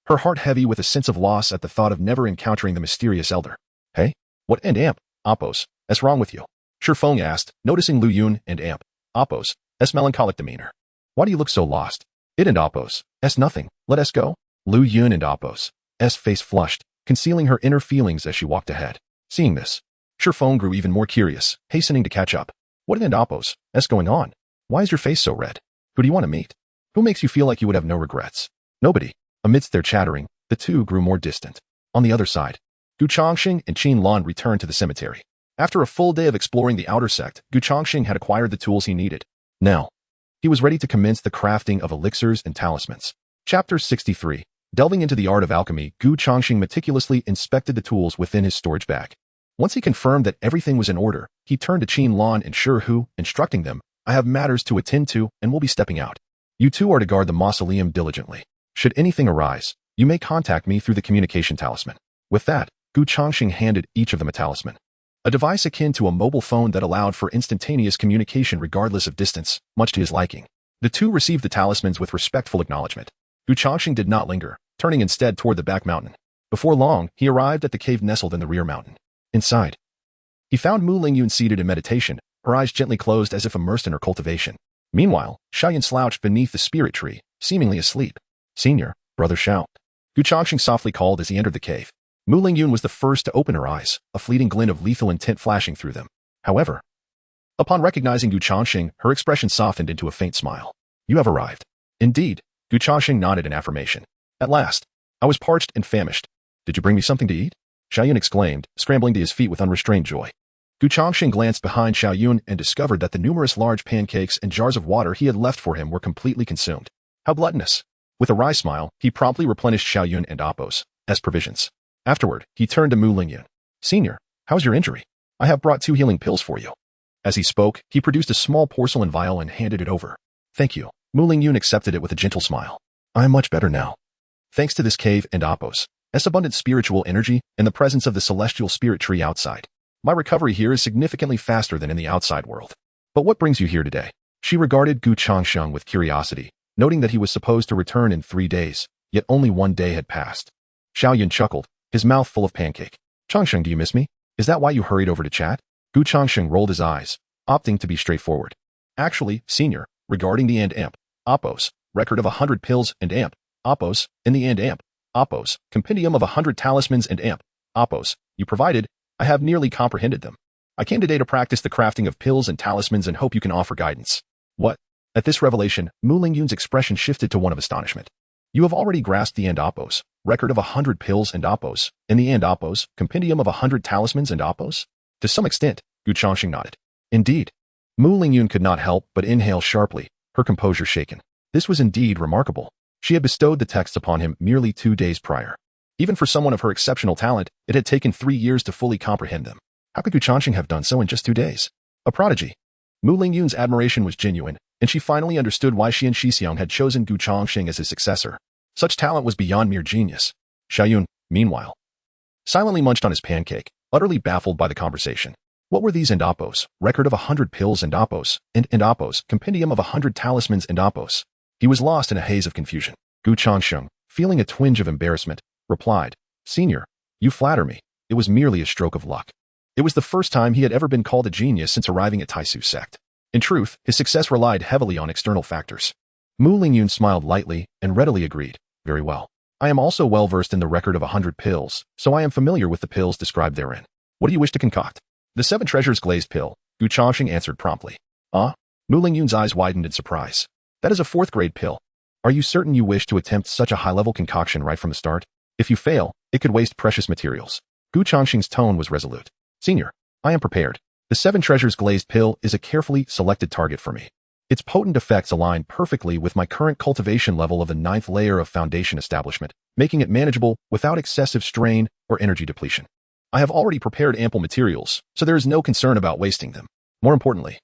her heart heavy with a sense of loss at the thought of never encountering the mysterious elder. Hey, what and Appo's wrong with you? Shifeng asked, noticing Lu Yun and Appo's melancholic demeanor. Why do you look so lost? It and Appo's nothing, let us go. Lu Yun and Appo's face flushed, concealing her inner feelings as she walked ahead. Seeing this, Shifeng grew even more curious, hastening to catch up. What and Appo's going on? Why is your face so red? Who do you want to meet? Who makes you feel like you would have no regrets? Nobody. Amidst their chattering, the two grew more distant. On the other side, Gu Changsheng and Qin Lan returned to the cemetery. After a full day of exploring the outer sect, Gu Changsheng had acquired the tools he needed. Now, he was ready to commence the crafting of elixirs and talismans. Chapter 63. Delving into the art of alchemy, Gu Changsheng meticulously inspected the tools within his storage bag. Once he confirmed that everything was in order, he turned to Qin Lan and Shi Hu, instructing them, I have matters to attend to and will be stepping out. You two are to guard the mausoleum diligently. Should anything arise, you may contact me through the communication talisman. With that, Gu Changsheng handed each of them a talisman, a device akin to a mobile phone that allowed for instantaneous communication regardless of distance, much to his liking. The two received the talismans with respectful acknowledgement. Gu Changsheng did not linger, turning instead toward the back mountain. Before long, he arrived at the cave nestled in the rear mountain. Inside, he found Mu Lingyun seated in meditation, her eyes gently closed as if immersed in her cultivation. Meanwhile, Xiaoyan slouched beneath the spirit tree, seemingly asleep. Senior, brother Xiao. Gu Changsheng softly called as he entered the cave. Mu Lingyun was the first to open her eyes, a fleeting glint of lethal intent flashing through them. However, upon recognizing Gu Changsheng, her expression softened into a faint smile. You have arrived. Indeed, Gu Changsheng nodded in affirmation. At last, I was parched and famished. Did you bring me something to eat? Xiaoyan exclaimed, scrambling to his feet with unrestrained joy. Gu Changsheng glanced behind Xiaoyun and discovered that the numerous large pancakes and jars of water he had left for him were completely consumed. How gluttonous! With a wry smile, he promptly replenished Xiaoyun and Appo's provisions. Afterward, he turned to Mu Lingyun. Senior, how's your injury? I have brought 2 healing pills for you. As he spoke, he produced a small porcelain vial and handed it over. Thank you. Mu Lingyun accepted it with a gentle smile. I am much better now. Thanks to this cave and Appo's abundant spiritual energy and the presence of the celestial spirit tree outside, my recovery here is significantly faster than in the outside world. But what brings you here today? She regarded Gu Changsheng with curiosity, noting that he was supposed to return in 3 days, yet only 1 day had passed. Xiaoyan chuckled, his mouth full of pancake. Changsheng, do you miss me? Is that why you hurried over to chat? Gu Changsheng rolled his eyes, opting to be straightforward. Actually, senior, regarding the Appo's record of 100 pills and Appo's in the Appo's compendium of 100 talismans and Appo's you provided, I have nearly comprehended them. I came today to practice the crafting of pills and talismans and hope you can offer guidance. What? At this revelation, Mu Lingyun's expression shifted to one of astonishment. You have already grasped the Appo's record of 100 pills and oppos, in the and oppos, compendium of 100 talismans and oppos? To some extent, Gu Changsheng nodded. Indeed. Mu Lingyun could not help but inhale sharply, her composure shaken. This was indeed remarkable. She had bestowed the texts upon him merely 2 days prior. Even for someone of her exceptional talent, it had taken 3 years to fully comprehend them. How could Gu Changsheng have done so in just 2 days? A prodigy. Mu Lingyun's admiration was genuine, and she finally understood why she and Shixiang had chosen Gu Changsheng as his successor. Such talent was beyond mere genius. Xiaoyun, meanwhile, silently munched on his pancake, utterly baffled by the conversation. What were these and oppos, record of 100 pills and oppos, and oppos, compendium of 100 talismans and oppos? He was lost in a haze of confusion. Gu Changsheng, feeling a twinge of embarrassment, replied, Senior, you flatter me. It was merely a stroke of luck. It was the first time he had ever been called a genius since arriving at Taisu sect. In truth, his success relied heavily on external factors. Mu Lingyun smiled lightly and readily agreed. Very well. I am also well versed in the record of 100 pills, so I am familiar with the pills described therein. What do you wish to concoct? The 7 treasures glazed pill, Gu Changsheng answered promptly. Ah? Mu Lingyun's eyes widened in surprise. That is a 4th grade pill. Are you certain you wish to attempt such a high-level concoction right from the start? If you fail, it could waste precious materials. Gu Changsheng's tone was resolute. Senior, I am prepared. The 7 treasures glazed pill is a carefully selected target for me. Its potent effects align perfectly with my current cultivation level of the 9th layer of foundation establishment, making it manageable without excessive strain or energy depletion. I have already prepared ample materials, so there is no concern about wasting them. More importantly,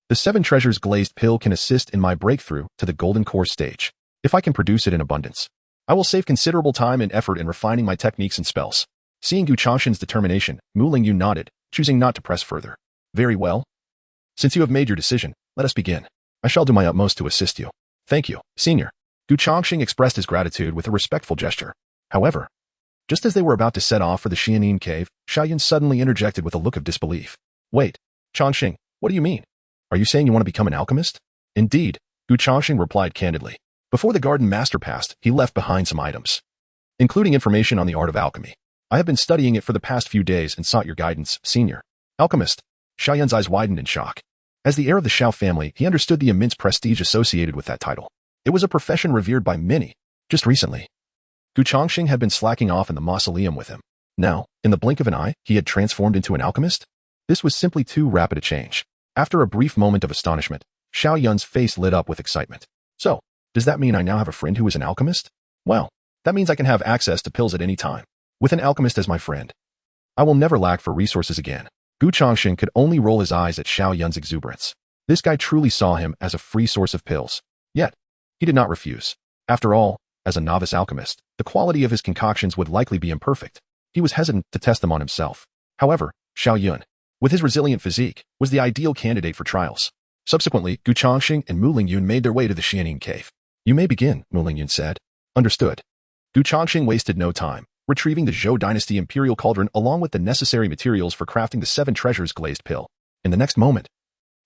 the 7 treasures glazed pill can assist in my breakthrough to the golden core stage. If I can produce it in abundance, I will save considerable time and effort in refining my techniques and spells. Seeing Gu Changsheng's determination, Mu Lingyun nodded, choosing not to press further. Very well. Since you have made your decision, let us begin. I shall do my utmost to assist you. Thank you, Senior. Gu Changsheng expressed his gratitude with a respectful gesture. However, just as they were about to set off for the Xianin cave, Xiaoyun suddenly interjected with a look of disbelief. Wait, Changsheng, what do you mean? Are you saying you want to become an alchemist? Indeed, Gu Changsheng replied candidly. Before the garden master passed, he left behind some items, including information on the art of alchemy. I have been studying it for the past few days and sought your guidance, Senior. Alchemist. Xiaoyun's eyes widened in shock. As the heir of the Xiao family, he understood the immense prestige associated with that title. It was a profession revered by many. Just recently, Gu Changsheng had been slacking off in the mausoleum with him. Now, in the blink of an eye, he had transformed into an alchemist? This was simply too rapid a change. After a brief moment of astonishment, Xiaoyun's face lit up with excitement. So, does that mean I now have a friend who is an alchemist? Well, that means I can have access to pills at any time. With an alchemist as my friend, I will never lack for resources again. Gu Changsheng could only roll his eyes at Xiaoyun's exuberance. This guy truly saw him as a free source of pills. Yet, he did not refuse. After all, as a novice alchemist, the quality of his concoctions would likely be imperfect. He was hesitant to test them on himself. However, Xiaoyun, with his resilient physique, was the ideal candidate for trials. Subsequently, Gu Changsheng and Mu Lingyun made their way to the Xianin cave. You may begin, Mu Lingyun said. Understood. Gu Changsheng wasted no time, retrieving the Zhou dynasty imperial cauldron along with the necessary materials for crafting the 7 treasures glazed pill. In the next moment,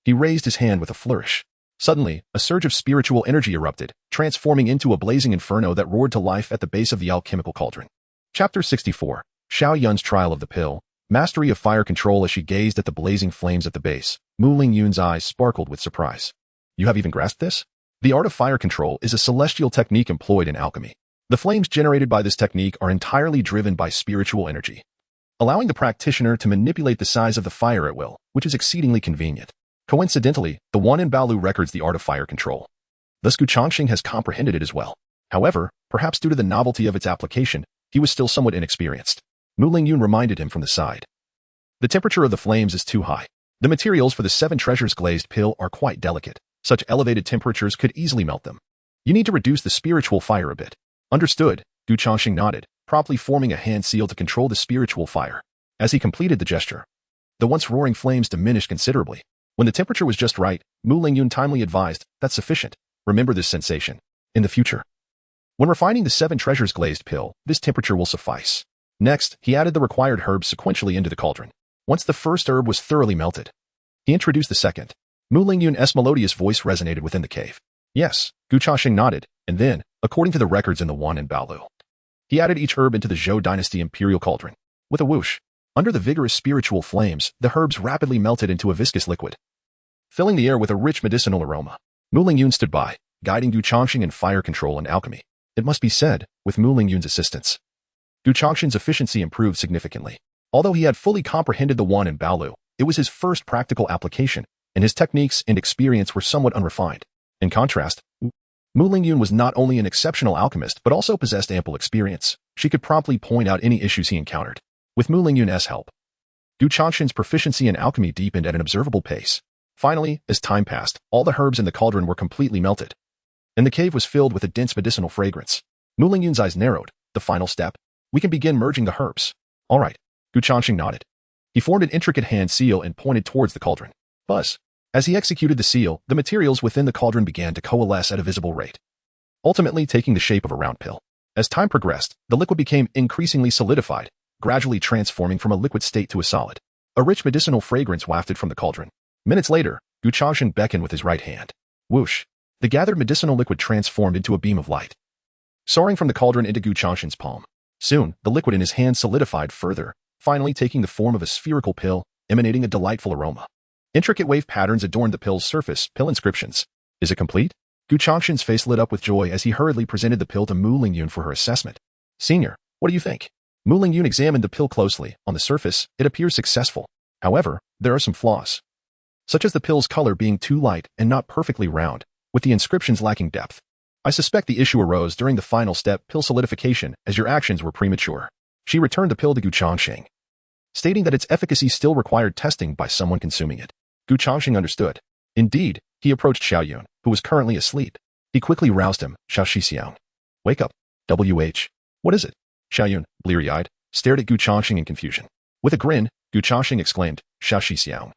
he raised his hand with a flourish. Suddenly, a surge of spiritual energy erupted, transforming into a blazing inferno that roared to life at the base of the alchemical cauldron. Chapter 64. Xiaoyun's trial of the pill. Mastery of fire control. As she gazed at the blazing flames at the base, Mu Lingyun's eyes sparkled with surprise. You have even grasped this? The art of fire control is a celestial technique employed in alchemy. The flames generated by this technique are entirely driven by spiritual energy, allowing the practitioner to manipulate the size of the fire at will, which is exceedingly convenient. Coincidentally, the one in Balu records the art of fire control. Thus Gu Changsheng has comprehended it as well. However, perhaps due to the novelty of its application, he was still somewhat inexperienced. Mu Lingyun reminded him from the side. The temperature of the flames is too high. The materials for the 7 treasures glazed pill are quite delicate. Such elevated temperatures could easily melt them. You need to reduce the spiritual fire a bit. Understood, Gu Changsheng nodded, promptly forming a hand seal to control the spiritual fire. As he completed the gesture, the once roaring flames diminished considerably. When the temperature was just right, Mu Lingyun timely advised, that's sufficient. Remember this sensation. In the future, when refining the 7 treasures glazed pill, this temperature will suffice. Next, he added the required herbs sequentially into the cauldron. Once the first herb was thoroughly melted, he introduced the second. Mu Lingyun's melodious voice resonated within the cave. Yes, Gu Changsheng nodded, and then, according to the records in the Wan and Balu, he added each herb into the Zhou dynasty imperial cauldron. With a whoosh, under the vigorous spiritual flames, the herbs rapidly melted into a viscous liquid, filling the air with a rich medicinal aroma. Mu Lingyun stood by, guiding Gu Changsheng in fire control and alchemy. It must be said, with Mu Lingyun's assistance, Gu Changshen's efficiency improved significantly. Although he had fully comprehended the Wan and Baolu, it was his first practical application, and his techniques and experience were somewhat unrefined. In contrast, Mu Lingyun was not only an exceptional alchemist but also possessed ample experience. She could promptly point out any issues he encountered. With Mu Lingyun's help, Gu Changshen's proficiency in alchemy deepened at an observable pace. Finally, as time passed, all the herbs in the cauldron were completely melted, and the cave was filled with a dense medicinal fragrance. Mu Lingyun's eyes narrowed. The final step? We can begin merging the herbs. All right. Gu Changsheng nodded. He formed an intricate hand seal and pointed towards the cauldron. Buzz. As he executed the seal, the materials within the cauldron began to coalesce at a visible rate, ultimately taking the shape of a round pill. As time progressed, the liquid became increasingly solidified, gradually transforming from a liquid state to a solid. A rich medicinal fragrance wafted from the cauldron. Minutes later, Gu Changsheng beckoned with his right hand. Whoosh. The gathered medicinal liquid transformed into a beam of light, soaring from the cauldron into Gu Changsheng's palm. Soon, the liquid in his hand solidified further, finally taking the form of a spherical pill, emanating a delightful aroma. Intricate wave patterns adorned the pill's surface, pill inscriptions. Is it complete? Gu Changsheng's face lit up with joy as he hurriedly presented the pill to Mu Lingyun for her assessment. Senior, what do you think? Mu Lingyun examined the pill closely. On the surface, it appears successful. However, there are some flaws, such as the pill's color being too light and not perfectly round, with the inscriptions lacking depth. I suspect the issue arose during the final step, pill solidification, as your actions were premature. She returned the pill to Gu Changsheng, stating that its efficacy still required testing by someone consuming it. Gu Changsheng understood. Indeed, he approached Xiaoyun, who was currently asleep. He quickly roused him. Xiao Shixiang. Wake up. WH. What is it? Xiaoyun, bleary-eyed, stared at Gu Changsheng in confusion. With a grin, Gu Changsheng exclaimed, Xiao Shixiang.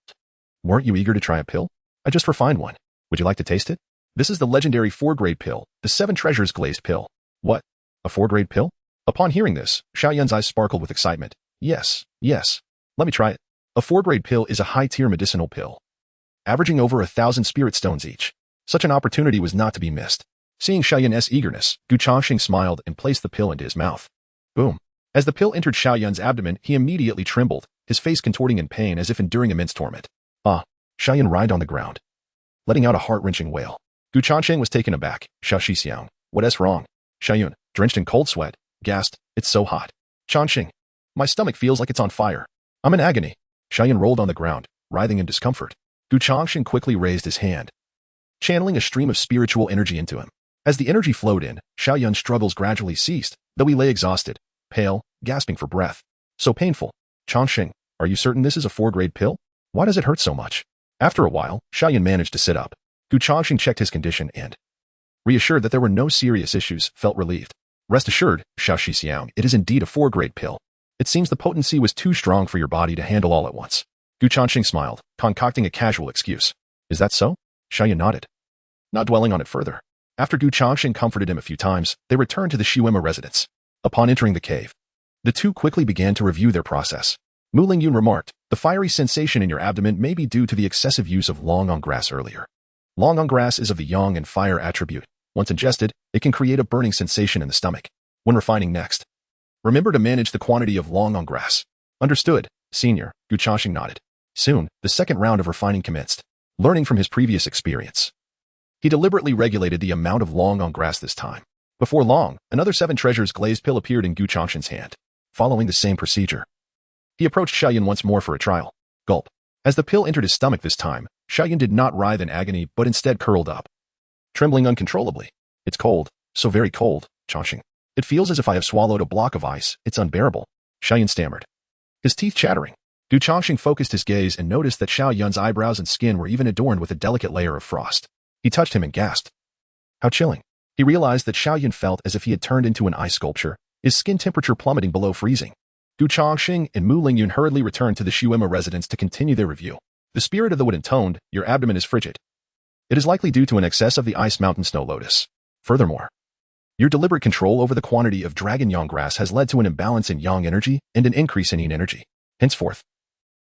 Weren't you eager to try a pill? I just refined one. Would you like to taste it? This is the legendary 4-grade pill, the 7 treasures glazed pill. What? A 4-grade pill? Upon hearing this, Xiaoyun's eyes sparkled with excitement. Yes. Let me try it. A 4-grade pill is a high-tier medicinal pill, averaging over 1,000 spirit stones each. Such an opportunity was not to be missed. Seeing Xiaoyun's eagerness, Gu Changsheng smiled and placed the pill into his mouth. Boom. As the pill entered Xiaoyun's abdomen, he immediately trembled, his face contorting in pain as if enduring immense torment. Ah! Xiaoyun writhed on the ground, letting out a heart-wrenching wail. Gu Changsheng was taken aback. Xiao Shixiang. What's wrong? Xiaoyun, drenched in cold sweat, gasped, It's so hot. Changsheng. My stomach feels like it's on fire. I'm in agony. Xiaoyun rolled on the ground, writhing in discomfort. Gu Changsheng quickly raised his hand, channeling a stream of spiritual energy into him. As the energy flowed in, Xiaoyun's struggles gradually ceased, though he lay exhausted, pale, gasping for breath. So painful. Changsheng, are you certain this is a 4-grade pill? Why does it hurt so much? After a while, Xiaoyun managed to sit up. Gu Changsheng checked his condition and, reassured that there were no serious issues, felt relieved. Rest assured, Xiao Shixiang, it is indeed a 4-grade pill. It seems the potency was too strong for your body to handle all at once. Gu Changsheng smiled, concocting a casual excuse. Is that so? Xiaoyun nodded, not dwelling on it further. After Gu Changsheng comforted him a few times, they returned to the Shuima residence. Upon entering the cave, the two quickly began to review their process. Mu Lingyun remarked, the fiery sensation in your abdomen may be due to the excessive use of longon grass earlier. Longon grass is of the yang and fire attribute. Once ingested, it can create a burning sensation in the stomach. When refining next, remember to manage the quantity of longon grass. Understood, senior, Gu Changsheng nodded. Soon, the second round of refining commenced. Learning from his previous experience, he deliberately regulated the amount of longon grass this time. Before long, another 7 treasures glazed pill appeared in Gu Changsheng's hand. Following the same procedure, he approached Xiaoyun once more for a trial. Gulp. As the pill entered his stomach this time, Xiaoyun did not writhe in agony but instead curled up, trembling uncontrollably. It's cold, so very cold, Changsheng. It feels as if I have swallowed a block of ice. It's unbearable. Xiaoyun stammered, his teeth chattering. Gu Changsheng focused his gaze and noticed that Xiaoyun's eyebrows and skin were even adorned with a delicate layer of frost. He touched him and gasped. How chilling. He realized that Xiaoyun felt as if he had turned into an ice sculpture, his skin temperature plummeting below freezing. Gu Changsheng and Mu Lingyun hurriedly returned to the Shuima residence to continue their review. The spirit of the wood intoned, your abdomen is frigid. It is likely due to an excess of the ice mountain snow lotus. Furthermore, your deliberate control over the quantity of dragon yang grass has led to an imbalance in yang energy and an increase in yin energy. Henceforth,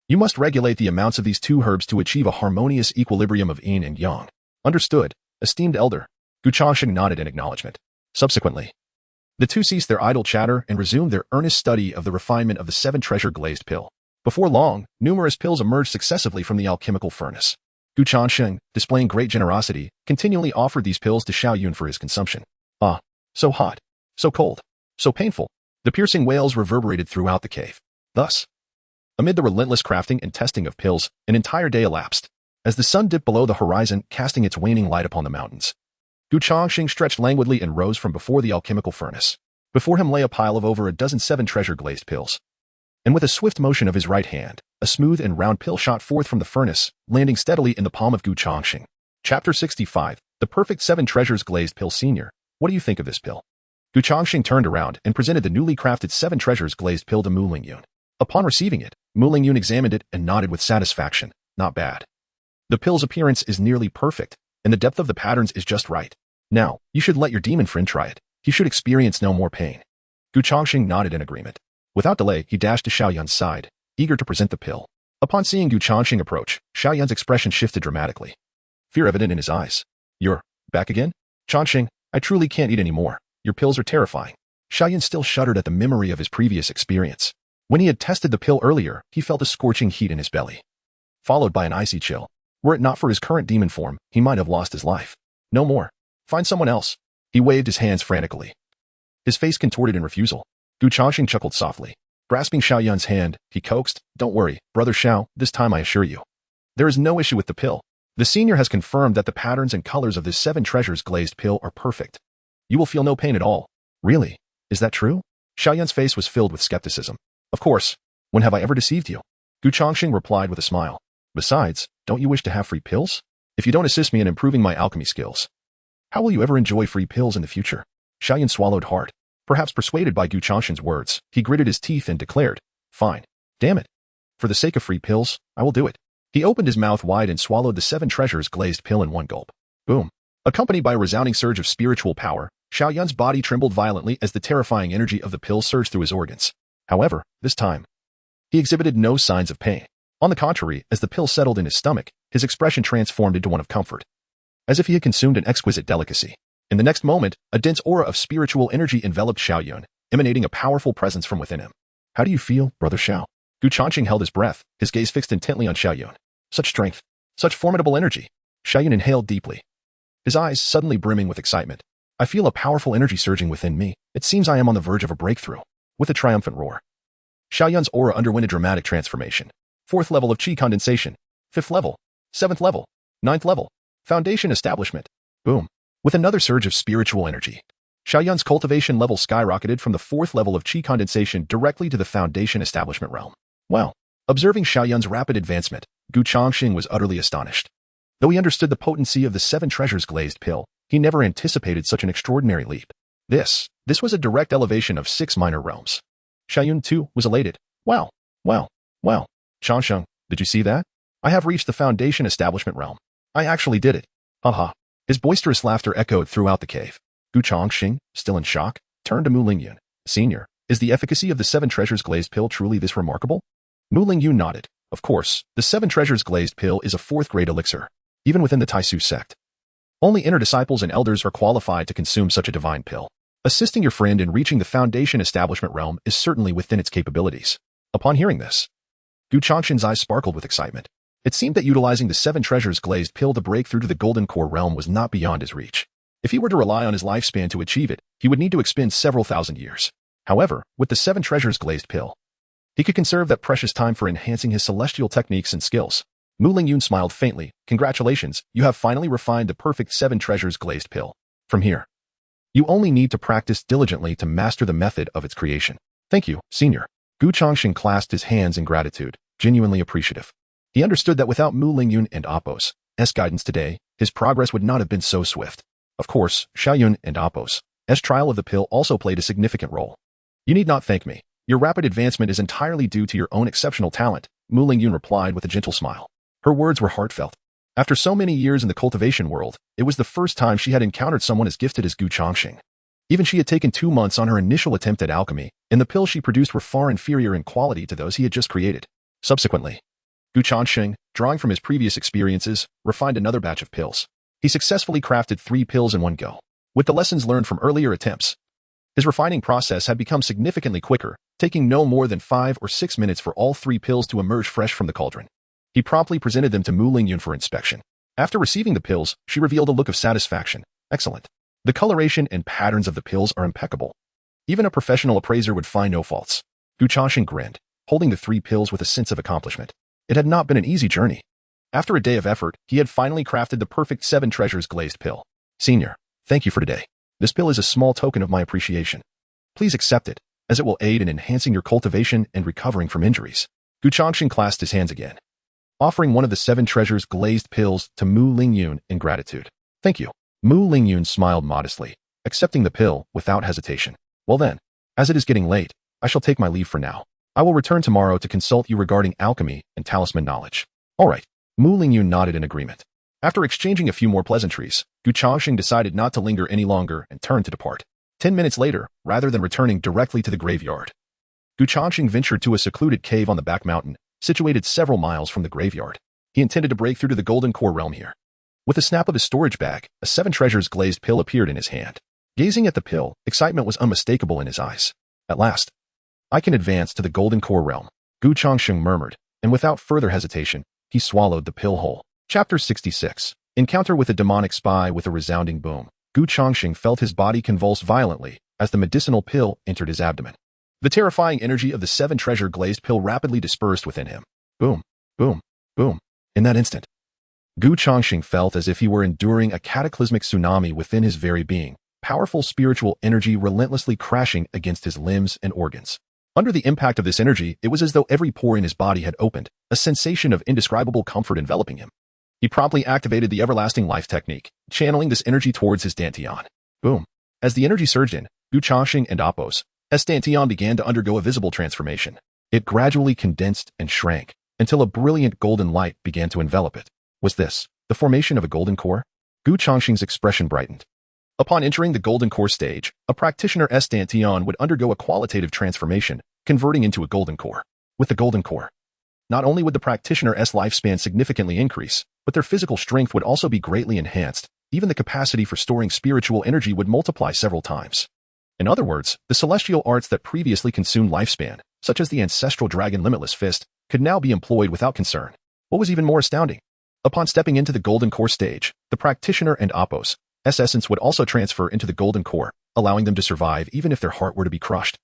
you must regulate the amounts of these 2 herbs to achieve a harmonious equilibrium of yin and yang. Understood, esteemed elder. Gu Changsheng nodded in acknowledgement. Subsequently, the two ceased their idle chatter and resumed their earnest study of the refinement of the 7 treasure glazed pill. Before long, numerous pills emerged successively from the alchemical furnace. Gu Changsheng, displaying great generosity, continually offered these pills to Xiaoyun for his consumption. Ah, So hot, so cold, so painful. The piercing wails reverberated throughout the cave. Thus, amid the relentless crafting and testing of pills, an entire day elapsed. As the sun dipped below the horizon, casting its waning light upon the mountains, Changsheng stretched languidly and rose from before the alchemical furnace. Before him lay a pile of over a dozen 7 treasure-glazed pills. And with a swift motion of his right hand, a smooth and round pill shot forth from the furnace, landing steadily in the palm of Changsheng. Chapter 65, The Perfect 7 Treasures Glazed Pill. Senior, what do you think of this pill? Changsheng turned around and presented the newly crafted 7 Treasures Glazed Pill to Mu Lingyun. Upon receiving it, Mu Lingyun examined it and nodded with satisfaction. Not bad. The pill's appearance is nearly perfect, and the depth of the patterns is just right. Now, you should let your demon friend try it. He should experience no more pain. Changsheng nodded in agreement. Without delay, he dashed to Xiaoyun's side, eager to present the pill. Upon seeing Changsheng approach, Xiaoyun's expression shifted dramatically. Fear evident in his eyes. You're back again? Changsheng, I truly can't eat any more. Your pills are terrifying. Xiaoyun still shuddered at the memory of his previous experience. When he had tested the pill earlier, he felt a scorching heat in his belly, followed by an icy chill. Were it not for his current demon form, he might have lost his life. No more. Find someone else. He waved his hands frantically, his face contorted in refusal. Changsheng chuckled softly. Grasping Xiaoyun's hand, he coaxed, Don't worry, Brother Xiao, this time I assure you. There is no issue with the pill. The senior has confirmed that the patterns and colors of this 7 treasures glazed pill are perfect. You will feel no pain at all. Really? Is that true? Xiaoyun's face was filled with skepticism. Of course. When have I ever deceived you? Changsheng replied with a smile. Besides, don't you wish to have free pills? If you don't assist me in improving my alchemy skills, how will you ever enjoy free pills in the future? Xiaoyun swallowed hard. Perhaps persuaded by Changsheng's words, he gritted his teeth and declared, Fine. Damn it. For the sake of free pills, I will do it. He opened his mouth wide and swallowed the 7 treasures glazed pill in one gulp. Boom. Accompanied by a resounding surge of spiritual power, Xiaoyun's body trembled violently as the terrifying energy of the pill surged through his organs. However, this time, he exhibited no signs of pain. On the contrary, as the pill settled in his stomach, his expression transformed into one of comfort, as if he had consumed an exquisite delicacy. In the next moment, a dense aura of spiritual energy enveloped Xiaoyun, emanating a powerful presence from within him. How do you feel, Brother Xiao? Changsheng held his breath, his gaze fixed intently on Xiaoyun. Such strength, such formidable energy. Xiaoyun inhaled deeply, his eyes suddenly brimming with excitement. I feel a powerful energy surging within me. It seems I am on the verge of a breakthrough. With a triumphant roar, Xiaoyun's aura underwent a dramatic transformation. 4th level of Qi Condensation. 5th level. 7th level. 9th level. Foundation Establishment. Boom. With another surge of spiritual energy, Xiaoyun's cultivation level skyrocketed from the 4th level of Qi Condensation directly to the Foundation Establishment realm. Wow. Observing Xiaoyun's rapid advancement, Changsheng was utterly astonished. Though he understood the potency of the 7 treasures glazed pill, he never anticipated such an extraordinary leap. This was a direct elevation of 6 minor realms. Xiaoyun, too, was elated. Wow. Changsheng, did you see that? I have reached the Foundation Establishment realm. I actually did it. Haha. His boisterous laughter echoed throughout the cave. Changsheng, still in shock, turned to Mu Lingyun. Senior, is the efficacy of the 7 treasures glazed pill truly this remarkable? Mu Lingyun nodded. Of course, the 7 treasures glazed pill is a 4th grade elixir, even within the Taisu sect. Only inner disciples and elders are qualified to consume such a divine pill. Assisting your friend in reaching the Foundation Establishment realm is certainly within its capabilities. Upon hearing this, Changsheng's eyes sparkled with excitement. It seemed that utilizing the 7 treasures glazed pill to break through to the Golden Core realm was not beyond his reach. If he were to rely on his lifespan to achieve it, he would need to expend several thousand years. However, with the 7 treasures glazed pill, he could conserve that precious time for enhancing his celestial techniques and skills. Mu Lingyun smiled faintly. Congratulations, you have finally refined the perfect 7 treasures glazed pill. From here, you only need to practice diligently to master the method of its creation. Thank you, Senior. Changsheng clasped his hands in gratitude, genuinely appreciative. He understood that without Mu Lingyun and Apos' guidance today, his progress would not have been so swift. Of course, Xiaoyun and Apos' trial of the pill also played a significant role. You need not thank me. Your rapid advancement is entirely due to your own exceptional talent, Mu Lingyun replied with a gentle smile. Her words were heartfelt. After so many years in the cultivation world, it was the first time she had encountered someone as gifted as Changsheng. Even she had taken 2 months on her initial attempt at alchemy, and the pills she produced were far inferior in quality to those he had just created. Subsequently, Changsheng, drawing from his previous experiences, refined another batch of pills. He successfully crafted 3 pills in one go. With the lessons learned from earlier attempts, his refining process had become significantly quicker, taking no more than 5 or 6 minutes for all 3 pills to emerge fresh from the cauldron. He promptly presented them to Mu Lingyun for inspection. After receiving the pills, she revealed a look of satisfaction. Excellent. The coloration and patterns of the pills are impeccable. Even a professional appraiser would find no faults. Gu Changsheng grinned, holding the 3 pills with a sense of accomplishment. It had not been an easy journey. After a day of effort, he had finally crafted the perfect 7 treasures glazed pill. Senior, thank you for today. This pill is a small token of my appreciation. Please accept it, as it will aid in enhancing your cultivation and recovering from injuries. Gu Changsheng clasped his hands again, offering one of the 7 treasures glazed pills to Mu Lingyun in gratitude. Thank you. Mu Lingyun smiled modestly, accepting the pill without hesitation. Well then, as it is getting late, I shall take my leave for now. I will return tomorrow to consult you regarding alchemy and talisman knowledge. All right. Mu Lingyun nodded in agreement. After exchanging a few more pleasantries, Gu Changsheng decided not to linger any longer and turned to depart. 10 minutes later, rather than returning directly to the graveyard, Gu Changsheng ventured to a secluded cave on the back mountain, situated several miles from the graveyard. He intended to break through to the golden core realm here. With a snap of his storage bag, a 7 treasures glazed pill appeared in his hand. Gazing at the pill, excitement was unmistakable in his eyes. At last, I can advance to the golden core realm, Gu Changsheng murmured, and without further hesitation, he swallowed the pill whole. Chapter 66. Encounter with a demonic spy. With a resounding boom, Gu Changsheng felt his body convulse violently as the medicinal pill entered his abdomen. The terrifying energy of the 7 treasure glazed pill rapidly dispersed within him. Boom, boom, boom. In that instant, Gu Changsheng felt as if he were enduring a cataclysmic tsunami within his very being, powerful spiritual energy relentlessly crashing against his limbs and organs. Under the impact of this energy, it was as though every pore in his body had opened, a sensation of indescribable comfort enveloping him. He promptly activated the everlasting life technique, channeling this energy towards his dantian. Boom. As the energy surged in, Gu Changsheng and Apos, his dantian began to undergo a visible transformation. It gradually condensed and shrank, until a brilliant golden light began to envelop it. Was this the formation of a golden core? Gu Changsheng's expression brightened. Upon entering the golden core stage, a practitioner's dantian would undergo a qualitative transformation, converting into a golden core. With the golden core, not only would the practitioner's lifespan significantly increase, but their physical strength would also be greatly enhanced. Even the capacity for storing spiritual energy would multiply several times. In other words, the celestial arts that previously consumed lifespan, such as the ancestral dragon limitless fist, could now be employed without concern. What was even more astounding? Upon stepping into the golden core stage, the practitioner and Apos' essence would also transfer into the golden core, allowing them to survive even if their heart were to be crushed.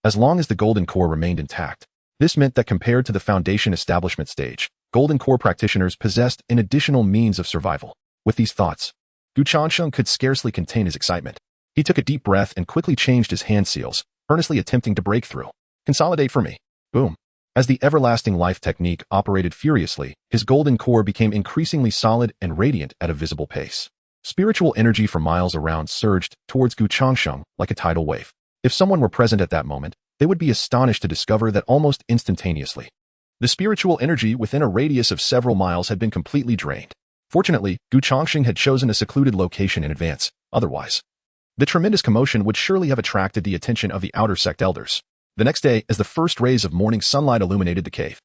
As long as the golden core remained intact, this meant that compared to the foundation establishment stage, golden core practitioners possessed an additional means of survival. With these thoughts, Gu Changsheng could scarcely contain his excitement. He took a deep breath and quickly changed his hand seals, earnestly attempting to break through. Consolidate for me. Boom. As the everlasting life technique operated furiously, his golden core became increasingly solid and radiant at a visible pace. Spiritual energy for miles around surged towards Gu Changsheng like a tidal wave. If someone were present at that moment, they would be astonished to discover that almost instantaneously, the spiritual energy within a radius of several miles had been completely drained. Fortunately, Gu Changsheng had chosen a secluded location in advance. Otherwise, the tremendous commotion would surely have attracted the attention of the outer sect elders. The next day, as the first rays of morning sunlight illuminated the cave,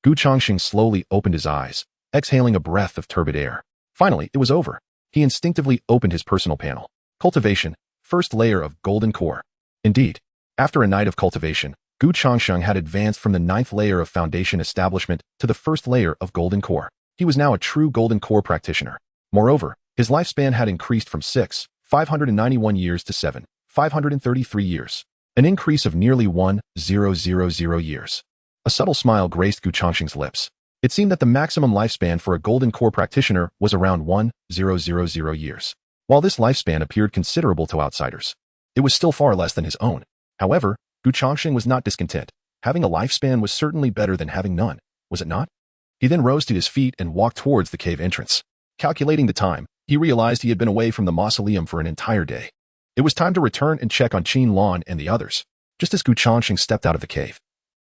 Gu Changsheng slowly opened his eyes, exhaling a breath of turbid air. Finally, it was over. He instinctively opened his personal panel. Cultivation, first layer of golden core. Indeed, after a night of cultivation, Gu Changsheng had advanced from the 9th layer of foundation establishment to the 1st layer of golden core. He was now a true golden core practitioner. Moreover, his lifespan had increased from 591 years to 533 years, an increase of nearly 1,000 years. A subtle smile graced Gu Changsheng's lips. It seemed that the maximum lifespan for a golden core practitioner was around 1,000 years. While this lifespan appeared considerable to outsiders, it was still far less than his own. However, Gu Changsheng was not discontent. Having a lifespan was certainly better than having none, was it not? He then rose to his feet and walked towards the cave entrance. Calculating the time, he realized he had been away from the mausoleum for an entire day. It was time to return and check on Qin Lan and the others. Just as Gu Changsheng stepped out of the cave,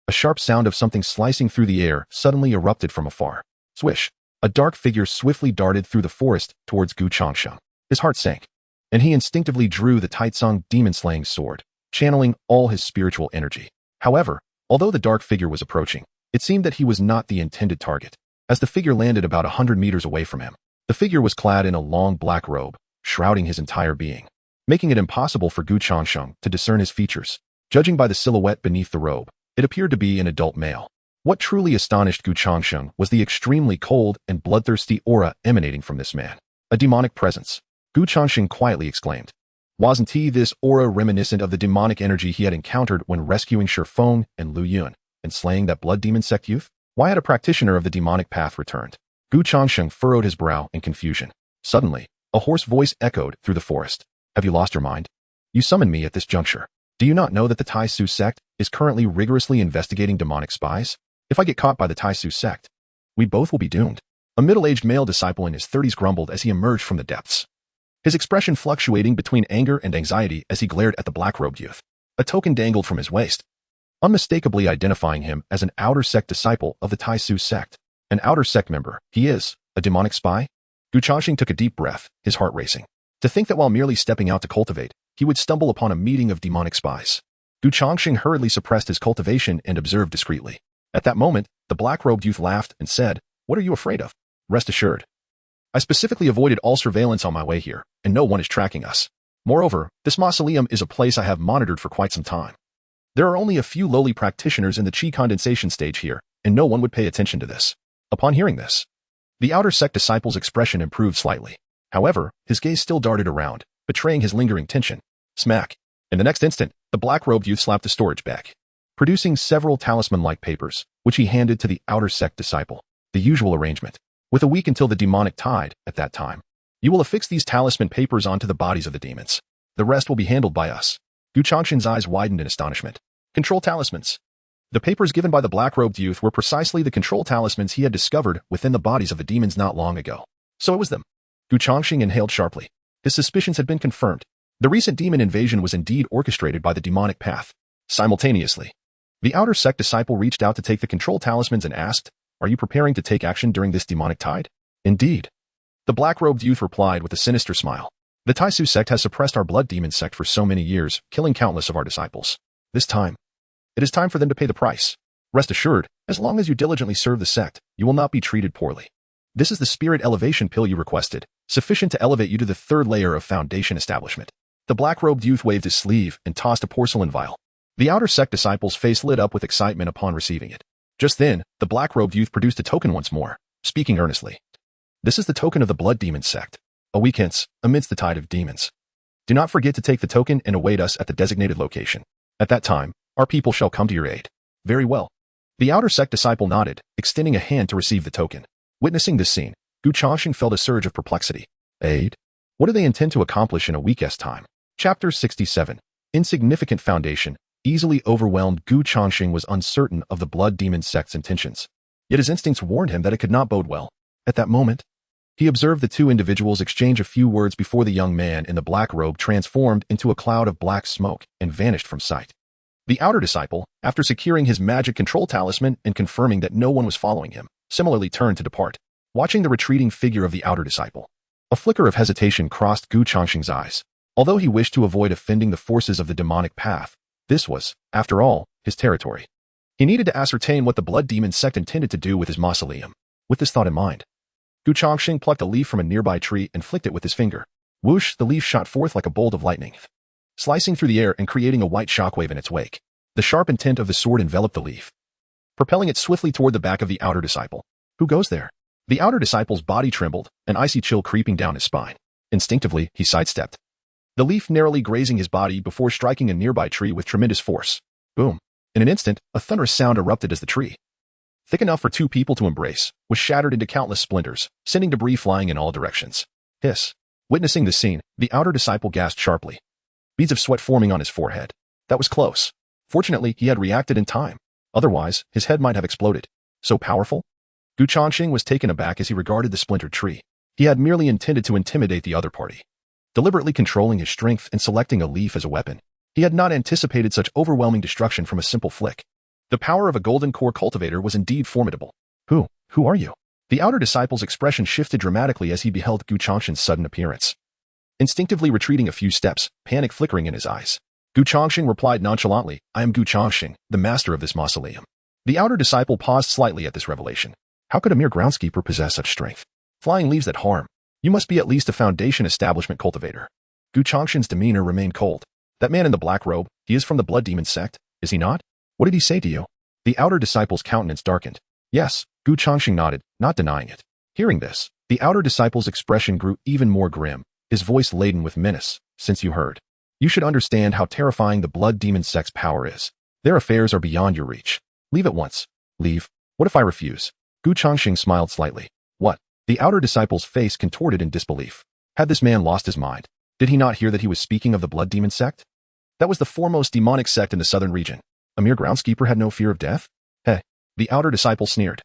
a sharp sound of something slicing through the air suddenly erupted from afar. Swish! A dark figure swiftly darted through the forest towards Gu Changsheng. His heart sank, and he instinctively drew the Taitsong demon-slaying sword, channeling all his spiritual energy. However, although the dark figure was approaching, it seemed that he was not the intended target. As the figure landed about 100 meters away from him, the figure was clad in a long black robe, shrouding his entire being, making it impossible for Gu Changsheng to discern his features. Judging by the silhouette beneath the robe, it appeared to be an adult male. What truly astonished Gu Changsheng was the extremely cold and bloodthirsty aura emanating from this man. A demonic presence. Gu Changsheng quietly exclaimed. Wasn't this aura reminiscent of the demonic energy he had encountered when rescuing Shifeng and Lu Yun and slaying that blood demon sect youth? Why had a practitioner of the demonic path returned? Gu Changsheng furrowed his brow in confusion. Suddenly, a hoarse voice echoed through the forest. Have you lost your mind? You summoned me at this juncture. Do you not know that the Tai Su sect is currently rigorously investigating demonic spies? If I get caught by the Tai Su sect, we both will be doomed. A middle-aged male disciple in his 30s grumbled as he emerged from the depths, his expression fluctuating between anger and anxiety as he glared at the black-robed youth. A token dangled from his waist, unmistakably identifying him as an outer sect disciple of the Tai Su sect. An outer sect member. He is a demonic spy? Gu Changsheng took a deep breath, his heart racing. To think that while merely stepping out to cultivate, he would stumble upon a meeting of demonic spies. Gu Changsheng hurriedly suppressed his cultivation and observed discreetly. At that moment, the black-robed youth laughed and said, "What are you afraid of? Rest assured. I specifically avoided all surveillance on my way here, and no one is tracking us. Moreover, this mausoleum is a place I have monitored for quite some time. There are only a few lowly practitioners in the Qi condensation stage here, and no one would pay attention to this." Upon hearing this, the outer sect disciple's expression improved slightly. However, his gaze still darted around, betraying his lingering tension. Smack. In the next instant, the black-robed youth slapped the storage bag, producing several talisman-like papers, which he handed to the outer sect disciple. The usual arrangement. With a week until the demonic tide, at that time, you will affix these talisman papers onto the bodies of the demons. The rest will be handled by us. Gu Changsheng's eyes widened in astonishment. Control talismans. The papers given by the black-robed youth were precisely the control talismans he had discovered within the bodies of the demons not long ago. So it was them. Gu Changsheng inhaled sharply. His suspicions had been confirmed. The recent demon invasion was indeed orchestrated by the demonic path. Simultaneously, the outer sect disciple reached out to take the control talismans and asked, "Are you preparing to take action during this demonic tide?" "Indeed." The black-robed youth replied with a sinister smile. "The Tai Su sect has suppressed our blood demon sect for so many years, killing countless of our disciples. This time, it is time for them to pay the price. Rest assured, as long as you diligently serve the sect, you will not be treated poorly. This is the spirit elevation pill you requested, sufficient to elevate you to the third layer of foundation establishment." The black-robed youth waved his sleeve and tossed a porcelain vial. The outer sect disciple's face lit up with excitement upon receiving it. Just then, the black-robed youth produced a token once more, speaking earnestly. "This is the token of the blood demon sect. A week hence, amidst the tide of demons. Do not forget to take the token and await us at the designated location. At that time, our people shall come to your aid." "Very well." The outer sect disciple nodded, extending a hand to receive the token. Witnessing this scene, Gu Changsheng felt a surge of perplexity. Aid? What do they intend to accomplish in a week's time? Chapter 67. Insignificant Foundation. Easily overwhelmed, Gu Changsheng was uncertain of the blood demon sect's intentions. Yet his instincts warned him that it could not bode well. At that moment, he observed the two individuals exchange a few words before the young man in the black robe transformed into a cloud of black smoke and vanished from sight. The outer disciple, after securing his magic control talisman and confirming that no one was following him, similarly turned to depart. Watching the retreating figure of the outer disciple, a flicker of hesitation crossed Gu Changsheng's eyes. Although he wished to avoid offending the forces of the demonic path, this was, after all, his territory. He needed to ascertain what the blood demon sect intended to do with his mausoleum. With this thought in mind, Gu Changsheng plucked a leaf from a nearby tree and flicked it with his finger. Whoosh, the leaf shot forth like a bolt of lightning, slicing through the air and creating a white shockwave in its wake. The sharp intent of the sword enveloped the leaf, propelling it swiftly toward the back of the outer disciple. Who goes there? The outer disciple's body trembled, an icy chill creeping down his spine. Instinctively, he sidestepped, the leaf narrowly grazing his body before striking a nearby tree with tremendous force. Boom. In an instant, a thunderous sound erupted as the tree, thick enough for two people to embrace, was shattered into countless splinters, sending debris flying in all directions. Hiss. Witnessing the scene, the outer disciple gasped sharply, beads of sweat forming on his forehead. That was close. Fortunately, he had reacted in time. Otherwise, his head might have exploded. So powerful? Gu Changsheng was taken aback as he regarded the splintered tree. He had merely intended to intimidate the other party, deliberately controlling his strength and selecting a leaf as a weapon. He had not anticipated such overwhelming destruction from a simple flick. The power of a golden core cultivator was indeed formidable. Who are you? The outer disciple's expression shifted dramatically as he beheld Gu Changsheng's sudden appearance. Instinctively retreating a few steps, panic flickering in his eyes, Gu Changsheng replied nonchalantly, "I am Gu Changsheng, the master of this mausoleum." The outer disciple paused slightly at this revelation. How could a mere groundskeeper possess such strength? Flying leaves that harm. You must be at least a foundation establishment cultivator. Gu Changsheng's demeanor remained cold. That man in the black robe, he is from the blood demon sect, is he not? What did he say to you? The outer disciple's countenance darkened. Yes, Gu Changsheng nodded, not denying it. Hearing this, the outer disciple's expression grew even more grim, his voice laden with menace. Since you heard You should understand how terrifying the blood demon sect's power is. Their affairs are beyond your reach. Leave at once. Leave. What if I refuse? Gu Changsheng smiled slightly. What? The outer disciple's face contorted in disbelief. Had this man lost his mind? Did he not hear that he was speaking of the blood demon sect? That was the foremost demonic sect in the southern region. A mere groundskeeper had no fear of death? Heh. The outer disciple sneered.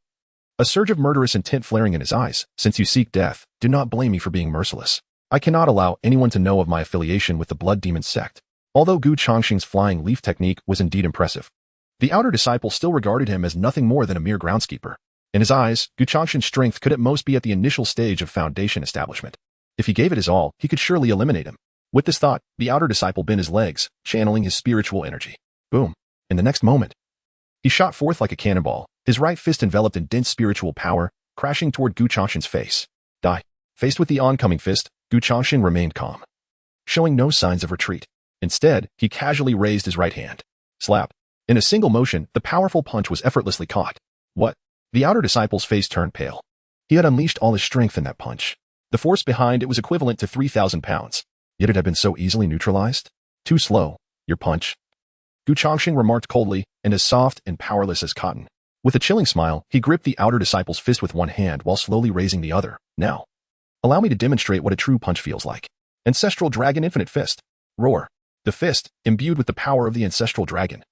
A surge of murderous intent flaring in his eyes. Since you seek death, do not blame me for being merciless. I cannot allow anyone to know of my affiliation with the blood demon sect. Although Gu Changsheng's flying leaf technique was indeed impressive, the outer disciple still regarded him as nothing more than a mere groundskeeper. In his eyes, Gu Changsheng's strength could at most be at the initial stage of foundation establishment. If he gave it his all, he could surely eliminate him. With this thought, the outer disciple bent his legs, channeling his spiritual energy. Boom. In the next moment, he shot forth like a cannonball, his right fist enveloped in dense spiritual power, crashing toward Gu Changsheng's face. Die. Faced with the oncoming fist, Gu Changsheng remained calm, showing no signs of retreat. Instead, he casually raised his right hand. Slap. In a single motion, the powerful punch was effortlessly caught. What? The outer disciple's face turned pale. He had unleashed all his strength in that punch. The force behind it was equivalent to 3,000 pounds. Yet it had been so easily neutralized? Too slow. Your punch. Gu Changsheng remarked coldly, and as soft and powerless as cotton. With a chilling smile, he gripped the outer disciple's fist with one hand while slowly raising the other. Now, allow me to demonstrate what a true punch feels like. Ancestral Dragon Infinite Fist. Roar. The fist, imbued with the power of the Ancestral Dragon,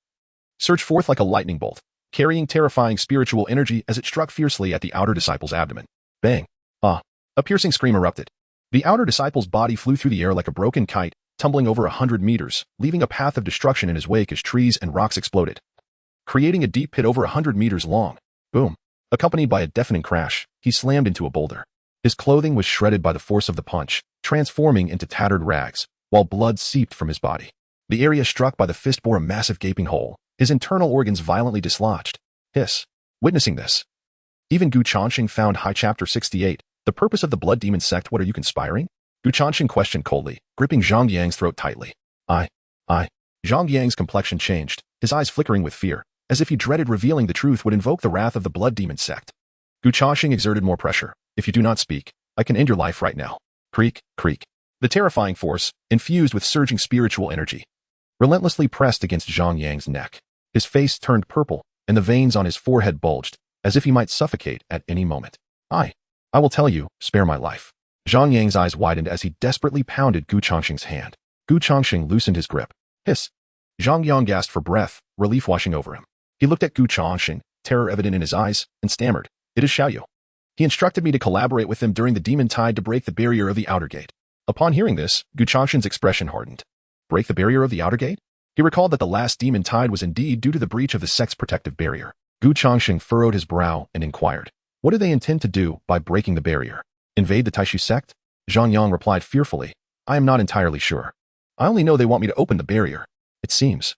surged forth like a lightning bolt, carrying terrifying spiritual energy as it struck fiercely at the outer disciple's abdomen. Bang. Ah. A piercing scream erupted. The outer disciple's body flew through the air like a broken kite, tumbling over 100 meters, leaving a path of destruction in his wake as trees and rocks exploded, creating a deep pit over 100 meters long. Boom. Accompanied by a deafening crash, he slammed into a boulder. His clothing was shredded by the force of the punch, transforming into tattered rags, while blood seeped from his body. The area struck by the fist bore a massive gaping hole, his internal organs violently dislodged. Hiss. Witnessing this, even Gu Changsheng found High Chapter 68, the purpose of the blood demon sect. What are you conspiring? Gu Changsheng questioned coldly, gripping Zhang Yang's throat tightly. I. Zhang Yang's complexion changed, his eyes flickering with fear, as if he dreaded revealing the truth would invoke the wrath of the blood demon sect. Gu Changsheng exerted more pressure. If you do not speak, I can end your life right now. Creak, creak. The terrifying force, infused with surging spiritual energy, relentlessly pressed against Zhang Yang's neck. His face turned purple, and the veins on his forehead bulged, as if he might suffocate at any moment. I will tell you, spare my life. Zhang Yang's eyes widened as he desperately pounded Gu Changsheng's hand. Gu Changsheng loosened his grip. Hiss. Zhang Yang gasped for breath, relief washing over him. He looked at Gu Changsheng, terror evident in his eyes, and stammered. It is Xiaoyu. He instructed me to collaborate with him during the demon tide to break the barrier of the outer gate. Upon hearing this, Gu Changsheng's expression hardened. Break the barrier of the outer gate? He recalled that the last demon tide was indeed due to the breach of the sect's protective barrier. Gu Changsheng furrowed his brow and inquired, what do they intend to do by breaking the barrier? Invade the Taishu sect? Zhang Yang replied fearfully, I am not entirely sure. I only know they want me to open the barrier. It seems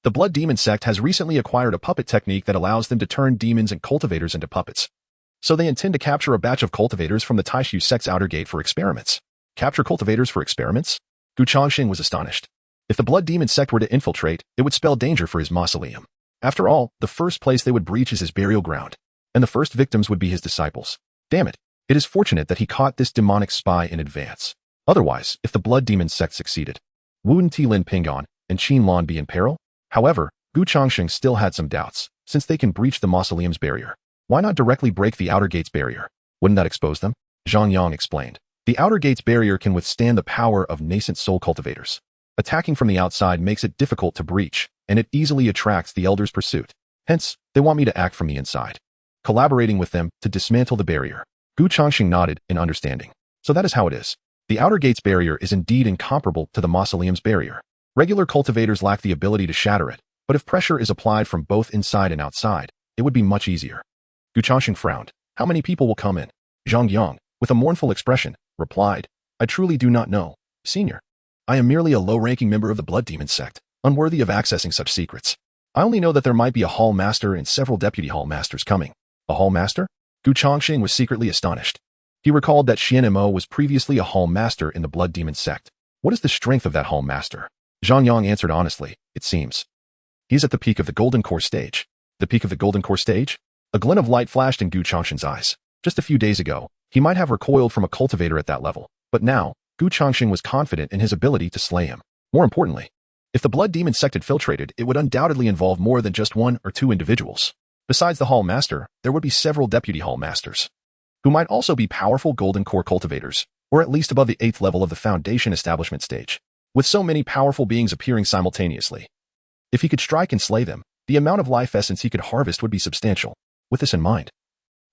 the blood demon sect has recently acquired a puppet technique that allows them to turn demons and cultivators into puppets. So they intend to capture a batch of cultivators from the Taishu sect's outer gate for experiments. Capture cultivators for experiments? Gu Changsheng was astonished. If the blood demon sect were to infiltrate, it would spell danger for his mausoleum. After all, the first place they would breach is his burial ground, and the first victims would be his disciples. Damn it. It is fortunate that he caught this demonic spy in advance. Otherwise, if the blood demon sect succeeded, wouldn't Lin Pingon and Qin Lan be in peril? However, Gu Changsheng still had some doubts, since they can breach the mausoleum's barrier. Why not directly break the outer gate's barrier? Wouldn't that expose them? Zhang Yang explained. The outer gate's barrier can withstand the power of nascent soul cultivators. Attacking from the outside makes it difficult to breach, and it easily attracts the elders' pursuit. Hence, they want me to act from the inside, collaborating with them to dismantle the barrier. Gu Changsheng nodded in understanding. So that is how it is. The outer gate's barrier is indeed incomparable to the mausoleum's barrier. Regular cultivators lack the ability to shatter it, but if pressure is applied from both inside and outside, it would be much easier. Gu Changsheng frowned. How many people will come in? Zhang Yang, with a mournful expression, replied, I truly do not know, Senior. I am merely a low-ranking member of the blood demon sect, unworthy of accessing such secrets. I only know that there might be a hall master and several deputy hall masters coming. A hall master? Gu Changsheng was secretly astonished. He recalled that Xian Mo was previously a hall master in the blood demon sect. What is the strength of that hall master? Zhang Yang answered honestly, it seems he's at the peak of the golden core stage. The peak of the golden core stage? A glint of light flashed in Gu Changsheng's eyes. Just a few days ago, he might have recoiled from a cultivator at that level, but now, Gu Changsheng was confident in his ability to slay him. More importantly, if the blood demon sect had filtrated, it would undoubtedly involve more than just one or two individuals. Besides the Hall Master, there would be several Deputy Hall Masters, who might also be powerful Golden Core cultivators, or at least above the 8th level of the Foundation establishment stage, with so many powerful beings appearing simultaneously. If he could strike and slay them, the amount of life essence he could harvest would be substantial. With this in mind,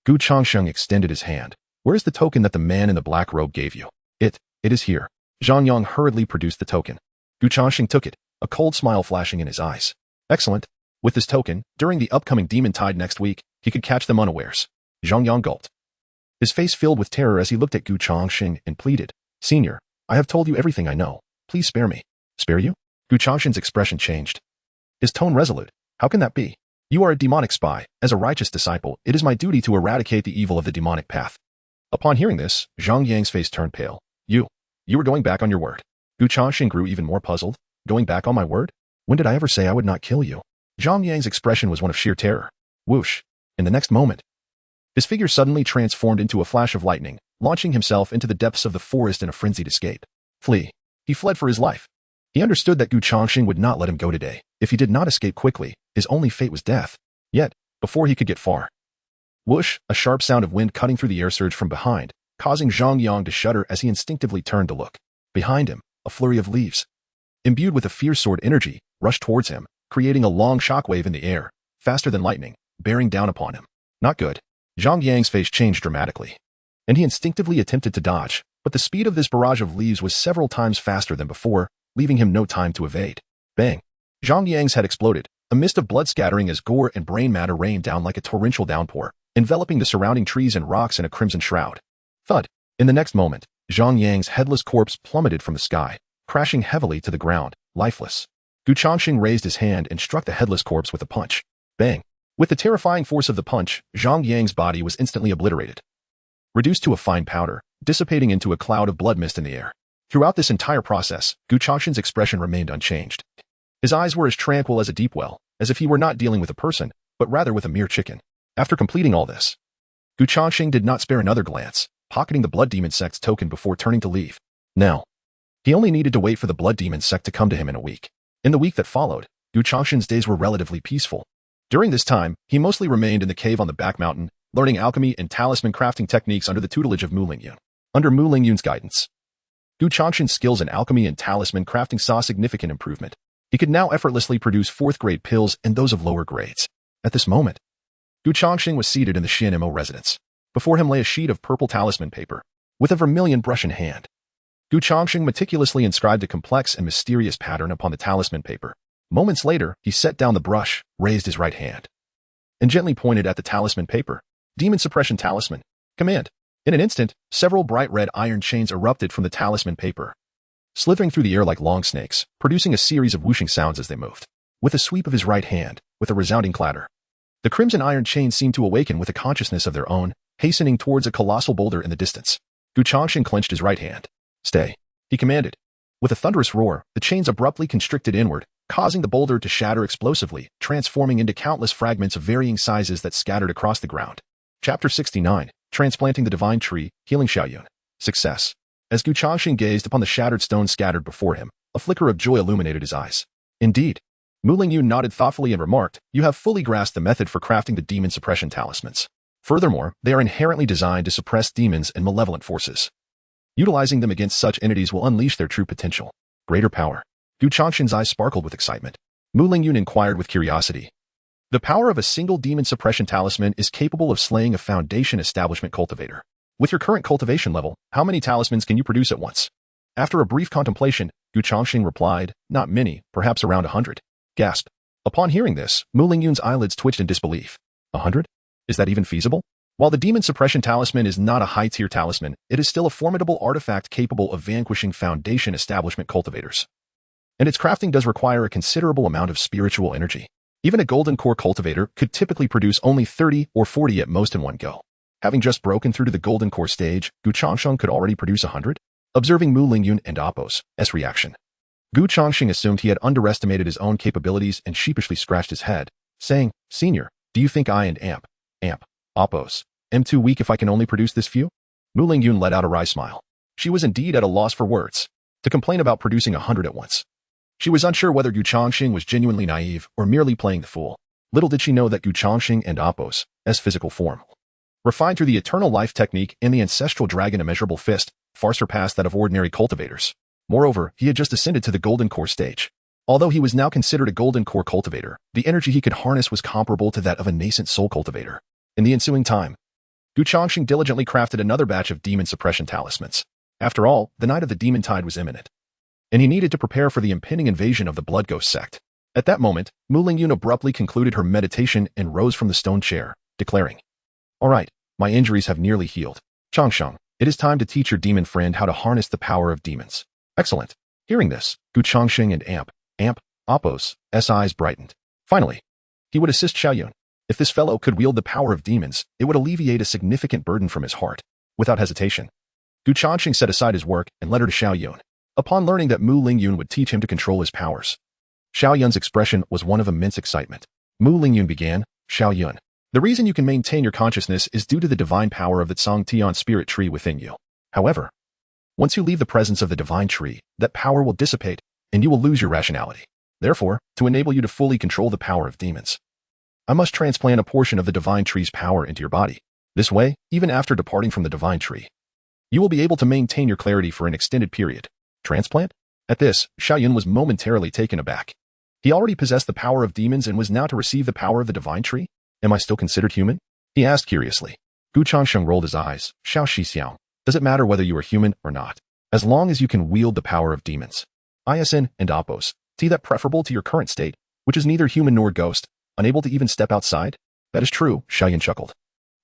Changsheng extended his hand. Where is the token that the man in the black robe gave you? It is here. Zhang Yang hurriedly produced the token. Changsheng took it, a cold smile flashing in his eyes. Excellent. With this token, during the upcoming demon tide next week, he could catch them unawares. Zhang Yang gulped. His face filled with terror as he looked at Changsheng and pleaded, Senior, I have told you everything I know. Please spare me. Spare you? Changsheng's expression changed. His tone resolute. How can that be? You are a demonic spy. As a righteous disciple, it is my duty to eradicate the evil of the demonic path. Upon hearing this, Zhang Yang's face turned pale. You were going back on your word. Changsheng grew even more puzzled. Going back on my word? When did I ever say I would not kill you? Zhang Yang's expression was one of sheer terror. Whoosh. In the next moment, his figure suddenly transformed into a flash of lightning, launching himself into the depths of the forest in a frenzied escape. Flee. He fled for his life. He understood that Changsheng would not let him go today. If he did not escape quickly, his only fate was death. Yet, before he could get far, whoosh, a sharp sound of wind cutting through the air surged from behind, causing Zhang Yang to shudder as he instinctively turned to look. Behind him, a flurry of leaves, imbued with a fierce sword energy, rushed towards him, creating a long shockwave in the air, faster than lightning, bearing down upon him. Not good. Zhang Yang's face changed dramatically, and he instinctively attempted to dodge, but the speed of this barrage of leaves was several times faster than before, leaving him no time to evade. Bang! Zhang Yang's head exploded, a mist of blood scattering as gore and brain matter rained down like a torrential downpour, enveloping the surrounding trees and rocks in a crimson shroud. Thud! In the next moment, Zhang Yang's headless corpse plummeted from the sky, crashing heavily to the ground, lifeless. Changsheng raised his hand and struck the headless corpse with a punch. Bang! With the terrifying force of the punch, Zhang Yang's body was instantly obliterated, reduced to a fine powder, dissipating into a cloud of blood mist in the air. Throughout this entire process, Changsheng's expression remained unchanged. His eyes were as tranquil as a deep well, as if he were not dealing with a person, but rather with a mere chicken. After completing all this, Changsheng did not spare another glance, pocketing the Blood Demon Sect's token before turning to leave. Now, he only needed to wait for the Blood Demon Sect to come to him in a week. In the week that followed, Changsheng's days were relatively peaceful. During this time, he mostly remained in the cave on the back mountain, learning alchemy and talisman crafting techniques under the tutelage of Mu Lingyun. Under Mu Lingyun's guidance, Changsheng's skills in alchemy and talisman crafting saw significant improvement. He could now effortlessly produce 4th-grade pills and those of lower grades. At this moment, Changsheng was seated in the Xianmo residence. Before him lay a sheet of purple talisman paper, with a vermilion brush in hand. Changsheng meticulously inscribed a complex and mysterious pattern upon the talisman paper. Moments later, he set down the brush, raised his right hand, and gently pointed at the talisman paper. Demon Suppression Talisman. Command. In an instant, several bright red iron chains erupted from the talisman paper, slithering through the air like long snakes, producing a series of whooshing sounds as they moved. With a sweep of his right hand, with a resounding clatter, the crimson iron chains seemed to awaken with a consciousness of their own, hastening towards a colossal boulder in the distance. Changsheng clenched his right hand. Stay, he commanded. With a thunderous roar, the chains abruptly constricted inward, causing the boulder to shatter explosively, transforming into countless fragments of varying sizes that scattered across the ground. Chapter 69, Transplanting the Divine Tree, Healing Xiaoyun. Success. As Changsheng gazed upon the shattered stones scattered before him, a flicker of joy illuminated his eyes. Indeed. Mu Lingyun nodded thoughtfully and remarked, you have fully grasped the method for crafting the demon suppression talismans. Furthermore, they are inherently designed to suppress demons and malevolent forces. Utilizing them against such entities will unleash their true potential. Greater power. Changsheng's eyes sparkled with excitement. Mu Lingyun inquired with curiosity. The power of a single demon suppression talisman is capable of slaying a foundation establishment cultivator. With your current cultivation level, how many talismans can you produce at once? After a brief contemplation, Changsheng replied, not many, perhaps around 100. Gasp. Upon hearing this, Mu Lingyun's eyelids twitched in disbelief. 100? Is that even feasible? While the demon suppression talisman is not a high-tier talisman, it is still a formidable artifact capable of vanquishing foundation establishment cultivators. And its crafting does require a considerable amount of spiritual energy. Even a golden core cultivator could typically produce only 30 or 40 at most in one go. Having just broken through to the golden core stage, Changsheng could already produce 100? Observing Mu Lingyun and Appo's reaction, Changsheng assumed he had underestimated his own capabilities and sheepishly scratched his head, saying, Senior, do you think I and Appo's am too weak if I can only produce this few? Mu Lingyun let out a wry smile. She was indeed at a loss for words. To complain about producing 100 at once She was unsure whether Gu Changsheng was genuinely naive or merely playing the fool. Little did she know that Gu Changsheng and Appos, as physical form, refined through the eternal life technique and the ancestral dragon immeasurable fist, far surpassed that of ordinary cultivators. Moreover, he had just ascended to the golden core stage. Although he was now considered a golden core cultivator, the energy he could harness was comparable to that of a nascent soul cultivator. In the ensuing time, Gu Changsheng diligently crafted another batch of demon suppression talismans. After all, the night of the demon tide was imminent, and he needed to prepare for the impending invasion of the Blood Ghost sect. At that moment, Mu Lingyun abruptly concluded her meditation and rose from the stone chair, declaring, "All right, my injuries have nearly healed. Changsheng, it is time to teach your demon friend how to harness the power of demons." Excellent. Hearing this, Gu Changsheng and Appos' eyes brightened. Finally, he would assist Xiaoyun. If this fellow could wield the power of demons, it would alleviate a significant burden from his heart. Without hesitation, Gu Changsheng set aside his work and led her to Xiaoyun. Upon learning that Mu Lingyun would teach him to control his powers, Xiaoyun's expression was one of immense excitement. Mu Lingyun began, "Xiaoyun, the reason you can maintain your consciousness is due to the divine power of the Tsangtian spirit tree within you. However, once you leave the presence of the divine tree, that power will dissipate, and you will lose your rationality. Therefore, to enable you to fully control the power of demons, I must transplant a portion of the divine tree's power into your body. This way, even after departing from the divine tree, you will be able to maintain your clarity for an extended period." Transplant? At this, Xiaoyun was momentarily taken aback. He already possessed the power of demons and was now to receive the power of the divine tree? Am I still considered human? He asked curiously. Gu Changsheng rolled his eyes. "Xiao Shixiao, does it matter whether you are human or not? As long as you can wield the power of demons. Isin and Appos, see that preferable to your current state, which is neither human nor ghost, unable to even step outside?" "That is true," Xiaoyun chuckled.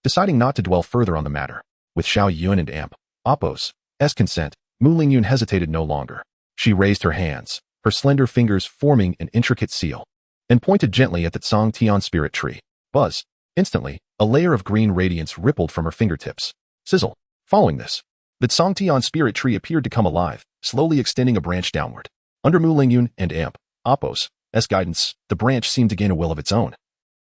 Deciding not to dwell further on the matter, with Xiaoyun and Appos' consent, Mu Lingyun hesitated no longer. She raised her hands, her slender fingers forming an intricate seal, and pointed gently at the Tsangtian spirit tree. Buzz! Instantly, a layer of green radiance rippled from her fingertips. Sizzle! Following this, the Tsangtian spirit tree appeared to come alive, slowly extending a branch downward. Under Mu Lingyun and Appos' guidance, the branch seemed to gain a will of its own,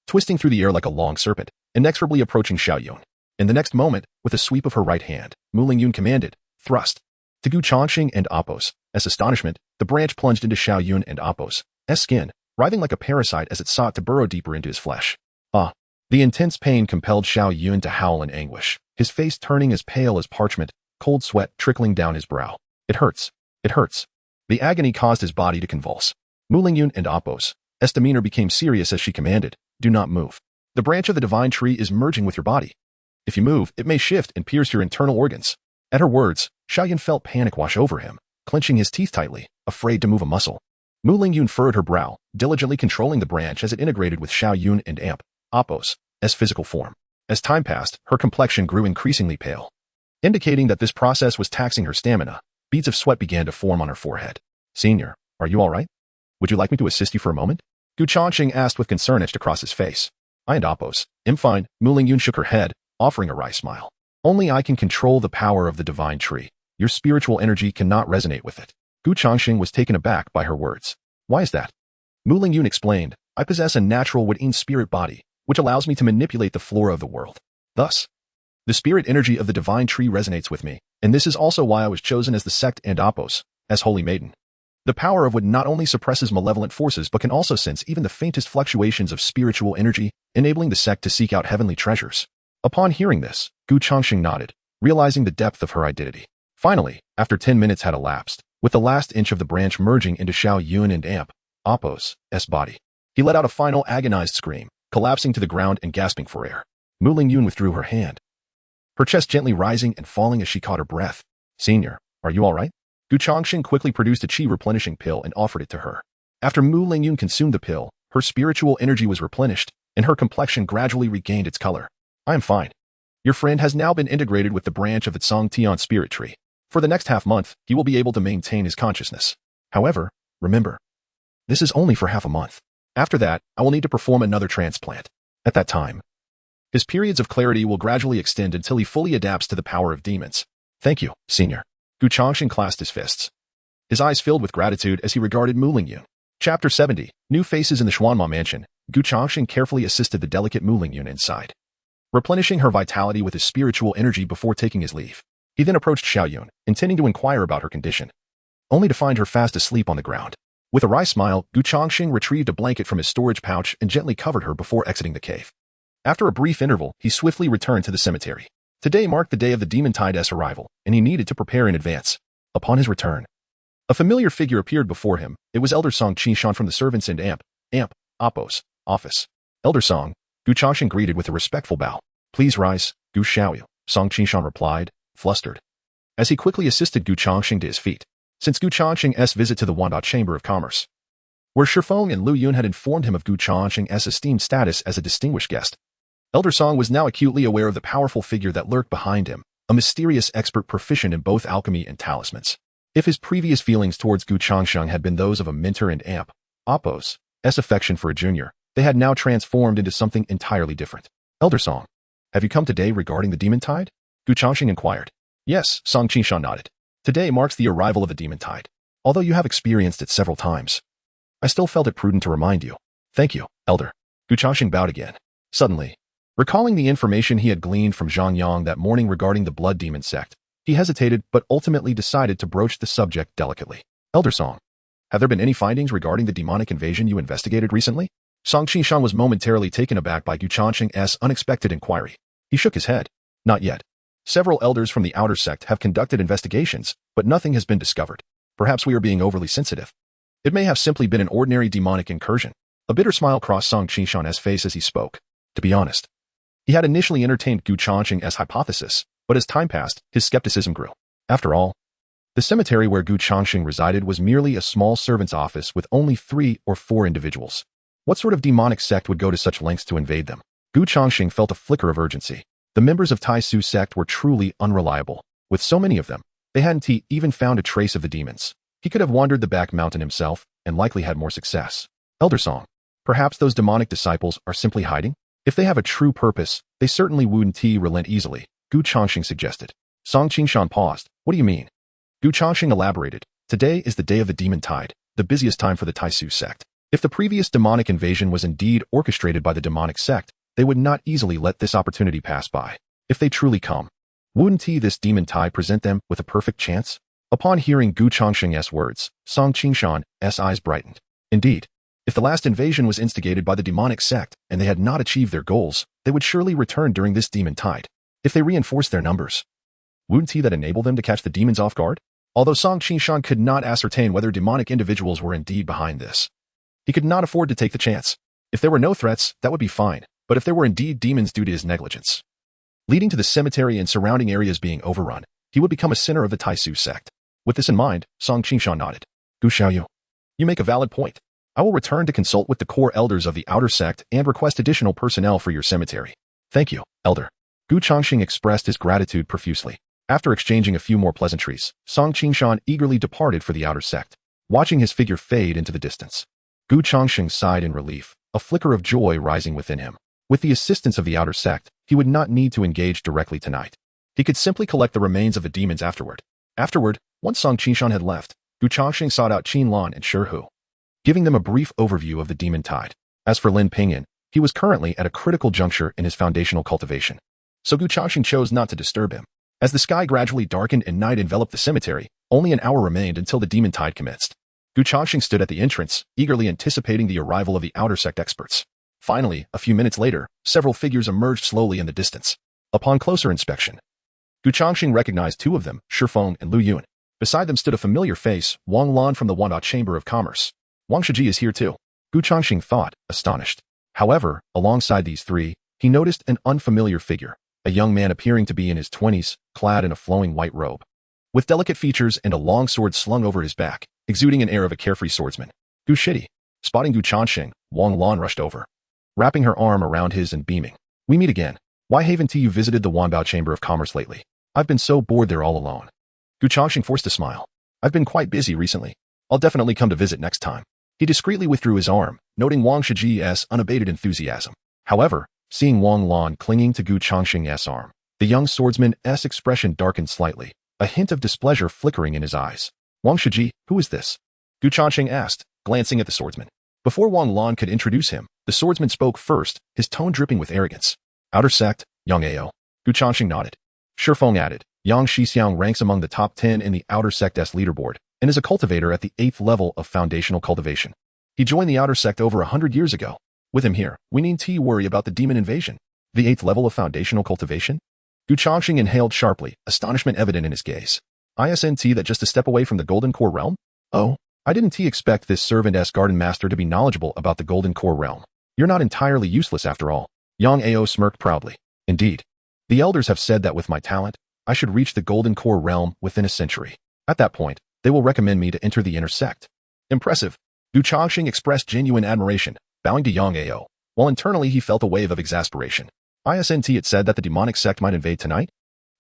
twisting through the air like a long serpent, inexorably approaching Xiaoyun. In the next moment, with a sweep of her right hand, Mu Lingyun commanded, "Thrust!" To Gu Changsheng and Appos' astonishment, the branch plunged into Xiaoyun and Appos' skin, writhing like a parasite as it sought to burrow deeper into his flesh. Ah! The intense pain compelled Xiaoyun to howl in anguish, his face turning as pale as parchment, cold sweat trickling down his brow. "It hurts. It hurts." The agony caused his body to convulse. Mu Lingyun and Appos' demeanor became serious as she commanded, "Do not move. The branch of the divine tree is merging with your body. If you move, it may shift and pierce your internal organs." At her words, Xiaoyun felt panic wash over him, clenching his teeth tightly, afraid to move a muscle. Mu Lingyun furrowed her brow, diligently controlling the branch as it integrated with Xiaoyun and Appos' physical form. As time passed, her complexion grew increasingly pale, indicating that this process was taxing her stamina. Beads of sweat began to form on her forehead. "Senior, are you all right? Would you like me to assist you for a moment?" Gu Changsheng asked with concern etched across his face. "I and Appos, I'm fine." Mu Lingyun shook her head, offering a wry smile. "Only I can control the power of the divine tree. Your spiritual energy cannot resonate with it." Gu Changsheng was taken aback by her words. "Why is that?" Mu Lingyun explained, "I possess a natural within spirit body, which allows me to manipulate the flora of the world. Thus, the spirit energy of the divine tree resonates with me, and this is also why I was chosen as the sect and Appos, as holy maiden. The power of wood not only suppresses malevolent forces but can also sense even the faintest fluctuations of spiritual energy, enabling the sect to seek out heavenly treasures." Upon hearing this, Gu Changsheng nodded, realizing the depth of her identity. Finally, after 10 minutes had elapsed, with the last inch of the branch merging into Xiaoyun and Appos' body, he let out a final agonized scream, collapsing to the ground and gasping for air. Mu Lingyun withdrew her hand, her chest gently rising and falling as she caught her breath. "Senior, are you all right?" Gu Changsheng quickly produced a qi replenishing pill and offered it to her. After Mu Lingyun consumed the pill, her spiritual energy was replenished, and her complexion gradually regained its color. "I am fine. Your friend has now been integrated with the branch of the Tsangtian spirit tree. For the next half-month, he will be able to maintain his consciousness. However, remember, this is only for half a month. After that, I will need to perform another transplant. At that time, his periods of clarity will gradually extend until he fully adapts to the power of demons." "Thank you, Senior." Gu Changsheng clasped his fists, his eyes filled with gratitude as he regarded Mu Lingyun. Chapter 70, New Faces in the Xuanma Mansion. Gu Changsheng carefully assisted the delicate Mu Lingyun inside, replenishing her vitality with his spiritual energy before taking his leave. He then approached Xiaoyun, intending to inquire about her condition, only to find her fast asleep on the ground. With a wry smile, Gu Changsheng retrieved a blanket from his storage pouch and gently covered her before exiting the cave. After a brief interval, he swiftly returned to the cemetery. Today marked the day of the demon tide's arrival, and he needed to prepare in advance. Upon his return, a familiar figure appeared before him. It was Elder Song Qishan from the servants and Oppo's office. Elder Song, Gu Changsheng greeted with a respectful bow. Please rise, Gu Xiaoyu, Song Qishan replied, flustered, as he quickly assisted Gu Changsheng to his feet. Since Gu Changsheng's visit to the Wanda Chamber of Commerce, where Shifeng and Lu Yun had informed him of Gu Changsheng's esteemed status as a distinguished guest, Elder Song was now acutely aware of the powerful figure that lurked behind him, a mysterious expert proficient in both alchemy and talismans. If his previous feelings towards Gu Changsheng had been those of a mentor and Oppo's affection for a junior, they had now transformed into something entirely different. Elder Song, have you come today regarding the demon tide? Gu Changsheng inquired. Yes, Song Qishan nodded. Today marks the arrival of the demon tide. Although you have experienced it several times, I still felt it prudent to remind you. Thank you, Elder. Gu Changsheng bowed again. Suddenly, recalling the information he had gleaned from Zhang Yang that morning regarding the blood demon sect, he hesitated but ultimately decided to broach the subject delicately. Elder Song, have there been any findings regarding the demonic invasion you investigated recently? Song Qishan was momentarily taken aback by Gu Changsheng's unexpected inquiry. He shook his head. Not yet. Several elders from the outer sect have conducted investigations, but nothing has been discovered. Perhaps we are being overly sensitive. It may have simply been an ordinary demonic incursion. A bitter smile crossed Song Qishan's face as he spoke. To be honest, he had initially entertained Gu Changsheng's hypothesis, but as time passed, his skepticism grew. After all, the cemetery where Gu Changsheng resided was merely a small servant's office with only 3 or 4 individuals. What sort of demonic sect would go to such lengths to invade them? Gu Changsheng felt a flicker of urgency. The members of Tai Su sect were truly unreliable. With so many of them, they hadn't even found a trace of the demons. He could have wandered the back mountain himself, and likely had more success. Elder Song, perhaps those demonic disciples are simply hiding? If they have a true purpose, they certainly wouldn't relent easily, Gu Changsheng suggested. Song Qishan paused. What do you mean? Gu Changsheng elaborated. Today is the day of the demon tide, the busiest time for the Tai Su sect. If the previous demonic invasion was indeed orchestrated by the demonic sect, they would not easily let this opportunity pass by. If they truly come, wouldn't this demon tide present them with a perfect chance? Upon hearing Gu Changsheng's words, Song Qishan's eyes brightened. Indeed, if the last invasion was instigated by the demonic sect and they had not achieved their goals, they would surely return during this demon tide. If they reinforced their numbers, wouldn't that enable them to catch the demons off guard? Although Song Qishan could not ascertain whether demonic individuals were indeed behind this, he could not afford to take the chance. If there were no threats, that would be fine. But if there were indeed demons due to his negligence, leading to the cemetery and surrounding areas being overrun, he would become a sinner of the Tai Su sect. With this in mind, Song Qishan nodded. Gu Xiaoyu, you make a valid point. I will return to consult with the core elders of the outer sect and request additional personnel for your cemetery. Thank you, Elder. Gu Changsheng expressed his gratitude profusely. After exchanging a few more pleasantries, Song Qishan eagerly departed for the outer sect. Watching his figure fade into the distance, Gu Changsheng sighed in relief, a flicker of joy rising within him. With the assistance of the outer sect, he would not need to engage directly tonight. He could simply collect the remains of the demons afterward. Once Song Qishan had left, Gu Changsheng sought out Qin Lan and Shi Hu, giving them a brief overview of the demon tide. As for Lin Pingyan, he was currently at a critical juncture in his foundational cultivation, so Gu Changsheng chose not to disturb him. As the sky gradually darkened and night enveloped the cemetery, only an hour remained until the demon tide commenced. Gu Changsheng stood at the entrance, eagerly anticipating the arrival of the outer sect experts. Finally, a few minutes later, several figures emerged slowly in the distance. Upon closer inspection, Gu Changsheng recognized 2 of them, Shifeng and Lu Yun. Beside them stood a familiar face, Wang Lan from the Wanda Chamber of Commerce. Wang Shiji is here too, Gu Changsheng thought, astonished. However, alongside these 3, he noticed an unfamiliar figure, a young man appearing to be in his 20s, clad in a flowing white robe, with delicate features and a long sword slung over his back, exuding an air of a carefree swordsman. Gu Shiji. Spotting Gu Changsheng, Wang Lan rushed over, wrapping her arm around his and beaming. We meet again. Why haven't you visited the Wanbao Chamber of Commerce lately? I've been so bored there all alone. Gu Changsheng forced a smile. I've been quite busy recently. I'll definitely come to visit next time. He discreetly withdrew his arm, noting Wang Shiji's unabated enthusiasm. However, seeing Wang Lan clinging to Gu Changsheng's arm, the young swordsman's expression darkened slightly, a hint of displeasure flickering in his eyes. Wang Shiji, who is this? Gu Changsheng asked, glancing at the swordsman. Before Wang Lan could introduce him, the swordsman spoke first, his tone dripping with arrogance. Outer sect, Yang Ao. Gu Changsheng nodded. Shifeng added, Yang Shixiang ranks among the top 10 in the outer sect's leaderboard. and is a cultivator at the 8th level of foundational cultivation. He joined the outer sect over 100 years ago. With him here, we need to worry about the demon invasion. The 8th level of foundational cultivation? Changsheng inhaled sharply, astonishment evident in his gaze. Isn't that just a step away from the Golden Core realm? Oh, I didn't expect this servant-s garden master to be knowledgeable about the Golden Core realm. You're not entirely useless after all. Yang Ao smirked proudly. Indeed. The elders have said that with my talent, I should reach the Golden Core realm within a century. At that point, they will recommend me to enter the inner sect. Impressive. Changsheng expressed genuine admiration, bowing to Yang Ao, while internally he felt a wave of exasperation. Isn't it said that the demonic sect might invade tonight?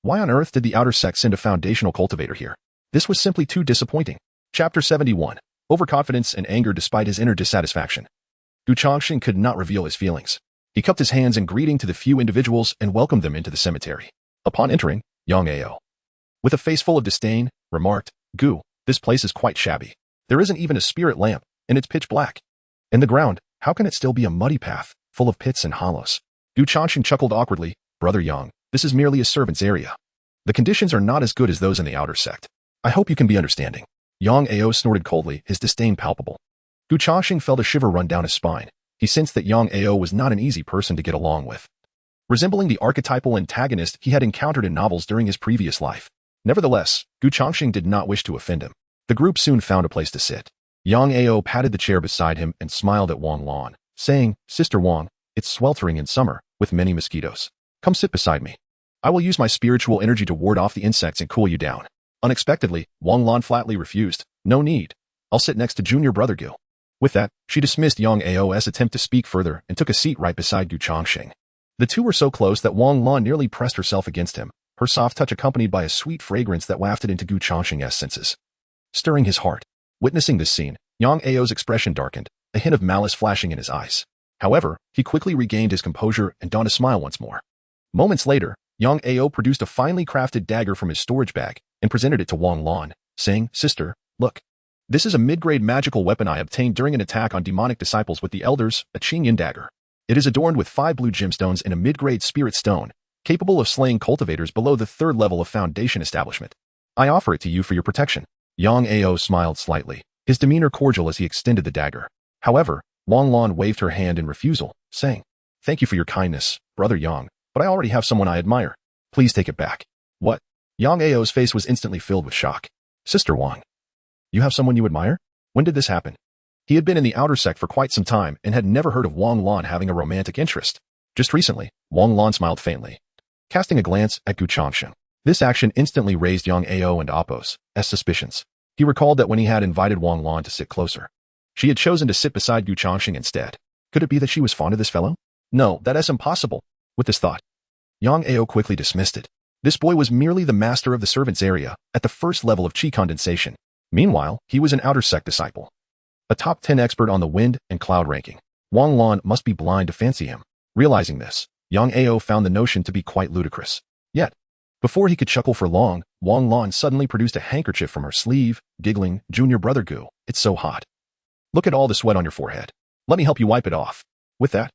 Why on earth did the outer sect send a foundational cultivator here? This was simply too disappointing. Chapter 71. Overconfidence and anger despite his inner dissatisfaction. Changsheng could not reveal his feelings. He cupped his hands in greeting to the few individuals and welcomed them into the cemetery. Upon entering, Yang Ao, with a face full of disdain, remarked, "Gu, this place is quite shabby. There isn't even a spirit lamp, and it's pitch black. And the ground, how can it still be a muddy path, full of pits and hollows?" Changsheng chuckled awkwardly. "Brother Yang, this is merely a servant's area. The conditions are not as good as those in the outer sect. I hope you can be understanding." Yang Ao snorted coldly, his disdain palpable. Changsheng felt a shiver run down his spine. He sensed that Yang Ao was not an easy person to get along with. Resembling the archetypal antagonist he had encountered in novels during his previous life. Nevertheless, Changsheng did not wish to offend him. The group soon found a place to sit. Yang Ao patted the chair beside him and smiled at Wang Lan, saying, "Sister Wang, it's sweltering in summer, with many mosquitoes. Come sit beside me. I will use my spiritual energy to ward off the insects and cool you down." Unexpectedly, Wang Lan flatly refused. "No need. I'll sit next to junior brother Gu." With that, she dismissed Yang Ao's attempt to speak further and took a seat right beside Changsheng. The two were so close that Wang Lan nearly pressed herself against him, her soft touch accompanied by a sweet fragrance that wafted into Changsheng's senses. Stirring his heart. Witnessing this scene, Yang Ao's expression darkened, a hint of malice flashing in his eyes. However, he quickly regained his composure and donned a smile once more. Moments later, Yang Ao produced a finely crafted dagger from his storage bag and presented it to Wang Lan, saying, "Sister, look. This is a mid-grade magical weapon I obtained during an attack on demonic disciples with the elders, a Qingyan dagger. It is adorned with 5 blue gemstones and a mid-grade spirit stone, capable of slaying cultivators below the 3rd level of foundation establishment. I offer it to you for your protection." Yang Ao smiled slightly, his demeanor cordial as he extended the dagger. However, Wang Lan waved her hand in refusal, saying, "Thank you for your kindness, Brother Yang, but I already have someone I admire. Please take it back." "What?" Yang Ao's face was instantly filled with shock. "Sister Wang, you have someone you admire? When did this happen?" He had been in the outer sect for quite some time and had never heard of Wang Lan having a romantic interest. Just recently, Wang Lan smiled faintly, casting a glance at Changsheng. This action instantly raised Yang Ao and Apos' suspicions. He recalled that when he had invited Wang Lan to sit closer, she had chosen to sit beside Changsheng instead. Could it be that she was fond of this fellow? No, that is impossible. With this thought, Yang Ao quickly dismissed it. This boy was merely the master of the servants area at the 1st level of Qi Condensation. Meanwhile, he was an outer sect disciple, a top 10 expert on the wind and cloud ranking. Wang Lan must be blind to fancy him. Realizing this, Yang Ao found the notion to be quite ludicrous. Yet, before he could chuckle for long, Wang Lan suddenly produced a handkerchief from her sleeve, giggling, "Junior brother Gu, it's so hot. Look at all the sweat on your forehead. Let me help you wipe it off." With that,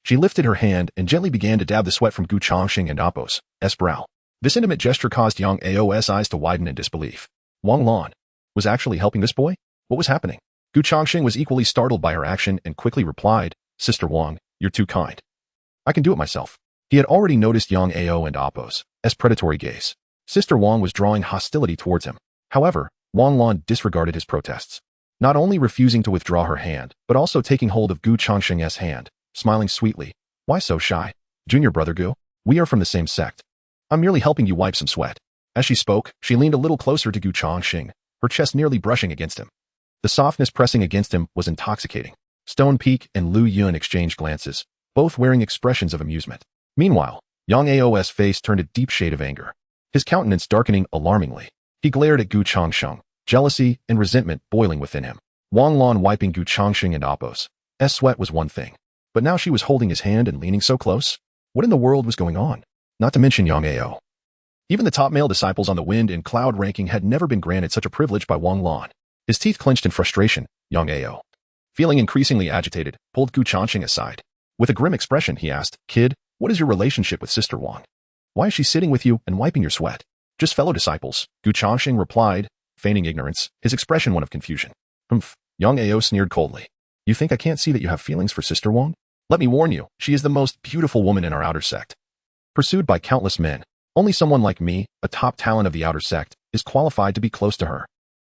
she lifted her hand and gently began to dab the sweat from Changsheng and Apos' brow. This intimate gesture caused Yang Ao's eyes to widen in disbelief. Wang Lan was actually helping this boy? What was happening? Changsheng was equally startled by her action and quickly replied, "Sister Wang, you're too kind. I can do it myself." He had already noticed Yang Ao and Apos' predatory gaze. Sister Wang was drawing hostility towards him. However, Wang Lan disregarded his protests, not only refusing to withdraw her hand, but also taking hold of Changsheng's hand, smiling sweetly. "Why so shy? Junior brother Gu, we are from the same sect. I'm merely helping you wipe some sweat." As she spoke, she leaned a little closer to Changsheng, her chest nearly brushing against him. The softness pressing against him was intoxicating. Stone Peak and Lu Yun exchanged glances, both wearing expressions of amusement. Meanwhile, Yang Ao's face turned a deep shade of anger, his countenance darkening alarmingly. He glared at Changsheng, jealousy and resentment boiling within him. Wang Lan wiping Changsheng and Apos' sweat was one thing, but now she was holding his hand and leaning so close. What in the world was going on? Not to mention Yang Ao. Even the top male disciples on the wind and cloud ranking had never been granted such a privilege by Wang Lan. His teeth clenched in frustration. Yang Ao, feeling increasingly agitated, pulled Changsheng aside. With a grim expression, he asked, "Kid, what is your relationship with Sister Wang? Why is she sitting with you and wiping your sweat?" "Just fellow disciples," Changsheng replied, feigning ignorance, his expression one of confusion. Humph, Yang Ao sneered coldly. You think I can't see that you have feelings for Sister Wang? Let me warn you, she is the most beautiful woman in our outer sect. Pursued by countless men, only someone like me, a top talent of the outer sect, is qualified to be close to her.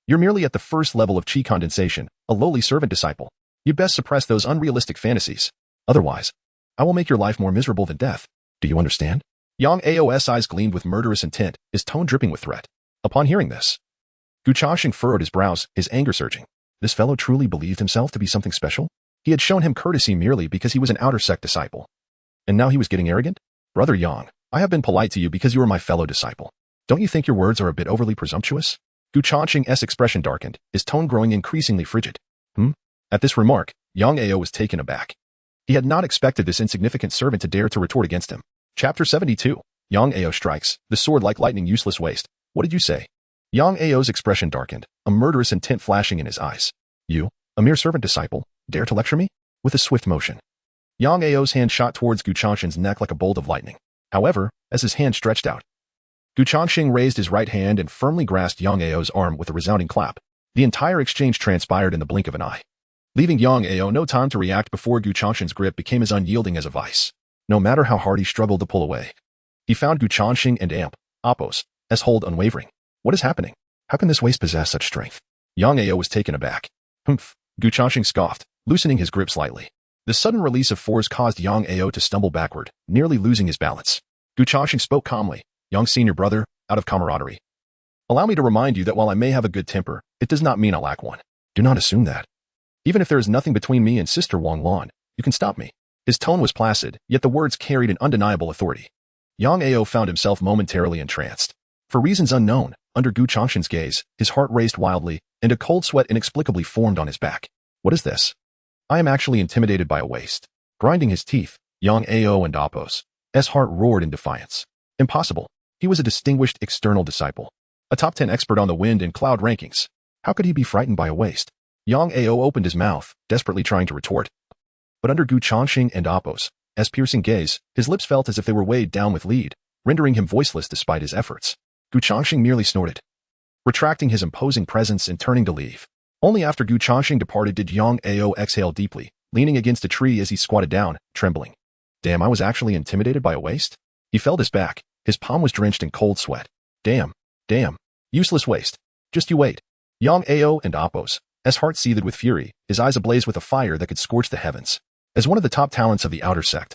You're merely at the first level of Qi Condensation, a lowly servant disciple. You'd best suppress those unrealistic fantasies. Otherwise, I will make your life more miserable than death. Do you understand? Yang Ao's eyes gleamed with murderous intent, his tone dripping with threat. Upon hearing this, Changsheng furrowed his brows, his anger surging. This fellow truly believed himself to be something special? He had shown him courtesy merely because he was an outer sect disciple. And now he was getting arrogant? Brother Yang, I have been polite to you because you are my fellow disciple. Don't you think your words are a bit overly presumptuous? Changsheng's expression darkened, his tone growing increasingly frigid. At this remark, Yang Ao was taken aback. He had not expected this insignificant servant to dare to retort against him. Chapter 72. Yang Ao strikes, the sword like lightning useless waste. What did you say? Yang Ao's expression darkened, a murderous intent flashing in his eyes. You, a mere servant disciple, dare to lecture me? With a swift motion, Yang Ao's hand shot towards Changsheng's neck like a bolt of lightning. However, as his hand stretched out, Changsheng raised his right hand and firmly grasped Yang Ao's arm with a resounding clap. The entire exchange transpired in the blink of an eye, leaving Yang Ao no time to react before Changsheng's grip became as unyielding as a vice. No matter how hard he struggled to pull away, he found Changsheng and Apo's hold unwavering. What is happening? How can this waste possess such strength? Yang Ao was taken aback. Humph, Changsheng scoffed, loosening his grip slightly. The sudden release of force caused Yang Ao to stumble backward, nearly losing his balance. Changsheng spoke calmly. Young senior brother, out of camaraderie. Allow me to remind you that while I may have a good temper, it does not mean I lack one. Do not assume that. Even if there is nothing between me and Sister Wang Lan, you can stop me. His tone was placid, yet the words carried an undeniable authority. Yang Ao found himself momentarily entranced. For reasons unknown, under Changsheng's gaze, his heart raced wildly, and a cold sweat inexplicably formed on his back. What is this? I am actually intimidated by a waste. Grinding his teeth, Yang Ao and Apo's heart roared in defiance. Impossible. He was a distinguished external disciple, a top 10 expert on the wind and cloud rankings. How could he be frightened by a waste? Yang Ao opened his mouth, desperately trying to retort. But under Changsheng and Apo's piercing gaze, his lips felt as if they were weighed down with lead, rendering him voiceless despite his efforts. Changsheng merely snorted, retracting his imposing presence and turning to leave. Only after Changsheng departed did Yang Ao exhale deeply, leaning against a tree as he squatted down, trembling. Damn, I was actually intimidated by a waste? He felt his back. His palm was drenched in cold sweat. Damn. Useless waste. Just you wait. Yang Ao and Apo's heart seethed with fury, his eyes ablaze with a fire that could scorch the heavens. As one of the top talents of the outer sect,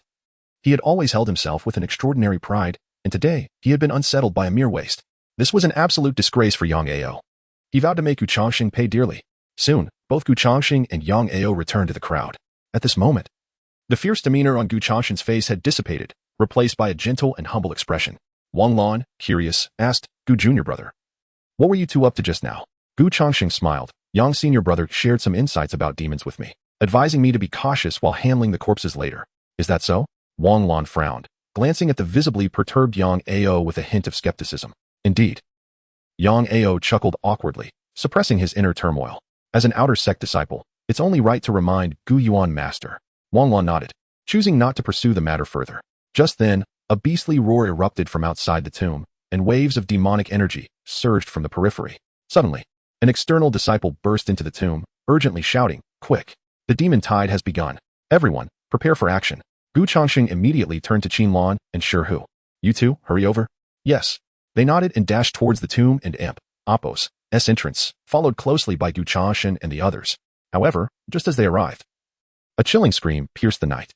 he had always held himself with an extraordinary pride, and today he had been unsettled by a mere waste. This was an absolute disgrace for Yang Ao. He vowed to make Changsheng pay dearly. Soon, both Changsheng and Yang Ao returned to the crowd. At this moment, the fierce demeanor on Changsheng's face had dissipated, replaced by a gentle and humble expression. Wang Lan, curious, asked, Junior brother, what were you two up to just now? Changsheng smiled. Yang senior brother shared some insights about demons with me, advising me to be cautious while handling the corpses later. Is that so? Wang Lan frowned, glancing at the visibly perturbed Yang Ao with a hint of skepticism. Indeed. Yang Ao chuckled awkwardly, suppressing his inner turmoil. As an outer sect disciple, it's only right to remind Gu Yuan master. Wang Lan nodded, choosing not to pursue the matter further. Just then, a beastly roar erupted from outside the tomb, and waves of demonic energy surged from the periphery. Suddenly, an external disciple burst into the tomb, urgently shouting, Quick! The demon tide has begun. Everyone, prepare for action. Changsheng immediately turned to Qin Lan and Shi Hu. You two, hurry over? Yes. They nodded and dashed towards the tomb and Apo's entrance, followed closely by Changsheng and the others. However, just as they arrived, a chilling scream pierced the night.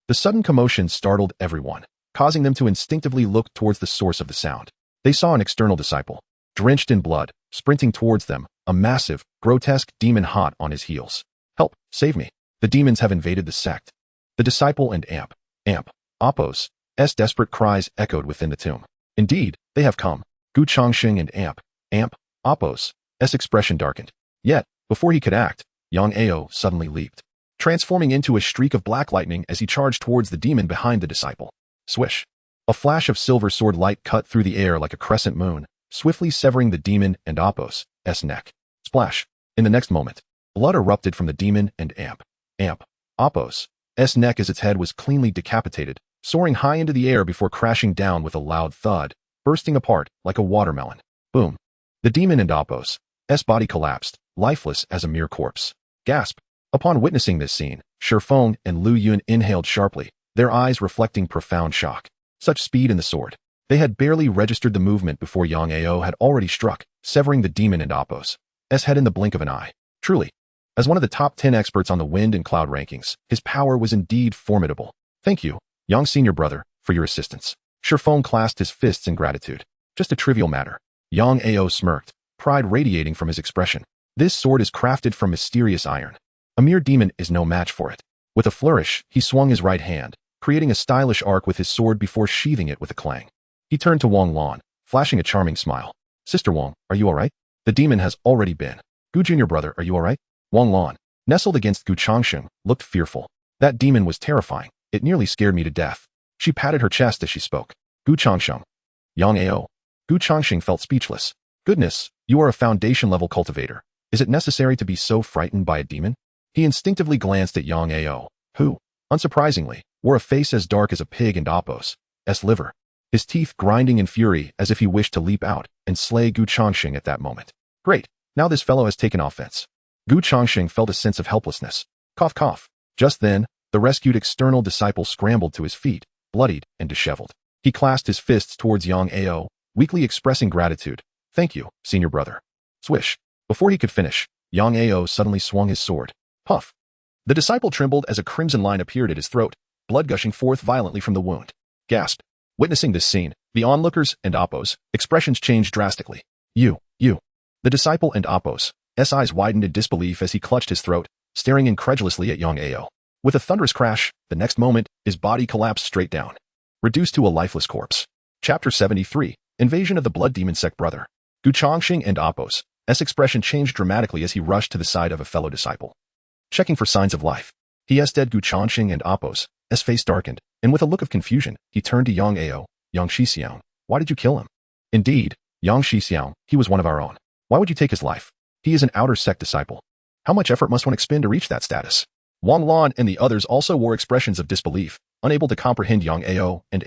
The sudden commotion startled everyone, causing them to instinctively look towards the source of the sound. They saw an external disciple, drenched in blood, sprinting towards them, a massive, grotesque demon hot on his heels. Help, save me. The demons have invaded the sect. The disciple and Apo's desperate cries echoed within the tomb. Indeed, they have come. Changsheng and Apo's expression darkened. Yet, before he could act, Yang Ao suddenly leaped, transforming into a streak of black lightning as he charged towards the demon behind the disciple. Swish! A flash of silver sword light cut through the air like a crescent moon, swiftly severing the demon and Apo's neck. Splash! In the next moment, blood erupted from the demon and Apo's neck as its head was cleanly decapitated, soaring high into the air before crashing down with a loud thud, bursting apart like a watermelon. Boom! The demon and Apos' body collapsed, lifeless as a mere corpse. Gasp! Upon witnessing this scene, Shifeng and Lu Yun inhaled sharply, their eyes reflecting profound shock. Such speed in the sword. They had barely registered the movement before Yang Ao had already struck, severing the demon and Apos' head in the blink of an eye. Truly, as one of the top 10 experts on the wind and cloud rankings, his power was indeed formidable. Thank you, Yang senior brother, for your assistance. Shifeng clasped his fists in gratitude. Just a trivial matter. Yang Ao smirked, pride radiating from his expression. This sword is crafted from mysterious iron. A mere demon is no match for it. With a flourish, he swung his right hand, creating a stylish arc with his sword before sheathing it with a clang. He turned to Wang Lan, flashing a charming smile. Sister Wang, are you alright? The demon has already been. Gu junior brother, are you alright? Wang Lan, nestled against Gu Changsheng, looked fearful. That demon was terrifying. It nearly scared me to death. She patted her chest as she spoke. Gu Changsheng. Yang Ao. Gu Changsheng felt speechless. Goodness, you are a foundation-level cultivator. Is it necessary to be so frightened by a demon? He instinctively glanced at Yang Ao, who, unsurprisingly, wore a face as dark as a pig and Apos' liver, his teeth grinding in fury as if he wished to leap out and slay Gu Changsheng at that moment. Great, now this fellow has taken offense. Gu Changsheng felt a sense of helplessness. Cough, cough. Just then, the rescued external disciple scrambled to his feet, bloodied and disheveled. He clasped his fists towards Yang Ao, weakly expressing gratitude. Thank you, senior brother. Swish. Before he could finish, Yang Ao suddenly swung his sword. Puff. The disciple trembled as a crimson line appeared at his throat, blood gushing forth violently from the wound. Gasp. Witnessing this scene, the onlookers and Apos' expressions changed drastically. You. The disciple and Apos' eyes widened in disbelief as he clutched his throat, staring incredulously at Yang Ao. With a thunderous crash, the next moment, his body collapsed straight down, reduced to a lifeless corpse. Chapter 73, Invasion of the Blood Demon Sect Brother. Gu Changsheng and Apos' expression changed dramatically as he rushed to the side of a fellow disciple. Checking for signs of life. He dead. Gu Changsheng and Apos' face darkened, and with a look of confusion, he turned to Yang Ao. Yang Shixiang, why did you kill him? Indeed, Yang Shixiang, he was one of our own. Why would you take his life? He is an outer sect disciple. How much effort must one expend to reach that status? Wang Lan and the others also wore expressions of disbelief, unable to comprehend Yang Ao and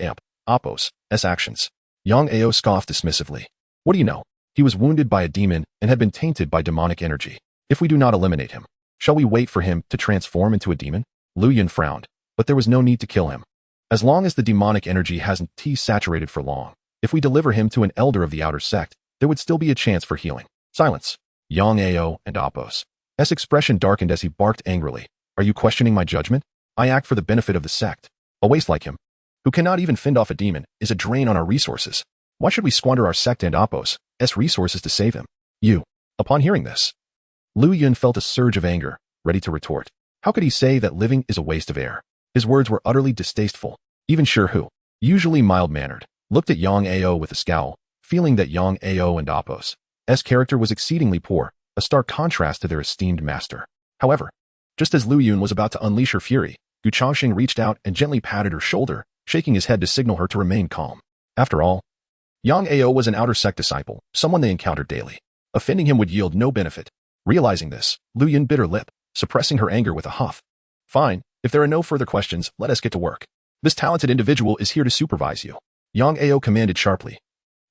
Apos' actions. Yang Ao scoffed dismissively. What do you know? He was wounded by a demon and had been tainted by demonic energy. If we do not eliminate him, shall we wait for him to transform into a demon? Lu Yun frowned, but there was no need to kill him. As long as the demonic energy hasn't saturated for long, if we deliver him to an elder of the outer sect, there would still be a chance for healing. Silence. Yang Ao and Apos' expression darkened as he barked angrily. Are you questioning my judgment? I act for the benefit of the sect. A waste like him, who cannot even fend off a demon, is a drain on our resources. Why should we squander our sect and Apos' resources to save him? You. Upon hearing this, Lu Yun felt a surge of anger, ready to retort. How could he say that living is a waste of air? His words were utterly distasteful. Even Shi Hu, usually mild-mannered, looked at Yang Ao with a scowl, feeling that Yang Ao and Apos' character was exceedingly poor, a stark contrast to their esteemed master. However, just as Lu Yun was about to unleash her fury, Gu Changsheng reached out and gently patted her shoulder, shaking his head to signal her to remain calm. After all, Yang Ao was an outer sect disciple, someone they encountered daily. Offending him would yield no benefit. Realizing this, Lu Yun bit her lip, suppressing her anger with a huff. Fine, if there are no further questions, let us get to work. This talented individual is here to supervise you. Yang Ao commanded sharply,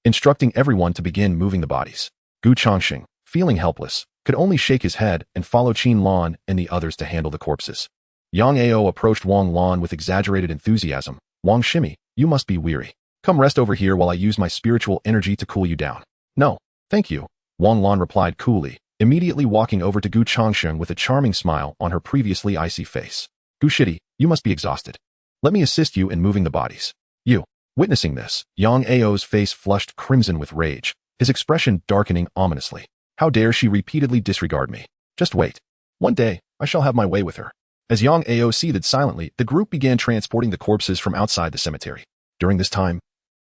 instructing everyone to begin moving the bodies. Gu Changsheng, feeling helpless, could only shake his head and follow Qin Lan and the others to handle the corpses. Yang Ao approached Wang Lan with exaggerated enthusiasm. Wang Shimi, you must be weary. Come rest over here while I use my spiritual energy to cool you down. No, thank you, Wang Lan replied coolly, immediately walking over to Gu Changsheng with a charming smile on her previously icy face. Gu Shidi, you must be exhausted. Let me assist you in moving the bodies. You. Witnessing this, Yang Ao's face flushed crimson with rage, his expression darkening ominously. How dare she repeatedly disregard me? Just wait. One day, I shall have my way with her. As Yang Ao seethed silently, the group began transporting the corpses from outside the cemetery. During this time,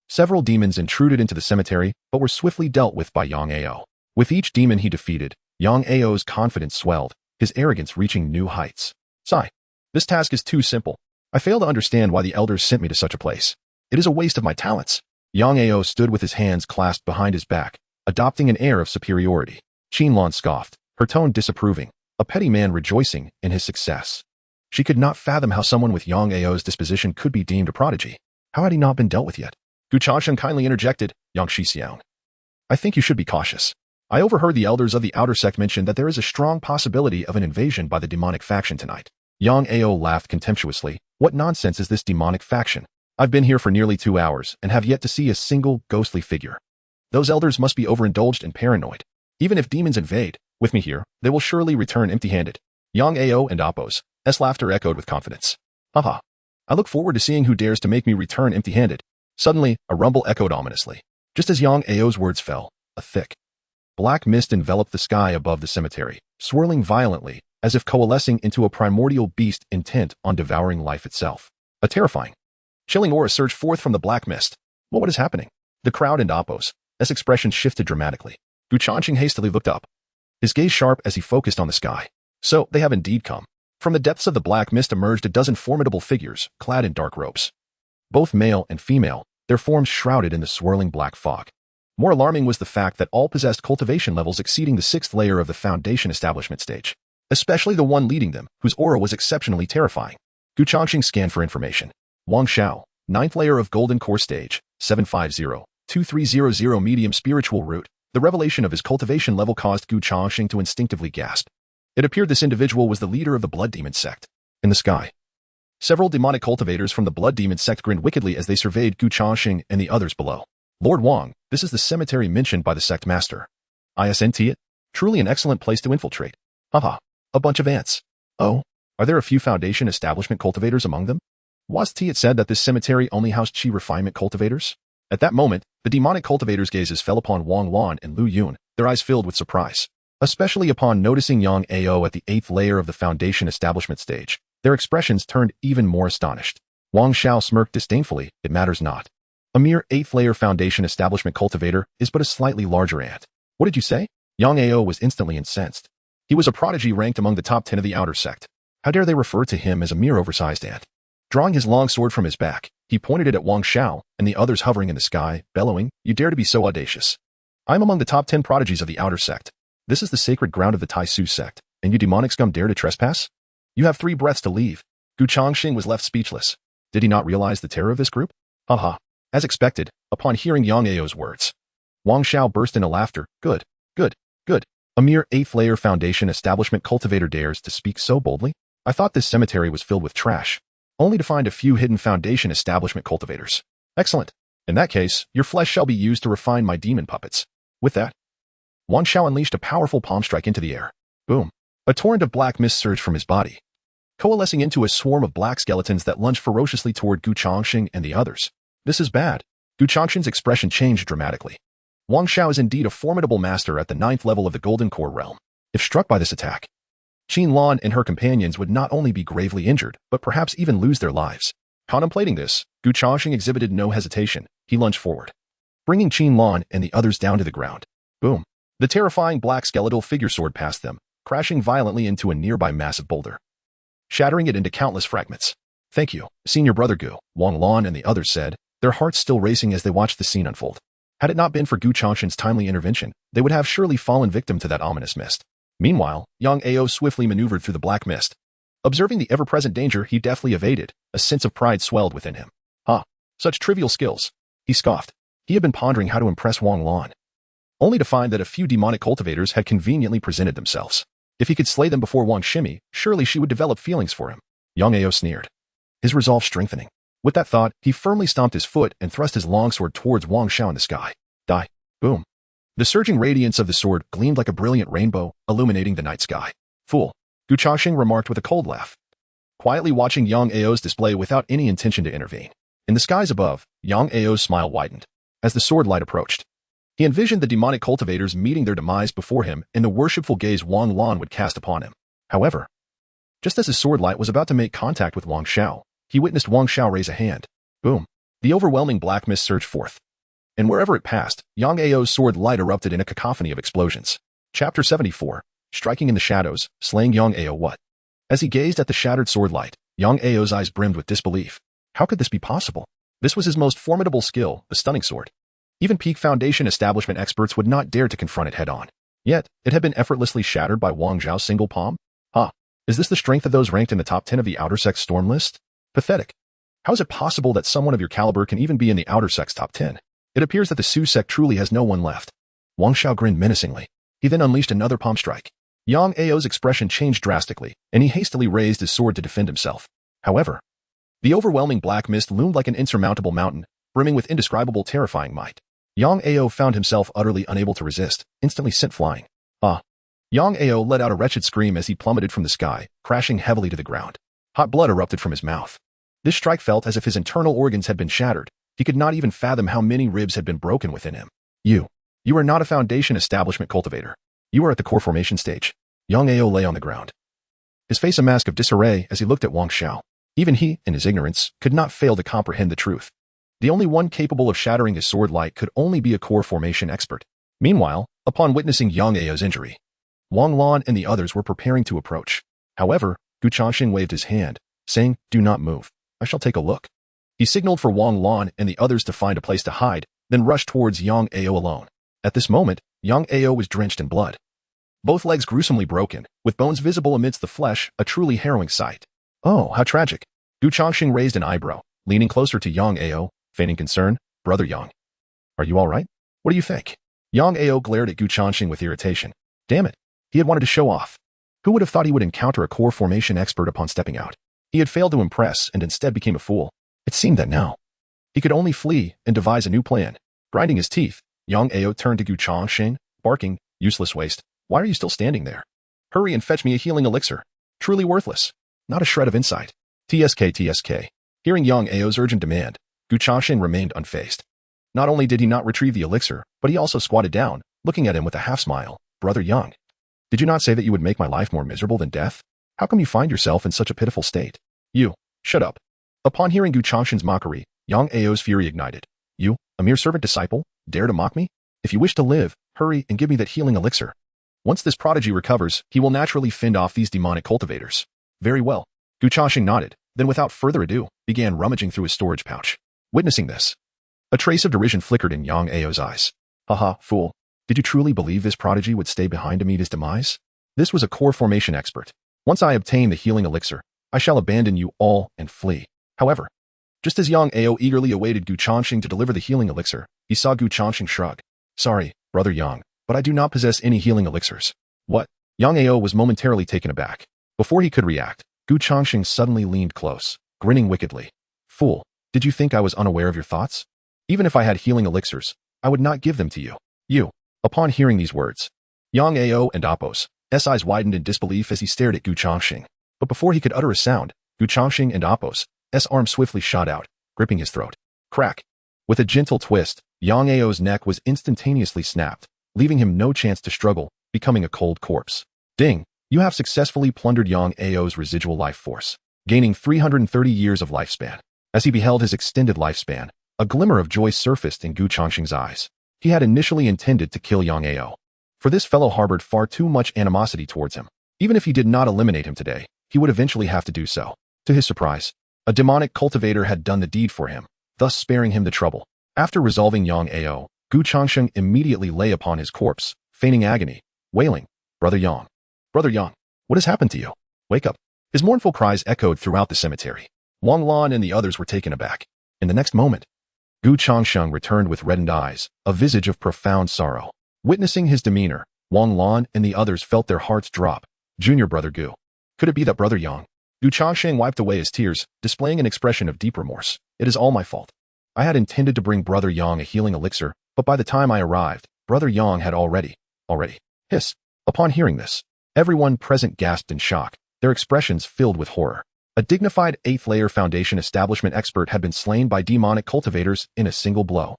several demons intruded into the cemetery, but were swiftly dealt with by Yang Ao. With each demon he defeated, Yang Ao's confidence swelled, his arrogance reaching new heights. Sigh. This task is too simple. I fail to understand why the elders sent me to such a place. It is a waste of my talents. Yang Ao stood with his hands clasped behind his back, adopting an air of superiority. Qin Lan scoffed, her tone disapproving, a petty man rejoicing in his success. She could not fathom how someone with Yang Ao's disposition could be deemed a prodigy. How had he not been dealt with yet? Gu Changsheng kindly interjected, Yang Shixiang. I think you should be cautious. I overheard the elders of the outer sect mention that there is a strong possibility of an invasion by the demonic faction tonight. Yang Ao laughed contemptuously. What nonsense is this demonic faction? I've been here for nearly 2 hours and have yet to see a single ghostly figure. Those elders must be overindulged and paranoid. Even if demons invade, with me here, they will surely return empty-handed. Yang Ao and Appo's laughter echoed with confidence. Haha. I look forward to seeing who dares to make me return empty-handed. Suddenly, a rumble echoed ominously. Just as Yang Ao's words fell, a thick black mist enveloped the sky above the cemetery, swirling violently, as if coalescing into a primordial beast intent on devouring life itself. A terrifying, chilling aura surged forth from the black mist. What is happening? The crowd and Appo's expression shifted dramatically. Changsheng hastily looked up, his gaze sharp as he focused on the sky. So, they have indeed come. From the depths of the black mist emerged a dozen formidable figures, clad in dark robes. Both male and female, their forms shrouded in the swirling black fog. More alarming was the fact that all possessed cultivation levels exceeding the 6th layer of the Foundation establishment stage, especially the one leading them, whose aura was exceptionally terrifying. Changsheng scanned for information. Wang Xiao, 9th layer of Golden Core stage, 750-2300 medium spiritual root. The revelation of his cultivation level caused Changsheng to instinctively gasp. It appeared this individual was the leader of the Blood Demon sect. In the sky, several demonic cultivators from the Blood Demon sect grinned wickedly as they surveyed Changsheng and the others below. Lord Wang, this is the cemetery mentioned by the sect master. Isn't it? Truly an excellent place to infiltrate. Haha. A bunch of ants. Oh, are there a few Foundation establishment cultivators among them? Was it said that this cemetery only housed Qi refinement cultivators? At that moment, the demonic cultivators' gazes fell upon Wang Lan and Lu Yun, their eyes filled with surprise. Especially upon noticing Yang Ao at the 8th layer of the Foundation establishment stage, their expressions turned even more astonished. Wang Xiao smirked disdainfully. It matters not. A mere 8th layer Foundation establishment cultivator is but a slightly larger ant. What did you say? Yang Ao was instantly incensed. He was a prodigy ranked among the top 10 of the outer sect. How dare they refer to him as a mere oversized ant? Drawing his long sword from his back, he pointed it at Wang Xiao and the others hovering in the sky, bellowing, "You dare to be so audacious? I'm among the top 10 prodigies of the outer sect. This is the sacred ground of the Tai Su sect, and you demonic scum dare to trespass? You have 3 breaths to leave." Changsheng was left speechless. Did he not realize the terror of this group? Haha. As expected, upon hearing Yang Ao's words, Wang Xiao burst into laughter. Good, good, good. A mere 8th layer Foundation establishment cultivator dares to speak so boldly? I thought this cemetery was filled with trash, only to find a few hidden Foundation establishment cultivators. Excellent. In that case, your flesh shall be used to refine my demon puppets. With that, Wang Xiao unleashed a powerful palm strike into the air. Boom. A torrent of black mist surged from his body, coalescing into a swarm of black skeletons that lunged ferociously toward Changsheng and the others. This is bad. Changsheng's expression changed dramatically. Wang Xiao is indeed a formidable master at the 9th level of the Golden Core realm. If struck by this attack, Qin Lan and her companions would not only be gravely injured, but perhaps even lose their lives. Contemplating this, Changsheng exhibited no hesitation. He lunged forward, bringing Qin Lan and the others down to the ground. Boom. The terrifying black skeletal figure soared past them, crashing violently into a nearby massive boulder, shattering it into countless fragments. Thank you, Senior Brother Gu, Wang Lan and the others said, their hearts still racing as they watched the scene unfold. Had it not been for Changsheng's timely intervention, they would have surely fallen victim to that ominous mist. Meanwhile, Yang Ao swiftly maneuvered through the black mist. Observing the ever-present danger, he deftly evaded. A sense of pride swelled within him. Such trivial skills. He scoffed. He had been pondering how to impress Wang Lan, only to find that a few demonic cultivators had conveniently presented themselves. If he could slay them before Wang Shimi, surely she would develop feelings for him. Yang Ao sneered, his resolve strengthening. With that thought, he firmly stomped his foot and thrust his longsword towards Wang Xiao in the sky. Die. Boom. The surging radiance of the sword gleamed like a brilliant rainbow, illuminating the night sky. Fool. Changsheng remarked with a cold laugh, quietly watching Yang Ao's display without any intention to intervene. In the skies above, Yang Ao's smile widened. As the sword light approached, he envisioned the demonic cultivators meeting their demise before him and the worshipful gaze Wang Lan would cast upon him. However, just as his sword light was about to make contact with Wang Xiao, he witnessed Wang Xiao raise a hand. Boom. The overwhelming black mist surged forth, and wherever it passed, Yang Ao's sword light erupted in a cacophony of explosions. Chapter 74. Striking in the shadows, slaying Yang Ao. What? As he gazed at the shattered sword light, Yang Ao's eyes brimmed with disbelief. How could this be possible? This was his most formidable skill, the stunning sword. Even peak Foundation establishment experts would not dare to confront it head-on. Yet, it had been effortlessly shattered by Wang Zhao's single palm? Is this the strength of those ranked in the top 10 of the Outer Sect's storm list? Pathetic. How is it possible that someone of your caliber can even be in the Outer Sect's top 10? It appears that the Su sect truly has no one left. Wang Xiao grinned menacingly. He then unleashed another palm strike. Yang Ao's expression changed drastically, and he hastily raised his sword to defend himself. However, the overwhelming black mist loomed like an insurmountable mountain, brimming with indescribable terrifying might. Yang Ao found himself utterly unable to resist, instantly sent flying. Ah! Yang Ao let out a wretched scream as he plummeted from the sky, crashing heavily to the ground. Hot blood erupted from his mouth. This strike felt as if his internal organs had been shattered. He could not even fathom how many ribs had been broken within him. You are not a foundation establishment cultivator. You are at the core formation stage. Yang Ao lay on the ground, his face a mask of disarray as he looked at Wang Xiao. Even he, in his ignorance, could not fail to comprehend the truth. The only one capable of shattering his sword light could only be a core formation expert. Meanwhile, upon witnessing Yang Ao's injury, Wang Lan and the others were preparing to approach. However, Changsheng waved his hand, saying, "Do not move. I shall take a look." He signaled for Wang Lan and the others to find a place to hide, then rushed towards Yang Ao alone. At this moment, Yang Ao was drenched in blood. Both legs gruesomely broken, with bones visible amidst the flesh, a truly harrowing sight. Oh, how tragic. Changsheng raised an eyebrow, leaning closer to Yang Ao, feigning concern. "Brother Yang, are you all right? What do you think?" Yang Ao glared at Changsheng with irritation. Damn it, he had wanted to show off. Who would have thought he would encounter a core formation expert upon stepping out? He had failed to impress and instead became a fool. It seemed that now he could only flee and devise a new plan. Grinding his teeth, Yang Ao turned to Changsheng, barking, "Useless waste. Why are you still standing there? Hurry and fetch me a healing elixir. Truly worthless. Not a shred of insight." TSK. Hearing Yang Ao's urgent demand, Changsheng remained unfazed. Not only did he not retrieve the elixir, but he also squatted down, looking at him with a half-smile. "Brother Yang, did you not say that you would make my life more miserable than death? How come you find yourself in such a pitiful state?" "You, shut up." Upon hearing Changsheng's mockery, Yang Ao's fury ignited. "You, a mere servant disciple, dare to mock me? If you wish to live, hurry and give me that healing elixir. Once this prodigy recovers, he will naturally fend off these demonic cultivators." "Very well." Changsheng nodded, then without further ado, began rummaging through his storage pouch. Witnessing this, a trace of derision flickered in Yang Ao's eyes. "Haha, fool. Did you truly believe this prodigy would stay behind to meet his demise? This was a core formation expert. Once I obtain the healing elixir, I shall abandon you all and flee." However, just as Yang Ao eagerly awaited Changsheng to deliver the healing elixir, he saw Changsheng shrug. "Sorry, Brother Yang, but I do not possess any healing elixirs." "What?" Yang Ao was momentarily taken aback. Before he could react, Changsheng suddenly leaned close, grinning wickedly. "Fool, did you think I was unaware of your thoughts? Even if I had healing elixirs, I would not give them to you. You." Upon hearing these words, Yang Ao and Apos' eyes widened in disbelief as he stared at Changsheng. But before he could utter a sound, Changsheng and Apos' arm swiftly shot out, gripping his throat. Crack! With a gentle twist, Yang Ao's neck was instantaneously snapped, leaving him no chance to struggle, becoming a cold corpse. Ding! You have successfully plundered Yang Ao's residual life force, gaining 330 years of lifespan. As he beheld his extended lifespan, a glimmer of joy surfaced in Changsheng's eyes. He had initially intended to kill Yang Ao, for this fellow harbored far too much animosity towards him. Even if he did not eliminate him today, he would eventually have to do so. To his surprise, a demonic cultivator had done the deed for him, thus sparing him the trouble. After resolving Yang Ao, Changsheng immediately lay upon his corpse, feigning agony, wailing, "Brother Yang! Brother Yang, what has happened to you? Wake up." His mournful cries echoed throughout the cemetery. Wang Lan and the others were taken aback. In the next moment, Changsheng returned with reddened eyes, a visage of profound sorrow. Witnessing his demeanor, Wang Lan and the others felt their hearts drop. "Junior brother Gu. Could it be that Brother Yang?" Changsheng wiped away his tears, displaying an expression of deep remorse. "It is all my fault. I had intended to bring Brother Yang a healing elixir, but by the time I arrived, Brother Yang had already. Hiss. Upon hearing this, everyone present gasped in shock, their expressions filled with horror. A dignified 8th-layer foundation establishment expert had been slain by demonic cultivators in a single blow.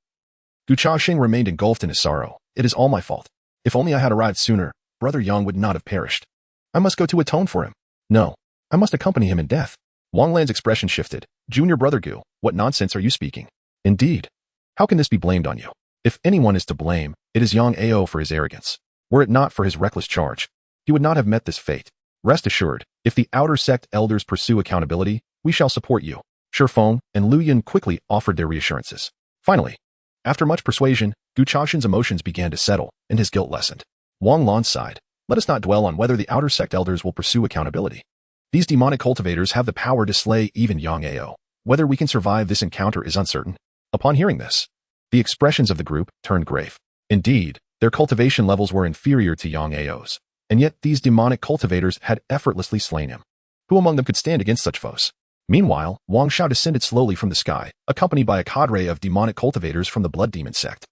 Changsheng remained engulfed in his sorrow. "It is all my fault. If only I had arrived sooner, Brother Yang would not have perished. I must go to atone for him. No, I must accompany him in death." Wang Lan's expression shifted. "Junior brother Gu, what nonsense are you speaking? Indeed. How can this be blamed on you? If anyone is to blame, it is Yang Ao for his arrogance. Were it not for his reckless charge, he would not have met this fate. Rest assured, if the outer sect elders pursue accountability, we shall support you." Shifeng and Lu Yun quickly offered their reassurances. Finally, after much persuasion, Changsheng's emotions began to settle, and his guilt lessened. Wang Lan sighed. "Let us not dwell on whether the outer sect elders will pursue accountability. These demonic cultivators have the power to slay even Yang Ao. Whether we can survive this encounter is uncertain." Upon hearing this, the expressions of the group turned grave. Indeed, Their cultivation levels were inferior to Yang Ao's, and yet these demonic cultivators had effortlessly slain him. Who among them could stand against such foes? Meanwhile, Wang Shao descended slowly from the sky, accompanied by a cadre of demonic cultivators from the Blood Demon sect.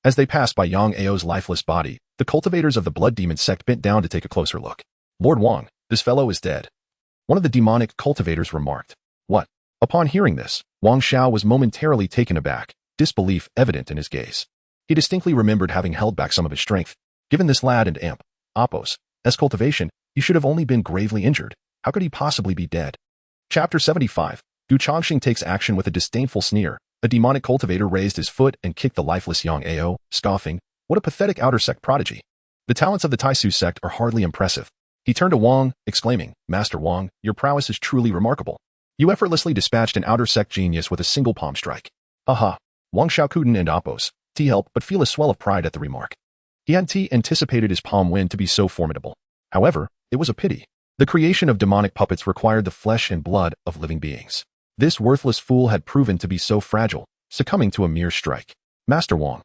As they passed by Yang Ao's lifeless body, the cultivators of the Blood Demon sect bent down to take a closer look. Lord Wang, this fellow is dead. One of the demonic cultivators remarked. What? Upon hearing this, Wang Shao was momentarily taken aback, disbelief evident in his gaze. He distinctly remembered having held back some of his strength. Given this lad and amp, Appos, as cultivation, he should have only been gravely injured. How could he possibly be dead? Chapter 75. Changsheng takes action with a disdainful sneer. A demonic cultivator raised his foot and kicked the lifeless Yang Ao, scoffing, what a pathetic outer sect prodigy. The talents of the Taisu sect are hardly impressive. He turned to Wang, exclaiming, Master Wang, your prowess is truly remarkable. You effortlessly dispatched an outer sect genius with a single palm strike. Aha! Wang Xiaokuden and Appos, T helped but feel a swell of pride at the remark. He hadn't anticipated his palm wind to be so formidable. However, it was a pity. The creation of demonic puppets required the flesh and blood of living beings. This worthless fool had proven to be so fragile, succumbing to a mere strike. Master Wang.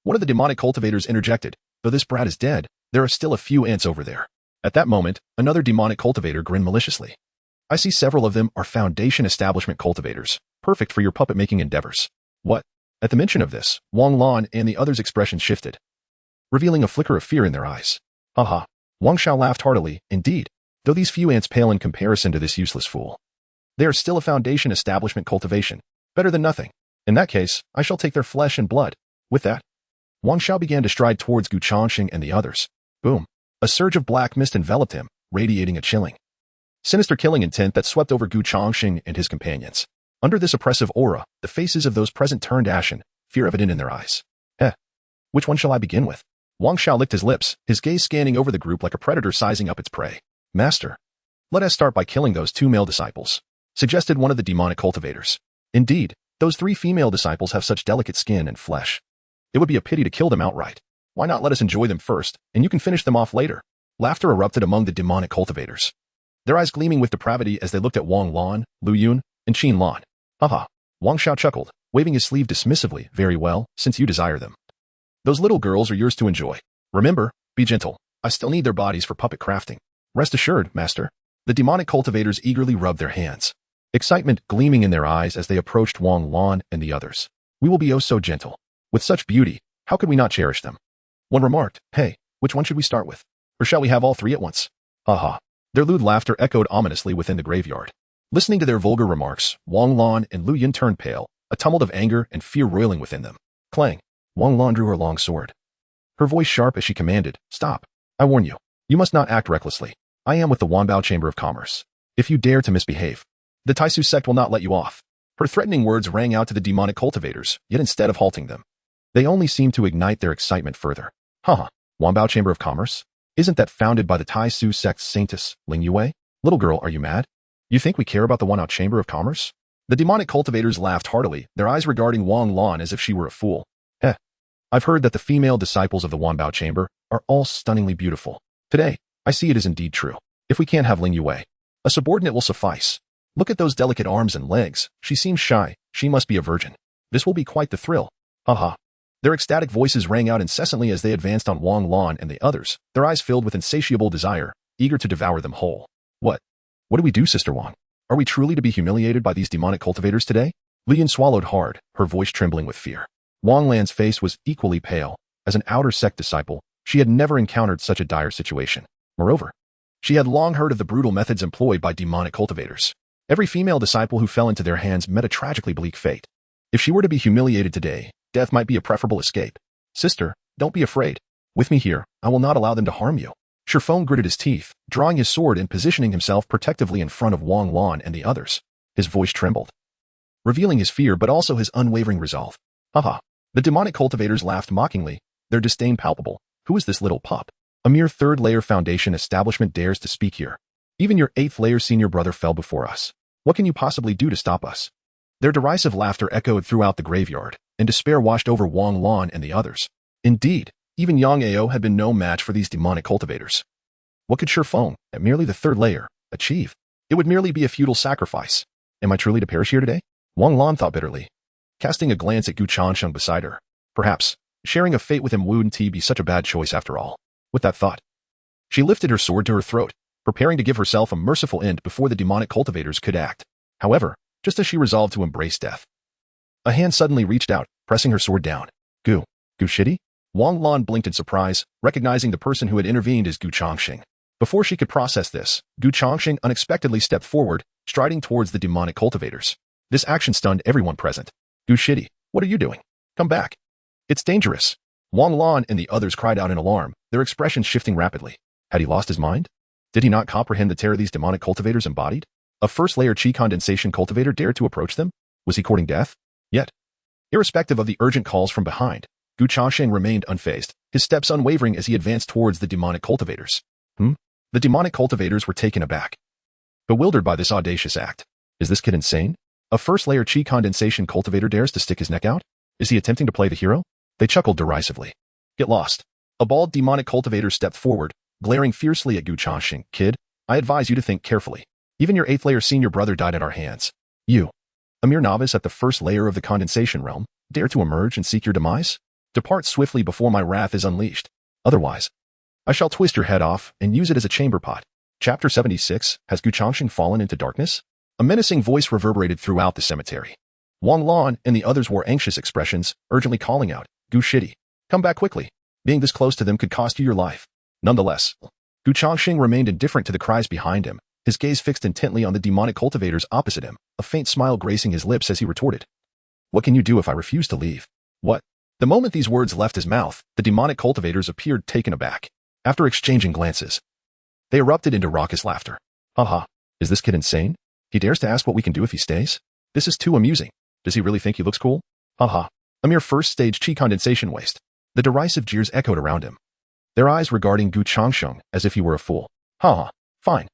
One of the demonic cultivators interjected, though this brat is dead, there are still a few ants over there. At that moment, another demonic cultivator grinned maliciously. I see several of them are Foundation Establishment cultivators, perfect for your puppet-making endeavors. What? At the mention of this, Wang Lan and the others' expressions shifted, revealing a flicker of fear in their eyes. Haha. Wang Shao laughed heartily, indeed, though these few ants pale in comparison to this useless fool. They are still a Foundation Establishment cultivation, better than nothing. In that case, I shall take their flesh and blood. With that, Wang Shao began to stride towards Changsheng and the others. Boom. A surge of black mist enveloped him, radiating a chilling, sinister killing intent that swept over Changsheng and his companions. Under this oppressive aura, the faces of those present turned ashen, fear evident in their eyes. Which one shall I begin with? Wang Shao licked his lips, his gaze scanning over the group like a predator sizing up its prey. Master, let us start by killing those 2 male disciples, suggested one of the demonic cultivators. Indeed, those 3 female disciples have such delicate skin and flesh. It would be a pity to kill them outright. Why not let us enjoy them first, and you can finish them off later? Laughter erupted among the demonic cultivators, their eyes gleaming with depravity as they looked at Wang Lan, Lu Yun, and Qin Lan. Haha. Wang Shao chuckled, waving his sleeve dismissively. Very well, since you desire them. Those little girls are yours to enjoy. Remember, be gentle. I still need their bodies for puppet crafting. Rest assured, master. The demonic cultivators eagerly rubbed their hands, excitement gleaming in their eyes as they approached Wang Lan and the others. We will be oh so gentle. With such beauty, how could we not cherish them? One remarked, hey, which one should we start with? Or shall we have all 3 at once? Haha. Their lewd laughter echoed ominously within the graveyard. Listening to their vulgar remarks, Wang Lan and Lu Yun turned pale, a tumult of anger and fear roiling within them. Clang. Wang Lan drew her long sword, her voice sharp as she commanded, Stop. I warn you. You must not act recklessly. I am with the Wanbao Chamber of Commerce. If you dare to misbehave, the Taisu sect will not let you off. Her threatening words rang out to the demonic cultivators, yet instead of halting them, they only seemed to ignite their excitement further. Haha. Wanbao Chamber of Commerce? Isn't that founded by the Taisu sect's saintess, Ling Yue? Little girl, are you mad? You think we care about the Wanbao Chamber of Commerce? The demonic cultivators laughed heartily, their eyes regarding Wang Lan as if she were a fool. I've heard that the female disciples of the Wanbao Chamber are all stunningly beautiful. Today, I see it is indeed true. If we can't have Ling Yue, a subordinate will suffice. Look at those delicate arms and legs. She seems shy. She must be a virgin. This will be quite the thrill. Haha. Their ecstatic voices rang out incessantly as they advanced on Wang Lan and the others, their eyes filled with insatiable desire, eager to devour them whole. What do we do, Sister Wang? Are we truly to be humiliated by these demonic cultivators today? Li Yun swallowed hard, her voice trembling with fear. Wang Lan's face was equally pale. As an outer sect disciple, she had never encountered such a dire situation. Moreover, she had long heard of the brutal methods employed by demonic cultivators. Every female disciple who fell into their hands met a tragically bleak fate. If she were to be humiliated today, death might be a preferable escape. Sister, don't be afraid. With me here, I will not allow them to harm you. Shifeng gritted his teeth, drawing his sword and positioning himself protectively in front of Wang Lan and the others. His voice trembled, revealing his fear but also his unwavering resolve. Haha. The demonic cultivators laughed mockingly, their disdain palpable. Who is this little pup? A mere 3rd-layer Foundation establishment dares to speak here. Even your 8th-layer senior brother fell before us. What can you possibly do to stop us? Their derisive laughter echoed throughout the graveyard, and despair washed over Wang Lan and the others. Indeed, even Yang Ao had been no match for these demonic cultivators. What could Shifeng, at merely the 3rd layer, achieve? It would merely be a futile sacrifice. Am I truly to perish here today? Wang Lan thought bitterly, casting a glance at Changsheng beside her. Perhaps, Sharing a fate with him wouldn't be such a bad choice after all. With that thought, she lifted her sword to her throat, preparing to give herself a merciful end before the demonic cultivators could act. However, just as she resolved to embrace death, a hand suddenly reached out, pressing her sword down. Gu Shidi? Wang Lan blinked in surprise, recognizing the person who had intervened as Gu Changsheng. Before she could process this, Gu Changsheng unexpectedly stepped forward, striding towards the demonic cultivators. This action stunned everyone present. Gu Shidi, what are you doing? Come back. It's dangerous. Wang Lan and the others cried out in alarm, their expressions shifting rapidly. Had he lost his mind? Did he not comprehend the terror these demonic cultivators embodied? A first-layer Qi Condensation cultivator dared to approach them? Was he courting death? Yet, irrespective of the urgent calls from behind, Gu Changsheng remained unfazed, his steps unwavering as he advanced towards the demonic cultivators. The demonic cultivators were taken aback, bewildered by this audacious act. Is this kid insane? A first-layer Qi Condensation cultivator dares to stick his neck out? Is he attempting to play the hero? They chuckled derisively. Get lost. A bald demonic cultivator stepped forward, glaring fiercely at Gu Changsheng. Kid, I advise you to think carefully. Even your 8th-layer senior brother died at our hands. You, a mere novice at the first layer of the condensation realm, dare to emerge and seek your demise? Depart swiftly before my wrath is unleashed. Otherwise, I shall twist your head off and use it as a chamber pot. Chapter 76, Has Gu Changsheng fallen into darkness? A menacing voice reverberated throughout the cemetery. Wang Lan and the others wore anxious expressions, urgently calling out, Gu Shidi, come back quickly. Being this close to them could cost you your life. Nonetheless, Gu Changsheng remained indifferent to the cries behind him, his gaze fixed intently on the demonic cultivators opposite him, a faint smile gracing his lips as he retorted. What can you do if I refuse to leave? What? The moment these words left his mouth, the demonic cultivators appeared taken aback. After exchanging glances, they erupted into raucous laughter. Haha, is this kid insane? He dares to ask what we can do if he stays? This is too amusing. Does he really think he looks cool? Haha, a mere first-stage Qi condensation waste. The derisive jeers echoed around him, their eyes regarding Gu Changsheng as if he were a fool. Haha, fine.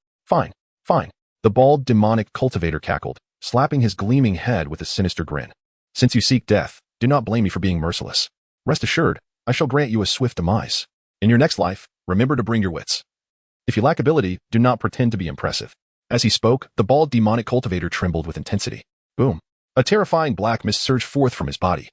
The bald demonic cultivator cackled, slapping his gleaming head with a sinister grin. Since you seek death, do not blame me for being merciless. Rest assured, I shall grant you a swift demise. In your next life, remember to bring your wits. If you lack ability, do not pretend to be impressive. As he spoke, the bald demonic cultivator trembled with intensity. Boom. A terrifying black mist surged forth from his body,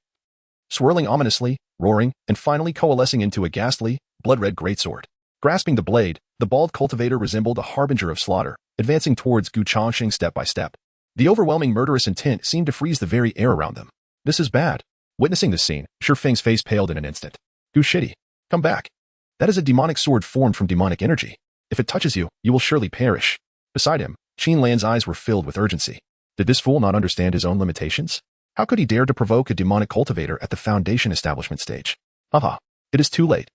swirling ominously, roaring, and finally coalescing into a ghastly, blood-red greatsword. Grasping the blade, the bald cultivator resembled a harbinger of slaughter, advancing towards Gu Changsheng step by step. The overwhelming murderous intent seemed to freeze the very air around them. This is bad. Witnessing this scene, Shifeng's face paled in an instant. Gu Shidi, come back. That is a demonic sword formed from demonic energy. If it touches you, you will surely perish. Beside him, Qin Lan's eyes were filled with urgency. Did this fool not understand his own limitations? How could he dare to provoke a demonic cultivator at the foundation establishment stage? Haha, it is too late.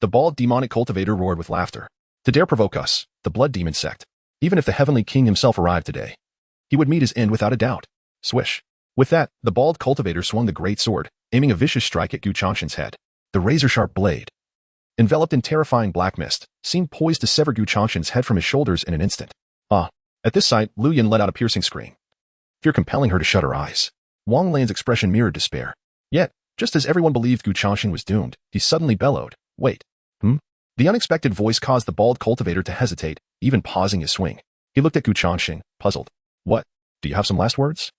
The bald demonic cultivator roared with laughter. To dare provoke us, the blood demon sect. Even if the heavenly king himself arrived today, he would meet his end without a doubt. Swish. With that, the bald cultivator swung the great sword, aiming a vicious strike at Gu Changsheng's head. The razor-sharp blade, enveloped in terrifying black mist, seemed poised to sever Gu Changsheng's head from his shoulders in an instant. At this sight, Lu Yan let out a piercing scream, fear compelling her to shut her eyes. Wang Lan's expression mirrored despair. Yet, just as everyone believed Gu Changsheng was doomed, he suddenly bellowed, wait. The unexpected voice caused the bald cultivator to hesitate, even pausing his swing. He looked at Gu Changsheng, puzzled. What? Do you have some last words?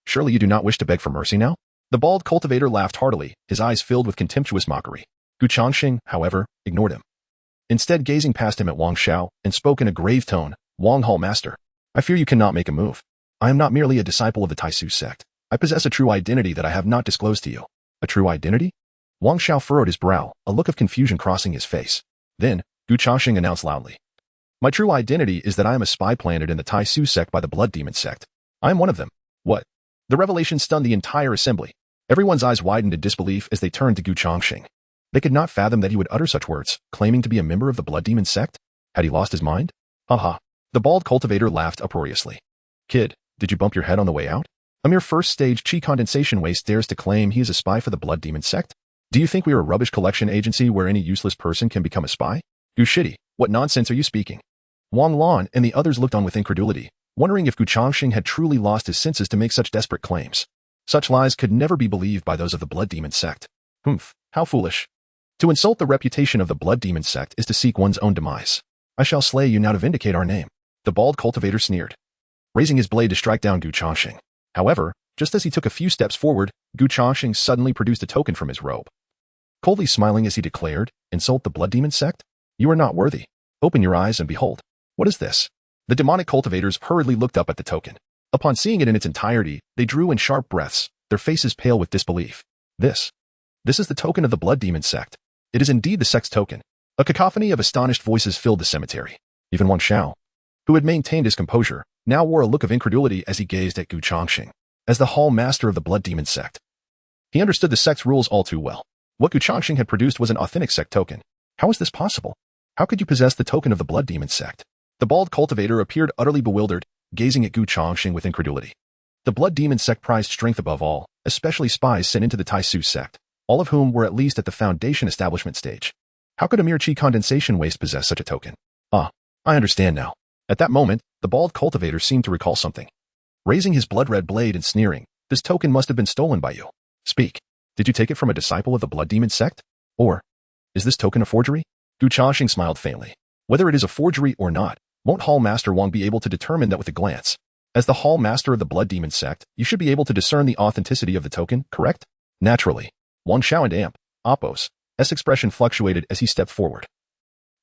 Surely you do not wish to beg for mercy now? The bald cultivator laughed heartily, his eyes filled with contemptuous mockery. Gu Changsheng, however, ignored him, instead gazing past him at Wang Xiao, and spoke in a grave tone, Wang Hall Master, I fear you cannot make a move. I am not merely a disciple of the Taisu sect. I possess a true identity that I have not disclosed to you. A true identity? Wang Xiao furrowed his brow, a look of confusion crossing his face. Then, Gu Changsheng announced loudly. My true identity is that I am a spy planted in the Taisu sect by the blood demon sect. I am one of them. What? The revelation stunned the entire assembly. Everyone's eyes widened in disbelief as they turned to Gu Changsheng. They could not fathom that he would utter such words, claiming to be a member of the blood demon sect. Had he lost his mind? Haha. The bald cultivator laughed uproariously. Kid, did you bump your head on the way out? A mere first-stage Qi condensation waste dares to claim he is a spy for the blood demon sect? Do you think we are a rubbish collection agency where any useless person can become a spy? Gu Shidi, what nonsense are you speaking? Wang Lan and the others looked on with incredulity, wondering if Gu Changsheng had truly lost his senses to make such desperate claims. Such lies could never be believed by those of the blood demon sect. How foolish. To insult the reputation of the blood demon sect is to seek one's own demise. I shall slay you now to vindicate our name. The bald cultivator sneered, raising his blade to strike down Gu Changsheng. However, just as he took a few steps forward, Gu Changsheng suddenly produced a token from his robe. coldly smiling as he declared, "Insult the blood demon sect? You are not worthy. Open your eyes and behold. What is this?" The demonic cultivators hurriedly looked up at the token. Upon seeing it in its entirety, they drew in sharp breaths, their faces pale with disbelief. This is the token of the blood demon sect. It is indeed the sect's token. A cacophony of astonished voices filled the cemetery. Even Wang Xiao, who had maintained his composure, now wore a look of incredulity as he gazed at Changsheng, as the hall master of the blood demon sect. He understood the sect's rules all too well. What Changsheng had produced was an authentic sect token. How is this possible? How could you possess the token of the blood demon sect? The bald cultivator appeared utterly bewildered, gazing at Changsheng with incredulity. The blood demon sect prized strength above all, especially spies sent into the Taisu sect, all of whom were at least at the foundation establishment stage. How could a mere Qi condensation waste possess such a token? Ah, I understand now. At that moment, the bald cultivator seemed to recall something. Raising his blood-red blade and sneering, "This token must have been stolen by you. Speak. Did you take it from a disciple of the blood demon sect? Or is this token a forgery?" Changsheng smiled faintly. Whether it is a forgery or not, won't Hall Master Wang be able to determine that with a glance? As the Hall Master of the blood demon sect, you should be able to discern the authenticity of the token, correct? Naturally. Wang Xiao and Apos' expression fluctuated as he stepped forward,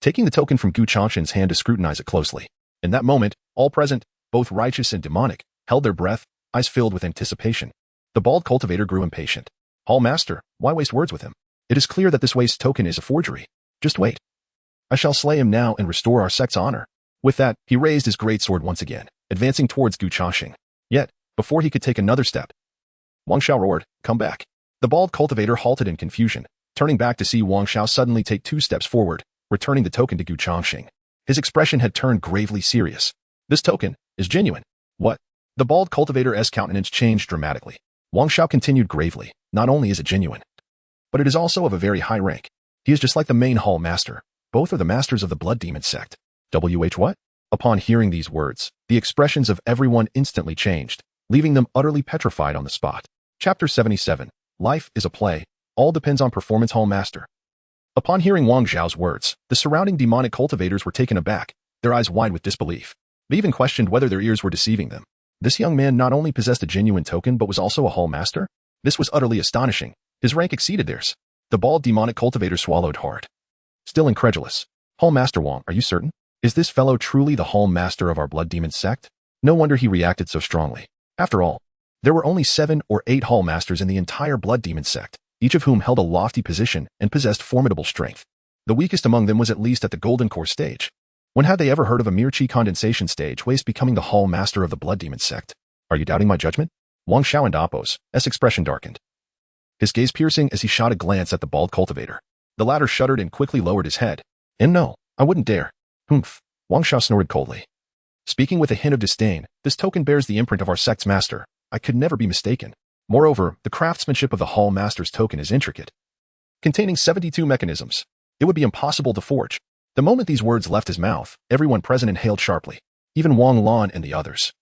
taking the token from Changsheng's hand to scrutinize it closely. In that moment, all present, both righteous and demonic, held their breath, eyes filled with anticipation. The bald cultivator grew impatient. "Hall Master, why waste words with him? It is clear that this waste token is a forgery. Just wait. I shall slay him now and restore our sect's honor." With that, he raised his great sword once again, advancing towards Changsheng. Yet, before he could take another step, Wang Xiao roared, "Come back." The bald cultivator halted in confusion, turning back to see Wang Xiao suddenly take 2 steps forward, returning the token to Changsheng. His expression had turned gravely serious. "This token is genuine." "What?" The bald cultivator's countenance changed dramatically. Wang Xiao continued gravely, "Not only is it genuine, but it is also of a very high rank. He is just like the main hall master. Both are the masters of the blood demon sect." What? Upon hearing these words, the expressions of everyone instantly changed, leaving them utterly petrified on the spot. Chapter 77. Life is a play. All depends on performance. Hall master. Upon hearing Wang Xiao's words, the surrounding demonic cultivators were taken aback, their eyes wide with disbelief. They even questioned whether their ears were deceiving them. This young man not only possessed a genuine token but was also a hall master? This was utterly astonishing. His rank exceeded theirs. The bald demonic cultivator swallowed hard, still incredulous. "Hall Master Wang, are you certain? Is this fellow truly the hall master of our blood demon sect?" No wonder he reacted so strongly. After all, there were only 7 or 8 hall masters in the entire blood demon sect, each of whom held a lofty position and possessed formidable strength. The weakest among them was at least at the golden core stage. When had they ever heard of a mere Qi condensation stage waste becoming the hall master of the blood demon sect? "Are you doubting my judgment?" Wang Xiao and Apos' expression darkened, his gaze piercing as he shot a glance at the bald cultivator. The latter shuddered and quickly lowered his head. "And no, I wouldn't dare." "Humph," Wang Xiao snorted coldly, speaking with a hint of disdain. "This token bears the imprint of our sect's master. I could never be mistaken. Moreover, the craftsmanship of the hall master's token is intricate, containing 72 mechanisms. It would be impossible to forge." The moment these words left his mouth, everyone present inhaled sharply. Even Wang Lan and the others,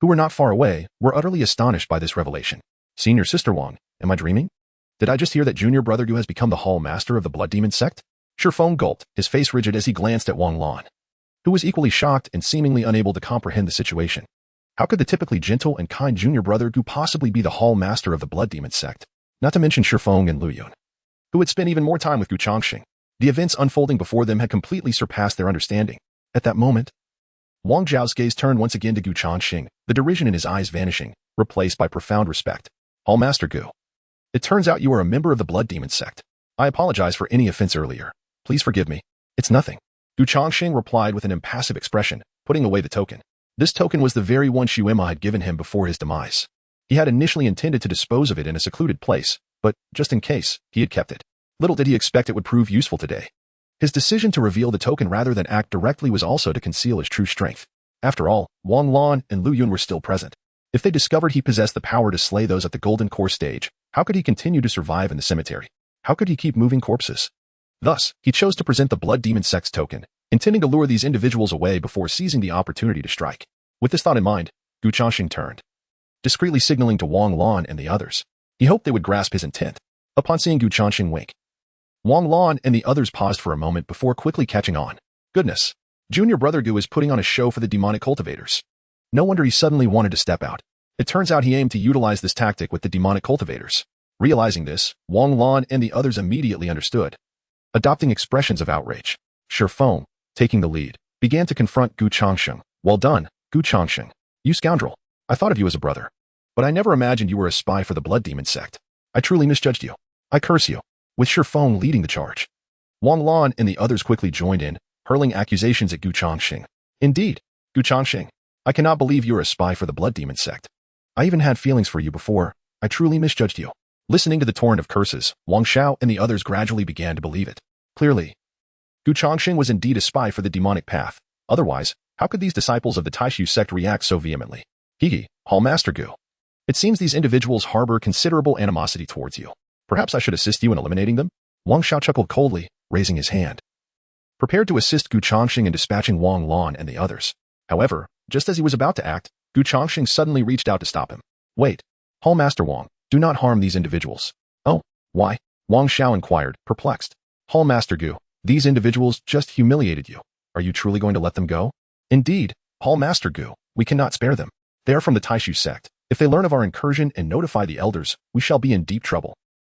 who were not far away, were utterly astonished by this revelation. "Senior Sister Wang, am I dreaming? Did I just hear that Junior Brother Gu has become the hall master of the blood demon sect?" Shifeng gulped, his face rigid as he glanced at Wang Lan, who was equally shocked and seemingly unable to comprehend the situation. How could the typically gentle and kind Junior Brother Gu possibly be the hall master of the blood demon sect? Not to mention Shifeng and Lu Yun, who had spent even more time with Changsheng. The events unfolding before them had completely surpassed their understanding. At that moment, Wang Zhao's gaze turned once again to Changsheng, the derision in his eyes vanishing, replaced by profound respect. "Hall Master Gu, it turns out you are a member of the blood demon sect. I apologize for any offense earlier. Please forgive me." "It's nothing," Changsheng replied with an impassive expression, putting away the token. This token was the very one Shuema had given him before his demise. He had initially intended to dispose of it in a secluded place, but, just in case, he had kept it. Little did he expect it would prove useful today. His decision to reveal the token rather than act directly was also to conceal his true strength. After all, Wang Lan and Lu Yun were still present. If they discovered he possessed the power to slay those at the golden core stage, how could he continue to survive in the cemetery? How could he keep moving corpses? Thus, he chose to present the blood demon sect's token, intending to lure these individuals away before seizing the opportunity to strike. With this thought in mind, Changsheng turned, discreetly signaling to Wang Lan and the others. He hoped they would grasp his intent. Upon seeing Changsheng wink, Wang Lan and the others paused for a moment before quickly catching on. Goodness, Junior Brother Gu is putting on a show for the demonic cultivators. No wonder he suddenly wanted to step out. It turns out he aimed to utilize this tactic with the demonic cultivators. Realizing this, Wang Lan and the others immediately understood. Adopting expressions of outrage, Shifeng, taking the lead, began to confront Gu Changsheng. Well done, Gu Changsheng. You scoundrel. I thought of you as a brother. But I never imagined you were a spy for the Blood Demon sect. I truly misjudged you. I curse you. With Shifeng leading the charge. Wang Lan and the others quickly joined in, hurling accusations at Gu Changsheng. Indeed, Gu Changsheng, I cannot believe you are a spy for the Blood Demon sect. I even had feelings for you before. I truly misjudged you. Listening to the torrent of curses, Wang Xiao and the others gradually began to believe it. Clearly, Gu Changsheng was indeed a spy for the demonic path. Otherwise, how could these disciples of the Taishu sect react so vehemently? Hee, Hall Master Gu. It seems these individuals harbor considerable animosity towards you. Perhaps I should assist you in eliminating them? Wang Xiao chuckled coldly, raising his hand. Prepared to assist Gu Changsheng in dispatching Wang Lan and the others. However, just as he was about to act, Gu Changsheng suddenly reached out to stop him. Wait, Hall Master Wang, do not harm these individuals. Oh, why? Wang Xiao inquired, perplexed. Hall Master Gu, these individuals just humiliated you. Are you truly going to let them go? Indeed, Hall Master Gu, we cannot spare them. They are from the Taishu sect. If they learn of our incursion and notify the elders, we shall be in deep trouble.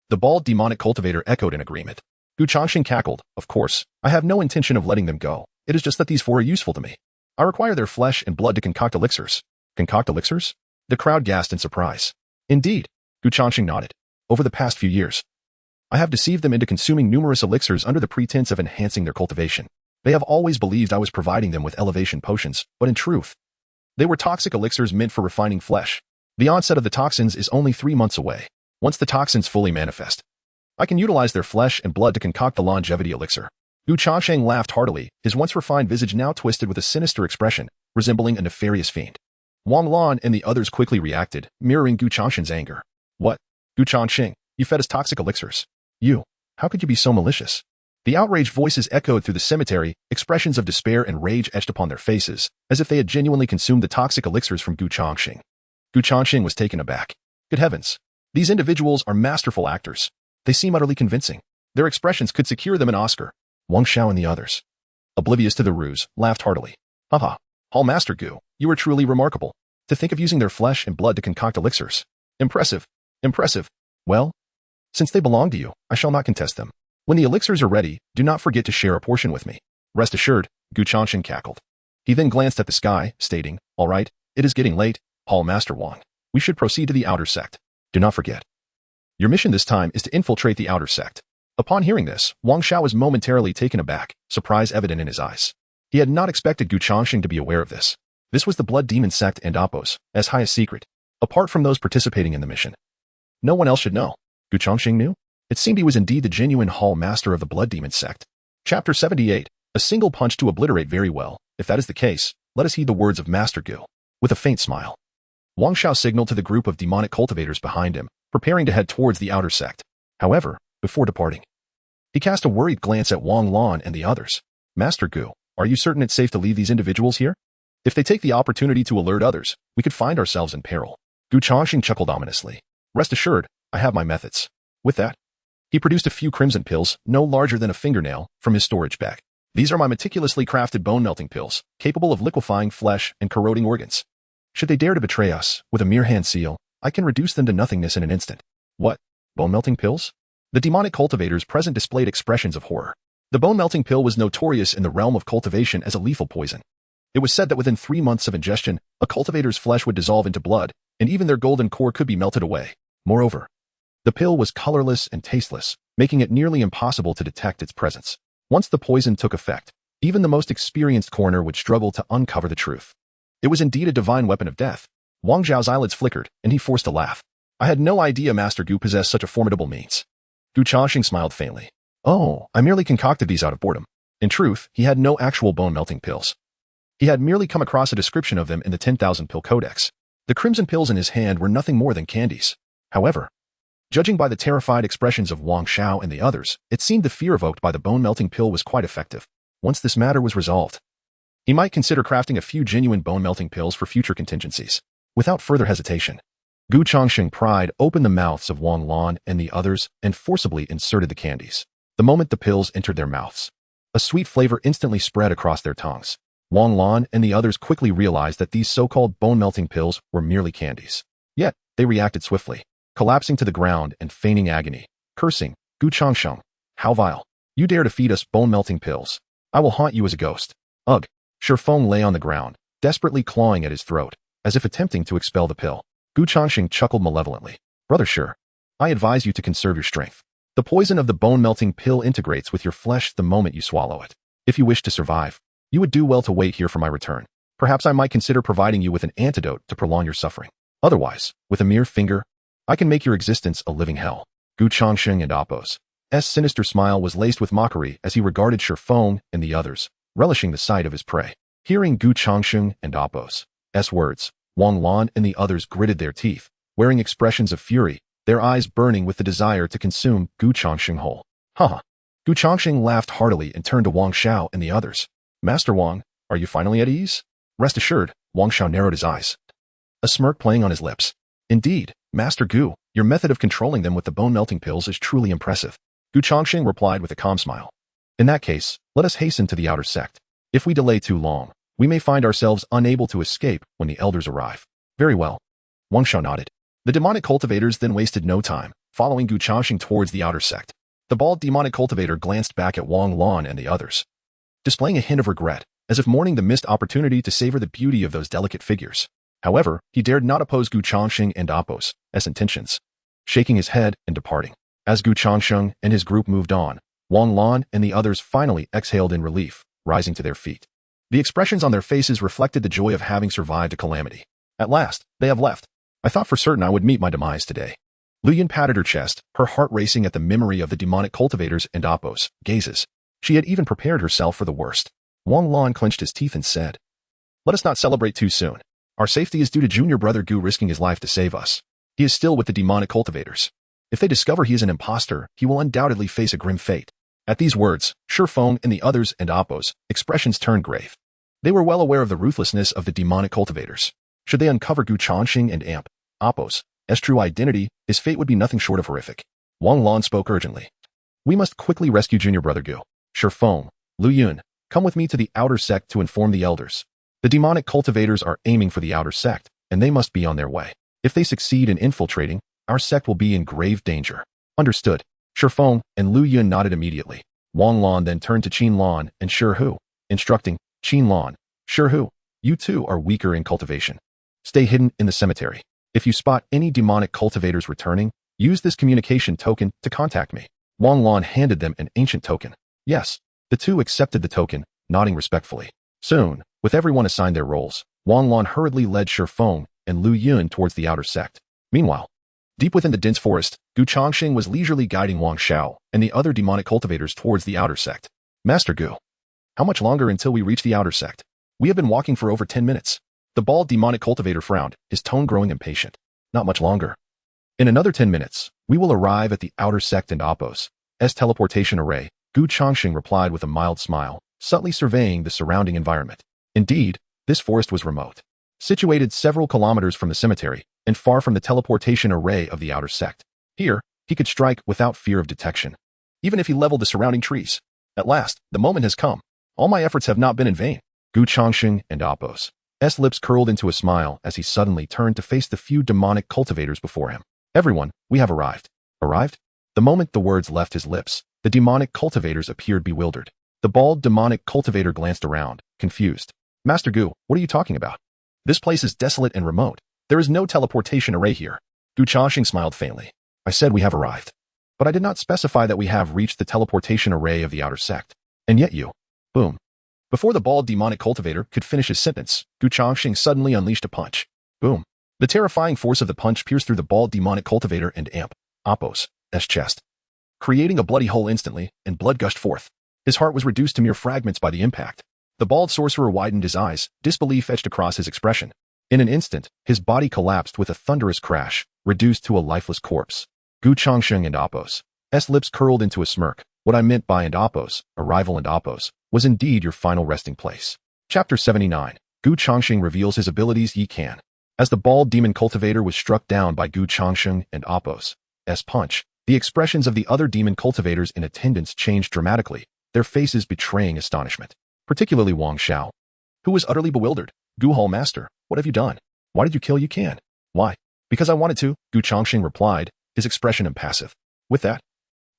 The bald demonic cultivator echoed in agreement. Gu Changsheng cackled. Of course, I have no intention of letting them go. It is just that these four are useful to me. I require their flesh and blood to concoct elixirs. Concoct elixirs? The crowd gasped in surprise. Indeed, Gu Changsheng nodded. Over the past few years, I have deceived them into consuming numerous elixirs under the pretense of enhancing their cultivation. They have always believed I was providing them with elevation potions, but in truth, they were toxic elixirs meant for refining flesh. The onset of the toxins is only 3 months away. Once the toxins fully manifest, I can utilize their flesh and blood to concoct the longevity elixir. Gu Changsheng laughed heartily, his once refined visage now twisted with a sinister expression, resembling a nefarious fiend. Wang Lan and the others quickly reacted, mirroring Gu Changsheng's anger. What? Gu Changsheng, you fed us toxic elixirs. You, how could you be so malicious? The outraged voices echoed through the cemetery, expressions of despair and rage etched upon their faces, as if they had genuinely consumed the toxic elixirs from Gu Changsheng. Gu Changsheng was taken aback. Good heavens. These individuals are masterful actors. They seem utterly convincing. Their expressions could secure them an Oscar. Wang Xiao and the others, oblivious to the ruse, laughed heartily. Haha, Hall Master Gu, you are truly remarkable. To think of using their flesh and blood to concoct elixirs. Impressive. Impressive. Well, since they belong to you, I shall not contest them. When the elixirs are ready, do not forget to share a portion with me. Rest assured, Gu Changsheng cackled. He then glanced at the sky, stating, all right, it is getting late, Hall Master Wang. We should proceed to the outer sect. Do not forget. Your mission this time is to infiltrate the outer sect. Upon hearing this, Wang Xiao was momentarily taken aback, surprise evident in his eyes. He had not expected Gu Changsheng to be aware of this. This was the Blood Demon sect and Oppos, as high a secret. Apart from those participating in the mission, no one else should know. Gu Changsheng knew? It seemed he was indeed the genuine Hall Master of the Blood Demon sect. Chapter 78. A single punch to obliterate. Very well. If that is the case, let us heed the words of Master Gu. With a faint smile, Wang Xiao signaled to the group of demonic cultivators behind him, preparing to head towards the outer sect. However, before departing, he cast a worried glance at Wang Lan and the others. Master Gu, are you certain it's safe to leave these individuals here? If they take the opportunity to alert others, we could find ourselves in peril. Gu Changsheng chuckled ominously. Rest assured, I have my methods. With that, he produced a few crimson pills, no larger than a fingernail, from his storage bag. These are my meticulously crafted bone-melting pills, capable of liquefying flesh and corroding organs. Should they dare to betray us, with a mere hand seal, I can reduce them to nothingness in an instant. What? Bone-melting pills? The demonic cultivators present displayed expressions of horror. The bone-melting pill was notorious in the realm of cultivation as a lethal poison. It was said that within 3 months of ingestion, a cultivator's flesh would dissolve into blood, and even their golden core could be melted away. Moreover, the pill was colorless and tasteless, making it nearly impossible to detect its presence. Once the poison took effect, even the most experienced coroner would struggle to uncover the truth. It was indeed a divine weapon of death. Wang Zhao's eyelids flickered, and he forced a laugh. I had no idea Master Gu possessed such a formidable means. Gu Changsheng smiled faintly. Oh, I merely concocted these out of boredom. In truth, he had no actual bone-melting pills. He had merely come across a description of them in the 10,000 pill codex. The crimson pills in his hand were nothing more than candies. However, judging by the terrified expressions of Wang Xiao and the others, it seemed the fear evoked by the bone-melting pill was quite effective. Once this matter was resolved, he might consider crafting a few genuine bone-melting pills for future contingencies. Without further hesitation, Gu Changsheng pried open the mouths of Wang Lan and the others and forcibly inserted the candies. The moment the pills entered their mouths, a sweet flavor instantly spread across their tongues. Wang Lan and the others quickly realized that these so-called bone-melting pills were merely candies. Yet, they reacted swiftly. collapsing to the ground and feigning agony, cursing, "Gu Changsheng, how vile. You dare to feed us bone-melting pills. I will haunt you as a ghost." Ugh. Shifeng lay on the ground, desperately clawing at his throat, as if attempting to expel the pill. Gu Changsheng chuckled malevolently. "Brother Shi, I advise you to conserve your strength. The poison of the bone-melting pill integrates with your flesh the moment you swallow it. If you wish to survive, you would do well to wait here for my return. Perhaps I might consider providing you with an antidote to prolong your suffering. Otherwise, with a mere finger, I can make your existence a living hell." Gu Changsheng and Apos' sinister smile was laced with mockery as he regarded Shifeng and the others, relishing the sight of his prey. Hearing Gu Changsheng and Apos' words, Wang Lan and the others gritted their teeth, wearing expressions of fury, their eyes burning with the desire to consume Gu Changsheng whole. Haha. Gu Changsheng laughed heartily and turned to Wang Xiao and the others. "Master Wang, are you finally at ease?" Rest assured, Wang Xiao narrowed his eyes, a smirk playing on his lips. "Indeed, Master Gu, your method of controlling them with the bone-melting pills is truly impressive." Gu Changsheng replied with a calm smile. "In that case, let us hasten to the outer sect. If we delay too long, we may find ourselves unable to escape when the elders arrive." "Very well." Wang Xiao nodded. The demonic cultivators then wasted no time, following Gu Changsheng towards the outer sect. The bald demonic cultivator glanced back at Wang Lan and the others, displaying a hint of regret, as if mourning the missed opportunity to savor the beauty of those delicate figures. However, he dared not oppose Gu Changsheng and Apos' intentions, shaking his head and departing. As Gu Changsheng and his group moved on, Wang Lan and the others finally exhaled in relief, rising to their feet. The expressions on their faces reflected the joy of having survived a calamity. At last, they have left. I thought for certain I would meet my demise today. Lu Yun patted her chest, her heart racing at the memory of the demonic cultivators and Apos' gazes. She had even prepared herself for the worst. Wang Lan clenched his teeth and said, "Let us not celebrate too soon. Our safety is due to junior brother Gu risking his life to save us. He is still with the demonic cultivators. If they discover he is an impostor, he will undoubtedly face a grim fate." At these words, Shifeng and the others and Apos' expressions turned grave. They were well aware of the ruthlessness of the demonic cultivators. Should they uncover Gu Changsheng and Apos' true identity, his fate would be nothing short of horrific. Wang Lan spoke urgently. "We must quickly rescue junior brother Gu. Shifeng, Lu Yun, come with me to the outer sect to inform the elders. The demonic cultivators are aiming for the outer sect, and they must be on their way. If they succeed in infiltrating, our sect will be in grave danger." "Understood." Shifeng and Lu Yun nodded immediately. Wang Lan then turned to Qin Lan and Shi Hu, instructing, "Qin Lan, Shi Hu, you two are weaker in cultivation. Stay hidden in the cemetery. If you spot any demonic cultivators returning, use this communication token to contact me." Wang Lan handed them an ancient token. "Yes." The two accepted the token, nodding respectfully. Soon, with everyone assigned their roles, Wang Lan hurriedly led Shifeng and Lu Yun towards the outer sect. Meanwhile, deep within the dense forest, Gu Changsheng was leisurely guiding Wang Xiao and the other demonic cultivators towards the outer sect. "Master Gu, how much longer until we reach the outer sect? We have been walking for over 10 minutes. The bald demonic cultivator frowned, his tone growing impatient. "Not much longer. In another 10 minutes, we will arrive at the outer sect and Apos' teleportation array," Gu Changsheng replied with a mild smile, subtly surveying the surrounding environment. Indeed, this forest was remote, situated several kilometers from the cemetery and far from the teleportation array of the outer sect. Here, he could strike without fear of detection, even if he leveled the surrounding trees. At last, the moment has come. All my efforts have not been in vain. Gu Changsheng and Apos' lips curled into a smile as he suddenly turned to face the few demonic cultivators before him. "Everyone, we have arrived." "Arrived?" The moment the words left his lips, the demonic cultivators appeared bewildered. The bald demonic cultivator glanced around, confused. "Master Gu, what are you talking about? This place is desolate and remote. There is no teleportation array here." Gu Changsheng smiled faintly. "I said we have arrived. But I did not specify that we have reached the teleportation array of the outer sect. And yet you..." Boom. Before the bald demonic cultivator could finish his sentence, Gu Changsheng suddenly unleashed a punch. Boom. The terrifying force of the punch pierced through the bald demonic cultivator and Apos' chest, creating a bloody hole instantly, and blood gushed forth. His heart was reduced to mere fragments by the impact. The bald sorcerer widened his eyes, disbelief etched across his expression. In an instant, his body collapsed with a thunderous crash, reduced to a lifeless corpse. Gu Changsheng and Apos' lips curled into a smirk. "What I meant by and Apos', arrival and Apos', was indeed your final resting place." Chapter 79. Gu Changsheng reveals his abilities. Ye can. As the bald demon cultivator was struck down by Gu Changsheng and Apos' punch, the expressions of the other demon cultivators in attendance changed dramatically, their faces betraying astonishment. Particularly Wang Xiao, who was utterly bewildered. "Gu Hall Master, what have you done? Why did you kill Ye Can? Why?" Because I wanted to, Gu Changsheng replied, his expression impassive. With that,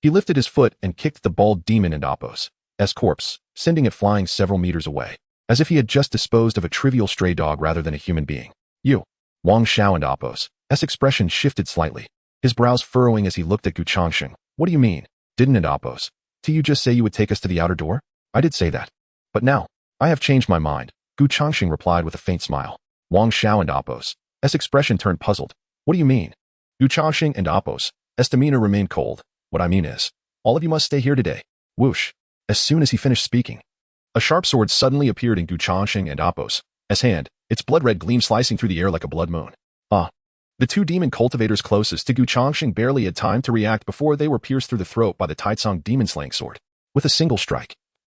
he lifted his foot and kicked the bald demon and Apos' corpse, sending it flying several meters away, as if he had just disposed of a trivial stray dog rather than a human being. You. Wang Xiao and Apos' expression shifted slightly, his brows furrowing as he looked at Gu Changsheng. What do you mean? Didn't and Apos? Did you just say you would take us to the outer door? I did say that. But now, I have changed my mind, Gu Changsheng replied with a faint smile. Wang Xiao and Apos' expression turned puzzled. What do you mean? Gu Changsheng and Apos' demeanor remained cold. What I mean is, all of you must stay here today. Whoosh. As soon as he finished speaking, a sharp sword suddenly appeared in Gu Changsheng and Apos' hand, its blood-red gleam slicing through the air like a blood moon. The two demon cultivators closest to Gu Changsheng barely had time to react before they were pierced through the throat by the Taicang demon-slaying sword. With a single strike,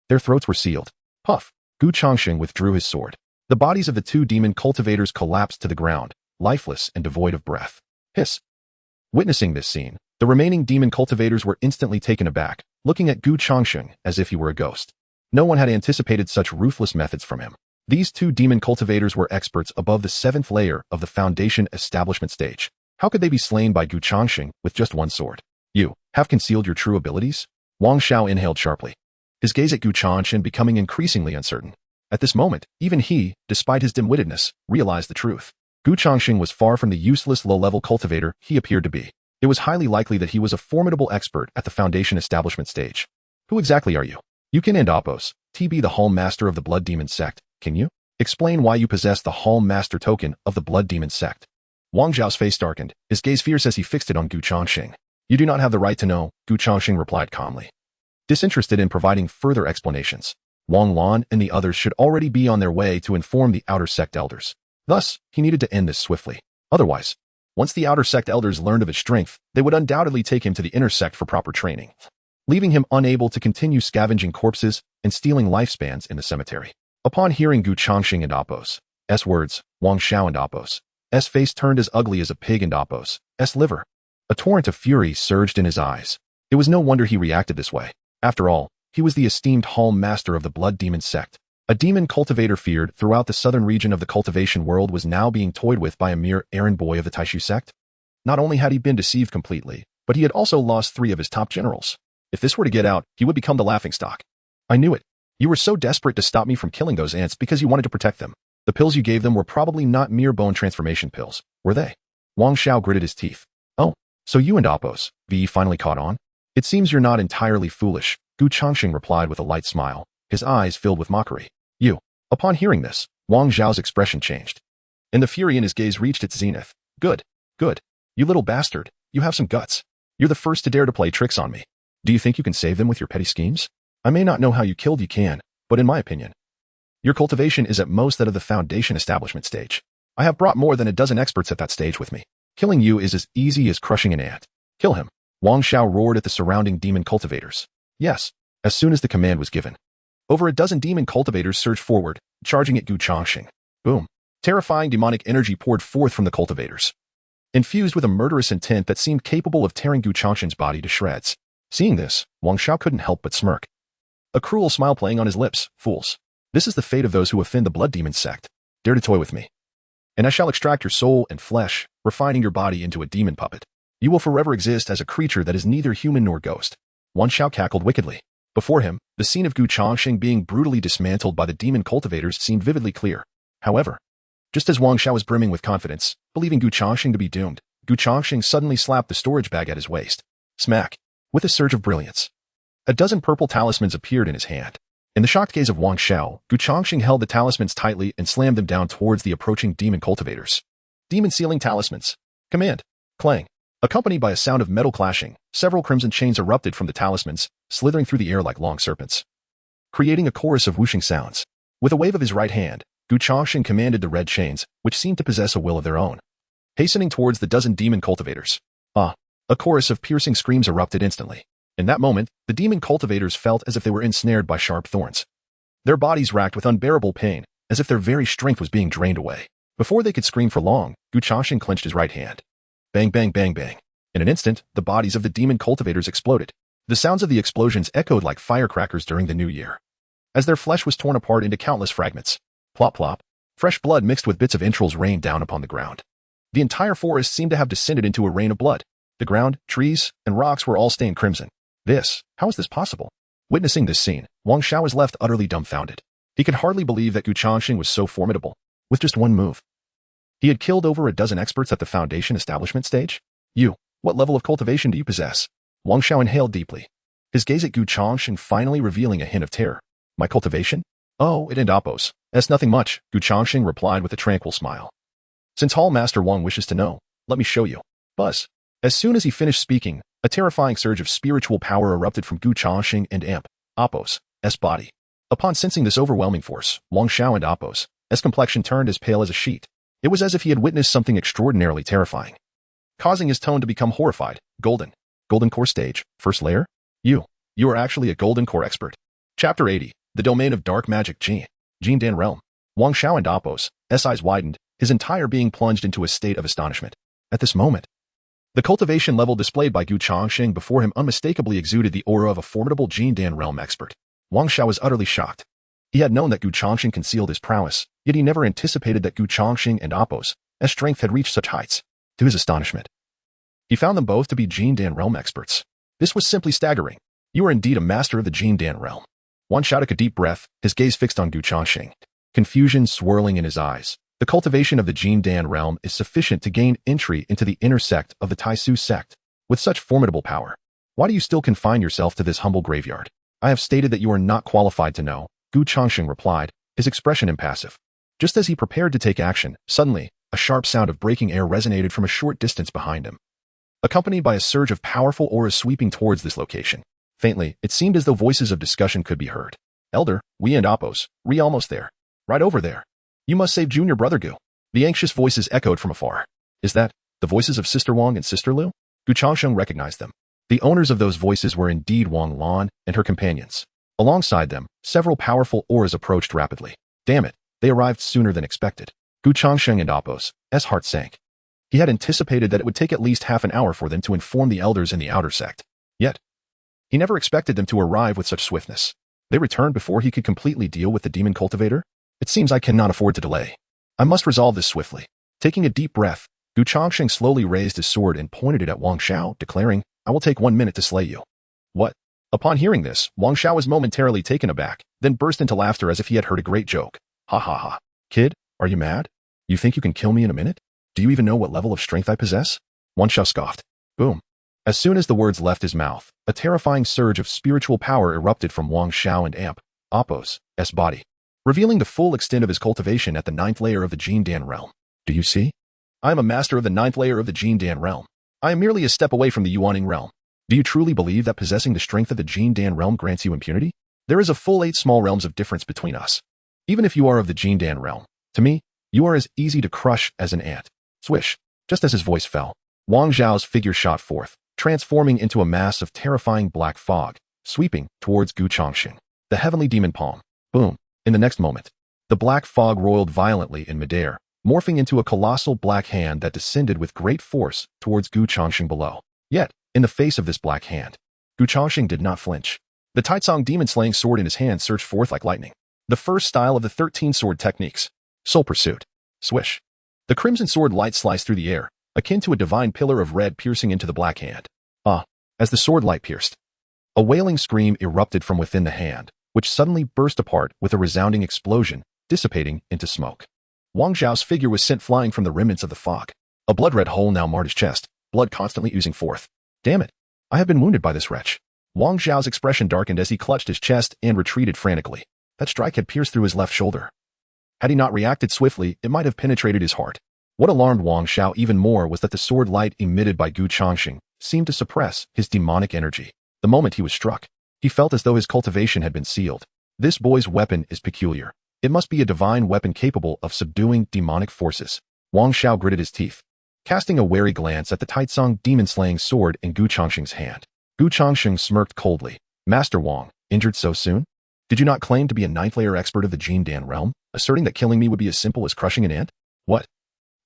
their throats were sealed. Puff. Gu Changsheng withdrew his sword. The bodies of the two demon cultivators collapsed to the ground, lifeless and devoid of breath. Hiss. Witnessing this scene, the remaining demon cultivators were instantly taken aback, looking at Gu Changsheng as if he were a ghost. No one had anticipated such ruthless methods from him. These two demon cultivators were experts above the 7th layer of the Foundation establishment stage. How could they be slain by Gu Changsheng with just one sword? You have concealed your true abilities? Wang Xiao inhaled sharply, his gaze at Gu Changsheng becoming increasingly uncertain. At this moment, even he, despite his dim-wittedness, realized the truth. Gu Changsheng was far from the useless low-level cultivator he appeared to be. It was highly likely that he was a formidable expert at the Foundation establishment stage. Who exactly are you? You can and Apos, TB the Hall Master of the Blood Demon Sect. Can you explain why you possess the Hall Master token of the Blood Demon Sect? Wang Zhao's face darkened, his gaze fierce as he fixed it on Gu Changsheng. You do not have the right to know, Gu Changsheng replied calmly, disinterested in providing further explanations. Wang Lan and the others should already be on their way to inform the Outer Sect elders. Thus, he needed to end this swiftly. Otherwise, once the Outer Sect elders learned of his strength, they would undoubtedly take him to the Inner Sect for proper training, leaving him unable to continue scavenging corpses and stealing lifespans in the cemetery. Upon hearing Gu Changsheng and Apos' words, Wang Xiao and Apos' face turned as ugly as a pig and Apos' liver. A torrent of fury surged in his eyes. It was no wonder he reacted this way. After all, he was the esteemed Hall Master of the Blood Demon Sect. A demon cultivator feared throughout the southern region of the cultivation world was now being toyed with by a mere errand boy of the Taishu sect. Not only had he been deceived completely, but he had also lost 3 of his top generals. If this were to get out, he would become the laughingstock. I knew it. You were so desperate to stop me from killing those ants because you wanted to protect them. The pills you gave them were probably not mere bone transformation pills, were they? Wang Xiao gritted his teeth. Oh, so you and Apos' finally caught on? It seems you're not entirely foolish, Gu Changsheng replied with a light smile, his eyes filled with mockery. You. Upon hearing this, Wang Zhao's expression changed, and the fury in his gaze reached its zenith. Good. Good. You little bastard. You have some guts. You're the first to dare to play tricks on me. Do you think you can save them with your petty schemes? I may not know how you killed Yukan, but in my opinion, your cultivation is at most that of the Foundation establishment stage. I have brought more than a dozen experts at that stage with me. Killing you is as easy as crushing an ant. Kill him. Wang Xiao roared at the surrounding demon cultivators. Yes, as soon as the command was given. Over a dozen demon cultivators surged forward, charging at Gu Changsheng. Boom. Terrifying demonic energy poured forth from the cultivators, infused with a murderous intent that seemed capable of tearing Gu Changsheng's body to shreds. Seeing this, Wang Xiao couldn't help but smirk, a cruel smile playing on his lips. Fools. This is the fate of those who offend the Blood Demon Sect. Dare to toy with me, and I shall extract your soul and flesh, refining your body into a demon puppet. You will forever exist as a creature that is neither human nor ghost. Wang Xiao cackled wickedly. Before him, the scene of Gu Changsheng being brutally dismantled by the demon cultivators seemed vividly clear. However, just as Wang Xiao was brimming with confidence, believing Gu Changsheng to be doomed, Gu Changsheng suddenly slapped the storage bag at his waist. Smack. With a surge of brilliance, a dozen purple talismans appeared in his hand. In the shocked gaze of Wang Xiao, Gu Changsheng held the talismans tightly and slammed them down towards the approaching demon cultivators. Demon sealing talismans. Command. Clang. Accompanied by a sound of metal clashing, several crimson chains erupted from the talismans, slithering through the air like long serpents, creating a chorus of whooshing sounds. With a wave of his right hand, Gu Changsheng commanded the red chains, which seemed to possess a will of their own, hastening towards the dozen demon cultivators. A chorus of piercing screams erupted instantly. In that moment, the demon cultivators felt as if they were ensnared by sharp thorns, their bodies racked with unbearable pain, as if their very strength was being drained away. Before they could scream for long, Gu Changsheng clenched his right hand. Bang, bang, bang, bang. In an instant, the bodies of the demon cultivators exploded. The sounds of the explosions echoed like firecrackers during the new year, as their flesh was torn apart into countless fragments. Plop, plop. Fresh blood mixed with bits of entrails rained down upon the ground. The entire forest seemed to have descended into a rain of blood. The ground, trees, and rocks were all stained crimson. How is this possible? Witnessing this scene, Wang Xiao was left utterly dumbfounded. He could hardly believe that Gu Changsheng was so formidable. With just one move, he had killed over a dozen experts at the foundation establishment stage. What level of cultivation do you possess? Wang Xiao inhaled deeply, his gaze at Gu Changsheng finally revealing a hint of terror. My cultivation? Oh, it and Appos. That's nothing much, Gu Changsheng replied with a tranquil smile. Since Hall Master Wang wishes to know, let me show you. Buzz. As soon as he finished speaking, a terrifying surge of spiritual power erupted from Gu Changsheng and Appos' body. Upon sensing this overwhelming force, Wang Xiao and Appos' complexion turned as pale as a sheet. It was as if he had witnessed something extraordinarily terrifying, causing his tone to become horrified. Golden core stage, first layer? You are actually a golden core expert. Chapter 80, the domain of dark magic Jindan realm. Wang Xiao and Appos' eyes widened, his entire being plunged into a state of astonishment. At this moment, the cultivation level displayed by Gu Changsheng before him unmistakably exuded the aura of a formidable Jindan realm expert. Wang Xiao was utterly shocked. He had known that Gu Changsheng concealed his prowess, yet he never anticipated that Gu Changsheng and Appos' strength had reached such heights. To his astonishment, he found them both to be Jindan realm experts. This was simply staggering. You are indeed a master of the Jindan realm. Wang Xiao took a deep breath, his gaze fixed on Gu Changsheng, confusion swirling in his eyes. The cultivation of the Jindan realm is sufficient to gain entry into the inner sect of the Taisu sect. With such formidable power, why do you still confine yourself to this humble graveyard? I have stated that you are not qualified to know, Gu Changsheng replied, his expression impassive. Just as he prepared to take action, suddenly, a sharp sound of breaking air resonated from a short distance behind him, accompanied by a surge of powerful auras sweeping towards this location. Faintly, it seemed as though voices of discussion could be heard. Elder, we and Appos, almost there. Right over there. You must save junior brother Gu. The anxious voices echoed from afar. Is that the voices of Sister Wang and Sister Liu? Gu Changsheng recognized them. The owners of those voices were indeed Wang Lan and her companions. Alongside them, several powerful auras approached rapidly. Damn it, they arrived sooner than expected. Gu Changsheng and Appos' heart sank. He had anticipated that it would take at least half an hour for them to inform the elders in the outer sect. Yet, he never expected them to arrive with such swiftness. They returned before he could completely deal with the demon cultivator? It seems I cannot afford to delay. I must resolve this swiftly. Taking a deep breath, Gu Changsheng slowly raised his sword and pointed it at Wang Xiao, declaring, I will take 1 minute to slay you. What? Upon hearing this, Wang Xiao was momentarily taken aback, then burst into laughter as if he had heard a great joke. Ha ha ha. Kid, are you mad? You think you can kill me in a minute? Do you even know what level of strength I possess? Wang Xiao scoffed. Boom. As soon as the words left his mouth, a terrifying surge of spiritual power erupted from Wang Xiao and Appos' body, revealing the full extent of his cultivation at the 9th layer of the Jindan realm. Do you see? I am a master of the 9th layer of the Jindan realm. I am merely a step away from the Yuaning realm. Do you truly believe that possessing the strength of the Jindan realm grants you impunity? There is a full 8 small realms of difference between us. Even if you are of the Jindan realm, to me, you are as easy to crush as an ant. Swish. Just as his voice fell, Wang Zhao's figure shot forth, transforming into a mass of terrifying black fog, sweeping towards Gu Changsheng, the heavenly demon palm. Boom. In the next moment, the black fog roiled violently in midair, morphing into a colossal black hand that descended with great force towards Gu Changsheng below. Yet, in the face of this black hand, Gu Changsheng did not flinch. The Taitsong demon-slaying sword in his hand surged forth like lightning. The first style of the 13 sword techniques. Soul Pursuit. Swish. The crimson sword light sliced through the air, akin to a divine pillar of red piercing into the black hand. As the sword light pierced, a wailing scream erupted from within the hand, which suddenly burst apart with a resounding explosion, dissipating into smoke. Wang Zhao's figure was sent flying from the remnants of the fog. A blood-red hole now marred his chest, blood constantly oozing forth. Damn it! I have been wounded by this wretch. Wang Zhao's expression darkened as he clutched his chest and retreated frantically. That strike had pierced through his left shoulder. Had he not reacted swiftly, it might have penetrated his heart. What alarmed Wang Xiao even more was that the sword light emitted by Gu Changsheng seemed to suppress his demonic energy. The moment he was struck, he felt as though his cultivation had been sealed. This boy's weapon is peculiar. It must be a divine weapon capable of subduing demonic forces. Wang Xiao gritted his teeth, casting a wary glance at the Taitsong demon-slaying sword in Gu Changsheng's hand. Gu Changsheng smirked coldly. Master Wang, injured so soon? Did you not claim to be a 9th-layer expert of the Jindan realm, asserting that killing me would be as simple as crushing an ant? What?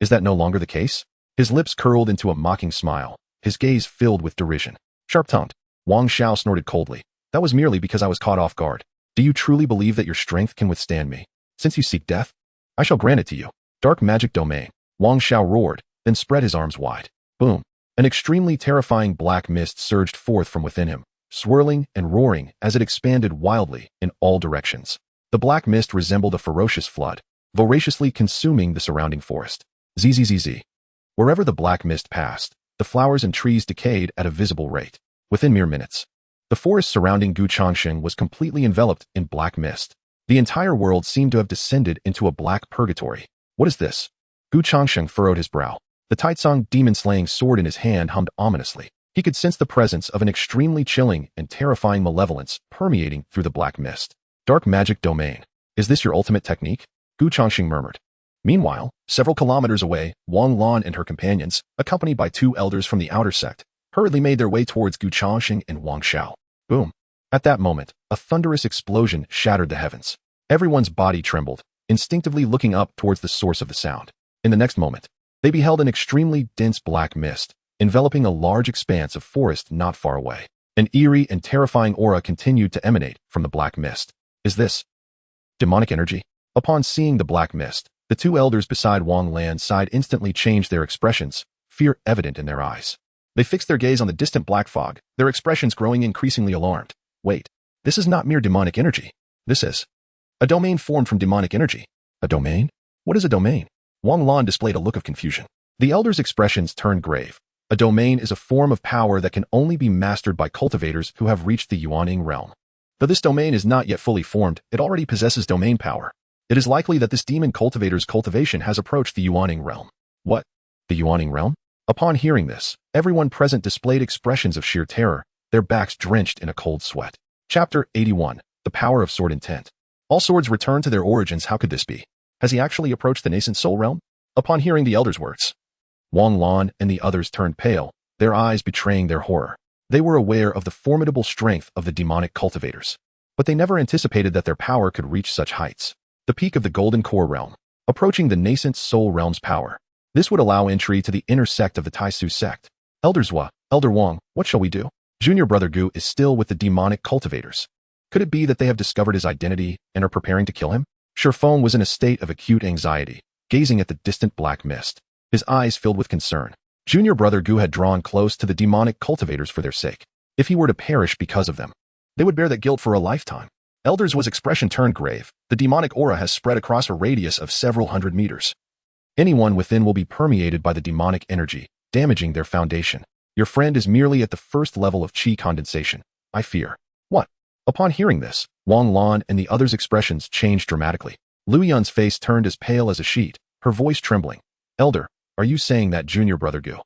Is that no longer the case? His lips curled into a mocking smile, his gaze filled with derision. Sharp-tongued, Wang Xiao snorted coldly. That was merely because I was caught off guard. Do you truly believe that your strength can withstand me? Since you seek death, I shall grant it to you. Dark magic domain. Wang Xiao roared, then spread his arms wide. Boom! An extremely terrifying black mist surged forth from within him, swirling and roaring as it expanded wildly in all directions. The black mist resembled a ferocious flood, voraciously consuming the surrounding forest. Zzz. Wherever the black mist passed, the flowers and trees decayed at a visible rate. Within mere minutes, the forest surrounding Changsheng was completely enveloped in black mist. The entire world seemed to have descended into a black purgatory. What is this? Changsheng furrowed his brow. The Taitsong demon-slaying sword in his hand hummed ominously. He could sense the presence of an extremely chilling and terrifying malevolence permeating through the black mist. Dark magic domain. Is this your ultimate technique? Changsheng murmured. Meanwhile, several kilometers away, Wang Lan and her companions, accompanied by two elders from the outer sect, hurriedly made their way towards Changsheng and Wang Xiao. Boom! At that moment, a thunderous explosion shattered the heavens. Everyone's body trembled, instinctively looking up towards the source of the sound. In the next moment, they beheld an extremely dense black mist, enveloping a large expanse of forest not far away. An eerie and terrifying aura continued to emanate from the black mist. Is this demonic energy? Upon seeing the black mist, the two elders beside Wang Lan's side instantly changed their expressions, fear evident in their eyes. They fixed their gaze on the distant black fog, their expressions growing increasingly alarmed. Wait, this is not mere demonic energy. This is a domain formed from demonic energy. A domain? What is a domain? Wang Lan displayed a look of confusion. The elders' expressions turned grave. A domain is a form of power that can only be mastered by cultivators who have reached the Yuaning realm. Though this domain is not yet fully formed, it already possesses domain power. It is likely that this demon cultivator's cultivation has approached the Yuaning realm. What? The Yuaning realm? Upon hearing this, everyone present displayed expressions of sheer terror, their backs drenched in a cold sweat. Chapter 81. The Power of Sword Intent. All swords return to their origins. How could this be? Has he actually approached the nascent soul realm? Upon hearing the elders' words, Wang Lan and the others turned pale, their eyes betraying their horror. They were aware of the formidable strength of the demonic cultivators, but they never anticipated that their power could reach such heights. The peak of the Golden Core realm, approaching the nascent soul realm's power. This would allow entry to the inner sect of the Taisu sect. Elder Zhua, Elder Wang, what shall we do? Junior Brother Gu is still with the demonic cultivators. Could it be that they have discovered his identity and are preparing to kill him? Shifeng was in a state of acute anxiety, gazing at the distant black mist, his eyes filled with concern. Junior Brother Gu had drawn close to the demonic cultivators for their sake. If he were to perish because of them, they would bear that guilt for a lifetime. Elder Zhua's expression turned grave. The demonic aura has spread across a radius of several hundred meters. Anyone within will be permeated by the demonic energy, damaging their foundation. Your friend is merely at the first level of Qi condensation. I fear. What? Upon hearing this, Wang Lan and the others' expressions changed dramatically. Lu Yun's face turned as pale as a sheet, her voice trembling. Elder, are you saying that Junior Brother Gu?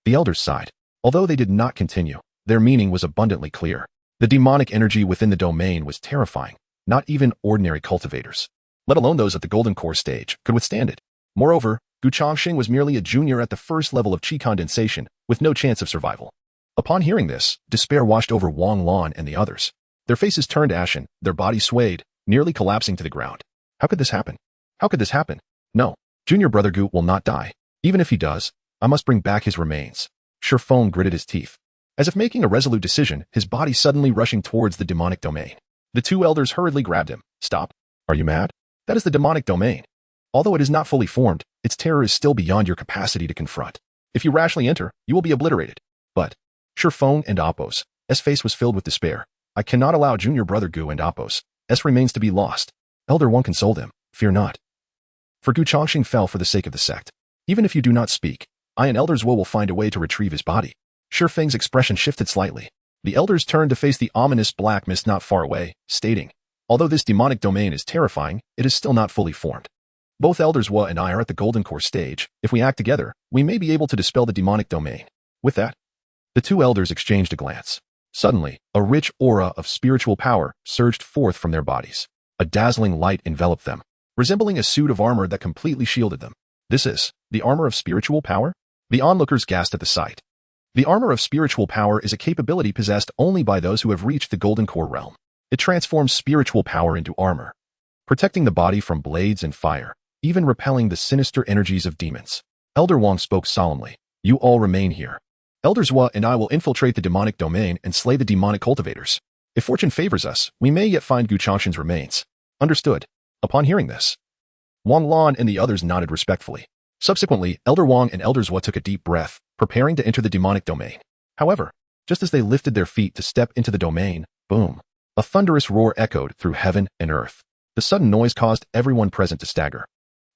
The elders sighed. Although they did not continue, their meaning was abundantly clear. The demonic energy within the domain was terrifying. Not even ordinary cultivators, let alone those at the Golden Core stage, could withstand it. Moreover, Changsheng was merely a junior at the first level of Qi condensation, with no chance of survival. Upon hearing this, despair washed over Wang Lan and the others. Their faces turned ashen, their bodies swayed, nearly collapsing to the ground. How could this happen? How could this happen? No, Junior Brother Gu will not die. Even if he does, I must bring back his remains. Shifeng gritted his teeth. As if making a resolute decision, his body suddenly rushing towards the demonic domain. The two elders hurriedly grabbed him. Stop. Are you mad? That is the demonic domain. Although it is not fully formed, its terror is still beyond your capacity to confront. If you rashly enter, you will be obliterated. But Shifeng and Appos, S face was filled with despair. I cannot allow Junior Brother Gu and Appos, S remains to be lost. Elder One consoled him. Fear not. For Changsheng fell for the sake of the sect. Even if you do not speak, I and Elder Zhuo will find a way to retrieve his body. Shifeng's expression shifted slightly. The elders turned to face the ominous black mist not far away, stating, although this demonic domain is terrifying, it is still not fully formed. Both Elders Zhuo and I are at the Golden Core stage. If we act together, we may be able to dispel the demonic domain. With that, the two elders exchanged a glance. Suddenly, a rich aura of spiritual power surged forth from their bodies. A dazzling light enveloped them, resembling a suit of armor that completely shielded them. This is the armor of spiritual power? The onlookers gasped at the sight. The armor of spiritual power is a capability possessed only by those who have reached the Golden Core realm. It transforms spiritual power into armor, protecting the body from blades and fire, even repelling the sinister energies of demons. Elder Wang spoke solemnly. You all remain here. Elder Zhuo and I will infiltrate the demonic domain and slay the demonic cultivators. If fortune favors us, we may yet find Changsheng's remains. Understood. Upon hearing this, Wang Lan and the others nodded respectfully. Subsequently, Elder Wang and Elder Zhua took a deep breath, preparing to enter the demonic domain. However, just as they lifted their feet to step into the domain, boom! A thunderous roar echoed through heaven and earth. The sudden noise caused everyone present to stagger,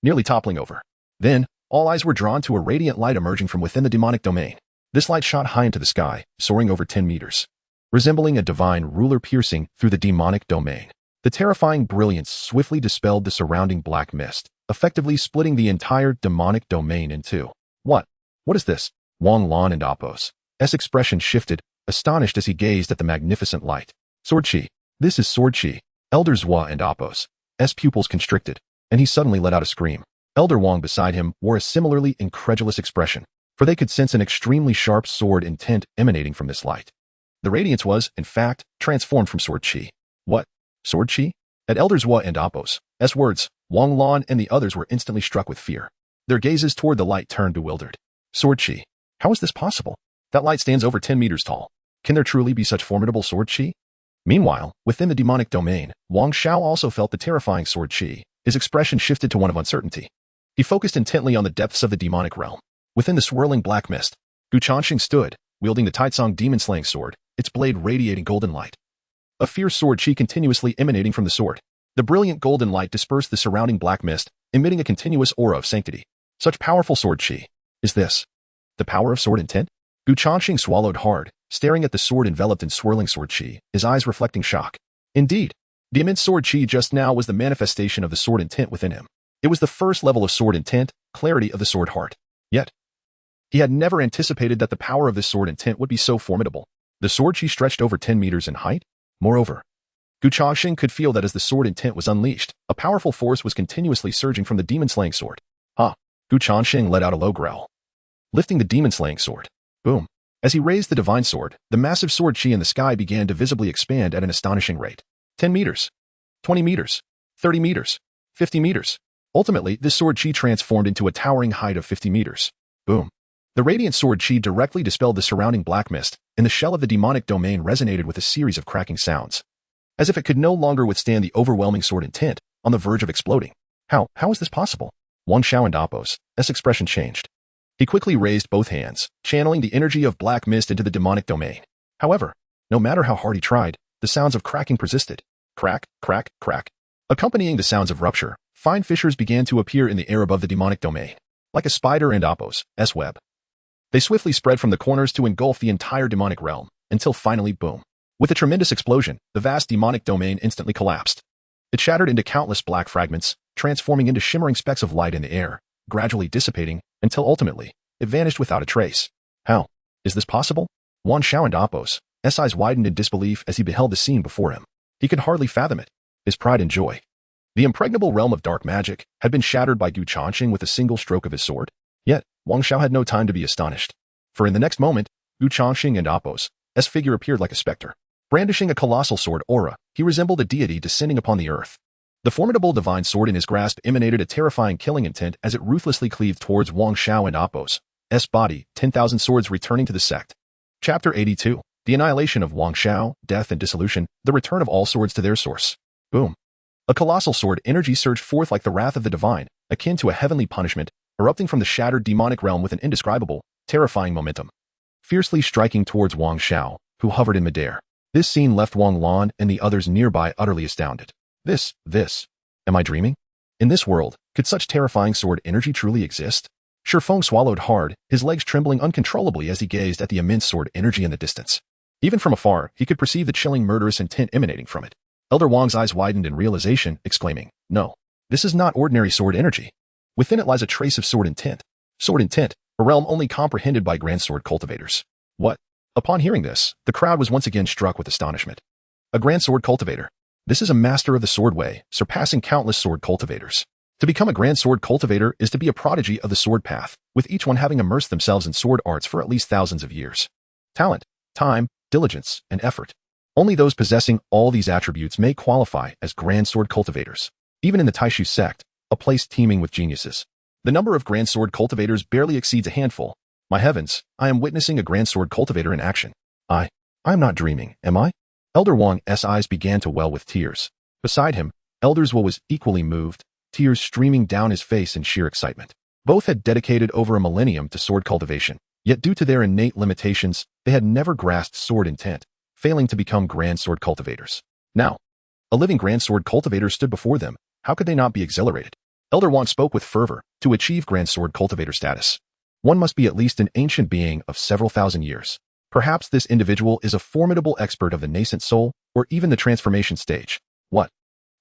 nearly toppling over. Then, all eyes were drawn to a radiant light emerging from within the demonic domain. This light shot high into the sky, soaring over 10 meters, resembling a divine ruler piercing through the demonic domain. The terrifying brilliance swiftly dispelled the surrounding black mist, effectively splitting the entire demonic domain in two. What? What is this? Wang Lan and Apos' expression shifted, astonished as he gazed at the magnificent light. Sword Qi. This is Sword Qi. Elder Zhua and Apos' pupils constricted, and he suddenly let out a scream. Elder Wang beside him wore a similarly incredulous expression, for they could sense an extremely sharp sword intent emanating from this light. The radiance was, in fact, transformed from Sword Qi. What? Sword Qi? At Elder Zhua and Apos' words, Wang Lan and the others were instantly struck with fear. Their gazes toward the light turned bewildered. Sword Qi. How is this possible? That light stands over 10 meters tall. Can there truly be such formidable Sword Qi? Meanwhile, within the demonic domain, Wang Xiao also felt the terrifying Sword Qi. His expression shifted to one of uncertainty. He focused intently on the depths of the demonic realm. Within the swirling black mist, Changsheng stood, wielding the Taitsong demon-slaying sword, its blade radiating golden light. A fierce sword Qi continuously emanating from the sword. The brilliant golden light dispersed the surrounding black mist, emitting a continuous aura of sanctity. Such powerful Sword Qi. Is this the power of sword intent? Changsheng swallowed hard, staring at the sword enveloped in swirling Sword Qi, his eyes reflecting shock. Indeed, the immense Sword Qi just now was the manifestation of the sword intent within him. It was the first level of sword intent, clarity of the sword heart. Yet, he had never anticipated that the power of this sword intent would be so formidable. The Sword Qi stretched over 10 meters in height. Moreover, Changsheng could feel that as the sword intent was unleashed, a powerful force was continuously surging from the demon-slaying sword. Changsheng let out a low growl, lifting the demon-slaying sword. Boom! As he raised the divine sword, the massive Sword Qi in the sky began to visibly expand at an astonishing rate. 10 meters, 20 meters, 30 meters, 50 meters. Ultimately, this Sword Qi transformed into a towering height of 50 meters. Boom! The radiant Sword Qi directly dispelled the surrounding black mist, and the shell of the demonic domain resonated with a series of cracking sounds, as if it could no longer withstand the overwhelming sword intent, on the verge of exploding. How is this possible? Wang Xiao and Apos' expression changed. He quickly raised both hands, channeling the energy of black mist into the demonic domain. However, no matter how hard he tried, the sounds of cracking persisted. Crack, crack, crack. Accompanying the sounds of rupture, fine fissures began to appear in the air above the demonic domain, like a spider and Apos' web. They swiftly spread from the corners to engulf the entire demonic realm, until finally, boom. With a tremendous explosion, the vast demonic domain instantly collapsed. It shattered into countless black fragments, transforming into shimmering specks of light in the air, gradually dissipating, until ultimately, it vanished without a trace. How is this possible? Wang Xiao and Apos' eyes widened in disbelief as he beheld the scene before him. He could hardly fathom it. His pride and joy. The impregnable realm of dark magic had been shattered by Changsheng with a single stroke of his sword. Yet, Wang Xiao had no time to be astonished. For in the next moment, Changsheng and Apos' figure appeared like a specter. Brandishing a colossal sword aura, he resembled a deity descending upon the earth. The formidable divine sword in his grasp emanated a terrifying killing intent as it ruthlessly cleaved towards Wang Xiao and Apos' body, 10,000 swords returning to the sect. Chapter 82. The annihilation of Wang Xiao, death and dissolution, the return of all swords to their source. Boom. A colossal sword energy surged forth like the wrath of the divine, akin to a heavenly punishment, erupting from the shattered demonic realm with an indescribable, terrifying momentum. Fiercely striking towards Wang Xiao, who hovered in midair. This scene left Wang Lan and the others nearby utterly astounded. This, am I dreaming? In this world, could such terrifying sword energy truly exist? Shifeng swallowed hard, his legs trembling uncontrollably as he gazed at the immense sword energy in the distance. Even from afar, he could perceive the chilling murderous intent emanating from it. Elder Wang's eyes widened in realization, exclaiming, "No, this is not ordinary sword energy. Within it lies a trace of sword intent. Sword intent, a realm only comprehended by grand sword cultivators." What? Upon hearing this, the crowd was once again struck with astonishment. A grand sword cultivator. This is a master of the sword way, surpassing countless sword cultivators. To become a grand sword cultivator is to be a prodigy of the sword path, with each one having immersed themselves in sword arts for at least thousands of years. Talent, time, diligence, and effort. Only those possessing all these attributes may qualify as grand sword cultivators. Even in the Taishu sect, a place teeming with geniuses, the number of grand sword cultivators barely exceeds a handful. My heavens, I am witnessing a grand sword cultivator in action. I am not dreaming, am I? Elder Wang's eyes began to well with tears. Beside him, Elder Zhua was equally moved, tears streaming down his face in sheer excitement. Both had dedicated over a millennium to sword cultivation, yet due to their innate limitations, they had never grasped sword intent, failing to become grand sword cultivators. Now, a living grand sword cultivator stood before them. How could they not be exhilarated? Elder Wang spoke with fervor. To achieve grand sword cultivator status, one must be at least an ancient being of several thousand years. Perhaps this individual is a formidable expert of the nascent soul, or even the transformation stage. What?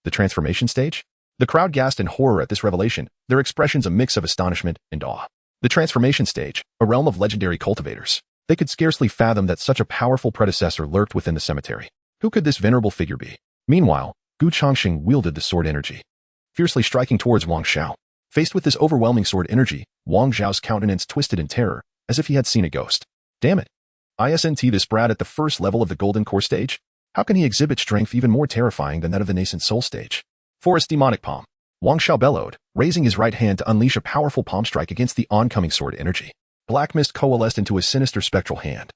The transformation stage? The crowd gasped in horror at this revelation, their expressions a mix of astonishment and awe. The transformation stage, a realm of legendary cultivators. They could scarcely fathom that such a powerful predecessor lurked within the cemetery. Who could this venerable figure be? Meanwhile, Changsheng wielded the sword energy, fiercely striking towards Wang Xiao. Faced with this overwhelming sword energy, Wang Xiao's countenance twisted in terror, as if he had seen a ghost. Damn it! Isn't this brat at the first level of the golden core stage? How can he exhibit strength even more terrifying than that of the nascent soul stage? Forest demonic palm. Wang Xiao bellowed, raising his right hand to unleash a powerful palm strike against the oncoming sword energy. Black mist coalesced into a sinister spectral hand,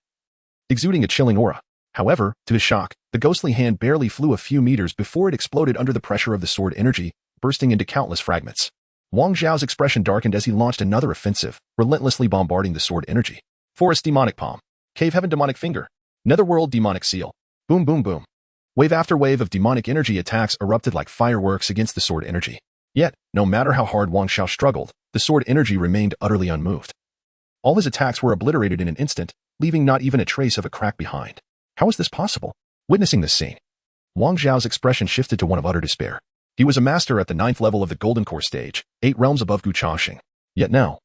exuding a chilling aura. However, to his shock, the ghostly hand barely flew a few meters before it exploded under the pressure of the sword energy, bursting into countless fragments. Wang Xiao's expression darkened as he launched another offensive, relentlessly bombarding the sword energy. Forest demonic palm. Cave heaven demonic finger. Netherworld demonic seal. Boom boom boom. Wave after wave of demonic energy attacks erupted like fireworks against the sword energy. Yet, no matter how hard Wang Xiao struggled, the sword energy remained utterly unmoved. All his attacks were obliterated in an instant, leaving not even a trace of a crack behind. How is this possible? Witnessing this scene, Wang Xiao's expression shifted to one of utter despair. He was a master at the 9th level of the golden core stage, 8 realms above Changsheng. Yet now,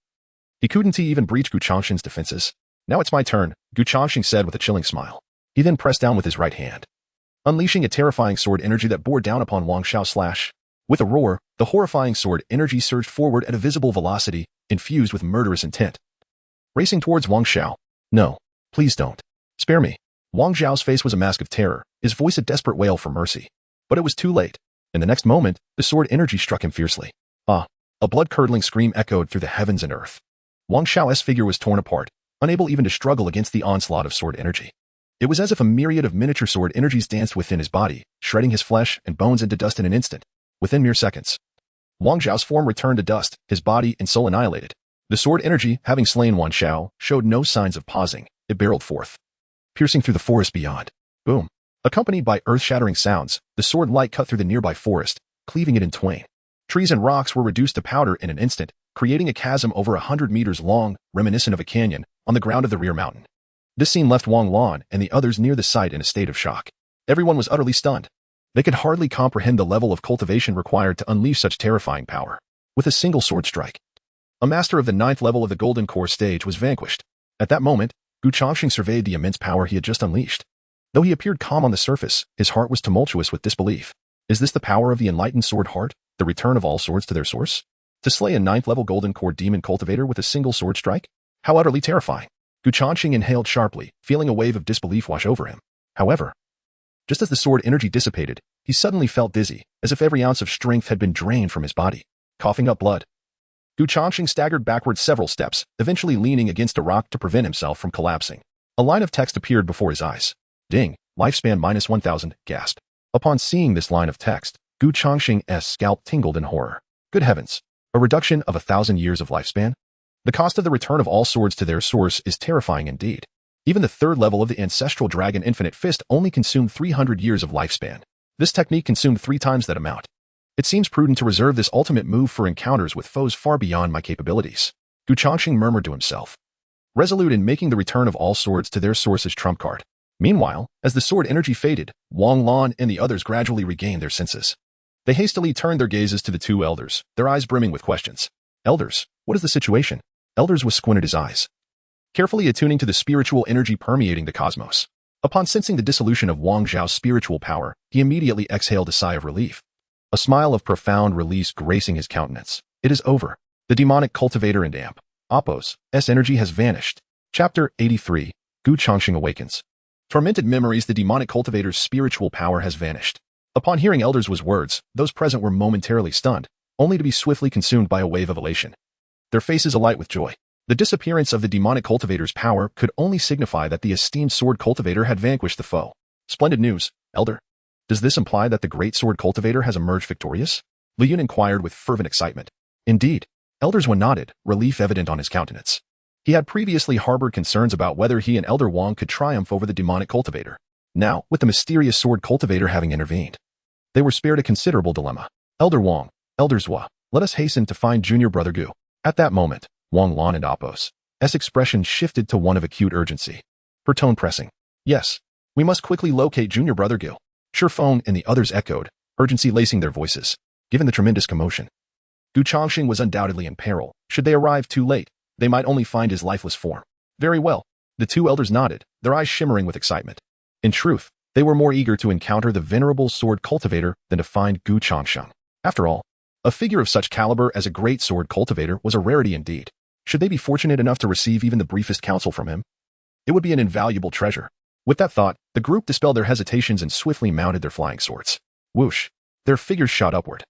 he couldn't even breach Changsheng's defenses. Now it's my turn, Changsheng said with a chilling smile. He then pressed down with his right hand, unleashing a terrifying sword energy that bore down upon Wang Xiao slash. With a roar, the horrifying sword energy surged forward at a visible velocity, infused with murderous intent. Racing towards Wang Xiao. No, please don't. Spare me. Wang Xiao's face was a mask of terror, his voice a desperate wail for mercy. But it was too late. In the next moment, the sword energy struck him fiercely. Ah! A blood-curdling scream echoed through the heavens and earth. Wang Xiao's figure was torn apart, unable even to struggle against the onslaught of sword energy. It was as if a myriad of miniature sword energies danced within his body, shredding his flesh and bones into dust in an instant. Within mere seconds, Wang Xiao's form returned to dust, his body and soul annihilated. The sword energy, having slain Wang Xiao, showed no signs of pausing. It barreled forth, piercing through the forest beyond. Boom! Accompanied by earth-shattering sounds, the sword light cut through the nearby forest, cleaving it in twain. Trees and rocks were reduced to powder in an instant, creating a chasm over 100 meters long, reminiscent of a canyon, on the ground of the rear mountain. This scene left Wang Lan and the others near the site in a state of shock. Everyone was utterly stunned. They could hardly comprehend the level of cultivation required to unleash such terrifying power. With a single sword strike, a master of the 9th level of the golden core stage was vanquished. At that moment, Changsheng surveyed the immense power he had just unleashed. Though he appeared calm on the surface, his heart was tumultuous with disbelief. Is this the power of the enlightened sword heart, the return of all swords to their source? To slay a 9th level golden core demon cultivator with a single sword strike? How utterly terrifying! Changsheng inhaled sharply, feeling a wave of disbelief wash over him. However, just as the sword energy dissipated, he suddenly felt dizzy, as if every ounce of strength had been drained from his body. Coughing up blood, Changsheng staggered backward several steps, eventually leaning against a rock to prevent himself from collapsing. A line of text appeared before his eyes. Ding, lifespan minus 1000, gasp. Upon seeing this line of text, Changsheng's scalp tingled in horror. Good heavens, a reduction of 1,000 years of lifespan? The cost of the return of all swords to their source is terrifying indeed. Even the 3rd level of the ancestral dragon Infinite Fist only consumed 300 years of lifespan. This technique consumed 3 times that amount. It seems prudent to reserve this ultimate move for encounters with foes far beyond my capabilities. Changsheng murmured to himself, resolute in making the return of all swords to their source's trump card. Meanwhile, as the sword energy faded, Wang Lan and the others gradually regained their senses. They hastily turned their gazes to the 2 elders, their eyes brimming with questions. Elders, what is the situation? Elders was squinted his eyes, carefully attuning to the spiritual energy permeating the cosmos. Upon sensing the dissolution of Wang Xiao's spiritual power, he immediately exhaled a sigh of relief. A smile of profound release gracing his countenance. It is over. The demonic cultivator and amp, Oppo's energy has vanished. Chapter 83. Changsheng awakens. Tormented memories. The demonic cultivator's spiritual power has vanished. Upon hearing Elders' words, those present were momentarily stunned, only to be swiftly consumed by a wave of elation. Their faces alight with joy. The disappearance of the demonic cultivator's power could only signify that the esteemed sword cultivator had vanquished the foe. Splendid news, Elder. Does this imply that the great sword cultivator has emerged victorious? Liyun inquired with fervent excitement. Indeed, Elder Zhuo nodded, relief evident on his countenance. He had previously harbored concerns about whether he and Elder Wang could triumph over the demonic cultivator. Now, with the mysterious sword cultivator having intervened, they were spared a considerable dilemma. Elder Wang, Elder Zhuo, let us hasten to find junior brother Gu. At that moment, Wang Lan and Apos' expression shifted to one of acute urgency. Her tone pressing. Yes, we must quickly locate junior brother Gu. Shifeng and the others echoed, urgency lacing their voices. Given the tremendous commotion, Gu Changsheng was undoubtedly in peril. Should they arrive too late, they might only find his lifeless form. Very well. The two elders nodded, their eyes shimmering with excitement. In truth, they were more eager to encounter the venerable sword cultivator than to find Gu Changsheng. After all, a figure of such caliber as a great sword cultivator was a rarity indeed. Should they be fortunate enough to receive even the briefest counsel from him, it would be an invaluable treasure. With that thought, the group dispelled their hesitations and swiftly mounted their flying swords. Whoosh! Their figures shot upward,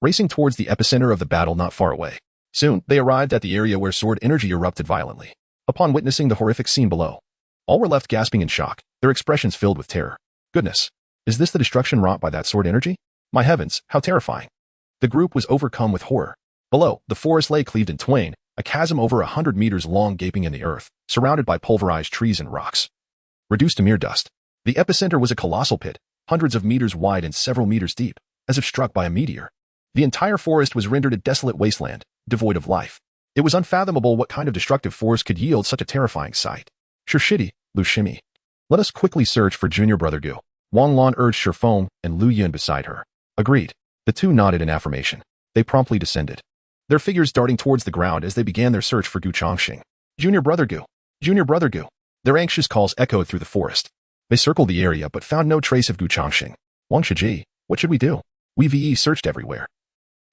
racing towards the epicenter of the battle not far away. Soon, they arrived at the area where sword energy erupted violently. Upon witnessing the horrific scene below, all were left gasping in shock, their expressions filled with terror. Goodness! Is this the destruction wrought by that sword energy? My heavens, how terrifying! The group was overcome with horror. Below, the forest lay cleaved in twain, a chasm over 100 meters long gaping in the earth, surrounded by pulverized trees and rocks. Reduced to mere dust, the epicenter was a colossal pit, hundreds of meters wide and several meters deep, as if struck by a meteor. The entire forest was rendered a desolate wasteland, devoid of life. It was unfathomable what kind of destructive force could yield such a terrifying sight. Shishidi, Lu Shimi. Let us quickly search for junior brother Gu. Wang Lan urged Shifeng and Lu Yun beside her. Agreed. The two nodded in affirmation. They promptly descended, their figures darting towards the ground as they began their search for Gu Changsheng. Junior brother Gu. Junior brother Gu. Their anxious calls echoed through the forest. They circled the area but found no trace of Gu Changsheng. Wang Shiji, what should we do? We searched everywhere.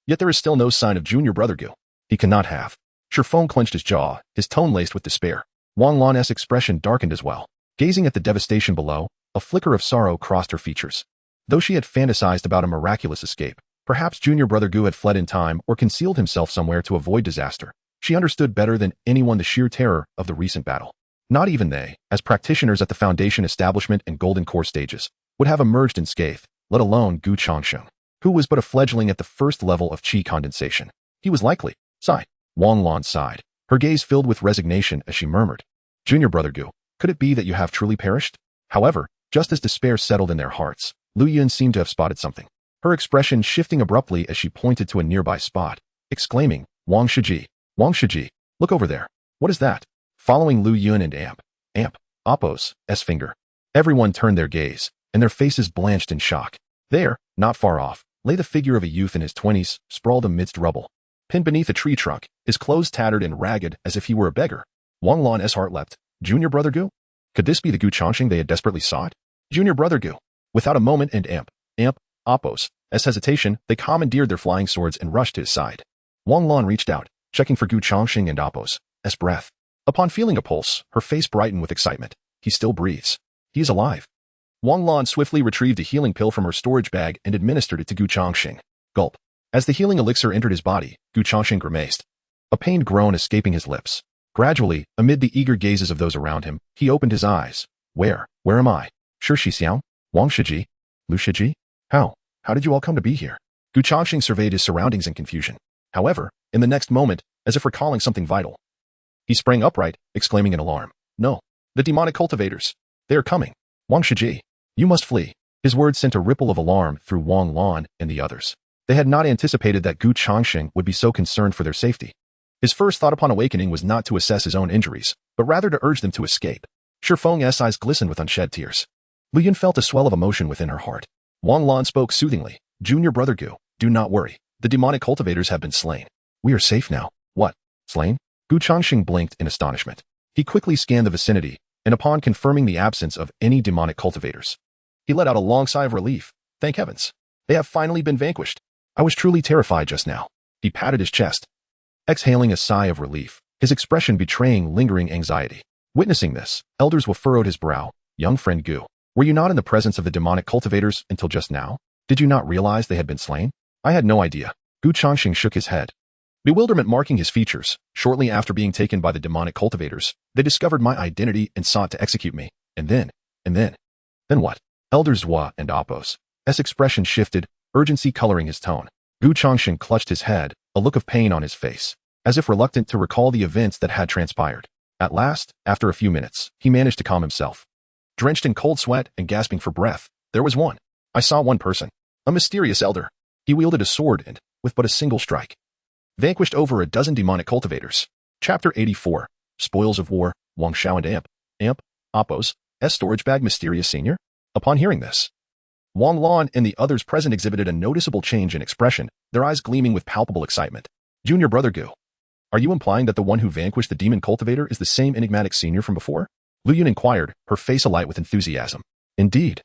Yet there is still no sign of junior brother Gu. He cannot have. Shifeng clenched his jaw, his tone laced with despair. Wang Lan's expression darkened as well. Gazing at the devastation below, a flicker of sorrow crossed her features. Though she had fantasized about a miraculous escape, perhaps junior brother Gu had fled in time or concealed himself somewhere to avoid disaster, she understood better than anyone the sheer terror of the recent battle. Not even they, as practitioners at the Foundation establishment and Golden Core stages, would have emerged unscathed, let alone Gu Changsheng, who was but a fledgling at the first level of Qi condensation. He was likely. Sigh. Wang Lan sighed, her gaze filled with resignation as she murmured, Junior brother Gu, could it be that you have truly perished? However, just as despair settled in their hearts, Lu Yun seemed to have spotted something, her expression shifting abruptly as she pointed to a nearby spot, exclaiming, Wang Shiji, look over there. What is that? Following Lu Yun and Apos' finger, everyone turned their gaze, and their faces blanched in shock. There, not far off, lay the figure of a youth in his 20s, sprawled amidst rubble, pinned beneath a tree trunk, his clothes tattered and ragged as if he were a beggar. Wang Lan's heart leapt. Junior brother Gu? Could this be the Gu Changsheng they had desperately sought? Junior brother Gu. Without a moment and Apos' hesitation, they commandeered their flying swords and rushed to his side. Wang Lan reached out, checking for Gu Changsheng and Apos' breath. Upon feeling a pulse, her face brightened with excitement. He still breathes. He is alive. Wang Lan swiftly retrieved a healing pill from her storage bag and administered it to Gu Changsheng. Gulp. As the healing elixir entered his body, Gu Changsheng grimaced, a pained groan escaping his lips. Gradually, amid the eager gazes of those around him, he opened his eyes. Where am I? Shi Xiao? Wang Shiji? Lu Shiji? How did you all come to be here? Gu Changsheng surveyed his surroundings in confusion. However, in the next moment, as if recalling something vital, he sprang upright, exclaiming in alarm, No, the demonic cultivators. They are coming. Wang Shiji, you must flee. His words sent a ripple of alarm through Wang Lan and the others. They had not anticipated that Gu Changsheng would be so concerned for their safety. His first thought upon awakening was not to assess his own injuries, but rather to urge them to escape. Shifeng's eyes glistened with unshed tears. Lu Yun felt a swell of emotion within her heart. Wang Lan spoke soothingly. Junior brother Gu, do not worry. The demonic cultivators have been slain. We are safe now. What? Slain? Gu Changsheng blinked in astonishment. He quickly scanned the vicinity, and upon confirming the absence of any demonic cultivators, he let out a long sigh of relief. Thank heavens. They have finally been vanquished. I was truly terrified just now. He patted his chest, exhaling a sigh of relief, his expression betraying lingering anxiety. Witnessing this, Elder Zhuo furrowed his brow. Young friend Gu, were you not in the presence of the demonic cultivators until just now? Did you not realize they had been slain? I had no idea. Gu Changsheng shook his head, bewilderment marking his features. Shortly after being taken by the demonic cultivators, they discovered my identity and sought to execute me. And then what? Elder Zhuo and Apos' expression shifted, urgency coloring his tone. Gu Changsheng clutched his head, a look of pain on his face. as if reluctant to recall the events that had transpired. At last, after a few minutes, he managed to calm himself. Drenched in cold sweat and gasping for breath, there was one. I saw one person. A mysterious elder. He wielded a sword and, with but a single strike, vanquished over a dozen demonic cultivators. Chapter 84. Spoils of War, Wang Xiao and Amp, Oppos, S storage bag mysterious senior? Upon hearing this, Wang Lan and the others present exhibited a noticeable change in expression, their eyes gleaming with palpable excitement. Junior brother Gu, are you implying that the one who vanquished the demon cultivator is the same enigmatic senior from before? Lu Yun inquired, her face alight with enthusiasm. Indeed.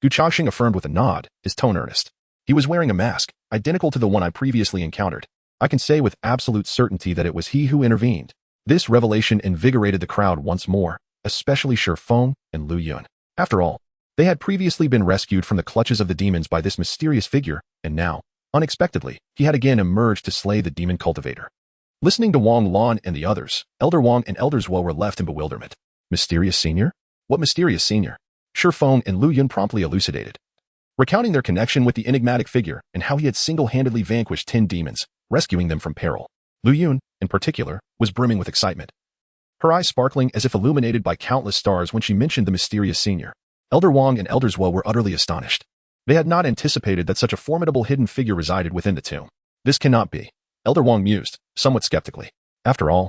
Gu Changsheng affirmed with a nod, his tone earnest. He was wearing a mask, identical to the one I previously encountered. I can say with absolute certainty that it was he who intervened. This revelation invigorated the crowd once more, especially Shi Feng and Lu Yun. After all, they had previously been rescued from the clutches of the demons by this mysterious figure, and now, unexpectedly, he had again emerged to slay the demon cultivator. Listening to Wang Lan and the others, Elder Wang and Elder Zhuo were left in bewilderment. Mysterious senior? What mysterious senior? Shi Feng and Lu Yun promptly elucidated, recounting their connection with the enigmatic figure and how he had single-handedly vanquished 10 demons, rescuing them from peril. Lu Yun, in particular, was brimming with excitement, her eyes sparkling as if illuminated by countless stars when she mentioned the mysterious senior. Elder Wang and Elder Zhuo were utterly astonished. They had not anticipated that such a formidable hidden figure resided within the tomb. This cannot be, Elder Wang mused, somewhat skeptically. After all,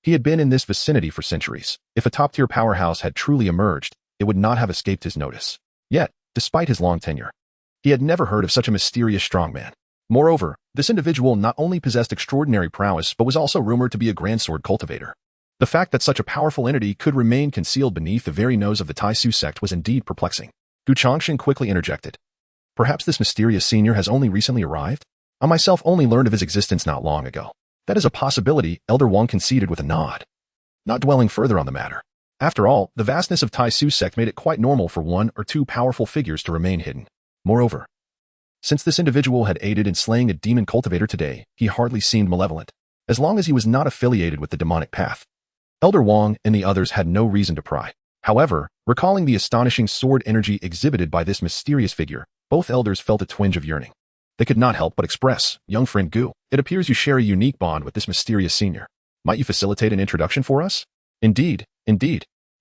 he had been in this vicinity for centuries. If a top-tier powerhouse had truly emerged, it would not have escaped his notice. Yet, despite his long tenure, he had never heard of such a mysterious strongman. Moreover, this individual not only possessed extraordinary prowess but was also rumored to be a grand sword cultivator. The fact that such a powerful entity could remain concealed beneath the very nose of the Taisu sect was indeed perplexing. Gu Changsheng quickly interjected. Perhaps this mysterious senior has only recently arrived? I myself only learned of his existence not long ago. That is a possibility, Elder Wang conceded with a nod, not dwelling further on the matter. After all, the vastness of Taisu sect made it quite normal for one or two powerful figures to remain hidden. Moreover, since this individual had aided in slaying a demon cultivator today, he hardly seemed malevolent, as long as he was not affiliated with the demonic path. Elder Wang and the others had no reason to pry. However, recalling the astonishing sword energy exhibited by this mysterious figure, both elders felt a twinge of yearning. They could not help but express, young friend Gu, it appears you share a unique bond with this mysterious senior. Might you facilitate an introduction for us? Indeed.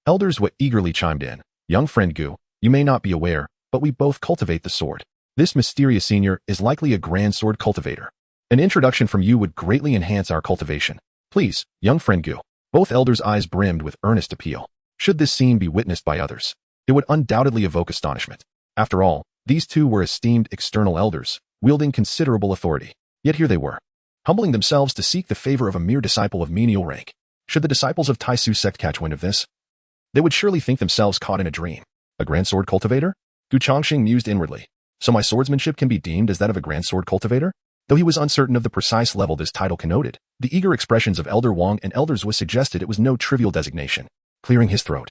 Elders Zhuo eagerly chimed in. Young friend Gu, you may not be aware, but we both cultivate the sword. This mysterious senior is likely a grand sword cultivator. An introduction from you would greatly enhance our cultivation. Please, young friend Gu. Both elders' eyes brimmed with earnest appeal. Should this scene be witnessed by others, it would undoubtedly evoke astonishment. After all, these two were esteemed external elders, wielding considerable authority. Yet here they were, humbling themselves to seek the favor of a mere disciple of menial rank. Should the disciples of Taisu sect catch wind of this, they would surely think themselves caught in a dream. A grand sword cultivator? Gu Changsheng mused inwardly. So my swordsmanship can be deemed as that of a grand sword cultivator? Though he was uncertain of the precise level this title connoted, the eager expressions of Elder Wang and Elder Zhuo suggested it was no trivial designation. Clearing his throat,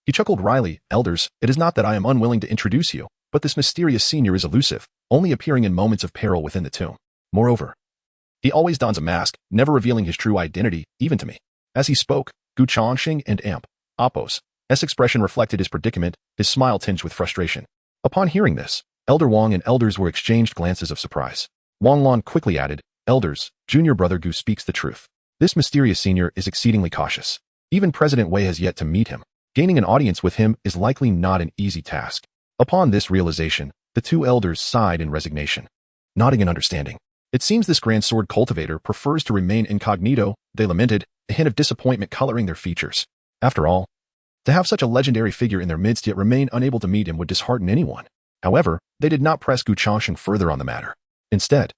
he chuckled wryly. Elders, it is not that I am unwilling to introduce you, but this mysterious senior is elusive, only appearing in moments of peril within the tomb. Moreover, he always dons a mask, never revealing his true identity, even to me. As he spoke, Gu Changsheng and Oppos' expression reflected his predicament, his smile tinged with frustration. Upon hearing this, Elder Wang and Elders were exchanged glances of surprise. Wang Lan quickly added, Elders, junior brother Gu speaks the truth. This mysterious senior is exceedingly cautious. Even President Wei has yet to meet him. Gaining an audience with him is likely not an easy task. Upon this realization, the two elders sighed in resignation, nodding in understanding. It seems this grand sword cultivator prefers to remain incognito, they lamented, a hint of disappointment coloring their features. After all, to have such a legendary figure in their midst yet remain unable to meet him would dishearten anyone. However, they did not press Gu Changsheng further on the matter. Instead,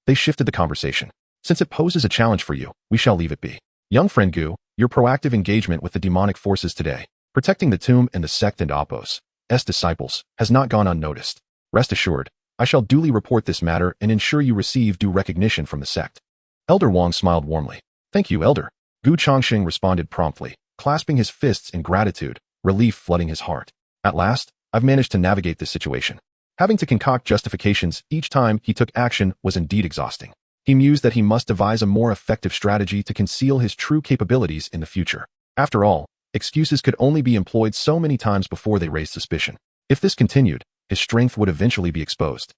they shifted the conversation. Since it poses a challenge for you, we shall leave it be. Young friend Gu, your proactive engagement with the demonic forces today, protecting the tomb and the sect and Oppos' disciples, has not gone unnoticed. Rest assured, I shall duly report this matter and ensure you receive due recognition from the sect. Elder Wang smiled warmly. Thank you, Elder. Gu Changsheng responded promptly, clasping his fists in gratitude, relief flooding his heart. At last, I've managed to navigate this situation. Having to concoct justifications each time he took action was indeed exhausting. He mused that he must devise a more effective strategy to conceal his true capabilities in the future. After all, excuses could only be employed so many times before they raised suspicion. If this continued, his strength would eventually be exposed,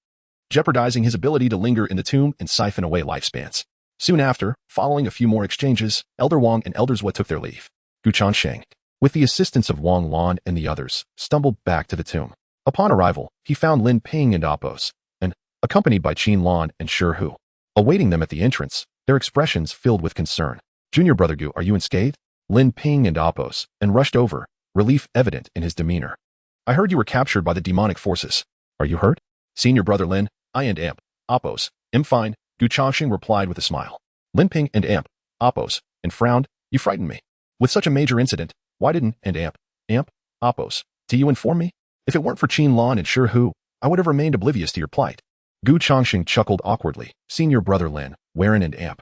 jeopardizing his ability to linger in the tomb and siphon away lifespans. Soon after, following a few more exchanges, Elder Wang and Elder Zhua took their leave. Changsheng, with the assistance of Wang Lan and the others, stumbled back to the tomb. Upon arrival, he found Lin Ping and Apos, and, accompanied by Qin Lan and Shi Hu, awaiting them at the entrance, their expressions filled with concern. Junior brother Gu, are you unscathed? Lin Ping and Apos, and rushed over, relief evident in his demeanor. I heard you were captured by the demonic forces. Are you hurt? Senior brother Lin, I and Apos, am fine, Changsheng replied with a smile. Lin Ping and Apos, and frowned, you frightened me. With such a major incident, why didn't Apos, do you inform me? If it weren't for Qin Lan and Shi Hu, I would have remained oblivious to your plight. Changsheng chuckled awkwardly. Senior brother Lin, Warren and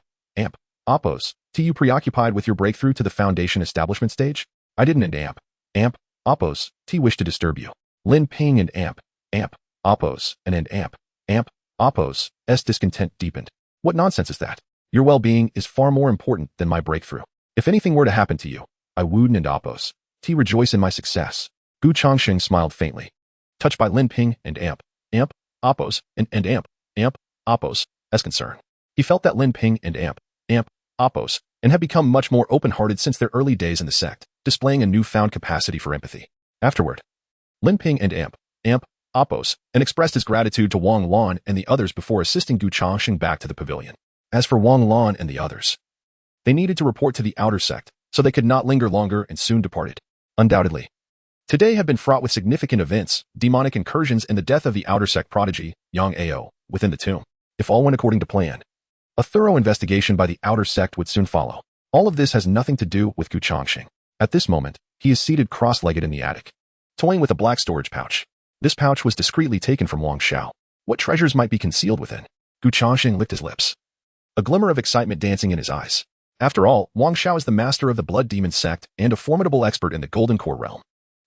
Apos, to you preoccupied with your breakthrough to the Foundation establishment stage? I didn't and Apos, T wish to disturb you. Lin Ping and Apos, and Apos, S discontent deepened. What nonsense is that? Your well-being is far more important than my breakthrough. If anything were to happen to you, I would and Apos, T rejoice in my success. Changsheng smiled faintly. Touched by Lin Ping and Apos, and Apos, as concern. He felt that Lin Ping and Apos, and had become much more open-hearted since their early days in the sect, displaying a newfound capacity for empathy. Afterward, Lin Ping and Apos, and expressed his gratitude to Wang Lan and the others before assisting Changsheng back to the pavilion. As for Wang Lan and the others, they needed to report to the outer sect, so they could not linger longer and soon departed. Undoubtedly, today had been fraught with significant events, demonic incursions and the death of the outer sect prodigy, Yang Ao, within the tomb. If all went according to plan, a thorough investigation by the outer sect would soon follow. All of this has nothing to do with Changsheng. At this moment, he is seated cross-legged in the attic, toying with a black storage pouch. This pouch was discreetly taken from Wang Xiao. What treasures might be concealed within? Changsheng licked his lips, a glimmer of excitement dancing in his eyes. After all, Wang Xiao is the master of the Blood Demon sect and a formidable expert in the Golden Core realm.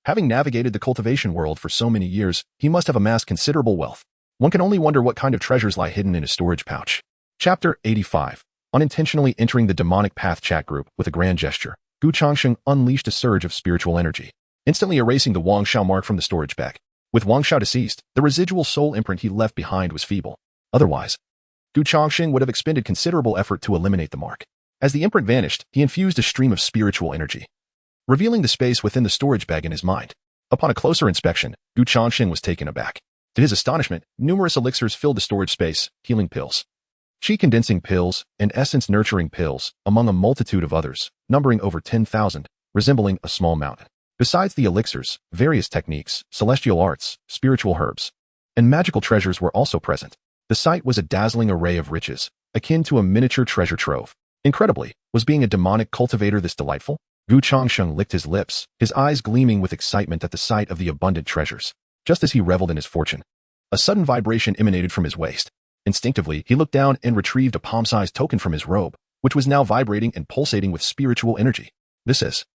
Having navigated the cultivation world for so many years, he must have amassed considerable wealth. One can only wonder what kind of treasures lie hidden in his storage pouch. Chapter 85. Unintentionally entering the demonic path chat group with a grand gesture, Changsheng unleashed a surge of spiritual energy, instantly erasing the Wang Xiao mark from the storage bag. With Wang Xiao deceased, the residual soul imprint he left behind was feeble. Otherwise, Changsheng would have expended considerable effort to eliminate the mark. As the imprint vanished, he infused a stream of spiritual energy, revealing the space within the storage bag in his mind. Upon a closer inspection, Changsheng was taken aback. To his astonishment, numerous elixirs filled the storage space, healing pills, Qi condensing pills, and essence nurturing pills, among a multitude of others, numbering over 10,000, resembling a small mountain. Besides the elixirs, various techniques, celestial arts, spiritual herbs, and magical treasures were also present. The site was a dazzling array of riches, akin to a miniature treasure trove. Incredibly, was being a demonic cultivator this delightful? Changsheng licked his lips, his eyes gleaming with excitement at the sight of the abundant treasures. Just as he reveled in his fortune, a sudden vibration emanated from his waist. Instinctively, he looked down and retrieved a palm-sized token from his robe, which was now vibrating and pulsating with spiritual energy. This is...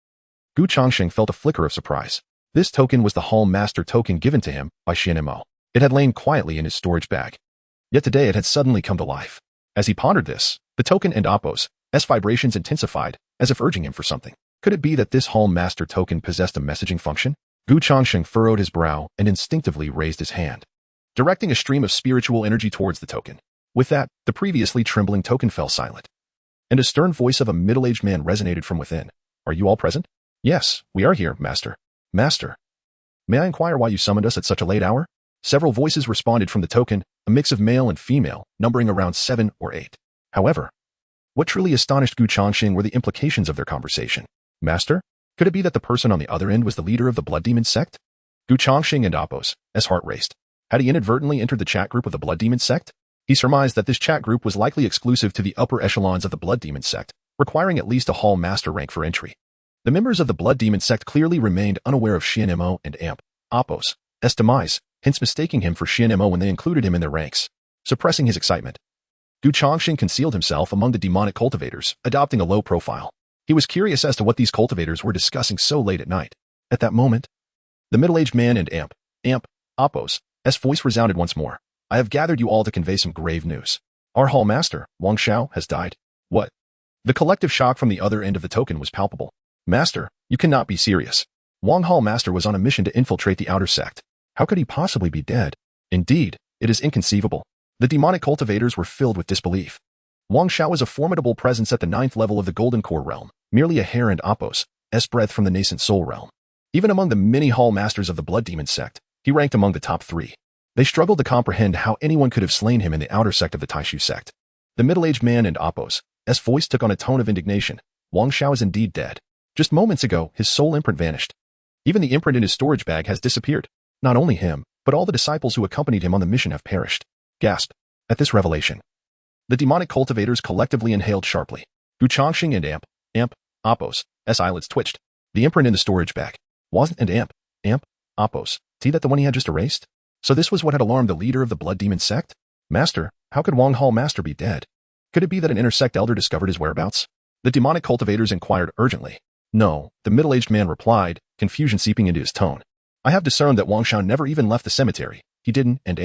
Changsheng felt a flicker of surprise. This token was the Hall Master token given to him by Xianmo. It had lain quietly in his storage bag. Yet today it had suddenly come to life. As he pondered this, the token and Apos' vibrations intensified, as if urging him for something. Could it be that this Hall Master token possessed a messaging function? Changsheng furrowed his brow and instinctively raised his hand, directing a stream of spiritual energy towards the token. With that, the previously trembling token fell silent, and a stern voice of a middle-aged man resonated from within. Are you all present? Yes, we are here, Master. Master. May I inquire why you summoned us at such a late hour? Several voices responded from the token, a mix of male and female, numbering around 7 or 8. However, what truly astonished Changsheng were the implications of their conversation. Master? Could it be that the person on the other end was the leader of the Blood Demon sect? Changsheng and Apos, as heart raced. Had he inadvertently entered the chat group of the Blood Demon sect? He surmised that this chat group was likely exclusive to the upper echelons of the Blood Demon sect, requiring at least a Hall Master rank for entry. The members of the Blood Demon sect clearly remained unaware of Xianmo and Apos' demise, hence mistaking him for Xianmo when they included him in their ranks. Suppressing his excitement, Changsheng concealed himself among the demonic cultivators, adopting a low profile. He was curious as to what these cultivators were discussing so late at night. At that moment, the middle-aged man and Apos' voice resounded once more. I have gathered you all to convey some grave news. Our Hall Master, Wang Xiao, has died. What? The collective shock from the other end of the token was palpable. Master, you cannot be serious. Wang Hall Master was on a mission to infiltrate the outer sect. How could he possibly be dead? Indeed, it is inconceivable. The demonic cultivators were filled with disbelief. Wang Xiao is a formidable presence at the 9th level of the Golden Core realm, merely a hair and Appos, breadth from the nascent soul realm. Even among the many hall masters of the Blood Demon sect, he ranked among the top 3. They struggled to comprehend how anyone could have slain him in the outer sect of the Taishu sect. The middle-aged man and Appos' voice took on a tone of indignation. Wang Xiao is indeed dead. Just moments ago, his soul imprint vanished. Even the imprint in his storage bag has disappeared. Not only him, but all the disciples who accompanied him on the mission have perished. Gasp. At this revelation, the demonic cultivators collectively inhaled sharply. Changsheng and Appos' eyelids twitched. The imprint in the storage bag. Wasn't Appos' that the one he had just erased? So this was what had alarmed the leader of the Blood Demon sect? Master, how could Wang Hall Master be dead? Could it be that an intersect elder discovered his whereabouts? The demonic cultivators inquired urgently. No, the middle-aged man replied, confusion seeping into his tone. I have discerned that Wang Xiao never even left the cemetery. He didn't, and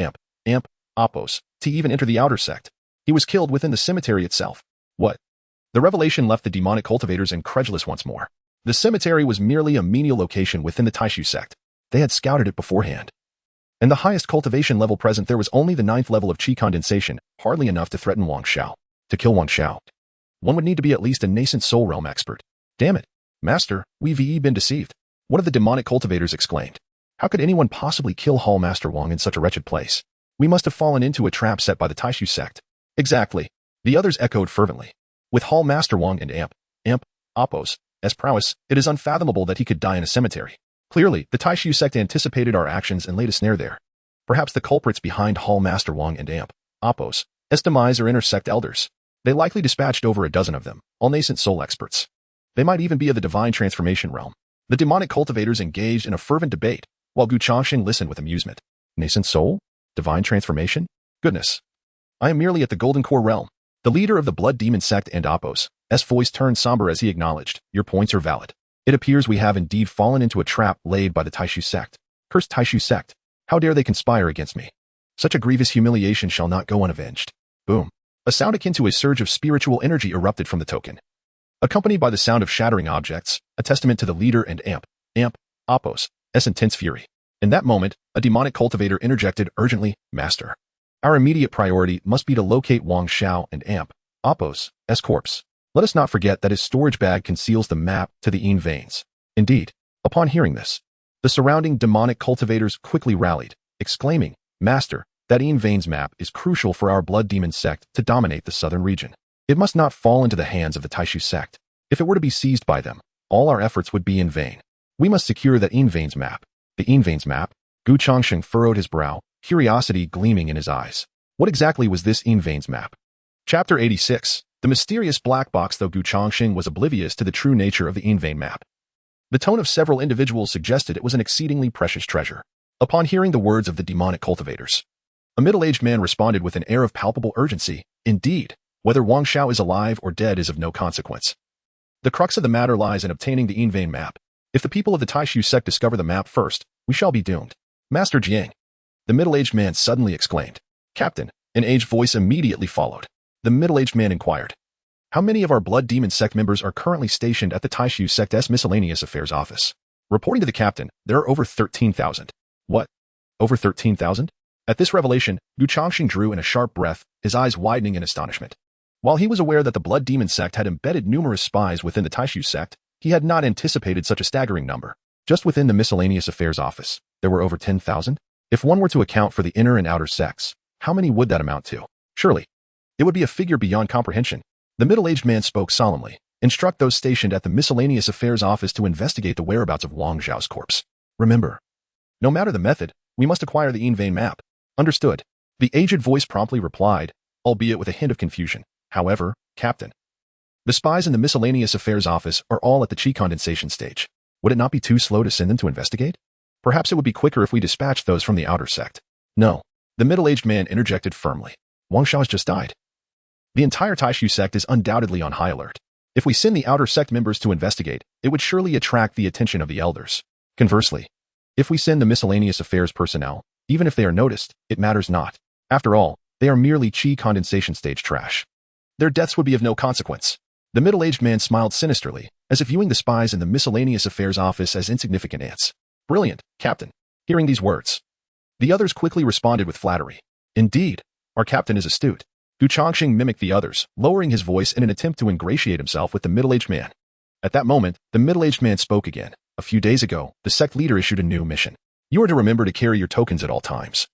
Appos, even enter the outer sect. He was killed within the cemetery itself. What? The revelation left the demonic cultivators incredulous once more. The cemetery was merely a menial location within the Taishu sect. They had scouted it beforehand. And the highest cultivation level present there was only the 9th level of Qi Condensation, hardly enough to threaten Wang Xiao. To kill Wang Xiao, one would need to be at least a nascent soul realm expert. Damn it. Master, we've been deceived. One of the demonic cultivators exclaimed. How could anyone possibly kill Hall Master Wang in such a wretched place? We must have fallen into a trap set by the Taishu sect. Exactly. The others echoed fervently. With Hall Master Wang and Appos' prowess, it is unfathomable that he could die in a cemetery. Clearly, the Taishu sect anticipated our actions and laid a snare there. Perhaps the culprits behind Hall Master Wang and Appos' demise are intersect elders. They likely dispatched over a dozen of them, all nascent soul experts. They might even be of the divine transformation realm. The demonic cultivators engaged in a fervent debate, while Changsheng listened with amusement. Nascent soul? Divine transformation? Goodness. I am merely at the Golden Core realm. The leader of the Blood Demon sect and Appos' voice turned somber as he acknowledged, your points are valid. It appears we have indeed fallen into a trap laid by the Taishu sect. Cursed Taishu sect. How dare they conspire against me? Such a grievous humiliation shall not go unavenged. Boom. A sound akin to a surge of spiritual energy erupted from the token, accompanied by the sound of shattering objects, a testament to the leader and Appos' intense fury. In that moment, a demonic cultivator interjected urgently, Master. Our immediate priority must be to locate Wang Xiao and Appos' corpse. Let us not forget that his storage bag conceals the map to the Yin veins. Indeed, upon hearing this, the surrounding demonic cultivators quickly rallied, exclaiming, Master, that Yin veins map is crucial for our Blood Demon sect to dominate the southern region. It must not fall into the hands of the Taishu sect. If it were to be seized by them, all our efforts would be in vain. We must secure that Yin veins map. The Yin veins map? Changsheng furrowed his brow, curiosity gleaming in his eyes. What exactly was this Yin veins map? Chapter 86. The mysterious black box. Though Changsheng was oblivious to the true nature of the Yin vein map, the tone of several individuals suggested it was an exceedingly precious treasure. Upon hearing the words of the demonic cultivators, a middle-aged man responded with an air of palpable urgency. Indeed, whether Wang Xiao is alive or dead is of no consequence. The crux of the matter lies in obtaining the Yin vein map. If the people of the Taishu sect discover the map first, we shall be doomed. Master Jiang, the middle-aged man suddenly exclaimed. Captain, an aged voice immediately followed. The middle-aged man inquired. How many of our Blood Demon sect members are currently stationed at the Taishu sect's miscellaneous affairs office? Reporting to the captain, there are over 13,000. What? Over 13,000? At this revelation, Changsheng drew in a sharp breath, his eyes widening in astonishment. While he was aware that the Blood Demon sect had embedded numerous spies within the Taishu sect, he had not anticipated such a staggering number. Just within the miscellaneous affairs office, there were over 10,000? If one were to account for the inner and outer sects, how many would that amount to? Surely, it would be a figure beyond comprehension. The middle-aged man spoke solemnly. Instruct those stationed at the miscellaneous affairs office to investigate the whereabouts of Wang Xiao's corpse. Remember, no matter the method, we must acquire the Yin vein map. Understood. The aged voice promptly replied, albeit with a hint of confusion. However, Captain, the spies in the miscellaneous affairs office are all at the Qi condensation stage. Would it not be too slow to send them to investigate? Perhaps it would be quicker if we dispatched those from the outer sect. No. The middle-aged man interjected firmly. Wang Xiao has just died. The entire Taishu sect is undoubtedly on high alert. If we send the outer sect members to investigate, it would surely attract the attention of the elders. Conversely, if we send the miscellaneous affairs personnel, even if they are noticed, it matters not. After all, they are merely Qi condensation stage trash. Their deaths would be of no consequence. The middle-aged man smiled sinisterly, as if viewing the spies in the miscellaneous affairs office as insignificant ants. Brilliant, Captain. Hearing these words, the others quickly responded with flattery. Indeed, our captain is astute. Gu Changsheng mimicked the others, lowering his voice in an attempt to ingratiate himself with the middle-aged man. At that moment, the middle-aged man spoke again. A few days ago, the sect leader issued a new mission. You are to remember to carry your tokens at all times.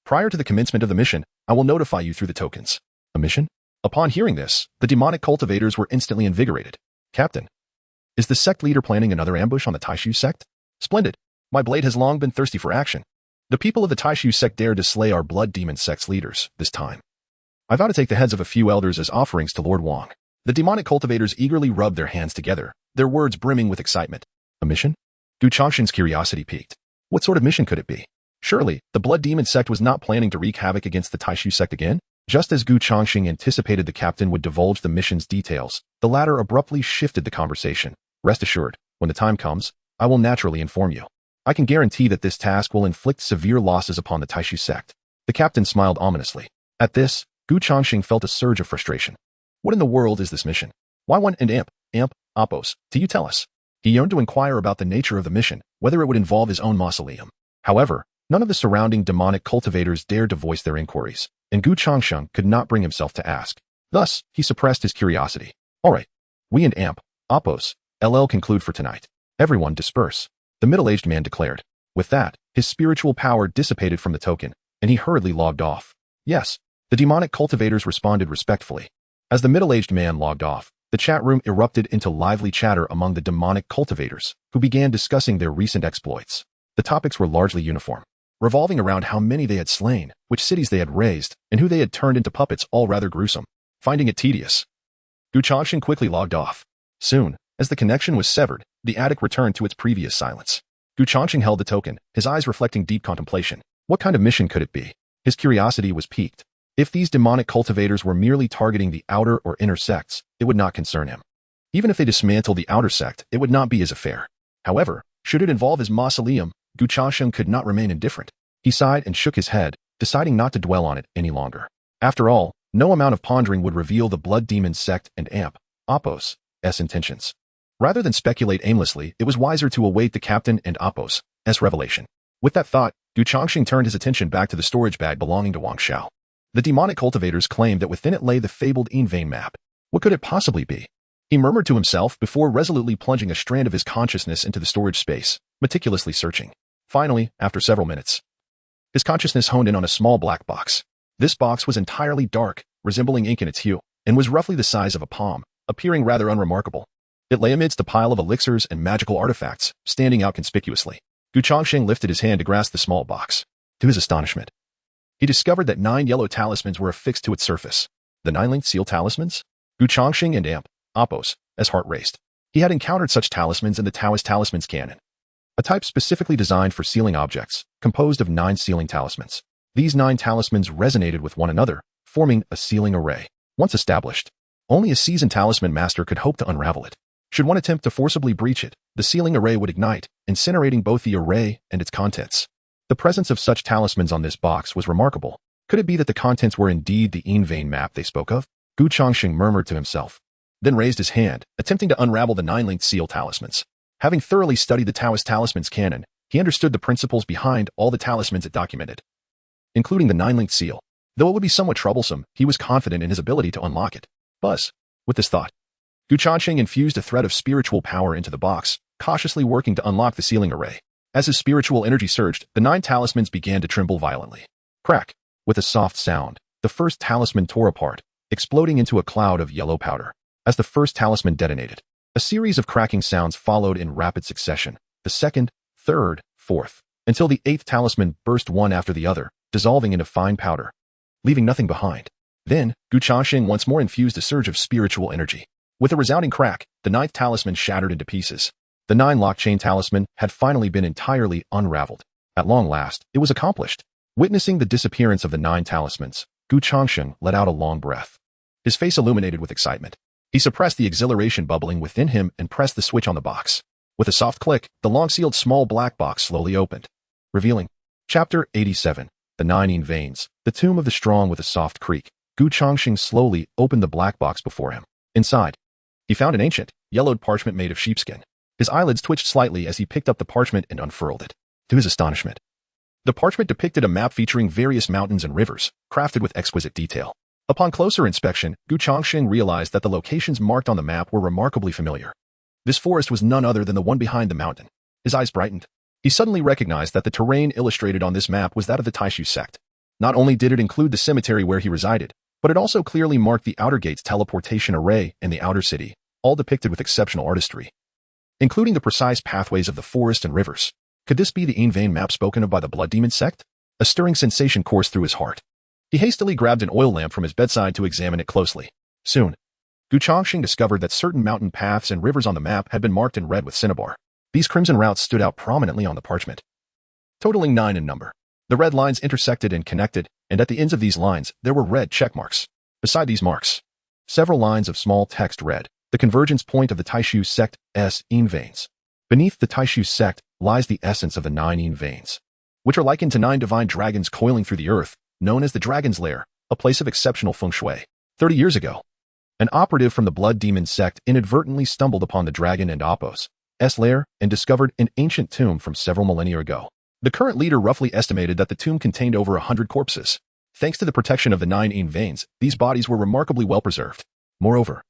Prior to the commencement of the mission, I will notify you through the tokens. A mission? Upon hearing this, the demonic cultivators were instantly invigorated. Captain, is the sect leader planning another ambush on the Taishu sect? Splendid. My blade has long been thirsty for action. The people of the Taishu sect dared to slay our blood demon sect's leaders, this time. I vow to take the heads of a few elders as offerings to Lord Wang. The demonic cultivators eagerly rubbed their hands together, their words brimming with excitement. A mission? Gu Changsheng's curiosity piqued. What sort of mission could it be? Surely, the blood demon sect was not planning to wreak havoc against the Taishu sect again? Just as Gu Changsheng anticipated the captain would divulge the mission's details, the latter abruptly shifted the conversation. Rest assured, when the time comes, I will naturally inform you. I can guarantee that this task will inflict severe losses upon the Taishu sect. The captain smiled ominously. At this, Gu Changsheng felt a surge of frustration. What in the world is this mission? Why one and Appos, do you tell us? He yearned to inquire about the nature of the mission, whether it would involve his own mausoleum. However, none of the surrounding demonic cultivators dared to voice their inquiries, and Gu Changsheng could not bring himself to ask. Thus, he suppressed his curiosity. All right, we and Appos, LL conclude for tonight. Everyone disperse. The middle-aged man declared. With that, his spiritual power dissipated from the token, and he hurriedly logged off. Yes, the demonic cultivators responded respectfully. As the middle-aged man logged off, the chat room erupted into lively chatter among the demonic cultivators, who began discussing their recent exploits. The topics were largely uniform, revolving around how many they had slain, which cities they had razed, and who they had turned into puppets, all rather gruesome. Finding it tedious, Gu Changsheng quickly logged off. Soon, as the connection was severed, the attic returned to its previous silence. Gu Changsheng held the token, his eyes reflecting deep contemplation. What kind of mission could it be? His curiosity was piqued. If these demonic cultivators were merely targeting the outer or inner sects, it would not concern him. Even if they dismantled the outer sect, it would not be his affair. However, should it involve his mausoleum, Gu Changsheng could not remain indifferent. He sighed and shook his head, deciding not to dwell on it any longer. After all, no amount of pondering would reveal the blood demon sect and Appos' intentions. Rather than speculate aimlessly, it was wiser to await the captain and Appos' revelation. With that thought, Gu Changsheng turned his attention back to the storage bag belonging to Wang Xiao. The demonic cultivators claimed that within it lay the fabled Yin vein map. What could it possibly be? He murmured to himself before resolutely plunging a strand of his consciousness into the storage space, meticulously searching. Finally, after several minutes, his consciousness honed in on a small black box. This box was entirely dark, resembling ink in its hue, and was roughly the size of a palm, appearing rather unremarkable. It lay amidst a pile of elixirs and magical artifacts, standing out conspicuously. Gu Changsheng lifted his hand to grasp the small box. To his astonishment, he discovered that 9 yellow talismans were affixed to its surface. The 9-linked seal talismans? Gu Changsheng and Appos' heart raced. He had encountered such talismans in the Taoist talismans canon, a type specifically designed for sealing objects, composed of 9 sealing talismans. These 9 talismans resonated with one another, forming a sealing array. Once established, only a seasoned talisman master could hope to unravel it. Should one attempt to forcibly breach it, the sealing array would ignite, incinerating both the array and its contents. The presence of such talismans on this box was remarkable. Could it be that the contents were indeed the Yin vein map they spoke of? Gu Changsheng murmured to himself, then raised his hand, attempting to unravel the 9-linked seal talismans. Having thoroughly studied the Taoist talismans canon, he understood the principles behind all the talismans it documented, including the 9-linked seal. Though it would be somewhat troublesome, he was confident in his ability to unlock it. Buzz. With this thought, Gu Changsheng infused a thread of spiritual power into the box, cautiously working to unlock the sealing array. As his spiritual energy surged, the 9 talismans began to tremble violently. Crack! With a soft sound, the first talisman tore apart, exploding into a cloud of yellow powder. As the first talisman detonated, a series of cracking sounds followed in rapid succession, the second, third, fourth, until the 8th talisman burst one after the other, dissolving into fine powder, leaving nothing behind. Then, Gu Changsheng once more infused a surge of spiritual energy. With a resounding crack, the 9th talisman shattered into pieces. The 9 lock-chain talisman had finally been entirely unraveled. At long last, it was accomplished. Witnessing the disappearance of the 9 talismans, Gu Changsheng let out a long breath. His face illuminated with excitement. He suppressed the exhilaration bubbling within him and pressed the switch on the box. With a soft click, the long-sealed small black box slowly opened, revealing Chapter 87, The 9 Yin Veins, the Tomb of the Strong. With a soft creak, Gu Changsheng slowly opened the black box before him. Inside, he found an ancient, yellowed parchment made of sheepskin. His eyelids twitched slightly as he picked up the parchment and unfurled it. To his astonishment, the parchment depicted a map featuring various mountains and rivers, crafted with exquisite detail. Upon closer inspection, Changsheng realized that the locations marked on the map were remarkably familiar. This forest was none other than the one behind the mountain. His eyes brightened. He suddenly recognized that the terrain illustrated on this map was that of the Taishu sect. Not only did it include the cemetery where he resided, but it also clearly marked the outer gate's teleportation array and the outer city, all depicted with exceptional artistry, including the precise pathways of the forest and rivers. Could this be the in vain map spoken of by the blood demon sect? A stirring sensation coursed through his heart. He hastily grabbed an oil lamp from his bedside to examine it closely. Soon, Changsheng discovered that certain mountain paths and rivers on the map had been marked in red with cinnabar. These crimson routes stood out prominently on the parchment, totaling 9 in number. The red lines intersected and connected, and at the ends of these lines, there were red check marks. Beside these marks, several lines of small text read, the convergence point of the Taishu sect's yin veins. Beneath the Taishu sect lies the essence of the 9 yin veins, which are likened to 9 divine dragons coiling through the earth, known as the Dragon's Lair, a place of exceptional feng shui. 30 years ago, an operative from the blood demon sect inadvertently stumbled upon the dragon and Apos' lair and discovered an ancient tomb from several millennia ago. The current leader roughly estimated that the tomb contained over 100 corpses. Thanks to the protection of the 9 yin veins, these bodies were remarkably well preserved. Moreover,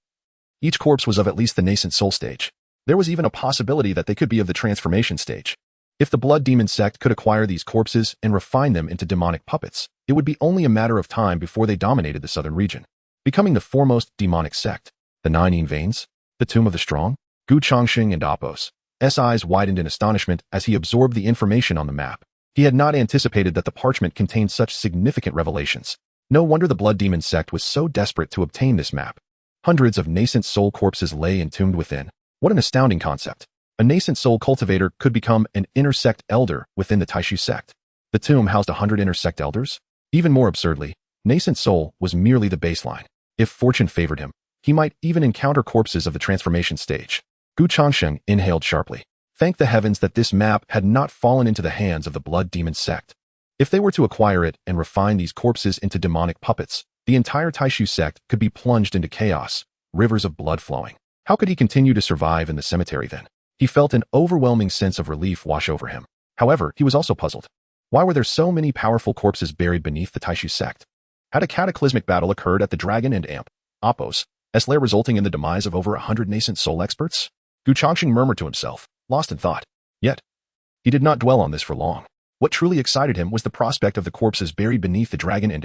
each corpse was of at least the nascent soul stage. There was even a possibility that they could be of the transformation stage. If the blood demon sect could acquire these corpses and refine them into demonic puppets, it would be only a matter of time before they dominated the southern region, becoming the foremost demonic sect. The 9 yin veins, the tomb of the strong. Changsheng and Apos' eyes widened in astonishment as he absorbed the information on the map. He had not anticipated that the parchment contained such significant revelations. No wonder the blood demon sect was so desperate to obtain this map. Hundreds of nascent soul corpses lay entombed within. What an astounding concept. A nascent soul cultivator could become an inner sect elder within the Taishu sect. The tomb housed 100 inner sect elders? Even more absurdly, nascent soul was merely the baseline. If fortune favored him, he might even encounter corpses of the transformation stage. Changsheng inhaled sharply. Thank the heavens that this map had not fallen into the hands of the blood demon sect. If they were to acquire it and refine these corpses into demonic puppets, the entire Taishu sect could be plunged into chaos, rivers of blood flowing. How could he continue to survive in the cemetery then? He felt an overwhelming sense of relief wash over him. However, he was also puzzled. Why were there so many powerful corpses buried beneath the Taishu sect? Had a cataclysmic battle occurred at the Dragon and Apos' lair resulting in the demise of over 100 nascent soul experts? Changsheng murmured to himself, lost in thought. Yet, he did not dwell on this for long. What truly excited him was the prospect of the corpses buried beneath the Dragon and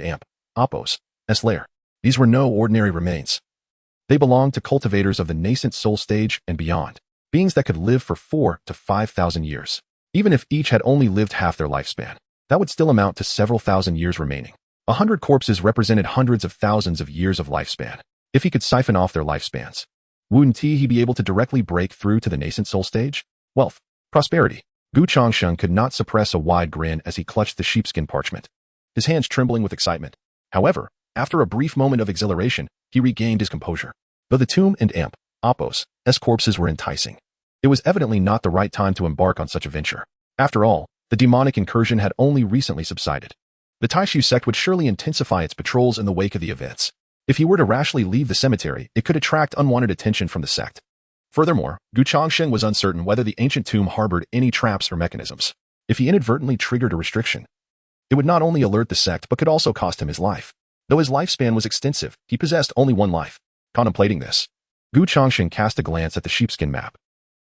Apos' lair. These were no ordinary remains. They belonged to cultivators of the nascent soul stage and beyond, beings that could live for 4,000 to 5,000 years. Even if each had only lived half their lifespan, that would still amount to several thousand years remaining. 100 corpses represented hundreds of thousands of years of lifespan. If he could siphon off their lifespans, wouldn't he be able to directly break through to the nascent soul stage? Wealth, prosperity. Changsheng could not suppress a wide grin as he clutched the sheepskin parchment, his hands trembling with excitement. However, after a brief moment of exhilaration, he regained his composure. Though the tomb and Apos' corpses were enticing, it was evidently not the right time to embark on such a venture. After all, the demonic incursion had only recently subsided. The Taishu sect would surely intensify its patrols in the wake of the events. If he were to rashly leave the cemetery, it could attract unwanted attention from the sect. Furthermore, Changsheng was uncertain whether the ancient tomb harbored any traps or mechanisms. If he inadvertently triggered a restriction, it would not only alert the sect but could also cost him his life. Though his lifespan was extensive, he possessed only one life. Contemplating this, Changsheng cast a glance at the sheepskin map.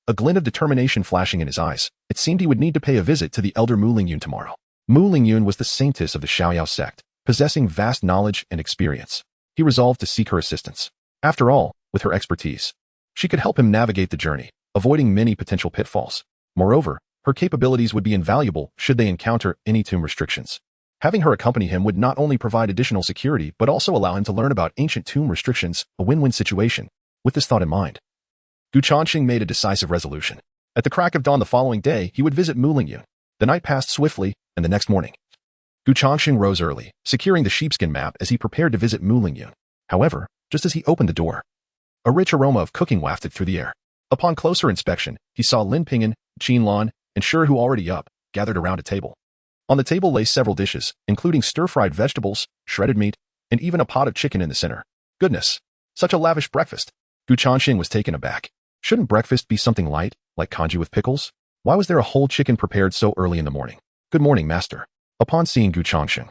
A glint of determination flashing in his eyes, it seemed he would need to pay a visit to the elder Mu Lingyun tomorrow. Mu Lingyun was the saintess of the Xiaoyao sect, possessing vast knowledge and experience. He resolved to seek her assistance. After all, with her expertise, she could help him navigate the journey, avoiding many potential pitfalls. Moreover, her capabilities would be invaluable should they encounter any tomb restrictions. Having her accompany him would not only provide additional security but also allow him to learn about ancient tomb restrictions, a win-win situation. With this thought in mind, Changsheng made a decisive resolution. At the crack of dawn the following day, he would visit Mu Lingyun. The night passed swiftly, and the next morning, Changsheng rose early, securing the sheepskin map as he prepared to visit Mu Lingyun. However, just as he opened the door, a rich aroma of cooking wafted through the air. Upon closer inspection, he saw Lin Ping'an, Qin Lan, and Shi who already up, gathered around a table. On the table lay several dishes, including stir-fried vegetables, shredded meat, and even a pot of chicken in the center. Goodness, such a lavish breakfast. Changsheng was taken aback. Shouldn't breakfast be something light, like congee with pickles? Why was there a whole chicken prepared so early in the morning? Good morning, master. Upon seeing Changsheng,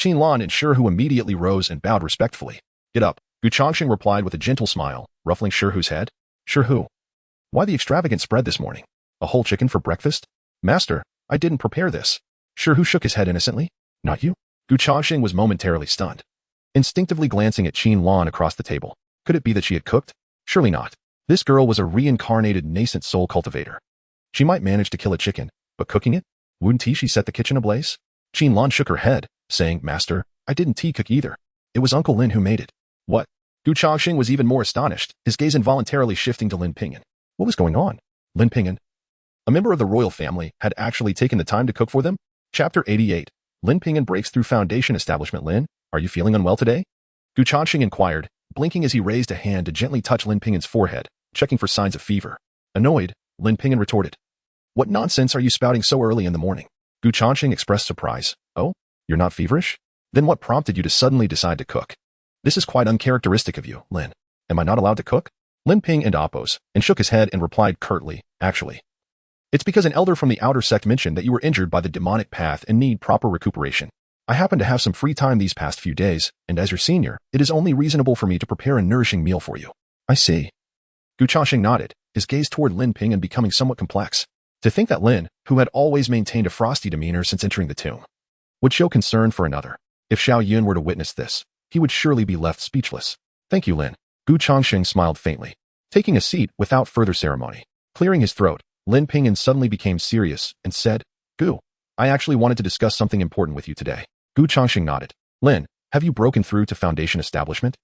Qinlan and Shihu immediately rose and bowed respectfully. Get up, Gu Changsheng replied with a gentle smile, ruffling Shihu's head. Shihu, why the extravagant spread this morning? A whole chicken for breakfast? Master, I didn't prepare this. Shihu shook his head innocently. Not you? Gu Changsheng was momentarily stunned, instinctively glancing at Qinlan across the table. Could it be that she had cooked? Surely not. This girl was a reincarnated nascent soul cultivator. She might manage to kill a chicken, but cooking it? Wouldn't she set the kitchen ablaze? Qinlan shook her head, saying, Master, I didn't cook either. It was Uncle Lin who made it. What? Gu Changsheng was even more astonished, his gaze involuntarily shifting to Lin Pingyan. What was going on? Lin Pingyan, a member of the royal family, had actually taken the time to cook for them? Chapter 88. Lin Pingyan breaks through foundation establishment. Lin, are you feeling unwell today? Gu Changsheng inquired, blinking as he raised a hand to gently touch Lin Pingyan's forehead, checking for signs of fever. Annoyed, Lin Pingyan retorted. What nonsense are you spouting so early in the morning? Gu Changsheng expressed surprise. Oh, you're not feverish? Then what prompted you to suddenly decide to cook? This is quite uncharacteristic of you, Lin. Am I not allowed to cook? Lin Ping and oppose, and shook his head and replied curtly, actually. It's because an elder from the outer sect mentioned that you were injured by the demonic path and need proper recuperation. I happen to have some free time these past few days, and as your senior, it is only reasonable for me to prepare a nourishing meal for you. I see. Gu Changsheng nodded, his gaze toward Lin Ping and becoming somewhat complex. To think that Lin, who had always maintained a frosty demeanor since entering the tomb, would show concern for another. If Xiao Yun were to witness this, he would surely be left speechless. Thank you, Lin. Gu Changsheng smiled faintly, taking a seat without further ceremony. Clearing his throat, Lin Pingyan suddenly became serious and said, Gu, I actually wanted to discuss something important with you today. Gu Changsheng nodded. Lin, have you broken through to Foundation Establishment?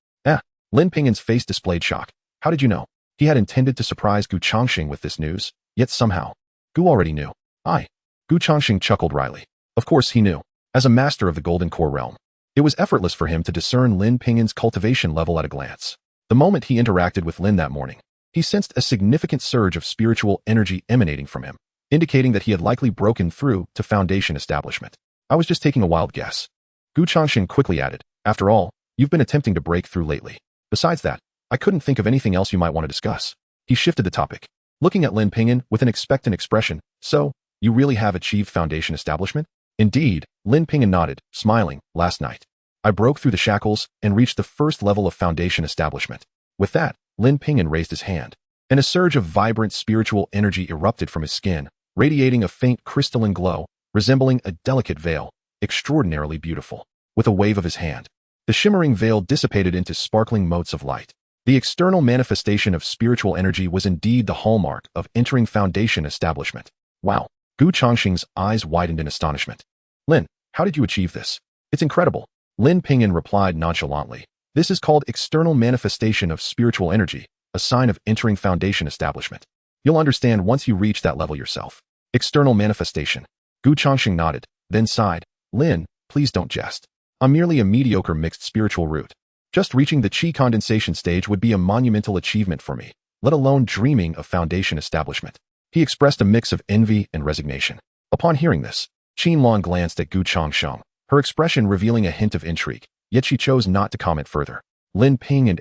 Lin Pingyan's face displayed shock. How did you know? He had intended to surprise Gu Changsheng with this news, yet somehow, Gu already knew. Gu Changsheng chuckled wryly. Of course he knew. As a master of the Golden Core realm, it was effortless for him to discern Lin Pingyan's cultivation level at a glance. The moment he interacted with Lin that morning, he sensed a significant surge of spiritual energy emanating from him, indicating that he had likely broken through to Foundation Establishment. I was just taking a wild guess. Gu Changsheng quickly added, after all, you've been attempting to break through lately. Besides that, I couldn't think of anything else you might want to discuss. He shifted the topic, looking at Lin Pingyan with an expectant expression. So, you really have achieved Foundation Establishment? Indeed, Lin Pingyan nodded, smiling. Last night, I broke through the shackles and reached the first level of Foundation Establishment. With that, Lin Pingyan raised his hand, and a surge of vibrant spiritual energy erupted from his skin, radiating a faint crystalline glow, resembling a delicate veil, extraordinarily beautiful. With a wave of his hand, the shimmering veil dissipated into sparkling motes of light. The external manifestation of spiritual energy was indeed the hallmark of entering Foundation Establishment. Wow! Gu Changsheng's eyes widened in astonishment. Lin, how did you achieve this? It's incredible. Lin Pingyan replied nonchalantly. This is called external manifestation of spiritual energy, a sign of entering Foundation Establishment. You'll understand once you reach that level yourself. External manifestation. Gu Changsheng nodded, then sighed. Lin, please don't jest. I'm merely a mediocre mixed spiritual root. Just reaching the Qi Condensation stage would be a monumental achievement for me, let alone dreaming of Foundation Establishment. He expressed a mix of envy and resignation. Upon hearing this, Qinlan glanced at Gu Changsheng, her expression revealing a hint of intrigue, yet she chose not to comment further. Lin Ping and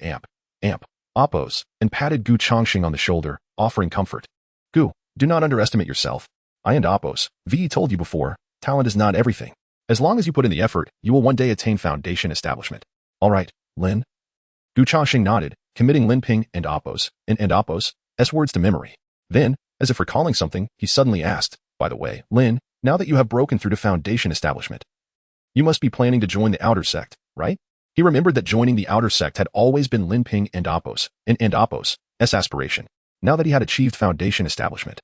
oppose, and patted Gu Changsheng on the shoulder, offering comfort. Gu, do not underestimate yourself. I and oppose, V told you before, talent is not everything. As long as you put in the effort, you will one day attain Foundation Establishment. All right, Lin. Gu Changsheng nodded, committing Lin Ping and oppose, S words to memory. Then, as if recalling something, he suddenly asked, by the way, Lin, now that you have broken through to Foundation Establishment, you must be planning to join the outer sect, right? He remembered that joining the outer sect had always been Lin Ping and oppose's aspiration, now that he had achieved Foundation Establishment.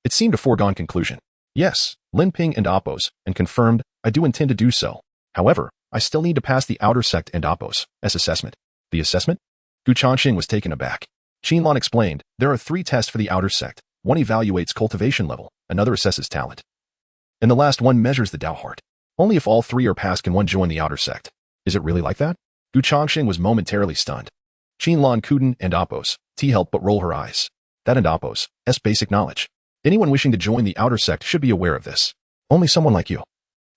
It seemed a foregone conclusion. Yes, Lin Ping and oppose, and confirmed, I do intend to do so. However, I still need to pass the outer sect and oppose's assessment. The assessment? Gu Changsheng was taken aback. Qinlan explained, there are 3 tests for the outer sect. One evaluates cultivation level, another assesses talent, and the last one measures the Dao heart. Only if all 3 are passed can one join the outer sect. Is it really like that? Gu Changsheng was momentarily stunned. Qinlan couldn't and oppose, help but roll her eyes. That and oppose's basic knowledge. Anyone wishing to join the outer sect should be aware of this. Only someone like you,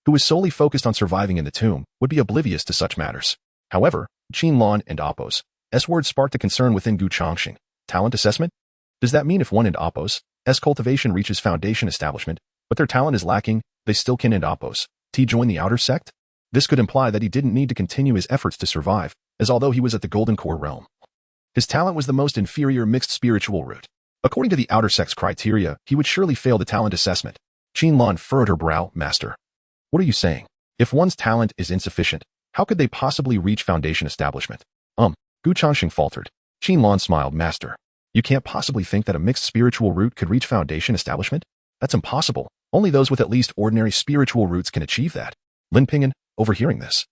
who is solely focused on surviving in the tomb, would be oblivious to such matters. However, Qinlan and oppose's words sparked a concern within Gu Changsheng. Talent assessment? Does that mean if one and oppose's cultivation reaches Foundation Establishment, but their talent is lacking, they still can and oppose join the outer sect? This could imply that he didn't need to continue his efforts to survive, as although he was at the Golden Core realm, his talent was the most inferior mixed spiritual root. According to the outer sect's criteria, he would surely fail the talent assessment. Qinlan furrowed her brow. Master, what are you saying? If one's talent is insufficient, how could they possibly reach foundation establishment? Gu Changsheng faltered. Qinlan smiled. Master, you can't possibly think that a mixed spiritual root could reach foundation establishment? That's impossible. Only those with at least ordinary spiritual roots can achieve that. Lin Pingyan, overhearing this,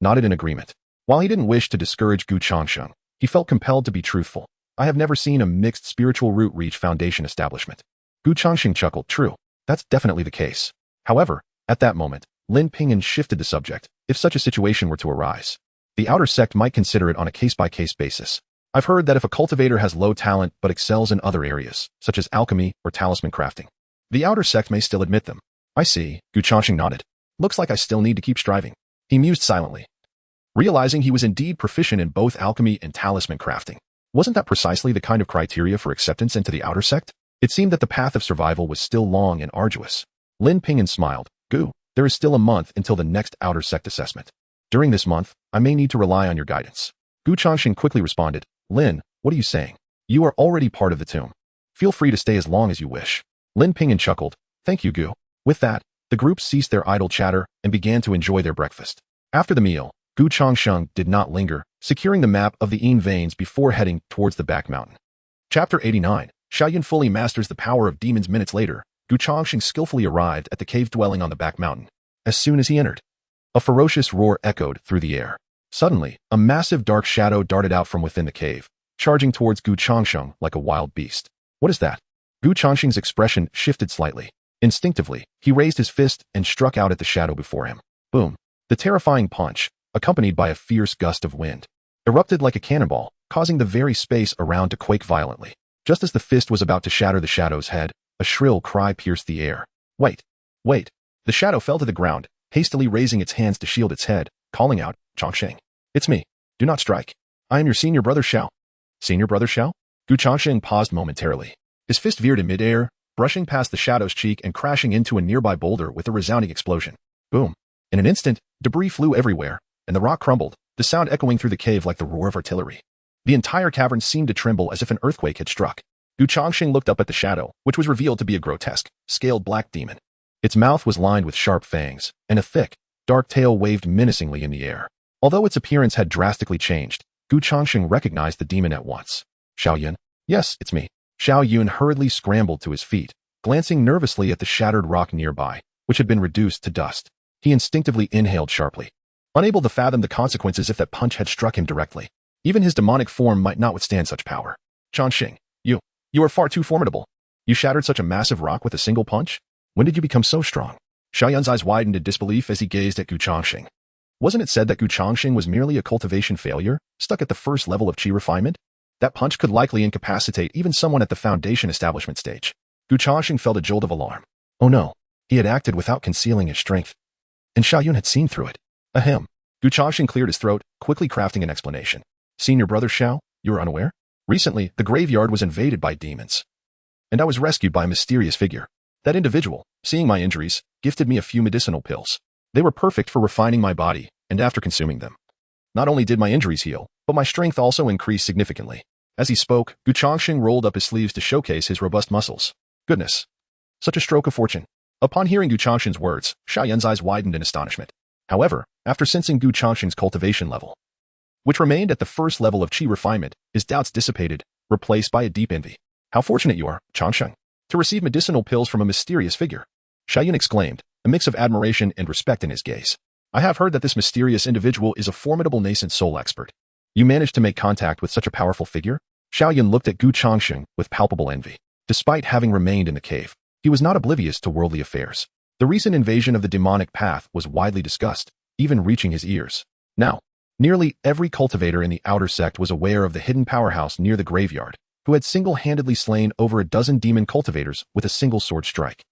nodded in agreement. While he didn't wish to discourage Gu Changsheng, he felt compelled to be truthful. I have never seen a mixed spiritual root reach foundation establishment. Gu Changsheng chuckled. True, that's definitely the case. However, at that moment, Lin Pingyan shifted the subject. If such a situation were to arise, the outer sect might consider it on a case-by-case basis. I've heard that if a cultivator has low talent but excels in other areas, such as alchemy or talisman crafting, the outer sect may still admit them. I see, Gu Changsheng nodded. Looks like I still need to keep striving. He mused silently, realizing he was indeed proficient in both alchemy and talisman crafting. Wasn't that precisely the kind of criteria for acceptance into the outer sect? It seemed that the path of survival was still long and arduous. Lin Pingyan smiled. Gu, there is still a month until the next outer sect assessment. During this month, I may need to rely on your guidance. Gu Changsheng quickly responded. Lin, what are you saying? You are already part of the tomb. Feel free to stay as long as you wish. Lin Pingyan chuckled. Thank you, Gu. With that, the group ceased their idle chatter and began to enjoy their breakfast. After the meal, Gu Changsheng did not linger, securing the map of the Yin veins before heading towards the back mountain. Chapter 89. Xiaoyun fully masters the power of demons. Minutes later, Gu Changsheng skillfully arrived at the cave dwelling on the back mountain. As soon as he entered, a ferocious roar echoed through the air. Suddenly, a massive dark shadow darted out from within the cave, charging towards Gu Changsheng like a wild beast. What is that? Gu Changsheng's expression shifted slightly. Instinctively, he raised his fist and struck out at the shadow before him. Boom! The terrifying punch, accompanied by a fierce gust of wind, erupted like a cannonball, causing the very space around to quake violently. Just as the fist was about to shatter the shadow's head, a shrill cry pierced the air. Wait! Wait! The shadow fell to the ground, hastily raising its hands to shield its head, calling out, Changsheng, it's me. Do not strike. I am your senior brother Xiao. Senior brother Xiao? Gu Changsheng paused momentarily. His fist veered in midair, brushing past the shadow's cheek and crashing into a nearby boulder with a resounding explosion. Boom! In an instant, debris flew everywhere, and the rock crumbled, the sound echoing through the cave like the roar of artillery. The entire cavern seemed to tremble as if an earthquake had struck. Gu Changsheng looked up at the shadow, which was revealed to be a grotesque, scaled black demon. Its mouth was lined with sharp fangs, and a thick, dark tail waved menacingly in the air. Although its appearance had drastically changed, Gu Changsheng recognized the demon at once. Xiaoyun? Yes, it's me. Xiaoyun hurriedly scrambled to his feet, glancing nervously at the shattered rock nearby, which had been reduced to dust. He instinctively inhaled sharply, unable to fathom the consequences if that punch had struck him directly. Even his demonic form might not withstand such power. Changsheng, you are far too formidable. You shattered such a massive rock with a single punch? When did you become so strong? Xiaoyun's eyes widened in disbelief as he gazed at Gu Changsheng. Wasn't it said that Gu Changsheng was merely a cultivation failure, stuck at the first level of Qi refinement? That punch could likely incapacitate even someone at the foundation establishment stage. Gu Changsheng felt a jolt of alarm. Oh no, he had acted without concealing his strength, and Xiaoyun had seen through it. Ahem. Gu Changsheng cleared his throat, quickly crafting an explanation. Senior brother Xiao, you are unaware? Recently, the graveyard was invaded by demons, and I was rescued by a mysterious figure. That individual, seeing my injuries, gifted me a few medicinal pills. They were perfect for refining my body, and after consuming them, not only did my injuries heal, but my strength also increased significantly. As he spoke, Gu Changsheng rolled up his sleeves to showcase his robust muscles. Goodness! Such a stroke of fortune. Upon hearing Gu Changsheng's words, Xiaoyun's eyes widened in astonishment. However, after sensing Gu Changsheng's cultivation level, which remained at the first level of Qi refinement, his doubts dissipated, replaced by a deep envy. How fortunate you are, Changsheng, to receive medicinal pills from a mysterious figure. Xiaoyun exclaimed, a mix of admiration and respect in his gaze. I have heard that this mysterious individual is a formidable nascent soul expert. You managed to make contact with such a powerful figure? Xiaoyun looked at Gu Changsheng with palpable envy. Despite having remained in the cave, he was not oblivious to worldly affairs. The recent invasion of the demonic path was widely discussed, even reaching his ears. Now, nearly every cultivator in the outer sect was aware of the hidden powerhouse near the graveyard, who had single-handedly slain over a dozen demon cultivators with a single sword strike,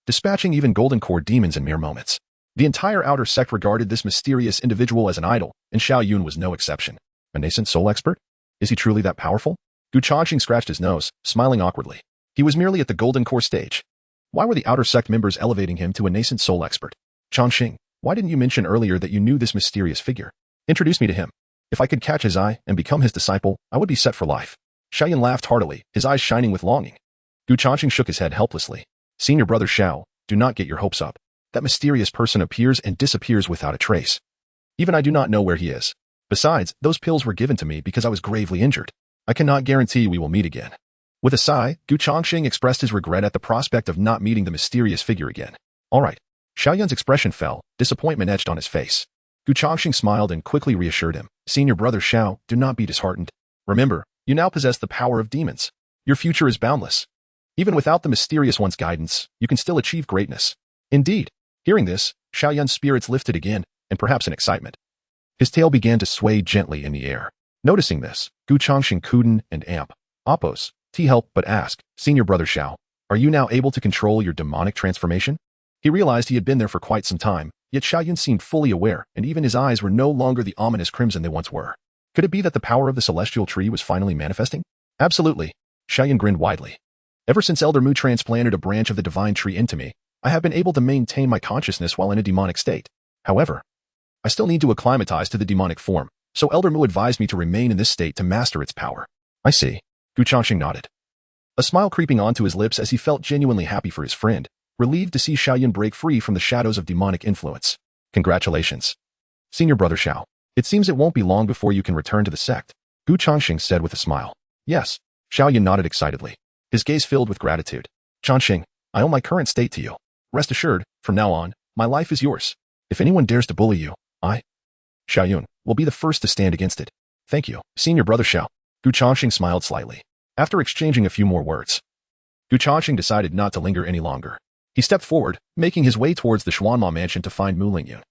dispatching even golden core demons in mere moments. The entire outer sect regarded this mysterious individual as an idol, and Xiaoyun was no exception. A nascent soul expert? Is he truly that powerful? Gu Changsheng scratched his nose, smiling awkwardly. He was merely at the golden core stage. Why were the outer sect members elevating him to a nascent soul expert? Changsheng, Why didn't you mention earlier that you knew this mysterious figure? Introduce me to him. If I could catch his eye and become his disciple, I would be set for life. Xiaoyan laughed heartily, his eyes shining with longing. Gu Changsheng shook his head helplessly. Senior brother Xiao, do not get your hopes up. That mysterious person appears and disappears without a trace. Even I do not know where he is. Besides, those pills were given to me because I was gravely injured. I cannot guarantee we will meet again. With a sigh, Gu Changsheng expressed his regret at the prospect of not meeting the mysterious figure again. All right. Xiaoyan's expression fell, disappointment etched on his face. Gu Changsheng smiled and quickly reassured him. Senior brother Xiao, do not be disheartened. Remember, you now possess the power of demons. Your future is boundless. Even without the mysterious one's guidance, you can still achieve greatness. Indeed. Hearing this, Xiaoyan's spirits lifted again, and perhaps in excitement. His tail began to sway gently in the air. Noticing this, Gu Changsheng cooed and amp. Oppose, T help but ask, Senior brother Xiao, are you now able to control your demonic transformation? He realized he had been there for quite some time, yet Xiaoyan seemed fully aware, and even his eyes were no longer the ominous crimson they once were. Could it be that the power of the celestial tree was finally manifesting? Absolutely. Xiaoyan grinned widely. Ever since Elder Mu transplanted a branch of the divine tree into me, I have been able to maintain my consciousness while in a demonic state. However, I still need to acclimatize to the demonic form, so Elder Mu advised me to remain in this state to master its power. I see. Gu Changsheng nodded. A smile creeping onto his lips as he felt genuinely happy for his friend, relieved to see Xiaoyan break free from the shadows of demonic influence. Congratulations. Senior brother Xiao, it seems it won't be long before you can return to the sect, Gu Changsheng said with a smile. Yes. Xiaoyan nodded excitedly, his gaze filled with gratitude. Changsheng, I owe my current state to you. Rest assured, from now on, my life is yours. If anyone dares to bully you, Xiaoyan, will be the first to stand against it. Thank you, Senior brother Xiao. Gu Changsheng smiled slightly. After exchanging a few more words, Gu Changsheng decided not to linger any longer. He stepped forward, making his way towards the Xuanma mansion to find Mu Lingyun.